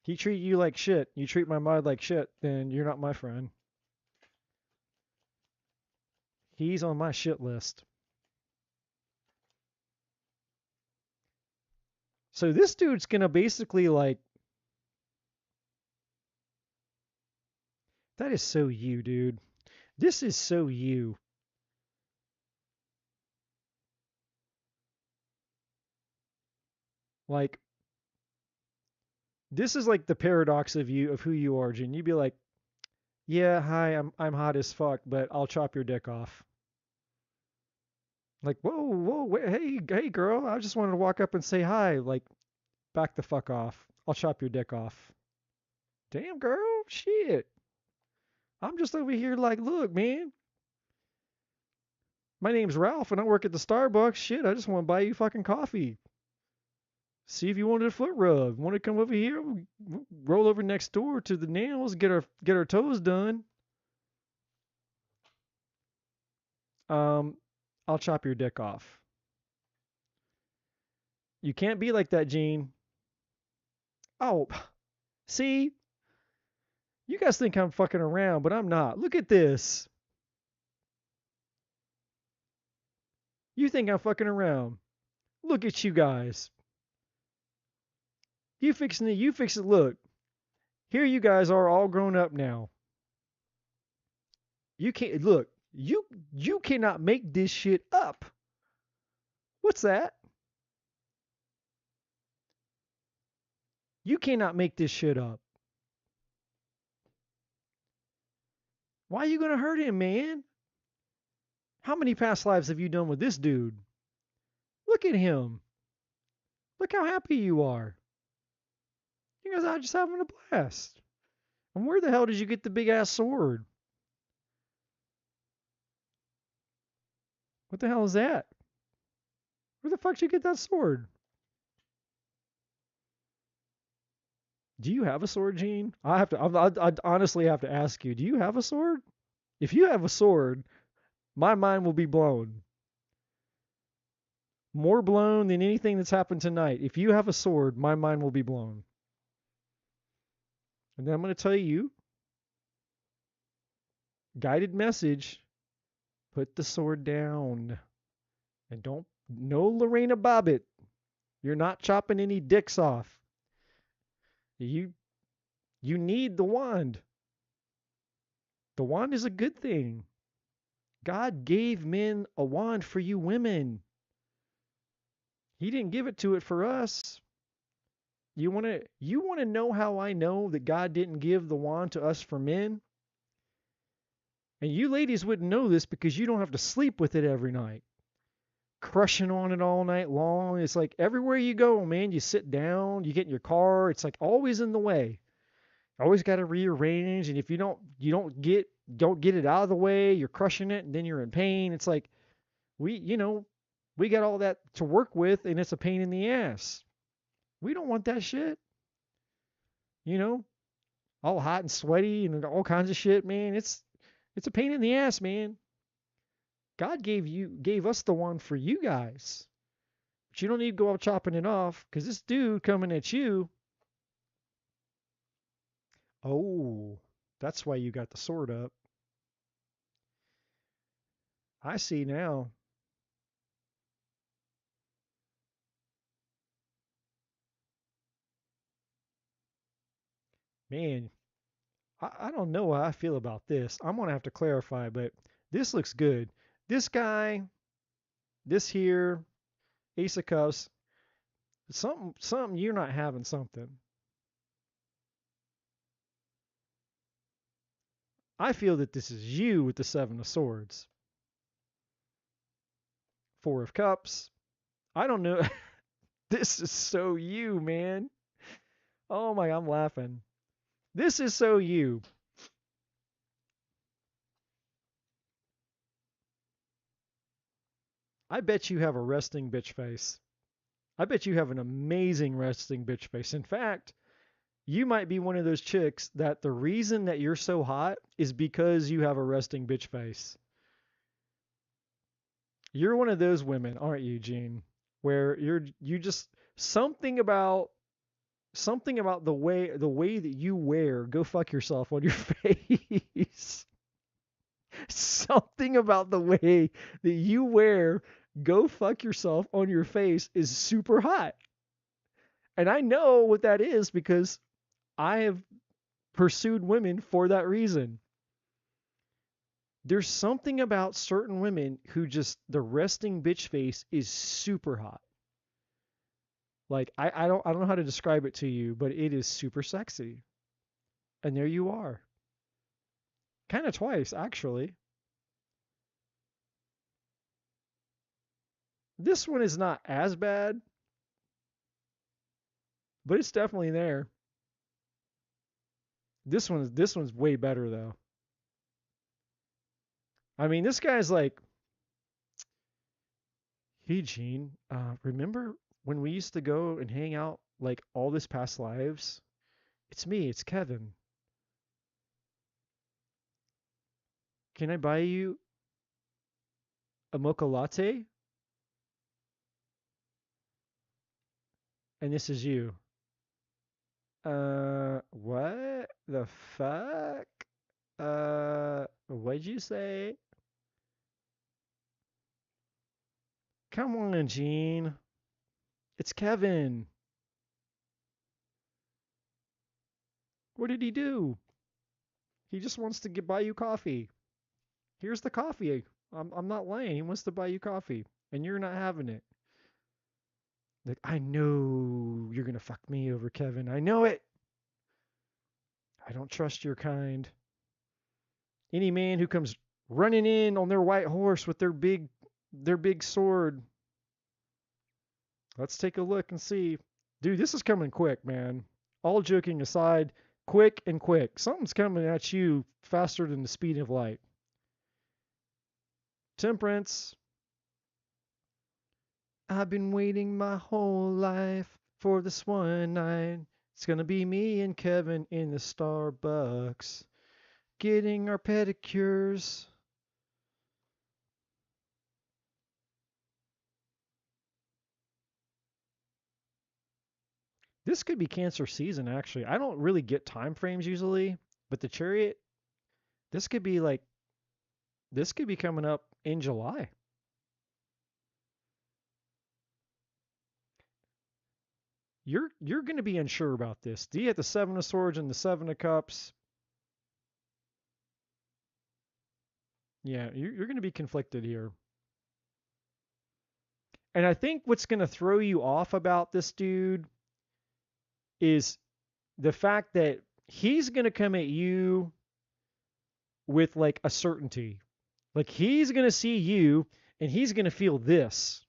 He treat you like shit. You treat my mind like shit, then you're not my friend. He's on my shit list. So this dude's gonna basically like, that is so you, dude. This is so you. Like, this is like the paradox of you, of who you are, Jen. You'd be like, yeah, hi, I'm hot as fuck, but I'll chop your dick off. Like, whoa, wait, hey, girl, I just wanted to walk up and say hi. Like, back the fuck off. I'll chop your dick off. Damn, girl, shit. I'm just over here like, look, man. My name's Ralph and I work at the Starbucks. Shit, I just want to buy you fucking coffee. See if you wanted a foot rub. Want to come over here? Roll over next door to the nails, get our toes done. I'll chop your dick off. You can't be like that, Gene. Oh, see? You guys think I'm fucking around, but I'm not. Look at this. You think I'm fucking around. Look at you guys. You fix it. Look. Here you guys are all grown up now. You can't look. You cannot make this shit up. What's that? You cannot make this shit up. Why are you going to hurt him, man? How many past lives have you done with this dude? Look at him. Look how happy you are. You guys are just having a blast. And where the hell did you get the big ass sword? What the hell is that? Where the fuck did you get that sword? Do you have a sword, Gene? I honestly have to ask you. Do you have a sword? If you have a sword, my mind will be blown. More blown than anything that's happened tonight. If you have a sword, my mind will be blown. And then I'm going to tell you, guided message, put the sword down. And no Lorena Bobbitt. You're not chopping any dicks off. You need the wand. The wand is a good thing. God gave men a wand for you women. He didn't give it to it for us. You want to know how I know that God didn't give the wand to us for men? And you ladies wouldn't know this because you don't have to sleep with it every night. Crushing on it all night long. It's like everywhere you go, man, you sit down, you get in your car, it's like always in the way. Always got to rearrange, and if you don't get it out of the way, you're crushing it and then you're in pain. It's like we got all that to work with and it's a pain in the ass. We don't want that shit. All hot and sweaty and all kinds of shit, man. It's a pain in the ass, man. God gave us the one for you guys. But you don't need to go out chopping it off because this dude coming at you. Oh, that's why you got the sword up. I see now. Man, I don't know how I feel about this. I'm going to have to clarify, but this looks good. This guy, this here, Ace of Cups, something you're not having something. I feel that this is you with the Seven of Swords. Four of Cups. I don't know. This is so you, man. Oh my, I'm laughing. This is so you. I bet you have a resting bitch face. I bet you have an amazing resting bitch face. In fact, you might be one of those chicks that the reason that you're so hot is because you have a resting bitch face. You're one of those women, aren't you, Gene? Where you just something about the way that you wear go fuck yourself on your face. Something about the way that you wear go fuck yourself on your face is super hot. And I know what that is because I have pursued women for that reason. There's something about certain women who just the resting bitch face is super hot. Like I don't know how to describe it to you, but it is super sexy. And there you are. Kind of twice, actually. This one is not as bad, but it's definitely there. This one's way better though. I mean, this guy's like, hey Gene, remember when we used to go and hang out like all this past lives? It's me, it's Kevin. Can I buy you a mocha latte? And this is you. What the fuck? What'd you say? Come on, Gene. It's Kevin. What did he do? He just wants to buy you coffee. Here's the coffee. I'm not lying. He wants to buy you coffee, and you're not having it. Like, I know you're gonna fuck me over, Kevin. I know it. I don't trust your kind. Any man who comes running in on their white horse with their big sword. Let's take a look and see. Dude, this is coming quick, man. All joking aside, quick and quick. Something's coming at you faster than the speed of light. Temperance. I've been waiting my whole life for this one night. It's gonna be me and Kevin in the Starbucks, getting our pedicures. This could be Cancer season, actually. I don't really get time frames usually, but the Chariot, this could be like, this could be coming up in July. You're going to be unsure about this. Do you have the Seven of Swords and the Seven of Cups? Yeah, you're going to be conflicted here. And I think what's going to throw you off about this dude is the fact that he's going to come at you with like a certainty. Like he's going to see you and he's going to feel this.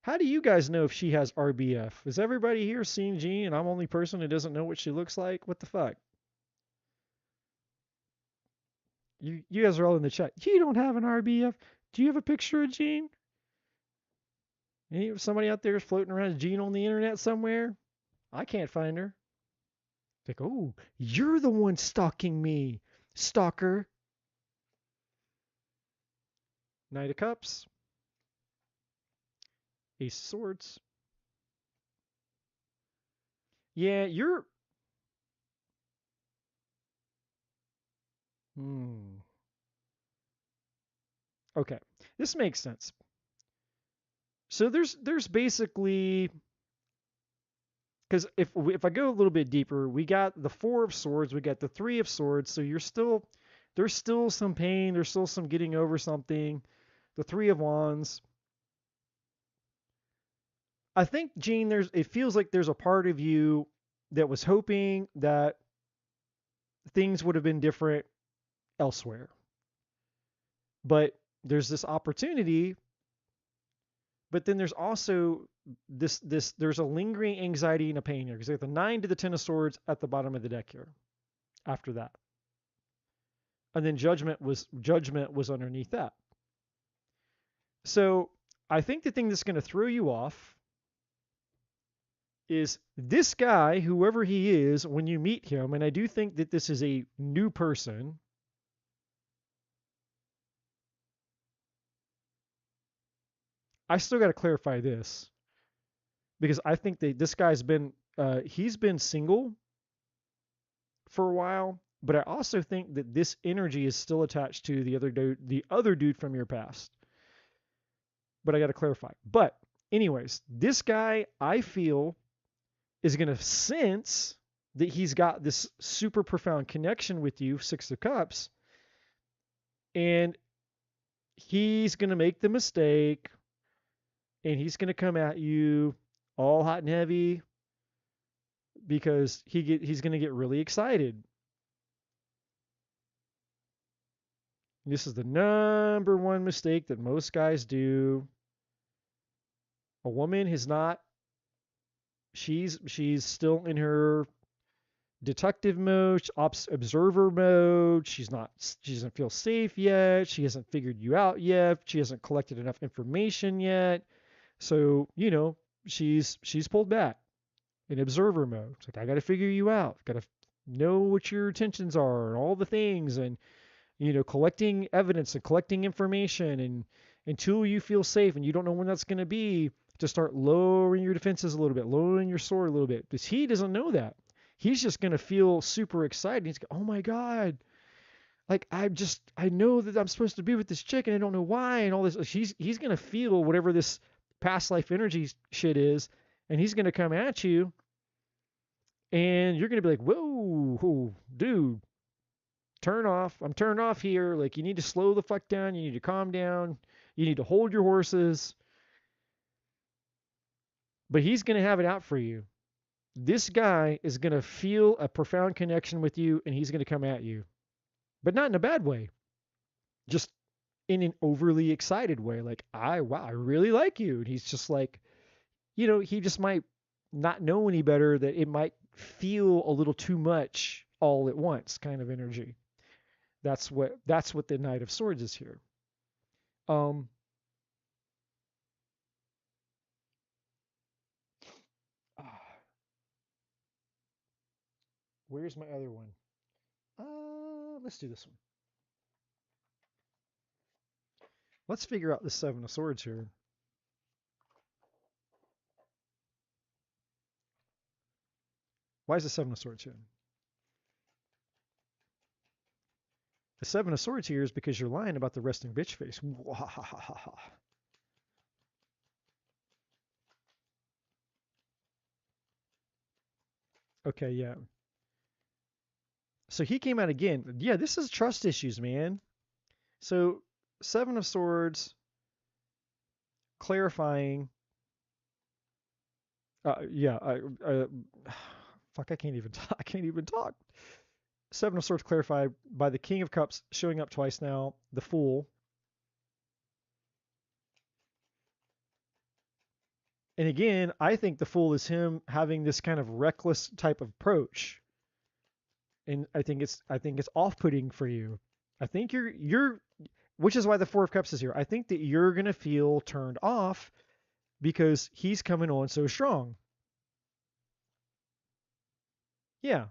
How do you guys know if she has RBF? Is everybody here seen Jean and I'm the only person who doesn't know what she looks like? What the fuck? You guys are all in the chat. You don't have an RBF. Do you have a picture of Jean? Somebody out there is floating around Jean on the internet somewhere? I can't find her. Like, oh, you're the one stalking me, stalker. Knight of Cups. Ace of Swords. Yeah, you're... Okay, this makes sense. So there's basically... Because if I go a little bit deeper, we got the Four of Swords, we got the Three of Swords, so there's still some pain, there's still some getting over something. The Three of Wands. I think, Gene, it feels like there's a part of you that was hoping that things would have been different elsewhere. But there's this opportunity, but then there's also there's a lingering anxiety and a pain here because they have the 9 to the 10 of swords at the bottom of the deck here after that. And then judgment was underneath that. So I think the thing that's going to throw you off is this guy, whoever he is, when you meet him, and I do think that this is a new person. I still got to clarify this because I think that this guy's he's been single for a while, but I also think that this energy is still attached to the other dude from your past. But I got to clarify. But anyways, this guy, I feel, is going to sense that he's got this super profound connection with you, 6 of Cups, and he's going to make the mistake, and he's going to come at you all hot and heavy because he's going to get really excited. This is the number one mistake that most guys do. A woman is not, she's still in her detective mode, observer mode. She doesn't feel safe yet. She hasn't figured you out yet. She hasn't collected enough information yet. So, she's pulled back in observer mode. It's like, I got to figure you out. Got to know what your intentions are and all the things, and collecting evidence and collecting information, and until you feel safe, and you don't know when that's going to be, to start lowering your defenses a little bit, lowering your sword a little bit, because he doesn't know that. He's just going to feel super excited. He's going, oh my God, like I know that I'm supposed to be with this chick and I don't know why, and all this. He's going to feel whatever this past life energy shit is, and he's going to come at you, and you're going to be like, whoa, dude, turn off. I'm turned off here. Like, you need to slow the fuck down. You need to calm down. You need to hold your horses. But he's going to have it out for you. This guy is going to feel a profound connection with you, and he's going to come at you. But not in a bad way. Just in an overly excited way. Like, I really like you. And he's just like, he just might not know any better, that it might feel a little too much all at once kind of energy. That's what the Knight of Swords is here. Where's my other one? Let's do this one. Let's figure out the 7 of Swords here. Why is the 7 of Swords here? The 7 of Swords here is because you're lying about the resting bitch face. Okay, yeah. So he came out again. Yeah, this is trust issues, man. So 7 of Swords, clarifying. Fuck, I can't even talk. 7 of Swords clarified by the King of Cups showing up twice now. The Fool. And again, I think the Fool is him having this kind of reckless type of approach. And I think it's off-putting for you. I think you're which is why the 4 of Cups is here. I think that you're going to feel turned off because he's coming on so strong. Yeah.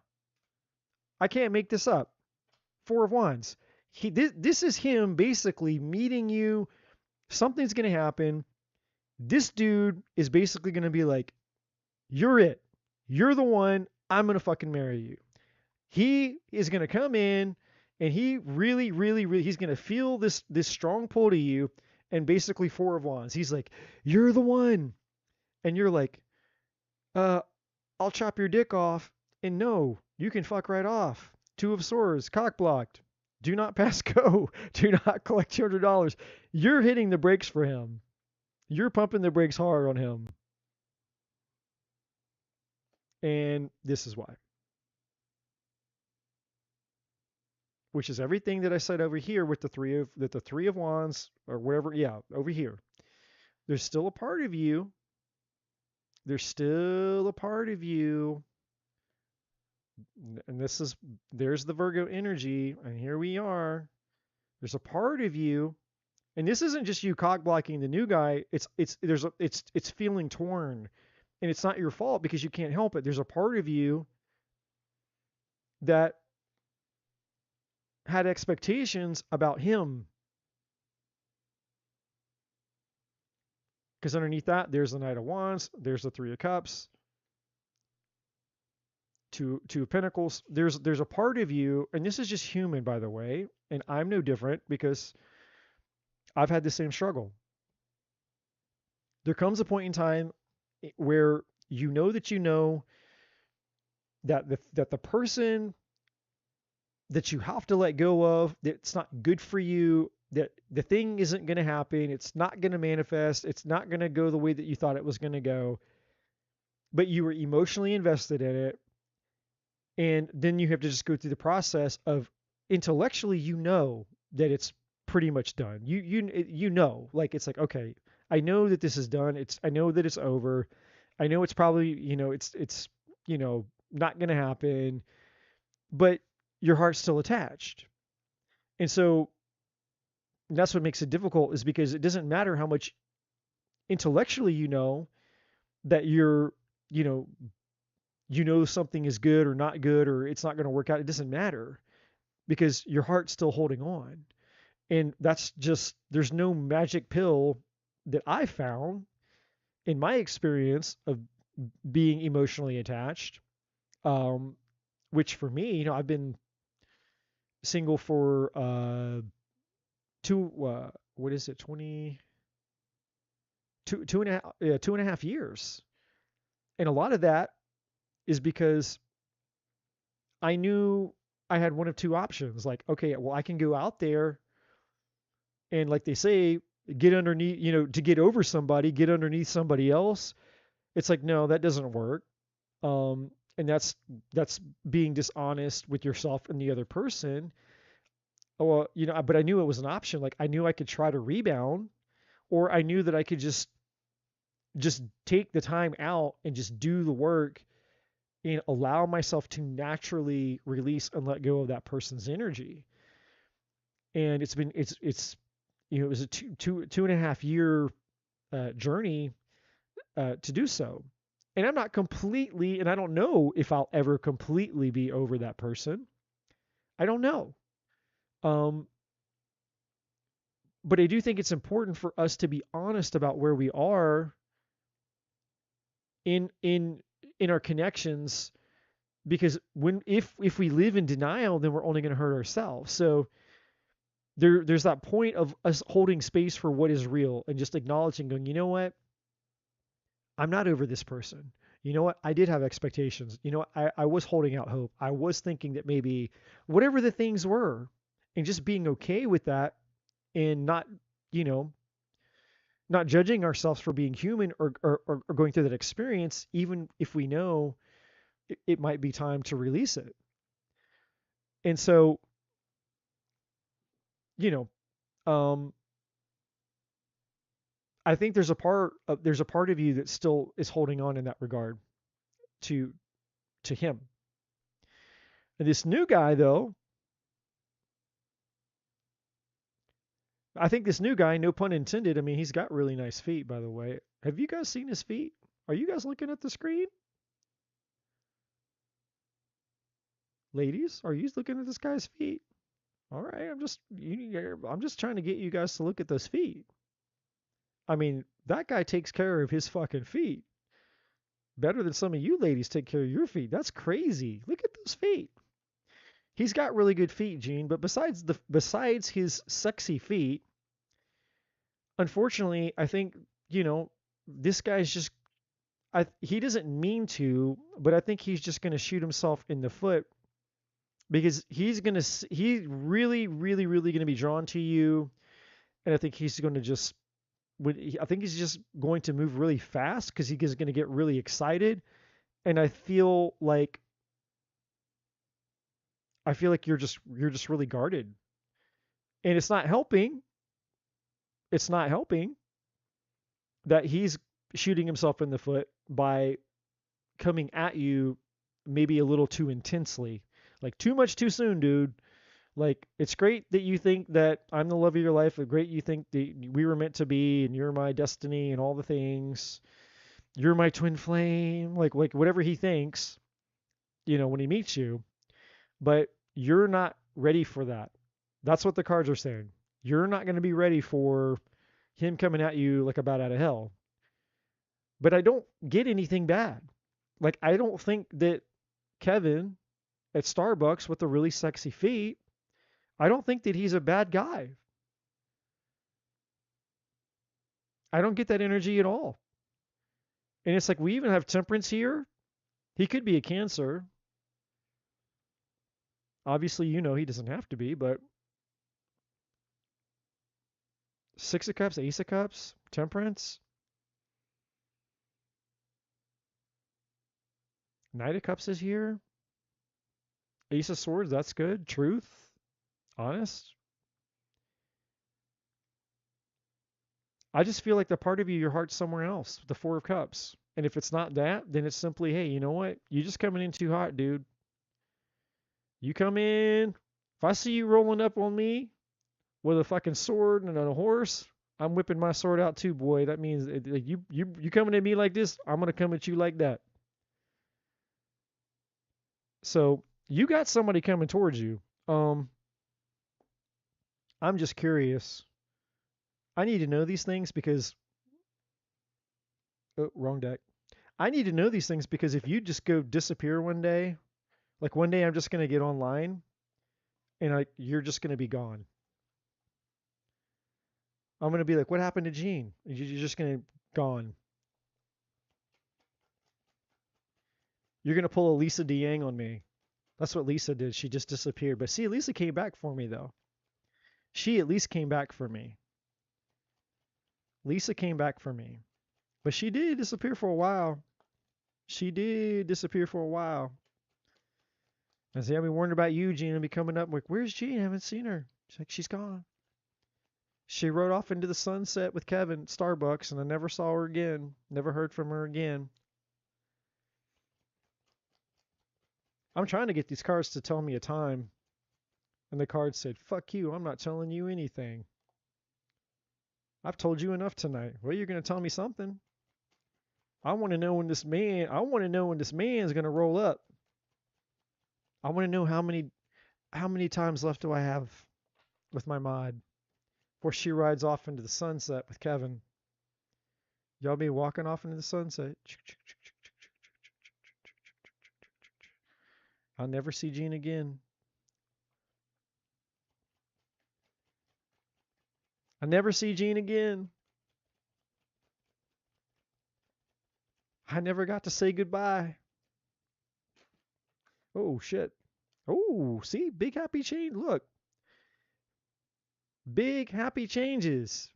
I can't make this up. 4 of Wands. This is him basically meeting you. Something's going to happen. This dude is basically going to be like, you're it. You're the one. I'm going to fucking marry you. He is going to come in, and he really, he's going to feel this strong pull to you, and basically 4 of Wands. He's like, you're the one. And you're like, I'll chop your dick off. And no, you can fuck right off. 2 of Swords, cock blocked. Do not pass go. Do not collect $200. You're hitting the brakes for him. You're pumping the brakes hard on him. And this is why. Which is everything that I said over here with the three of wands or wherever, yeah, over here. There's still a part of you. There's still a part of you. And there's the Virgo energy, and here we are. There's a part of you, and this isn't just you cock blocking the new guy. It's feeling torn, and it's not your fault because you can't help it. There's a part of you that had expectations about him. Because underneath that, there's the Knight of Wands, there's the Three of Cups, Two of Pentacles. There's a part of you, and this is just human, by the way, and I'm no different because I've had the same struggle. There comes a point in time where you know that the person that you have to let go of, that's not good for you, that the thing isn't going to happen, it's not going to manifest, it's not going to go the way that you thought it was going to go, but you were emotionally invested in it. And then you have to just go through the process of intellectually, you know that it's pretty much done. You know, like it's like, okay, I know that this is done. I know that it's over. I know it's probably, it's not going to happen, but your heart's still attached. And so that's what makes it difficult, is because it doesn't matter how much intellectually you know that something is good or not good, or it's not going to work out. It doesn't matter because your heart's still holding on. And there's no magic pill that I found in my experience of being emotionally attached. Which for me, I've been single for 2.5 years. And a lot of that is because I knew I had one of two options. Like, okay, well, I can go out there and, like they say, get underneath, to get over somebody, get underneath somebody else. It's like, no, that doesn't work. And that's being dishonest with yourself and the other person. Well, but I knew it was an option. Like, I knew I could try to rebound, or I knew that I could just take the time out and just do the work and allow myself to naturally release and let go of that person's energy. And it was a 2.5 year journey to do so. And I'm not completely, and I don't know if I'll ever completely be over that person. I don't know. But I do think it's important for us to be honest about where we are in our connections, because if we live in denial, then we're only going to hurt ourselves. So there's that point of us holding space for what is real and just acknowledging, going, you know what? I'm not over this person. You know what? I did have expectations. You know what? I was holding out hope. I was thinking that maybe whatever the things were, and just being okay with that, and not judging ourselves for being human or going through that experience, even if we know it might be time to release it. And so, I think there's a part of you that still is holding on in that regard to him. And this new guy, though, I think this new guy, no pun intended, I mean, he's got really nice feet, by the way. Have you guys seen his feet? Are you guys looking at the screen? Ladies, are you looking at this guy's feet? All right, I'm just trying to get you guys to look at those feet. I mean, that guy takes care of his fucking feet better than some of you ladies take care of your feet. That's crazy. Look at those feet. He's got really good feet, Gene, but besides his sexy feet, unfortunately, I think, this guy's just, he doesn't mean to, but I think he's just going to shoot himself in the foot, because he's really, really, really going to be drawn to you. And I think he's going to just, I think he's just going to move really fast, because he's going to get really excited. And I feel like you're just really guarded. And it's not helping. It's not helping that he's shooting himself in the foot by coming at you maybe a little too intensely. Like too much too soon, dude. Like it's great that you think that I'm the love of your life. It's great you think that we were meant to be and you're my destiny and all the things. You're my twin flame. Like whatever he thinks, when he meets you. But you're not ready for that. That's what the cards are saying. You're not going to be ready for him coming at you like a bat out of hell. But I don't get anything bad. Like, I don't think that Kevin at Starbucks with the really sexy feet, I don't think that he's a bad guy. I don't get that energy at all. And it's like, we even have Temperance here. He could be a Cancer. Obviously, he doesn't have to be, but Six of Cups, Ace of Cups, Temperance. Knight of Cups is here. Ace of Swords, that's good. Truth. Honest. I just feel like the part of you, your heart's somewhere else. The Four of Cups. And if it's not that, then it's simply, hey, you know what? You're just coming in too hot, dude. You come in. If I see you rolling up on me with a fucking sword and a horse, I'm whipping my sword out too, boy. That means you coming at me like this, I'm going to come at you like that. So you got somebody coming towards you. I'm just curious. I need to know these things because wrong deck. I need to know these things because if you just go disappear one day, like one day I'm just going to get online and you're just going to be gone. I'm going to be like, what happened to Gene? You're just going to gone. You're going to pull a Lisa DeYang on me. That's what Lisa did. She just disappeared. But see, Lisa came back for me, though. She at least came back for me. Lisa came back for me. But she did disappear for a while. She did disappear for a while. I say, I've been wondering about you, Gene. I'll be coming up. I'm like, where's Gene? I haven't seen her. She's like, she's gone. She rode off into the sunset with Kevin at Starbucks, and I never saw her again. Never heard from her again. I'm trying to get these cards to tell me a time. And the card said, fuck you. I'm not telling you anything. I've told you enough tonight. Well, you're going to tell me something. I want to know when this man's going to roll up. I want to know how many times left do I have with my mod before she rides off into the sunset with Kevin. Y'all be walking off into the sunset. I'll never see Gene again. I never see Gene again. I never got to say goodbye. Oh, shit. Oh, see? Big happy change. Look. Big happy changes.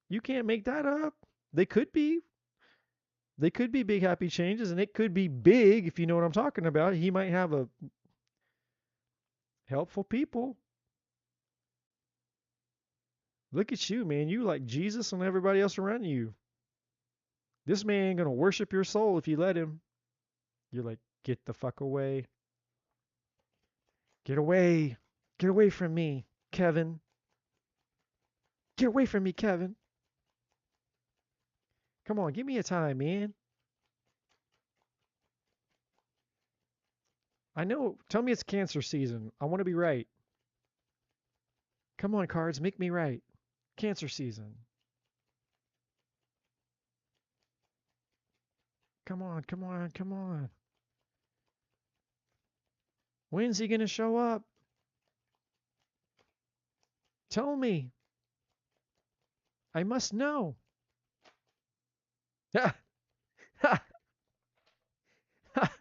You can't make that up. They could be. They could be big happy changes, and it could be big, if you know what I'm talking about. He might have a helpful people. Look at you, man. You like Jesus and everybody else around you. This man ain't going to worship your soul if you let him. You're like, get the fuck away. Get away. Get away from me, Kevin. Get away from me, Kevin. Come on, give me a time, man. I know. Tell me it's Cancer season. I want to be right. Come on, cards. Make me right. Cancer season. Come on, come on, come on. When's he going to show up? Tell me. I must know. Ha! Ha! Ha!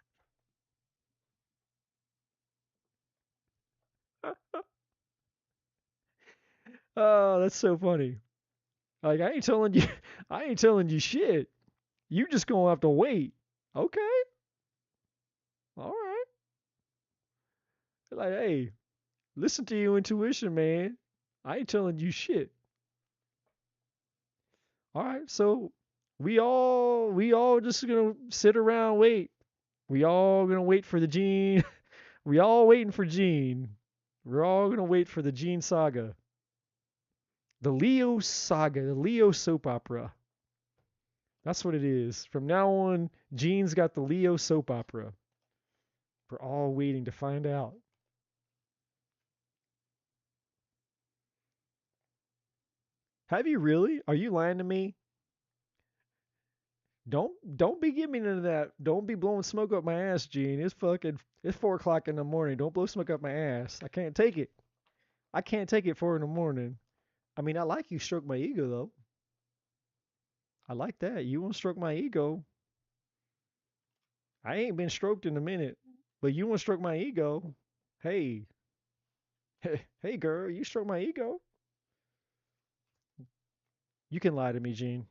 Oh, that's so funny. Like, I ain't telling you shit. You just gonna have to wait. Okay. All right. Like, hey, listen to your intuition, man. I ain't telling you shit. All right, so we all just gonna sit around wait. We all gonna wait for the Gene. We all waiting for Gene. We're all gonna wait for the Gene saga. The Leo saga, the Leo soap opera. That's what it is. From now on, Gene's got the Leo soap opera. We're all waiting to find out. Have you really? Are you lying to me? Don't be giving me none of that. Don't be blowing smoke up my ass, Gene. It's 4 o'clock in the morning. Don't blow smoke up my ass. I can't take it. I can't take it 4 in the morning. I mean, I like you stroke my ego though. I like that. You want to stroke my ego? I ain't been stroked in a minute, but you want to stroke my ego? Hey, hey, girl, you stroke my ego? You can lie to me, Gene.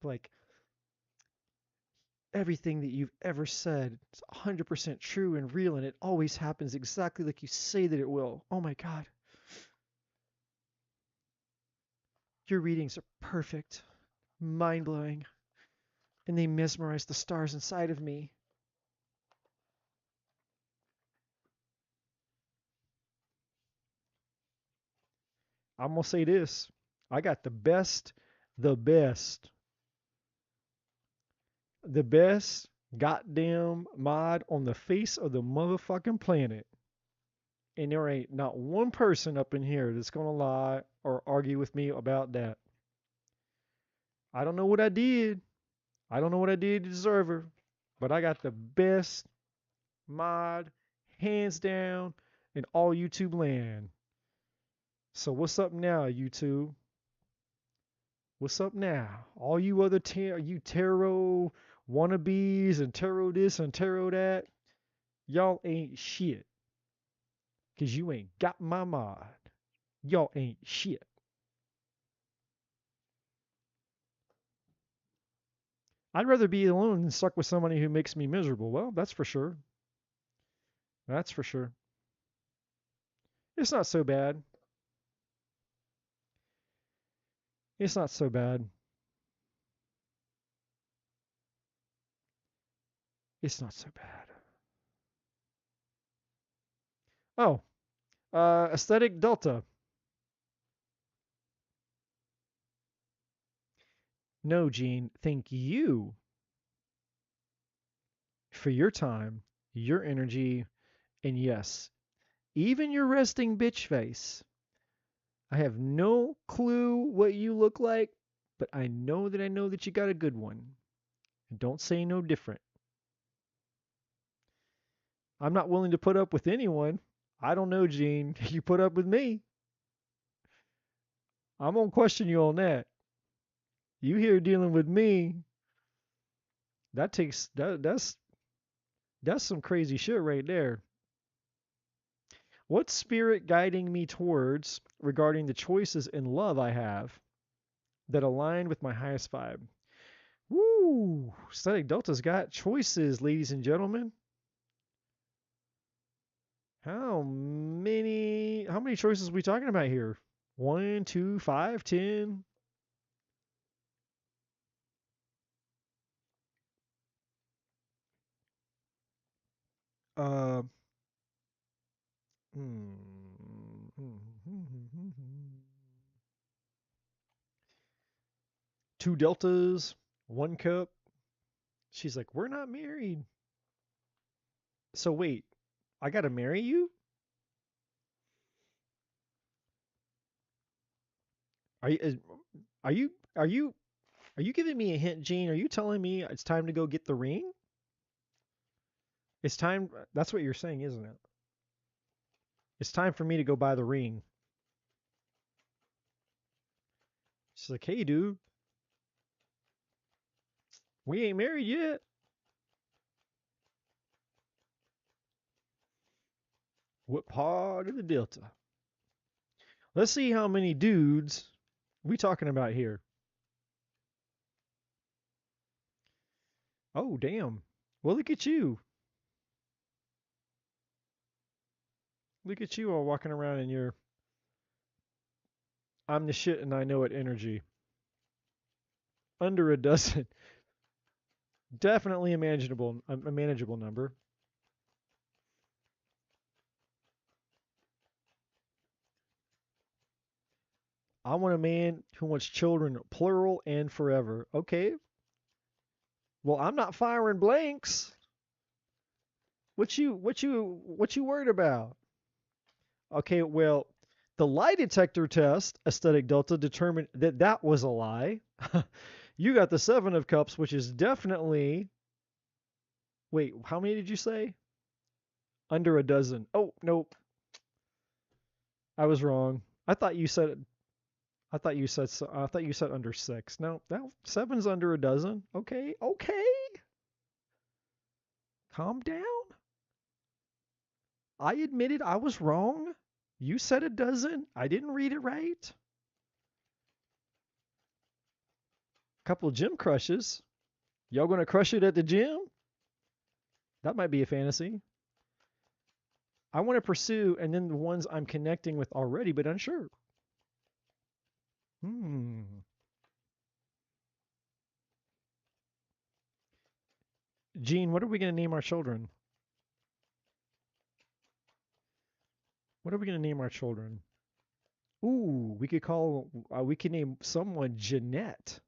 Like everything that you've ever said is 100% true and real, and it always happens exactly like you say that it will. Oh my God. Your readings are perfect, mind blowing, and they mesmerize the stars inside of me. I'm going to say this, I got the best, the best goddamn mod on the face of the motherfucking planet. And there ain't not one person up in here that's going to lie or argue with me about that. I don't know what I did. I don't know what I did to deserve her, but I got the best mod, hands down, in all YouTube land. So what's up now, YouTube? What's up now? All you other you tarot wannabes and tarot this and tarot that, y'all ain't shit. Cause you ain't got my mod. Y'all ain't shit. I'd rather be alone than stuck with somebody who makes me miserable. Well, that's for sure. That's for sure. It's not so bad. It's not so bad. It's not so bad. Oh, aesthetic delta. No, Gene, thank you for your time, your energy, and yes, even your resting bitch face. I have no clue what you look like, but I know that you got a good one. And don't say no different. I'm not willing to put up with anyone. I don't know, Gene. You put up with me. I'm gonna question you on that. You here dealing with me? That's some crazy shit right there. What's spirit guiding me towards regarding the choices in love I have that align with my highest vibe? Woo! Static Delta's got choices, ladies and gentlemen. How many choices are we talking about here? 1, 2, 5, 10? Uh, two deltas, one cup. She's like, we're not married. So wait, I gotta marry you? Are you? Are you? Are you? Are you giving me a hint, Gene? Are you telling me it's time to go get the ring? It's time. That's what you're saying, isn't it? It's time for me to go buy the ring. She's like, hey, dude, we ain't married yet. What part of the Delta? Let's see how many dudes we talking about here. Oh, damn. Well, look at you. Look at you all walking around in your I'm the shit and I know it energy. Under a dozen. Definitely a manageable number. I want a man who wants children plural and forever. Okay. Well, I'm not firing blanks. What you worried about? Okay, well, the lie detector test, aesthetic delta, determined that that was a lie. You got the 7 of cups, which is definitely. Wait, how many did you say? Under a dozen. Oh, nope. I was wrong. I thought you said under 6. No, that 7's under a dozen. Okay. Calm down. I admitted I was wrong. You said a dozen. I didn't read it right. Couple of gym crushes. Y'all gonna crush it at the gym? That might be a fantasy. I want to pursue, and then the ones I'm connecting with already, but unsure. Gene, what are we going to name our children? What are we going to name our children? Ooh, we could name someone Jeanette.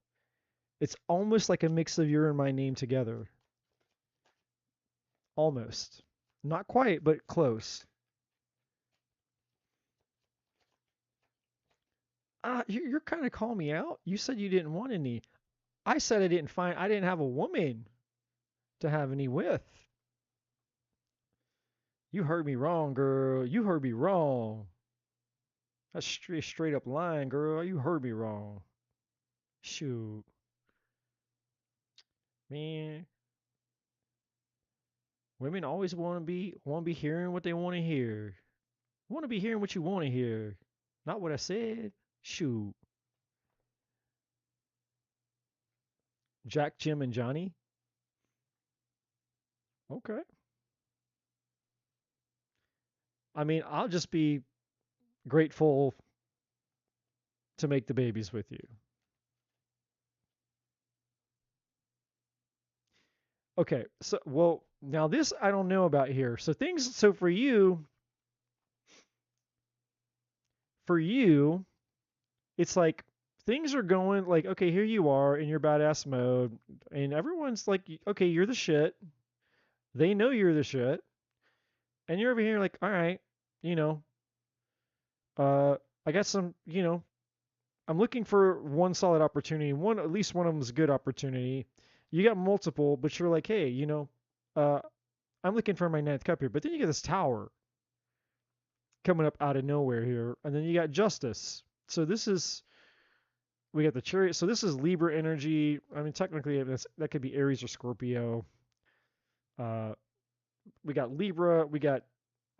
It's almost like a mix of your and my name together. Almost. Not quite, but close. You're kind of calling me out. You said you didn't want any. I said I didn't have a woman to have any with. You heard me wrong, girl. You heard me wrong. That's straight up lying, girl. You heard me wrong. Shoot. Man. Women always want to be hearing what they want to hear. Want to be hearing what you want to hear. Not what I said. Shoot. Jack, Jim, and Johnny. Okay. I mean, I'll just be grateful to make the babies with you. Okay, so well, now this I don't know about here. So for you, it's like things are going like, okay, here you are in your badass mode, and everyone's like, okay, you're the shit. They know you're the shit, and you're over here like, all right, you know, I got some, I'm looking for one solid opportunity. At least one of them is a good opportunity. You got multiple, but you're like, hey, I'm looking for my 9th cup here. But then you get this tower coming up out of nowhere here, and then you got justice. So we got the chariot. So this is Libra energy. I mean, technically, that could be Aries or Scorpio. We got Libra. We got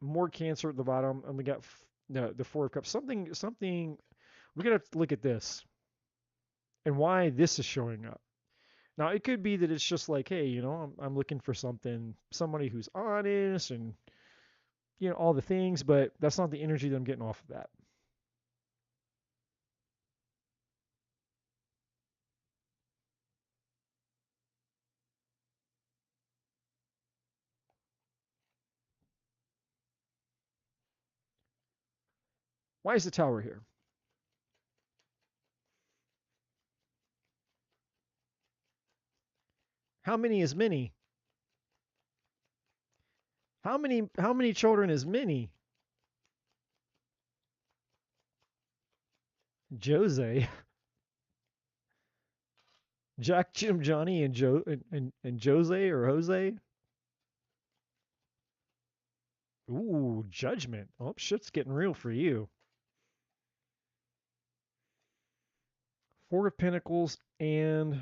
more Cancer at the bottom, and we got the 4 of cups. Something. We're gonna have to look at this and why this is showing up. Now it could be that it's just like, hey, I'm looking for somebody who's honest and all the things, but that's not the energy that I'm getting off of that. Why is the tower here? How many is many? How many children is many? Jose. Jack, Jim, Johnny, and Jose or Jose. Ooh, judgment. Oh, shit's getting real for you. 4 of Pentacles and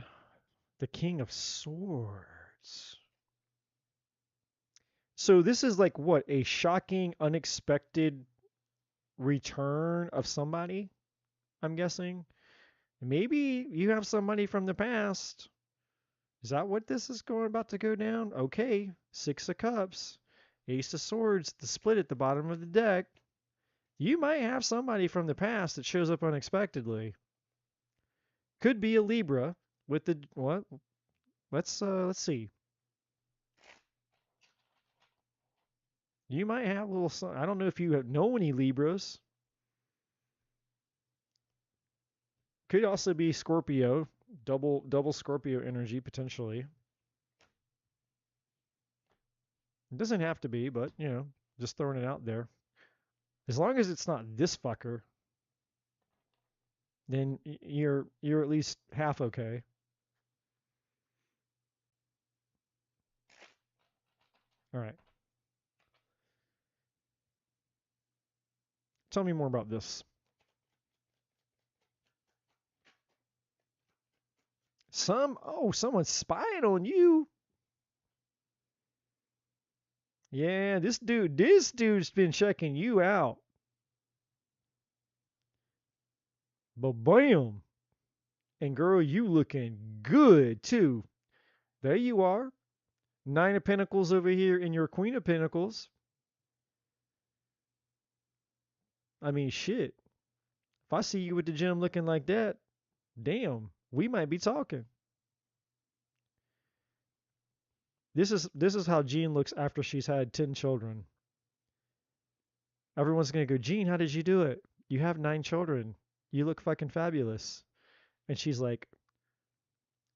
the King of Swords. So this is like what? A shocking, unexpected return of somebody, I'm guessing. Maybe you have somebody from the past. Is that what this is about to go down? Okay, 6 of Cups, Ace of Swords, the split at the bottom of the deck. You might have somebody from the past that shows up unexpectedly. Could be a Libra with the what? Let's see. You might have a little. I don't know if you know any Libras. Could also be Scorpio, double Scorpio energy potentially. It doesn't have to be, but just throwing it out there. As long as it's not this fucker, then you're at least half okay. All right. Tell me more about this. Someone's spying on you. Yeah, this dude's been checking you out. But bam. And girl, you looking good too. There you are. 9 of Pentacles over here and your Queen of Pentacles. I mean, shit. If I see you at the gym looking like that, damn, we might be talking. This is how Jean looks after she's had 10 children. Everyone's gonna go, Jean, how did you do it? You have 9 children. You look fucking fabulous. And she's like,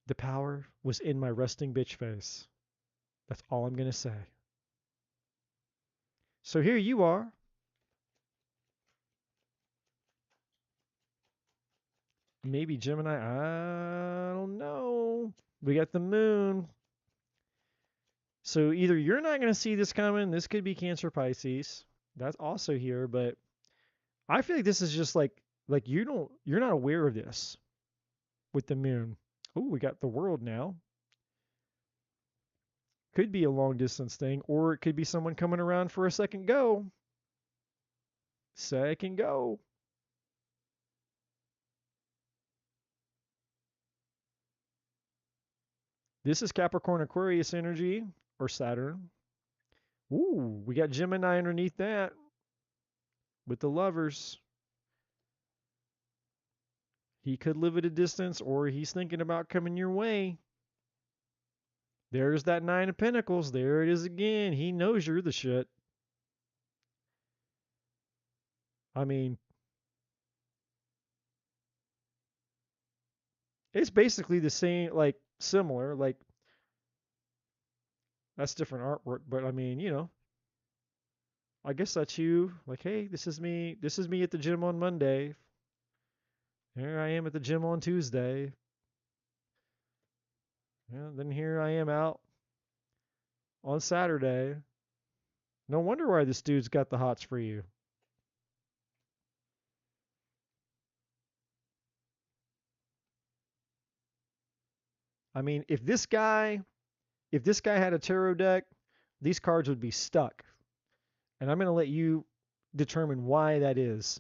the power was in my resting bitch face. That's all I'm gonna say. So here you are. Maybe Gemini. I don't know. We got the moon. So either you're not going to see this coming. This could be Cancer, Pisces. That's also here. But I feel like this is just like you're not aware of this with the moon. Oh, we got the world now. Could be a long distance thing, or it could be someone coming around for a second go. Second go. This is Capricorn Aquarius energy or Saturn. Ooh, we got Gemini underneath that with the lovers. He could live at a distance or he's thinking about coming your way. There's that 9 of Pentacles. There it is again. He knows you're the shit. I mean, it's basically the same, like similar, like that's different artwork, but I mean, I guess that's you. Like, hey, this is me. This is me at the gym on Monday. Here I am at the gym on Tuesday. Yeah, then here I am out on Saturday. No wonder why this dude's got the hots for you. I mean, if this guy had a tarot deck, these cards would be stuck. And I'm going to let you determine why that is.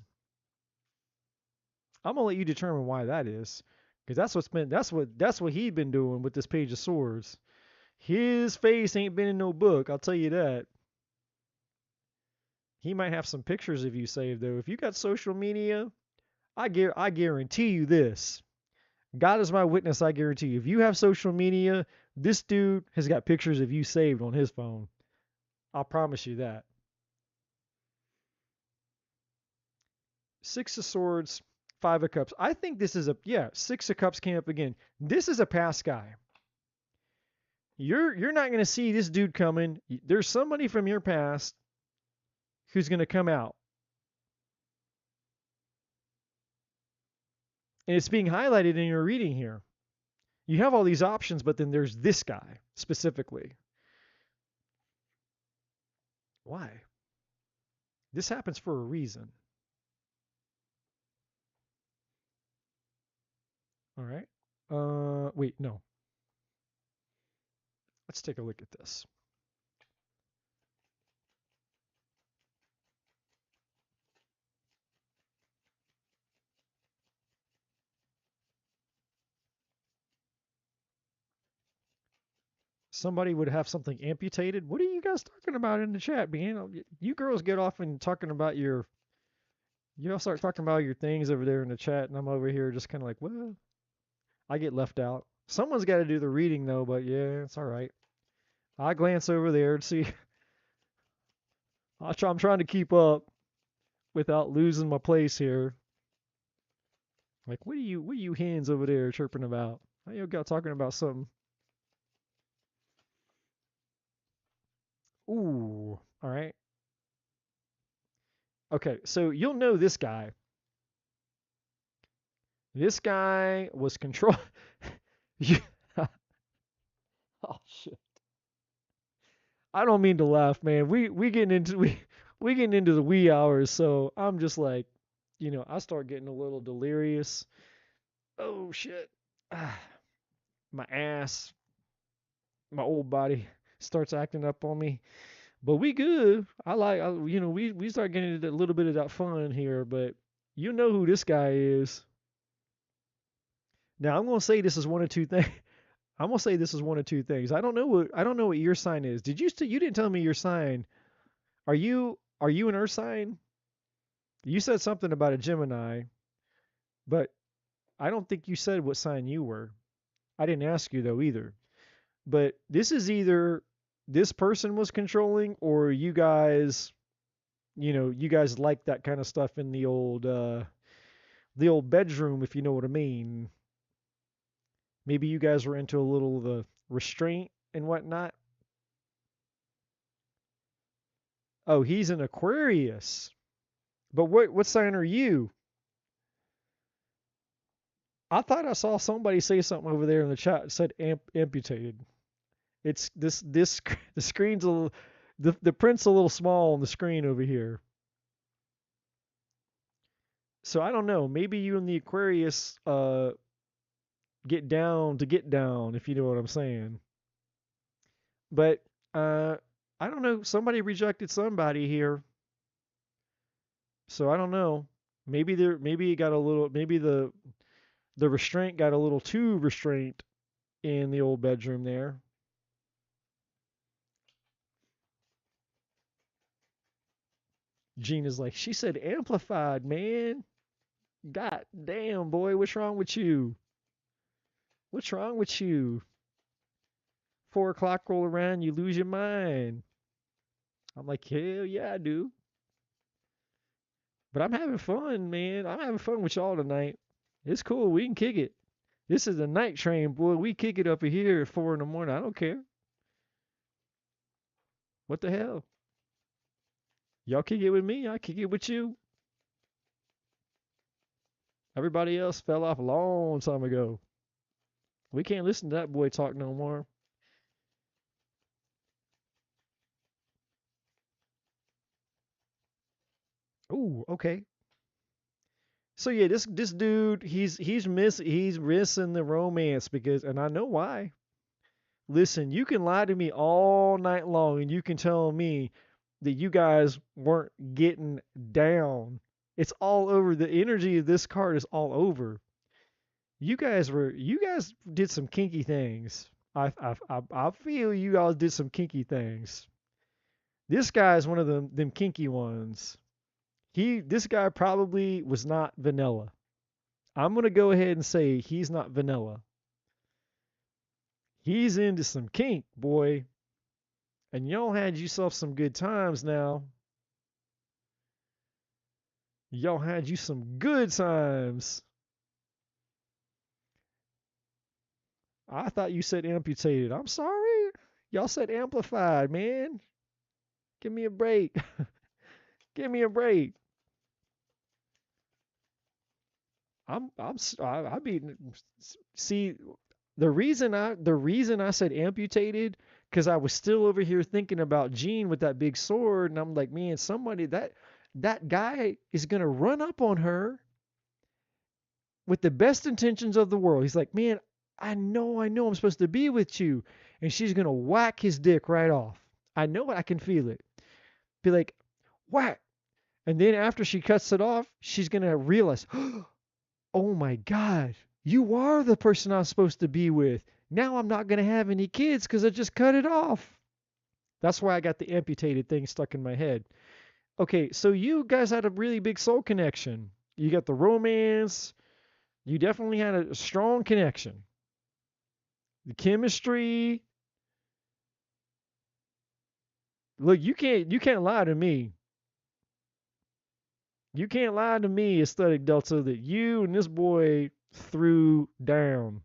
I'm going to let you determine why that is. Because that's what he'd been doing with this Page of Swords. His face ain't been in no book, I'll tell you that. He might have some pictures of you saved though. If you got social media, I guarantee you this. God is my witness, I guarantee you. If you have social media, this dude has got pictures of you saved on his phone. I'll promise you that. 6 of Swords, 5 of Cups. I think this is 6 of Cups came up again. This is a past guy. You're not going to see this dude coming. There's somebody from your past who's going to come out. And it's being highlighted in your reading here. You have all these options, but then there's this guy specifically. Why? This happens for a reason. All right. Wait, no. Let's take a look at this. somebody would have something amputated. What are you guys talking about in the chat, man? You girls get off and talking about you all start talking about your things over there in the chat, and I'm over here just kind of like, well, I get left out. Someone's got to do the reading though, but yeah, it's all right. I glance over there and see. I'm trying to keep up without losing my place here. Like, what are you hens over there chirping about? How you got talking about something? Ooh, all right. Okay, so you'll know this guy. This guy was control. Oh shit! I don't mean to laugh, man. We getting into we getting into the wee hours, so I'm just like, I start getting a little delirious. Oh shit! My ass, my old body starts acting up on me. But we good. We start getting into a little bit of that fun here, but you know who this guy is. Now I'm gonna say this is one of two things. I'm gonna say this is one of two things. I don't know what your sign is. You didn't tell me your sign. Are you an Earth sign? You said something about a Gemini, but I don't think you said what sign you were. I didn't ask you though either. But this is either this person was controlling or you guys like that kind of stuff in the old bedroom, if you know what I mean. Maybe you guys were into a little of the restraint and whatnot. Oh, he's an Aquarius. But what sign are you? I thought I saw somebody say something over there in the chat that said amputated. It's this the screen's a little, the print's a little small on the screen over here. So I don't know. Maybe you and the Aquarius get down, if you know what I'm saying. But I don't know. Somebody rejected somebody here. So I don't know. Maybe it got a little, maybe the restraint got a little too restrained in the old bedroom there. Gina's like, she said amplified, man. God damn, boy, what's wrong with you? What's wrong with you? 4 o'clock roll around, you lose your mind. I'm like, hell yeah, I do. But I'm having fun, man. I'm having fun with y'all tonight. It's cool. We can kick it. This is the night train, boy. We kick it up here at 4 in the morning. I don't care. What the hell? Y'all kick it with me. I kick it with you. Everybody else fell off a long time ago. We can't listen to that boy talk no more. Ooh, okay. So yeah, this dude, he's missing the romance because, and I know why. Listen, you can lie to me all night long and you can tell me that you guys weren't getting down. It's all over. The energy of this card is all over. You guys did some kinky things. I feel you guys did some kinky things. This guy's one of them kinky ones. This guy probably was not vanilla. I'm gonna go ahead and say he's not vanilla. He's into some kink, boy. And y'all had yourself some good times now. Y'all had you some good times. I thought you said amputated. I'm sorry. Y'all said amplified, man. Give me a break. Give me a break. I mean, see, the reason I said amputated, because I was still over here thinking about Gene with that big sword, and I'm like, man, somebody that guy is gonna run up on her with the best intentions of the world. He's like, man, I know I'm supposed to be with you, and she's gonna whack his dick right off. I know it. I can feel it. Be like, whack. And then after she cuts it off, she's gonna realize, oh my God, you are the person I'm supposed to be with. Now I'm not going to have any kids because I just cut it off. That's why I got the amputated thing stuck in my head. Okay, so you guys had a really big soul connection. You got the romance. You definitely had a strong connection. The chemistry. Look, you can't lie to me. You can't lie to me, Aesthetic Delta, that you and this boy threw down.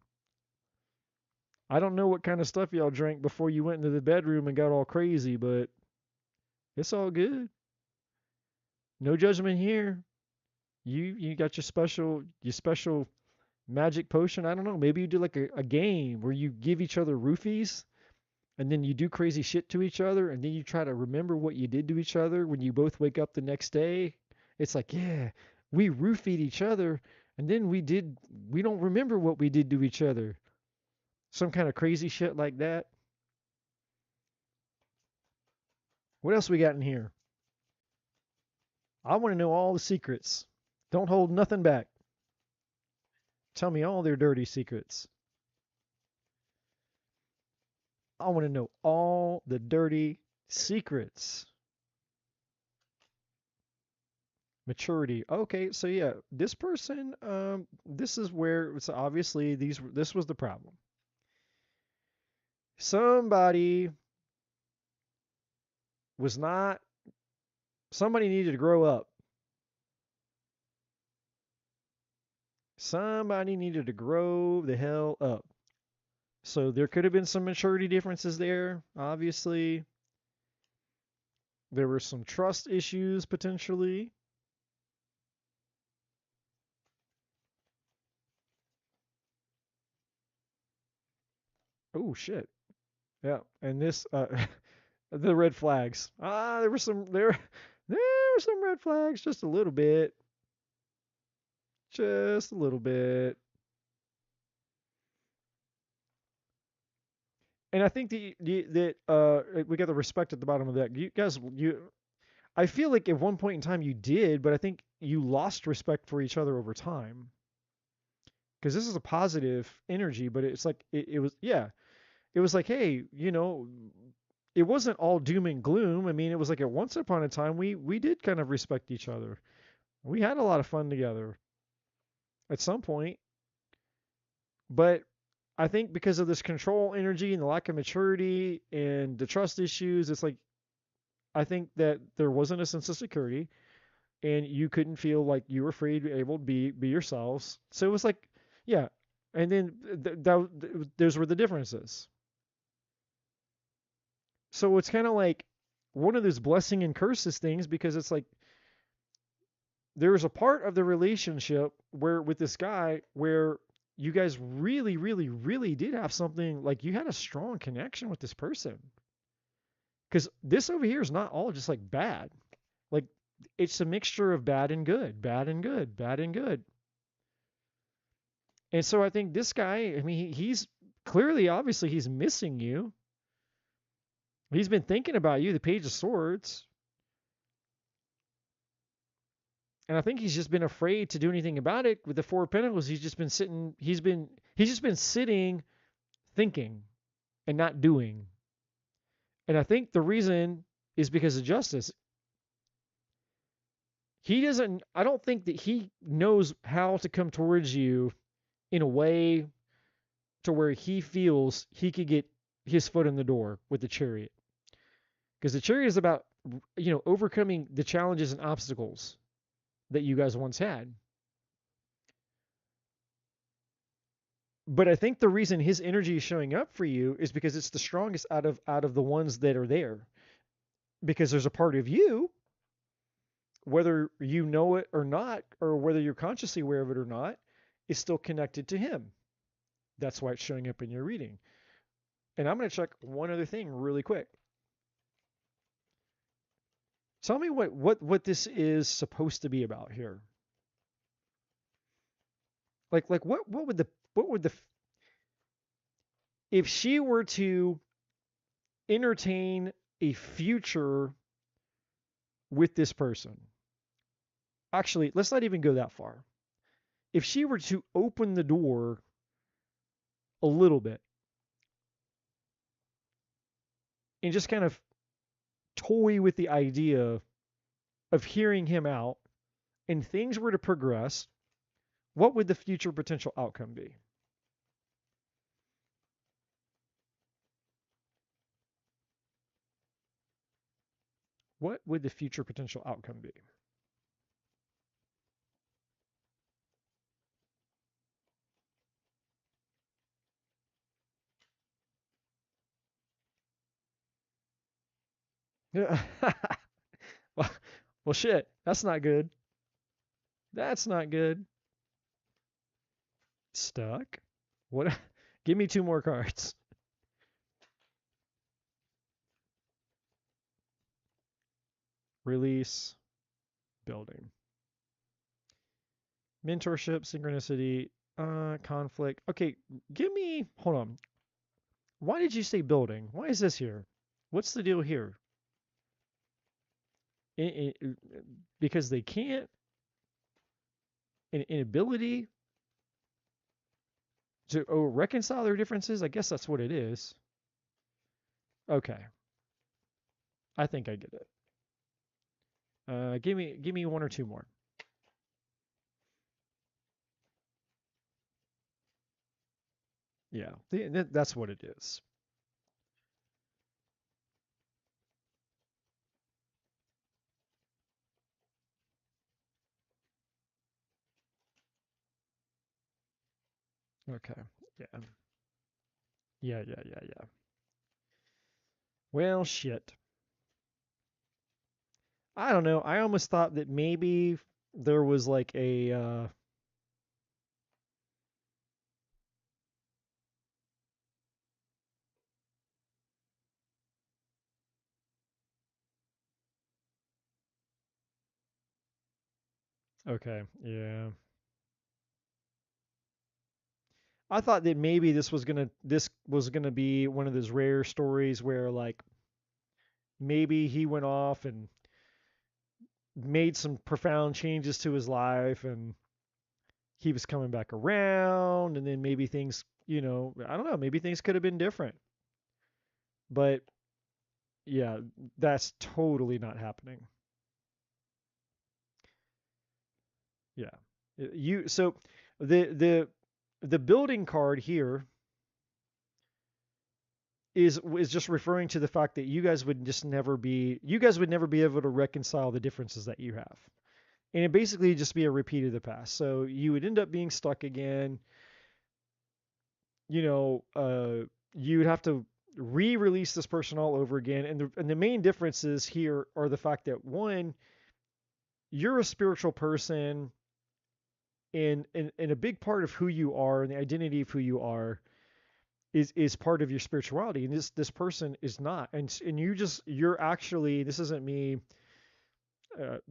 I don't know what kind of stuff y'all drank before you went into the bedroom and got all crazy, but it's all good. No judgment here. You got your special magic potion. I don't know. Maybe you do like a game where you give each other roofies and then you do crazy shit to each other and then you try to remember what you did to each other when you both wake up the next day. It's like, yeah, we roofied each other and then we don't remember what we did to each other. Some kind of crazy shit like that. What else we got in here? I want to know all the secrets. Don't hold nothing back. Tell me all their dirty secrets. I want to know all the dirty secrets. Maturity. Okay, so yeah, this person, this is where it's obviously this was the problem. Somebody needed to grow up. Somebody needed to grow the hell up. So there could have been some maturity differences there, obviously. There were some trust issues potentially. Oh shit. Yeah, and this the red flags. There were some red flags, just a little bit. Just a little bit. And I think that we got the respect at the bottom of that. You guys, I feel like at one point in time you did, but I think you lost respect for each other over time. Because this is a positive energy, but it's like it was, yeah, it was like, hey, it wasn't all doom and gloom. I mean, it was like at once upon a time we did kind of respect each other. We had a lot of fun together at some point, but I think because of this control energy and the lack of maturity and the trust issues, it's like I think that there wasn't a sense of security, and you couldn't feel like you were free to be able to be yourselves. So it was like, yeah, and then those were the differences. So it's kind of like one of those blessing and curses things because it's like there was a part of the relationship where with this guy where you guys really, really, really did have something like you had a strong connection with this person. Because this over here is not all just like bad. Like it's a mixture of bad and good, bad and good, bad and good. And so I think this guy, I mean, he's clearly, obviously, he's missing you. He's been thinking about you, the Page of Swords. And I think he's just been afraid to do anything about it. With the Four of Pentacles, he's just been sitting thinking and not doing. And I think the reason is because of justice. I don't think that he knows how to come towards you in a way to where he feels he could get his foot in the door with the Chariot. Because the Chariot is about, overcoming the challenges and obstacles that you guys once had. But I think the reason his energy is showing up for you is because it's the strongest out of the ones that are there. Because there's a part of you, whether you know it or not, or whether you're consciously aware of it or not, is still connected to him. That's why it's showing up in your reading. And I'm going to check one other thing really quick. Tell me what this is supposed to be about here. Like what would the if she were to entertain a future with this person? Actually, let's not even go that far. If she were to open the door a little bit, and just kind of toy with the idea of hearing him out and things were to progress, what would the future potential outcome be? What would the future potential outcome be? Yeah. well, well, shit. That's not good. That's not good. Stuck? What? Give me 2 more cards. Release. Building. Mentorship, synchronicity, conflict. Okay, give me. Hold on. Why did you say building? Why is this here? What's the deal here? Because they can't. An inability to reconcile their differences. I guess that's what it is. Okay. I think I get it. Give me 1 or 2 more. Yeah, that's what it is. Okay. Yeah. Yeah. Well, shit. I don't know. I almost thought that maybe there was like a okay, yeah. I thought that maybe this was gonna be one of those rare stories where like maybe he went off and made some profound changes to his life and he was coming back around and then maybe things, I don't know, maybe things could have been different. But yeah, that's totally not happening. Yeah. So the the building card here is just referring to the fact that you guys would never be able to reconcile the differences that you have. And it basically just be a repeat of the past. So you would end up being stuck again. You know, you would have to re-release this person all over again. And the main differences here are the fact that one, you're a spiritual person and a big part of who you are and the identity of who you are is part of your spirituality, and this person is not, and you're actually, this isn't me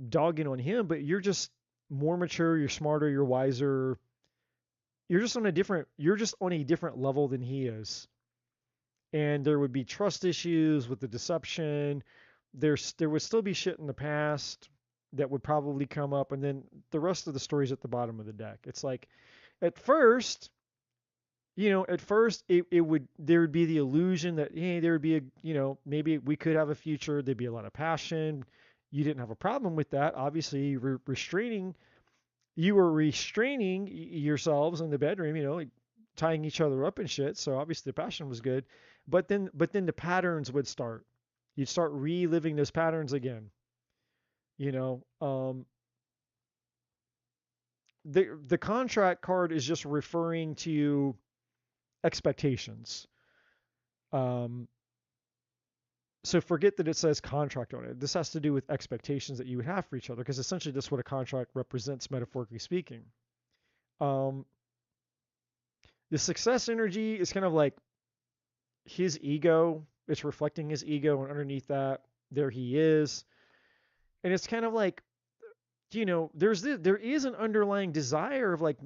dogging on him, but you're just more mature, you're smarter, you're wiser, you're just on a different level than he is, and there would be trust issues with the deception. There would still be shit in the past that would probably come up, and then the rest of the story's at the bottom of the deck. It's like at first, it would, there would be the illusion that, hey, there would be maybe we could have a future. There'd be a lot of passion. You didn't have a problem with that. Obviously, you were restraining yourselves in the bedroom, like tying each other up and shit. So obviously the passion was good, but then the patterns would start. You'd start reliving those patterns again. You know, the contract card is just referring to expectations. Um, so forget that it says contract on it. This has to do with expectations that you would have for each other, because essentially that's what a contract represents, metaphorically speaking. Um, the success energy is kind of like his ego. It's reflecting his ego, and underneath that, there he is. And it's kind of like, there is an underlying desire of like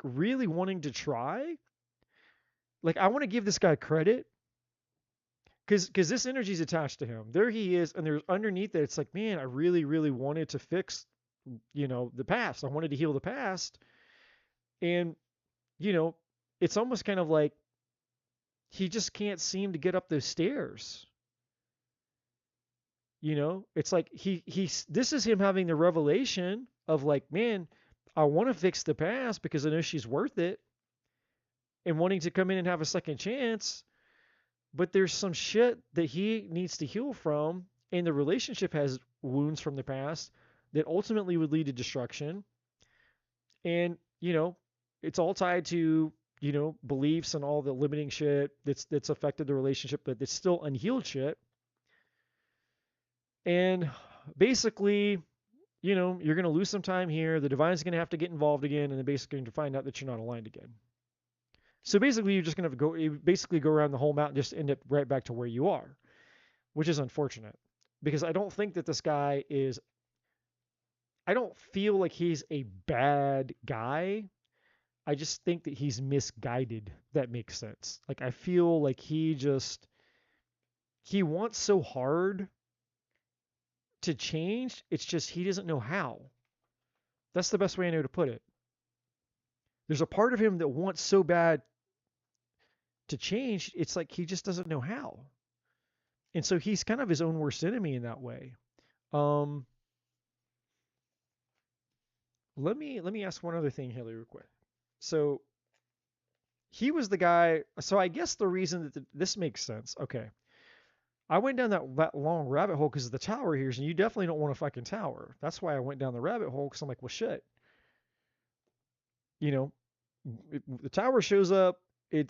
really wanting to try. Like, I want to give this guy credit because this energy is attached to him. There he is, and there's underneath it. It's like, man, I really, really wanted to fix, the past. I wanted to heal the past, and you know, it's almost kind of like he just can't seem to get up those stairs. You know, it's like this is him having the revelation of like, man, I want to fix the past because I know she's worth it and wanting to come in and have a second chance, but there's some shit that he needs to heal from, and the relationship has wounds from the past that ultimately would lead to destruction. And, you know, it's all tied to, you know, beliefs and all the limiting shit that's affected the relationship, but it's still unhealed shit. And basically, you know, you're going to lose some time here. The divine's going to have to get involved again, and then basically going to find out that you're not aligned again. So basically, you're just going to have to basically go around the whole mountain, just end up right back to where you are, which is unfortunate because I don't think that this guy is, I don't feel like he's a bad guy. I just think that he's misguided. That makes sense. Like, I feel like he wants so hard to change. It's just he doesn't know how. That's the best way I know to put it. There's a part of him that wants so bad to change. It's like he just doesn't know how. And so he's kind of his own worst enemy in that way. Let me ask one other thing, Haley, real quick. So he was the guy. So I guess the reason that this makes sense. Okay. I went down that long rabbit hole because of the tower here, and you definitely don't want a fucking tower. That's why I went down the rabbit hole, because I'm like, well, shit. You know, if the tower shows up,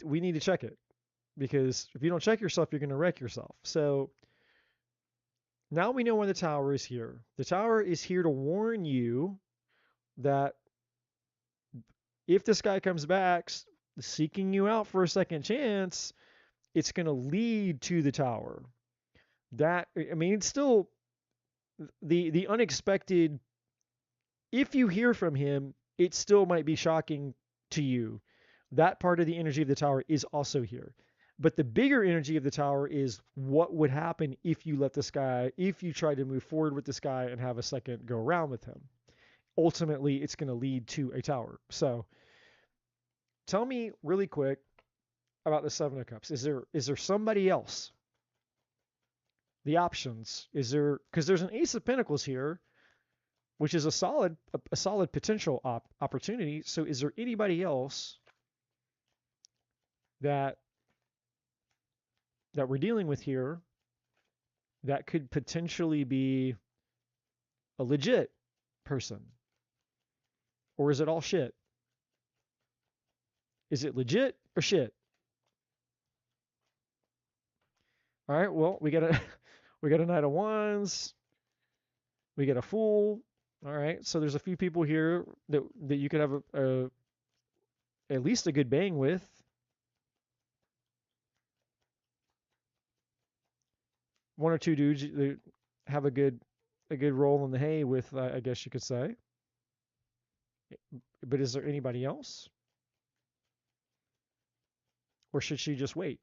we need to check it, because if you don't check yourself, you're going to wreck yourself. So now we know when the tower is here. The tower is here to warn you that if this guy comes back seeking you out for a second chance, it's going to lead to the tower. That, I mean, it's still the unexpected. If you hear from him, it still might be shocking to you. That part of the energy of the tower is also here. But the bigger energy of the tower is what would happen if you let this guy, if you try to move forward with this guy and have a second go around with him. Ultimately, it's going to lead to a tower. So tell me really quick about the Seven of Cups. Is there somebody else? The options. Is there, because there's an Ace of Pentacles here, which is a solid potential opportunity. So is there anybody else that we're dealing with here that could potentially be a legit person? Or is it all shit? Is it legit or shit? All right, well, we got a Knight of Wands. We get a Fool. All right, so there's a few people here that you could have at least a good bang with. One or two dudes that have a good roll in the hay with, I guess you could say. But is there anybody else? Or should she just wait?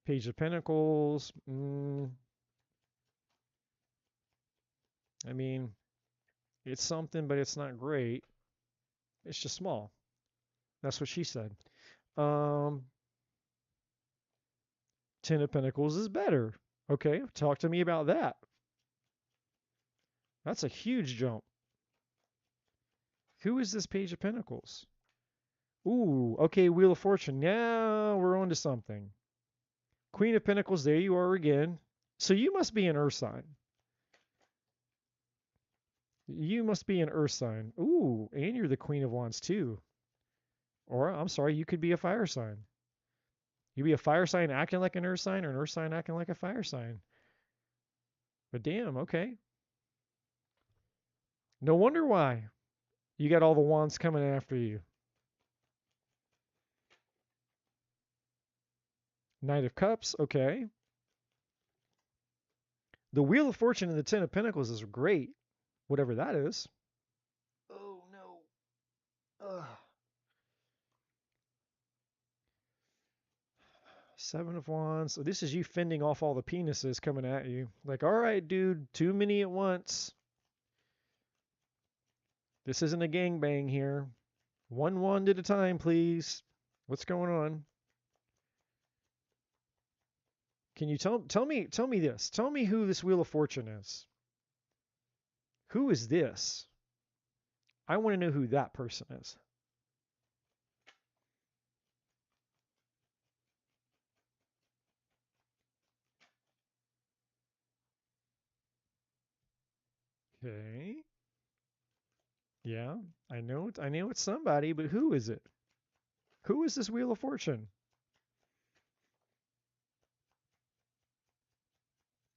Page of Pentacles. I mean, it's something, but it's not great. It's just small. That's what she said. Ten of Pentacles is better. Okay, talk to me about that. That's a huge jump. Who is this Page of Pentacles? Ooh, okay, Wheel of Fortune. Now we're on to something. Queen of Pentacles, there you are again. So you must be an Earth sign. You must be an Earth sign. Ooh, and you're the Queen of Wands too. Or, I'm sorry, you could be a fire sign. You be a fire sign acting like an Earth sign, or an Earth sign acting like a fire sign. But damn, okay. No wonder why you got all the wands coming after you. Knight of Cups, okay. The Wheel of Fortune and the Ten of Pentacles is great, whatever that is. Oh, no. Ugh. Seven of Wands. So this is you fending off all the penises coming at you. Like, all right, dude, too many at once. This isn't a gangbang here. One wand at a time, please. What's going on? Can you tell me this? Tell me who this Wheel of Fortune is. Who is this? I want to know who that person is. Okay. Yeah, I know it's somebody, but who is it? Who is this Wheel of Fortune?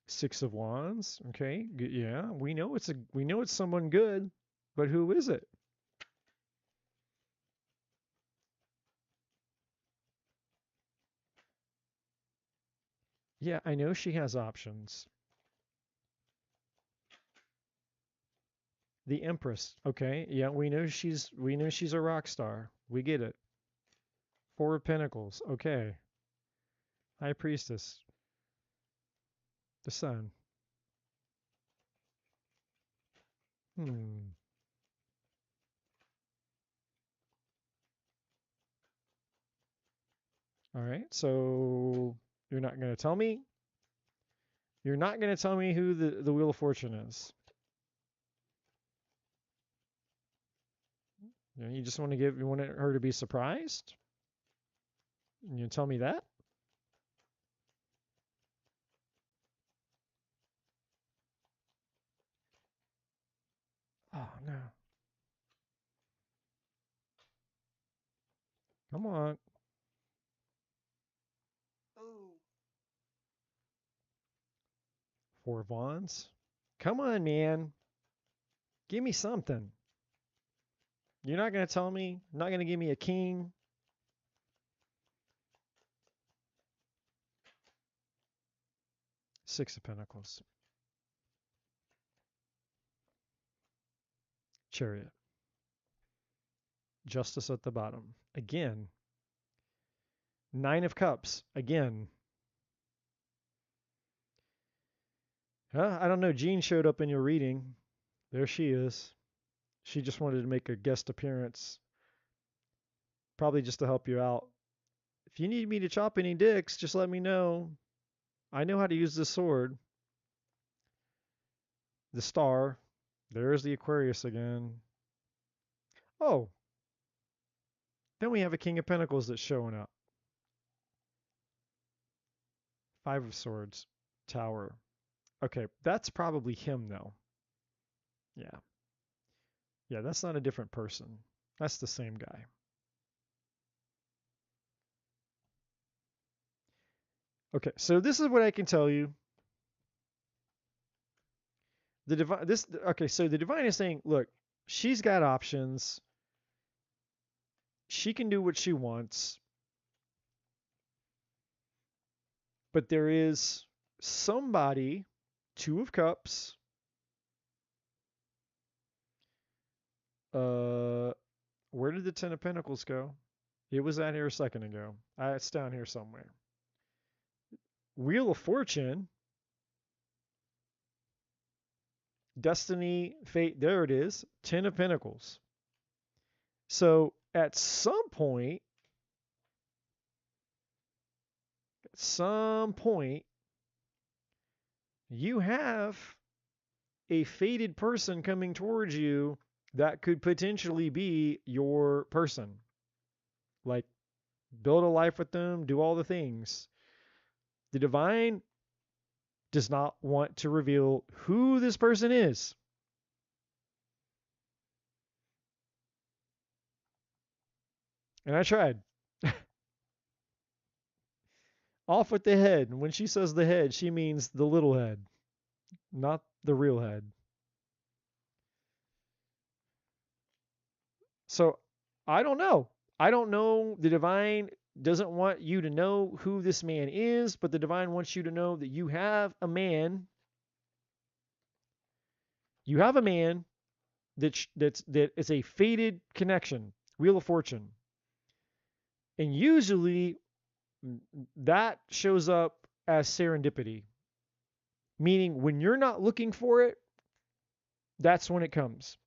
Six of Wands. Okay. Yeah, we know it's someone good, but who is it? Yeah, I know she has options. The Empress. Okay. Yeah, we know she's a rock star. We get it. Four of Pentacles. Okay. High Priestess. The Sun. Hmm. All right. So you're not going to tell me? You're not going to tell me who the Wheel of Fortune is. You just want her to be surprised? You tell me that? Oh no. Come on. Oh. Four of Wands. Come on, man. Give me something. You're not going to tell me? Not going to give me a king? Six of Pentacles. Chariot. Justice at the bottom. Again. Nine of Cups. Again. I don't know. Jean showed up in your reading. There she is. She just wanted to make a guest appearance. Probably just to help you out. If you need me to chop any dicks, just let me know. I know how to use this sword. The Star. There's the Aquarius again. Oh. Then we have a King of Pentacles that's showing up. Five of Swords. Tower. Okay, that's probably him though. Yeah. Yeah, that's not a different person. That's the same guy. Okay, so this is what I can tell you. So the divine is saying, look, she's got options. She can do what she wants. But there is somebody, Two of Cups. Where did the Ten of Pentacles go? It was out here a second ago. It's down here somewhere. Wheel of Fortune. Destiny, fate, there it is. Ten of Pentacles. So at some point, you have a fated person coming towards you that could potentially be your person. Like, build a life with them, do all the things. The divine does not want to reveal who this person is. And I tried. Off with the head. And when she says the head, she means the little head, not the real head. So I don't know. I don't know. The divine doesn't want you to know who this man is, but the divine wants you to know that you have a man. You have a man that is a fated connection, Wheel of Fortune. And usually that shows up as serendipity, meaning when you're not looking for it, that's when it comes.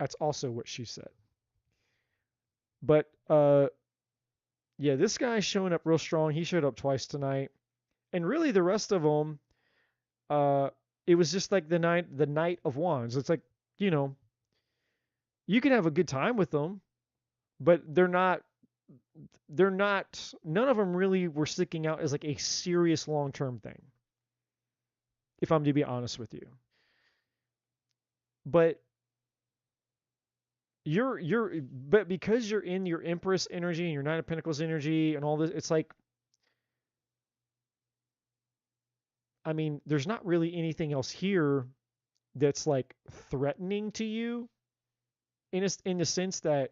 That's also what she said. But yeah, this guy's showing up real strong. He showed up twice tonight. And really the rest of them, it was just like the Knight of Wands. It's like, you know, you can have a good time with them, but none of them really were sticking out as like a serious long-term thing, if I'm to be honest with you. But but because you're in your Empress energy and your Nine of Pentacles energy and all this, it's like, I mean, there's not really anything else here that's like threatening to you in the sense that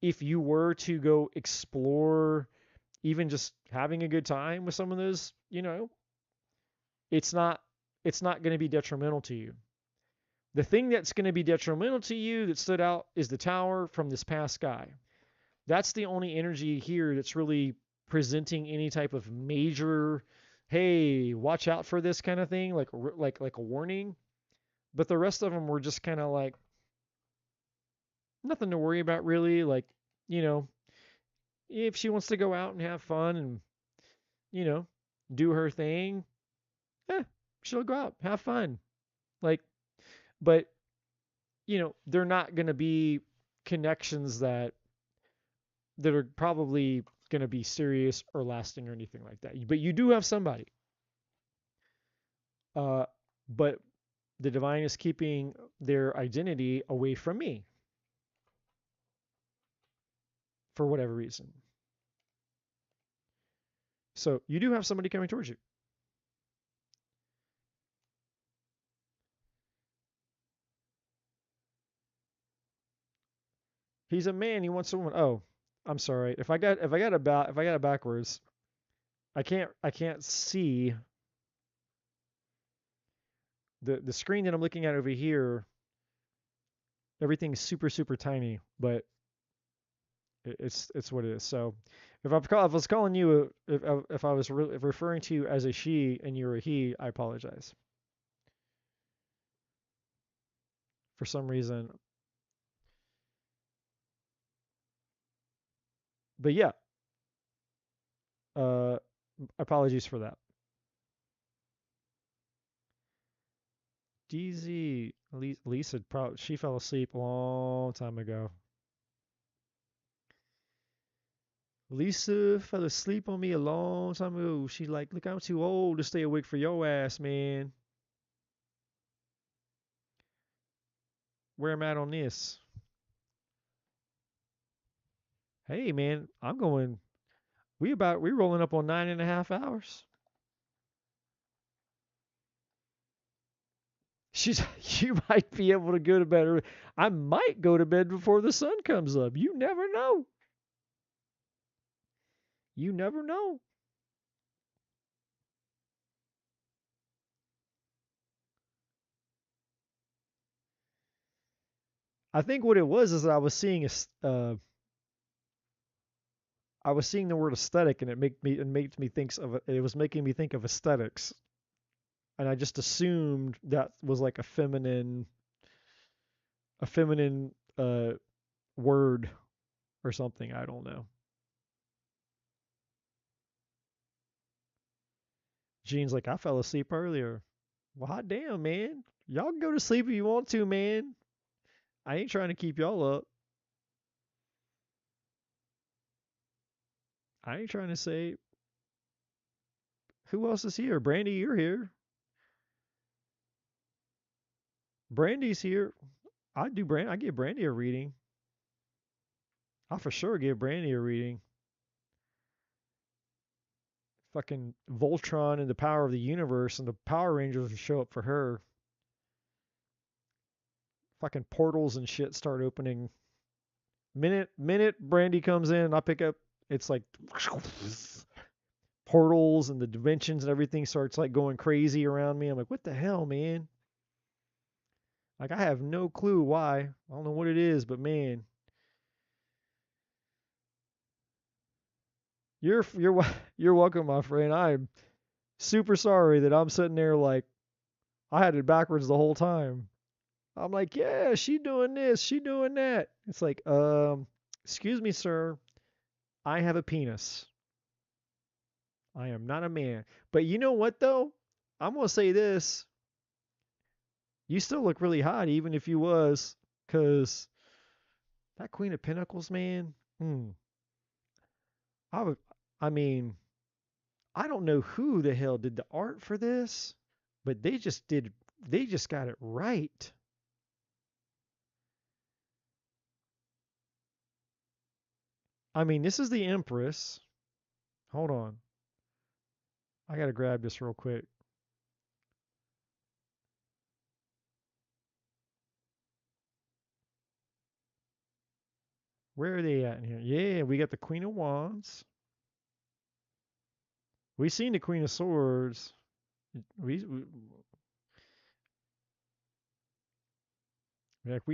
if you were to go explore even just having a good time with some of those, you know, it's not going to be detrimental to you. The thing that's going to be detrimental to you that stood out is the Tower from this past guy. That's the only energy here that's really presenting any type of major, hey, watch out for this kind of thing, like a warning. But the rest of them were just kind of like nothing to worry about really. Like, you know, if she wants to go out and have fun and, you know, do her thing, she'll go out, have fun. Like, but, you know, they're not going to be connections that are probably going to be serious or lasting or anything like that. But you do have somebody. But the divine is keeping their identity away from me for whatever reason. So you do have somebody coming towards you. He's a man. He wants a woman. Oh, I'm sorry. If I got it backwards, I can't see the screen that I'm looking at over here. Everything's super tiny, but it's what it is. So if I was calling you, if I was referring to you as a she and you're a he, I apologize. For some reason. But yeah. Apologies for that. DZ, Lisa, probably she fell asleep a long time ago. Lisa fell asleep on me a long time ago. She like, look, I'm too old to stay awake for your ass, man. Where am I at on this? Hey, man, I'm going. We rolling up on 9.5 hours. You might be able to go to bed early. I might go to bed before the sun comes up. You never know. You never know. I think what it was is that I was seeing the word aesthetic, and it was making me think of aesthetics, and I just assumed that was like a feminine word or something. I don't know. Jean's like, I fell asleep earlier. Well, hot damn, man. Y'all can go to sleep if you want to, man. I ain't trying to keep y'all up. I ain't trying to say. Who else is here? Brandy, you're here. Brandy's here. I give Brandy a reading. I'll for sure give Brandy a reading. Fucking Voltron and the power of the universe and the Power Rangers will show up for her. Fucking portals and shit start opening. Minute Brandy comes in, I pick up, it's like portals and the dimensions and everything starts like going crazy around me. I'm like, what the hell, man? Like, I have no clue why. I don't know what it is, but man. You're welcome, my friend. I'm super sorry that I'm sitting there like I had it backwards the whole time. I'm like, yeah, she doing this, she doing that. It's like, excuse me, sir. I have a penis. I am not a man. But you know what, though? I'm going to say this. You still look really hot, even if you was. Because that Queen of Pentacles, man. I would, I mean, I don't know who the hell did the art for this, but they just got it right. I mean, this is the Empress. Hold on. I got to grab this real quick. Where are they at in here? Yeah, we got the Queen of Wands. We seen the Queen of Swords. We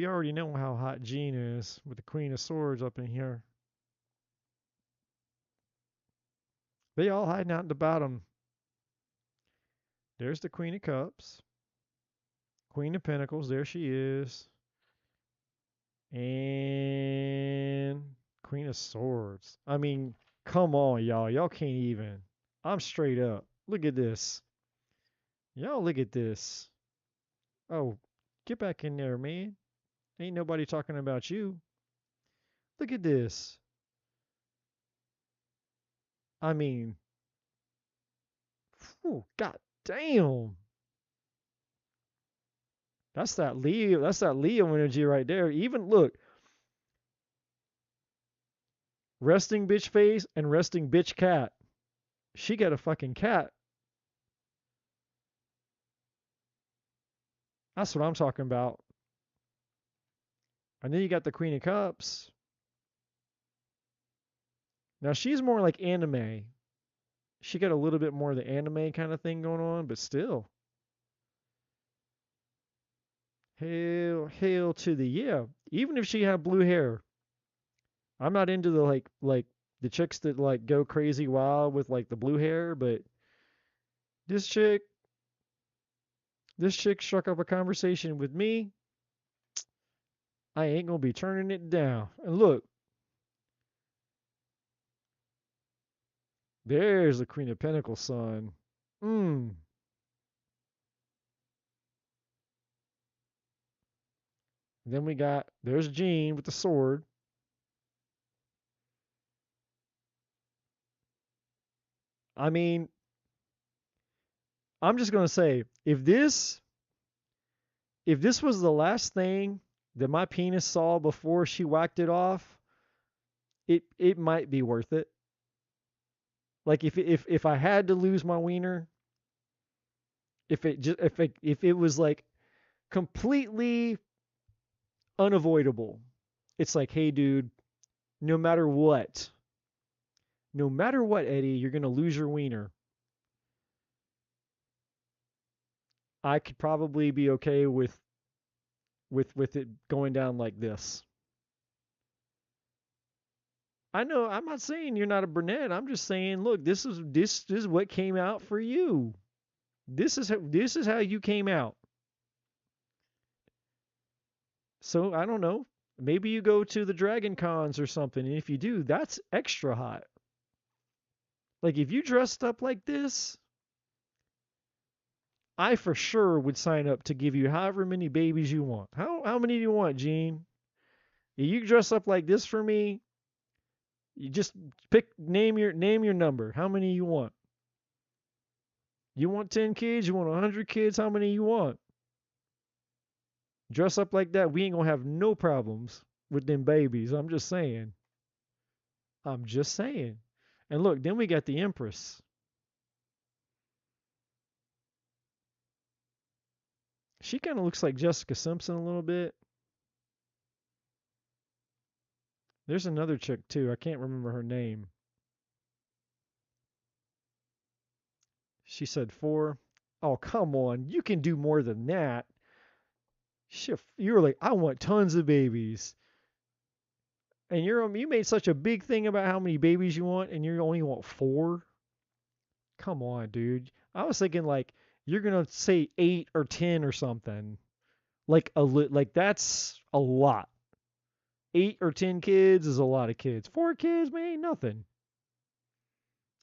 already know how hot Jean is with the Queen of Swords up in here. They all hiding out at the bottom. There's the Queen of Cups. Queen of Pentacles, there she is. And Queen of Swords. I mean, come on, y'all. Y'all can't even. I'm straight up. Look at this. Y'all look at this. Oh, get back in there, man. Ain't nobody talking about you. Look at this. I mean, whew, god damn. That's that Leo energy right there. Even look, resting bitch face and resting bitch cat. She got a fucking cat. That's what I'm talking about. And then you got the Queen of Cups. Now she's more like anime. She got a little bit more of the anime kind of thing going on, but still. Hail to the yeah. Even if she had blue hair, I'm not into the like the chicks that like go crazy wild with like the blue hair, but this chick struck up a conversation with me. I ain't gonna be turning it down. And look, there's the Queen of Pentacles, son. Then there's Jean with the sword. I mean, I'm just gonna say, if this was the last thing that my penis saw before she whacked it off, it might be worth it. Like if I had to lose my wiener, if it was like completely unavoidable, it's like, hey dude, no matter what, Eddie, you're gonna lose your wiener. I could probably be okay with it going down like this. I know I'm not saying you're not a brunette. I'm just saying, look, this is what came out for you. This is how you came out. So I don't know. Maybe you go to the Dragon Cons or something, and if you do, that's extra hot. Like if you dressed up like this, I for sure would sign up to give you however many babies you want. How many do you want, Gene? If you dress up like this for me, you just name your number. How many you want? You want 10 kids? You want 100 kids? How many you want? Dress up like that, we ain't gonna have no problems with them babies. I'm just saying. And look, then we got the Empress. She kind of looks like Jessica Simpson a little bit. There's another chick too. I can't remember her name. She said 4. Oh, come on. You can do more than that. You were like, I want tons of babies. And you made such a big thing about how many babies you want, and you only want 4? Come on, dude. I was thinking like you're gonna say 8 or 10 or something. Like that's a lot. 8 or 10 kids is a lot of kids. 4 kids, man, ain't nothing.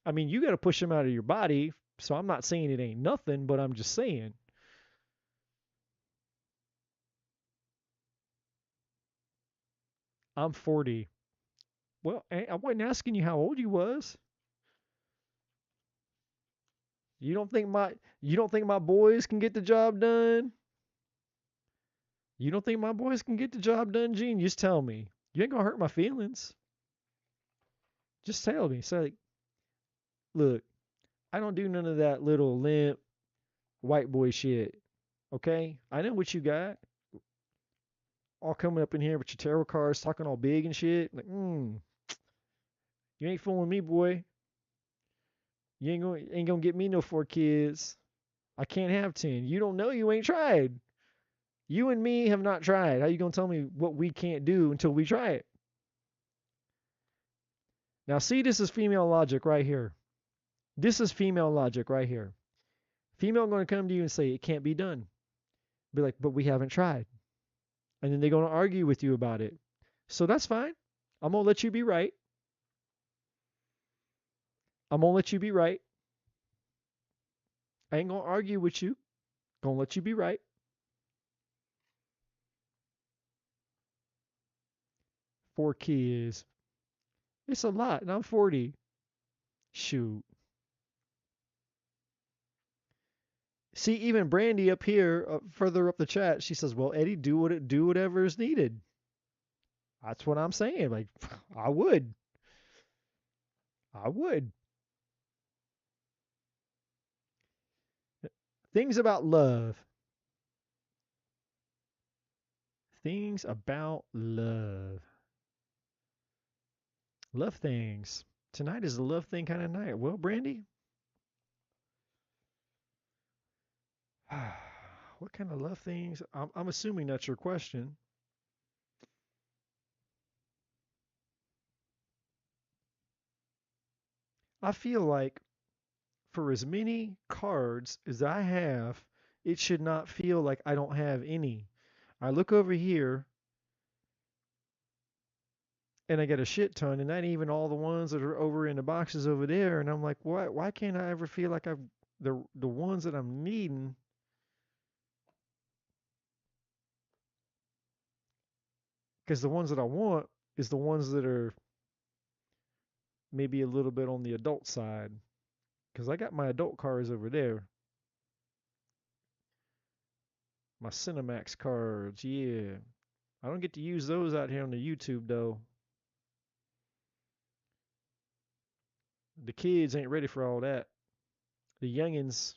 I mean, you got to push them out of your body. So I'm not saying it ain't nothing, but I'm just saying. I'm 40. Well, I wasn't asking you how old you was. You don't think my boys can get the job done? You don't think my boys can get the job done, Gene? Just tell me. You ain't gonna hurt my feelings. Just tell me. Say, look, I don't do none of that little limp white boy shit. Okay? I know what you got. All coming up in here with your tarot cards, talking all big and shit. Like, you ain't fooling me, boy. You ain't gonna get me no 4 kids. I can't have 10. You don't know, you ain't tried. You and me have not tried. How you gonna tell me what we can't do until we try it? Now see, this is female logic right here. This is female logic right here. Female gonna come to you and say it can't be done. Be like, but we haven't tried. And then they're gonna argue with you about it. So that's fine. I'm gonna let you be right. I'm gonna let you be right. I ain't gonna argue with you. Gonna let you be right. Four kids. It's a lot, and I'm 40. Shoot. See, even Brandy up here, further up the chat, she says, "Well, Eddie, do whatever is needed." That's what I'm saying. Like, I would. Things about love. Things about love. Love things. Tonight is a love thing kind of night. Well, Brandy, what kind of love things? I'm assuming that's your question. I feel like for as many cards as I have, it should not feel like I don't have any. I look over here and I get a shit ton, and not even all the ones that are over in the boxes over there. And I'm like, why can't I ever feel like I've the ones that I'm needing? Because the ones that I want is the ones that are maybe a little bit on the adult side. Because I got my adult cards over there. My Cinemax cards, yeah. I don't get to use those out here on the YouTube though. The kids ain't ready for all that. The youngins,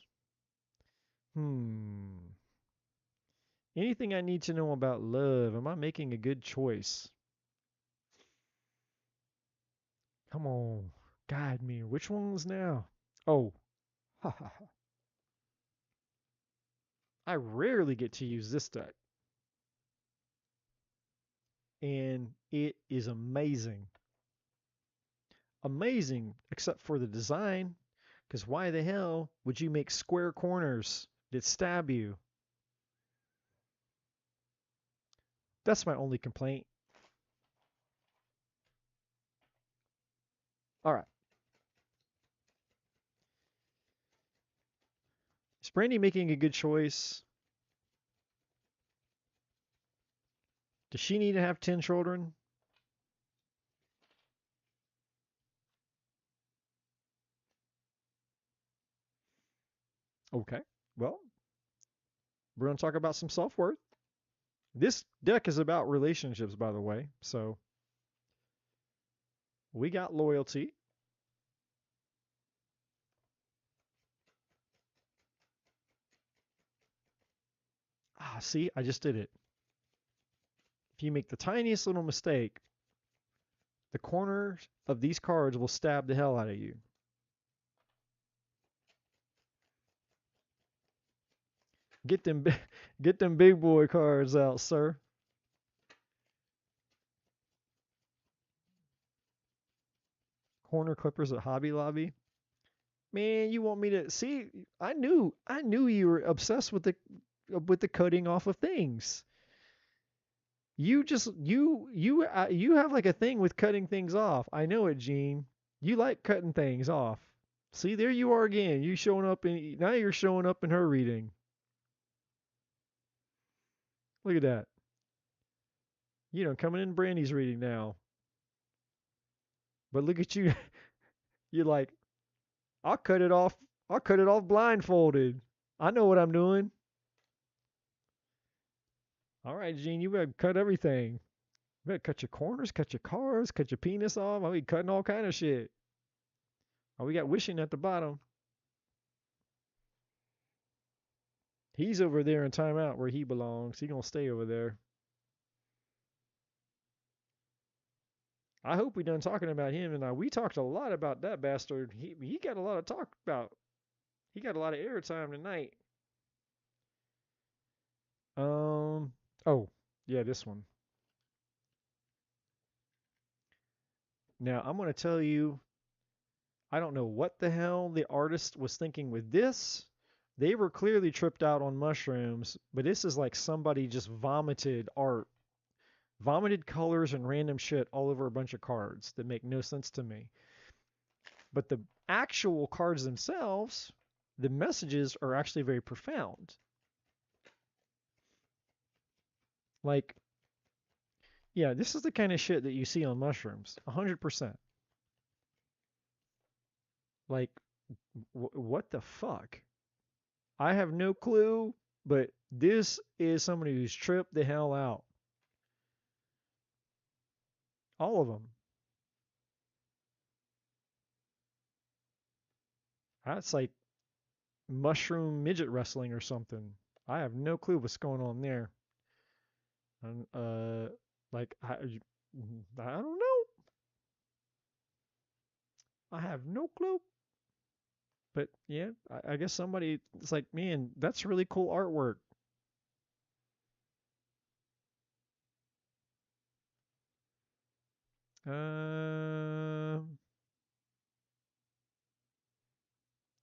Anything I need to know about love? Am I making a good choice? Come on, guide me. Which ones now? Oh, ha ha ha. I rarely get to use this deck. And it is amazing. Amazing, except for the design. Because why the hell would you make square corners that stab you? That's my only complaint. All right. Is Brandy making a good choice? Does she need to have 10 children? Okay. Well, we're going to talk about some self-worth. This deck is about relationships, by the way. So we got loyalty. See, I just did it. If you make the tiniest little mistake, the corners of these cards will stab the hell out of you. Get them big boy cards out, sir. Corner clippers at Hobby Lobby. Man, you want me to see? I knew you were obsessed with the cutting off of things. You have like a thing with cutting things off. I know it, Gene. You like cutting things off. See, there you are again. Now you're showing up in her reading. Look at that. Coming in Brandy's reading now. But look at you. You're like, I'll cut it off. I'll cut it off blindfolded. I know what I'm doing. All right, Gene, you better cut everything. You better cut your corners, cut your cars, cut your penis off. I'll be cutting all kind of shit. Oh, we got wishing at the bottom. He's over there in timeout where he belongs. He gonna stay over there. I hope we done talking about him, and we talked a lot about that bastard. He got a lot of talk about. He got a lot of airtime tonight. Oh, yeah, this one. Now, I'm going to tell you, I don't know what the hell the artist was thinking with this. They were clearly tripped out on mushrooms, but this is like somebody just vomited art, vomited colors and random shit all over a bunch of cards that make no sense to me. But the actual cards themselves, the messages are actually very profound. Like, yeah, this is the kind of shit that you see on mushrooms, 100%. Like, what the fuck? I have no clue, but this is somebody who's tripped the hell out. All of them. That's like mushroom midget wrestling or something. I have no clue what's going on there. And, like, I don't know. I have no clue. But yeah, I guess somebody, it's like, man, that's really cool artwork.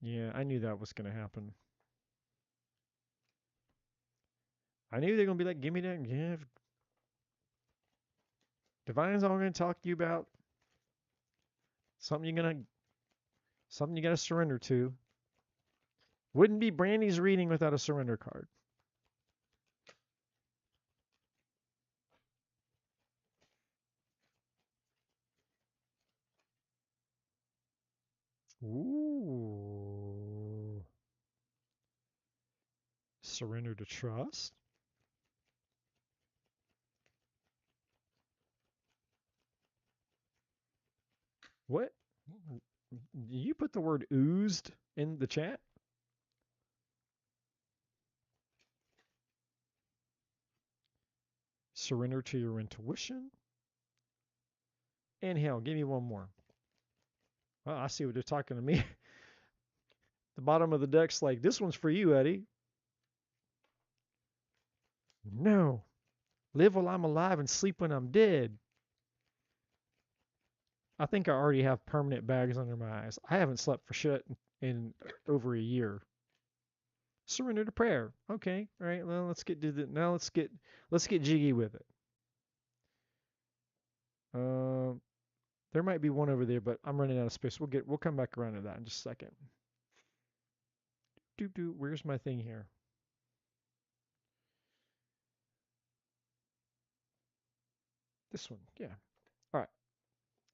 Yeah, I knew that was gonna happen. I knew they're gonna be like, give me that. Yeah, Divine's all gonna talk to you about something you gotta surrender to. Wouldn't be Brandy's reading without a surrender card. Ooh. Surrender to trust. What? You put the word oozed in the chat? Surrender to your intuition. Inhale, give me one more. Well, I see what they're talking to me. The bottom of the deck's like, this one's for you, Eddie. No. Live while I'm alive and sleep when I'm dead. I think I already have permanent bags under my eyes. I haven't slept for shit in over a year. Surrender to prayer. Okay, all right. Well, let's get jiggy with it. There might be one over there, but I'm running out of space. We'll come back around to that in just a second. Where's my thing here? This one, yeah. All right.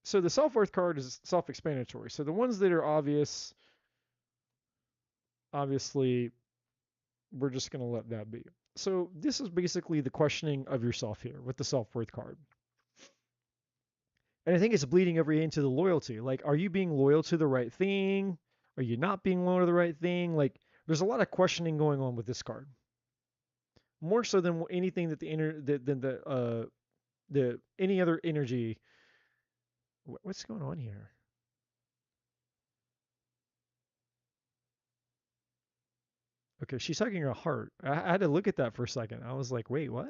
So the self-worth card is self-explanatory. So the ones that are obvious, obviously, we're just going to let that be. So this is basically the questioning of yourself here with the self-worth card. And I think it's bleeding over into the loyalty. Like, are you being loyal to the right thing? Are you not being loyal to the right thing? Like, there's a lot of questioning going on with this card. More so than anything that any other energy. What's going on here? Okay, she's hugging her heart. I had to look at that for a second. I was like, wait, what?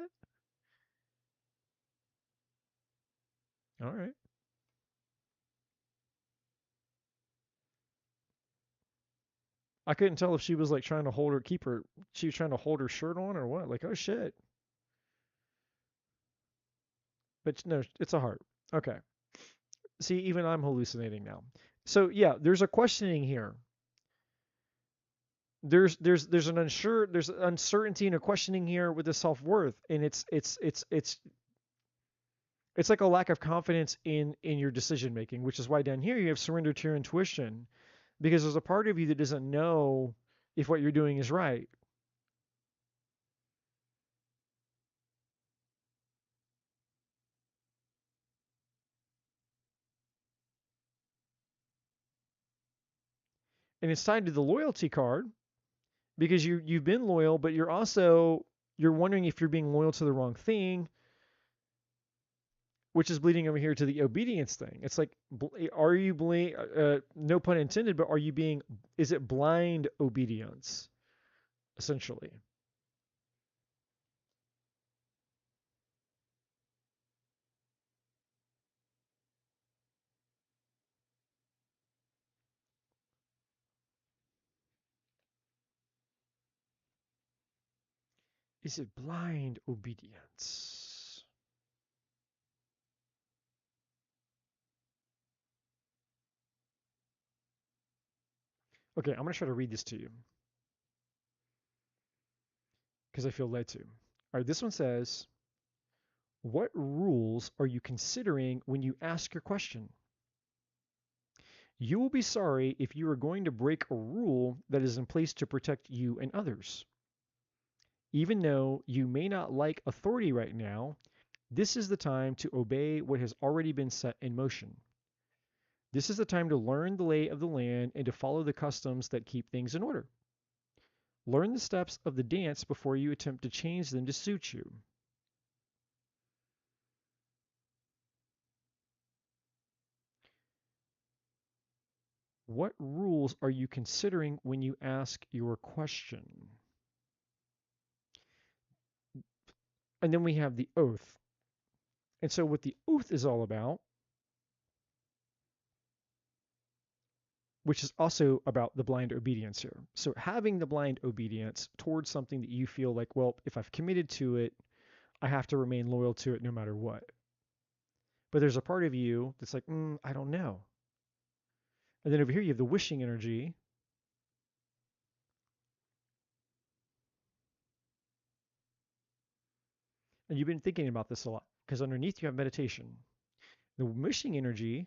All right. I couldn't tell if she was like trying to she was trying to hold her shirt on or what. Like, oh shit. But no, it's a heart. Okay. See, even I'm hallucinating now. So yeah, there's a questioning here. There's an there's uncertainty and a questioning here with the self-worth, and it's like a lack of confidence in your decision making, which is why down here you have surrender to your intuition, because there's a part of you that doesn't know if what you're doing is right. And it's tied to the loyalty card because you've been loyal, but you're wondering if you're being loyal to the wrong thing, which is bleeding over here to the obedience thing. It's like, are you no pun intended, but is it blind obedience, essentially? Is it blind obedience? Okay, I'm going to try to read this to you because I feel led to. All right, this one says, what rules are you considering when you ask your question? You will be sorry if you are going to break a rule that is in place to protect you and others. Even though you may not like authority right now, this is the time to obey what has already been set in motion. This is the time to learn the lay of the land and to follow the customs that keep things in order. Learn the steps of the dance before you attempt to change them to suit you. What rules are you considering when you ask your question? And then we have the oath. And so, what the oath is all about, which is also about the blind obedience here. So, having the blind obedience towards something that you feel like, well, if I've committed to it, I have to remain loyal to it no matter what. But there's a part of you that's like, I don't know. And then over here, you have the wishing energy. And you've been thinking about this a lot because underneath you have meditation. The wishing energy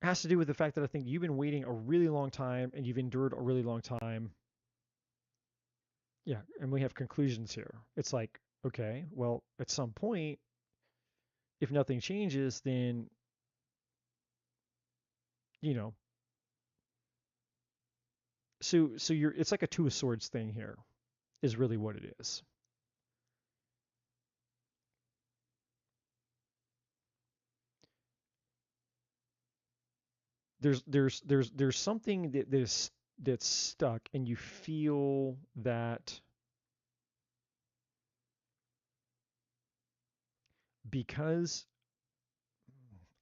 has to do with the fact that I think you've been waiting a really long time and you've endured a really long time. Yeah, and we have conclusions here. It's like, okay, well, at some point, if nothing changes, then, you know, so you're it's like a two of swords thing here is really what it is. There's something that's stuck and you feel that because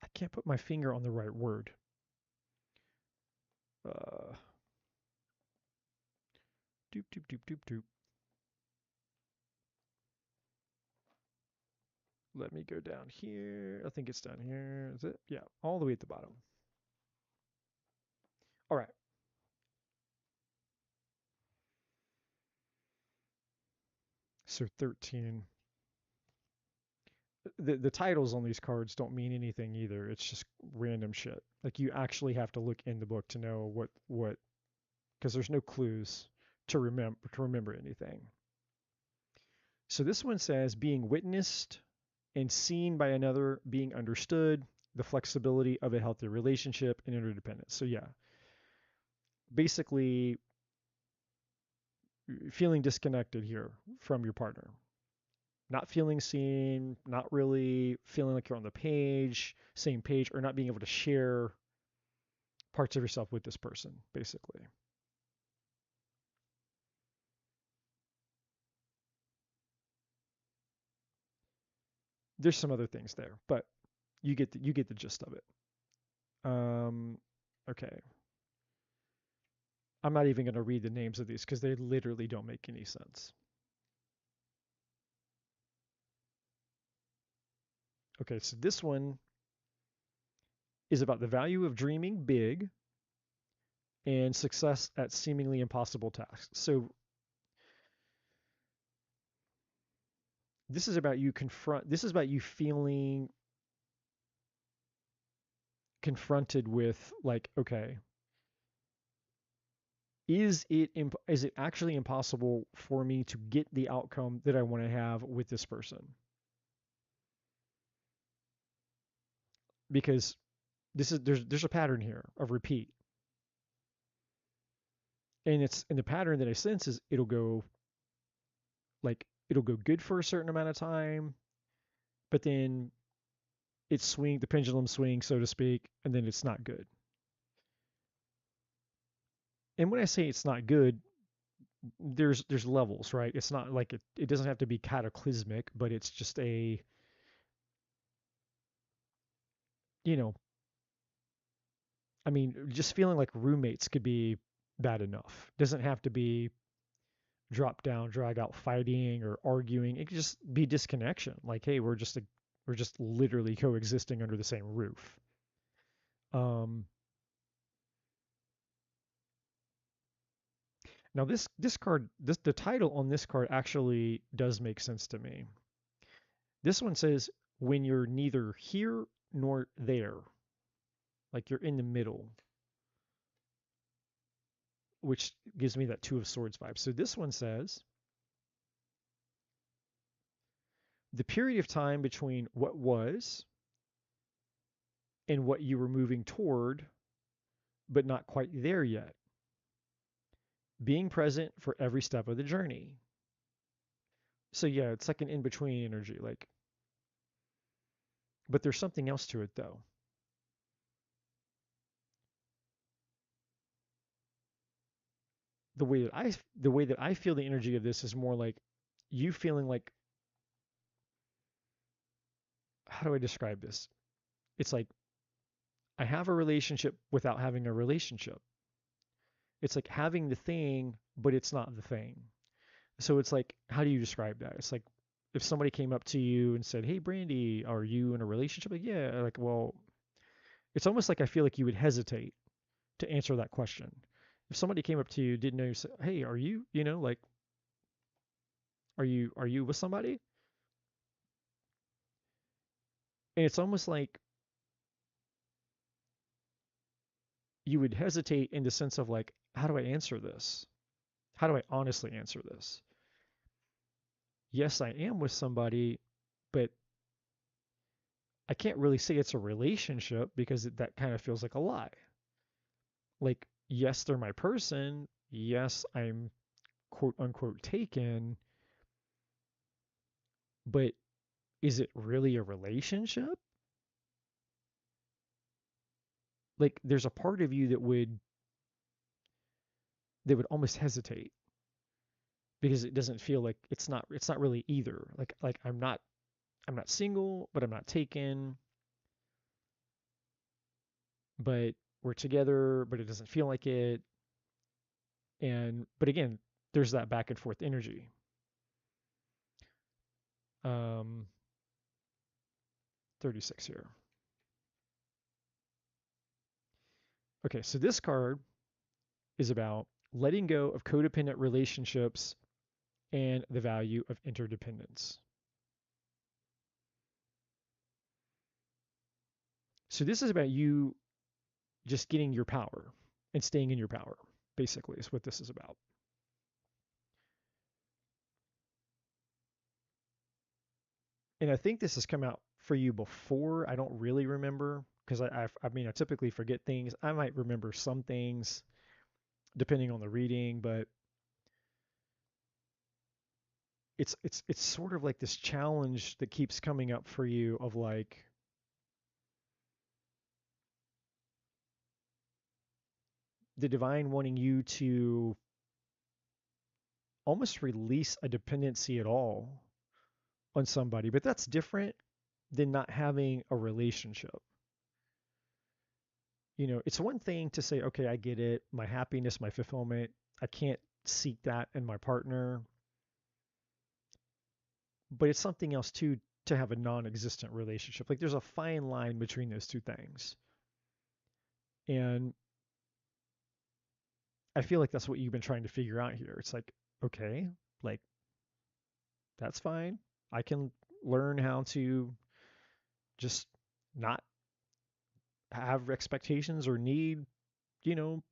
I can't put my finger on the right word. Uh, doop doop doop doop doop. Let me go down here. I think it's down here. Is it? Yeah, all the way at the bottom. All right. So 13. The titles on these cards don't mean anything either. It's just random shit. Like you actually have to look in the book to know what because there's no clues to remember anything. So this one says being witnessed and seen by another, being understood, the flexibility of a healthy relationship, and interdependence. So yeah, basically feeling disconnected here from your partner. Not feeling seen, not really feeling like you're on the same page, or not being able to share parts of yourself with this person, basically. There's some other things there, but you get the gist of it. Okay. I'm not even going to read the names of these because they literally don't make any sense. Okay, so this one is about the value of dreaming big and success at seemingly impossible tasks. So this is about you feeling confronted with, like, okay, is it actually impossible for me to get the outcome that I want to have with this person? Because there's a pattern here of repeat. And the pattern that I sense is it'll go good for a certain amount of time, but then the pendulum swings, so to speak, and then it's not good. And when I say it's not good, there's levels, right? It's not like it doesn't have to be cataclysmic, but it's just a, you know, I mean, just feeling like roommates could be bad enough. Doesn't have to be drop down, drag out fighting or arguing. It could just be disconnection. Like, hey, we're just literally coexisting under the same roof. Now this card, the title on this card actually does make sense to me. This one says, when you're neither here nor there, like you're in the middle, which gives me that Two of Swords vibe. So this one says, the period of time between what was and what you were moving toward, but not quite there yet. Being present for every step of the journey. So yeah, it's like an in-between energy, like, but there's something else to it though. The way that I feel the energy of this is more like you feeling like, how do I describe this? It's like, I have a relationship without having a relationship. It's like having the thing, but it's not the thing. So it's like, how do you describe that? It's like if somebody came up to you and said, "Hey, Brandy, are you in a relationship?" Like, yeah. Like, well, it's almost like I feel like you would hesitate to answer that question. If somebody came up to you, didn't know you, say, "Hey, are you, like, are you with somebody?" And it's almost like you would hesitate in the sense of like, how do I answer this? How do I honestly answer this? Yes, I am with somebody, but I can't really say it's a relationship because that kind of feels like a lie. Like, yes, they're my person. Yes, I'm quote unquote taken, but is it really a relationship? Like, there's a part of you that would almost hesitate because it doesn't feel like it's not really either. Like I'm not single, but I'm not taken, but we're together, but it doesn't feel like it. But again, there's that back and forth energy. 36 here. Okay, so this card is about letting go of codependent relationships and the value of interdependence. So this is about you just getting your power and staying in your power, basically, is what this is about. And I think this has come out for you before. I don't really remember because I mean, I typically forget things. I might remember some things depending on the reading, but it's sort of like this challenge that keeps coming up for you of like, the divine wanting you to almost release a dependency at all on somebody, but that's different than not having a relationship. It's one thing to say, okay, I get it, my happiness, my fulfillment, I can't seek that in my partner. But it's something else too to have a non-existent relationship. Like there's a fine line between those two things. And I feel like that's what you've been trying to figure out here. It's like, okay, like that's fine. I can learn how to just not have expectations or need, you know,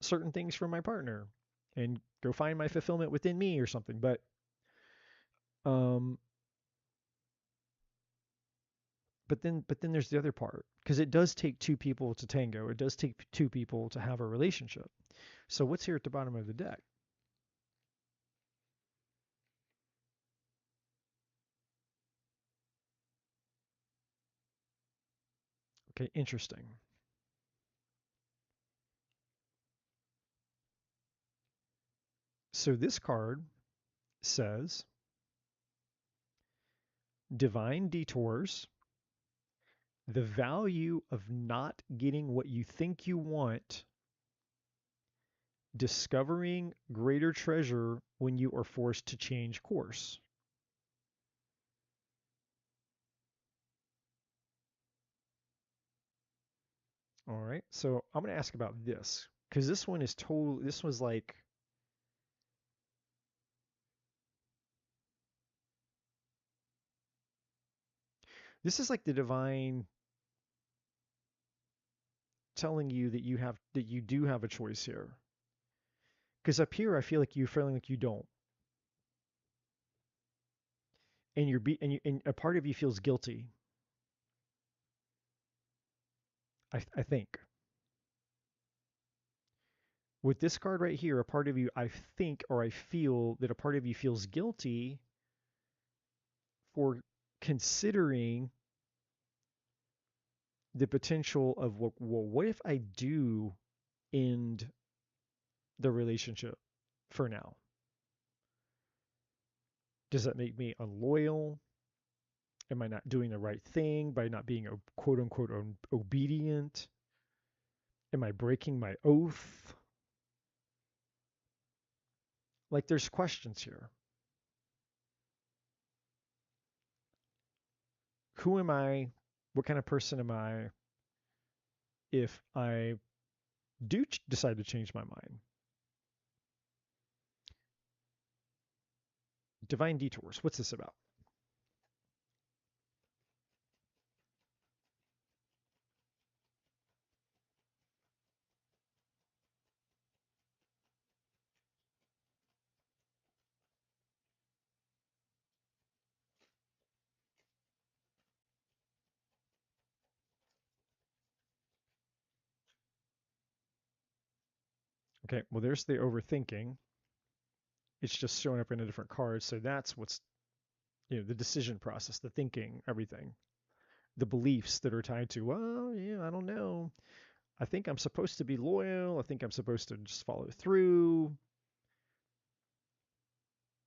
certain things from my partner and go find my fulfillment within me or something. Um but then there's the other part, because it does take two people to tango. It does take two people to have a relationship. So what's here at the bottom of the deck? Okay, interesting. So this card says divine detours, the value of not getting what you think you want, discovering greater treasure when you are forced to change course. All right, so I'm going to ask about this, because this one is total. This was like, this is like the divine telling you that you do have a choice here. Because up here, I feel like you're feeling like you don't, and and a part of you feels guilty. I think with this card right here, a part of you, I think, or I feel that a part of you feels guilty for considering the potential of, well, what if I do end the relationship for now? Does that make me unloyal? Am I not doing the right thing by not being a quote unquote obedient? Am I breaking my oath? Like there's questions here. Who am I? What kind of person am I if I do decide to change my mind? Divine detours. What's this about? Okay, well, there's the overthinking. It's just showing up in a different card. So that's what's, the decision process, the thinking, everything, the beliefs that are tied to, well, yeah, I don't know. I think I'm supposed to be loyal. I think I'm supposed to just follow through.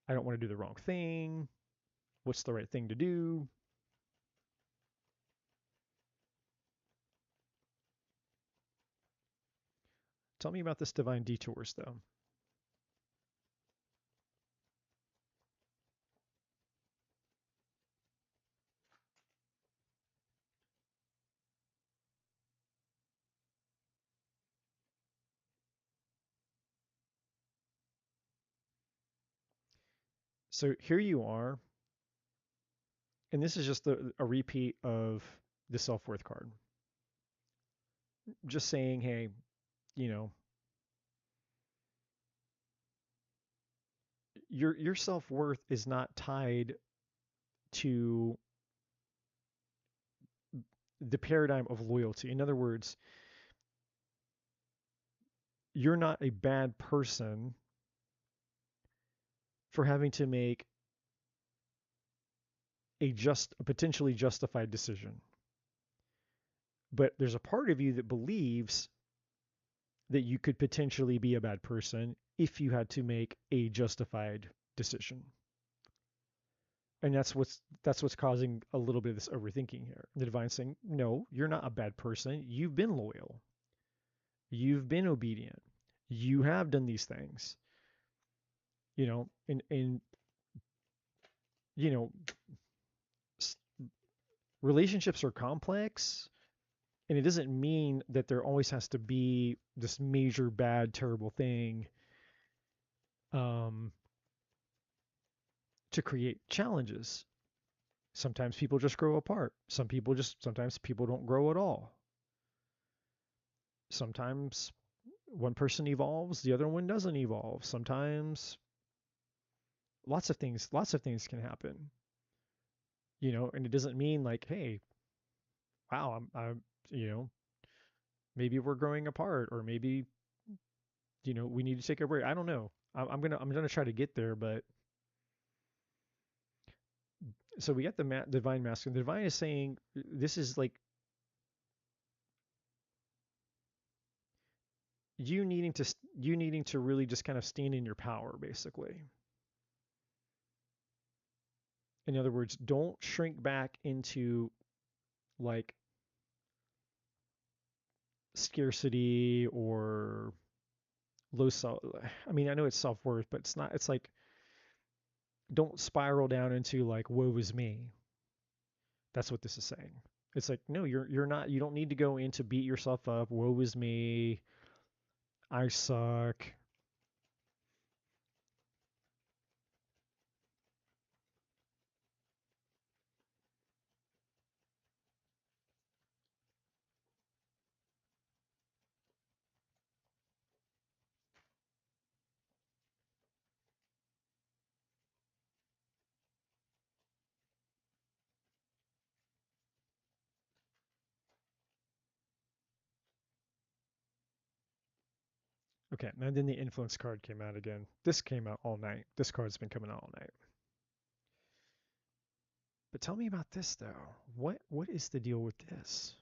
I don't want to do the wrong thing. What's the right thing to do? Tell me about this divine detours, though. So here you are, and this is just a repeat of the self-worth card. Just saying, hey, you know, your self-worth is not tied to the paradigm of loyalty. In other words, you're not a bad person for having to make a potentially justified decision. But there's a part of you that believes that you could potentially be a bad person if you had to make a justified decision. And that's what's causing a little bit of this overthinking here. The divine's saying, no, you're not a bad person. You've been loyal. You've been obedient. You have done these things. And you know, relationships are complex, and it doesn't mean that there always has to be this major bad terrible thing um, to create challenges. Sometimes people just grow apart. Sometimes people don't grow at all. Sometimes one person evolves, the other one doesn't evolve. Sometimes lots of things can happen, and it doesn't mean like, hey, wow, I'm maybe we're growing apart, or maybe, we need to take a break. I don't know. I'm gonna try to get there, but so we got the divine masculine. The divine is saying this is like you needing to really just kind of stand in your power, basically. In other words, don't shrink back into like scarcity or low self. I mean, I know it's self-worth, but it's not. It's like, don't spiral down into like woe is me. That's what this is saying. It's like, no, you're not. You don't need to go in to beat yourself up. Woe is me. I suck. Okay, and then the influence card came out again. This came out all night. This card's been coming out all night. But tell me about this though. What is the deal with this?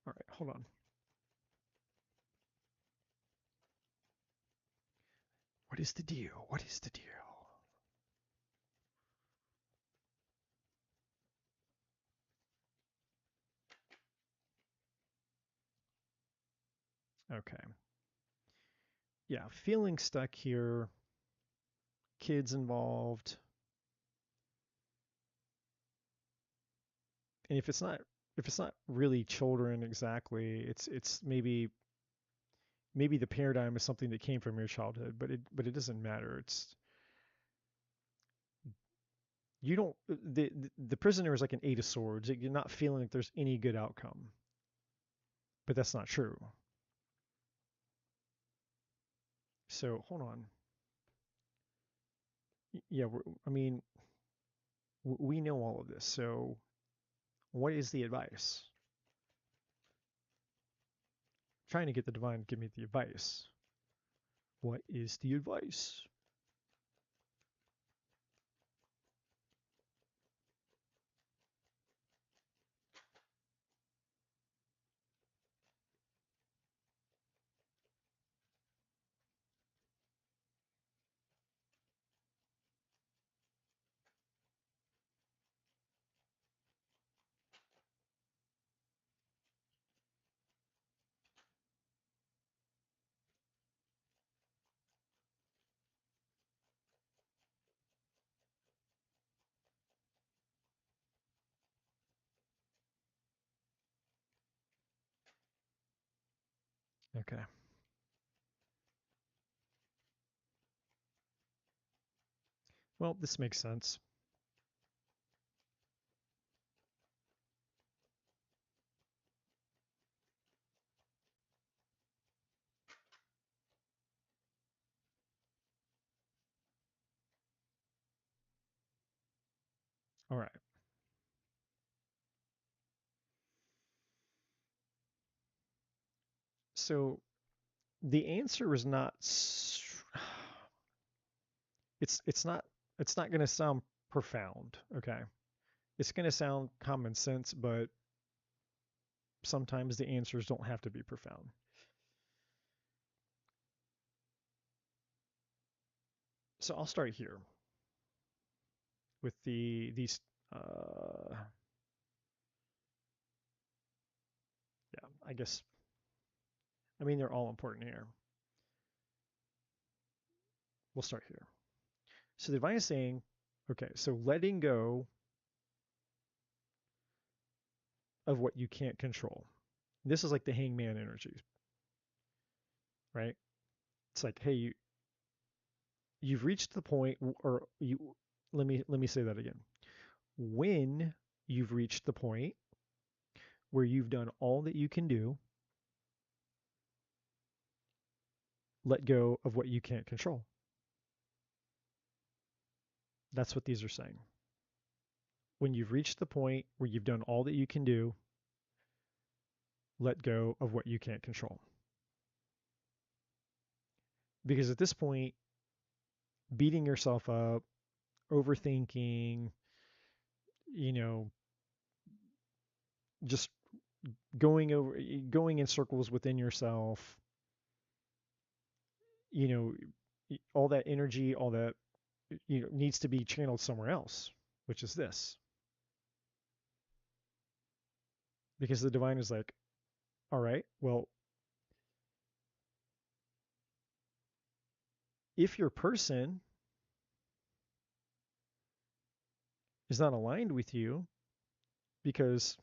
All right, hold on. What is the deal? What is the deal? Okay. Yeah, feeling stuck here. Kids involved. And if it's not really children exactly, it's maybe the paradigm is something that came from your childhood, but it doesn't matter. It's you don't the prisoner is like an eight of swords. You're not feeling like there's any good outcome, but that's not true. So hold on. Yeah, I mean, we know all of this. So what is the advice? I'm trying to get the divine to give me the advice. What is the advice? Okay. Well, this makes sense. All right. So the answer is not it's not going to sound profound, okay? It's going to sound common sense, but sometimes the answers don't have to be profound. So I'll start here with these Yeah, I guess. I mean, they're all important here. We'll start here. So the divine is saying, okay, so letting go of what you can't control. This is like the hangman energy, right? It's like, hey, you've reached the point, or you. Let me say that again. When you've reached the point where you've done all that you can do, let go of what you can't control. That's what these are saying. When you've reached the point where you've done all that you can do, let go of what you can't control. Because at this point, beating yourself up, overthinking, just going in circles within yourself, all that energy, all that needs to be channeled somewhere else, which is this. Because the divine is like, all right, well, if your person is not aligned with you because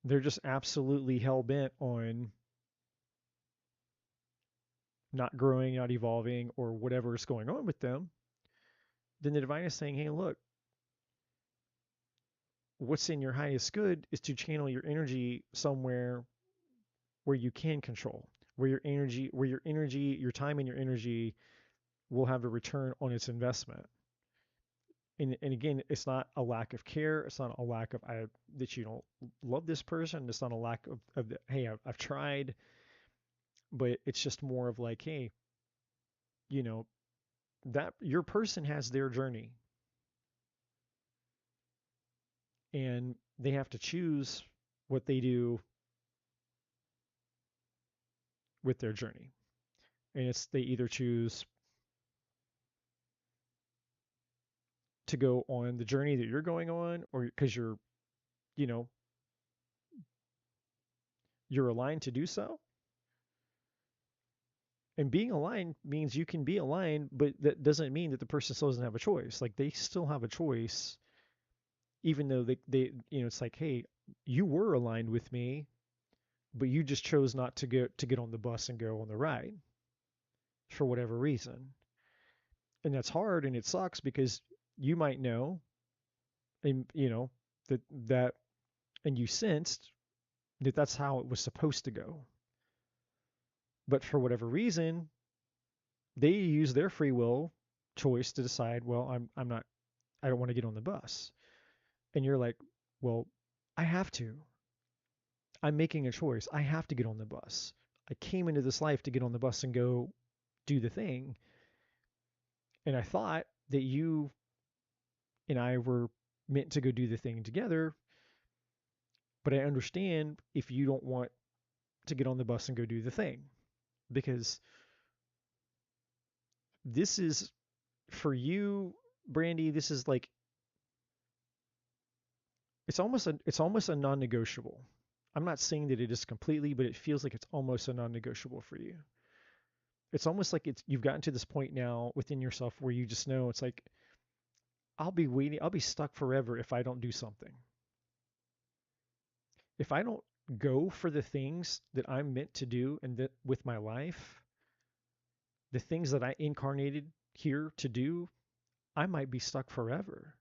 they're just absolutely hell-bent on not growing, not evolving, or whatever is going on with them, then the divine is saying, hey, look, what's in your highest good is to channel your energy somewhere where you can control, where your energy, your time and your energy will have a return on its investment. And again, it's not a lack of care. It's not a lack of that you don't love this person. It's not a lack of hey, I've tried, but it's just more of like, hey, that your person has their journey, and they have to choose what they do with their journey. And they either choose to go on the journey that you're going on, or because you're aligned to do so. And being aligned means you can be aligned, but that doesn't mean that the person still doesn't have a choice. Like, they still have a choice, even though they it's like, hey, you were aligned with me, but you just chose not to get on the bus and go on the ride for whatever reason. And that's hard, and it sucks, because you might know, and that and you sensed that that's how it was supposed to go. But for whatever reason, they use their free will choice to decide, well, I don't want to get on the bus. And you're like, well, I have to. I'm making a choice. I have to get on the bus. I came into this life to get on the bus and go do the thing. And I thought that you and I were meant to go do the thing together. But I understand if you don't want to get on the bus and go do the thing, because this is, for you, Brandy, this is like, it's almost a non-negotiable. I'm not saying that it is completely, but it feels like it's almost a non-negotiable for you. It's almost like you've gotten to this point now within yourself where you just know, it's like, I'll be stuck forever if I don't do something. If I don't go for the things that I'm meant to do, and that with my life, the things that I incarnated here to do, I might be stuck forever.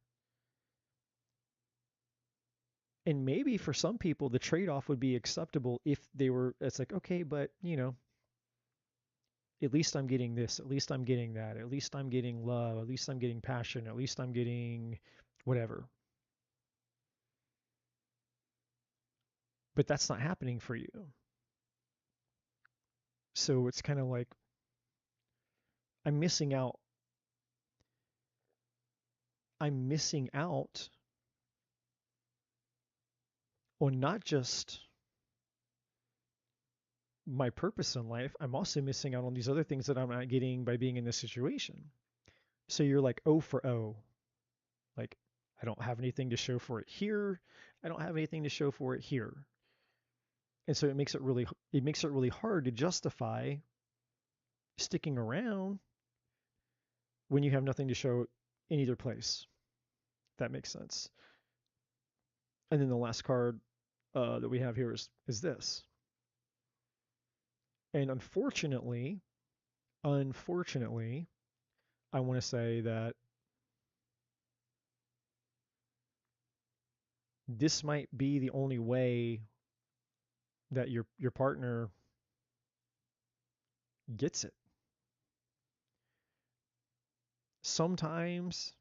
And maybe for some people, the trade-off would be acceptable if it's like, okay, but at least I'm getting this, at least I'm getting that, at least I'm getting love, at least I'm getting passion, at least I'm getting whatever. But that's not happening for you. So it's kind of like, I'm missing out. I'm missing out on not just my purpose in life, I'm also missing out on these other things that I'm not getting by being in this situation. So you're like, O for O. Like, I don't have anything to show for it here. I don't have anything to show for it here. And so it makes it really hard to justify sticking around when you have nothing to show in either place. If that makes sense. And then the last card that we have here is this. And unfortunately, I want to say that this might be the only way that your partner gets it. Sometimes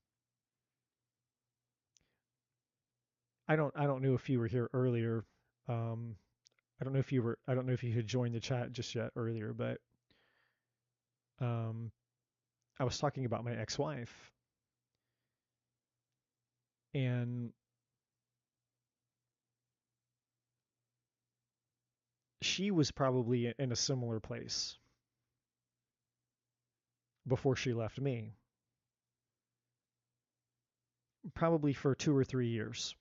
I don't know if you were here earlier. I don't know if you had joined the chat just yet earlier, but I was talking about my ex-wife, and she was probably in a similar place before she left me, probably for 2 or 3 years.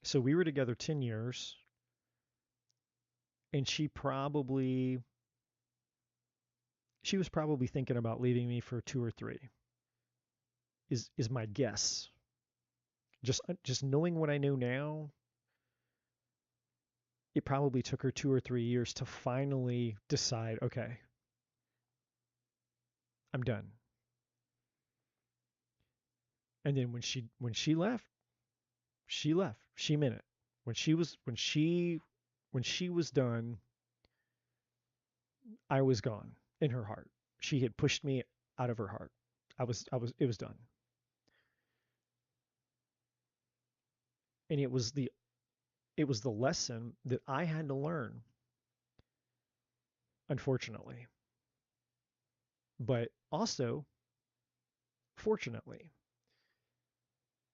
So we were together 10 years, and she was probably thinking about leaving me for 2 or 3 is my guess. Just knowing what I know now, it probably took her 2 or 3 years to finally decide, okay, I'm done. And then when she left, she left. She meant it. When she was done, I was gone in her heart. She had pushed me out of her heart. It was done. And it was the lesson that I had to learn, unfortunately. But also, fortunately,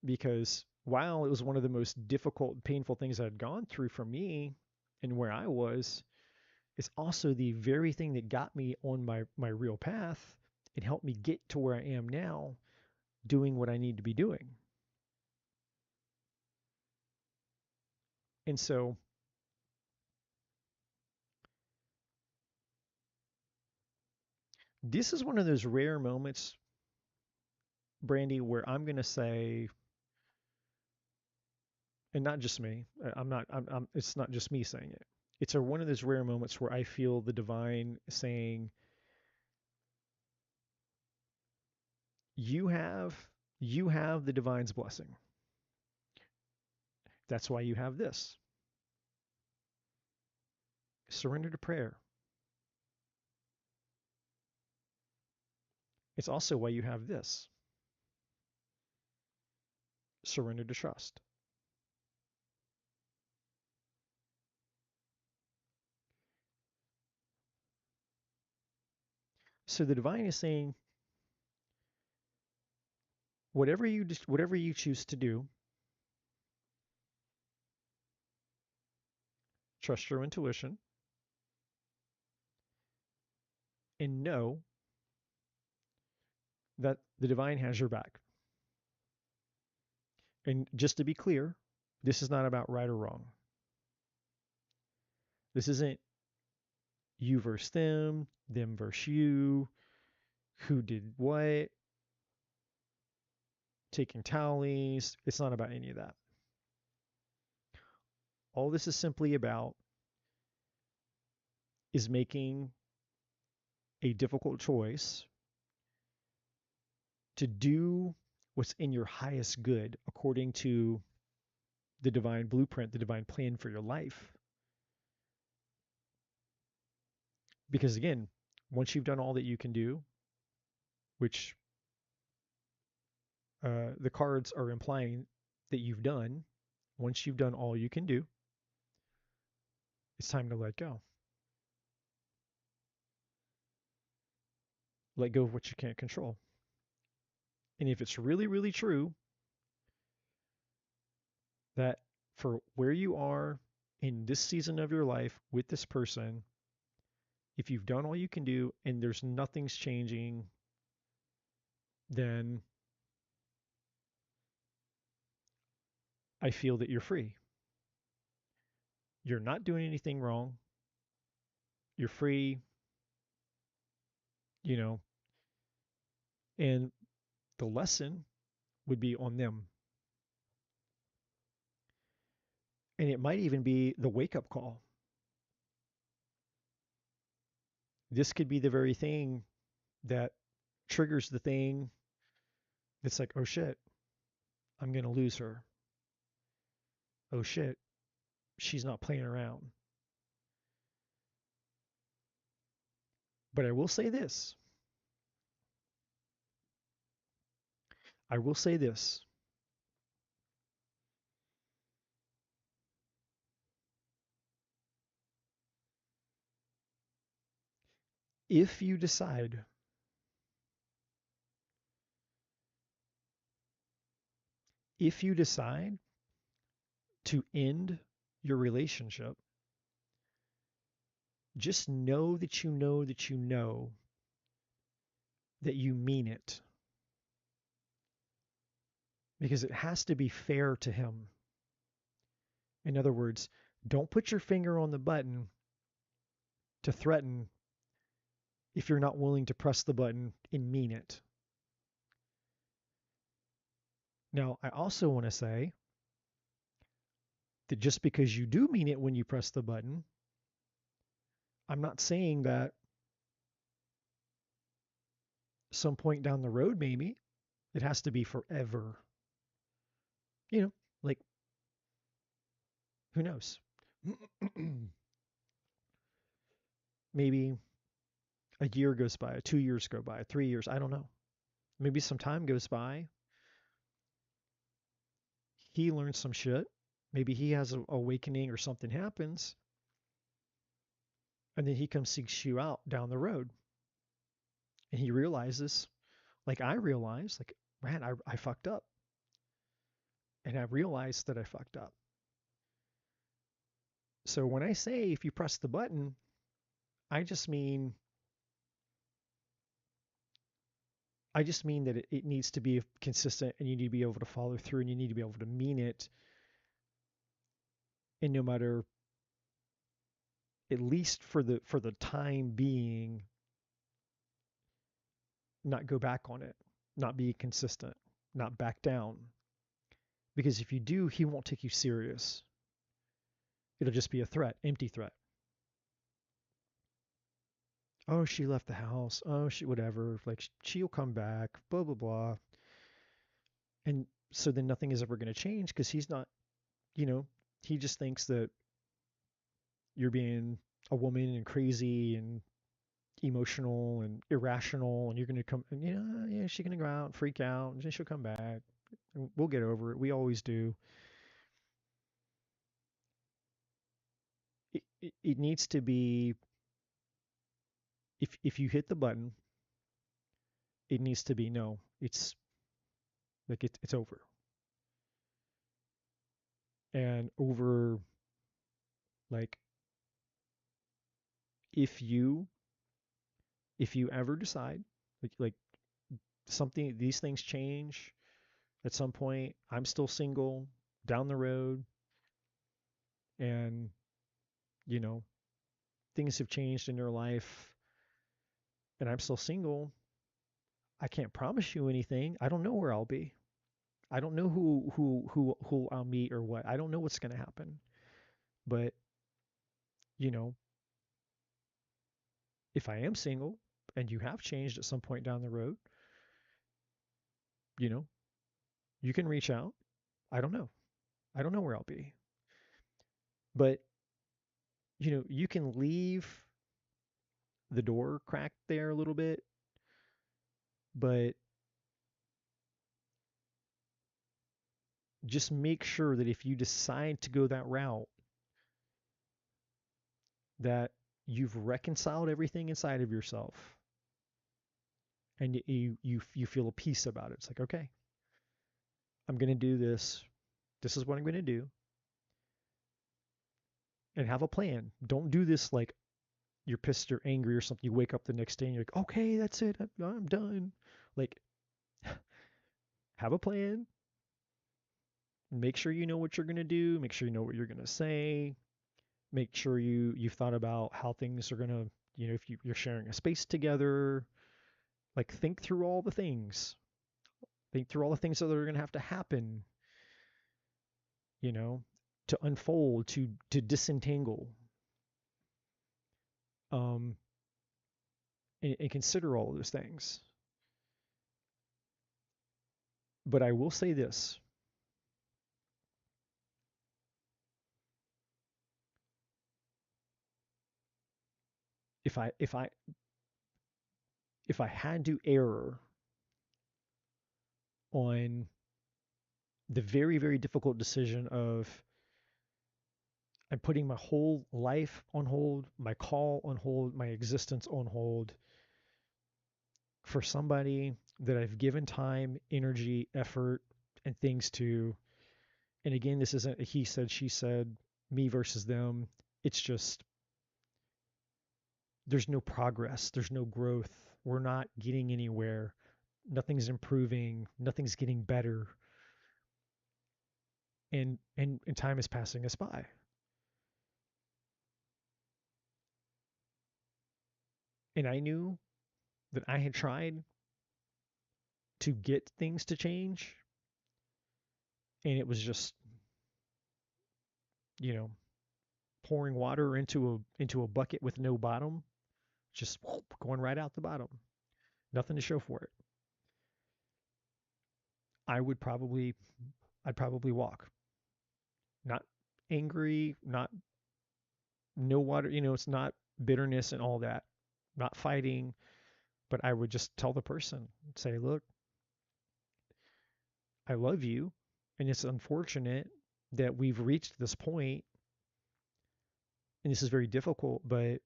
because while it was one of the most difficult, painful things I'd gone through for me and where I was, it's also the very thing that got me on my real path and helped me get to where I am now, doing what I need to be doing. And so this is one of those rare moments, Brandy, where I'm going to say, and not just me, it's not just me saying it. It's one of those rare moments where I feel the divine saying, you have the divine's blessing. That's why you have this. Surrender to prayer. It's also why you have this. Surrender to trust. So the divine is saying, whatever you choose to do, trust your intuition and know that the divine has your back. And just to be clear, this is not about right or wrong. This isn't you versus them versus you, who did what, taking tallies. It's not about any of that. All this is simply about is making a difficult choice to do what's in your highest good according to the divine blueprint, the divine plan for your life. Because again, once you've done all that you can do, which the cards are implying that you've done, once you've done all you can do, it's time to let go. Let go of what you can't control. And if it's really, really true that for where you are in this season of your life with this person, if you've done all you can do and there's nothing's changing, then I feel that you're free. You're not doing anything wrong. You're free, you know, and the lesson would be on them. And it might even be the wake up call. This could be the very thing that triggers the thing that's like, oh shit, I'm going to lose her. Oh shit, she's not playing around. But I will say this. I will say this. If you decide to end your relationship, just know that you know that you know that you mean it. Because it has to be fair to him. In other words, don't put your finger on the button to threaten if you're not willing to press the button and mean it. Now, I also want to say that just because you do mean it when you press the button, I'm not saying that some point down the road, maybe, it has to be forever. You know, like, who knows? Maybe a year goes by, 2 years go by, 3 years, I don't know. Maybe some time goes by. He learns some shit. Maybe he has an awakening or something happens. And then he comes seeks you out down the road. And he realizes, like I realized, like, man, I fucked up. And I realized that I fucked up. So when I say if you press the button, I just mean that it needs to be consistent and you need to be able to follow through and you need to be able to mean it. And no matter, at least for the time being, not go back on it, not be consistent, not back down. Because if you do, he won't take you serious. It'll just be a threat, empty threat. Oh, she left the house. Oh, she whatever. Like she'll come back. Blah blah blah. And so then nothing is ever going to change because he's not, he just thinks that you're being a woman and crazy and emotional and irrational, and you're going to come. And, yeah, she's going to go out and freak out, and then she'll come back. And we'll get over it. We always do. It needs to be. If you hit the button, it needs to be no. It's like it's over. And over, like, if you ever decide like something, these things change at some point, I'm still single down the road, and things have changed in your life and I'm still single, I can't promise you anything. I don't know where I'll be. I don't know who I'll meet or what. I don't know what's going to happen. But if I am single and you have changed at some point down the road, you can reach out. I don't know. I don't know where I'll be. But you can leave the door cracked there a little bit, but just make sure that if you decide to go that route, that you've reconciled everything inside of yourself and you feel a peace about it. It's like, okay, I'm going to do this. This is what I'm going to do. And have a plan. Don't do this like you're pissed or angry or something. You wake up the next day and you're like, okay, that's it. I'm done. Like, have a plan. make sure you know what you're going to do, make sure you know what you're going to say, make sure you've thought about how things are going to, if you're sharing a space together, like think through all the things. Think through all the things that are going to have to happen, to unfold, to disentangle. And consider all those things. But I will say this. If I had to err on the very, very difficult decision of I'm putting my whole life on hold, my call on hold, my existence on hold for somebody that I've given time, energy, effort, and things to. And again, this isn't a he said, she said, me versus them. It's just there's no progress, there's no growth. We're not getting anywhere. Nothing's improving, nothing's getting better. And time is passing us by. And I knew that I had tried to get things to change, and it was just, pouring water into a bucket with no bottom, just going right out the bottom. Nothing to show for it. I'd probably walk. Not angry, not no water, it's not bitterness and all that. Not fighting, but I would just tell the person, say, look, I love you, and it's unfortunate that we've reached this point, and this is very difficult, but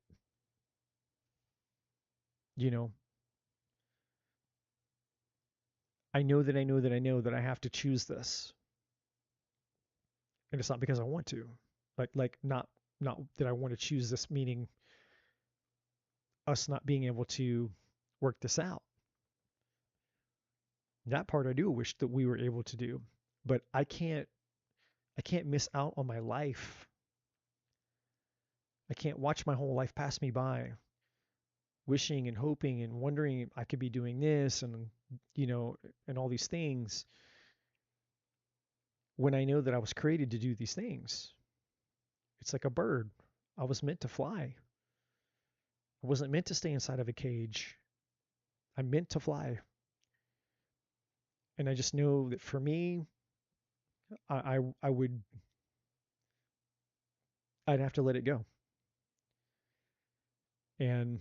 I know that I know that I know that I have to choose this. And it's not because I want to. Like not that I want to choose this, meaning us not being able to work this out. That part I do wish that we were able to do, but I can't miss out on my life. I can't watch my whole life pass me by, wishing and hoping and wondering I could be doing this and and all these things, when I know that I was created to do these things. It's like a bird. I was meant to fly. I wasn't meant to stay inside of a cage. I'm meant to fly. And I just know that for me, I'd have to let it go. And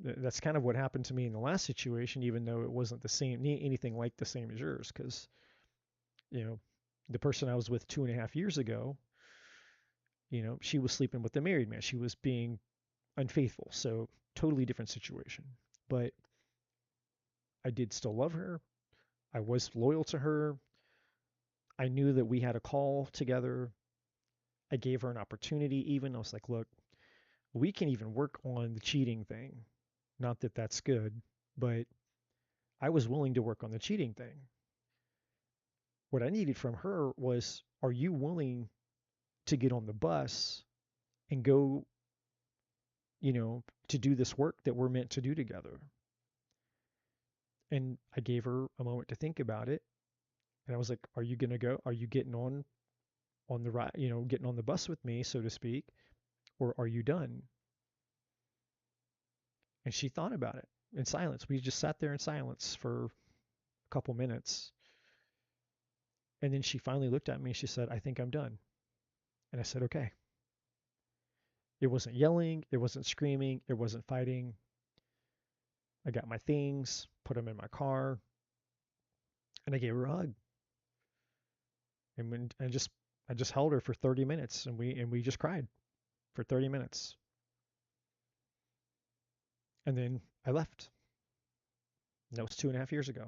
that's kind of what happened to me in the last situation, even though it wasn't the same, anything like the same as yours, because the person I was with 2.5 years ago, she was sleeping with a married man. She was being unfaithful. So totally different situation. But I did still love her. I was loyal to her. I knew that we had a call together. I gave her an opportunity even. I was like, look, we can even work on the cheating thing. Not that that's good, but I was willing to work on the cheating thing. What I needed from her was, are you willing to get on the bus and go, to do this work that we're meant to do together? And I gave her a moment to think about it. And I was like, are you going to go? Are you getting on the ride, getting on the bus with me, so to speak, or are you done? And she thought about it in silence. We just sat there in silence for a couple minutes. And then she finally looked at me and she said, I think I'm done. And I said, okay. It wasn't yelling. It wasn't screaming. It wasn't fighting. I got my things, put them in my car, and I gave her a hug. And I just held her for 30 minutes, and we just cried for 30 minutes. And then I left. And that was 2.5 years ago.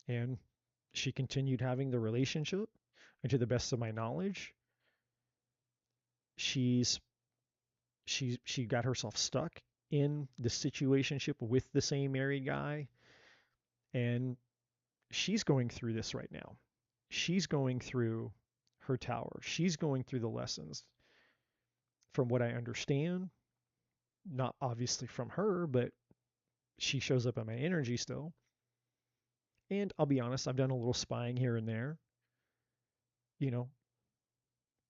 And she continued having the relationship, and to the best of my knowledge, she got herself stuck in the situationship with the same married guy, and she's going through this right now. She's going through her tower. She's going through the lessons. From what I understand, not obviously from her, but she shows up in my energy still. And I'll be honest, I've done a little spying here and there. You know,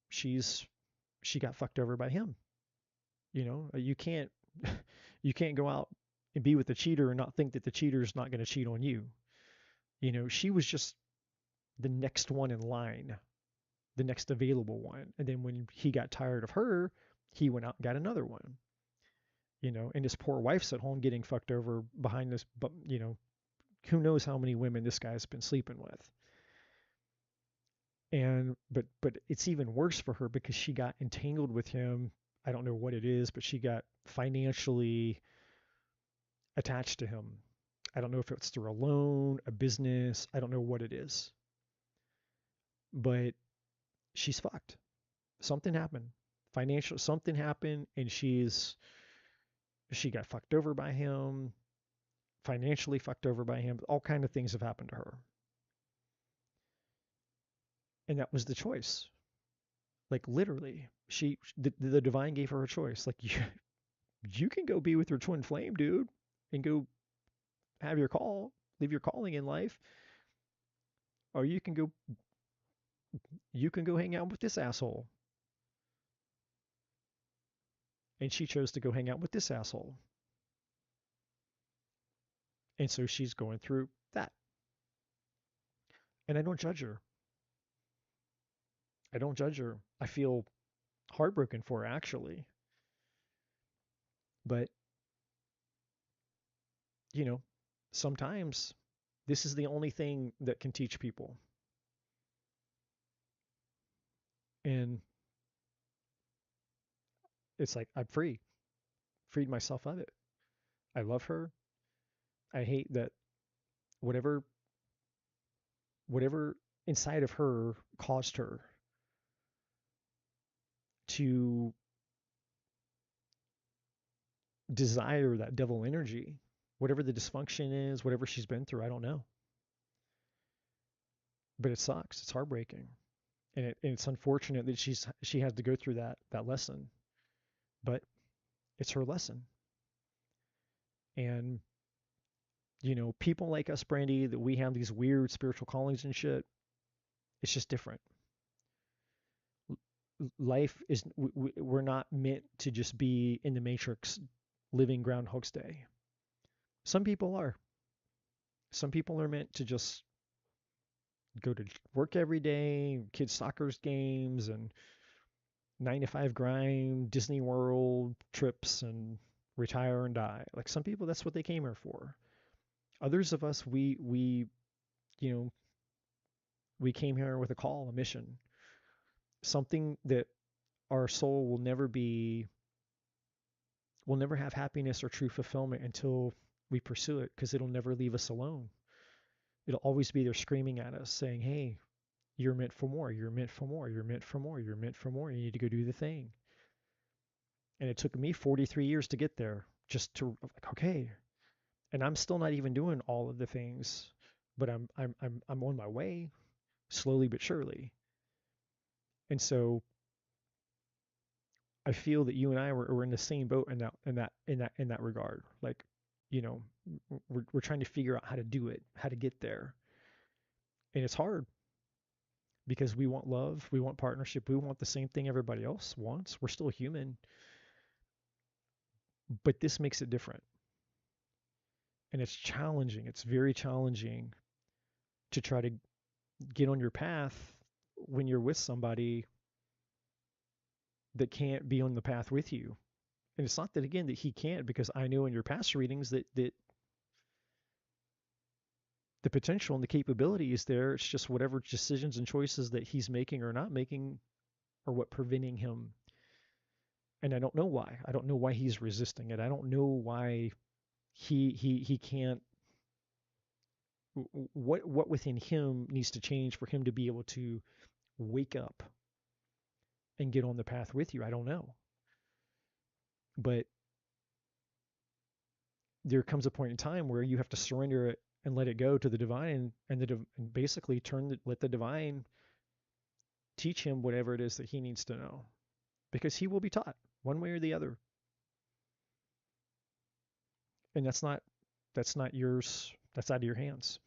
she got fucked over by him. You know, you can't go out and be with the cheater and not think that the cheater's not going to cheat on you. You know, she was just the next one in line, the next available one. And then when he got tired of her, he went out and got another one. You know, and his poor wife's at home getting fucked over behind this, but you know, who knows how many women this guy's been sleeping with. And but it's even worse for her because she got entangled with him. I don't know what it is, but she got financially attached to him. I don't know if it's through a loan, a business, I don't know what it is. But she's fucked. Something happened. Something happened, and she got fucked over by him, financially fucked over by him. All kind of things have happened to her. And that was the choice. Like literally, the divine gave her a choice. Like you can go be with your twin flame, dude, and go have your live your calling in life, or you can go hang out with this asshole. And she chose to go hang out with this asshole. And so she's going through that. And I don't judge her. I feel heartbroken for her, actually. But, you know, sometimes this is the only thing that can teach people. And it's like, I'm freed myself of it. I love her. I hate that whatever inside of her caused her to desire that devil energy, whatever the dysfunction is, whatever she's been through, I don't know. But it sucks. It's heartbreaking. And it's unfortunate that she has to go through that lesson. But it's her lesson. And, you know, people like us, Brandy, that we have these weird spiritual callings and shit, it's just different. Life is, we're not meant to just be in the matrix living Groundhog's Day. Some people are. Some people are meant to just go to work every day, kids' soccer games, and 9-to-5 grind, Disney World trips, and retire and die. Like some people, that's what they came here for. Others of us, we you know, we came here with a call, a mission, something that our soul will never have happiness or true fulfillment until we pursue it, because it'll never leave us alone. It'll always be there screaming at us saying, hey, you're meant for more, you're meant for more, you're meant for more, you're meant for more, you need to go do the thing. And it took me 43 years to get there, just to like, okay. And I'm still not even doing all of the things, but I'm on my way, slowly but surely. And so I feel that you and I were in the same boat in that regard. Like, you know, we're trying to figure out how to do it, how to get there. And it's hard because we want love, we want partnership, we want the same thing everybody else wants. We're still human. But this makes it different. And it's challenging. It's very challenging to try to get on your path when you're with somebody that can't be on the path with you. And it's not that, again, that he can't, because I know in your past readings that the potential and the capability is there. It's just whatever decisions and choices that he's making or not making are what preventing him. And I don't know why. I don't know why he's resisting it. I don't know why he can't. What within him needs to change for him to be able to wake up and get on the path with you? I don't know. But there comes a point in time where you have to surrender it and let it go to the divine, and basically let the divine teach him whatever it is that he needs to know, because he will be taught one way or the other. And that's not yours. That's out of your hands.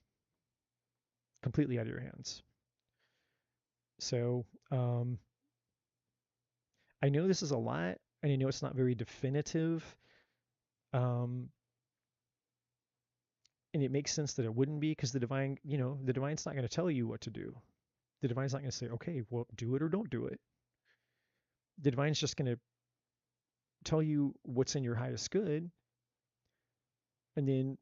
Completely out of your hands. So I know this is a lot, and I know it's not very definitive. And it makes sense that it wouldn't be, because the divine's not going to tell you what to do. The divine's not going to say, okay, well, do it or don't do it. The divine's just going to tell you what's in your highest good, and then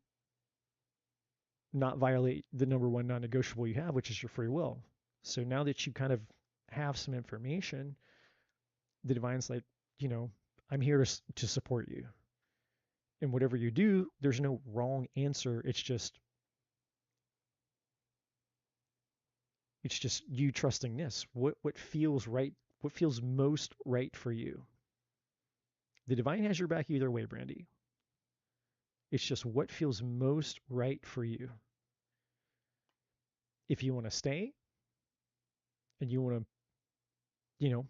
not violate the number one non-negotiable you have, which is your free will. So now that you kind of have some information, the divine's like, I'm here to support you. And whatever you do, there's no wrong answer. It's just you trusting this. What feels right? What feels most right for you? The divine has your back either way, Brandy. It's just what feels most right for you. If you want to stay and you want to,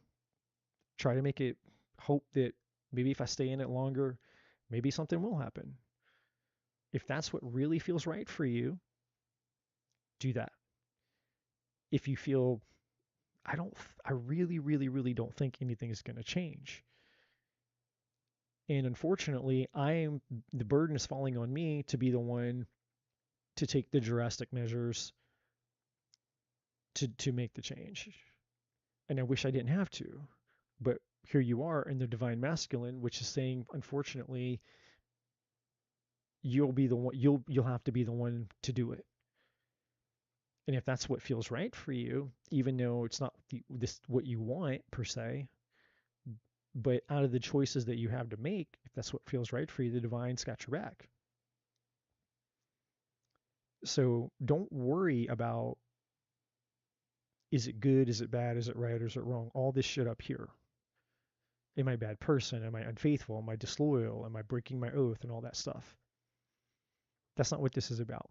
try to make it, hope that maybe if I stay in it longer, maybe something will happen. If that's what really feels right for you, do that. If you feel, I really, really, really don't think anything is going to change, and unfortunately, the burden is falling on me to be the one to take the drastic measures to make the change. And I wish I didn't have to, but here you are in the divine masculine, which is saying, unfortunately, you'll have to be the one to do it. And if that's what feels right for you, even though it's not what you want per se, but out of the choices that you have to make, if that's what feels right for you, the divine's got your back. So don't worry about, is it good, is it bad, is it right, or is it wrong? All this shit up here. Am I a bad person? Am I unfaithful? Am I disloyal? Am I breaking my oath and all that stuff? That's not what this is about.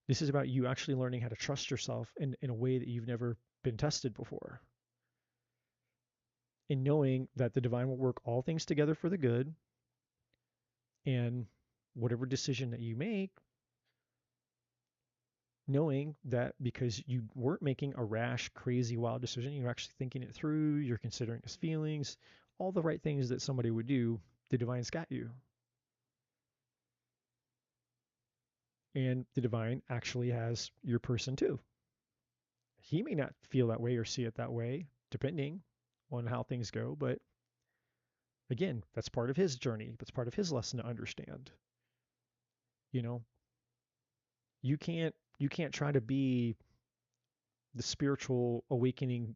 This is about you actually learning how to trust yourself in a way that you've never been tested before. And knowing that the divine will work all things together for the good, and whatever decision that you make, knowing that because you weren't making a rash, crazy, wild decision, you're actually thinking it through, you're considering his feelings, all the right things that somebody would do, the divine's got you. And the divine actually has your person too. He may not feel that way or see it that way, depending on how things go, but again, that's part of his journey. That's part of his lesson to understand. You can't try to be the spiritual awakening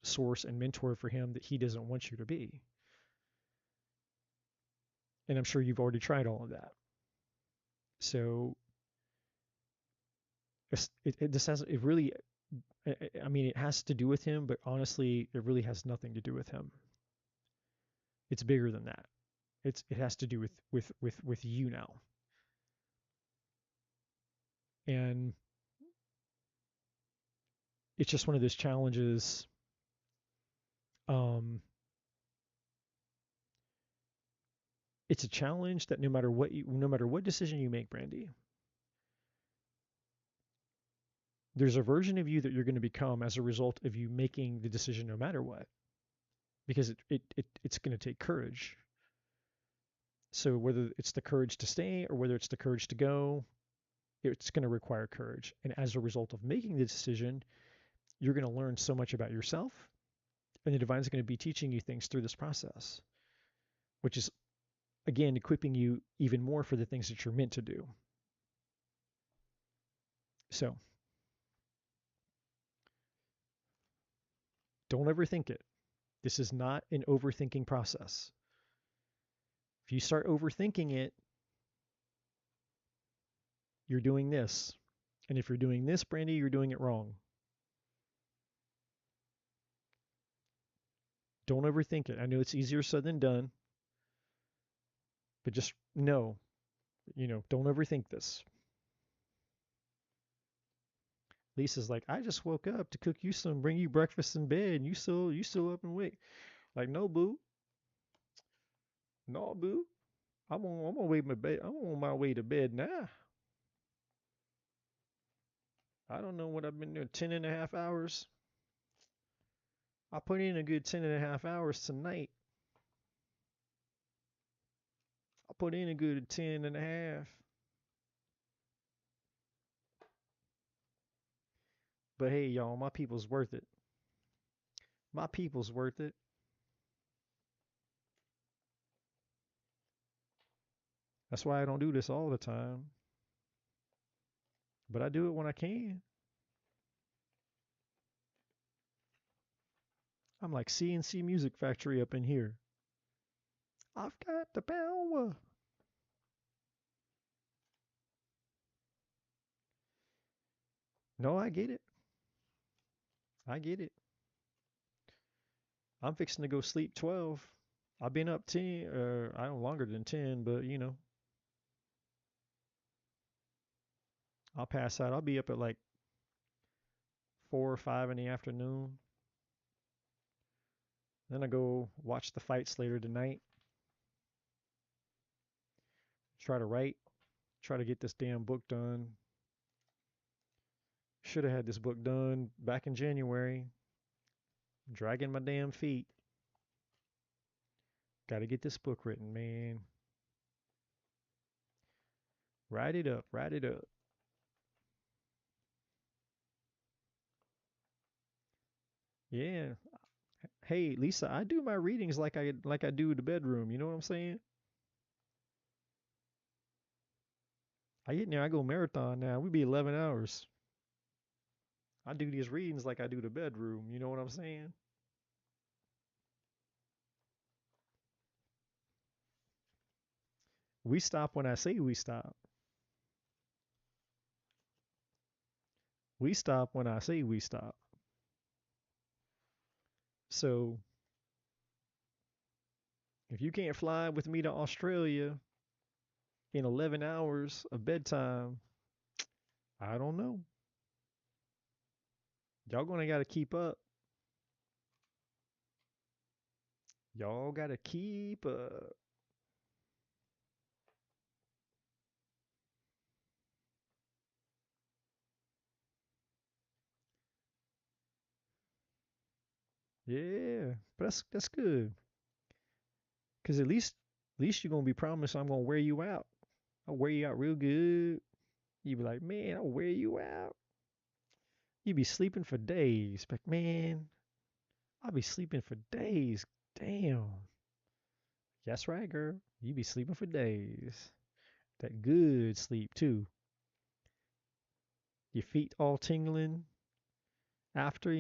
source and mentor for him that he doesn't want you to be. And I'm sure you've already tried all of that. So it has to do with him, but honestly, it really has nothing to do with him. It's bigger than that. It has to do with you now. And it's just one of those challenges. It's a challenge that no matter what decision you make, Brandy, there's a version of you that you're going to become as a result of you making the decision no matter what. Because it's going to take courage. So whether it's the courage to stay or whether it's the courage to go, it's going to require courage. And as a result of making the decision, you're going to learn so much about yourself, and the divine's going to be teaching you things through this process, which is, again, equipping you even more for the things that you're meant to do. So don't overthink it. This is not an overthinking process. If you start overthinking it, you're doing this. And if you're doing this, Brandy, you're doing it wrong. Don't overthink it. I know it's easier said than done. But just know, don't overthink this. Lisa's like, I just woke up to cook you some, bring you breakfast in bed, and you still up and awake. Like, no, boo. No, boo. I'm on my way to bed now. I don't know what I've been doing. 10.5 hours. I put in a good 10.5 hours tonight. I put in a good 10.5. But hey, y'all, my people's worth it. My people's worth it. That's why I don't do this all the time. But I do it when I can. I'm like CNC Music Factory up in here. I've got the power. No, I get it. I get it. I'm fixing to go sleep 12. I've been up 10, I don't longer than 10, but I'll pass out. I'll be up at like 4 or 5 in the afternoon. Then I go watch the fights later tonight. Try to write. Try to get this damn book done. Should have had this book done back in January. Dragging my damn feet. Got to get this book written, man. Write it up. Write it up. Yeah. Hey, Lisa, I do my readings like I do the bedroom. You know what I'm saying? I get in there, I go marathon now. We be 11 hours. I do these readings like I do the bedroom. You know what I'm saying? We stop when I say we stop. We stop when I say we stop. So if you can't fly with me to Australia in 11 hours of bedtime, I don't know. Y'all gonna gotta keep up. Y'all gotta keep up. Yeah, but that's good. Cause at least you're gonna be promised I'm gonna wear you out. I'll wear you out real good. You be like, man, I'll wear you out. You be sleeping for days. But man, I'll be sleeping for days. Damn. That's right, girl. You be sleeping for days. That good sleep too. Your feet all tingling after,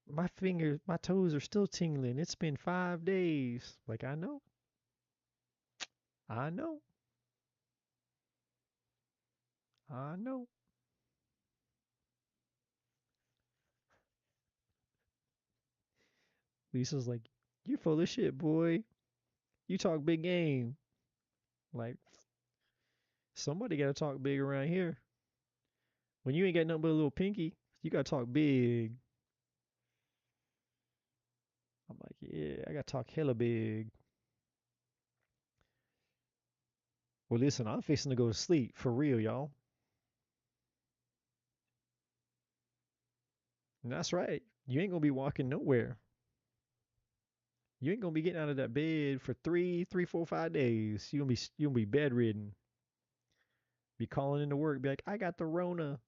my fingers, my toes are still tingling. It's been 5 days. Like, I know. I know. I know. Lisa's like, you full of shit, boy. You talk big game. Like, somebody gotta talk big around here. When you ain't got nothing but a little pinky, you gotta talk big. I'm like, yeah, I gotta talk hella big. Well, listen, I'm fixing to go to sleep for real, y'all. And that's right. You ain't gonna be walking nowhere. You ain't gonna be getting out of that bed for 4, 5 days. You gonna be bedridden. Be calling into work, be like, I got the Rona.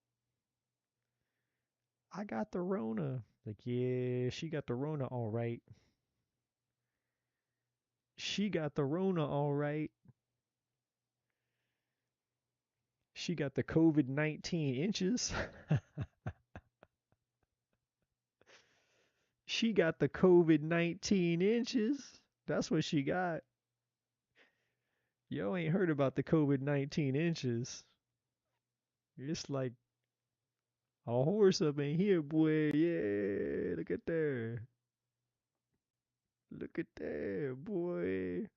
I got the Rona. Like, yeah, she got the Rona all right. She got the Rona all right. She got the COVID 19 inches. She got the COVID 19 inches. That's what she got. Yo ain't heard about the COVID 19 inches. It's like a horse up in here, boy. Yeah, look at there. Look at there, boy.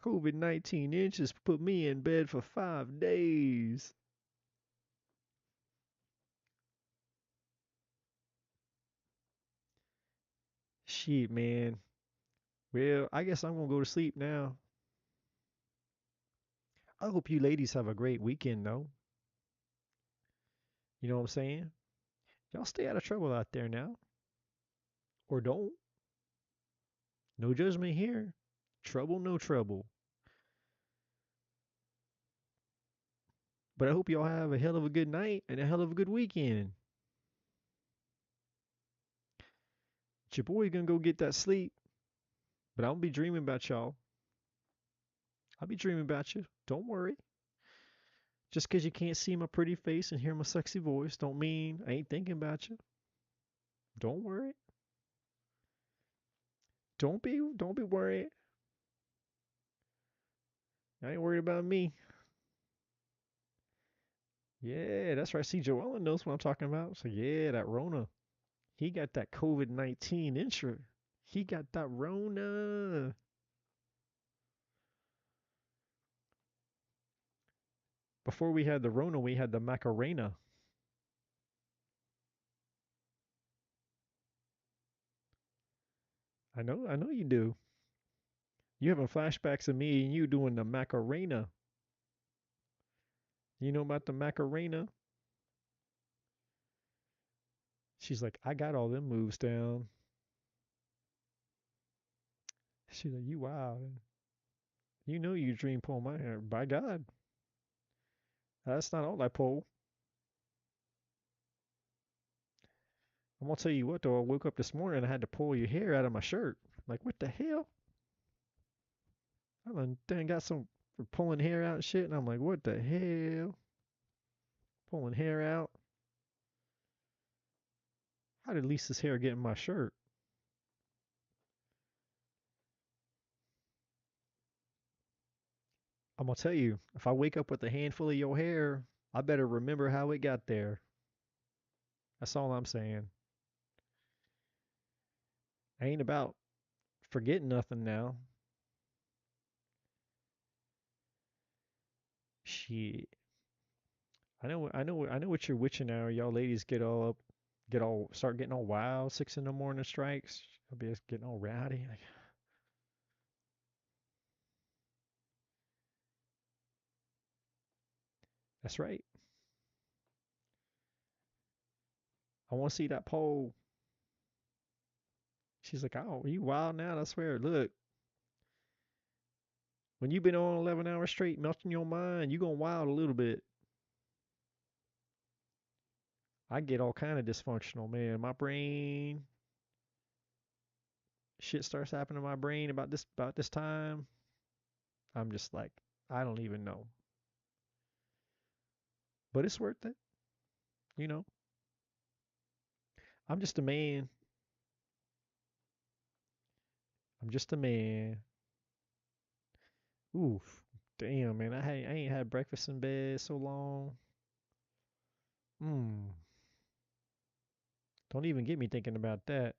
COVID-19 inches put me in bed for 5 days. Shit, man. Well, I guess I'm gonna go to sleep now. I hope you ladies have a great weekend, though. You know what I'm saying? Y'all stay out of trouble out there now. Or don't. No judgment here. Trouble, no trouble. But I hope y'all have a hell of a good night and a hell of a good weekend. Your boy gonna go get that sleep. But I'll be dreaming about y'all. I'll be dreaming about you. Don't worry. Just because you can't see my pretty face and hear my sexy voice don't mean I ain't thinking about you. Don't worry. Don't be worried. I ain't worried about me. Yeah, that's right. See, Joellen knows what I'm talking about. So yeah, that Rona. He got that COVID-19 insurance. He got that Rona. Before we had the Rona, we had the Macarena. I know you do. You having flashbacks of me and you doing the Macarena. You know about the Macarena? She's like, I got all them moves down. She's like, you wild. You know you dream pull my hair. By God. That's not all I pull. I'm gonna tell you what though, I woke up this morning and I had to pull your hair out of my shirt. Like, what the hell? I done got some for pulling hair out and shit, and I'm like, what the hell? Pulling hair out? How did Lisa's hair get in my shirt? I'm gonna tell you, if I wake up with a handful of your hair, I better remember how it got there. That's all I'm saying. I ain't about forgetting nothing now. Shit. I know what you're witching now. Y'all ladies start getting all wild, 6 in the morning strikes. I'll be getting all rowdy. Like, that's right. I want to see that poll. She's like, oh, are you wild now? I swear. Look, when you've been on 11 hours straight, melting your mind, you going wild a little bit. I get all kind of dysfunctional, man. My brain, shit starts happening to my brain about this time. I'm just like, I don't even know. But it's worth it. You know, I'm just a man. I'm just a man. Oof. Damn, man. I ain't had breakfast in bed so long. Hmm. Don't even get me thinking about that.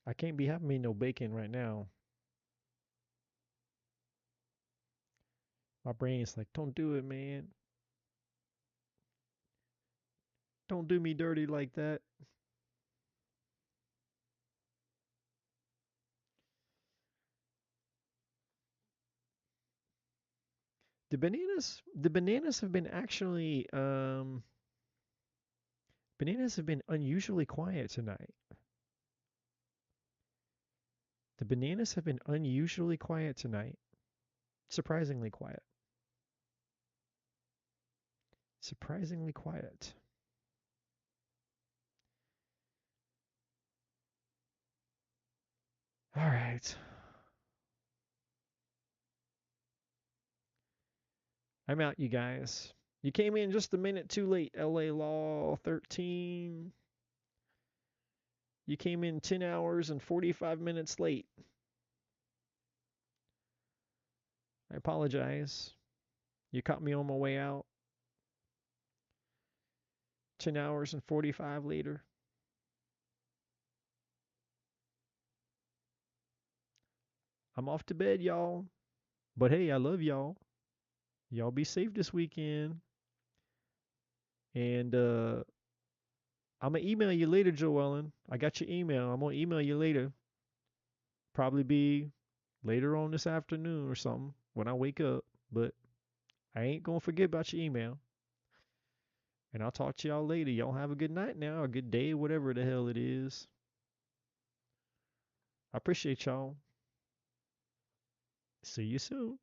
I can't be having me no bacon right now. My brain is like, don't do it, man. Don't do me dirty like that. The bananas have been actually bananas have been unusually quiet tonight. The bananas have been unusually quiet tonight. Surprisingly quiet. Surprisingly quiet. All right. I'm out, you guys. You came in just a minute too late, LA Law 13. You came in 10 hours and 45 minutes late. I apologize. You caught me on my way out. 10 hours and 45 later. I'm off to bed, y'all. But hey, I love y'all. Y'all be safe this weekend. And I'm gonna email you later, Joellen. I got your email. I'm gonna email you later. Probably be later on this afternoon or something when I wake up. But I ain't gonna forget about your email. And I'll talk to y'all later. Y'all have a good night now, or a good day, whatever the hell it is. I appreciate y'all. See you soon.